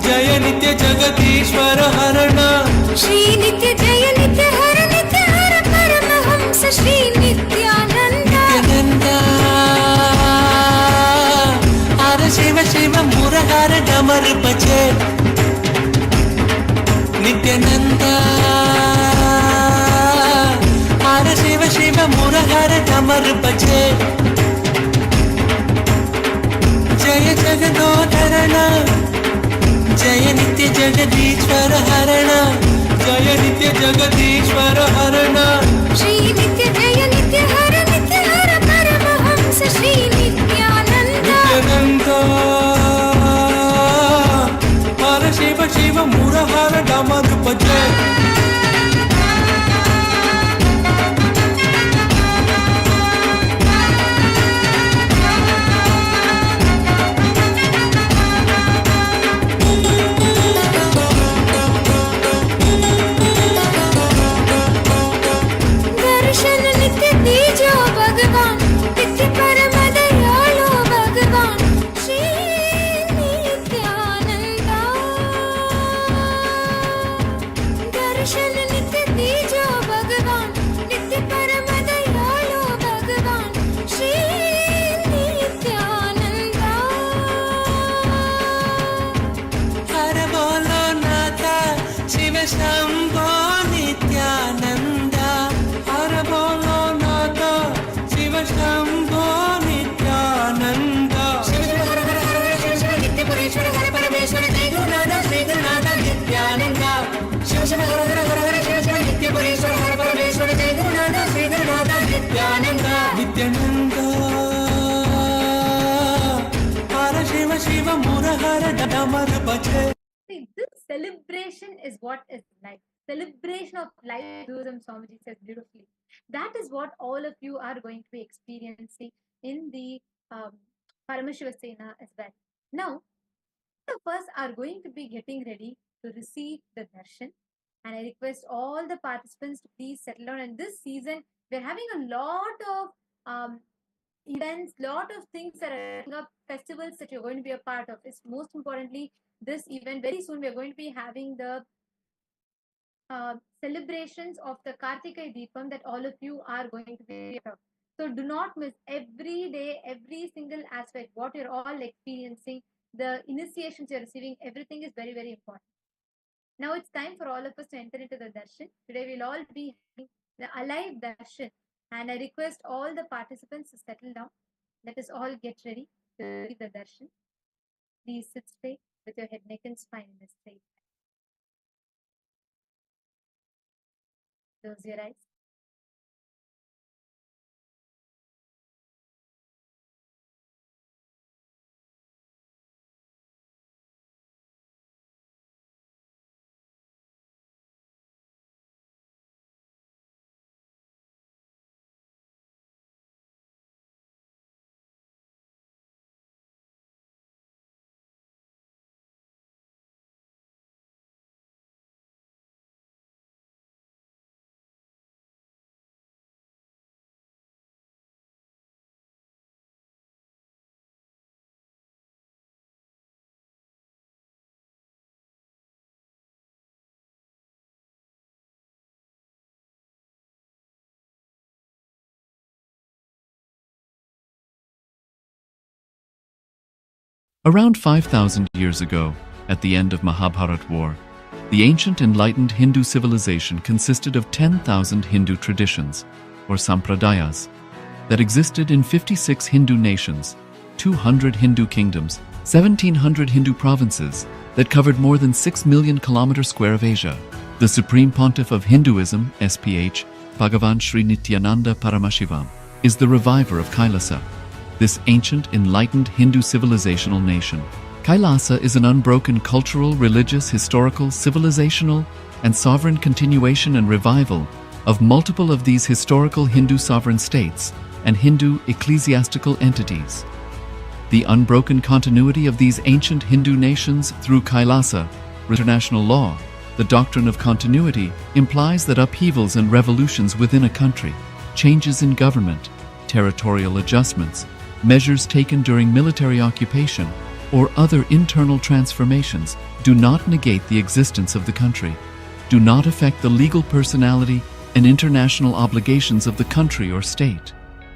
Jaya Nitya Jagadishwara Harana. Shri Nitya Jaya Nitya Hara Paramahamsa Shri Nityananda. Hara Shiva Shiva Murahara Damar Bhaje. Nityananda, Hara Shiva Shiva Murahara Damar Bhaje. Jaya Jagadodharana, Jaya Nitya Jagadishwara Harana. Jaya Nitya Jagadishwara Harana. Shri Nitya Jaya Nitya Hara Paramahamsa Shri Nityananda. Nityananda, Hara Shiva Shiva Murahara Damar Bhaje. Darshan Nitya Tejo Bhagavan, Nitya Paramadayalo Bhagavan, Shri Nityananda. Darshan Nitya Tejo Bhagavan, Nitya Paramadayalo Bhagavan, Shri Nityananda. Hara Bolo Nata Shiva Shambho Nityananda. Hara Bolo Nata Shiva Shambho Nityananda. Shiva Shiva Hara Hara Hara Hara Shiva Shiva Nitya Pureshwara Hara Parameshwara Jai Gurunatha Sri Gurunatha Nityananda. Shiva Shiva Hara Hara Hara Hara Shiva Shiva Nitya Pureshwara Hara Parameshwara Jai Gurunatha Sri Gurunatha Nityananda. Nityananda, Hara Shiva Shiva Murahara Damar Bhaje. See, this celebration is what is life. Celebration of life, Hinduism, Swamiji says beautifully. That is what all of you are going to be experiencing in the Paramashiva Sena as well. Now, all of us are going to be getting ready to receive the darshan. And I request all the participants to please settle down. And this season, we're having a lot of events, lot of things that are coming up, festivals that you're going to be a part of. It's most importantly this event. Very soon, we're going to be having the celebrations of the Kartikai Deepam that all of you are going to be part of. So do not miss every day, every single aspect, what you're all experiencing, the initiations you're receiving, everything is very, very important. Now it's time for all of us to enter into the darshan. Today we'll all be having the alive darshan. And I request all the participants to settle down. Let us all get ready to receive the darshan. Please sit straight with your head, neck, and spine in a straight line. Close your eyes. Around 5,000 years ago, at the end of Mahabharat War, the ancient enlightened Hindu civilization consisted of 10,000 Hindu traditions, or sampradayas, that existed in 56 Hindu nations, 200 Hindu kingdoms, 1,700 Hindu provinces that covered more than 6 million kilometers square of Asia. The Supreme Pontiff of Hinduism, SPH, Bhagavan Sri Nityananda Paramashivoham, is the reviver of KAILASA, this ancient enlightened Hindu civilizational nation. KAILASA is an unbroken cultural, religious, historical, civilizational, and sovereign continuation and revival of multiple of these historical Hindu sovereign states and Hindu ecclesiastical entities. The unbroken continuity of these ancient Hindu nations through KAILASA, international law, the doctrine of continuity, implies that upheavals and revolutions within a country, changes in government, territorial adjustments, measures taken during military occupation, or other internal transformations do not negate the existence of the country, do not affect the legal personality and international obligations of the country or state.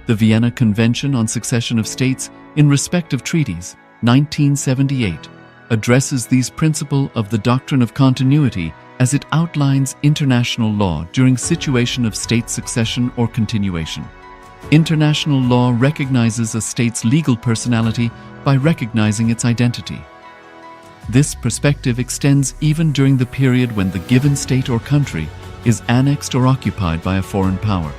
The Vienna Convention on Succession of States in respect of treaties, 1978, addresses these principles of the doctrine of continuity as it outlines international law during situation of state succession or continuation. International law recognizes a state's legal personality by recognizing its identity. This perspective extends even during the period when the given state or country is annexed or occupied by a foreign power.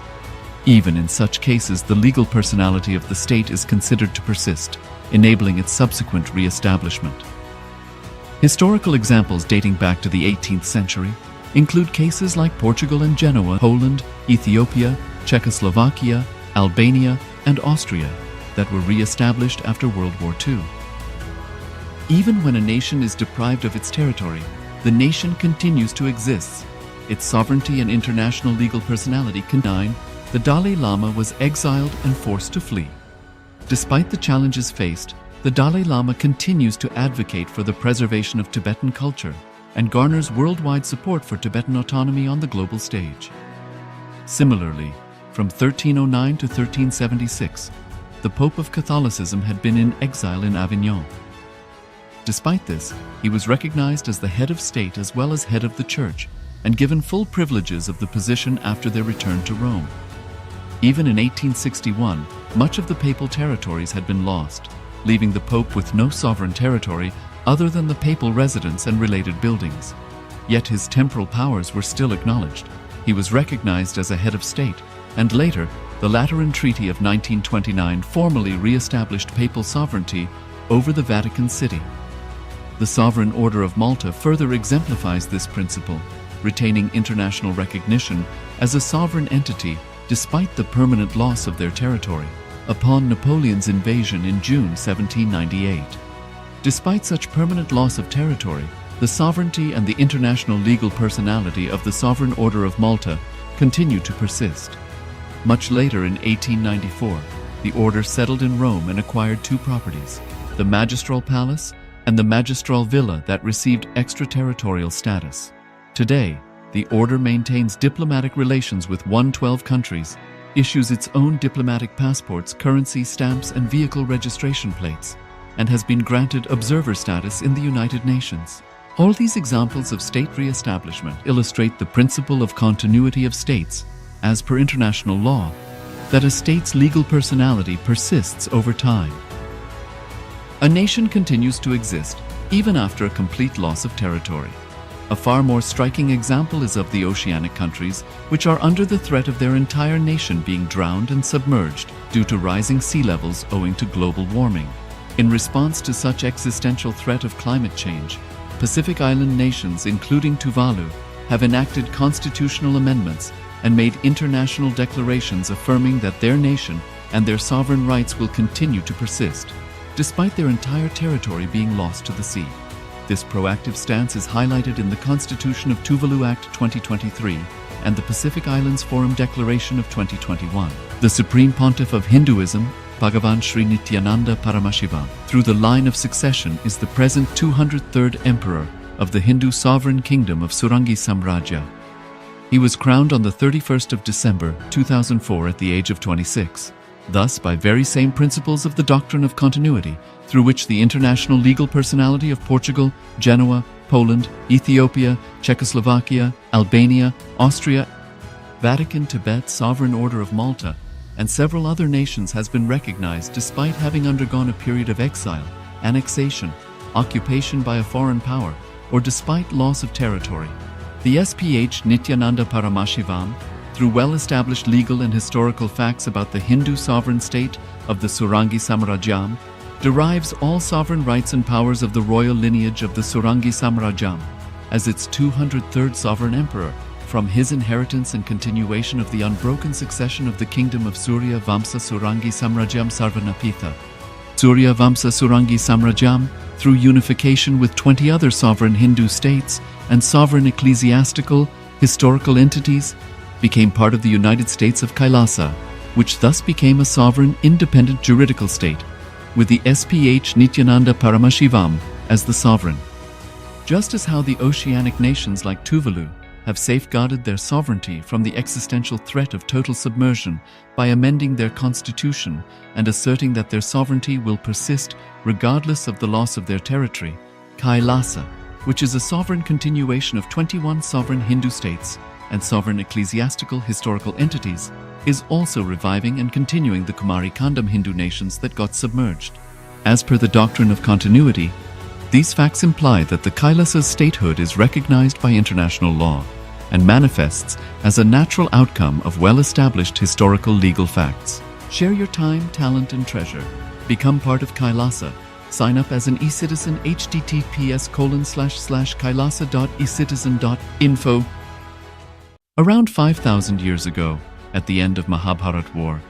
Even in such cases, the legal personality of the state is considered to persist, enabling its subsequent re-establishment. Historical examples dating back to the 18th century include cases like Portugal and Genoa, Poland, Ethiopia, Czechoslovakia, Albania, and Austria that were re-established after World War II. Even when a nation is deprived of its territory, the nation continues to exist. Its sovereignty and international legal personality combine. The Dalai Lama was exiled and forced to flee. Despite the challenges faced, the Dalai Lama continues to advocate for the preservation of Tibetan culture and garners worldwide support for Tibetan autonomy on the global stage. Similarly, from 1309 to 1376, the Pope of Catholicism had been in exile in Avignon. Despite this, he was recognized as the head of state as well as head of the church and given full privileges of the position after their return to Rome. Even in 1861, much of the papal territories had been lost, leaving the Pope with no sovereign territory other than the papal residence and related buildings. Yet his temporal powers were still acknowledged. He was recognized as a head of state, and later, the Lateran Treaty of 1929 formally re-established papal sovereignty over the Vatican City. The Sovereign Order of Malta further exemplifies this principle, retaining international recognition as a sovereign entity despite the permanent loss of their territory upon Napoleon's invasion in June 1798. Despite such permanent loss of territory, the sovereignty and the international legal personality of the Sovereign Order of Malta continue to persist. Much later in 1894, the order settled in Rome and acquired two properties, the Magistral Palace and the Magistral Villa that received extraterritorial status. Today, the order maintains diplomatic relations with 112 countries, issues its own diplomatic passports, currency, stamps, and vehicle registration plates, and has been granted observer status in the United Nations. All these examples of state re-establishment illustrate the principle of continuity of states, as per international law, that a state's legal personality persists over time. A nation continues to exist even after a complete loss of territory. A far more striking example is of the oceanic countries, which are under the threat of their entire nation being drowned and submerged due to rising sea levels owing to global warming. In response to such existential threat of climate change, Pacific Island nations, including Tuvalu, have enacted constitutional amendments and made international declarations affirming that their nation and their sovereign rights will continue to persist, despite their entire territory being lost to the sea. This proactive stance is highlighted in the Constitution of Tuvalu Act 2023 and the Pacific Islands Forum Declaration of 2021. The Supreme Pontiff of Hinduism, Bhagavan Sri Nityananda Paramashiva, through the line of succession is the present 203rd Emperor of the Hindu Sovereign Kingdom of Surangi Samrajya. He was crowned on the 31st of December 2004 at the age of 26. Thus, by very same principles of the doctrine of continuity, through which the international legal personality of Portugal, Genoa, Poland, Ethiopia, Czechoslovakia, Albania, Austria, Vatican, Tibet, Sovereign Order of Malta, and several other nations has been recognized despite having undergone a period of exile, annexation, occupation by a foreign power, or despite loss of territory. The SPH Nityananda Paramashivoham, through well-established legal and historical facts about the Hindu sovereign state of the Surangi Samrajyam, derives all sovereign rights and powers of the royal lineage of the Surangi Samrajyam as its 203rd sovereign emperor, from his inheritance and continuation of the unbroken succession of the kingdom of Surya Vamsa Surangi Samrajyam Sarvanapitha. Surya Vamsa Surangi Samrajyam, through unification with 20 other sovereign Hindu states and sovereign ecclesiastical, historical entities, became part of the United States of KAILASA, which thus became a sovereign independent juridical state, with the SPH Nityananda Paramashivoham as the sovereign. Just as how the oceanic nations like Tuvalu have safeguarded their sovereignty from the existential threat of total submersion by amending their constitution and asserting that their sovereignty will persist regardless of the loss of their territory, KAILASA, which is a sovereign continuation of 21 sovereign Hindu states and sovereign ecclesiastical historical entities, is also reviving and continuing the Kumari Kandam Hindu nations that got submerged. As per the doctrine of continuity, these facts imply that the Kailasa's statehood is recognized by international law and manifests as a natural outcome of well-established historical legal facts. Share your time, talent, and treasure. Become part of KAILASA. Sign up as an eCitizen https://kailasa.ecitizen.info. Around 5,000 years ago, at the end of Mahabharat War,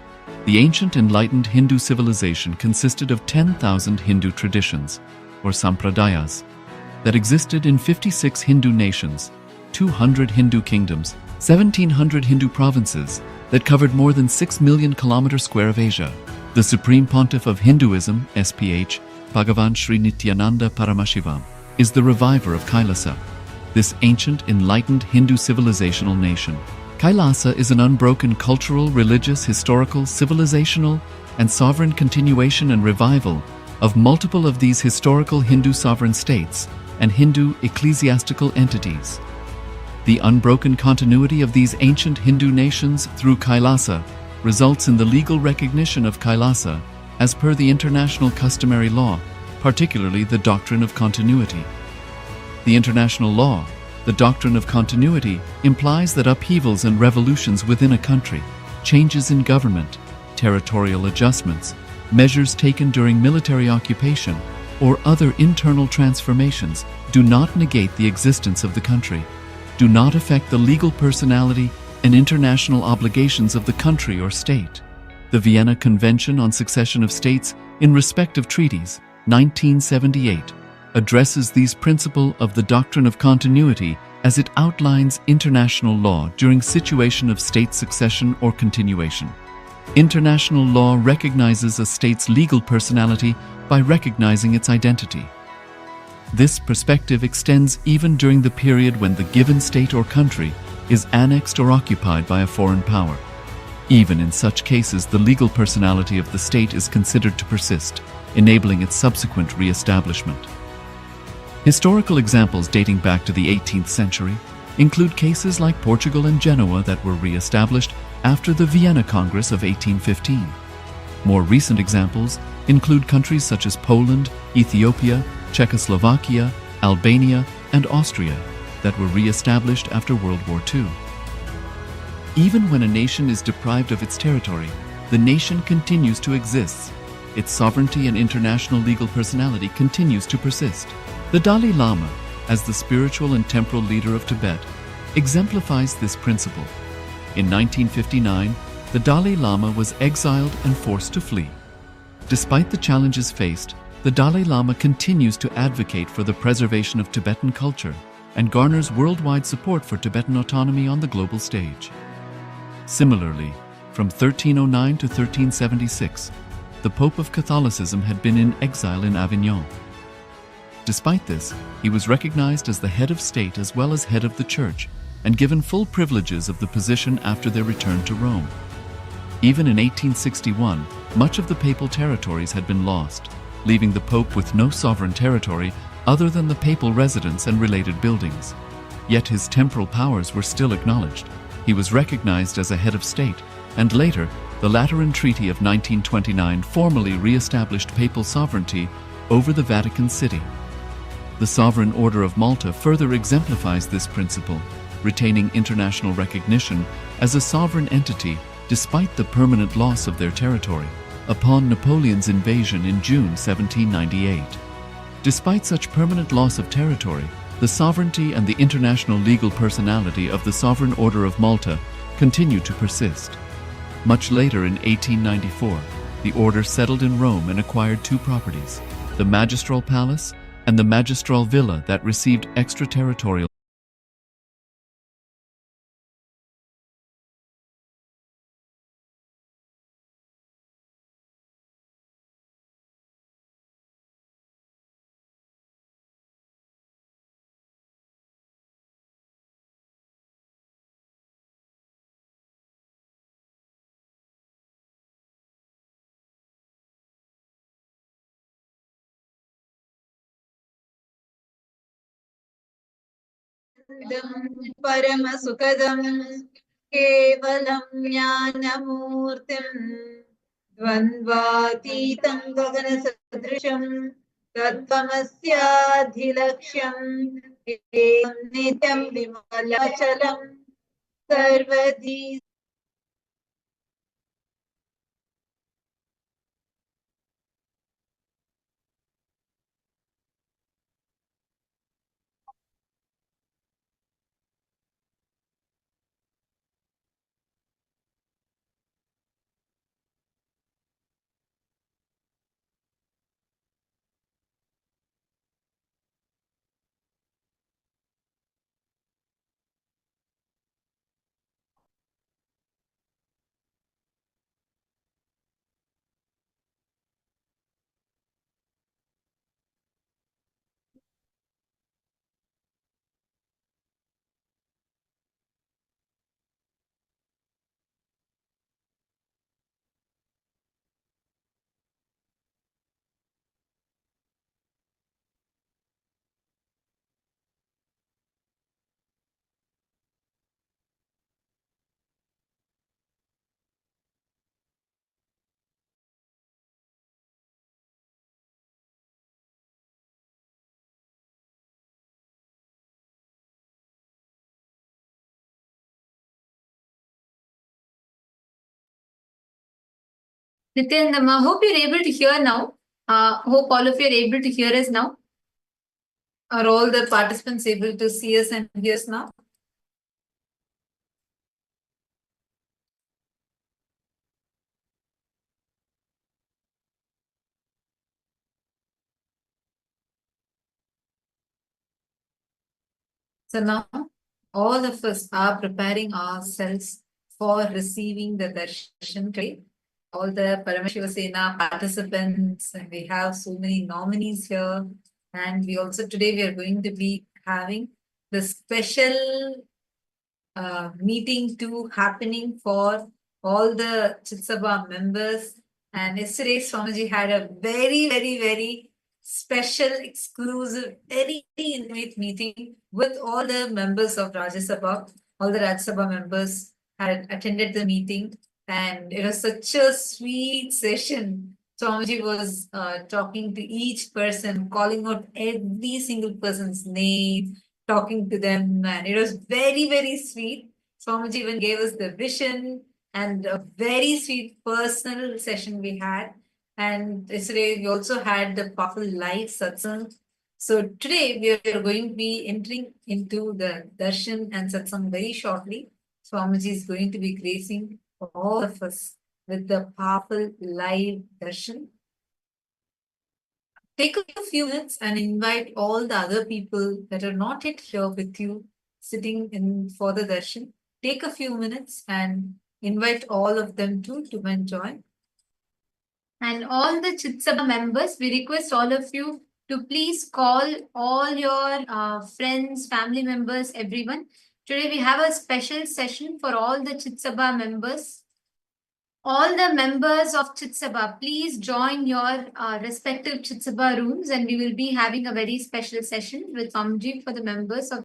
the ancient enlightened Hindu civilization consisted of 10,000 Hindu traditions, or sampradayas, that existed in 56 Hindu nations, 200 Hindu kingdoms, 1,700 Hindu provinces that covered more than 6 million kilometers square of Asia. The Supreme Pontiff of Hinduism, SPH, Bhagavan Sri Nityananda Paramashivam, is the reviver of KAILASA, this ancient enlightened Hindu civilizational nation. KAILASA is an unbroken cultural, religious, historical, civilizational, and sovereign continuation and revival of multiple of these historical Hindu sovereign states and Hindu ecclesiastical entities. The unbroken continuity of these ancient Hindu nations through KAILASA results in the legal recognition of KAILASA as per the international customary law, particularly the doctrine of continuity. The international law, the doctrine of continuity, implies that upheavals and revolutions within a country, changes in government, territorial adjustments, measures taken during military occupation, or other internal transformations do not negate the existence of the country, do not affect the legal personality and international obligations of the country or state. The Vienna Convention on Succession of States in respect of treaties, 1978, addresses these principles of the doctrine of continuity as it outlines international law during situation of state succession or continuation. International law recognizes a state's legal personality by recognizing its identity. This perspective extends even during the period when the given state or country is annexed or occupied by a foreign power. Even in such cases, the legal personality of the state is considered to persist, enabling its subsequent re-establishment. Historical examples dating back to the 18th century include cases like Portugal and Genoa that were re-established after the Vienna Congress of 1815. More recent examples include countries such as Poland, Ethiopia, Czechoslovakia, Albania, and Austria that were re-established after World War II. Even when a nation is deprived of its territory, the nation continues to exist. Its sovereignty and international legal personality continues to persist. The Dalai Lama, as the spiritual and temporal leader of Tibet, exemplifies this principle. In 1959, the Dalai Lama was exiled and forced to flee. Despite the challenges faced, the Dalai Lama continues to advocate for the preservation of Tibetan culture and garners worldwide support for Tibetan autonomy on the global stage. Similarly, from 1309 to 1376, the Pope of Catholicism had been in exile in Avignon. Despite this, he was recognized as the head of state as well as head of the church and given full privileges of the position after their return to Rome. Even in 1861, much of the papal territories had been lost, leaving the Pope with no sovereign territory other than the papal residence and related buildings. Yet his temporal powers were still acknowledged. He was recognized as a head of state, and later, the Lateran Treaty of 1929 formally re-established papal sovereignty over the Vatican City. The Sovereign Order of Malta further exemplifies this principle, retaining international recognition as a sovereign entity despite the permanent loss of their territory upon Napoleon's invasion in June 1798. Despite such permanent loss of territory, the sovereignty and the international legal personality of the Sovereign Order of Malta continue to persist. Much later in 1894, the order settled in Rome and acquired two properties, the Magistral Palace and the Magistral Villa that received extraterritorial. परमसुखदं केवलं ज्ञानमूर्तिम् द्वन्द्वातीतं गगनसदृशं तत्त्वमस्याधिलक्ष्यम् एकं नित्यं विमलाचलं सर्वधी. Nityanand, I hope you're able to hear now. Hope all of you are able to hear us now. Are all the participants able to see us and hear us now? So now all of us are preparing ourselves for receiving the darshan today. All the Paramashivoham participants, and we have so many nominees here. And we also today we are going to be having the special meeting too happening for all the Chitsabha members. And yesterday Swamiji had a very, very, very special, exclusive, very intimate meeting with all the members of Rajya Sabha. All the Rajya Sabha members had attended the meeting, and it was such a sweet session. Swamiji was talking to each person, calling out every single person's name, talking to them, and it was very, very sweet. Swamiji even gave us the vision, and a very sweet personal session we had. And yesterday we also had the powerful live satsang. So today we are going to be entering into the darshan and satsang very shortly. Swamiji is going to be gracing all of us with the powerful live darshan. Take a few minutes and invite all the other people that are not yet here with you, sitting in for the darshan. Take a few minutes and invite all of them to come and join. And all the Chitsabha members, we request all of you to please call all your friends, family members, everyone. Today we have a special session for all the Chitsabha members. all the members of Chitsabha, please join your respective Chitsabha rooms, and we will be having a very special session with Swamiji for the members of